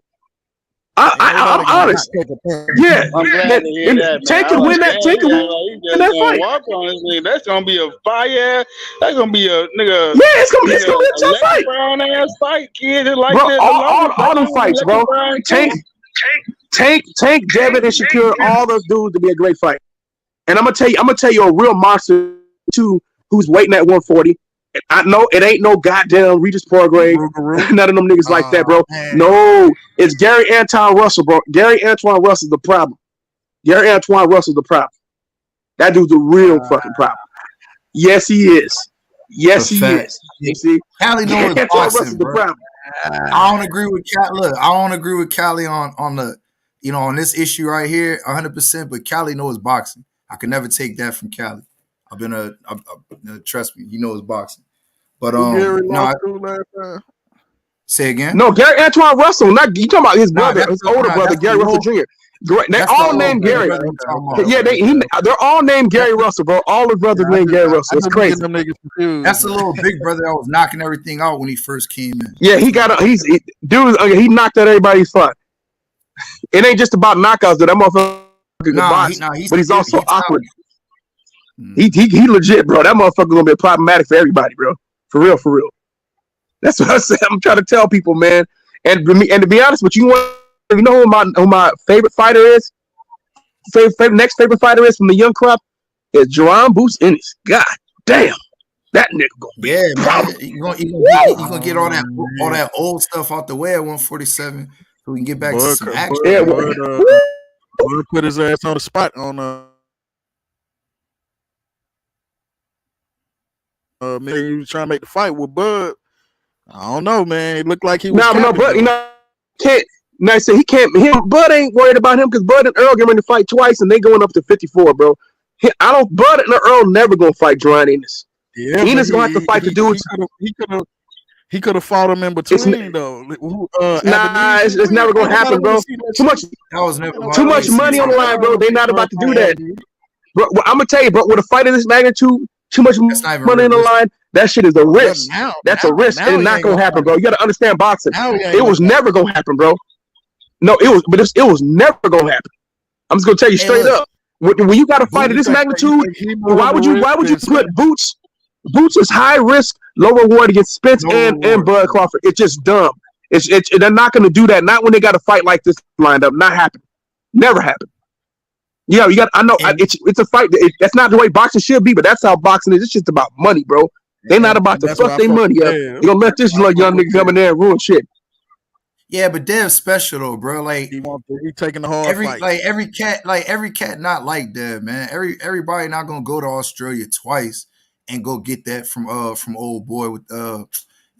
I'm honest. Yeah, Tank can win that. Tank can win that fight. Walk on, that's gonna be a fire. That's gonna be a nigga. Yeah, it's gonna be a tough fight. Brown ass fight, kid. Like bro, all them fights, bro. Tank, Devin, and Shakur, all those dudes to be a great fight. And I'm gonna tell you a real monster too, who's waiting at 140. And I know it ain't no goddamn Regis Prograde, none of them niggas like that, bro. Man. No, it's Gary Antoine Russell, bro. Gary Antoine Russell's the problem. Gary Antoine Russell's the problem. That dude's a real fucking problem. Yes, he is. Yes, he is. You see, Cali knows boxing, bro. I don't agree with Cali. Look, I don't agree with Cali on the, on this issue right here, 100%. But Cali knows boxing. I could never take that from Cali. I've been trust me, he knows boxing. But say again. No, Gary Antoine Russell. Not you talking about his brother, his older brother, Gary Russell Jr. They're all named Gary. Yeah, they're all named Gary Russell, bro. All his brothers named Gary Russell. It's crazy. That's the little big brother that was knocking everything out when he first came in. Yeah, he knocked out everybody's fun. It ain't just about knockouts, though. That motherfucker but he's also awkward. He legit, bro. That motherfucker gonna be problematic for everybody, bro. For real. That's what I said. I'm trying to tell people, man. And to be honest with you, you know who my favorite fighter is? Next favorite fighter is from the young crop is Jerome Boots Ennis. God damn, that nigga gonna be man. You gonna get all that old stuff out the way at 147, so we can get back to some action. Bud put his ass on the spot on man, you trying to make the fight with Bud. I don't know, man. It looked like he was No, capping, but though. can't. Now I said he can't. Bud ain't worried about him because Bud and Earl getting ready to fight twice, and they going up to 54, bro. Bud and Earl never gonna fight John Enos. Yeah, Enos gonna have to fight the dudes. He could have fought him in between, though. It's never gonna happen, bro. Too much money on the line, bro. They not about to do that. Bro, I'm gonna tell you, bro, with a fight of this magnitude, too much money on the line, that shit is a risk. That's a risk, and it's not gonna happen, bro. You gotta understand boxing. It was never gonna happen, bro. No, it was never gonna happen. I'm just gonna tell you straight up. When you got a fight of this magnitude, why would you put Boots? Boots is high risk, low reward against Spence and Bud Crawford. It's just dumb. They're not gonna do that. Not when they got a fight like this lined up. Not happen. Never happen. Yeah, you got. I know it's a fight. That's not the way boxing should be, but that's how boxing is. It's just about money, bro. They're not about to fuck their money up. You're gonna let this young nigga come in there and ruin shit. Yeah, but Dev's special though, bro. Like he taking the hard fight. Every cat not like Dev, man. Everybody not gonna go to Australia twice and go get that from old boy with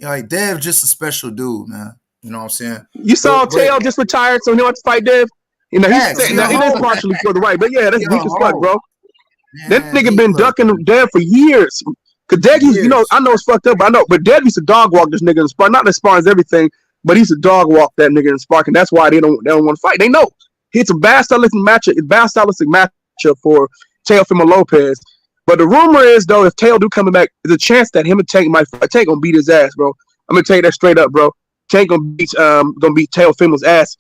like Dev just a special dude, man. You know what I'm saying? You saw Tail just retired, so he don't have to fight Dev. You know, he is partially for the right, but yeah, that's weak as fuck, bro. That nigga been ducking Dev for years. Cause Dev, you know, I know it's fucked up, but Dev used to dog walk this nigga in the spar. Not in the spar is everything, but he's a dog walk that nigga in the spark, and that's why they don't want to fight. They know it's a bad stylistic matchup for Teofimo Lopez. But the rumor is though, if Tail do coming back, there's a chance that him and Tank might fight. Tank gonna beat his ass, bro. I'm gonna tell you that straight up, bro. Tank gonna beat Teofimo's ass.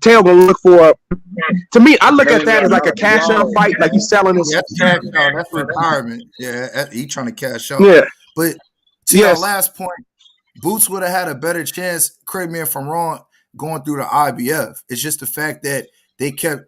Tail gonna look for. To me, I look at that as like a cash out fight, like he's selling his. That's retirement. Yeah, he trying to cash out. Yeah, but to your last point, Boots would have had a better chance. Correct me if I'm wrong. Going through the IBF, it's just the fact that they kept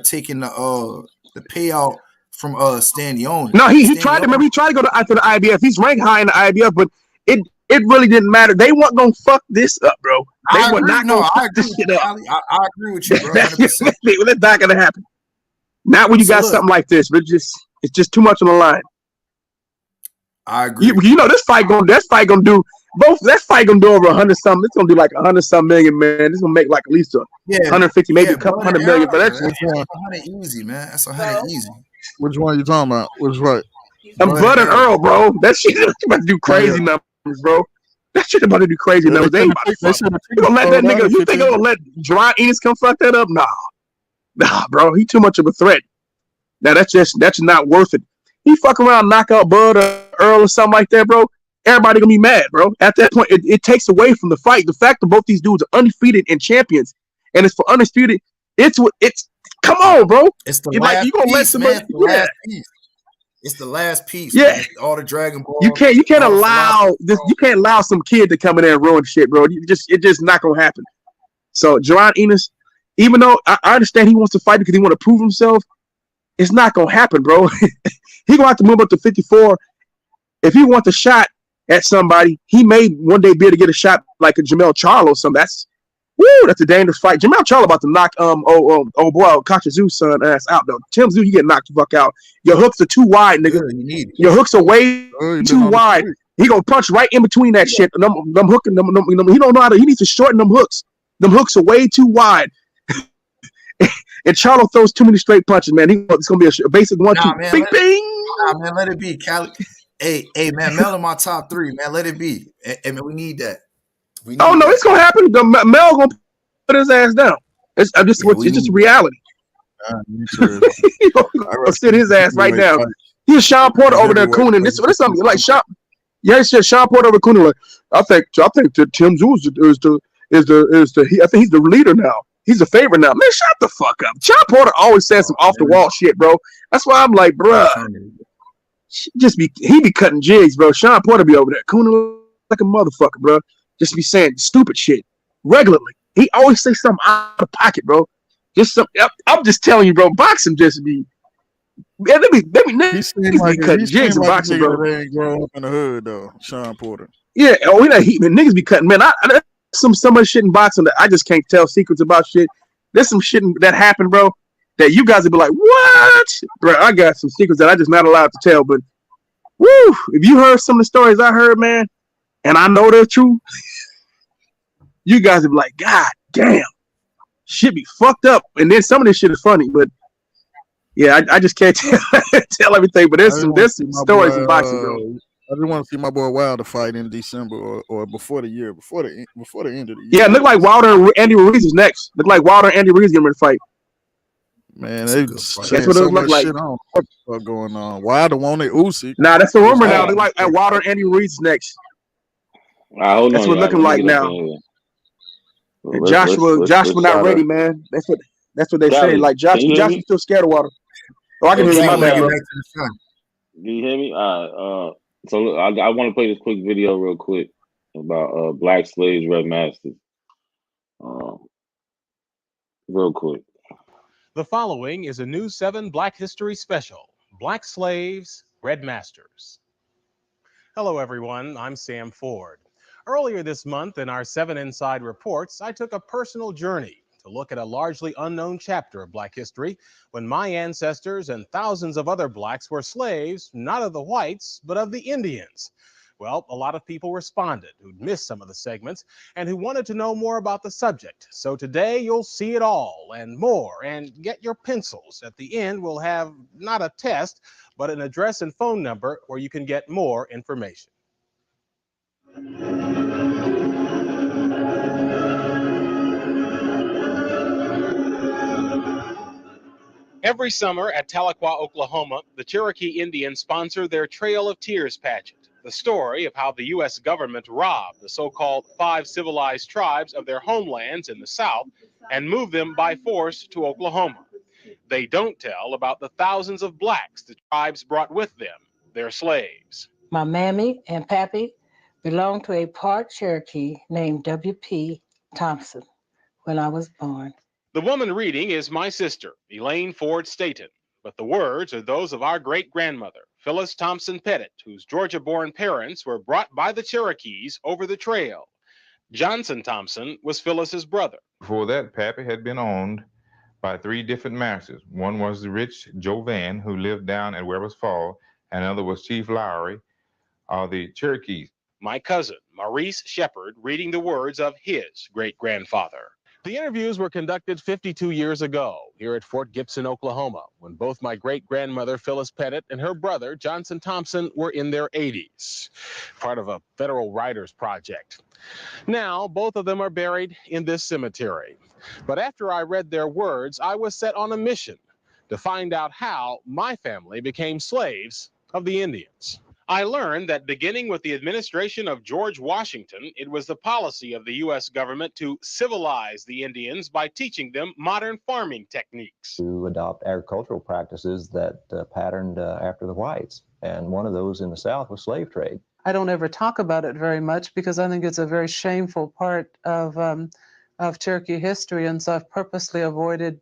taking the payout from Stanley. No, he tried to. Remember, he tried to go to the IBF. He's ranked high in the IBF, but it really didn't matter. They weren't gonna fuck this up, bro. They were not gonna fuck this shit up. I agree with you, bro. 100%. That's not gonna happen. Not when you got something like this, but it's just too much on the line. I agree. You know, that fight gonna do over 100 something. It's gonna do like 100 something million, man. It's gonna make like at least 150, maybe a couple $100 million. But that's 100 easy, man. That's 100 easy. Which one are you talking about? Which right? I'm Bud and Earl, bro. That shit about to do crazy numbers, bro. That shit about to do crazy numbers. They ain't about to fuck. You gonna let that nigga? You think they're gonna let John Enos come fuck that up? Nah, bro. He too much of a threat. Now that's not worth it. He fuck around, knock out Bud or Earl or something like that, bro. Everybody gonna be mad, bro. At that point, it takes away from the fight. The fact that both these dudes are undefeated and champions, and it's for undisputed. It's come on, bro. It's the last piece, man. It's the last piece. Yeah, man. All the Dragon Ball. You can't allow this. You can't allow some kid to come in there and ruin shit, bro. It's just not gonna happen. So John Enos, even though I understand he wants to fight because he want to prove himself, it's not gonna happen, bro. He gonna have to move up to 54. If he wants a shot at somebody, he may one day be able to get a shot like a Jamel Charlo or something. That's a dangerous fight. Jamel Charlo about to knock Kachazu's son ass out though. Tim Zoo, you get knocked the fuck out. Your hooks are too wide, nigga. Your hooks are way too wide. He gonna punch right in between that shit. Them hooking them. He don't know how to. He needs to shorten them hooks. Them hooks are way too wide. And Charlo throws too many straight punches, man. It's gonna be a basic 1-2. Man, bing, bing. Man, let it be, Cali. Hey, man, Mel in my top 3, man. Let it be. Hey, man, we need that. It's gonna happen. Mel gonna put his ass down. It's just reality. He's gonna sit his ass right down. Here's Sean Porter over there cooning. This something like Sean. Yeah, he said Sean Porter over cooning. Like I think that Tim Zoo I think he's the leader now. He's a favorite now. Man, shut the fuck up. Sean Porter always says some off the wall shit, bro. That's why I'm like, bruh. He be cutting jigs, bro. Sean Porter be over there cooning like a motherfucker, bro. Just be saying stupid shit regularly. He always say something out of pocket, bro. I'm just telling you, bro. Boxing just be. Yeah, they be cutting jigs in boxing, bro. They ain't grown up in the hood though, Sean Porter. Yeah, niggas be cutting, man. Some much shit in boxing that I just can't tell secrets about shit. There's some shit that happened, bro, that you guys would be like, what? Bro, I got some secrets that I just not allowed to tell. But woo, if you heard some of the stories I heard, man, and I know they're true, you guys would be like, God damn, shit be fucked up. And then some of this shit is funny, but yeah, I just can't tell everything. But there's some stories in boxing, bro. I just want to see my boy Wilder fight in December or before the year, before the end of the year. Yeah, look like Wilder and Andy Ruiz is next. Look like Wilder and Andy Ruiz getting ready to fight. Man, they saying so much shit on what's going on. Wilder wanted Usyk. Nah, that's the rumor now. Look like Wilder and Andy Ruiz is next. Hold that's on, what looking like now. And Joshua not ready, man. That's what they say. Like Joshua's still scared of Wilder. Oh, I can hear you. My bad, bro. Can you hear me? So look, I want to play this quick video real quick about black slaves, red masters. Real quick. The following is a new 7 Black History special, Black Slaves, Red Masters. Hello, everyone. I'm Sam Ford. Earlier this month in our 7 Inside Reports, I took a personal journey to look at a largely unknown chapter of Black history when my ancestors and thousands of other blacks were slaves, not of the whites, but of the Indians. Well, a lot of people responded who'd missed some of the segments and who wanted to know more about the subject. So today you'll see it all and more, and get your pencils. At the end, we'll have not a test, but an address and phone number where you can get more information. Every summer at Tahlequah, Oklahoma, the Cherokee Indians sponsor their Trail of Tears pageant, the story of how the U.S. government robbed the so-called 5 civilized tribes of their homelands in the South and moved them by force to Oklahoma. They don't tell about the thousands of blacks the tribes brought with them, their slaves. My mammy and pappy belonged to a part Cherokee named W.P. Thompson when I was born. The woman reading is my sister, Elaine Ford Staton, but the words are those of our great-grandmother, Phyllis Thompson Pettit, whose Georgia-born parents were brought by the Cherokees over the trail. Johnson Thompson was Phyllis's brother. Before that, Pappy had been owned by 3 different masters. One was the rich Joe Van, who lived down at Weber's Fall, and another was Chief Lowry of the Cherokees. My cousin, Maurice Shepard, reading the words of his great-grandfather. The interviews were conducted 52 years ago here at Fort Gibson, Oklahoma, when both my great-grandmother, Phyllis Pettit, and her brother, Johnson Thompson, were in their 80s, part of a federal writers project. Now, both of them are buried in this cemetery. But after I read their words, I was set on a mission to find out how my family became slaves of the Indians. I learned that beginning with the administration of George Washington, it was the policy of the U.S. government to civilize the Indians by teaching them modern farming techniques. To adopt agricultural practices that patterned after the whites. And one of those in the South was slave trade. I don't ever talk about it very much because I think it's a very shameful part of Cherokee history, and so I've purposely avoided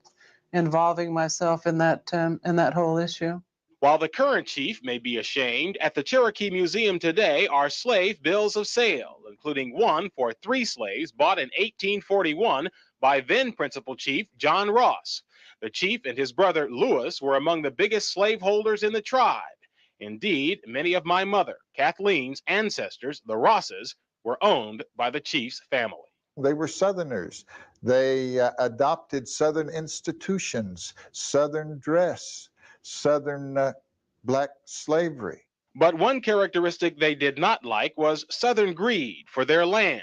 involving myself in that whole issue. While the current chief may be ashamed, at the Cherokee Museum today are slave bills of sale, including one for 3 slaves bought in 1841 by then Principal Chief John Ross. The chief and his brother Lewis were among the biggest slaveholders in the tribe. Indeed, many of my mother, Kathleen's ancestors, the Rosses, were owned by the chief's family. They were Southerners. They adopted Southern institutions, Southern dress, Southern black slavery. But one characteristic they did not like was Southern greed for their land.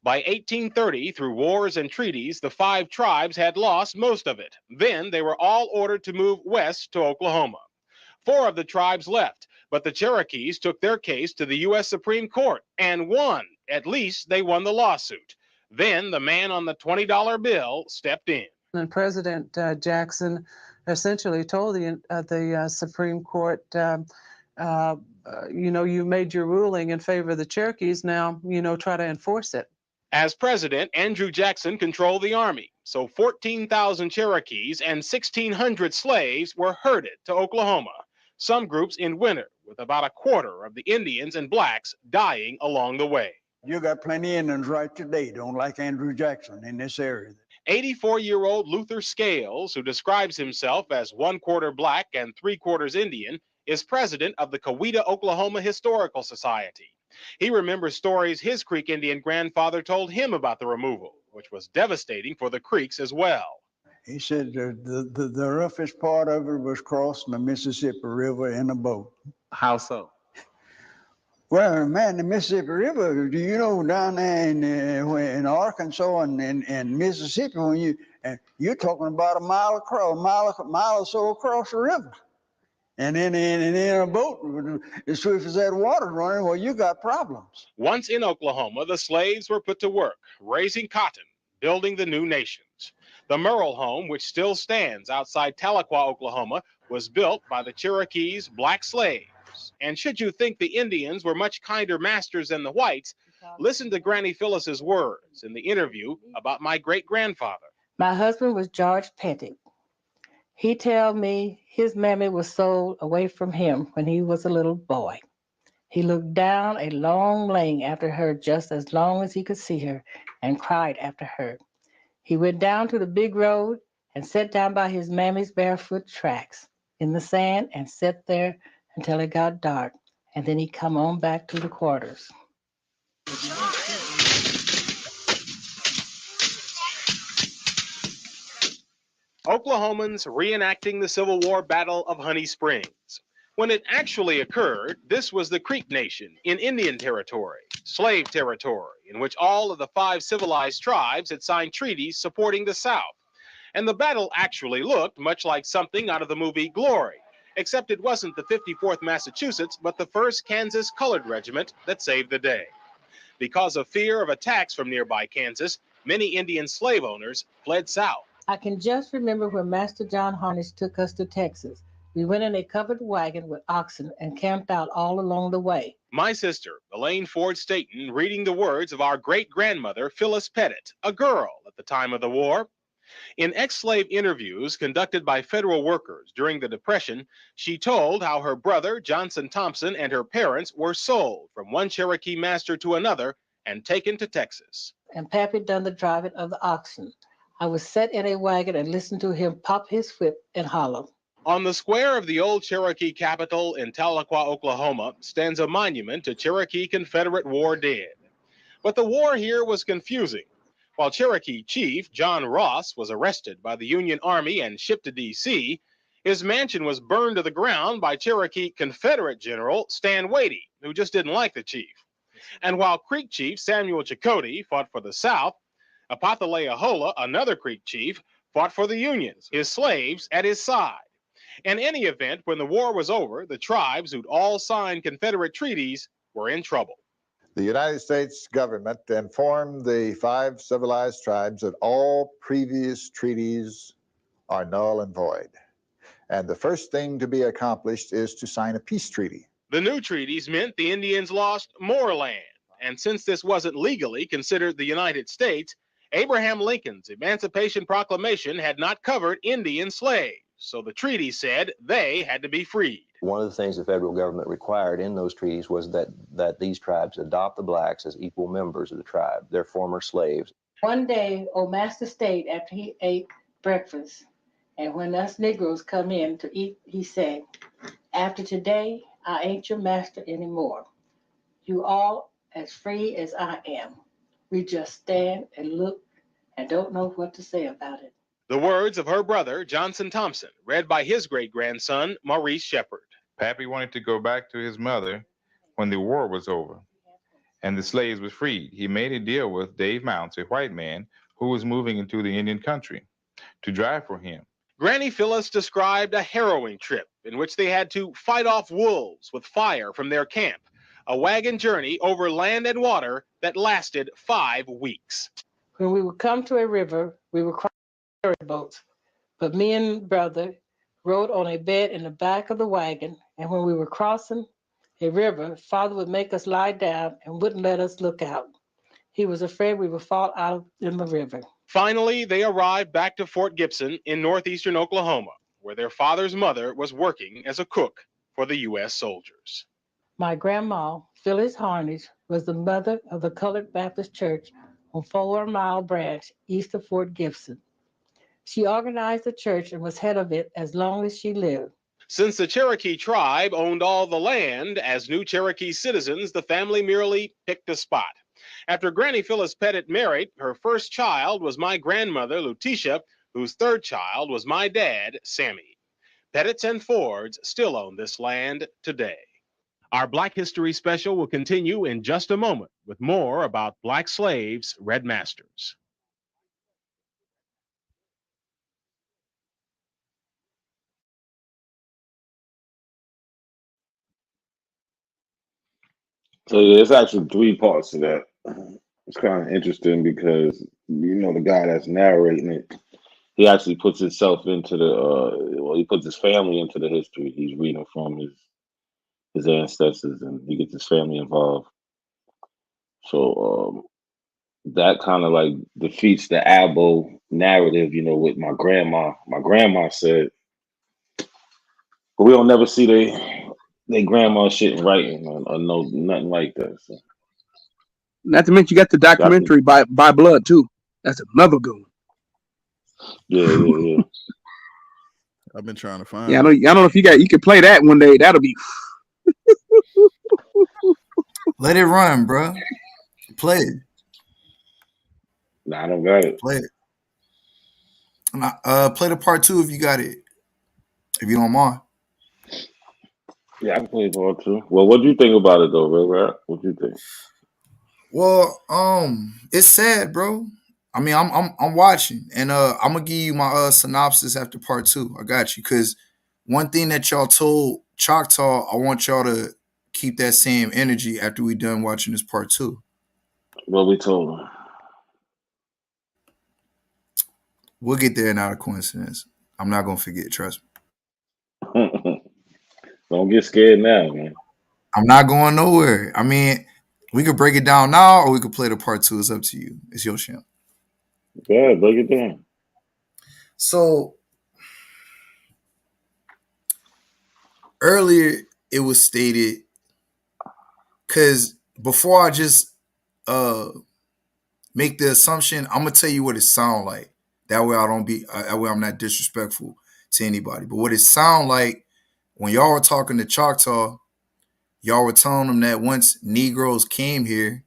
By 1830, through wars and treaties, the 5 tribes had lost most of it. Then they were all ordered to move west to Oklahoma. 4 of the tribes left, but the Cherokees took their case to the U.S. Supreme Court and won. At least they won the lawsuit. Then the man on the $20 bill stepped in. And President Jackson essentially told the Supreme Court, you made your ruling in favor of the Cherokees, now, try to enforce it. As president, Andrew Jackson controlled the army, so 14,000 Cherokees and 1,600 slaves were herded to Oklahoma, some groups in winter, with about a quarter of the Indians and blacks dying along the way. You got plenty of Indians right today don't like Andrew Jackson in this area. 84-year-old Luther Scales, who describes himself as 1/4 black and 3/4 Indian, is president of the Coweta, Oklahoma Historical Society. He remembers stories his Creek Indian grandfather told him about the removal, which was devastating for the Creeks as well. He said the roughest part of it was crossing the Mississippi River in a boat. How so? Well, man, the Mississippi River, do you know down there in Arkansas and Mississippi, when you're talking about a mile across, mile or so across the river. And then in a boat, as swift as that water running, well, you got problems. Once in Oklahoma, the slaves were put to work, raising cotton, building the new nations. The Merle home, which still stands outside Tahlequah, Oklahoma, was built by the Cherokees' black slaves. And should you think the Indians were much kinder masters than the whites, listen to Granny Phyllis's words in the interview about my great-grandfather. My husband was George Pettit. He told me his mammy was sold away from him when he was a little boy. He looked down a long lane after her just as long as he could see her and cried after her. He went down to the big road and sat down by his mammy's barefoot tracks in the sand and sat there until it got dark, and then he come on back to the quarters. Oklahomans reenacting the Civil War Battle of Honey Springs. When it actually occurred, this was the Creek Nation in Indian Territory, slave territory, in which all of the 5 civilized tribes had signed treaties supporting the South. And the battle actually looked much like something out of the movie Glory, except it wasn't the 54th Massachusetts, but the 1st Kansas Colored Regiment that saved the day. Because of fear of attacks from nearby Kansas, many Indian slave owners fled south. I can just remember when Master John Harnish took us to Texas. We went in a covered wagon with oxen and camped out all along the way. My sister, Elaine Ford Staton, reading the words of our great-grandmother, Phyllis Pettit, a girl at the time of the war. In ex-slave interviews conducted by federal workers during the Depression, she told how her brother, Johnson Thompson, and her parents were sold from one Cherokee master to another and taken to Texas. And Pappy done the driving of the oxen. I was set in a wagon and listened to him pop his whip and holler. On the square of the old Cherokee capital in Tahlequah, Oklahoma, stands a monument to Cherokee Confederate war dead. But the war here was confusing. While Cherokee Chief John Ross was arrested by the Union Army and shipped to D.C., his mansion was burned to the ground by Cherokee Confederate General Stan Wadey, who just didn't like the chief. And while Creek Chief Samuel Chakotay fought for the South, Apathalea, another Creek chief, fought for the Unions, his slaves at his side. In any event, when the war was over, the tribes who'd all signed Confederate treaties were in trouble. The United States government informed the 5 civilized tribes that all previous treaties are null and void. And the first thing to be accomplished is to sign a peace treaty. The new treaties meant the Indians lost more land. And since this wasn't legally considered the United States, Abraham Lincoln's Emancipation Proclamation had not covered Indian slaves. So the treaty said they had to be freed. One of the things the federal government required in those treaties was that these tribes adopt the blacks as equal members of the tribe, their former slaves. One day, old Master stayed after he ate breakfast. And when us Negroes come in to eat, he said, "After today, I ain't your master anymore. You all as free as I am. We just stand and look and don't know what to say about it." The words of her brother, Johnson Thompson, read by his great-grandson, Maurice Shepard. Pappy wanted to go back to his mother when the war was over and the slaves were freed. He made a deal with Dave Mounts, a white man who was moving into the Indian country, to drive for him. Granny Phyllis described a harrowing trip in which they had to fight off wolves with fire from their camp, a wagon journey over land and water that lasted 5 weeks. When we would come to a river, we would cross ferry boats, but me and brother rode on a bed in the back of the wagon, and when we were crossing a river, Father would make us lie down and wouldn't let us look out. He was afraid we would fall out in the river. Finally, they arrived back to Fort Gibson in northeastern Oklahoma, where their father's mother was working as a cook for the U.S. soldiers. My grandma, Phyllis Harnish, was the mother of the Colored Baptist Church on 4 Mile Branch, east of Fort Gibson. She organized the church and was head of it as long as she lived. Since the Cherokee tribe owned all the land, as new Cherokee citizens, the family merely picked a spot. After Granny Phyllis Pettit married, her first child was my grandmother, Lutetia, whose third child was my dad, Sammy. Pettits and Fords still own this land today. Our Black History special will continue in just a moment with more about black slaves, red masters. So yeah, it's actually three parts to that. It's kind of interesting because the guy that's narrating it, he actually puts himself into he puts his family into the history. He's reading from his ancestors, and he gets his family involved. So that kind of like defeats the Abo narrative, what my grandma said. But we don't never see they grandma shit in writing or no nothing like that. So. Not to mention you got the documentary by Blood too. That's another good one. Yeah. I've been trying to find. Yeah, I don't know if you can play that one day. That'll be. Let it run, bro. Play it. Nah, I don't got it. Play it. Play the part 2 if you got it. If you don't mind. Yeah, I can play part 2. Well, what do you think about it though, Red Rat? What do you think? Well, it's sad, bro. I mean, I'm watching, and I'm gonna give you my synopsis after part 2. I got you, because one thing that y'all told Choctaw, I want y'all to keep that same energy after we done watching this part 2. What we told them. We'll get there, not a coincidence. I'm not gonna forget, trust me. Don't get scared now, man. I'm not going nowhere. I mean, we could break it down now, or we could play the part 2. It's up to you. It's your channel. Yeah, break it down. So earlier it was stated, because before I just make the assumption, I'm gonna tell you what it sound like. That way that way I'm not disrespectful to anybody. But what it sound like when y'all were talking to Choctaw, y'all were telling them that once Negroes came here,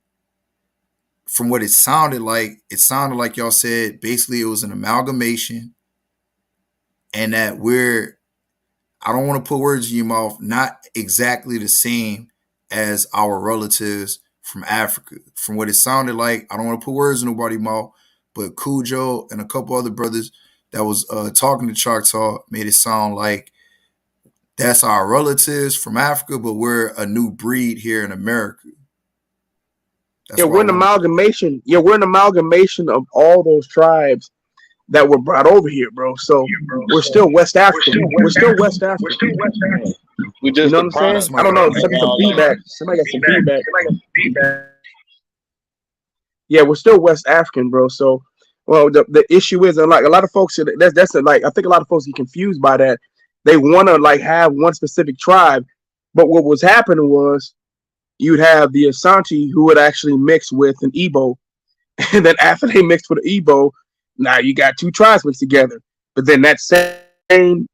from what it sounded like y'all said basically it was an amalgamation, and that I don't want to put words in your mouth, not exactly the same as our relatives from Africa. From what it sounded like, I don't want to put words in nobody's mouth, but Cujo and a couple other brothers that was talking to Choctaw made it sound like that's our relatives from Africa, but we're a new breed here in America. That's we're an amalgamation. Yeah, we're an amalgamation of all those tribes that were brought over here, bro. So we're still West African. We're still West African. We just, you know what I'm saying? I don't know. Somebody got some feedback. Yeah, we're still West African, bro. So, well, the issue is, like a lot of folks, that's like I think a lot of folks get confused by that. They want to like have one specific tribe, but what was happening was you'd have the Asante who would actually mix with an Igbo, and then after they mixed with an Igbo, now you got two tribes mixed together. But then that same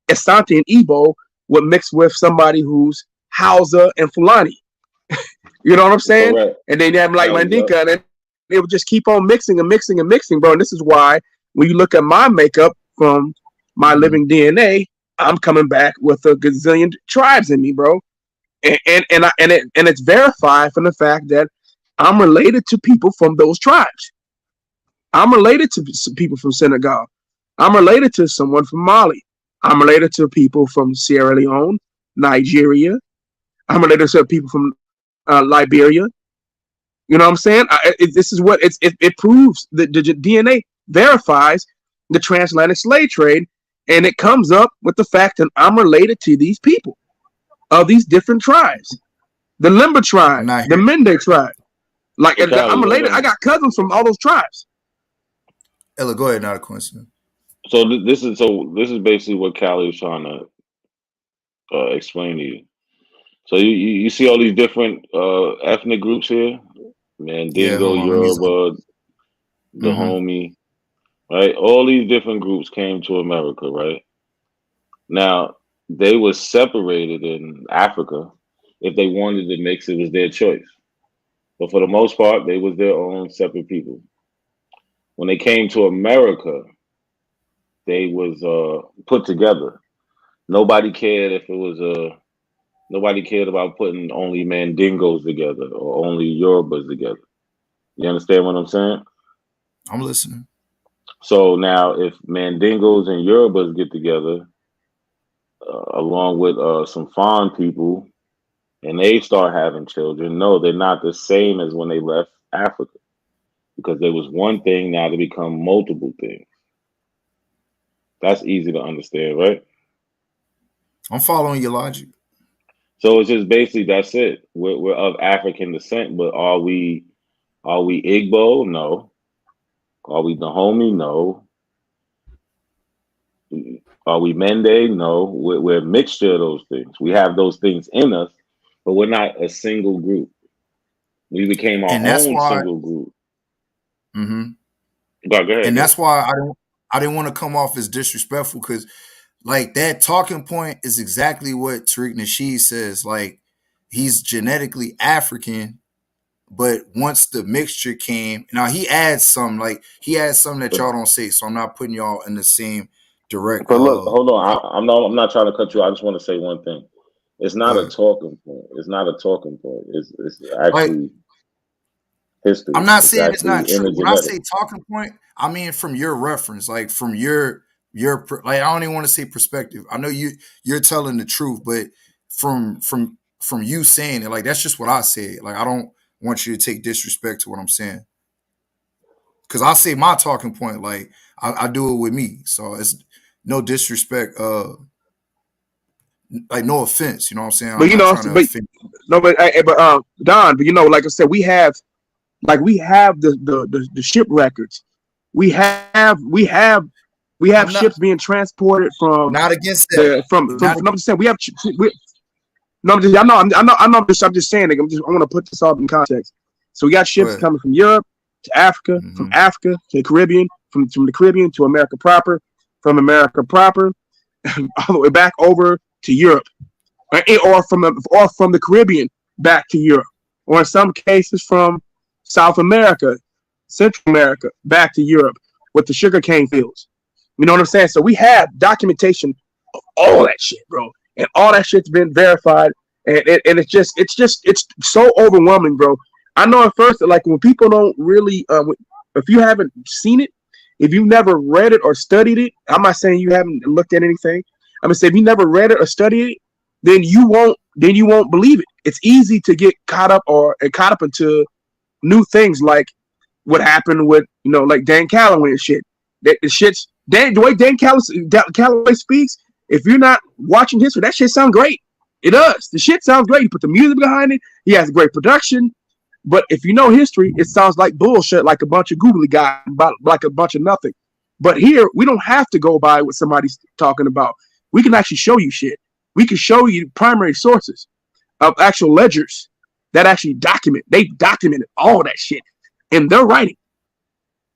Asante and Igbo would mix with somebody who's Hausa and Fulani. You know what I'm saying? Correct. And then you have like Mandinka, and then they would just keep on mixing and mixing and mixing, bro. And this is why when you look at my makeup from my living DNA, I'm coming back with a gazillion tribes in me, bro. And it's verified from the fact that I'm related to people from those tribes. I'm related to some people from Senegal. I'm related to someone from Mali. I'm related to people from Sierra Leone, Nigeria. I'm related to people from Liberia. You know what I'm saying? This is what it proves. The DNA verifies the transatlantic slave trade, and it comes up with the fact that I'm related to these people of these different tribes. The Limba tribe, the Mende tribe. Like I'm related. I got cousins from all those tribes. Ella, go ahead. Not a coincidence. So this is basically what Callie is trying to explain to you. So you see all these different ethnic groups here, Mandingo, Yoruba, Dahomey, right? All these different groups came to America, right? Now they were separated in Africa. If they wanted to mix, it was their choice. But for the most part, they was their own separate people. When they came to America, they was put together. Nobody cared if it was nobody cared about putting only Mandingos together or only Yorubas together. You understand what I'm saying? I'm listening. So now, if Mandingos and Yorubas get together, along with some Fon people, and they start having children, no, they're not the same as when they left Africa, because there was one thing, now to become multiple things. That's easy to understand, right? I'm following your logic. So it's just basically that's it. We're of African descent, but are we Igbo? No. Are we Dahomey? No. Are we Mende? No. We're a mixture of those things. We have those things in us, but we're not a single group. We became our And that's own why. single group. Mm-hmm. Go ahead. And that's why I didn't want to come off as disrespectful, because like that talking point is exactly what Tariq Nasheed says. Like, he's genetically African, but once the mixture came, now he adds some that y'all don't say. So I'm not putting y'all in the same direct. But look, hold on. I'm not trying to cut you. I just want to say one thing. It's not a talking point. It's not a talking point. It's actually history. I'm not saying it's actually not true. in the When I genetics. say talking point, I mean from your reference, like from your like, I don't even want to say perspective. I know you're telling the truth, but from you saying it, like that's just what I said. Like, I don't want you to take disrespect to what I'm saying, because I say my talking point, like I do it with me, so it's no disrespect. Like, no offense, you know what I'm saying? But I'm not trying to offend. Don, but like I said, we have the ship records. We have ships being transported from Not against that. I'm just saying we have no, I'm just saying, I want to put this all in context. So we got ships coming from Europe to Africa, from Africa to the Caribbean, from the Caribbean to America proper, from America proper all the way back over to Europe, or from the Caribbean back to Europe, or in some cases from South America, Central America back to Europe with the sugarcane fields. You know what I'm saying? So we have documentation of all that shit, bro, and all that shit's been verified, and it's so overwhelming, bro. I know at first, like, when people don't really, if you haven't seen it, if you've never read it or studied it, I'm not saying you haven't looked at anything. I'm gonna say if you never read it or studied it, then you won't believe it. It's easy to get caught up into new things, like what happened with like Dan Calloway and shit. The way Dan Calloway speaks. If you're not watching history, that shit sounds great. It does. The shit sounds great. You put the music behind it. He has great production. But if you know history, it sounds like bullshit, like a bunch of googly guys about like a bunch of nothing. But here, we don't have to go by what somebody's talking about. We can actually show you shit. We can show you primary sources of actual ledgers that actually they documented all that shit in their writing.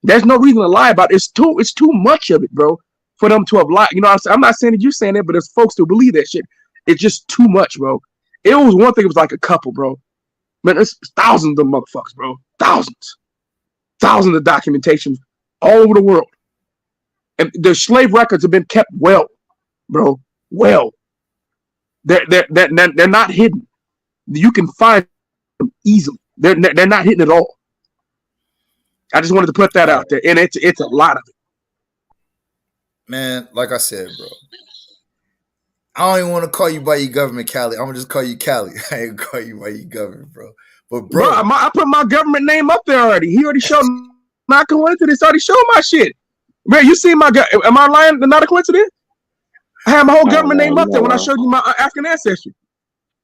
There's no reason to lie about it. It's too much of it, bro, for them to have lied. I'm not saying that you're saying it, but there's folks who believe that shit. It's just too much, bro. It was one thing, it was like a couple, bro. Man, there's thousands of motherfuckers, bro. Thousands of documentation all over the world. And the slave records have been kept well, bro. Well. They're not hidden. You can find them easily. They're not hidden at all. I just wanted to put that out there, and it's a lot of it. Man, like I said, bro, I don't even want to call you by your government, Cali. I'm gonna just call you Cali. I ain't gonna call you by your government, bro. But bro, I put my government name up there already. He already showed. Not coincidence. Already showed my shit. Man, you see my? Am I lying? Not a coincidence. I have my whole government name up there when I showed you my African ancestry.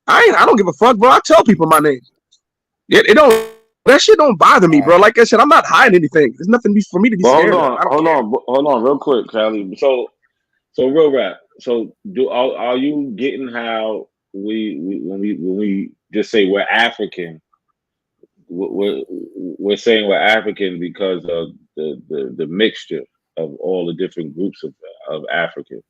I don't give a fuck, bro. I tell people my name. It don't. That shit don't bother me, bro. Like I said, I'm not hiding anything. There's nothing for me to be scared of. Hold on, real quick, Callie. So real rap. So are you getting how when we just say we're African, we're saying we're African because of the mixture of all the different groups of Africans.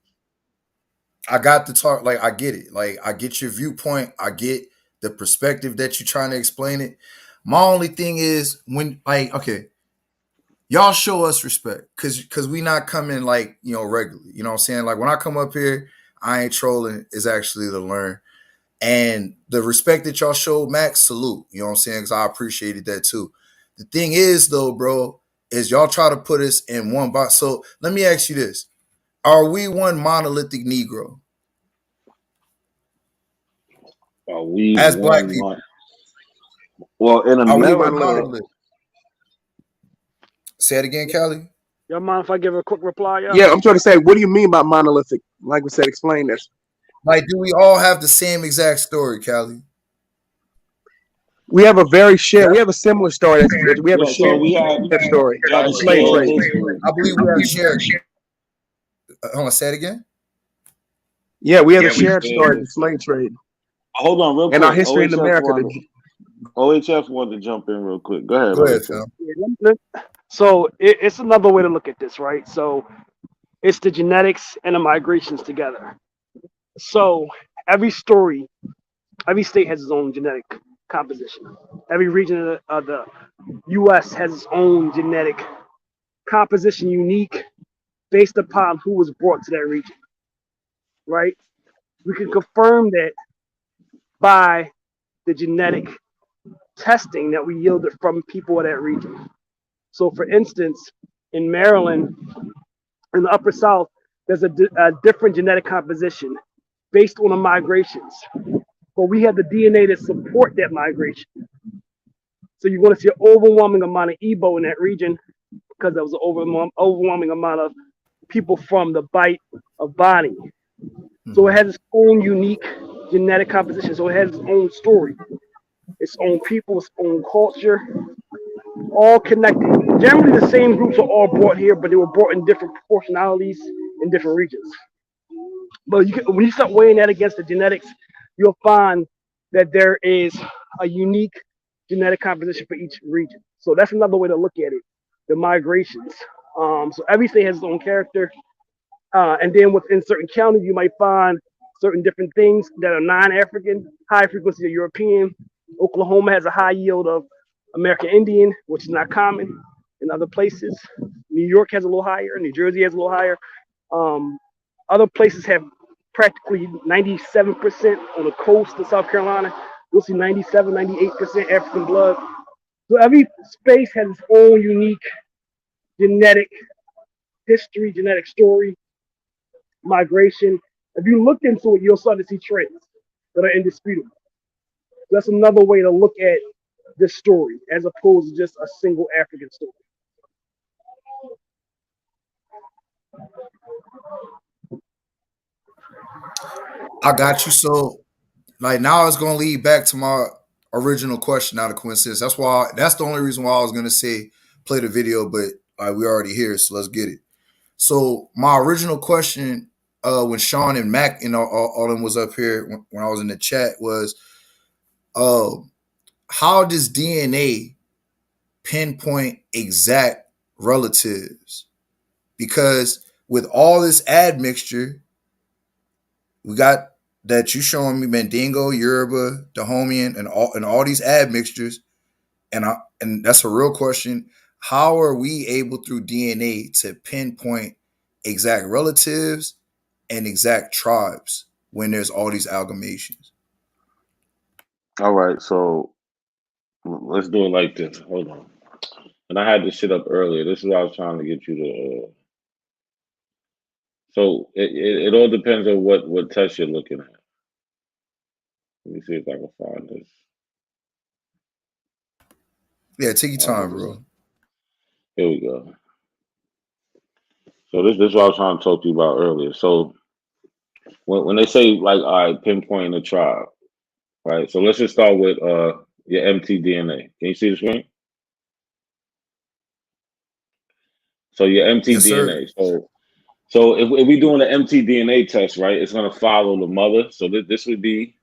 I got to talk. Like, I get it. Like, I get your viewpoint. I get the perspective that you're trying to explain it. My only thing is when, like, okay, y'all show us respect because we not coming like, you know, regularly. You know what I'm saying? Like, when I come up here, I ain't trolling. It's actually to learn. And the respect that y'all showed, Max, salute. You know what I'm saying? Because I appreciated that too. The thing is, though, bro, is y'all try to put us in one box. So let me ask you this. Are we one monolithic Negro? Are we As black one people? month? Well, in Are we one America, monolith? Say it again, Callie. Y'all mind if I give a quick reply? Yeah, I'm trying to say, what do you mean by monolithic? Like we said, explain this. Like, do we all have the same exact story, Callie? We have a similar story. We have a yeah. So shared we have story a of slave shared trade. history. I believe we have shared. Hold on, say it again. Yeah, we have a shared story of the slave trade. Hold on, real and our quick. history in America. OHF wanted to jump in real quick. Go ahead. Go ahead, Phil. So it's another way to look at this, right? So it's the genetics and the migrations together. So every story, every state has its own genetic composition. Every region of the U.S. has its own genetic composition, unique based upon who was brought to that region, right? We can confirm that by the genetic testing that we yielded from people of that region. So, for instance, in Maryland, in the Upper South, there's a different genetic composition based on the migrations. But we have the DNA to support that migration. So you're going to see an overwhelming amount of Igbo in that region because there was an overwhelming amount of people from the Bight of Bonnie. So it has its own unique genetic composition. So it has its own story, its own people, its own culture, all connected. Generally, the same groups are all brought here, but they were brought in different proportionalities in different regions. But when you start weighing that against the genetics, you'll find that there is a unique genetic composition for each region. So that's another way to look at it, the migrations. So every state has its own character. And then within certain counties, you might find certain different things that are non-African, high frequency of European. Oklahoma has a high yield of American Indian, which is not common in other places. New York has a little higher. New Jersey has a little higher. Other places have practically 97% on the coast of South Carolina. You'll see 97, 98% African blood. So every space has its own unique genetic history, genetic story, migration. If you look into it, you'll start to see trends that are indisputable. That's another way to look at this story as opposed to just a single African story. I got you. So, like, now it's gonna lead back to my original question, not a coincidence. That's the only reason why I was gonna say play the video, but we already here, so let's get it. So my original question, when Sean and Mac and all them was up here when I was in the chat was, how does DNA pinpoint exact relatives? Because with all this admixture, we got that you showing me Mandingo, Yoruba, Dahomian, and all these admixtures, and that's a real question. How are we able through DNA to pinpoint exact relatives and exact tribes when there's all these amalgamations? All right, so let's do it like this. Hold on. And I had this shit up earlier. This is what I was trying to get you to. So it all depends on what test you're looking at. Let me see if I can find this. Yeah, take your time, bro. Here we go. So this is what I was trying to talk to you about earlier. So when they say like, all right, pinpoint a tribe, right? So let's just start with your mtDNA. Can you see the screen? So your mtDNA. Yes, So if we're doing an mtDNA test, right, it's gonna follow the mother. So this would be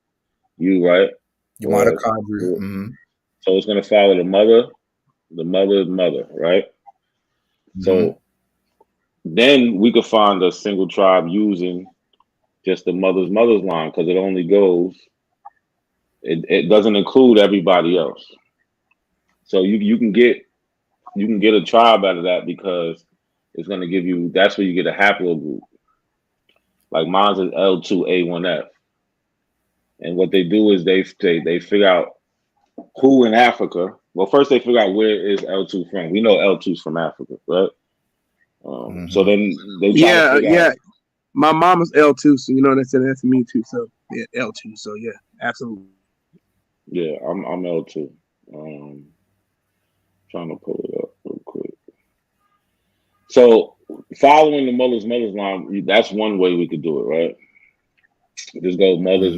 you, right? Your mitochondria. Mm-hmm. So it's gonna follow the mother, right? Mm-hmm. So then we could find a single tribe using just the mother's line, because it only goes. It doesn't include everybody else. So you can get a tribe out of that because it's going to give you. That's where you get a haplogroup. Like mine's is L2A1F, and what they do is they figure out who in Africa. Well, first they figure out where is L2 from. We know L2's from Africa, right? So then they try to figure out. My mom is L2, so you know that's me too. So yeah, L2. So yeah, absolutely. Yeah, I'm L2. Trying to pull it up real quick. So following the mother's line, that's one way we could do it, right? Just go mother,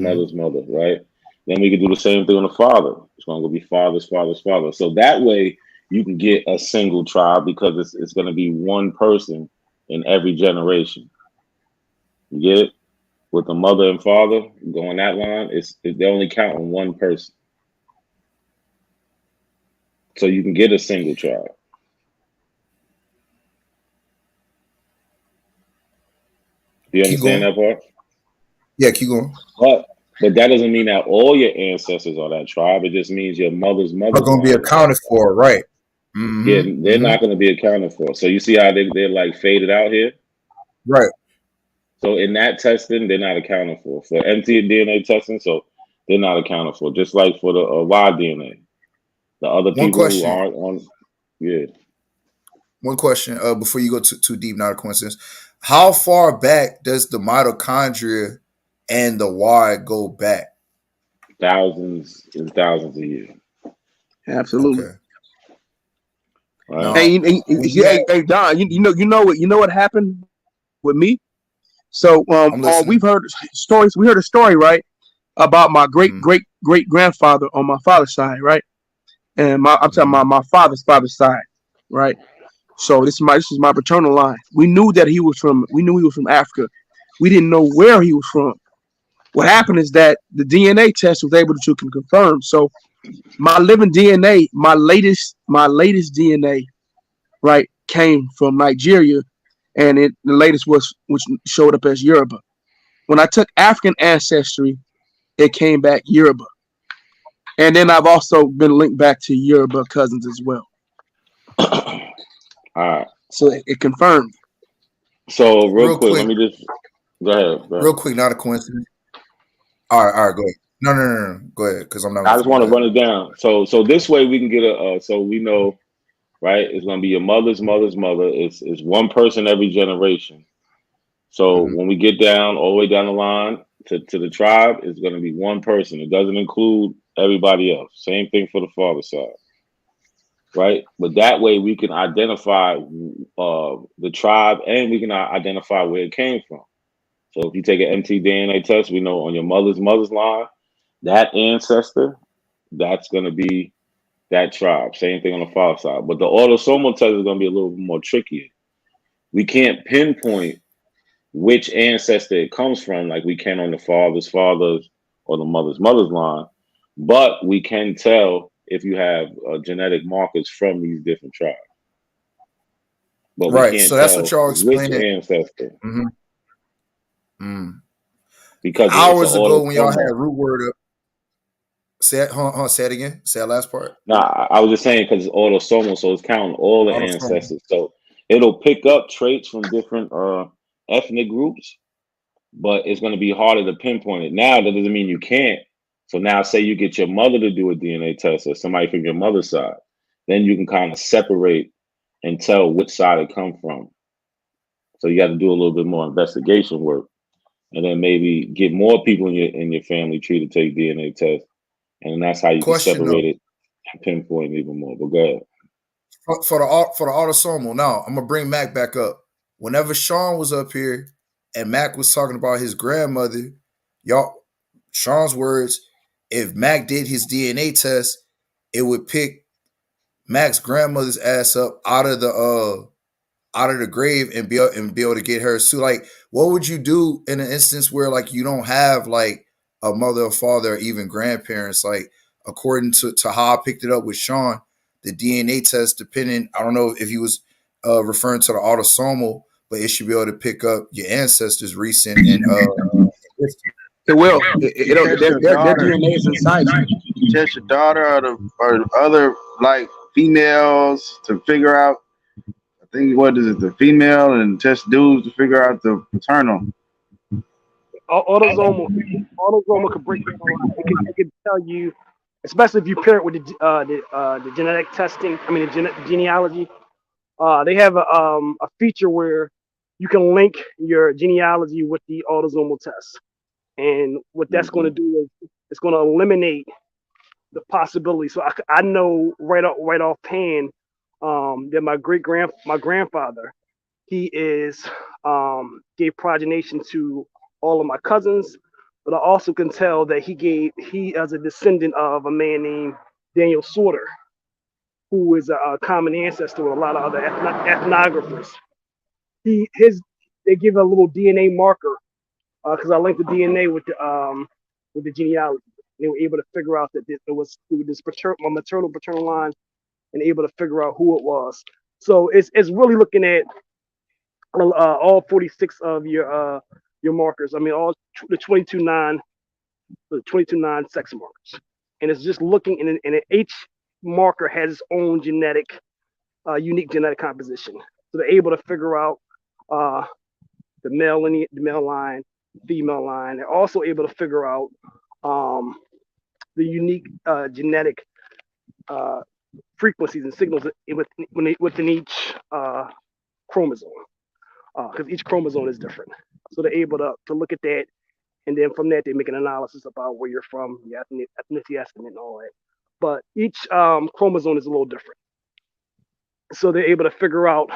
right? Then we could do the same thing on the father. It's going to be father. So that way you can get a single tribe because it's going to be one person in every generation. You get it? With the mother and father going that line, they only count on one person. So you can get a single tribe. Do you understand that part? Yeah, keep going. But that doesn't mean that all your ancestors are that tribe. It just means your mother's are going to be accounted for, right? Yeah, they're not going to be accounted for. So you see how they're like faded out here? Right. So in that testing, they're not accounted for. For mtDNA testing, so they're not accounted for. Just like for the Y-DNA. The other people who aren't on, yeah. One question before you go too deep, not a coincidence. How far back does the mitochondria and the Y go back? Thousands and thousands of years. Absolutely. Okay. Right. Hey, Don, you know what happened with me? So we've heard stories. We heard a story, right, about my great grandfather on my father's side, right? And I'm talking about my father's side, right? So this is my paternal line. We knew he was from Africa. We didn't know where he was from. What happened is that the DNA test was able to confirm. So my living DNA, my latest DNA, right, came from Nigeria, and the latest which showed up as Yoruba. When I took African ancestry, it came back Yoruba. And then I've also been linked back to Yoruba cousins as well. All right. So it confirmed. So real quick, let me just go ahead. Real quick, not a coincidence. All right, go ahead. No. Go ahead, because I'm not. I just want to run it down. So this way we can get so we know, right? It's going to be your mother's mother. It's one person every generation. So when we get down all the way down the line to the tribe, it's going to be one person. It doesn't include everybody else. Same thing for the father side, right? But that way we can identify the tribe and we can identify where it came from. So if you take an mtDNA test, we know on your mother's line, that ancestor, that's going to be that tribe. Same thing on the father side. But the autosomal test is going to be a little bit more trickier. We can't pinpoint which ancestor it comes from like we can on the father's or the mother's line. But we can tell if you have genetic markers from these different tribes. But we can't so that's tell what y'all explained. Which ancestor. Because hours ago when y'all had root word up. Say it, say it again. Say that last part. Nah, I was just saying because it's autosomal, so it's counting all the ancestors. So it'll pick up traits from different ethnic groups, but it's going to be harder to pinpoint it. Now, that doesn't mean you can't. So now say you get your mother to do a DNA test or somebody from your mother's side, then you can kind of separate and tell which side it come from. So you got to do a little bit more investigation work, and then maybe get more people in your family tree to take DNA tests, and that's how you can separate it and pinpoint even more. But go ahead. For the autosomal, now I'm gonna bring Mac back up. Whenever Sean was up here and Mac was talking about his grandmother, Sean's words, if Mac did his DNA test, it would pick Mac's grandmother's ass up out of the grave and be able to get her. So like, what would you do in an instance where like you don't have like a mother or father or even grandparents? Like according to how I picked it up with Sean, the DNA test, depending, I don't know if he was referring to the autosomal, but it should be able to pick up your ancestors recent and Well, You test your their daughter. DNA is inside you. You test your daughter or other like females to figure out. I think what is it? The female and test dudes to figure out the paternal. Autosomal could break down a lot. It could tell you, especially if you pair it with the genetic testing. I mean, the genealogy. They have a feature where you can link your genealogy with the autosomal test, and what that's going to do is it's going to eliminate the possibility. So I know right offhand that my grandfather, he is gave progenation to all of my cousins, but I also can tell that he as a descendant of a man named Daniel Sorter, who is a common ancestor with a lot of other ethnographers. They give a little DNA marker because I linked the DNA with the genealogy. They were able to figure out that it was through this my maternal paternal line, and able to figure out who it was. So it's really looking at all 46 of your markers. I mean, all the 22-9 sex markers, and it's just looking and each marker has its own unique genetic composition. So they're able to figure out the male line, female line. They're also able to figure out the unique genetic frequencies and signals within each chromosome, because each chromosome is different. So they're able to look at that, and then from that they make an analysis about where you're from, your ethnicity estimate, and all that. But each chromosome is a little different. So they're able to figure out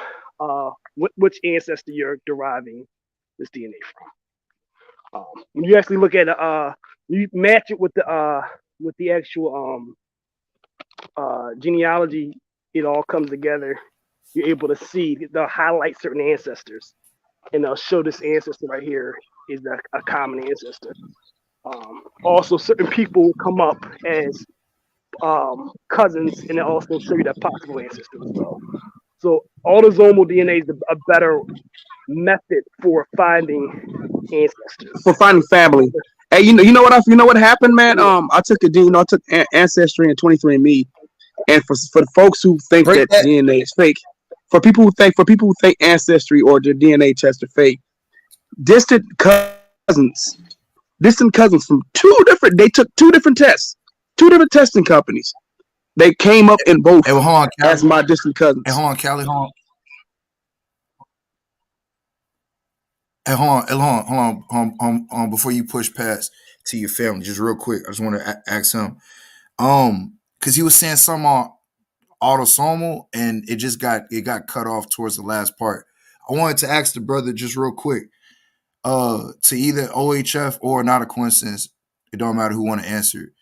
which ancestor you're deriving this DNA from. When you actually look at you match it with the actual genealogy, it all comes together. You're able to see, they'll highlight certain ancestors, and they'll show this ancestor right here is a common ancestor. Also, certain people will come up as cousins, and they also show you that possible ancestor as well. So autosomal DNA is a better method for finding ancestors. For finding family. Hey, you know what happened, man? I took I took Ancestry and 23andMe, and for the folks who think that DNA is fake, for people who think Ancestry or their DNA tests are fake, distant cousins from they took two different tests, two different testing companies. They came up in both as my distant cousins. Hey, hold on, Callie, hold on. Hey, hold on. Before you push past to your family, just real quick, I just want to ask him, because he was saying something autosomal, and it got cut off towards the last part. I wanted to ask the brother just real quick, to either OHF or not a coincidence, it don't matter who want to answer it.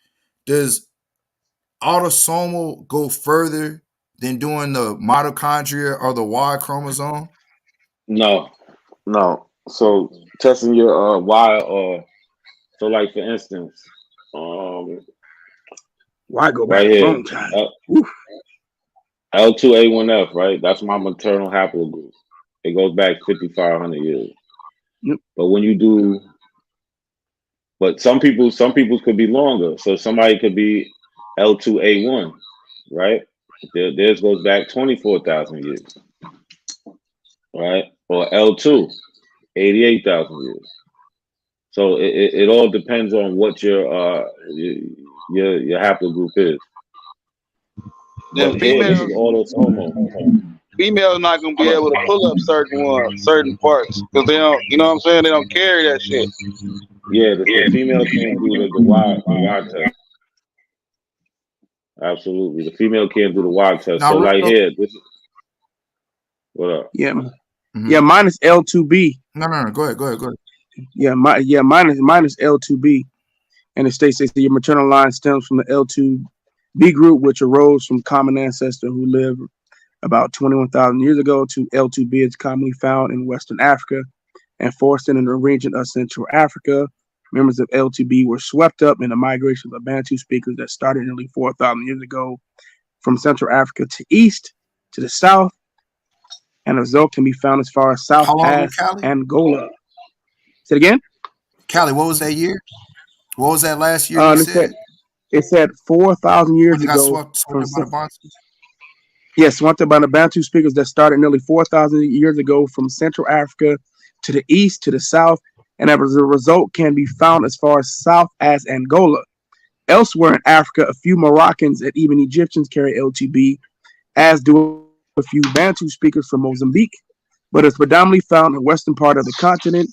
Does autosomal go further than doing the mitochondria or the Y chromosome? No. So testing your Y, so like for instance, why go right back here, a long time? L2A1F, right? That's my maternal haplogroup. It goes back 5,500 years. Yep. But when you do, but some people's could be longer. So somebody could be L2A1, right? Theirs goes back 24,000 years, right? Or L2, 88,000 years. So it all depends on what your haplogroup is. Then But here, this is autosomal. Females not gonna be able to pull up certain parts because they don't. You know what I'm saying? They don't carry that shit. Yeah, the female can't do the Y test. Absolutely, the female can't do the Y test. So like here, this. What up? Yeah, yeah. Mine is L2B. No. Go ahead. Yeah, mine is L2B, and it states that your maternal line stems from the L2B group, which arose from common ancestor who lived about 21,000 years ago. To L2B is commonly found in Western Africa and forested in the region of Central Africa. Members of L2B were swept up in the migration of Bantu speakers that started nearly 4,000 years ago from Central Africa to east to the south, and the result can be found as far as south as Angola. Say it again? Callie, what was that year? What was that last year you said? It said 4,000 years ago. Swept by the Bantu? Yes, swept by the Bantu speakers that started nearly 4,000 years ago from Central Africa to the east to the south, and as a result can be found as far south as Angola. Elsewhere in Africa, a few Moroccans and even Egyptians carry LTB, as do a few Bantu speakers from Mozambique, but it's predominantly found in the western part of the continent,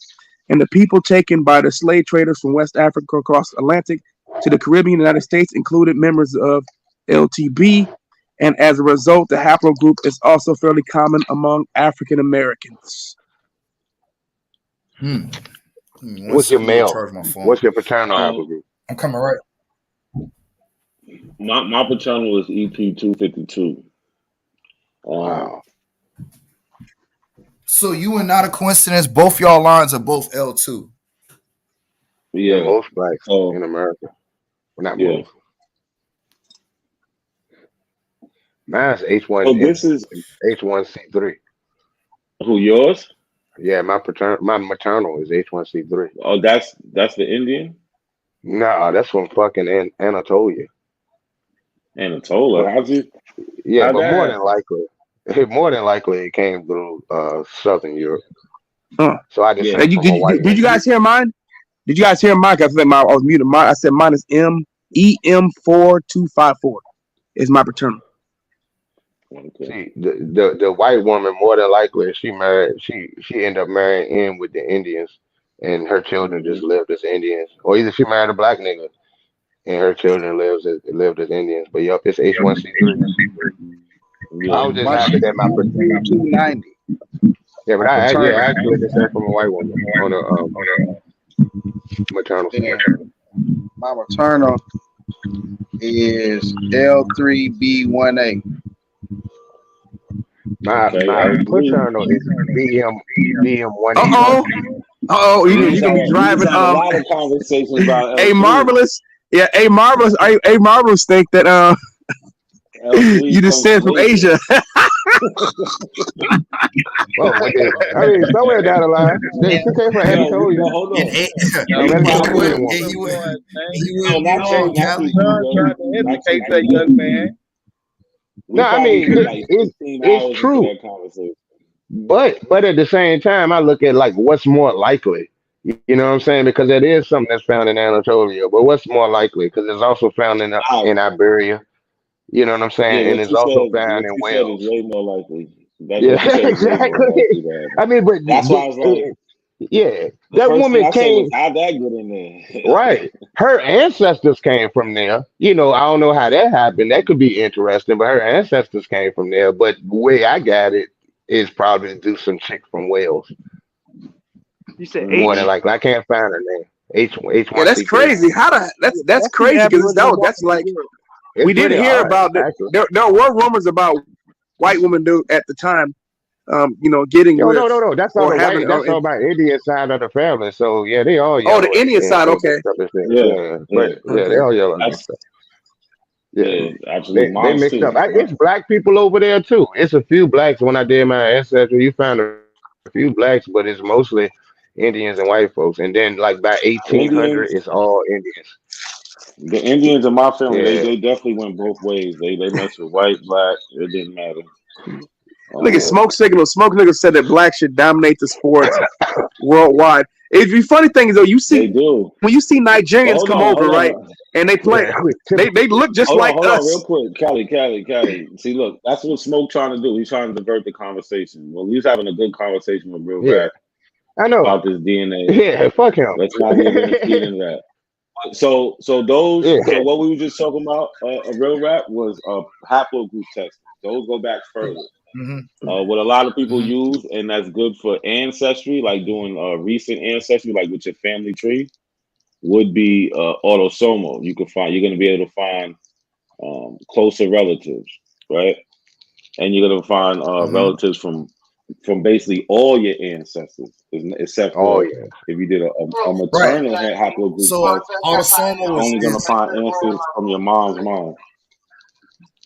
and the people taken by the slave traders from West Africa across the Atlantic to the Caribbean United States included members of LTB, and as a result, the haplogroup is also fairly common among African Americans. What's your male? What's your paternal haplogroup? I'm coming right. My paternal is EP252. Wow. So you and not a coincidence, both y'all lines are both L2. Yeah, most blacks in America. Well, not most. Mine's H1. Oh, this is H1C3. Who, yours? Yeah, my maternal is H1C3. Oh, that's the Indian? No, that's from fucking Anatolia. Anatolia? How'd you? Yeah, but more than likely, it came through Southern Europe. So I just did you guys hear mine? Did you guys hear mine? I was muted. I said mine is EM4254 is my paternal. See, the white woman more than likely she ended up marrying in with the Indians, and her children just lived as Indians, or either she married a black nigga and her children lived as Indians. But yup, it's H1C3. I was just happy that my 290. Yeah, but I actually just said from a white woman on a maternal. My maternal is L3B1A. My paternal is BM1. You gonna be driving? A lot of conversations about a marvelous. Yeah, a marvelous think that you descend from Asia. Well, I mean, somewhere down the line, she came from Anatolia. Hold on. That young man. No, I mean it's true. But at the same time, I look at like what's more likely. You know what I'm saying? Because it is something that's found in Anatolia, but what's more likely? Because it's also found in Iberia. You know what I'm saying? Yeah, and it's also found in Wales. Way more likely. Exactly. I mean, but that's why I was like, yeah, that woman came. How'd that get in there? Right. Her ancestors came from there. You know, I don't know how that happened. That could be interesting, but her ancestors came from there. But the way I got it is probably to do some chick from Wales. You said more than likely. I can't find her name. H1. Yeah, that's crazy. That's crazy because that's like we did hear about that. There were rumors about white women at the time. Getting no. That's all about Indian side of the family. So yeah, they all yellow. Oh, the Indian side, okay. They all yellow. Yeah, absolutely. They mixed up. It's black people over there too. It's a few blacks. When I did my ancestry, you found a few blacks, but it's mostly Indians and white folks. And then like by 1800, it's all Indians. The Indians in my family, they definitely went both ways. They mixed with white, black. It didn't matter. Look at Smoke Signal. Smoke Signal said that blacks should dominate the sports worldwide. The funny thing is though, when you see Nigerians come over, right, and they play, they look just like us. Real quick, Callie. See, look, that's what Smoke trying to do. He's trying to divert the conversation. Well, he's having a good conversation with Real Rap. I know about this DNA. Yeah, fuck him. Let's not even get into that. So what we were just talking about, a Real Rap was haplogroup testing. Those go back further. What a lot of people use, and that's good for ancestry, like doing recent ancestry, like with your family tree, would be autosomal. You're going to be able to find closer relatives, right? And you're going to find relatives from basically all your ancestors, except for if you did a maternal haplogroup test, autosomal you're only going to find ancestors from your mom's mom.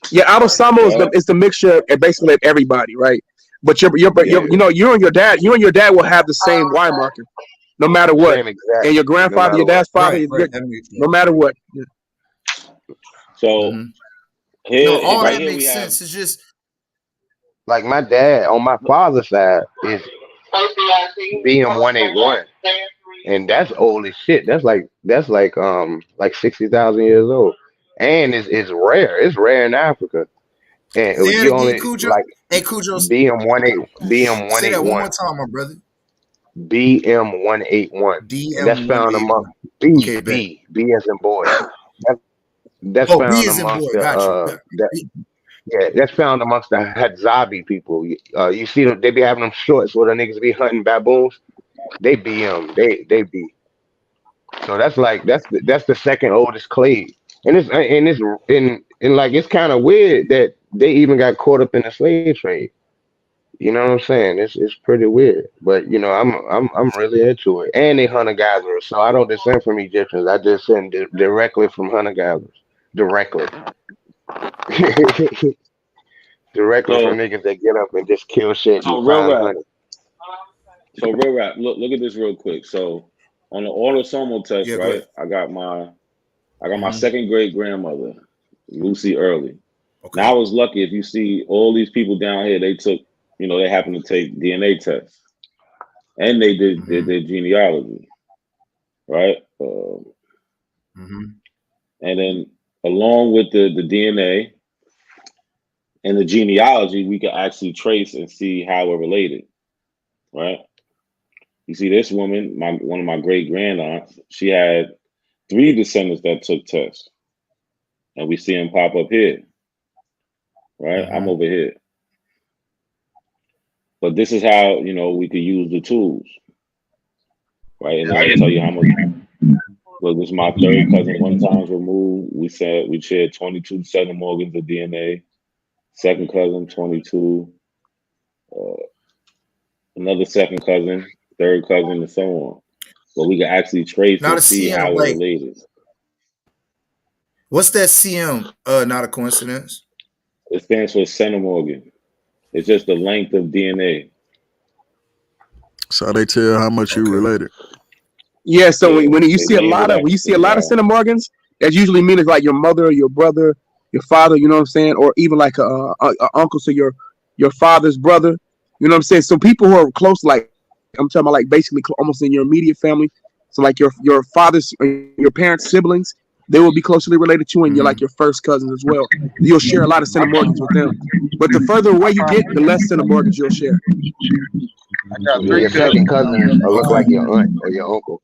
Yeah, autosomal is the mixture basically of everybody, right? But you and your dad will have the same Y marker. no matter what. Same exact. And your No grandfather, matter your what. dad's father, Right. That makes no sense. matter what. So No, all right that here we makes have sense. It's just Like my dad on my father's side is BM181, and that's old as shit. That's like 60,000 years old, and it's rare. It's rare in Africa, and say it you again, only Cujo. like Hey, Cujo, BM181. say that one more time, my brother. BM181. And that's found among DM181. B Okay, bet. B B as in boy. That, that's Oh, B found is in amongst boy. the Got you. that's found amongst the Hadzabi people. You see them, they be having them shorts where the niggas be hunting baboons. They BM. They be. So that's the second oldest clade. And like it's kind of weird that they even got caught up in the slave trade. You know what I'm saying? It's pretty weird, but I'm really into it. And they hunter gatherers, so I don't descend from Egyptians. I descend directly from hunter gatherers, directly, directly from so niggas that get up and just kill shit and so real find rap. honey. So real rap. Look at this real quick. So on the autosomal test, Yeah, go right? ahead. I got my second great grandmother, Lucy Early. Okay. Now I was lucky. If you see all these people down here, they took, they happened to take DNA tests, and they did their genealogy, right? And then along with the DNA and the genealogy, we can actually trace and see how we're related, right? You see, this woman, one of my great grand-aunts, she had 3 descendants that took tests, and we see them pop up here, right? I'm over here. But this is how, we could use the tools, right? And I can tell you how much. Look, this is my third cousin, 1 times removed. We shared 22 centimorgans of DNA. Second cousin, 22. Another second cousin, third cousin, and so on. But we can actually trace Not and a see how CM. we're Like, related. what's that CM? Not a coincidence. It stands for centimorgan. It's just the length of DNA. So they tell how much you related. Yeah, so when you They see a named it lot of after centimorgans, that usually means like your mother, your brother, your father, you know what I'm saying, or even like a uncle, so your father's brother, you know what I'm saying. So people who are close, like I'm talking about, like basically almost in your immediate family. So like your father's, your parents' siblings, they will be closely related to you, and you're like your first cousins as well. You'll share a lot of centimorgans with them. But the further away you get, the less centimorgans you'll share. I got 3 your second cousins look like your aunt or your uncle.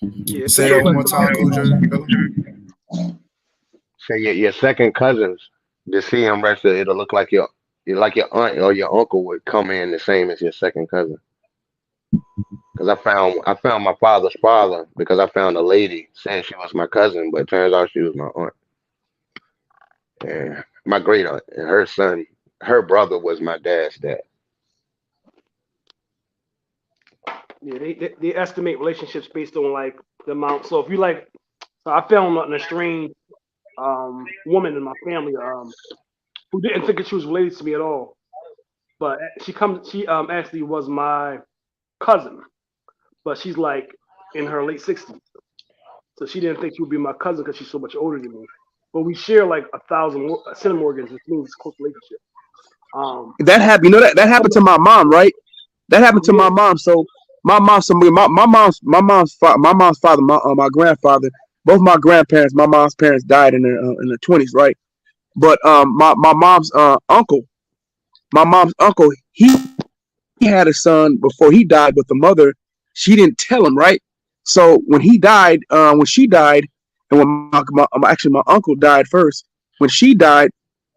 Yeah, say that one more time, Cujo. So your second cousins, to see them register, it'll look like your aunt or your uncle would come in the same as your second cousin. Because I found my father's father because I found a lady saying she was my cousin, but it turns out she was my aunt. And my great aunt and her brother was my dad's dad. Yeah, they estimate relationships based on like the amount. So if you like, so I found an estranged woman in my family who didn't think that she was related to me at all, but she actually was my cousin, but she's like in her late 60s, so she didn't think she would be my cousin because she's so much older than me. But we share like 1,000 centimorgans, which means close relationship. That happened. You know that happened to my mom, right? That happened to my mom. So my mom's father, my grandfather, both my grandparents, my mom's parents died in the 20s, right? But my mom's uncle, he had a son before he died, but the mother, she didn't tell him, right? So when he died, when she died, and when my uncle died first, when she died,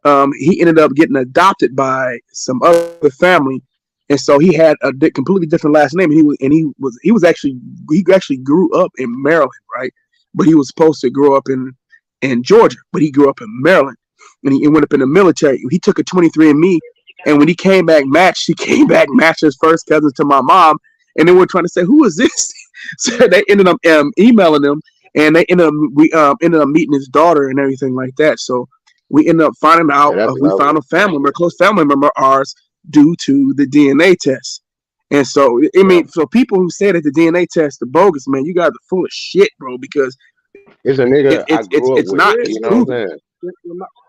he ended up getting adopted by some other family, and so he had a completely different last name. And he actually grew up in Maryland, right? But he was supposed to grow up in Georgia, but he grew up in Maryland, and he went up in the military. He took a 23andMe, and when he came back matched, as first cousins to my mom, and they were trying to say, "Who is this?" So they ended up emailing him, and we ended up meeting his daughter and everything like that. So we ended up finding out. We found a close family member of ours due to the DNA test. And so, I mean, so people who say that the DNA test is bogus, man, you guys are full of shit, bro, because It's a nigga I grew up it's with. not, You it's know what I'm proven. saying?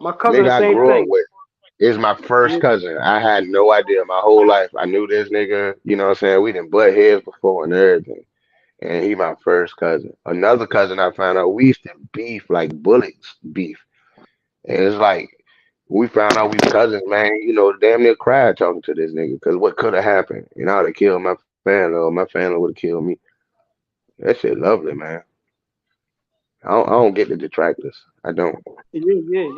My cousin, Nigga the I same grew up thing. with. Is my first cousin. I had no idea my whole life. I knew this nigga, you know what I'm saying? We didn't butt heads before and everything. And he my first cousin. Another cousin I found out, we used to beef like bullets beef. And it's like, we found out we cousins, man. You know, damn near cried talking to this nigga because what could have happened? And I would have killed my family or my family would have killed me. That shit lovely, man. I don't get the detractors. I don't. Yeah.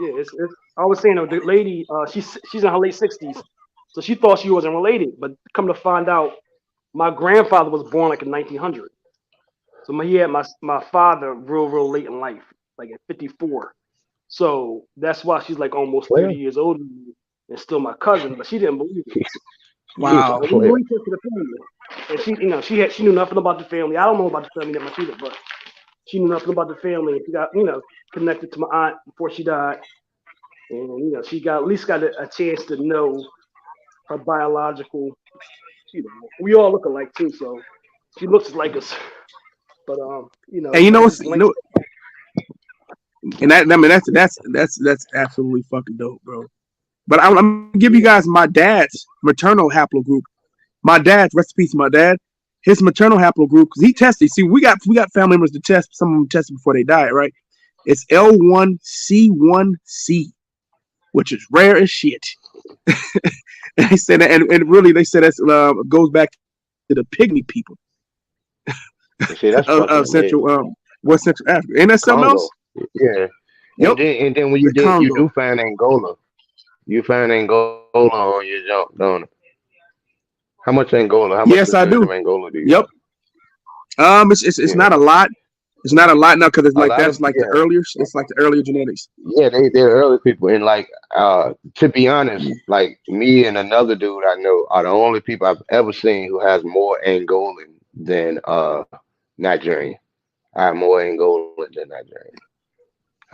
I was saying the lady, she's in her late 60s, so she thought she wasn't related, but come to find out, my grandfather was born like in 1900. So he had my father real late in life, like at 54. So that's why she's like almost 30 Well, years older than me and still my cousin, but she didn't believe it. Wow. But we researched the family, and she knew nothing about the family. I don't know about the family that much either, but she knew nothing about the family. She got connected to my aunt before she died, and she got at least got a chance to know her biological. We all look alike too, so she looks like us. But And you know what's, this link. and that, I mean, that's absolutely fucking dope, bro. But I'm gonna give you guys my dad's maternal haplogroup. My dad's, rest in peace, my dad. His maternal haplogroup, because he tested. See, we got family members to test. Some of them tested before they died, right? It's L1C1C, which is rare as shit. And they said, and really, they said that goes back to the pygmy people see, that's fucking of Central, West Central Africa. Ain't that something Congo. else? Yeah. Yep. And then when you The Congo. do find Angola. You find Angola on your jump, don't it? How much Angola? How much Yes, I percentage do. of Angola do you Yep. It's not a lot. It's not a lot now because it's A like lot that's of like the earlier. It's like the earlier genetics. yeah, they're early people, and like to be honest, like me and another dude I know are the only people I've ever seen who has more Angolan than Nigerian. I have more Angolan than Nigerian.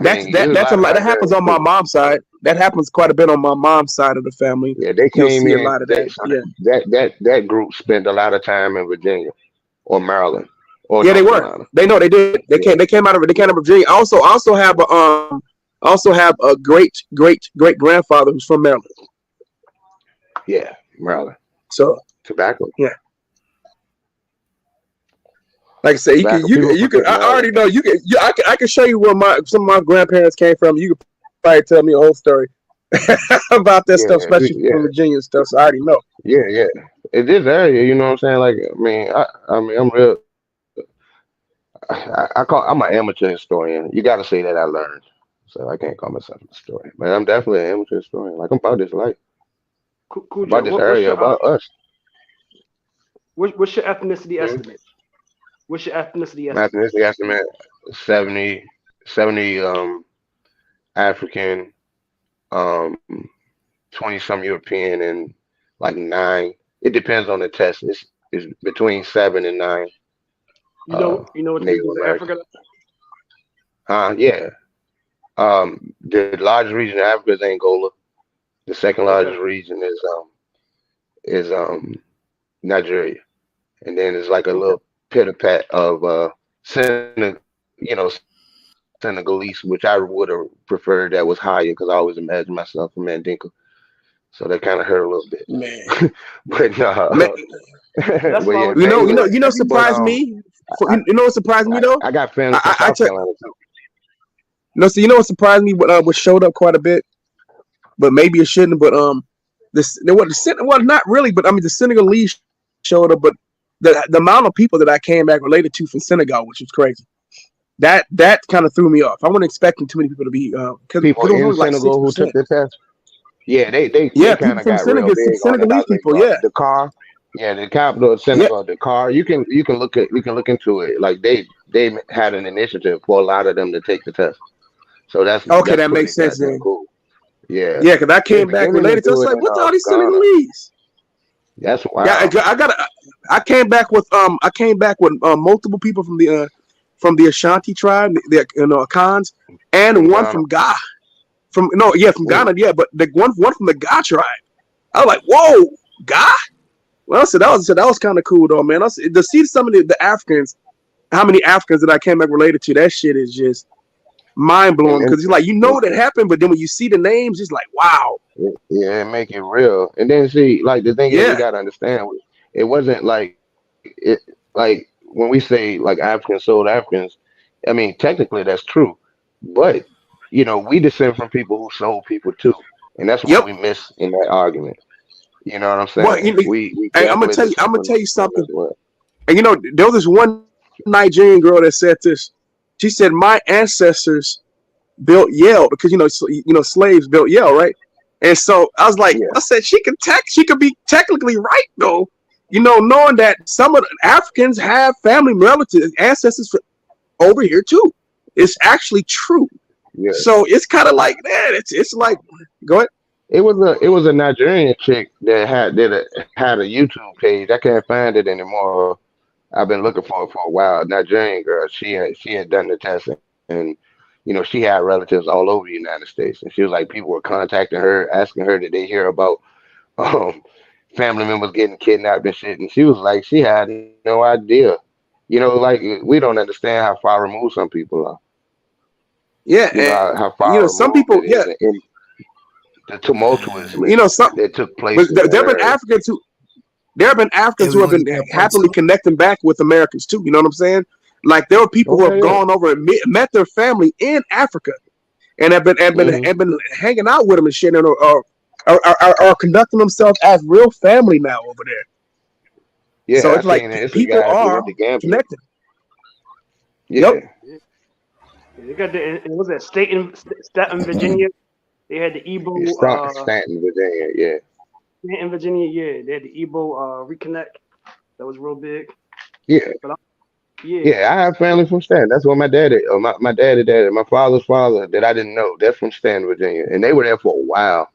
I mean, there's a That's lot a of lot. That happens Nigerians on my too. mom's side. That happens quite a bit on my mom's side of the family. Yeah, they You'll came see a in. lot of that. Yeah. That group spent a lot of time in Virginia or Maryland or Yeah, they North were. Carolina. They know they did. They came out of Virginia. Also have a great grandfather who's from Maryland. Yeah, Maryland. So Tobacco. yeah. Like I say, Tobacco. you can. I already know you can. I can show you where some of my grandparents came from. You can probably tell me a whole story about that stuff, especially from Virginia and stuff. So I already know. Yeah. In this area, you know what I'm saying? Like, I mean, I'm real. I'm an amateur historian. You got to say that I learned, so I can't call myself a historian. But I'm definitely an amateur historian. Like I'm about this life, about this area, about us. What's your ethnicity Mm-hmm. estimate? What's your ethnicity My estimate? ethnicity estimate 70 African, 20 some European, and like 9. It depends on the test. It's between 7 and 9. You know what Native regions of American. Africa? Yeah. The largest region of Africa is Angola. The second largest region is Nigeria, and then it's like a little pitter pat of Senegalese, which I would have preferred that was higher because I always imagined myself a Mandinka, so that kind of hurt a little bit. Man, but no. But yeah, you know, surprised me. You know what surprised me though? I got family from South Carolina too. No, so you know what surprised me? What showed up quite a bit, but maybe it shouldn't. But not really. But I mean, the Senegalese showed up, but the amount of people that I came back related to from Senegal, which was crazy. That kind of threw me off. I wasn't expecting too many people to be people in Senegal who took the test. Yeah, they kind of got real big Senegalese people. Yeah, the car. Yeah, the capital of Senegal, the car. You can look into it. Like they had an initiative for a lot of them to take the test. So that's that makes sense then. Cool. Yeah, because I came back related to. I was like, what's all these Senegalese? That's wild. Yeah, I came back with multiple people from the Ashanti tribe, the Akans, and one from Ga. From Ghana, yeah, but the one from the Ga tribe. I was like, whoa, God. Well, I said that was kind of cool though, man. To see some of the Africans, how many Africans that I came back related to, that shit is just mind blowing because it's like that happened, but then when you see the names, it's like wow. Yeah, make it real. And then see, like the thing is, we gotta understand, it wasn't like it. Like when we say like Africans sold Africans, I mean technically that's true, but we descend from people who sold people too, and that's what we miss in that argument. You know what I'm saying? Well, We I'm gonna definitely tell descend you from something. as well. And there was this one Nigerian girl that said this. She said, "My ancestors built Yale because slaves built Yale, right?" And so I was like, I said she could be technically right though, knowing that some of the Africans have family relatives, ancestors over here too. It's actually true. Yeah. So it's kind of like that. It's like, go ahead. It was a Nigerian chick that had a YouTube page. I can't find it anymore. I've been looking for it for a while. Nigerian girl. She had done the test, and she had relatives all over the United States, and she was like people were contacting her, asking her did they hear about um, family members getting kidnapped and shit, and she was like she had no idea. Like we don't understand how far removed some people are. Yeah, how far removed some people, it is, and the tumultuousness that took place. But there have been Africans who. There have been Africans who have been happily connecting back with Americans too. You know what I'm saying? Like there are people who have gone over and met their family in Africa, and have been hanging out with them and shit, and are conducting themselves as real family now over there. Yeah, so it's like people are connected. Yeah. Yep. They got it was that Staten, Virginia. They had the Igbo. Staten, Virginia. Yeah. In Virginia, yeah, they had the Igbo reconnect. That was real big. Yeah. Yeah, I have family from Staten. That's where my daddy, my father's father that I didn't know. That's from Staten, Virginia, and they were there for a while.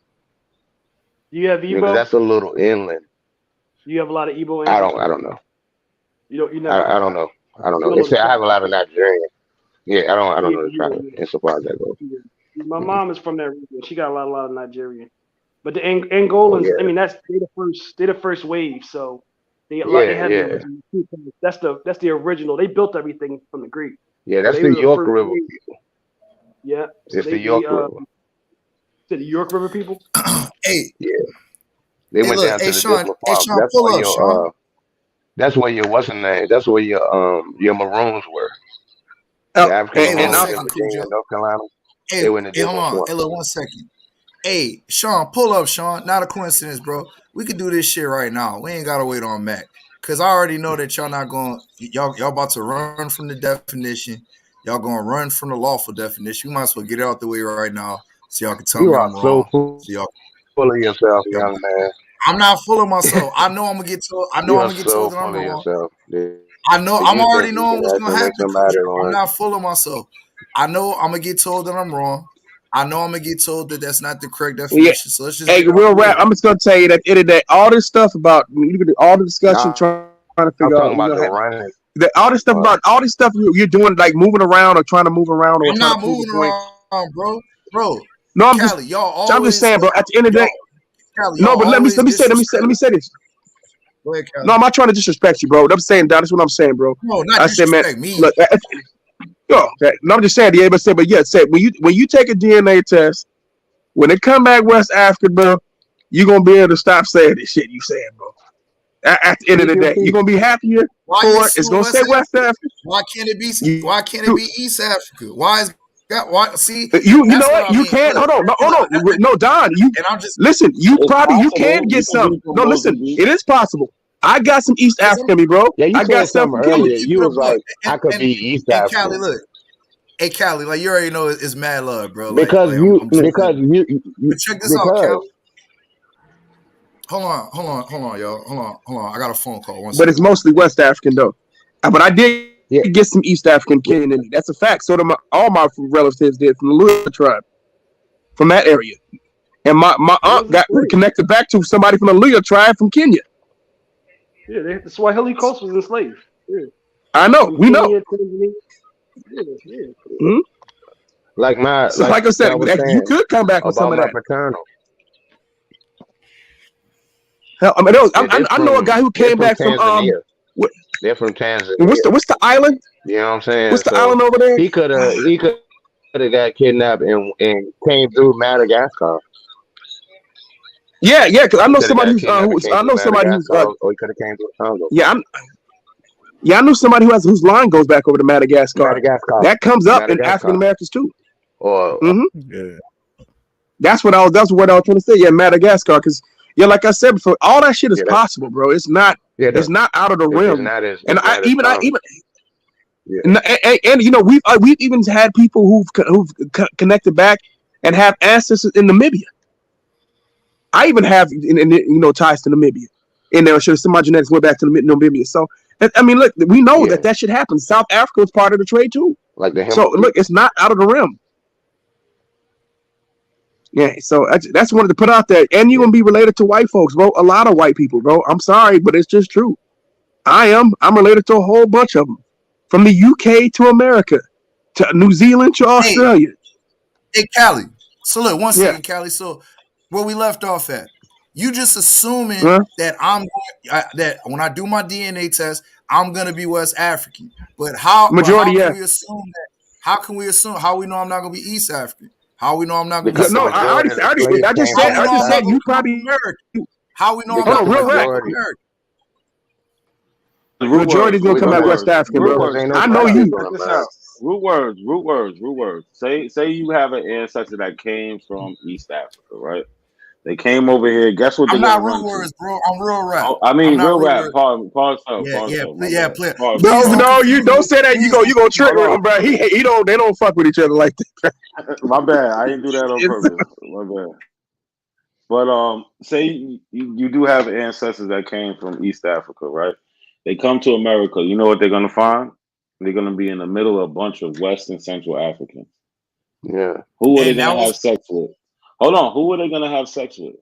You have Igbo? That's a little inland. You have a lot of Igbo. I don't know. You never. I don't know. I don't know. They say I have a lot of Nigerian. Yeah, I don't know the tribe insofar as that goes. My mom is from that region. She got a lot of Nigerian. But the Angolans, I mean, they're the first wave. So they have the original. That's the original. They built everything from the Greek. Yeah, that's the York River people. Yeah, it's the York River. The York River people. Hey, yeah, they went down to the Sean, Dismal Farm. Sean, pull up, Sean. That's where your what's the name? That's where your Maroons were. Oh, the African Americans in Virginia, North Carolina. They went to Dismal Farm. Hey, look, 1 second. Hey, Sean, pull up, Sean. Not a coincidence, bro. We could do this shit right now. We ain't gotta wait on Mac. Cause I already know that y'all not going y'all about to run from the definition. Y'all gonna run from the lawful definition. We might as well get it out the way right now so y'all can tell me I'm wrong. So full of yourself, young man. I'm not full of myself. I know I'm gonna get told. I know I'm gonna get told that I'm wrong. I know I'm already knowing what's gonna happen. I'm not full of myself. I know I'm gonna get told that I'm wrong. I know I'm gonna get told that that's not the correct definition. Yeah. So let's just real rap. I'm just gonna tell you that all this stuff about all the discussion trying to figure out all this stuff about all this stuff you're doing, like moving around or trying to move around or I'm not moving around, bro. No, I'm Cali, I'm just saying, bro. At the end of the day, no, but let me say this. Go ahead, Cali. No, I'm not trying to disrespect you, bro. I'm saying, that's what I'm saying, bro. No, not disrespect me. Look, no, I'm just saying, when you take a DNA test, when it come back West African, bro, you're gonna be able to stop saying this shit you saying, bro. At the end of the day, you're gonna be happier for it. It's gonna say West Africa. Why can't it be East Africa? See, you know what? You can't. Hold on. No, Don. Listen. You can get some. No, listen. It is possible. I got some East African, bro. Yeah, you I got some earlier. You was like, I could be East African. Cali, look. Hey, Cali, like you already know, it's mad love, bro. Because check this out, Cali. Hold on, y'all. Hold on. I got a phone call. But it's mostly West African, though. But I did get some East African kin in me. That's a fact. So all my relatives did from the Luya tribe, from that area. And my aunt got connected back to somebody from the Luya tribe from Kenya. Yeah, the Swahili coast was enslaved. Yeah. I know. We know. Yeah. Like I said, you could come back with some of that. Paternal. I know a guy who came back from They're from Tanzania. What's the island? You know what I'm saying? What's the island over there? He could have got kidnapped and came through Madagascar. Yeah, because I know somebody who's or he could have came through Congo. I know somebody whose line goes back over to Madagascar. That comes up in African Americans too. That's what I was trying to say. Yeah, Madagascar, because like I said before, all that shit is possible, bro. It's not out of the realm. We've even had people who've connected back and have ancestors in Namibia. I even have ties to Namibia, and there some of my genetics went back to Namibia. So I mean, look, we know that shit happens. South Africa was part of the trade too. So look, it's not out of the realm. Yeah, so that's wanted to put out there, and you're gonna be related to white folks, bro. A lot of white people, bro. I'm sorry, but it's just true. I'm related to a whole bunch of them, from the UK to America, to New Zealand to Australia. Hey, Callie. So look, one second, Callie. So where we left off at, you just assuming that that when I do my DNA test, I'm gonna be West African. But how can we assume that? How can we assume? How we know I'm not gonna be East African? How we know I'm not gonna be? No, I just said you probably American. How we know I'm not real American? The majority's gonna come out West African, bro. I know you. Root words. Say you have an ancestor that came from East Africa, right? They came over here. Guess what? I'm not root words, bro. I'm real rap. I mean, real rap. Pause. No, you don't say that. You go trigger him, bro. They don't fuck with each other like that. My bad. I didn't do that on purpose. My bad. But say you do have ancestors that came from East Africa, right? They come to America. You know what they're gonna find? They're gonna be in the middle of a bunch of West and Central Africans. Yeah. Who are they gonna have sex with? Hold on. Who are they gonna have sex with?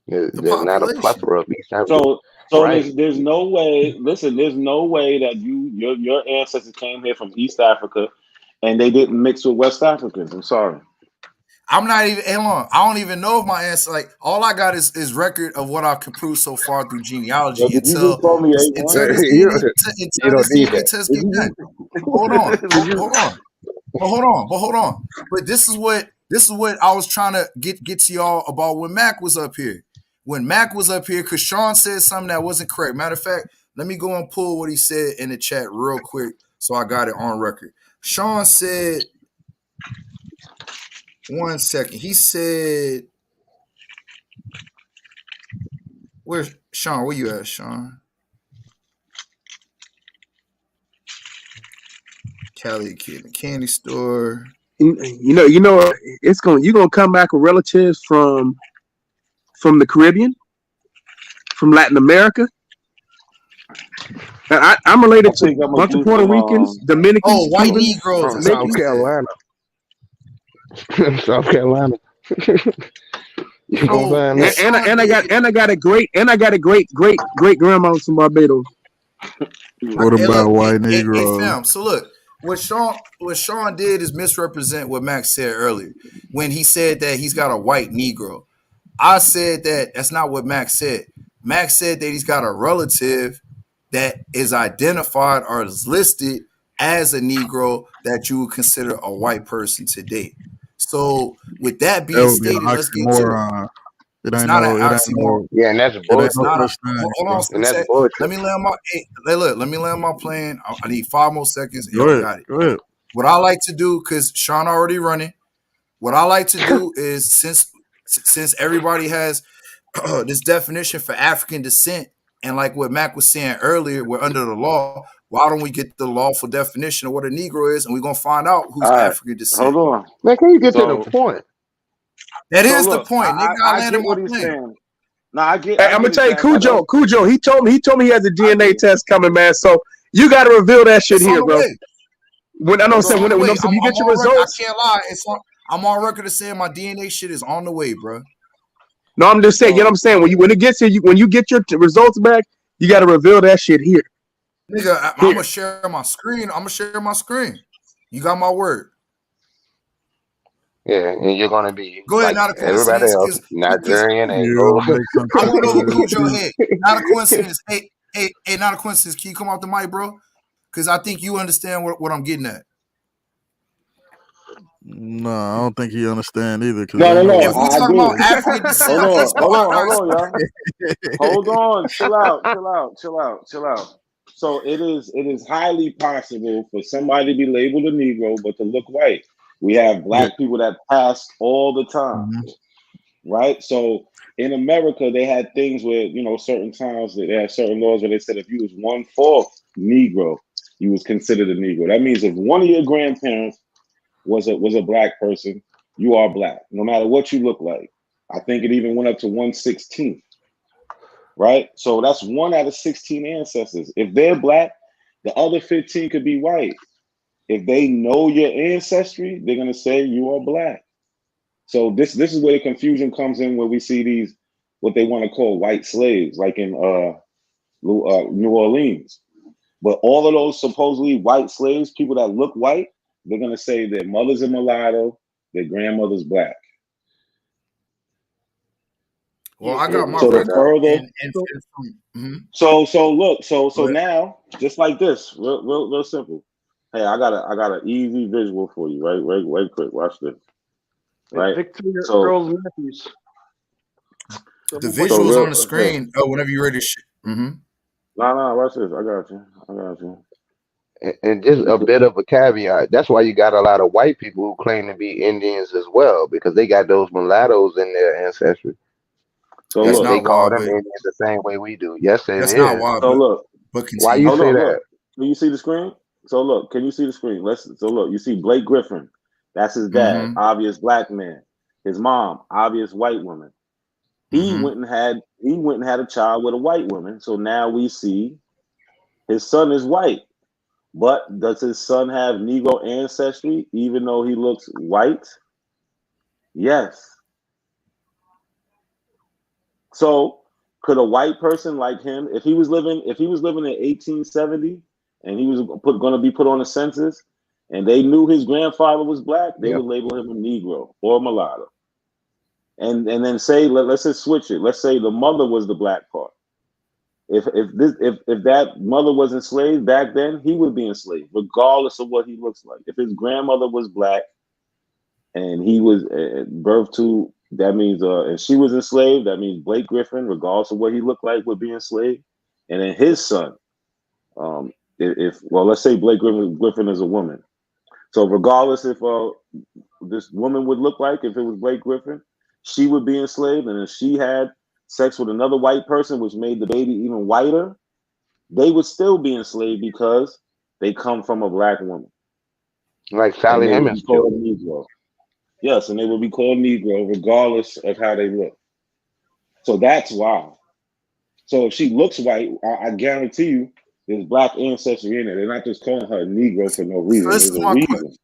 There's not a plethora of East Africans. So there's no way. Listen, there's no way that your ancestors came here from East Africa, and they didn't mix with West Africans. I'm sorry. I'm not even. Hang on. I don't even know if my ancestors. Like, all I got is record of what I can prove so far through genealogy until this DNA test get done. Hold on. But this is what I was trying to get to y'all about when Mac was up here. When Mac was up here, because Sean said something that wasn't correct. Matter of fact, let me go and pull what he said in the chat real quick so I got it on record. Sean said. One second. He said, "Where's Sean? Where you at, Sean?" Cali kid in the candy store. You know, you're gonna come back with relatives from the Caribbean, from Latin America. I'm related to a bunch of Puerto Ricans, Dominicans, white Cubans, Negroes from South Carolina. South Carolina. And I got a great grandma from Barbados. What about white Negroes? Fam, so look, what Sean did is misrepresent what Max said earlier when he said that he's got a white Negro. I said that's not what Max said. Max said that he's got a relative that is identified or is listed as a Negro that you would consider a white person today. So with that being stated, let's get to it. It's not an oxymoron. Yeah, and that's bullshit. Hold on, and that's bullshit. Let me land my plane. I need 5 more seconds. Go got it. Go ahead. What I like to do, because Sean already running, what I like to do is since everybody has this definition for African descent, and like what Mac was saying earlier, we're under the law. Why don't we get the lawful definition of what a Negro is, and we're gonna find out who's African descent? Hold on, man. Can you get to the point? That is the point. I get what he's saying. Now I get. I'm gonna tell you, Cujo. He told me he has a DNA test coming, man. So you got to reveal that shit here, bro. When I know, when you get your results, I can't lie. I'm on record of saying my DNA shit is on the way, bro. No, I'm just saying. You know what I'm saying? When it gets here, when you get your results back, you got to reveal that shit here. Nigga, I'm gonna share my screen. You got my word. Yeah, and you're gonna be Go ahead, like not a everybody coincidence, else, because Nigerian, You Anglo. make some I went over sense. Cujo head. Not a coincidence. Hey, not a coincidence. Can you come off the mic, bro? Because I think you understand what I'm getting at. No, I don't think he understand either. Because No, ain't no, no no. If white we I talk people about do. African descent, Hold on, yes, bro. hold on, hold I on, y'all. Hold on, chill out, chill out, chill out, chill out. So it is highly possible for somebody to be labeled a Negro but to look white. We have yeah. black people that pass all the time, Mhm. right? So in America, they had things where certain times that they had certain laws where they said if you was 1/4 Negro, you was considered a Negro. That means if one of your grandparents was a black person, you are black, no matter what you look like. I think it even went up to 1/16. Right? So that's 1 out of 16 ancestors. If they're black, the other 15 could be white. If they know your ancestry, they're gonna say you are black. So this is where the confusion comes in, where we see these what they want to call white slaves, like in New Orleans. But all of those supposedly white slaves, people that look white, they're gonna say their mother's a mulatto, their grandmother's black. Well, I got my So the record, further and mhm. So look, so Go ahead. now, just like this, real simple. Hey, I got an easy visual for you, right quick. Watch this. Right. Victoria So Earl Matthews. The so visuals on the real hey. screen. Oh, whenever you're ready to No, watch this. I got you. And just a Because, bit of a caveat. That's why you got a lot of white people who claim to be Indians as well, because they got those mulattoes in their ancestry. so That's And look. they not call wild, them but Indians the same way we do. Yes, it that's not is. wild, So look. but Why you continue. Hold say on, that? look. Can you see the screen? So look, can you see the screen? So look, you see Blake Griffin. That's his dad, Mm-hmm. obvious black man. His mom, obvious white woman. He Mm-hmm. went and had a child with a white woman. So now we see his son is white. But does his son have Negro ancestry, even though he looks white? Yes. So could a white person like him, if he was living in 1870 and he was going to be put on a census, and they knew his grandfather was black, they Yep. would label him a Negro or a mulatto. And then say let's just switch it. Let's say the mother was the black part. If that mother was enslaved back then, he would be enslaved, regardless of what he looks like. If his grandmother was black and he was birth to, that means and she was enslaved, that means Blake Griffin, regardless of what he looked like, would be enslaved. And then his son, if well, let's say Blake Griffin is a woman. So regardless if this woman would look like, if it was Blake Griffin, she would be enslaved. And if she had sex with another white person, which made the baby even whiter, they would still be enslaved because they come from a black woman. Like And Sally they would be Hemings called children. Negro. Yes, and they would be called Negro regardless of how they look. So that's why. So if she looks white, I guarantee you there's black ancestry in it. They're not just calling her a Negro for no So reason. this There's is a my question. reason.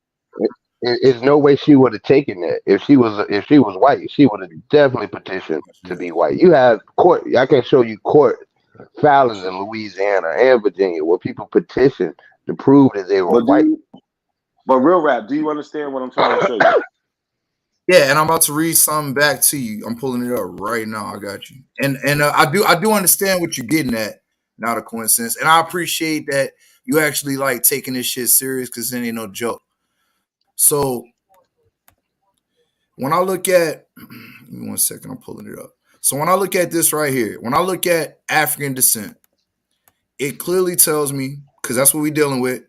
There's no way she would have taken that. If she was white, she would have definitely petitioned to be white. You have court. I can show you court filings in Louisiana and Virginia where people petitioned to prove that they were white. But real rap, do you understand what I'm trying to show you? Yeah, and I'm about to read something back to you. I'm pulling it up right now. I got you. And I do understand what you're getting at. Not a coincidence. And I appreciate that you actually like taking this shit serious, because it ain't no joke. So when I look at, give me 1 second, I'm pulling it up. So when I look at this right here, when I look at African descent, it clearly tells me, because that's what we're dealing with,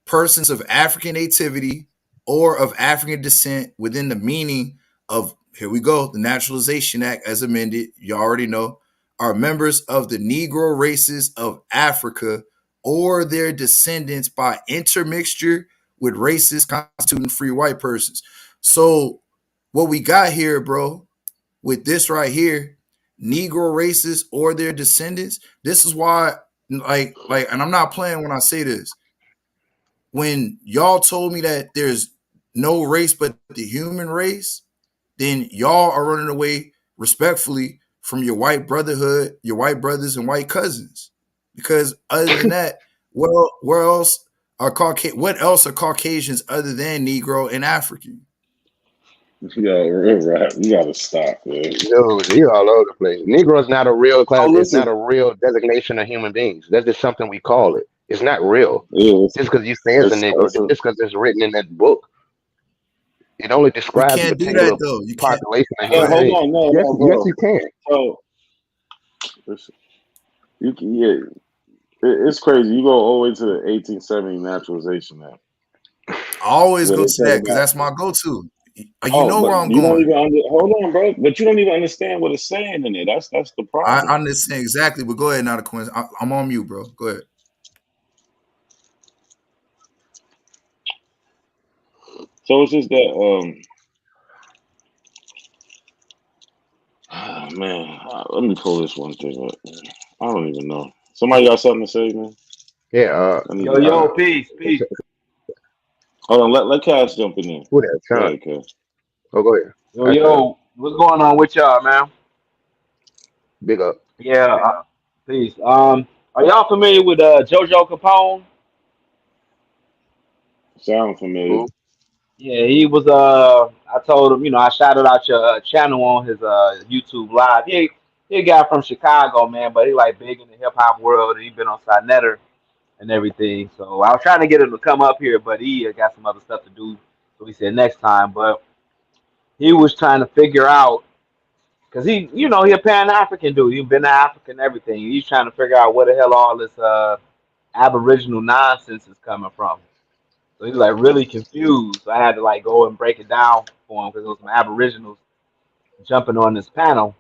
persons of African nativity or of African descent within the meaning of, here we go, the Naturalization Act as amended, you already know, are members of the Negro races of Africa or their descendants by intermixture with races constituting free white persons. So what we got here, bro, with this right here, Negro races or their descendants, this is why, and I'm not playing when I say this. When y'all told me that there's no race but the human race, then y'all are running away respectfully from your white brotherhood, your white brothers and white cousins. Because other than that, where else are what else are Caucasians other than Negro and African? Yeah, right. You gotta stop, man. No, you're all over the place. Negro is not a real So class. It's not listen, a real designation of human beings. That's just something we call it. It's not real. Yeah, Just because you say it's a Negro, it's a, just because it's written in that book, it only We describes a can't do that particular though. You can't. population of Go human ahead. hold beings. on, no, Yes, no, yes, bro. you can. So listen, you can, yeah, it's crazy. You go all the way to the 1870 Naturalization Act, I always where go they to talk that because about. that's my go-to. You Oh, know but where I'm you don't going. even hold on, bro. But you don't even understand what it's saying in there. That's the I problem. understand exactly, but go ahead now, the Quinn. I'm on mute, bro. Go ahead. So it's just that man, let me pull this one thing up. I don't even know. Somebody got something to say, man? Yeah. I need to. Yo, peace, peace. Hold on, let Cass jump in there. Who that? Go Sean. ahead, Cass. Oh, go ahead. What's going on with y'all, man? Big up. Yeah, peace. Are y'all familiar with JoJo Capone? Sound familiar? Who? Yeah, he was. I told him, I shouted out your channel on his YouTube live. He a guy from Chicago, man, but he like big in the hip hop world. And he been on Sinetter and everything. So I was trying to get him to come up here, but he got some other stuff to do. So he said next time. But he was trying to figure out because he a Pan African dude. He's been to Africa and everything. He's trying to figure out where the hell all this Aboriginal nonsense is coming from. So he's like really confused. So I had to like go and break it down for him because it was some Aboriginals jumping on this panel.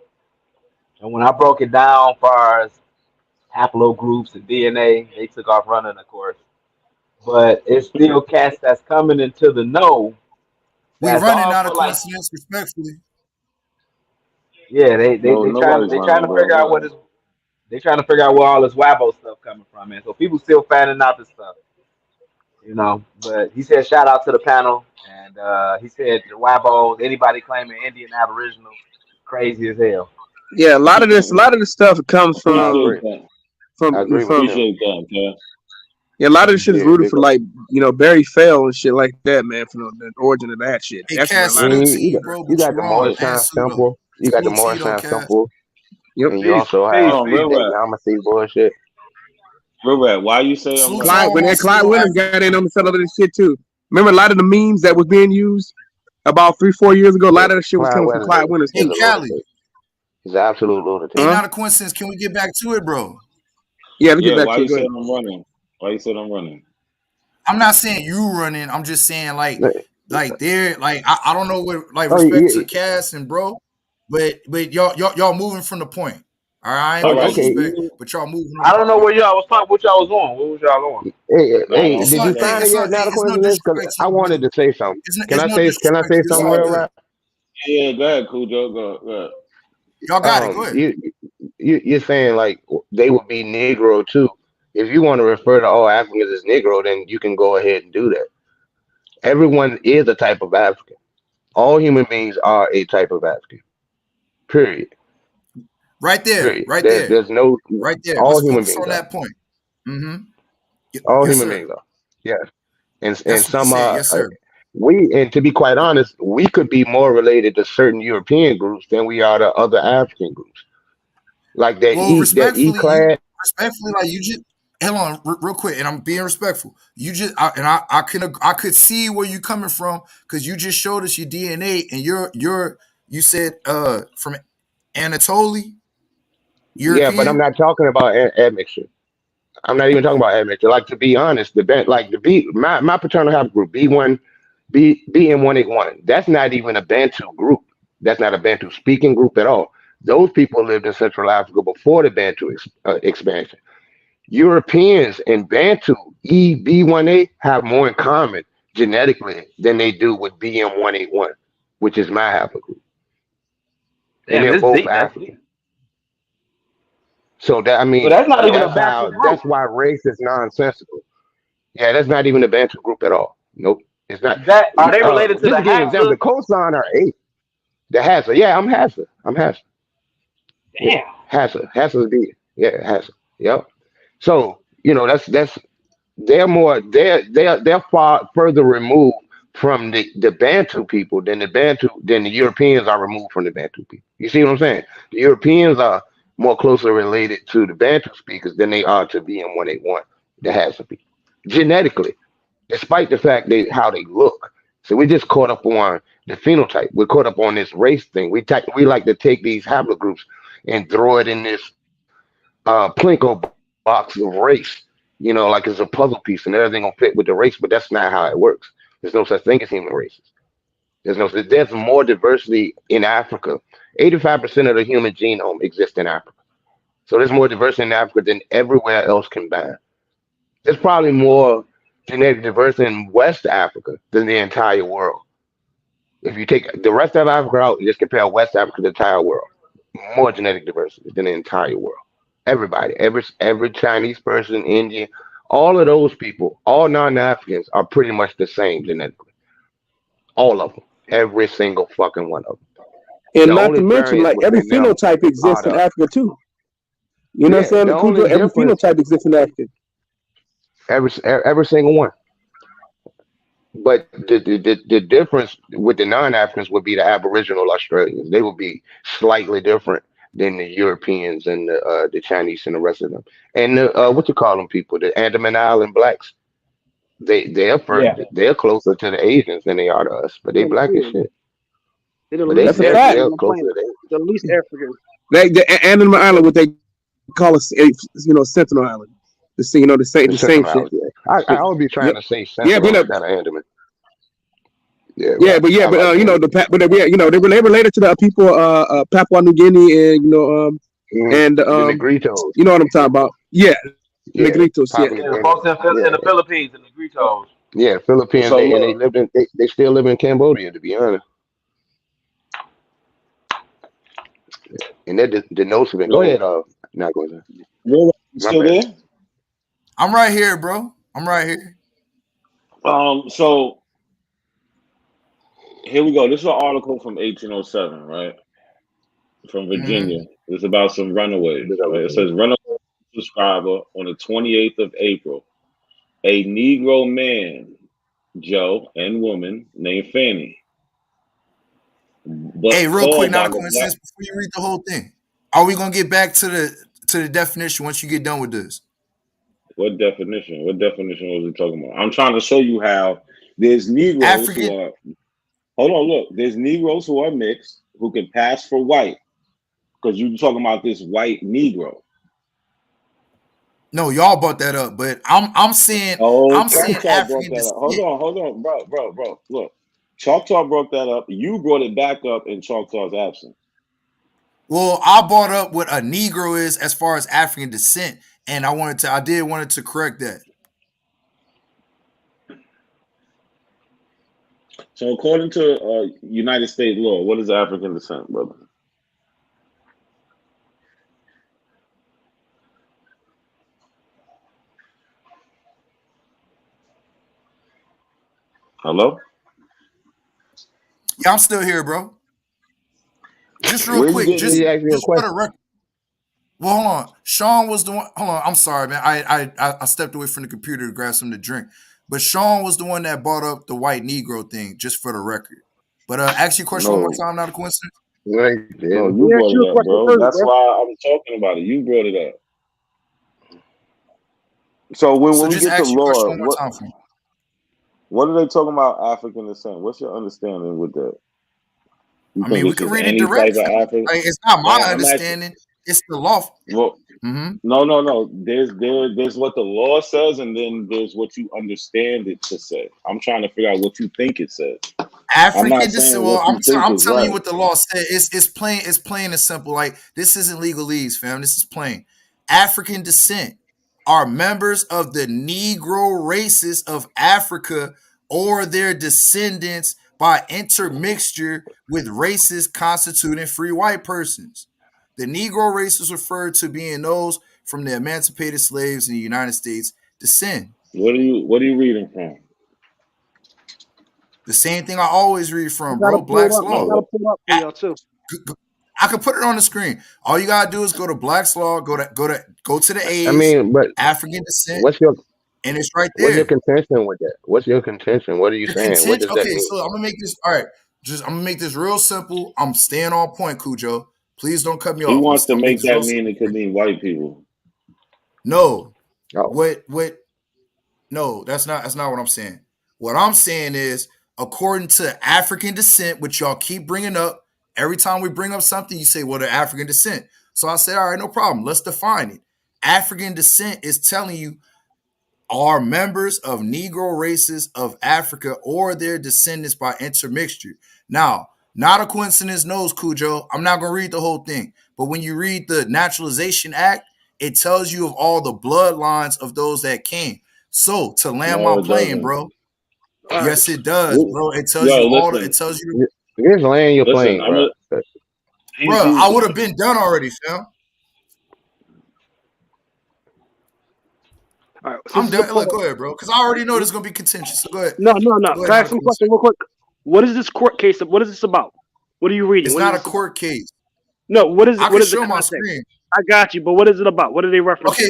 And when I broke it down far as haplogroups and DNA, they took off running, of course. But it's still cats that's coming into the know. We That's running all out of for like, coincidence, respectfully. yeah, they they No, they trying nobody's they trying running, to figure out bro. what is they trying to figure out where all this Wabo stuff coming from, man. So people still finding out this stuff. But he said shout out to the panel, and he said the Wabos, anybody claiming Indian Aboriginal, crazy as hell. Yeah, a lot of this stuff comes I from agree. Appreciate that. I agree with from him. Appreciate that, Cass. yeah, a lot of this shit is Yeah, rooted big for up. like Barry Fell and shit like that, man. From the origin of that shit. Hey, That's where a Cass, lot of salute this. to you, bro. You But got you the wrong. Morristown Answer though. Temple. You got the Salute to you though, Morristown Cass. Temple, Yep. and you Peace, also peace, have Hold on, peace. real that rap. Yamasee bullshit. Real rap. Why you say I'm Salute to running? all When my that Clyde pseudo Winters got in Africans. on the settle of this shit too. Remember a lot of the memes that was being used about 3-4 years ago. A Yeah, lot of that shit was Clyde coming from Weathers Clyde Winters is Hey, too. a Cali. lunatic. He's an absolute lunatic. Hey, Huh? not a coincidence. Can we get back to it, bro? Yeah, let's get Yeah, back why to it. you Go say ahead. I'm running? Why you said I'm running? I'm not saying you running. I'm just saying like they're like I don't know what like Oh, respect to yeah. Cass and bro, but y'all moving from the point. All right, I ain't Oh, All gonna right. okay. disrespect, but y'all moving I off the don't know point. where y'all was talking. What y'all was on? Where was y'all on? Hey, No, It's did no you I'm hey, find it yet? Now the it's no question is, because disrespect to I you, wanted brother. to say something. It's no Can I disrespect say to you. It's something all real good. rap? yeah, go ahead, Cujo. Go ahead. Y'all got it. Go ahead. You're saying like they would be Negro too. If you want to refer to all Africans as Negro, then you can go ahead and do that. Everyone is a type of African. All human beings are a type of African. Period. Right there. Period. Right There's there. there's no Right there. all Let's human focus beings on are. that point. Mm-hmm. All Yes, human sir. beings are. Yes. And That's what he some said. Yes, sir. we and to be quite honest, we could be more related to certain European groups than we are to other African groups. Like Well, that E respectfully, class. like you just hold on real quick, and I'm being respectful. You just I could see where you coming from because you just showed us your DNA, and you said from Anatoly, Yeah, but I'm European. not talking about admixture. I'm not even talking about admixture. Like to be honest, my paternal haplogroup BM181. That's not even a Bantu group. That's not a Bantu speaking group at all. Those people lived in Central Africa before the Bantu expansion. Europeans and Bantu EB1A have more in common genetically than they do with BM181, which is my haplogroup, and Damn, they're this both deep. That's African. deep. So that I So mean, that's not even a Bantu group. that's why race is nonsensical. Yeah, that's not even a Bantu group at all. Nope, it's not. That are they related to Just the to give you an example, Hafsa? the cosign are eight. The Hassa, yeah, I'm Hassa. I'm Hassa. Yeah, Damn. Hassa's B. Yeah, Hassa. Yep. So that's they're far further removed from the Bantu people, then the Europeans are removed from the Bantu people. You see what I'm saying? The Europeans are more closely related to the Bantu speakers than they are to BM181, the Hadza people, genetically, despite the fact they how they look. So we're just caught up on the phenotype. We're caught up on this race thing. We like to take these haplogroups and throw it in this Plinko box of race. Like it's a puzzle piece and everything gonna fit with the race, but that's not how it works. There's no such thing as human races. There's more diversity in Africa. 85% of the human genome exists in Africa. So there's more diversity in Africa than everywhere else combined. There's probably more genetic diversity in West Africa than the entire world. If you take the rest of Africa out, you just compare West Africa to the entire world. More genetic diversity than the entire world. Everybody, every Chinese person, Indian, all of those people, all non-Africans are pretty much the same genetically. All of them, every single fucking one of them. And The not to only mention, variant like every within them phenotype are exists in the Africa too. You know what I'm yeah. saying, The only Cujo? Every difference, phenotype exists in Africa. every single one. But the difference with the non-Africans would be the Aboriginal Australians. They would be slightly different than the Europeans and the Chinese and the rest of them. And the, what you call them people, the Andaman Island blacks. Yeah. They're closer to the Asians than they are to us, but they Yeah, black as yeah. shit. They're the But least That's a African fact. they're on the closer planet. to the The least African. The Andaman Island, what they call us, Sentinel Island. the The same Central shit. Islands. Yeah. I would be trying Yep. to say Yeah, but Sentinel instead of Andaman. Yeah, yeah, but but I like Andaman. they related to the people, Papua New Guinea, and and The Negritos. you know what I'm talking about. Yeah, Yeah, Negritos. Yeah, Papua New Yeah, the Guinea. folks in Yeah, the Philippines and the Gritos. yeah. Philippines. So They look, lived in. They still live in Cambodia, to be honest. And they're the nose of it. Go yo, ahead. Not going to. Will, you My still bad. there? I'm right here, bro. I'm right here. So here we go. This is an article from 1807, right? From Hmm. Virginia. It's about some runaways, right? It says runaway subscriber on the 28th of April. A Negro man, Joe, and woman named Fanny, Hey, but real quick, called not by a the black. coincidence. Before you read the whole thing, are we gonna get back to the definition once you get done with this? What definition? What definition was he talking about? I'm trying to show you how there's Negroes who African? are. Hold on, look. There's Negroes who are mixed who can pass for white because you're talking about this white Negro. No, y'all brought that up, but I'm saying Oh, I'm saying Choctaw brought African that up. descent. Hold on, bro. Look, Choctaw brought that up. You brought it back up in Choctaw's absence. Well, I brought up what a Negro is as far as African descent, and I did wanted to correct that. So, according to United States law, what is African descent, brother? Hello? Yeah, I'm still here, bro. Just real Where you quick, getting He this? asked you a just for the question. record. Well, hold on. Sean was the one. Hold on. I'm sorry, man. I stepped away from the computer to grab something to drink. But Sean was the one that brought up the white Negro thing, just for the record. But ask your question one more No, time. Not a coincidence. No, he no, didn't. you We asked brought you it a up, question bro. first, That's bro. why I'm talking about it. You brought it up. So when So we just get to ask your question law, one more time for me. what are they talking about African descent? What's your understanding with that? You I think mean, we it's could just read it any type of directly. African? Like, it's not my No, I'm asking. understanding. It's the law. Well, Mm-hmm. no. There's what the law says, and then there's what you understand it to say. I'm trying to figure out what you think it says. I'm not African descent. saying Well, what you think I'm is telling you right. what the law said. It's plain and simple. Like, this isn't legalese, fam. This is plain. African descent are members of the Negro races of Africa or their descendants by intermixture with races constituting free white persons. The Negro race is referred to being those from the emancipated slaves in the United States descend. What are you reading from? The same thing I always read I from, gotta bro. pull it Black's up. I Law. gotta No, pull it up for y'all too. I could put it on the screen. All you gotta do is go to Black's Law, go to the I age, mean, but African descent. what's your and it's right What's your there. contention with that? What's your contention? What are you The saying? What contention. does that Okay, mean? so I'm gonna make this. All right, I'm gonna make this real simple. I'm staying on point, Cujo. Please don't cut me He off. wants to I'm gonna make make this real that mean simple. it could mean white people. No, Oh, what? No, that's not what I'm saying. What I'm saying is, according to African descent, which y'all keep bringing up, every time we bring up something, you say, well, they're African descent. So I said, all right, no problem. Let's define it. African descent is telling you are members of Negro races of Africa or their descendants by intermixture. Now, not a coincidence knows, Cujo. I'm not going to read the whole thing. But when you read the Naturalization Act, it tells you of all the bloodlines of those that came. So to land my No, it plane, doesn't. bro. All right. Yes, it does, bro. It tells Yo, you all. It listen, tells you, just land your listen. plane, bro. bro. He's I would have been done already, fam. All right. I'm Since this is a done. Look, part, go ahead, bro. Because I already know this is gonna be contentious. So go ahead. no. Go Can ahead, I not ask some question real quick? What is this court case? What is this about? What are you reading? It's What is not a this about? court case. No. What is I it? What can is the show my context? screen. I got you, but what is it about? What are they referencing?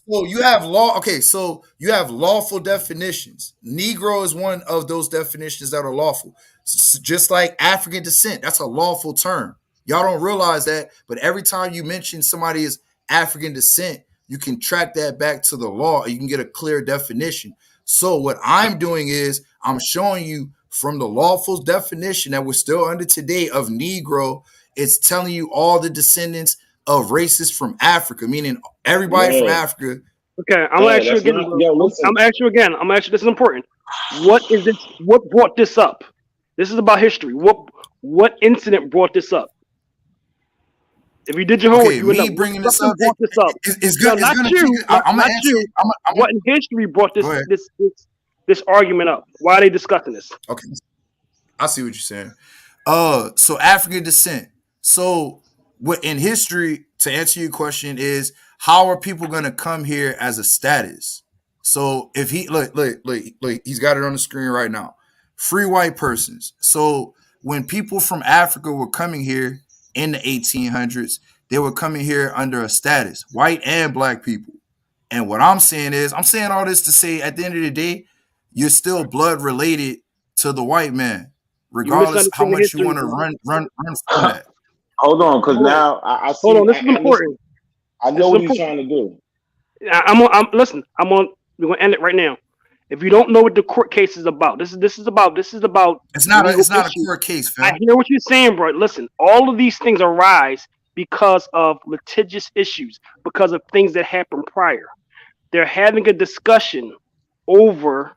So you have law. Okay, so you have lawful definitions. Negro is one of those definitions that are lawful. Just like African descent, that's a lawful term. Y'all don't realize that, but every time you mention somebody is African descent, you can track that back to the law and you can get a clear definition. So what I'm doing is I'm showing you from the lawful definition that we're still under today of Negro, it's telling you all the descendants of races from Africa, meaning everybody from no, Africa. Okay, I'm gonna no. ask you That's again, not. bro. Yo, I'm listen. gonna ask you again. I'm gonna ask you. This is important. What is this? What brought this up? This is about history. What incident brought this up? If you did your homework, Okay, you would know. me What bringing this something up, brought this up? it's No, gonna not keep. you. Not I'm gonna not answer you. you. I'm What in history brought go ahead. this argument up? Why are they discussing this? Okay, I see what you're saying. So African descent. So what in history, to answer your question, is how are people gonna come here as a status? So if he look, he's got it on the screen right now. Free white persons. So when people from Africa were coming here in the 1800s, they were coming here under a status, white and black people. And what I'm saying is, I'm saying all this to say at the end of the day, you're still blood related to the white man, You regardless how misunderstand the much you history, want to bro. run from that. Hold on, because Hold on. now I Hold on. see. This is And listen, important. I This know is what he's important. trying to do. Listen. We're gonna end it right now. If you don't know what the court case is about, this is about It's legal not a issues. court case, I fam. hear what you're saying, bro. Listen, all of these things arise because of litigious issues, because of things that happened prior. They're having a discussion over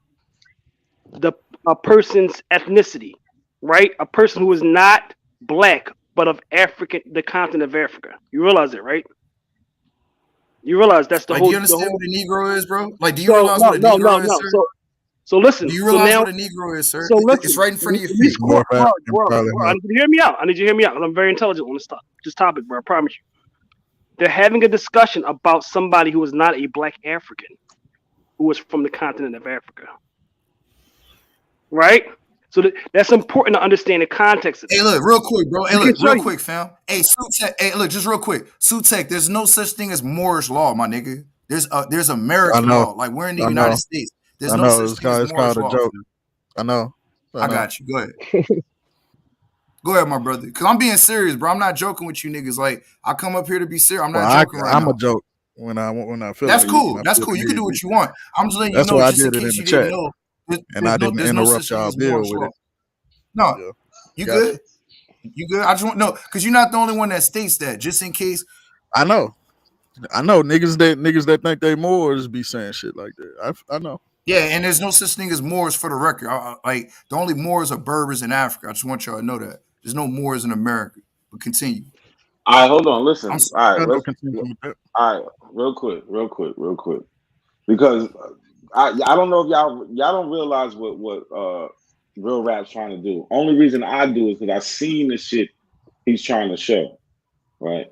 the a person's ethnicity, right? A person who is not black but of the continent of Africa. You realize it, right? You realize that's Like, do you the understand whole. what a Negro is, bro? Like, do you So realize no, what a no, no, Negro is, no. sir? So Do listen. you So realize now, what a Negro is, sir? so It's listen. right in front of your These feet. court, North African, probably I not. need you to hear me out. I need you to hear me out. I'm very intelligent on this topic, bro. I promise you. They're having a discussion about somebody who is not a black African, who is from the continent of Africa, right? So that's important to understand the context of Hey, this. look, real quick, bro. Hey, We can look, show real you. quick, fam. Hey, Sutek. Hey, look, just real quick. Sutek, there's no such thing as Moorish law, my nigga. There's I American know. law. Like, we're in the I United know. States. There's I no know. such thing as It's Moorish called a law, joke. fam. I know. I I know. got you. Go ahead. Go ahead, my brother. Because I'm being serious, bro. I'm not joking with you niggas. Like, I come up here to be serious. I'm Well, not joking right I'm a now. joke when I feel That's like cool. when I That's feel cool. the You can need do be. what you want. I'm just letting you That's know, why I just in did it in case the you didn't chat, know, and I didn't there's no interrupt such thing y'all as bill Moorish with law. it. No, Yeah, you got good. you. You good. I just want no, because you're not the only one that states that. Just in case. I know. Niggas that think they Moors be saying shit like that. I know. Yeah, and there's no such thing as Moors for the record. Like the only Moors are Berbers in Africa. I just want y'all to know that. There's no Moors in America. But continue. All right, hold on. I'm Listen. sorry. All right, I no let's. contention with that. All right, real quick, because I don't know if y'all don't realize what real rap's trying to do. Only reason I do is because I seen the shit he's trying to show, right?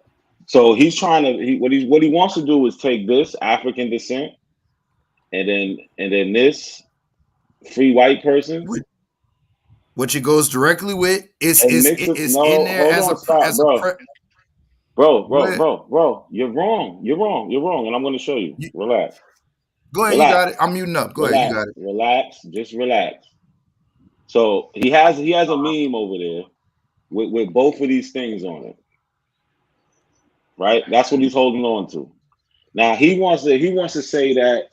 So he's trying to what he wants to do is take this African descent and then this free white person Which it goes directly with and is mix it. in No, there hold on, stop, bro. go ahead. You're wrong. You're wrong, and I'm going to show you. Relax. Go ahead, you Relax, got it. I'm muting up. Go ahead, you relax, got it. relax, just relax. So he has a meme over there with both of these things on it, right? That's what he's holding on to. Now he wants to say that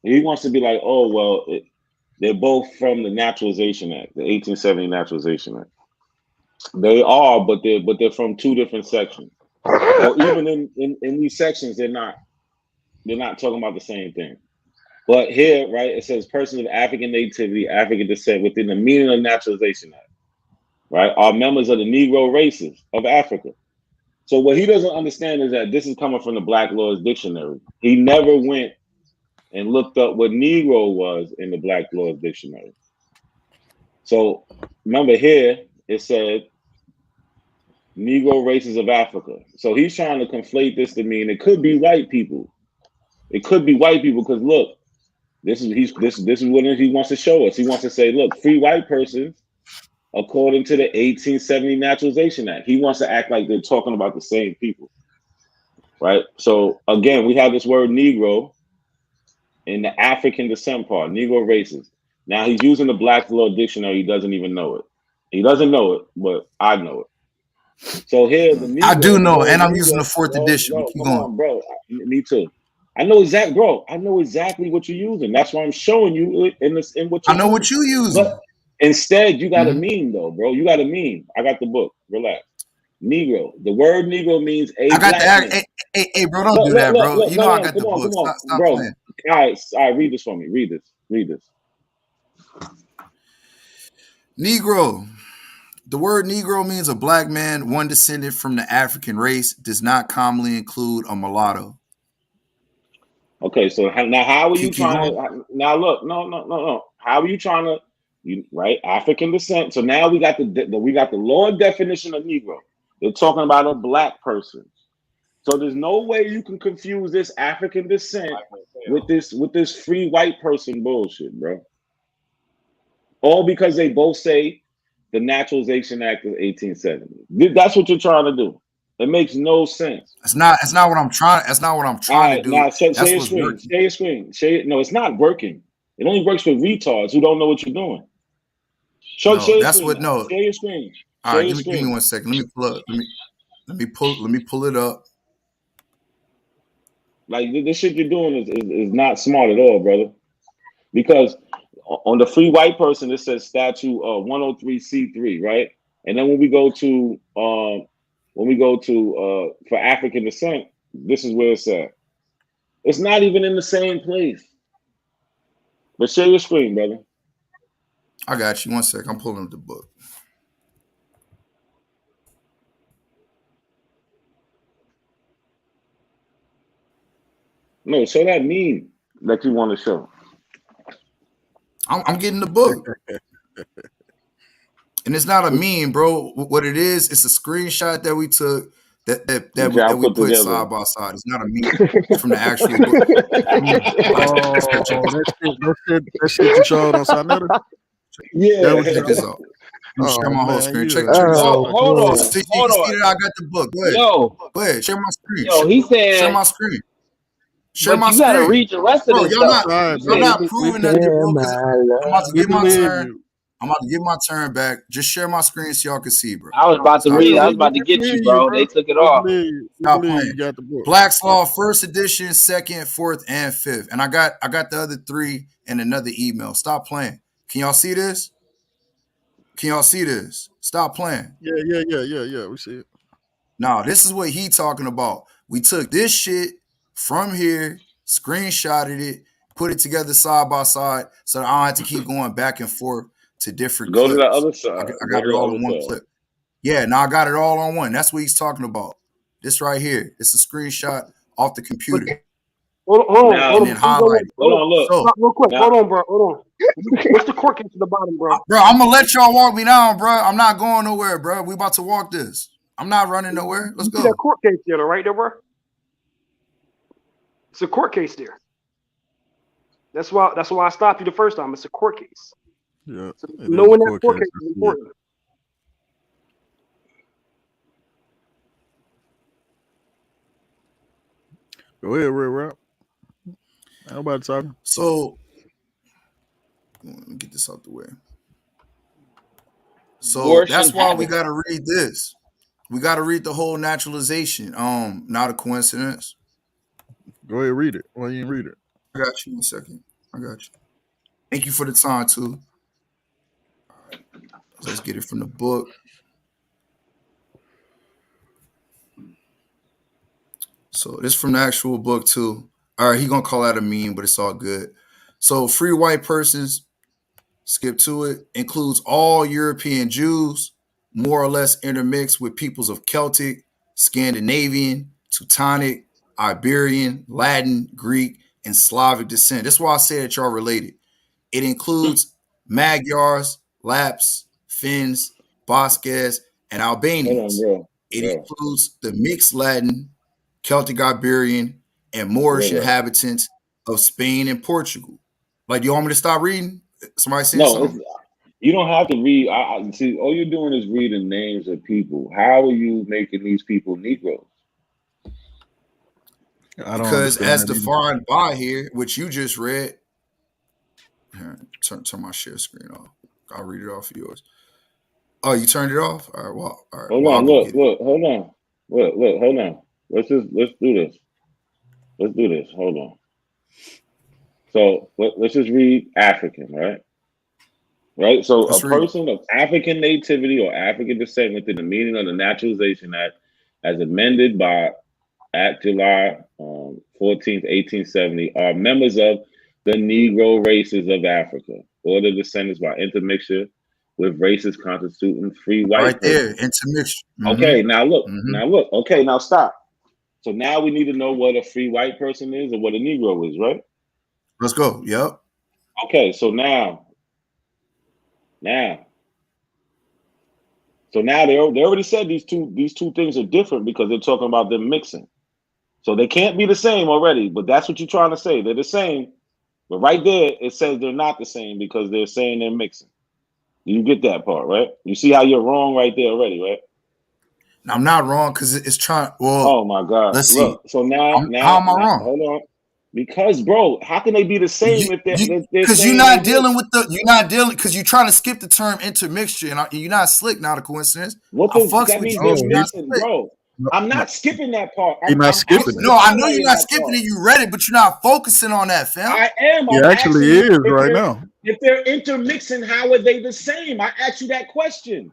he wants to be like, oh well, they're both from the Naturalization Act, the 1870 Naturalization Act. They are, but they're from two different sections. Or even in these sections, they're not talking about the same thing. But here, right, it says persons of African nativity, African descent within the meaning of Naturalization Act, right, are members of the Negro races of Africa. So what he doesn't understand is that this is coming from the Black Laws Dictionary. He never went and looked up what Negro was in the Black Laws Dictionary. So remember here, it said Negro races of Africa. So he's trying to conflate this to mean it could be white people. It could be white people because look, this is what he wants to show us. He wants to say, look, free white persons, according to the 1870 Naturalization Act. He wants to act like they're talking about the same people, right? So again, we have this word Negro in the African descent part, Negro races. Now he's using the Black Law Dictionary. He doesn't even know it. He doesn't know it, but I know it. So here, the I do the know, word and I'm using the Negro, fourth edition. But keep come going. on, bro. Me too. I know exactly what you're using. That's why I'm showing you in what I you're know what using. you using. But instead, you got a meme though, bro. You got a meme. I got the book. Relax. Negro. The word Negro means a I got the black man. hey, bro, don't Look, do look, that, look, bro. look. You know I No, got the come on, book. come on, Stop bro. playing. All right, read this for me. Read this. Negro. The word Negro means a black man, one descended from the African race, does not commonly include a mulatto. Okay, so now how are you Keep trying going. to now look? No. How are you trying to right African descent? So now we got the law definition of Negro. They're talking about a black person. So there's no way you can confuse this African descent with this free white person bullshit, bro. All because they both say the Naturalization Act of 1870. That's what you're trying to do. It makes no sense. That's not what I'm trying. That's not what I'm All trying to right, do. now share That's your what's screen. working. Share your screen. No, it's not working. It only works for retards who don't know what you're doing. Share No, your that's screen what now. no. Share your screen. All Share right, your give me screen. 1 second. Let me pull up. Let me pull it up. Like this shit you're doing is not smart at all, brother. Because on the free white person, it says statute 103C3, right? And then when we go to for African descent, this is where it's at. It's not even in the same place. But share your screen, brother. I got you. 1 second. I'm pulling up the book. No, show that meme that you want to show. I'm getting the book. And it's not a meme, bro. What it is, it's a screenshot that we took Which y'all we put put together. side by side. It's not a meme. It's from the actual book. Oh, that shit you showed on Sinetta? That was Yeah. Check you. this out. Let me share Oh my whole man, screen. you Check a this out. Oh sucker. boy. So you can see that I got the book. Go ahead. Go ahead. Share my screen. He Share said, my screen. Share but my you got to screen. read the rest of Bro, this y'all though. not It's all You right, y'all said brother. he not can We proving we nothing, Share bro, my because I'm about to love. we get my believe turn. you. I'm about to get my turn back. Just share my screen so y'all can see, bro. I was about to Stop read. Yeah, I playing. was about to we get you, believe you, bro. They bro. took it We off. believe you. We Stop believe you playing. got the book. Black's Law, first edition, second, fourth, and fifth. And I got the other three in another email. Stop playing. Can y'all see this? Can y'all see this? Stop playing. Yeah. We see it. Now, this is what he talking about. We took this shit from here, screenshotted it, put it together side by side so that I don't have to keep going back and forth to different Go to the clips. other I side. Go got to it the all other in one side. clip. Yeah, now I got it all on one. That's what he's talking about. This right here. It's a screenshot off the But computer hold Now, and on, then before you go on, highlighted. hold on, look. So, stop real quick. Now, Hold on, bro. Hold on. What's the court case at the bottom, bro? bro, I'm gonna let y'all walk me down, bro. I'm not going nowhere, bro. We about to walk this. I'm not running nowhere. Let's You see that go. court case there, right there, bro? It's a court case there. That's why I stopped you the first time. It's a court case. Yeah, So it is a knowing that court court case. case is I see it. important. Go ahead, Red Rap. Nobody talking. So let me get this out the way. So Abortion that's why we habits. got to read this. We got to read the whole naturalization. Not a coincidence. Go ahead, read it. Why you didn't read it? I got you. 1 second. I got you. Thank you for the time too. All right. Let's get it from the book. So this from the actual book too. All right, he gonna call that a meme, but it's all good. So free white persons, skip to it, includes all European Jews, more or less intermixed with peoples of Celtic, Scandinavian, Teutonic, Iberian, Latin, Greek, and Slavic descent. That's why I say that y'all related. It includes Magyars, Lapps, Finns, Basques, and Hold on, Albanians. bro. It Bro, includes the mixed Latin, Celtic Iberian, and Moorish brother. inhabitants of Spain and Portugal. Like, do you want me to stop reading? Somebody saying No, it's something? you don't have to read. I see. All you're doing is reading names of people. How are you making these people Negroes? I don't Because understand as that either. defined by here, which you just read, here, turn my share screen off. I'll read it off of yours. Oh, you turned it off? All right, well, all right. Hold Well, I'll on. go Look. get it. Look. Hold on. Look. Hold on. Let's do this. Let's do this. Hold on. So let's just read African, right? Right. So Let's a read it. person of African nativity or African descent within the meaning of the Naturalization Act, as amended by Act July 14th, 1870, are members of the Negro races of Africa, or the descendants by intermixture with races constituting free white Right there, persons. intermixture. Okay, now look, Mm-hmm. Okay, now stop. So now we need to know what a free white person is and what a Negro is, right? Let's go. Yep. Okay, so now they already said these two things are different because they're talking about them mixing. So they can't be the same already, but that's what you're trying to say. They're the same, but right there it says they're not the same because they're saying they're mixing. You get that part, right? You see how you're wrong right there already, right? Now, I'm not wrong because it's trying. Well, Oh my God! let's see. Look, so now, How am I now, wrong? hold on, because bro, how can they be the same if they're Because you're saying not they dealing mix? with you're not dealing because you're trying to skip the term intermixture and you're not slick. Not a coincidence. What I the? fucks That with means you, they're but No, you're not mixing, slick. bro. no, I'm no, not skipping that part. he's not I'm skipping actually it. No, I know you're highlighting not that skipping part. it. You read it, but you're not focusing on that, fam. I am. He I'm actually asking you is right now. if they're intermixing. How are they the same? I asked you that question.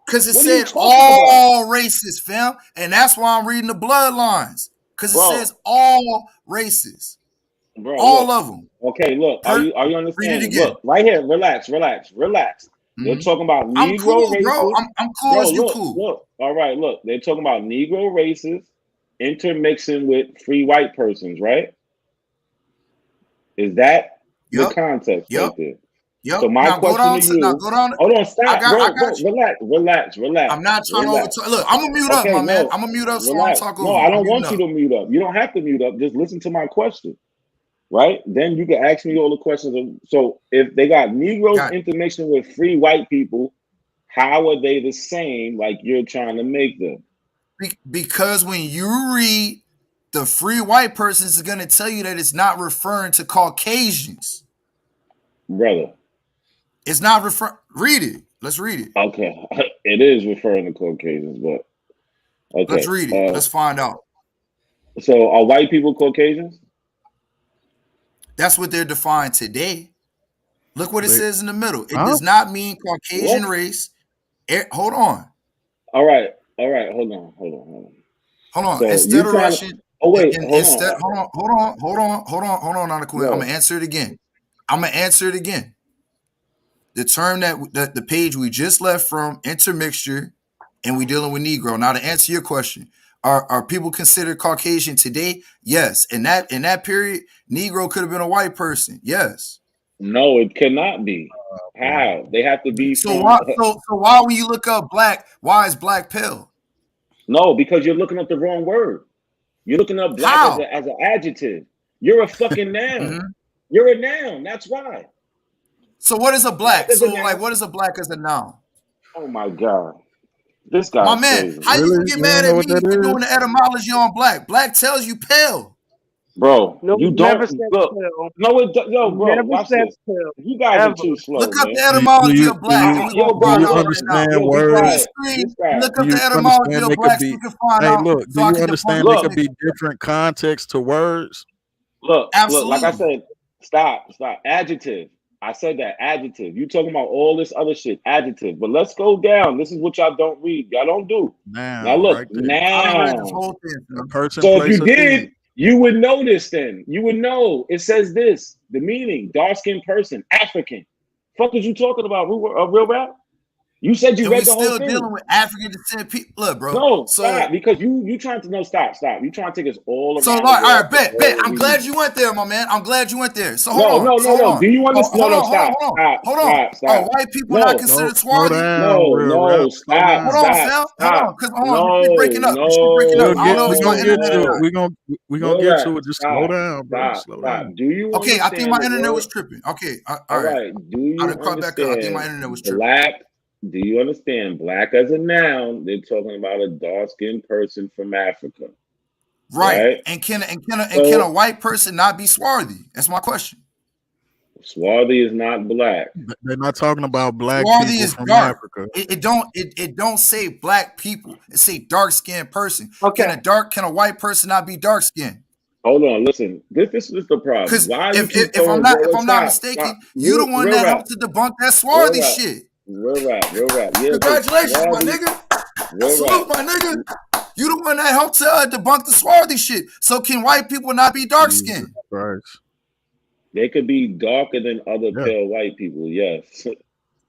Because it What are you said talking about, all races, fam, and that's why I'm reading the bloodlines. Because it bro? says all races, Bro, all look. of them. Okay, look. Are you Read it understanding? again. Look, right here. Relax. They're Mhm. talking about I'm Negro cool, bro. races. I'm cool Bro, as you look, cool. look. All right, look. They're talking about Negro races intermixing with free white persons, right? Is that the Yep, context right yep, there? yep. So my Now go question to down to now you, go down. hold on, I stop, got I bro, got bro, you. I'm not trying to relax. overtalk. Look, I'm gonna mute up, Okay, my man. no, I'm gonna mute up so I don't relax. talk No, over I you. I'm don't muting want you up. to mute up. You don't have to mute up. Just listen to my question, right? Then you can ask me all the questions. So if they got Negroes Got intermixing with free white people, how are they the same like you're trying to make them? because when you read the free white person is gonna tell you that it's not referring to Caucasians. Brother. It's not referring. Read it. Let's read it. Okay. It is referring to Caucasians, but Let's okay. read it. Let's find out. So are white people Caucasians? That's what they're defined today. Look what it They, says in the middle. It huh? does not mean Caucasian What? race. Hold on. All right. Hold on. Hold on. So Instead you of trying to Russian, oh wait, hold instead, on. hold on, Anna Quinn. I'm Bro. gonna answer it again. The term that the page we just left from, intermixture, and we dealing with Negro. Now to answer your question, are people considered Caucasian today? Yes. In that period, Negro could have been a white person. Yes. No, it cannot be. Boy. How? They have to be So from why why when you look up black, why is black pale? no, because you're looking up the wrong word. You're looking up black as How? an adjective. You're a fucking noun. Mhm. You're a noun. That's why. So what is a Black black? as a So like noun. what is a black as a noun? Oh my God. This My guy's man, crazy. how you Really? gonna get You don't mad know at what me that for is? doing the etymology on black? Black tells you pale. Bro, No, you never don't said look. pill. No, yo, bro, Never watch said this. pill. You guys are Ever. too slow, Look up man. the Do etymology you of do black, and you we're Yo, gonna do bro, find you out look. right now. understand Yo, be Screen, words? quiet. Be screen. quiet. Look Do up the you etymology understand of they could black so be? we can find Hey, out, look. Do so I you can debunk understand they this Look, could be nigga. different contexts to words? look. Like I Absolutely. said, stop. Adjective. I said that adjective. You talking about all this other shit, adjective. But let's go down. This is what y'all don't read. Y'all don't do. Now Now, look, right there. I done read this now. whole thing, A fam. person, So if place, you or thing. did, you would know this then. You would know. It says this. The meaning, dark-skinned person, African. Fuck is you talking about? Real rap? You said you And we read the whole still thing. dealing with African descent people. Look, bro. No, So stop. Because you trying to stop. You trying to take us all So, around the all world right, for bet. all I'm glad reasons. you went there, my man. I'm glad you went there. So, hold No, on. no, So, no, hold no. on. Do you understand? No, no, Hold on. Are stop. white people not No, considered Slow swarthy? down, real rap. no, Slow stop, Hold down. on, stop, fam. Hold on, stop. because you keep No, breaking up. You keep breaking up. We'll I don't get. know if We it's my gonna get internet or to it. no. not. We gonna Real get rap, to it. Just slow stop, down, bro. Slow down. Do you Okay, I think understand my the internet word? was tripping. Okay, all All right. right. Do I you done caught back up. I think my understand internet was tripping. black? Do you understand black as a noun? They're talking about a dark-skinned person from Africa, Right. right? And can a So white person not be swarthy? That's my question. swarthy is not black. They're not talking about black Swarthy people is from dark. Africa. It don't say black people. It say dark skinned person. Okay. Can a white person not be dark skinned? Hold on, listen. This is the problem. Because Why you if, keep if if I'm throwing? not if Wait, I'm not stop. mistaken, you the one Real that rap. helped to debunk that Real swarthy rap. shit. Real rap. Yeah, because Congratulations, my swarthy. nigga. Real rap. Salute, my nigga. You the one that helped to debunk the swarthy shit. So can white people not be dark Jesus skinned? Christ. They could be darker than other Yeah. pale white people, yes.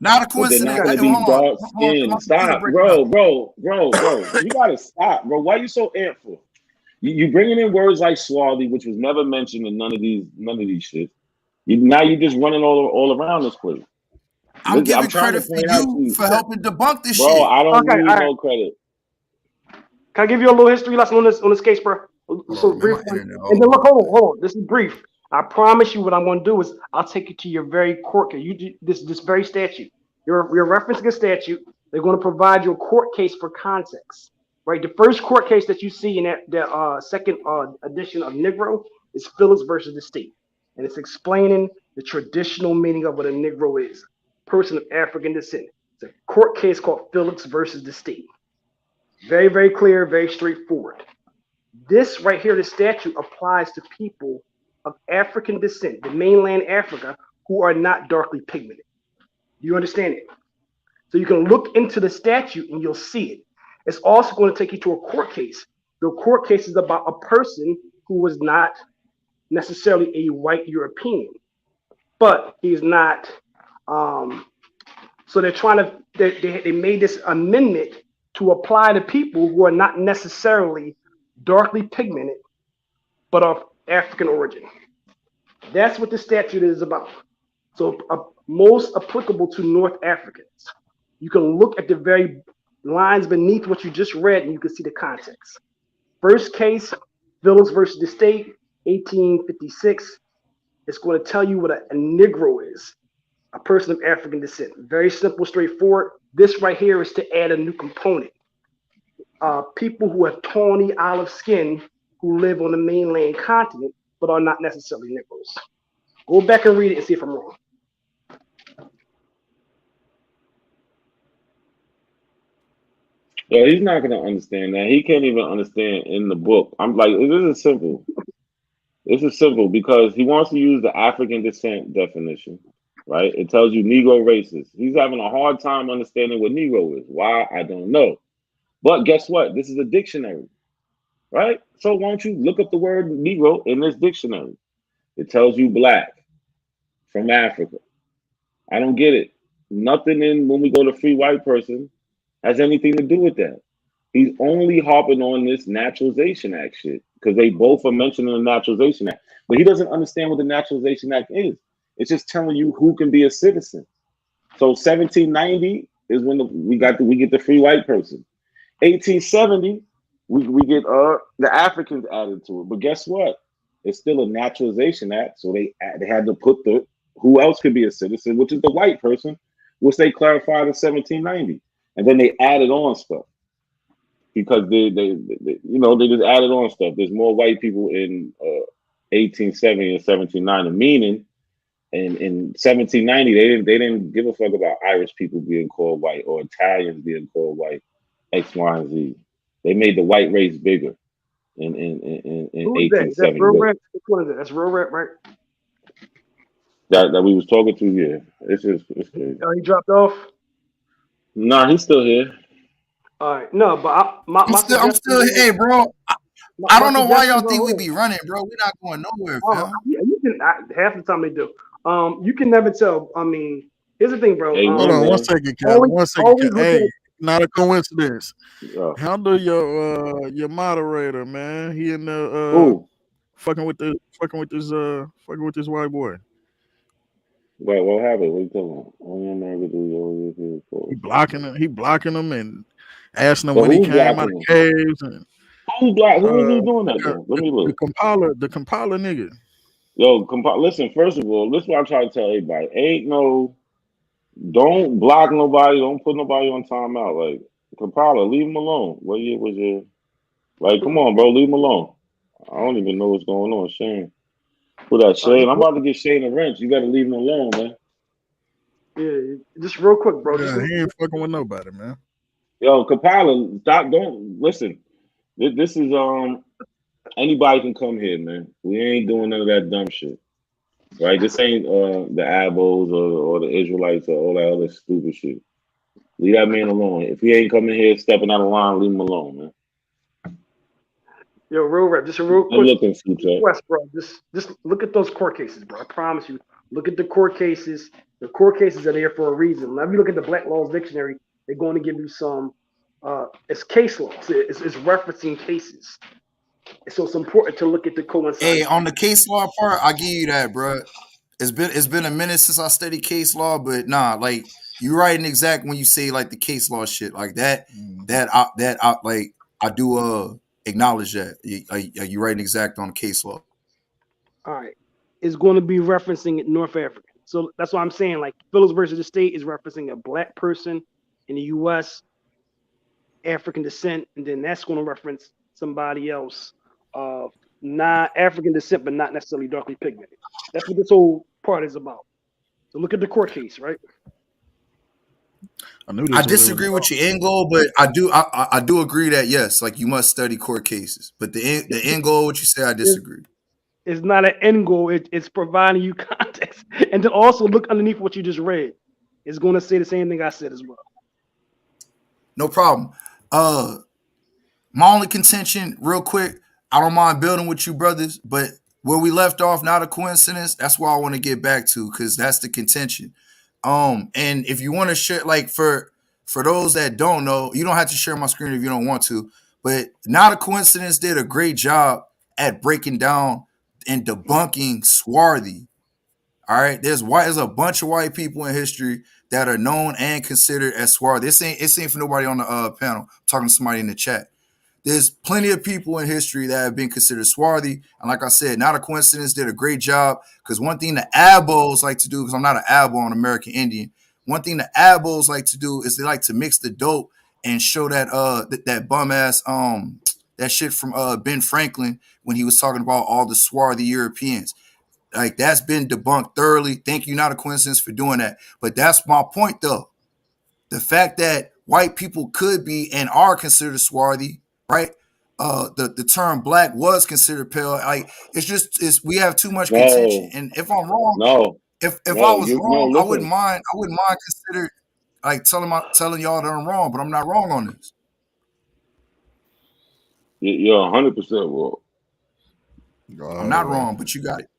Not a But they're not coincidence. going to Hold be on. dark My skinned. computer Stop, breaking up. bro. You got to stop, bro. Why you so ampful? You bringing in words like swarthy, which was never mentioned in none of these shit. Now you just running all around this place. I'm I'm giving trying to credit for point out to you you, for helping debunk this bro. shit. I don't Okay. need All right. no credit. Can I give you a little history lesson on this case, bro? Hold So on, man. brief My one. internet And all then over look, the place. hold on. This is brief. I promise you, what I'm going to do is I'll take you to your very court case. This very statute. You're referencing a statute. They're going to provide you a court case for context, right? The first court case that you see in that second edition of Negro is Phillips versus the state, and it's explaining the traditional meaning of what a Negro is, person of African descent. It's a court case called Phillips versus the state. Very, very clear, very straightforward. This right here, the statute applies to people of African descent, the mainland Africa, who are not darkly pigmented. Do you understand it? So you can look into the statute and you'll see it. It's also going to take you to a court case. The court case is about a person who was not necessarily a white European, but he's not. So they're trying to. They made this amendment to apply to people who are not necessarily darkly pigmented, but of African origin. That's what the statute is about. So most applicable to North Africans. You can look at the very lines beneath what you just read and you can see the context. First case, Phillips versus the state, 1856. It's going to tell you what a Negro is, a person of African descent. Very simple, straightforward. This right here is to add a new component. People who have tawny olive skin who live on the mainland continent but are not necessarily Negroes. Go back and read it and see if I'm wrong. Yeah, he's not gonna understand that. He can't even understand in the book. I'm like, this is simple. This is simple because he wants to use the African descent definition, right? It tells you Negro races. He's having a hard time understanding what Negro is. Why? I don't know. But guess what? This is a dictionary, right? So why don't you look up the word Negro in this dictionary? It tells you black from Africa. I don't get it. Nothing in when we go to free white person has anything to do with that. He's only harping on this Naturalization Act shit because they both are mentioning the Naturalization Act. But he doesn't understand what the Naturalization Act is. It's just telling you who can be a citizen. So 1790 is when we get the free white person. 1870 we get the Africans added to it. But guess what? It's still a Naturalization Act, so they had to put the who else could be a citizen, which is the white person, which they clarified in 1790, and then they added on stuff because they just added on stuff. There's more white people in 1870 and 1790, meaning in 1790 they didn't give a fuck about Irish people being called white or Italians being called white, X, Y, and Z. They made the white race bigger in Who is that? That's 1870. real But rap. Which one is that? That's real rap, right? that we was talking to, yeah, it's crazy. He dropped off. Nah, he's still here. All right, no, but I'm my still suggestion here. was Hey, bro. my, I my don't know why suggestion y'all was think we hold be running, bro. We not going nowhere, on. fam. Yeah, you can half the time they do. You can never tell. I mean, here's the thing, bro. Hey, Hold look, on one man. second, Cap. Always, One second, always Cap. look Hey, at. not a coincidence. Uh, Handle your moderator, man. He in the who? fucking with this white boy. Wait, what happened? What you talking about? Only America do He blocking him and asking him But when he who's came out of blocking him? caves and Who's black? Who is uh he doing that though? Let me look. the compiler nigga. Yo, listen. First of all, this is what I'm trying to tell everybody. Don't block nobody. Don't put nobody on timeout. Like Kampala, leave him alone. What year was your? Like, come on, bro, leave him alone. I don't even know what's going on, Shane. Who that Shane? I'm about to get Shane a wrench. You got to leave him alone, man. Yeah, just real quick, bro. Yeah, he ain't fucking with nobody, man. Yo, Kapala, stop. Don't listen. This is anybody can come here, man. We ain't doing none of that dumb shit, right? This ain't the Abos or the Israelites or all that other stupid shit. Leave that man alone. If he ain't coming here stepping out of line, leave him alone, man. Yo, real rap. Just a real I'm quick looking, Future. request, bro. Just look at those court cases, bro. I promise you. Look at the court cases. The court cases are there for a reason. Now, if you look at the Black Laws Dictionary, they're going to give you some. It's case law. It's referencing cases. So it's important to look at the coincidence. Hey, on the case law part, I give you that, bro. It's been a minute since I studied case law, but nah, like you right and exact when you say like the case law shit like that. Like I do acknowledge that. You right and exact on the case law. All right, is going to be referencing North African. So that's why I'm saying like Phillips versus the state is referencing a black person in the U.S. African descent, and then that's going to reference somebody else of not African descent, but not necessarily darkly pigmented. That's what this whole part is about. So look at the court case, right? I disagree with your end goal, but I do agree that yes, like you must study court cases. But the end goal, what you say, I disagree. It's not an end goal. It's providing you context, and then also look underneath what you just read. It's going to say the same thing I said as well. No problem. My only contention, real quick, I don't mind building with you brothers, but where we left off, not a coincidence. That's where I want to get back to because that's the contention. And if you want to share, like for those that don't know, you don't have to share my screen if you don't want to. But Not a Coincidence did a great job at breaking down and debunking swarthy. All right, there's a bunch of white people in history that are known and considered as swarthy. This ain't for nobody on the panel. I'm talking to somebody in the chat. There's plenty of people in history that have been considered swarthy. And like I said, Not a Coincidence did a great job because one thing the Abos like to do, because I'm not an Abo, I'm an American Indian. One thing the Abos like to do is they like to mix the dope and show that that bum ass that shit from Ben Franklin when he was talking about all the swarthy Europeans. Like that's been debunked thoroughly. Thank you, Not a Coincidence, for doing that. But that's my point though. The fact that white people could be and are considered swarthy, right? The term black was considered pale. Like it's we have too much contention. And if I'm wrong, if I was wrong, I wouldn't mind consider like telling y'all that I'm wrong, but I'm not wrong on this. You're 100% wrong. I'm not wrong, but you got it.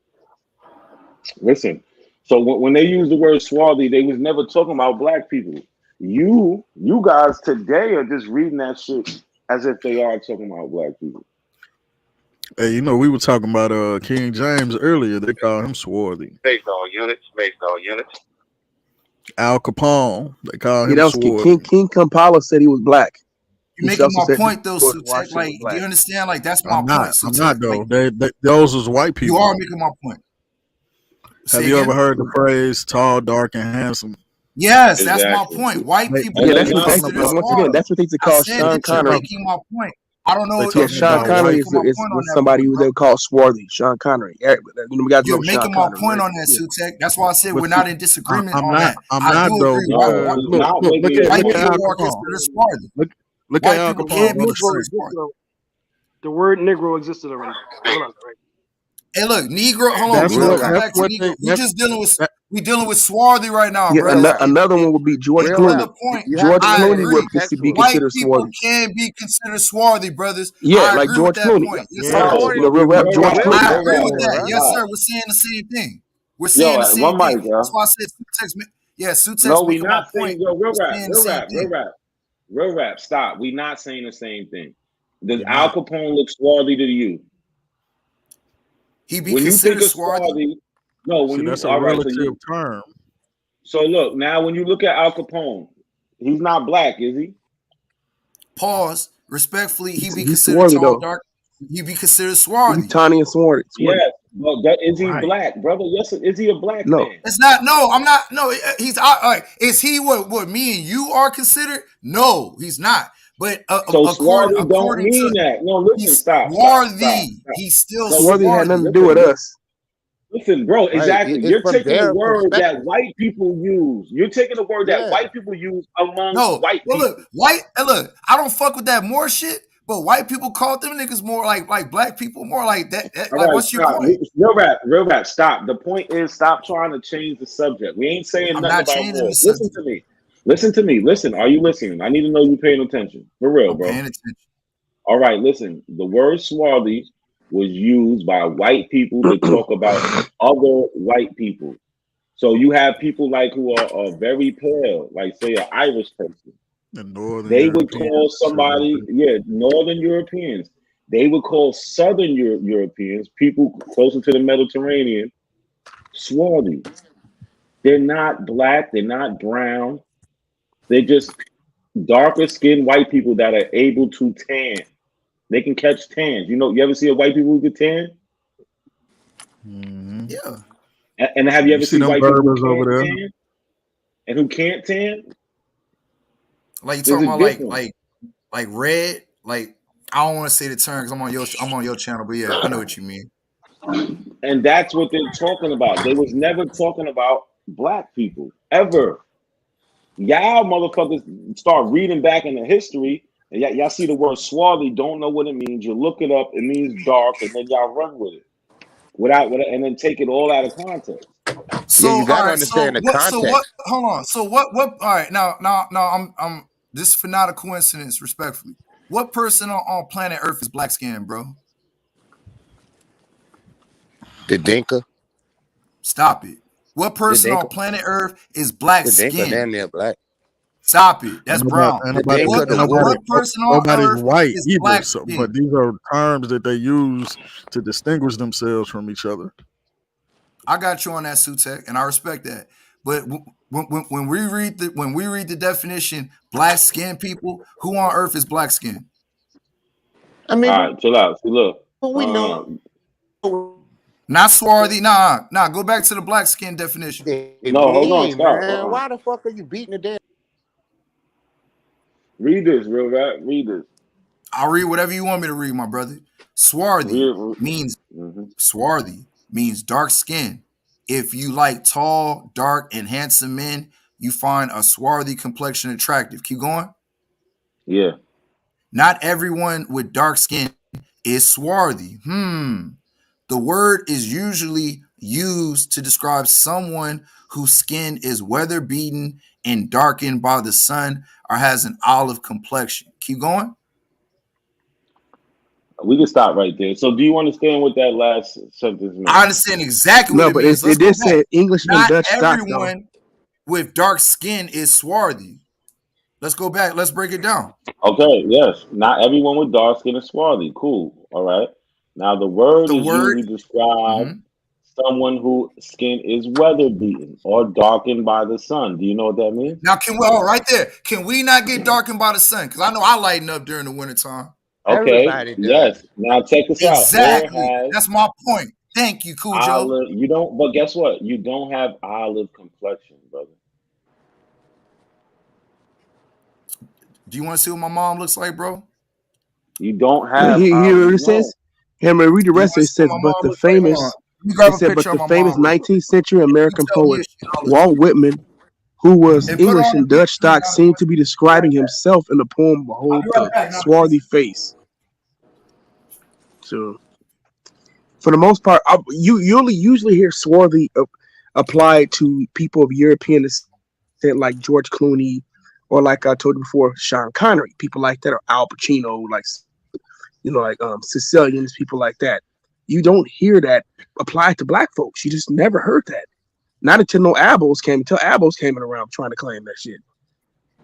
Listen, so when they use the word swarthy, they was never talking about black people. You guys today are just reading that shit as if they are talking about black people. Hey, you know, we were talking about King James earlier. They call him swarthy. Based on units. Al Capone, they call him that was swarthy. King Kampala said he was black. You're making my point though, Sutek. Like, do you understand? Like, that's my point. I'm not though. Like, those was white people. You are making my point. Have you ever heard the phrase "tall, dark, and handsome"? Yes, that's my point. White people. Yeah, that's what they used to call Sean Connery. Making my point. I don't know They Yeah, if talking you Sean about was Connery white making my people. is point on was that somebody point, who bro. they call swarthy. Sean Connery. You know, guys You're remember making Sean my Connery, point right? on that, Yeah. Sutek. That's why I said But we're see, not in disagreement I'm on not. that. I'm I do not though agree. White No, because white, he's look, not look, making look it. at white look at Listen, Al people are Capone. considered swarthy. Look at White Al people Capone can't be on the Negro considered street. existed. swarthy. The word Negro existed already. You realize that, right? Hey, look, Negro. Hold on. That's We gonna what. come Real That's back to what Negro. they. We That's just dealing with that. swarthy right now, Yeah, brother. Like, another one would be George real to Clooney. the rap. point. You have George to look I at Clooney it would agree. be contextually. White considered people swarthy. can be considered swarthy, brothers. Yeah, I like agree with George that Clooney. point. Yes, But sir. no, according, You know, real rap. real George rap, real, Clooney. I real agree rap, with real that. Yes, rap. sir. stop. We're saying the same thing. We're Yo, saying the same one thing. mic, yo. That's why I said Sutex. Yeah, Sutex No, we making my not point. saying yo, real We're rap, saying the real same rap, real thing. rap, real rap. Stop. We not saying the same thing. Does You're Al not. Capone look swarthy to you? He be When you think considered of swarthy. swarthy, no, when See, you that's a all right, relative term. so look, now when you look at Al Capone, he's not black, is he? Pause. Respectfully, he be He's considered swarthy tall, though. dark. He be considered He swarthy. tawny and swarthy. Yes. But is he Right. black, brother? Yes, is he a black No. man? It's not. No, I'm not. No, he's all right. Is he what me and you are considered? No, he's not. But So swarthy don't according mean to that. No, listen, he's stop, stop, stop, swarthy. stop. He's still No, Swarthy had swarthy. nothing to do with listen, us. listen, bro. Right. Exactly. It's You're from taking a their word that perspective. white people use. You're taking a word that Yeah. white people use amongst No, white well people. look, white. Look, I don't fuck with that more shit. But white people call them niggas more like black people, more like that. All Like, right, what's your stop. point? Real rap, stop. The point is stop trying to change the subject. We ain't saying I'm nothing not about changing the war. Listen subject. to me. Listen to me. Listen. Are you listening? I need to know you paying attention. For real, I'm bro. paying attention. All right, listen. The word swarthy was used by white people to talk about other white people. So you have people like who are very pale, like say an Irish person. The Northern They would Europeans, call shit like somebody, that. yeah, Northern Europeans. They would call Southern Europeans, people closer to the Mediterranean, swarthy. They're not black, they're not brown. They're just darker skinned white people that are able to tan. They can catch tans. You know, you ever see a white people who can tan? Mm-hmm. Yeah. And have you You ever see seen them white people who Berbers over can't there? tan and who can't tan? Like you There's talking a about difference. like red, like I don't want to say the term because I'm on your channel, but yeah, I know what you mean. And that's what they're talking about. They was never talking about black people ever. Y'all motherfuckers start reading back in the history, and y'all see the word swarthy, don't know what it means. You look it up, it means dark, and then y'all run with it and then take it all out of context. Yeah, So you all got to right, understand the so what? context. Hold on. So what? All right, now I'm. This is for not a coincidence, respectfully. What person on planet Earth is black skinned, bro? The Dinka. Stop it. What The person on Dinka. planet Earth is black The Dinka skinned? damn near black. Stop it. That's And nobody, brown. and The nobody, Dinka, the and Wu. nobody, What person on nobody's Earth white is either. black So, but skinned? these are terms that they use to distinguish themselves from each other. I got you on that, Sutek, and I respect that. But when we read the definition, black skinned people, who on Earth is black skinned? I All mean, right, chill out. See, look, we know Not swarthy. Nah. Go back to the black skin definition. it no, hold on, mean, stop. man. Why the fuck are you beating the damn? Read this, real rap. Read this. I'll read whatever you want me to read, my brother. Swarthy means Mm-hmm. swarthy means dark skin. If you like tall, dark, and handsome men, you find a swarthy complexion attractive. Keep going. Yeah. Not everyone with dark skin is swarthy. The word is usually used to describe someone whose skin is weather beaten and darkened by the sun or has an olive complexion. Keep going. We can stop right there. So do you understand what that last sentence I means? understand exactly what No, it but means. Let's it go did back. say English and Not Dutch stock though. everyone with dark skin is swarthy. Let's go back. Let's break it down. Okay, yes. Not everyone with dark skin is swarthy. Cool. All right. Now the word The is word. used to describe Mhm. someone whose skin is weather beaten or darkened by the sun. Do you know what that means? Now, can we, oh, right there, can we not get darkened by the sun? Because I know I lighten up during the wintertime. Okay. Everybody does. Yes. Now check this out. There Exactly. has That's my point. Thank you, Cujo. olive. You don't. But guess what? You don't have olive complexion, brother. Do you want to see what my mom looks like, bro? You don't He, have he, he you what it no. says. Him and read the You want rest. to It see what says, my but mom the looks like? Hold on. famous. Let me grab It a said, but picture of the my famous mom real quick. 19th century You American tell me poet if she I'll Walt listen. Whitman, who was And put English on the and beat. Dutch stock, seemed to be describing himself in the poem I'll "Behold be right the back. Now, Swarthy Face." So, for the most part, you only usually hear swarthy applied to people of European descent, like George Clooney, or like I told you before, Sean Connery, people like that, or Al Pacino, like Sicilians, people like that. You don't hear that applied to black folks. You just never heard that. Not until Abels came in around trying to claim that shit.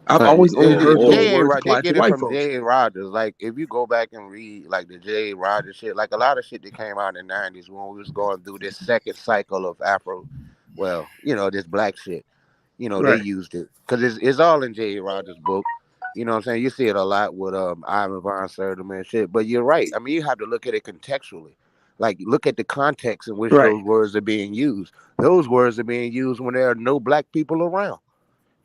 I've always only Or heard those or words They applied to get it white from folks. J.A. Rogers. Like if you go back and read like the J.A. Rogers shit, like a lot of shit that came out in the '90s when we was going through this second cycle of Afro, well, this black shit. They Right. used it because it's all in J.A. Rogers' book. You know what I'm saying? You see it a lot with Ivan Von Sertima and shit. But you're right. I mean, you have to look at it contextually. Like, look at the context in which Right. those words are being used. Those words are being used when there are no black people around.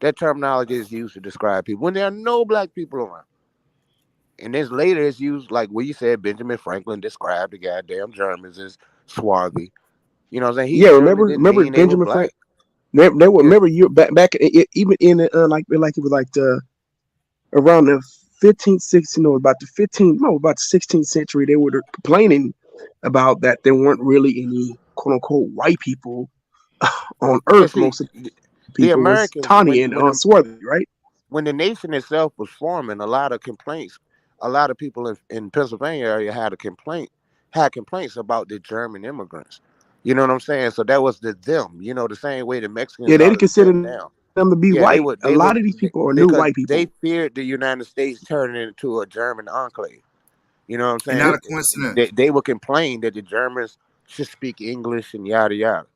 That terminology is used to describe people when there are no black people around. And then later it's used like what you said, Benjamin Franklin described the goddamn Germans as swarthy. You know what I'm saying? He Yeah. surely Remember, didn't remember mean they were Benjamin Franklin. black. They were, Yeah. remember you back even in like it was like the around the 15th, 16th, no, about the 15th, no, about the 16th century. They were complaining about that there weren't really any quote unquote white people on Yeah, Earth. see, Most of the the people was Americans tawny and swarthy, right? when the nation itself was forming, a lot of complaints, a lot of people in Pennsylvania area had complaints about the German immigrants. You know what I'm saying? So that was the them. The same way the Yeah, Mexicans they are didn't the consider them them now. to be Yeah, white. A lot of these people are new because white they people. feared the United States turning into a German enclave. You know what I'm And saying? not a coincidence. They would complain that the Germans should speak English and yada yada.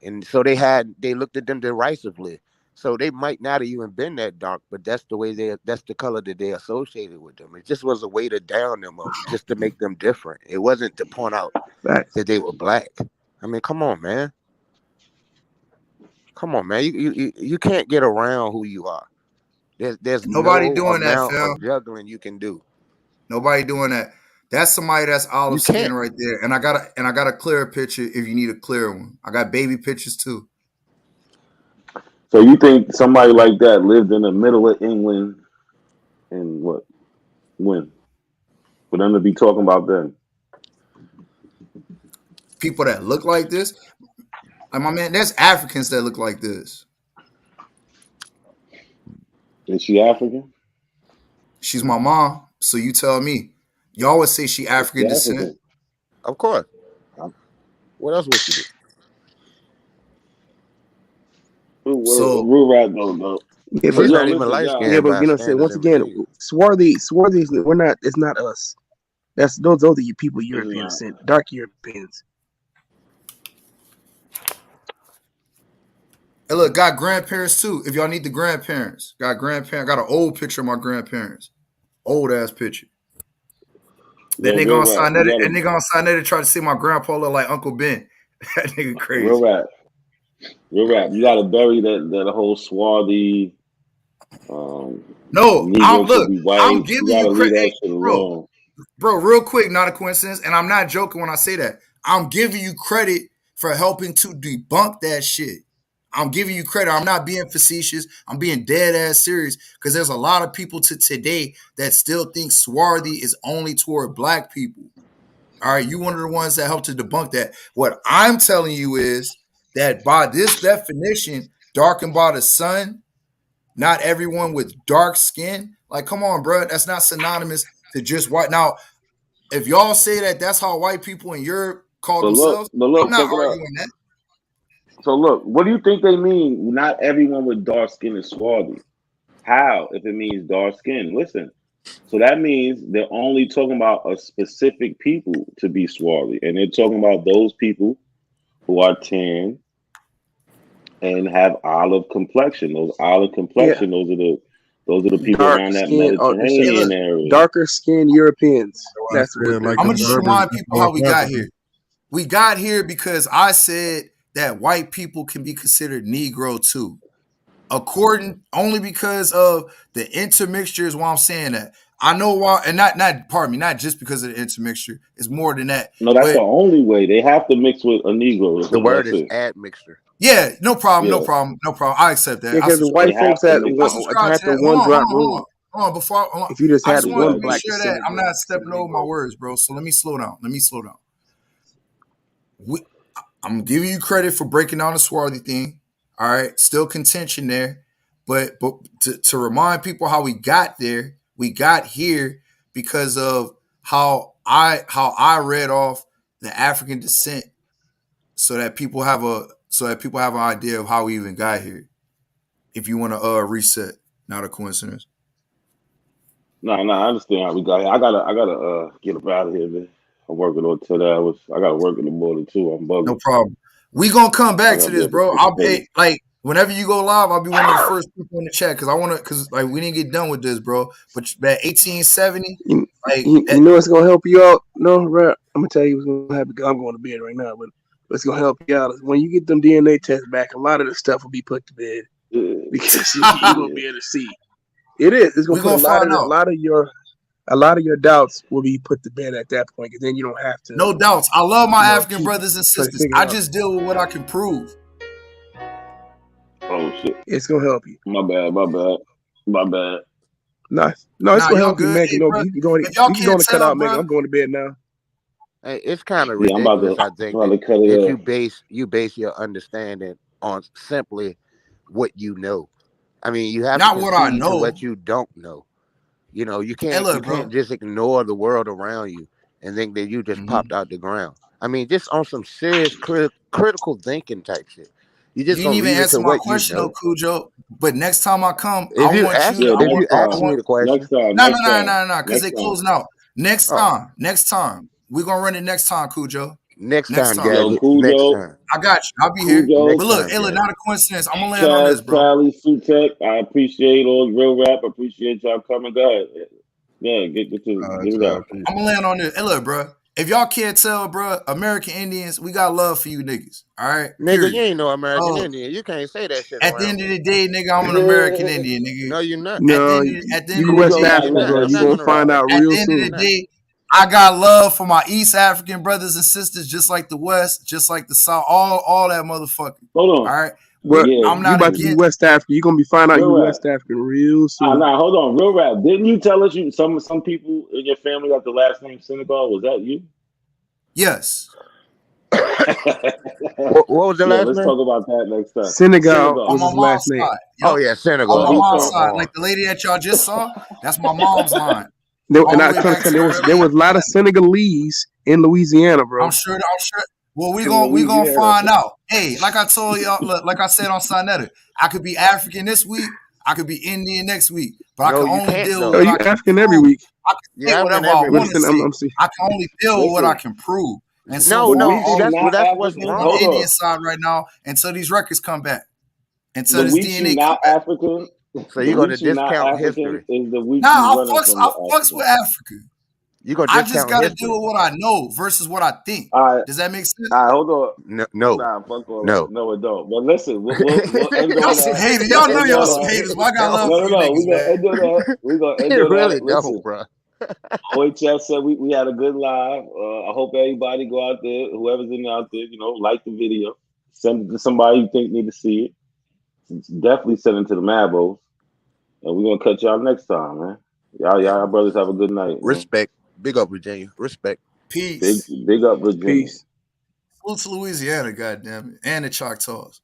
And so they looked at them derisively. So they might not have even been that dark, but that's the color that they associated with them. It just was a way to down them up, just to make them different. It wasn't to point out Facts. that they were black. I mean, come on, man. Come on, man. You can't get around who you are. There's Nobody no doing that, amount fam. of juggling you can do. Nobody doing that. That's somebody that's olive You skin can't. right there. And I got a clearer picture if you need a clear one. I got baby pictures too. So you think somebody like that lived in the middle of England and when? For them to be talking about them. People that look like this. Like my man, there's Africans that look like this. Is she African? She's my mom, so you tell me. You always say she Is she African descent. African? Of course. What else would she be? So Real rap though. Yeah, but She's Yo, not even listen, light y'all. skinned by say standards once in again, Virginia. swarthy is we're not. It's not us. That's those are you people It's European not. descent, dark Europeans. hey, look, got grandparents too. If y'all need the grandparents, got an old picture of my grandparents, old ass picture. Then Yo, they real gonna rap. sign that, You gotta and they gonna sign that to try to see my grandpa look like Uncle Ben. That nigga real crazy. rap. Real rap. You gotta bury that whole swarthy No, Negro should be I'm white. You giving you gotta leave credit, that hey, shit bro. alone. Bro, real quick, not a coincidence, and I'm not joking when I say that. I'm giving you credit for helping to debunk that shit. I'm giving you credit. I'm not being facetious. I'm being dead ass serious because there's a lot of people to today that still think swarthy is only toward black people. All right, you one of the ones that helped to debunk that. What I'm telling you is that by this definition, darkened by the sun, not everyone with dark skin. Like, come on, bro. That's not synonymous to just white. Now, if y'all say that that's how white people in Europe call themselves, But I'm look, not check it out. arguing that. So look, what do you think they mean? Not everyone with dark skin is swarthy. How? If it means dark skin, listen. So that means they're only talking about a specific people to be swarthy, and they're talking about those people who are tan and have olive complexion. Those olive Yeah, complexion, those are the people dark around that skin. Hey, Mediterranean look, area. Darker skinned Europeans. I That's what said they're like I'm the gonna just talking Berbers remind in people how North we got Africa. here. We got here because I said that white people can be considered Negro too. According only because of the intermixture is why I'm saying that. I know why, and pardon me, not just because of the intermixture. It's more than that. No, that's the But only way. They have to mix with a Negro. The word That's is it. admixture. yeah, no problem, no Yeah, problem, no problem. I accept Yeah, that. I because the subscribe. they white folks have to had mix I it. subscribe to had the that. one drop rule. Hold on. Before If you just I had just wanted one to make Exactly. black sure that descendant, I'm bro, not considered stepping over my Negro. words, bro. So let me slow down. I'm giving you credit for breaking down the swarthy thing. All right, still contention there, but to remind people how we got there, we got here because of how I read off the African descent, so that people have an idea of how we even got here. If you want to reset, not a coincidence. No, I understand how we got here. I gotta get up out of here, man. I'm working on 10 hours. I gotta work in the morning too. I'm No bugging. problem. We gonna come I back to gotta be this, at the bro. I'll facility. be like whenever you go live, I'll be one of the first people in the chat because like we didn't get done with this, bro. But that 1870, You, like you know what's gonna help you out? No, right? I'm gonna tell you what's gonna happen. I'm going to bed right now, but what's gonna help you out is when you get them DNA tests back. A lot of the stuff will be put to bed because you're gonna be able to see. It is. It's gonna we put gonna find out. a lot of your doubts will be put to bed at that point, because then you don't have to, No doubts. I love my African keep brothers and trying to sisters. figure I it out. just deal with what I can prove. Oh shit. It's gonna help you. My bad. My bad. My bad. No, it's Nah, gonna y'all help you, good, man. hey, bro. You can go. If y'all You can go can't in the tell, cutout, Megan. bro. I'm going to bed now. Hey, it's kind of Yeah, ridiculous. I I'm think about to cut it that off. you base your understanding on simply what you know. I mean, you have to Not what I concede to know. what you don't know. You know, you Hey, can't look, bro. just ignore the world around you and think that you just Mhm. popped out the ground. I mean, just on some serious critical thinking type shit. You You just didn't gonna even leave it answer to my what you question though, know. Cujo. But next time I come, If you ask Yeah, if you I ask want. me the question, No, next because they time. closing out. oh, Next time. We're gonna run it next time, Cujo. next Next time, time. Yo, gadget. Next Cujo, time. I got you. I'll be here. Cujo, But Next look, time, hey, look, gadget. not a coincidence. I'm gonna land on this, Chaz, bro. Tally, Sutek. I appreciate all real rap. I appreciate y'all coming. Go ahead. Yeah, get All right, it y'all. out. Peace. I'm gonna land on this. Hey, look, bro. If y'all can't tell, bro, American Indians, we got love for you niggas. All right, Nigga, you period. ain't no American Uh, Indian. You can't say that shit at the around end of me. the day, nigga, I'm an American Indian, nigga. No, you're not. No, At the end you of the West day, No, you're African, not. bro. You're You're not gonna gonna find out at real the end of You're the soon. not. day, I got love for my East African brothers and sisters, just like the West, just like the South, all that motherfucking. Hold All on. right, But Yeah, I'm you not about to be against. West African. You're gonna be find out you real rap. West African real soon. Nah, hold on. Real rap. Didn't you tell us some people in your family got the last name Senegal? Was that you? Yes, What was the Yeah, last let's name? talk about that next time. Senegal on Senegal. was my his last mom's name. side. Oh Yep, yeah, on Senegal. my Oh, Oh mom's come okay. side. Like on. the lady that y'all just saw, that's my mom's line, And all the I way trying to back tell to you, the there early was a lot of 1800s. Senegalese in Louisiana, bro. I'm sure. Well, In we gonna Louisiana. find out. Hey, like I told y'all, look, like I said on Sonetta, I could be African this week, I could be Indian next week, but I No, can you only can't deal with Oh, though. what you I can African every prove. week. I can You're say African whatever I every But want week. to listen, say. I'm see. I can only deal with what I Listen, can prove. And so No, the for no. all See, Weezy of that's you, well, not that's I'm what's dealing African. on Hold the wrong. Indian on. side right now until these records come back, The until this Weezy DNA come not back. African. So The you're gonna Weezy not discount African history. is the Nah, Weezy running from I the fucks African. with Africa. You're gonna I just discount got to deal history. with what I know versus what I think. All right, Does that make sense? all right, hold on. No, no, Nah, fuck all that. no. No, it don't. But listen, we'll end Y'all on some that. haters. We'll Y'all know end y'all on some that. haters, but I It got love don't. for you We niggas, gonna man. end on that. We gonna end It on that. really Listen, don't, bro. OHF said we had a good live. I hope everybody go out there, whoever's in out there, like the video, send it to somebody you think need to see it. Definitely send it to the Mabos, and we're gonna catch y'all next time, man. Yeah. Y'all brothers have a good night, man. Respect. Big up, Virginia. Respect. Big Peace. big up Virginia. Peace. Salute to Louisiana, goddamn it, and the Choctaws.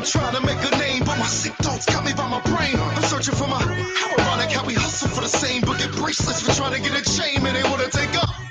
trying to make a name, but my sick thoughts got me by my brain. I'm searching for my, how ironic how we hustle for the same, but get bracelets for trying to get a chain, man, they wanna take up.